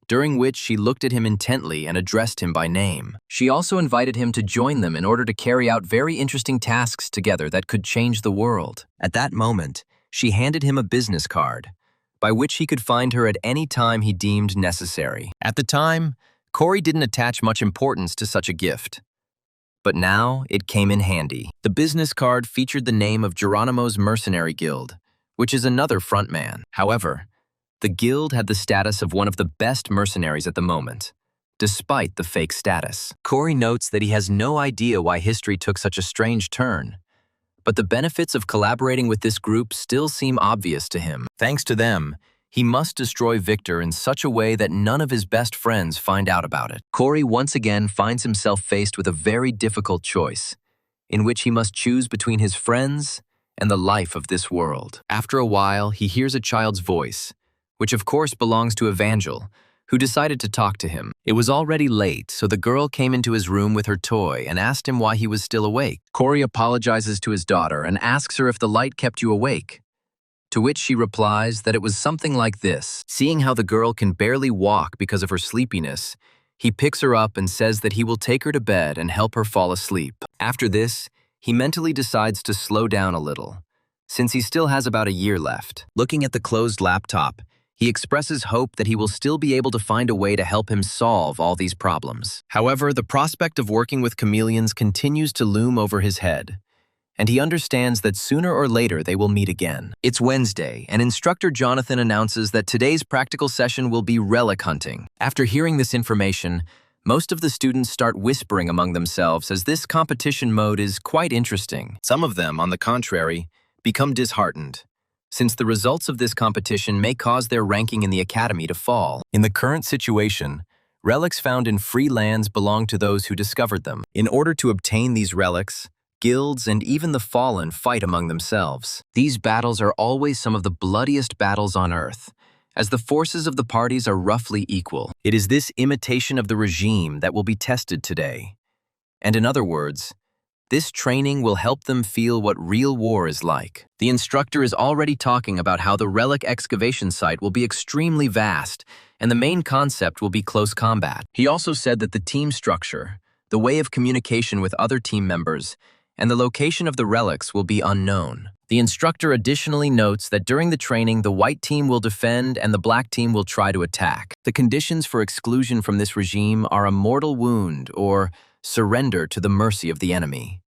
during which she looked at him intently and addressed him by name. She also invited him to join them in order to carry out very interesting tasks together that could change the world. At that moment, she handed him a business card, by which he could find her at any time he deemed necessary. At the time, Corey didn't attach much importance to such a gift. But now, it came in handy. The business card featured the name of Geronimo's Mercenary Guild, which is another frontman. However, the guild had the status of one of the best mercenaries at the moment, despite the fake status. Corey notes that he has no idea why history took such a strange turn, but the benefits of collaborating with this group still seem obvious to him. Thanks to them, he must destroy Victor in such a way that none of his best friends find out about it. Corey once again finds himself faced with a very difficult choice, in which he must choose between his friends and the life of this world. After a while, he hears a child's voice, which of course belongs to Evangel, who decided to talk to him. It was already late, so the girl came into his room with her toy and asked him why he was still awake. Corey apologizes to his daughter and asks her if the light kept you awake, to which she replies that it was something like this. Seeing how the girl can barely walk because of her sleepiness, he picks her up and says that he will take her to bed and help her fall asleep. After this, he mentally decides to slow down a little, since he still has about a year left. Looking at the closed laptop, he expresses hope that he will still be able to find a way to help him solve all these problems. However, the prospect of working with chameleons continues to loom over his head, and he understands that sooner or later they will meet again. It's Wednesday, and Instructor Jonathan announces that today's practical session will be relic hunting. After hearing this information, most of the students start whispering among themselves as this competition mode is quite interesting. Some of them, on the contrary, become disheartened, since the results of this competition may cause their ranking in the academy to fall. In the current situation, relics found in free lands belong to those who discovered them. In order to obtain these relics, guilds and even the fallen fight among themselves. These battles are always some of the bloodiest battles on Earth, as the forces of the parties are roughly equal. It is this imitation of the regime that will be tested today. And in other words, this training will help them feel what real war is like. The instructor is already talking about how the relic excavation site will be extremely vast, and the main concept will be close combat. He also said that the team structure, the way of communication with other team members, and the location of the relics will be unknown. The instructor additionally notes that during the training, the white team will defend and the black team will try to attack. The conditions for exclusion from this regime are a mortal wound or surrender to the mercy of the enemy.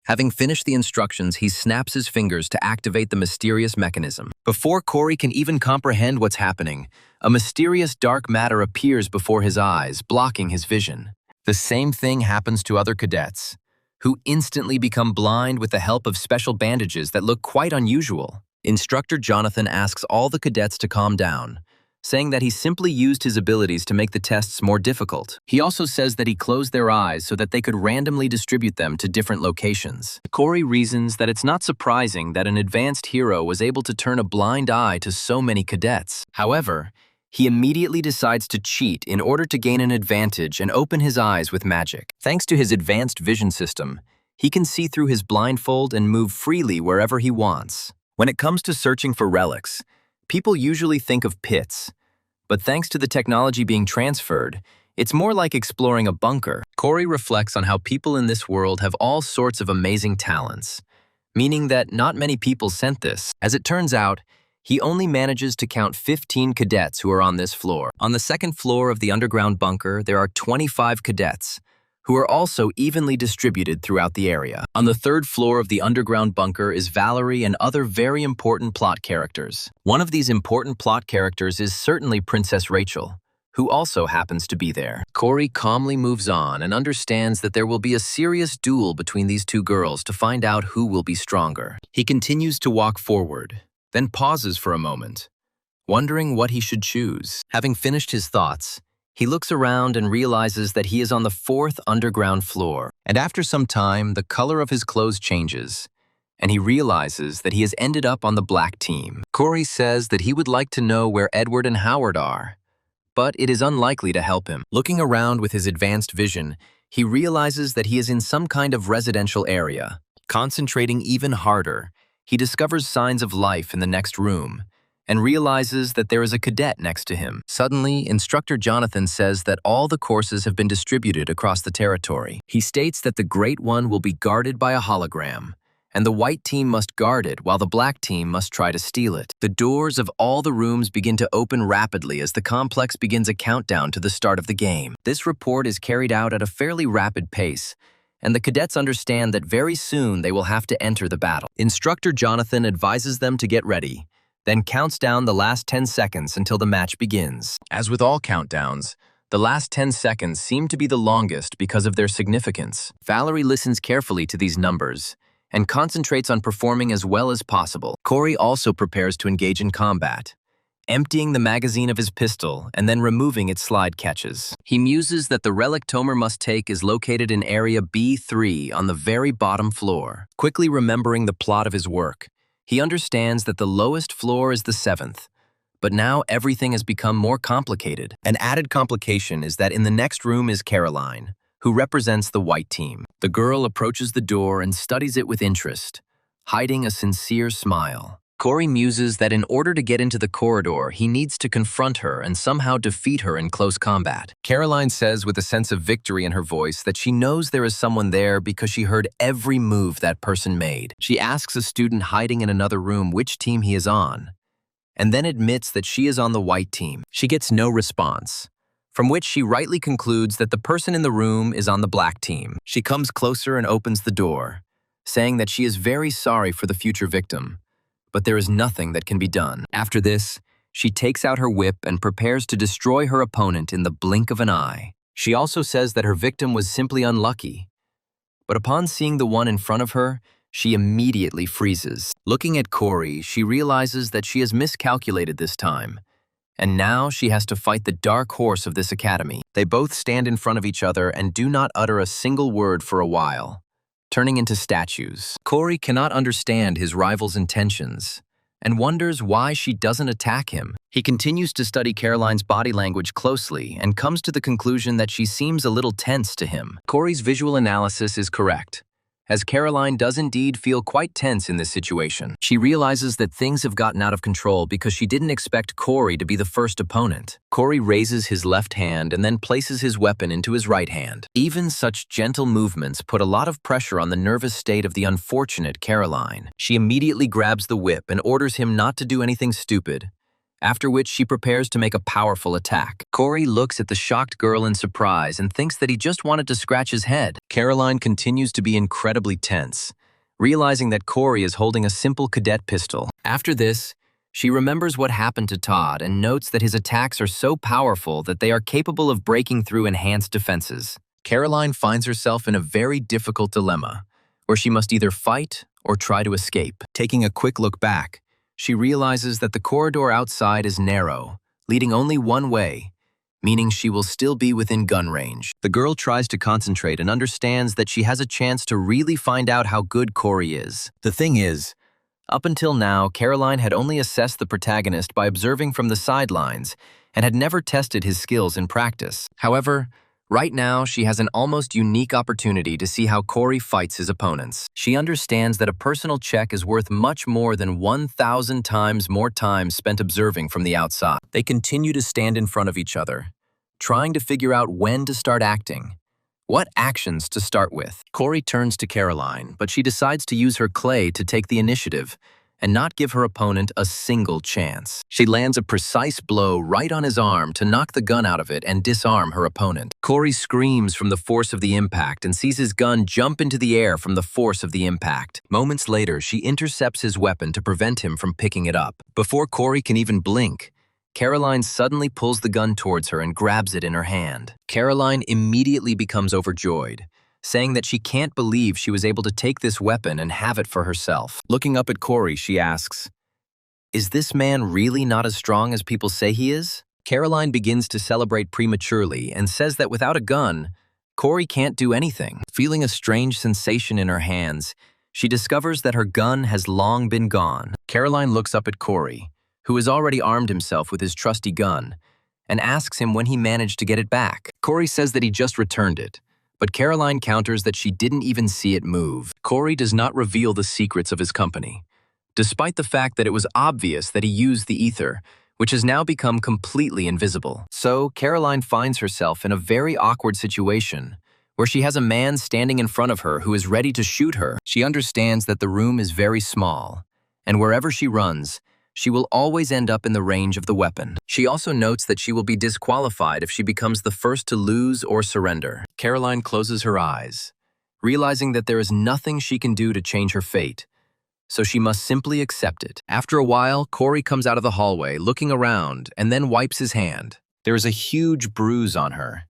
Having finished the instructions, he snaps his fingers to activate the mysterious mechanism. Before Corey can even comprehend what's happening, a mysterious dark matter appears before his eyes, blocking his vision. The same thing happens to other cadets, who instantly become blind with the help of special bandages that look quite unusual. Instructor Jonathan asks all the cadets to calm down, saying that he simply used his abilities to make the tests more difficult. He also says that he closed their eyes so that they could randomly distribute them to different locations. Corey reasons that it's not surprising that an advanced hero was able to turn a blind eye to so many cadets. However, he immediately decides to cheat in order to gain an advantage and open his eyes with magic. Thanks to his advanced vision system, he can see through his blindfold and move freely wherever he wants. When it comes to searching for relics, people usually think of pits, but thanks to the technology being transferred, it's more like exploring a bunker. Corey reflects on how people in this world have all sorts of amazing talents, meaning that not many people sent this. As it turns out, he only manages to count 15 cadets who are on this floor. On the second floor of the underground bunker, there are 25 cadets, who are also evenly distributed throughout the area. On the third floor of the underground bunker is Valerie and other very important plot characters. One of these important plot characters is certainly Princess Rachel, who also happens to be there. Corey calmly moves on and understands that there will be a serious duel between these two girls to find out who will be stronger. He continues to walk forward, then pauses for a moment, wondering what he should choose. Having finished his thoughts, he looks around and realizes that he is on the 4th underground floor. And after some time, the color of his clothes changes, and he realizes that he has ended up on the black team. Corey says that he would like to know where Edward and Howard are, but it is unlikely to help him. Looking around with his advanced vision, he realizes that he is in some kind of residential area. Concentrating even harder, he discovers signs of life in the next room and realizes that there is a cadet next to him. Suddenly, Instructor Jonathan says that all the courses have been distributed across the territory. He states that the Great One will be guarded by a hologram, and the white team must guard it while the black team must try to steal it. The doors of all the rooms begin to open rapidly as the complex begins a countdown to the start of the game. This report is carried out at a fairly rapid pace, and the cadets understand that very soon they will have to enter the battle. Instructor Jonathan advises them to get ready, then counts down the last 10 seconds until the match begins. As with all countdowns, the last 10 seconds seem to be the longest because of their significance. Valerie listens carefully to these numbers and concentrates on performing as well as possible. Corey also prepares to engage in combat, emptying the magazine of his pistol and then removing its slide catches. He muses that the relic Tomer must take is located in area B3 on the very bottom floor. Quickly remembering the plot of his work, he understands that the lowest floor is the 7th, but now everything has become more complicated. An added complication is that in the next room is Caroline, who represents the white team. The girl approaches the door and studies it with interest, hiding a sincere smile. Corey muses that in order to get into the corridor, he needs to confront her and somehow defeat her in close combat. Caroline says with a sense of victory in her voice that she knows there is someone there because she heard every move that person made. She asks a student hiding in another room which team he is on, and then admits that she is on the white team. She gets no response, from which she rightly concludes that the person in the room is on the black team. She comes closer and opens the door, saying that she is very sorry for the future victim, but there is nothing that can be done. After this, she takes out her whip and prepares to destroy her opponent in the blink of an eye. She also says that her victim was simply unlucky, but upon seeing the one in front of her, she immediately freezes. Looking at Corey, she realizes that she has miscalculated this time, and now she has to fight the dark horse of this academy. They both stand in front of each other and do not utter a single word for a while, turning into statues. Corey cannot understand his rival's intentions and wonders why she doesn't attack him. He continues to study Caroline's body language closely and comes to the conclusion that she seems a little tense to him. Corey's visual analysis is correct, as Caroline does indeed feel quite tense in this situation. She realizes that things have gotten out of control because she didn't expect Corey to be the first opponent. Corey raises his left hand and then places his weapon into his right hand. Even such gentle movements put a lot of pressure on the nervous state of the unfortunate Caroline. She immediately grabs the whip and orders him not to do anything stupid, after which she prepares to make a powerful attack. Corey looks at the shocked girl in surprise and thinks that he just wanted to scratch his head. Caroline continues to be incredibly tense, realizing that Corey is holding a simple cadet pistol. After this, she remembers what happened to Todd and notes that his attacks are so powerful that they are capable of breaking through enhanced defenses. Caroline finds herself in a very difficult dilemma, where she must either fight or try to escape. Taking a quick look back, she realizes that the corridor outside is narrow, leading only one way, meaning she will still be within gun range. The girl tries to concentrate and understands that she has a chance to really find out how good Corey is. The thing is, up until now, Caroline had only assessed the protagonist by observing from the sidelines and had never tested his skills in practice. However, right now, she has an almost unique opportunity to see how Corey fights his opponents. She understands that a personal check is worth much more than 1,000 times more time spent observing from the outside. They continue to stand in front of each other, trying to figure out when to start acting, what actions to start with. Corey turns to Caroline, but she decides to use her clay to take the initiative and not give her opponent a single chance. She lands a precise blow right on his arm to knock the gun out of it and disarm her opponent. Corey screams from the force of the impact and sees his gun jump into the air from the force of the impact. Moments later, she intercepts his weapon to prevent him from picking it up. Before Corey can even blink, Caroline suddenly pulls the gun towards her and grabs it in her hand. Caroline immediately becomes overjoyed, saying that she can't believe she was able to take this weapon and have it for herself. Looking up at Corey, she asks, "Is this man really not as strong as people say he is?" Caroline begins to celebrate prematurely and says that without a gun, Corey can't do anything. Feeling a strange sensation in her hands, she discovers that her gun has long been gone. Caroline looks up at Corey, who has already armed himself with his trusty gun, and asks him when he managed to get it back. Corey says that he just returned it, but Caroline counters that she didn't even see it move. Corey does not reveal the secrets of his company, despite the fact that it was obvious that he used the ether, which has now become completely invisible. So, Caroline finds herself in a very awkward situation, where she has a man standing in front of her who is ready to shoot her. She understands that the room is very small, and wherever she runs, she will always end up in the range of the weapon. She also notes that she will be disqualified if she becomes the first to lose or surrender. Caroline closes her eyes, realizing that there is nothing she can do to change her fate, so she must simply accept it. After a while, Corey comes out of the hallway, looking around, and then wipes his hand. There is a huge bruise on her,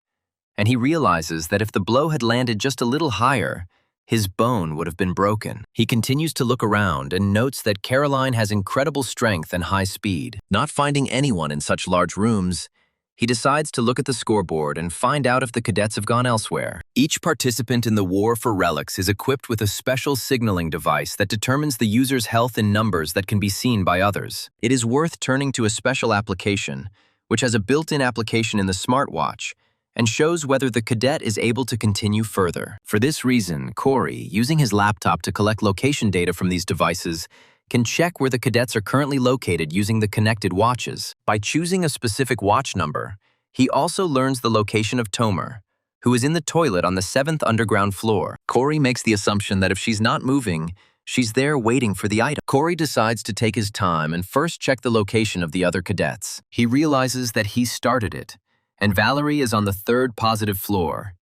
and he realizes that if the blow had landed just a little higher, his bone would have been broken. He continues to look around and notes that Caroline has incredible strength and high speed. Not finding anyone in such large rooms, he decides to look at the scoreboard and find out if the cadets have gone elsewhere. Each participant in the War for Relics is equipped with a special signaling device that determines the user's health in numbers that can be seen by others. It is worth turning to a special application, which has a built-in application in the smartwatch, and shows whether the cadet is able to continue further. For this reason, Corey, using his laptop to collect location data from these devices, can check where the cadets are currently located using the connected watches. By choosing a specific watch number, he also learns the location of Tomer, who is in the toilet on the 7th underground floor. Corey makes the assumption that if she's not moving, she's there waiting for the item. Corey decides to take his time and first check the location of the other cadets. He realizes that he started it, and Valerie is on the 3rd positive floor,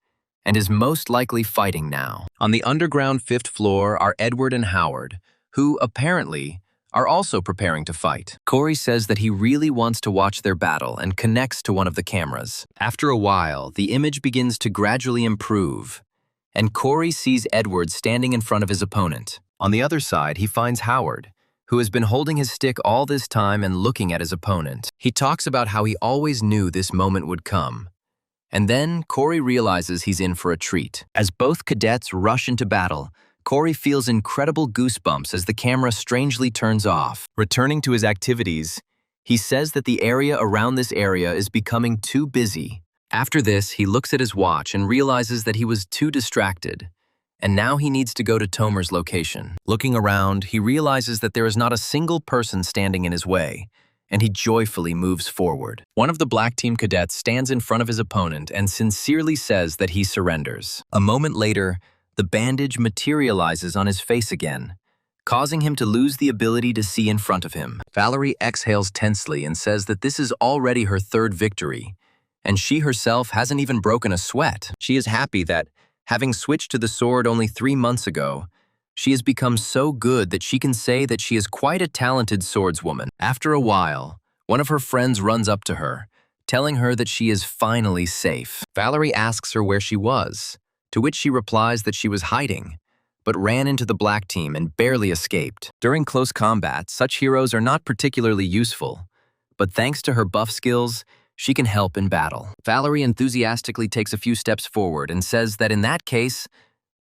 and is most likely fighting now. On the underground 5th floor are Edward and Howard, who, apparently, are also preparing to fight. Corey says that he really wants to watch their battle and connects to one of the cameras. After a while, the image begins to gradually improve, and Corey sees Edward standing in front of his opponent. On the other side, he finds Howard, who has been holding his stick all this time and looking at his opponent. He talks about how he always knew this moment would come. And then Corey realizes he's in for a treat. As both cadets rush into battle, Corey feels incredible goosebumps as the camera strangely turns off. Returning to his activities, he says that the area around this area is becoming too busy. After this, he looks at his watch and realizes that he was too distracted, and now he needs to go to Tomer's location. Looking around, he realizes that there is not a single person standing in his way, and he joyfully moves forward. One of the Black Team cadets stands in front of his opponent and sincerely says that he surrenders. A moment later, the bandage materializes on his face again, causing him to lose the ability to see in front of him. Valerie exhales tensely and says that this is already her 3rd victory, and she herself hasn't even broken a sweat. She is happy that, having switched to the sword only 3 months ago, she has become so good that she can say that she is quite a talented swordswoman. After a while, one of her friends runs up to her, telling her that she is finally safe. Valerie asks her where she was, to which she replies that she was hiding, but ran into the Black Team and barely escaped. During close combat, such heroes are not particularly useful, but thanks to her buff skills, she can help in battle. Valerie enthusiastically takes a few steps forward and says that in that case,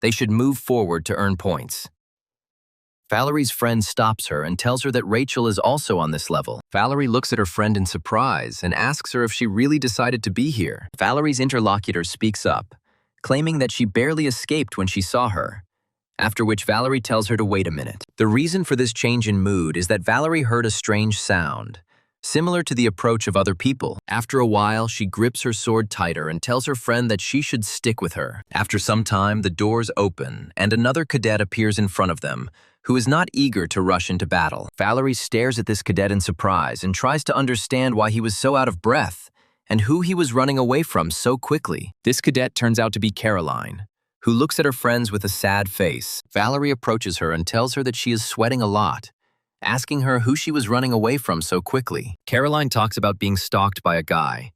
they should move forward to earn points. Valerie's friend stops her and tells her that Rachel is also on this level. Valerie looks at her friend in surprise and asks her if she really decided to be here. Valerie's interlocutor speaks up, claiming that she barely escaped when she saw her, after which Valerie tells her to wait a minute. The reason for this change in mood is that Valerie heard a strange sound, similar to the approach of other people. After a while, she grips her sword tighter and tells her friend that she should stick with her. After some time, the doors open, and another cadet appears in front of them, who is not eager to rush into battle. Valerie stares at this cadet in surprise and tries to understand why he was so out of breath, and who he was running away from so quickly. This cadet turns out to be Caroline, who looks at her friends with a sad face. Valerie approaches her and tells her that she is sweating a lot, asking her who she was running away from so quickly. Caroline talks about being stalked by a guy,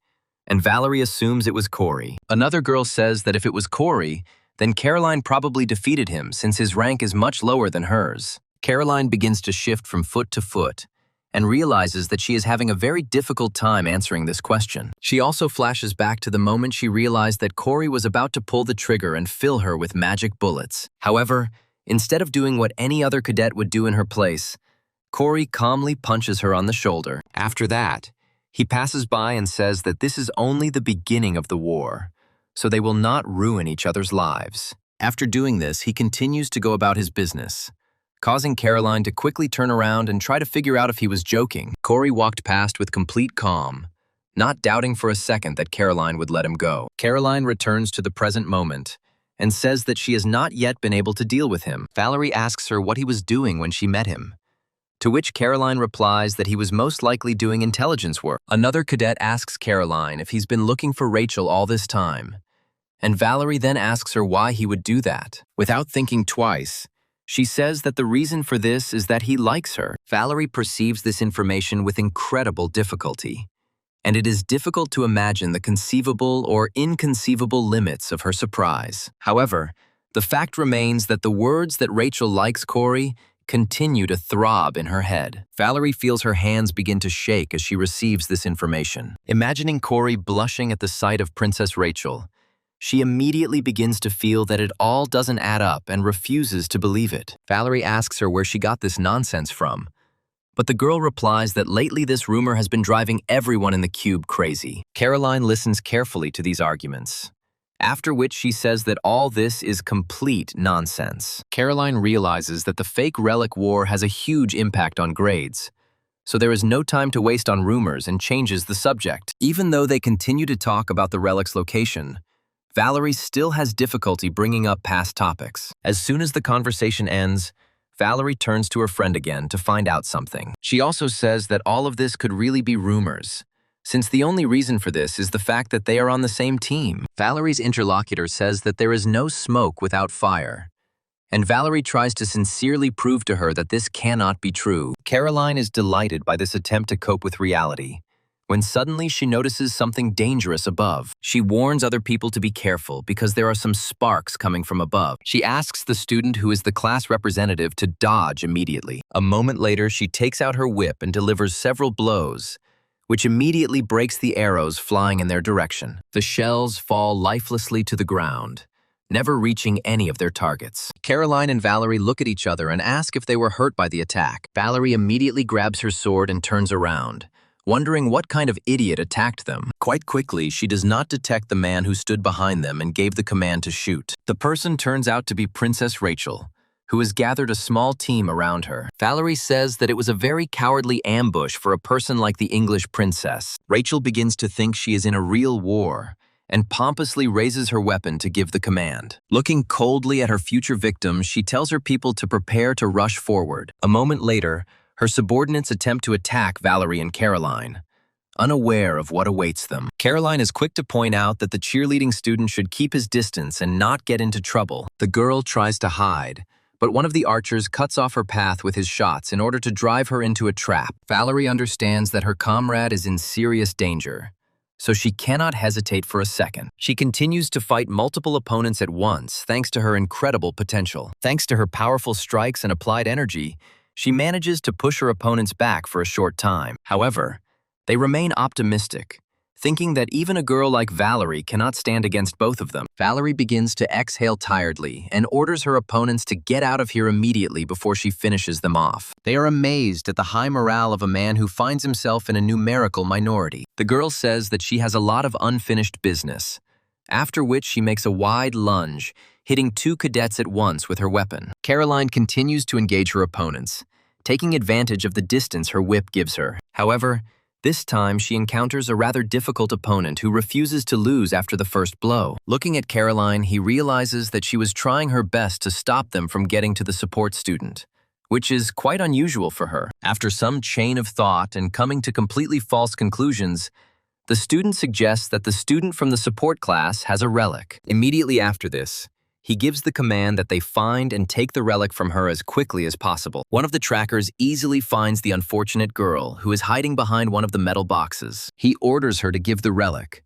and Valerie assumes it was Corey. Another girl says that if it was Corey, then Caroline probably defeated him since his rank is much lower than hers. Caroline begins to shift from foot to foot and realizes that she is having a very difficult time answering this question. She also flashes back to the moment she realized that Corey was about to pull the trigger and fill her with magic bullets. However, instead of doing what any other cadet would do in her place, Corey calmly punches her on the shoulder. After that, he passes by and says that this is only the beginning of the war, so they will not ruin each other's lives. After doing this, he continues to go about his business, causing Caroline to quickly turn around and try to figure out if he was joking. Corey walked past with complete calm, not doubting for a second that Caroline would let him go. Caroline returns to the present moment and says that she has not yet been able to deal with him. Valerie asks her what he was doing when she met him, to which Caroline replies that he was most likely doing intelligence work. Another cadet asks Caroline if he's been looking for Rachel all this time, and Valerie then asks her why he would do that. Without thinking twice, she says that the reason for this is that he likes her. Valerie perceives this information with incredible difficulty, and it is difficult to imagine the conceivable or inconceivable limits of her surprise. However, the fact remains that the words that Rachel likes Corey continue to throb in her head. Valerie feels her hands begin to shake as she receives this information. Imagining Corey blushing at the sight of Princess Rachel, she immediately begins to feel that it all doesn't add up and refuses to believe it. Valerie asks her where she got this nonsense from, but the girl replies that lately this rumor has been driving everyone in the cube crazy. Caroline listens carefully to these arguments, after which she says that all this is complete nonsense. Caroline realizes that the fake relic war has a huge impact on grades, so there is no time to waste on rumors and changes the subject. Even though they continue to talk about the relic's location, Valerie still has difficulty bringing up past topics. As soon as the conversation ends, Valerie turns to her friend again to find out something. She also says that all of this could really be rumors, since the only reason for this is the fact that they are on the same team. Valerie's interlocutor says that there is no smoke without fire, and Valerie tries to sincerely prove to her that this cannot be true. Caroline is delighted by this attempt to cope with reality, when suddenly she notices something dangerous above. She warns other people to be careful because there are some sparks coming from above. She asks the student who is the class representative to dodge immediately. A moment later, she takes out her whip and delivers several blows, which immediately breaks the arrows flying in their direction. The shells fall lifelessly to the ground, never reaching any of their targets. Caroline and Valerie look at each other and ask if they were hurt by the attack. Valerie immediately grabs her sword and turns around, wondering what kind of idiot attacked them. Quite quickly, she does not detect the man who stood behind them and gave the command to shoot. The person turns out to be Princess Rachel, who has gathered a small team around her. Valerie says that it was a very cowardly ambush for a person like the English princess. Rachel begins to think she is in a real war and pompously raises her weapon to give the command. Looking coldly at her future victims, she tells her people to prepare to rush forward. A moment later, her subordinates attempt to attack Valerie and Caroline, unaware of what awaits them. Caroline is quick to point out that the cheerleading student should keep his distance and not get into trouble. The girl tries to hide, but one of the archers cuts off her path with his shots in order to drive her into a trap. Valerie understands that her comrade is in serious danger, so she cannot hesitate for a second. She continues to fight multiple opponents at once thanks to her incredible potential. Thanks to her powerful strikes and applied energy, she manages to push her opponents back for a short time. However, they remain optimistic, thinking that even a girl like Valerie cannot stand against both of them. Valerie begins to exhale tiredly and orders her opponents to get out of here immediately before she finishes them off. They are amazed at the high morale of a man who finds himself in a numerical minority. The girl says that she has a lot of unfinished business, after which she makes a wide lunge, hitting two cadets at once with her weapon. Caroline continues to engage her opponents, taking advantage of the distance her whip gives her. However, this time she encounters a rather difficult opponent who refuses to lose after the first blow. Looking at Caroline, he realizes that she was trying her best to stop them from getting to the support student, which is quite unusual for her. After some chain of thought and coming to completely false conclusions, the student suggests that the student from the support class has a relic. Immediately after this, He gives the command that they find and take the relic from her as quickly as possible. One of the trackers easily finds the unfortunate girl, who is hiding behind one of the metal boxes. He orders her to give the relic,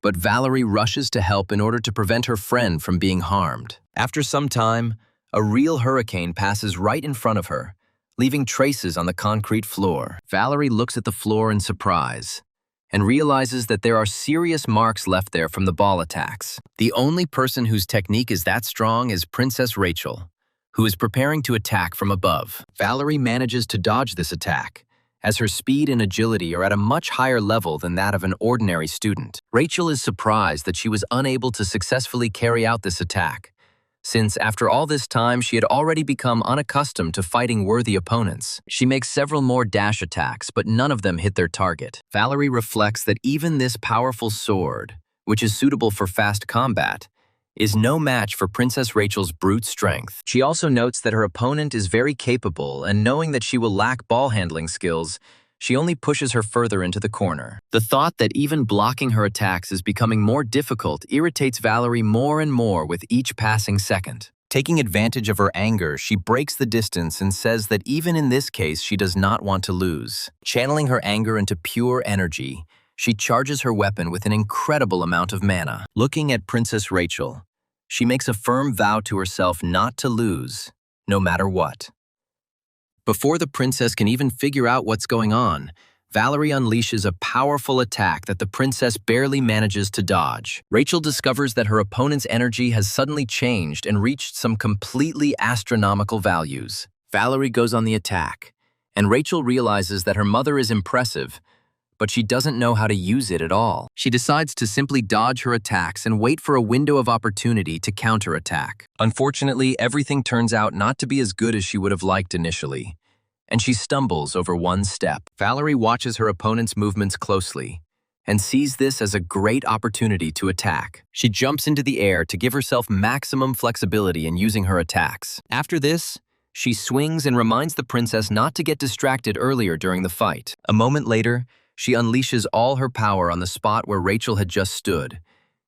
but Valerie rushes to help in order to prevent her friend from being harmed. After some time, a real hurricane passes right in front of her, leaving traces on the concrete floor. Valerie looks at the floor in surprise and realizes that there are serious marks left there from the ball attacks. The only person whose technique is that strong is Princess Rachel, who is preparing to attack from above. Valerie manages to dodge this attack, as her speed and agility are at a much higher level than that of an ordinary student. Rachel is surprised that she was unable to successfully carry out this attack, since after all this time she had already become unaccustomed to fighting worthy opponents. She makes several more dash attacks, but none of them hit their target. Valerie reflects that even this powerful sword, which is suitable for fast combat, is no match for Princess Rachel's brute strength. She also notes that her opponent is very capable, and knowing that she will lack ball handling skills, she only pushes her further into the corner. The thought that even blocking her attacks is becoming more difficult irritates Valerie more and more with each passing second. Taking advantage of her anger, she breaks the distance and says that even in this case she does not want to lose. Channeling her anger into pure energy, she charges her weapon with an incredible amount of mana. Looking at Princess Rachel, she makes a firm vow to herself not to lose, no matter what. Before the princess can even figure out what's going on, Valerie unleashes a powerful attack that the princess barely manages to dodge. Rachel discovers that her opponent's energy has suddenly changed and reached some completely astronomical values. Valerie goes on the attack, and Rachel realizes that her mother is impressive, but she doesn't know how to use it at all. She decides to simply dodge her attacks and wait for a window of opportunity to counterattack. Unfortunately, everything turns out not to be as good as she would have liked initially, and she stumbles over one step. Valerie watches her opponent's movements closely and sees this as a great opportunity to attack. She jumps into the air to give herself maximum flexibility in using her attacks. After this, she swings and reminds the princess not to get distracted earlier during the fight. A moment later, she unleashes all her power on the spot where Rachel had just stood,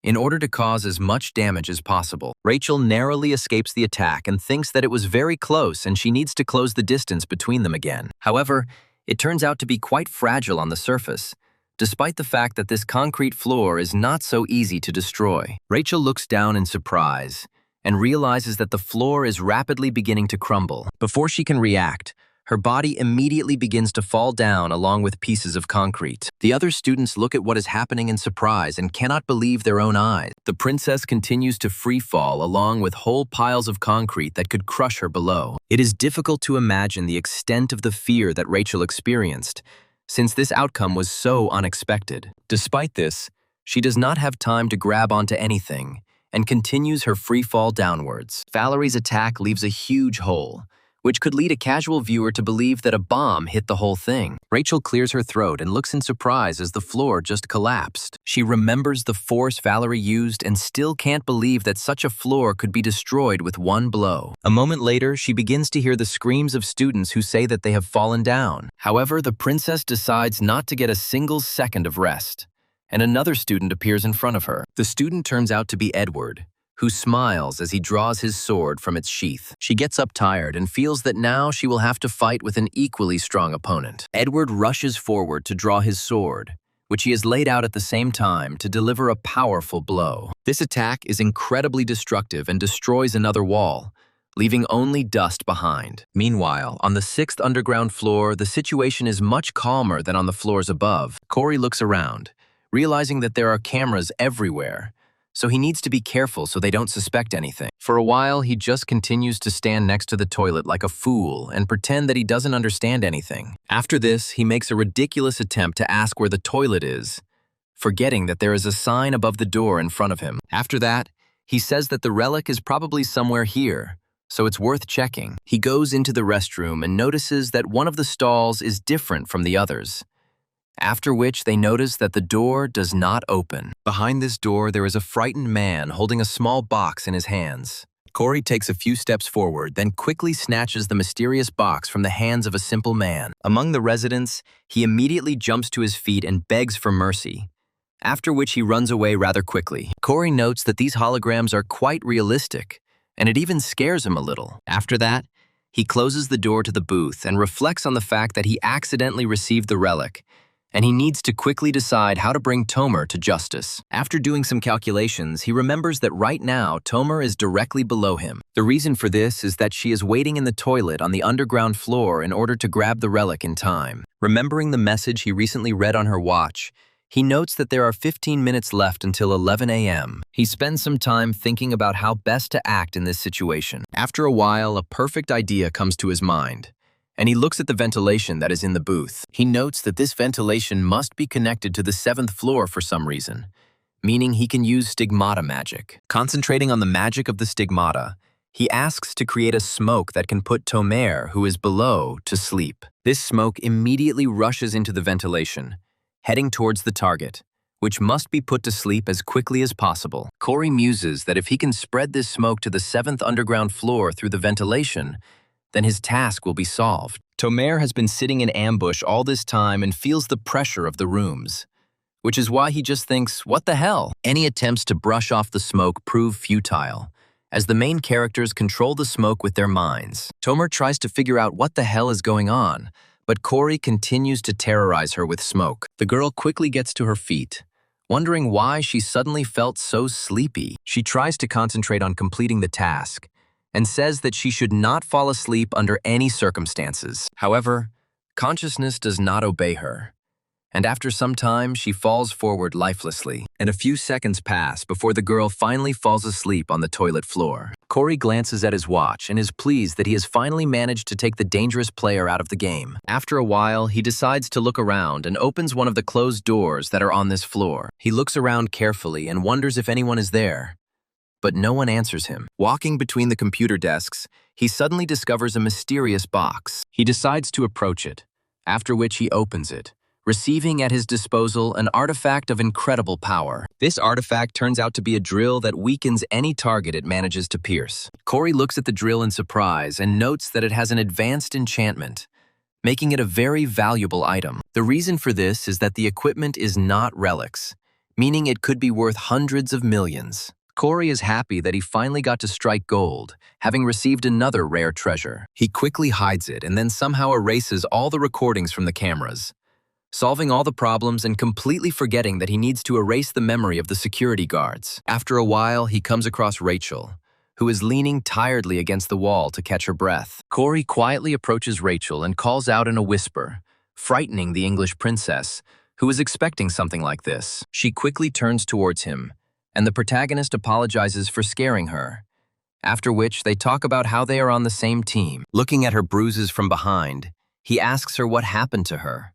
in order to cause as much damage as possible. Rachel narrowly escapes the attack and thinks that it was very close and she needs to close the distance between them again. However, it turns out to be quite fragile on the surface, despite the fact that this concrete floor is not so easy to destroy. Rachel looks down in surprise and realizes that the floor is rapidly beginning to crumble. Before she can react, her body immediately begins to fall down along with pieces of concrete. The other students look at what is happening in surprise and cannot believe their own eyes. The princess continues to free fall along with whole piles of concrete that could crush her below. It is difficult to imagine the extent of the fear that Rachel experienced, since this outcome was so unexpected. Despite this, she does not have time to grab onto anything and continues her free fall downwards. Valerie's attack leaves a huge hole, which could lead a casual viewer to believe that a bomb hit the whole thing. Rachel clears her throat and looks in surprise as the floor just collapsed. She remembers the force Valerie used and still can't believe that such a floor could be destroyed with one blow. A moment later, she begins to hear the screams of students who say that they have fallen down. However, the princess decides not to get a single second of rest, and another student appears in front of her. The student turns out to be Edward, who smiles as he draws his sword from its sheath. She gets up tired and feels that now she will have to fight with an equally strong opponent. Edward rushes forward to draw his sword, which he has laid out at the same time to deliver a powerful blow. This attack is incredibly destructive and destroys another wall, leaving only dust behind. Meanwhile, on the 6th underground floor, the situation is much calmer than on the floors above. Corey looks around, realizing that there are cameras everywhere, so he needs to be careful so they don't suspect anything. For a while, he just continues to stand next to the toilet like a fool and pretend that he doesn't understand anything. After this, he makes a ridiculous attempt to ask where the toilet is, forgetting that there is a sign above the door in front of him. After that, he says that the relic is probably somewhere here, so it's worth checking. He goes into the restroom and notices that one of the stalls is different from the others, after which they notice that the door does not open. Behind this door, there is a frightened man holding a small box in his hands. Corey takes a few steps forward, then quickly snatches the mysterious box from the hands of a simple man. Among the residents, he immediately jumps to his feet and begs for mercy, after which he runs away rather quickly. Corey notes that these holograms are quite realistic, and it even scares him a little. After that, he closes the door to the booth and reflects on the fact that he accidentally received the relic, and he needs to quickly decide how to bring Tomer to justice. After doing some calculations, he remembers that right now Tomer is directly below him. The reason for this is that she is waiting in the toilet on the underground floor in order to grab the relic in time. Remembering the message he recently read on her watch, he notes that there are 15 minutes left until 11 a.m. He spends some time thinking about how best to act in this situation. After a while, a perfect idea comes to his mind, and he looks at the ventilation that is in the booth. He notes that this ventilation must be connected to the 7th floor for some reason, meaning he can use stigmata magic. Concentrating on the magic of the stigmata, he asks to create a smoke that can put Tomer, who is below, to sleep. This smoke immediately rushes into the ventilation, heading towards the target, which must be put to sleep as quickly as possible. Corey muses that if he can spread this smoke to the 7th underground floor through the ventilation, then his task will be solved. Tomer has been sitting in ambush all this time and feels the pressure of the rooms, which is why he just thinks, what the hell? Any attempts to brush off the smoke prove futile, as the main characters control the smoke with their minds. Tomer tries to figure out what the hell is going on, but Corey continues to terrorize her with smoke. The girl quickly gets to her feet, wondering why she suddenly felt so sleepy. She tries to concentrate on completing the task, and says that she should not fall asleep under any circumstances. However, consciousness does not obey her, and after some time she falls forward lifelessly, and a few seconds pass before the girl finally falls asleep on the toilet floor. Corey glances at his watch and is pleased that he has finally managed to take the dangerous player out of the game. After a while, he decides to look around and opens one of the closed doors that are on this floor. He looks around carefully and wonders if anyone is there, but no one answers him. Walking between the computer desks, he suddenly discovers a mysterious box. He decides to approach it, after which he opens it, receiving at his disposal an artifact of incredible power. This artifact turns out to be a drill that weakens any target it manages to pierce. Corey looks at the drill in surprise and notes that it has an advanced enchantment, making it a very valuable item. The reason for this is that the equipment is not relics, meaning it could be worth hundreds of millions. Corey is happy that he finally got to strike gold, having received another rare treasure. He quickly hides it and then somehow erases all the recordings from the cameras, solving all the problems and completely forgetting that he needs to erase the memory of the security guards. After a while, he comes across Rachel, who is leaning tiredly against the wall to catch her breath. Corey quietly approaches Rachel and calls out in a whisper, frightening the English princess, who is expecting something like this. She quickly turns towards him, and the protagonist apologizes for scaring her, after which they talk about how they are on the same team. Looking at her bruises from behind, he asks her what happened to her,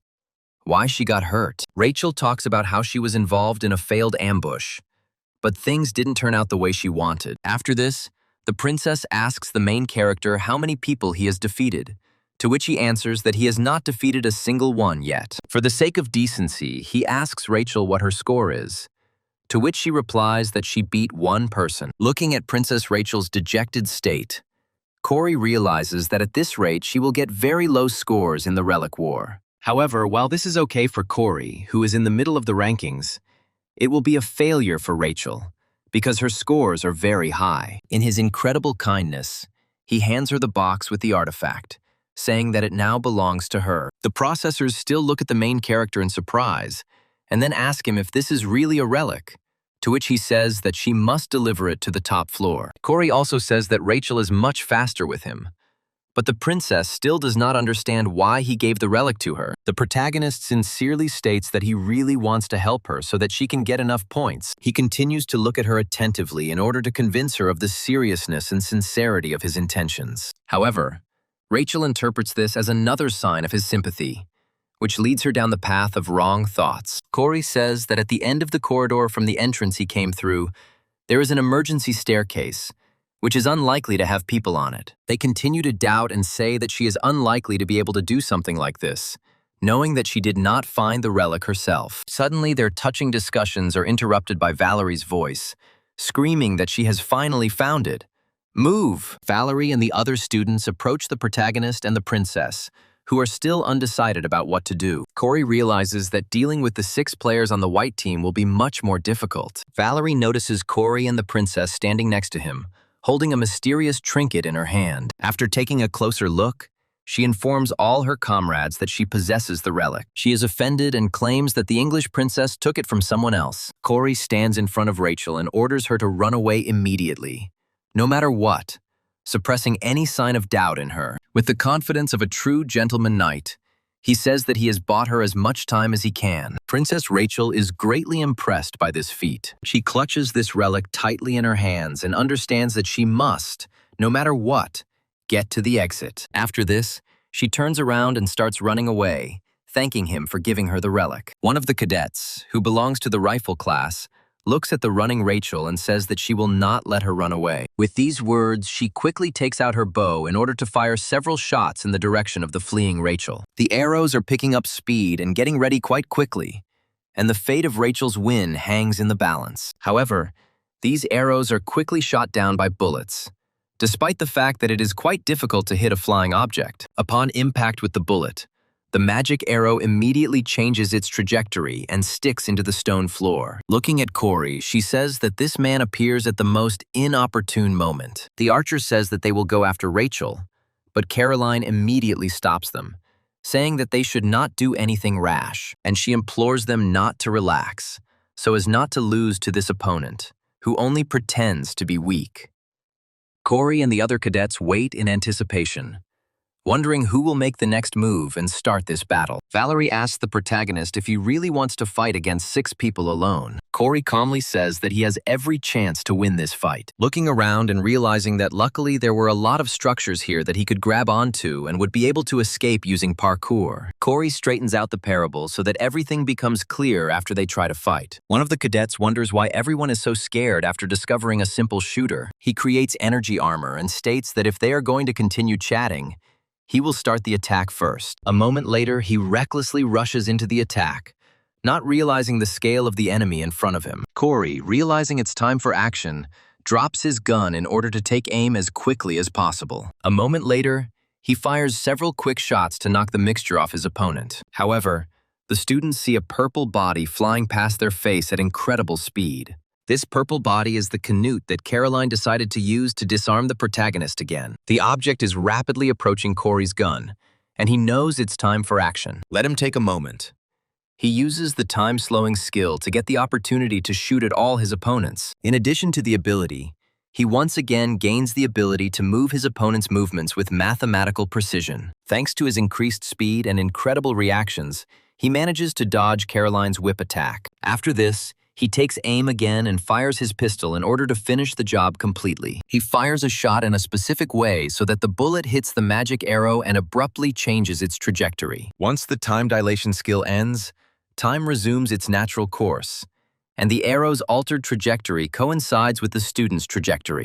why she got hurt. Rachel talks about how she was involved in a failed ambush, but things didn't turn out the way she wanted. After this, the princess asks the main character how many people he has defeated, to which he answers that he has not defeated a single one yet. For the sake of decency, he asks Rachel what her score is, to which she replies that she beat one person. Looking at Princess Rachel's dejected state, Corey realizes that at this rate she will get very low scores in the Relic War. However, while this is okay for Corey, who is in the middle of the rankings, it will be a failure for Rachel, because her scores are very high. In his incredible kindness, he hands her the box with the artifact, saying that it now belongs to her. The processors still look at the main character in surprise, and then ask him if this is really a relic, to which he says that she must deliver it to the top floor. Corey also says that Rachel is much faster with him, but the princess still does not understand why he gave the relic to her. The protagonist sincerely states that he really wants to help her so that she can get enough points. He continues to look at her attentively in order to convince her of the seriousness and sincerity of his intentions. However, Rachel interprets this as another sign of his sympathy, which leads her down the path of wrong thoughts. Corey says that at the end of the corridor from the entrance he came through, there is an emergency staircase, which is unlikely to have people on it. They continue to doubt and say that she is unlikely to be able to do something like this, knowing that she did not find the relic herself. Suddenly, their touching discussions are interrupted by Valerie's voice, screaming that she has finally found it. Move! Valerie and the other students approach the protagonist and the princess, who are still undecided about what to do. Corey realizes that dealing with the 6 players on the white team will be much more difficult. Valerie notices Corey and the princess standing next to him, holding a mysterious trinket in her hand. After taking a closer look, she informs all her comrades that she possesses the relic. She is offended and claims that the English princess took it from someone else. Corey stands in front of Rachel and orders her to run away immediately, no matter what, suppressing any sign of doubt in her. With the confidence of a true gentleman knight, he says that he has bought her as much time as he can. Princess Rachel is greatly impressed by this feat. She clutches this relic tightly in her hands and understands that she must, no matter what, get to the exit. After this, she turns around and starts running away, thanking him for giving her the relic. One of the cadets, who belongs to the rifle class, looks at the running Rachel and says that she will not let her run away. With these words, she quickly takes out her bow in order to fire several shots in the direction of the fleeing Rachel. The arrows are picking up speed and getting ready quite quickly, and the fate of Rachel's win hangs in the balance. However, these arrows are quickly shot down by bullets, despite the fact that it is quite difficult to hit a flying object. Upon impact with the bullet, the magic arrow immediately changes its trajectory and sticks into the stone floor. Looking at Corey, she says that this man appears at the most inopportune moment. The archer says that they will go after Rachel, but Caroline immediately stops them, saying that they should not do anything rash, and she implores them not to relax, so as not to lose to this opponent, who only pretends to be weak. Corey and the other cadets wait in anticipation, wondering who will make the next move and start this battle. Valerie asks the protagonist if he really wants to fight against 6 people alone. Corey calmly says that he has every chance to win this fight. Looking around and realizing that luckily there were a lot of structures here that he could grab onto and would be able to escape using parkour, Corey straightens out the parable so that everything becomes clear after they try to fight. One of the cadets wonders why everyone is so scared after discovering a simple shooter. He creates energy armor and states that if they are going to continue chatting, he will start the attack first. A moment later, he recklessly rushes into the attack, not realizing the scale of the enemy in front of him. Corey, realizing it's time for action, drops his gun in order to take aim as quickly as possible. A moment later, he fires several quick shots to knock the mixture off his opponent. However, the students see a purple body flying past their face at incredible speed. This purple body is the canute that Caroline decided to use to disarm the protagonist again. The object is rapidly approaching Corey's gun, and he knows it's time for action. Let him take a moment. He uses the time-slowing skill to get the opportunity to shoot at all his opponents. In addition to the ability, he once again gains the ability to move his opponent's movements with mathematical precision. Thanks to his increased speed and incredible reactions, he manages to dodge Caroline's whip attack. After this, he takes aim again and fires his pistol in order to finish the job completely. He fires a shot in a specific way so that the bullet hits the magic arrow and abruptly changes its trajectory. Once the time dilation skill ends, time resumes its natural course, and the arrow's altered trajectory coincides with the student's trajectory.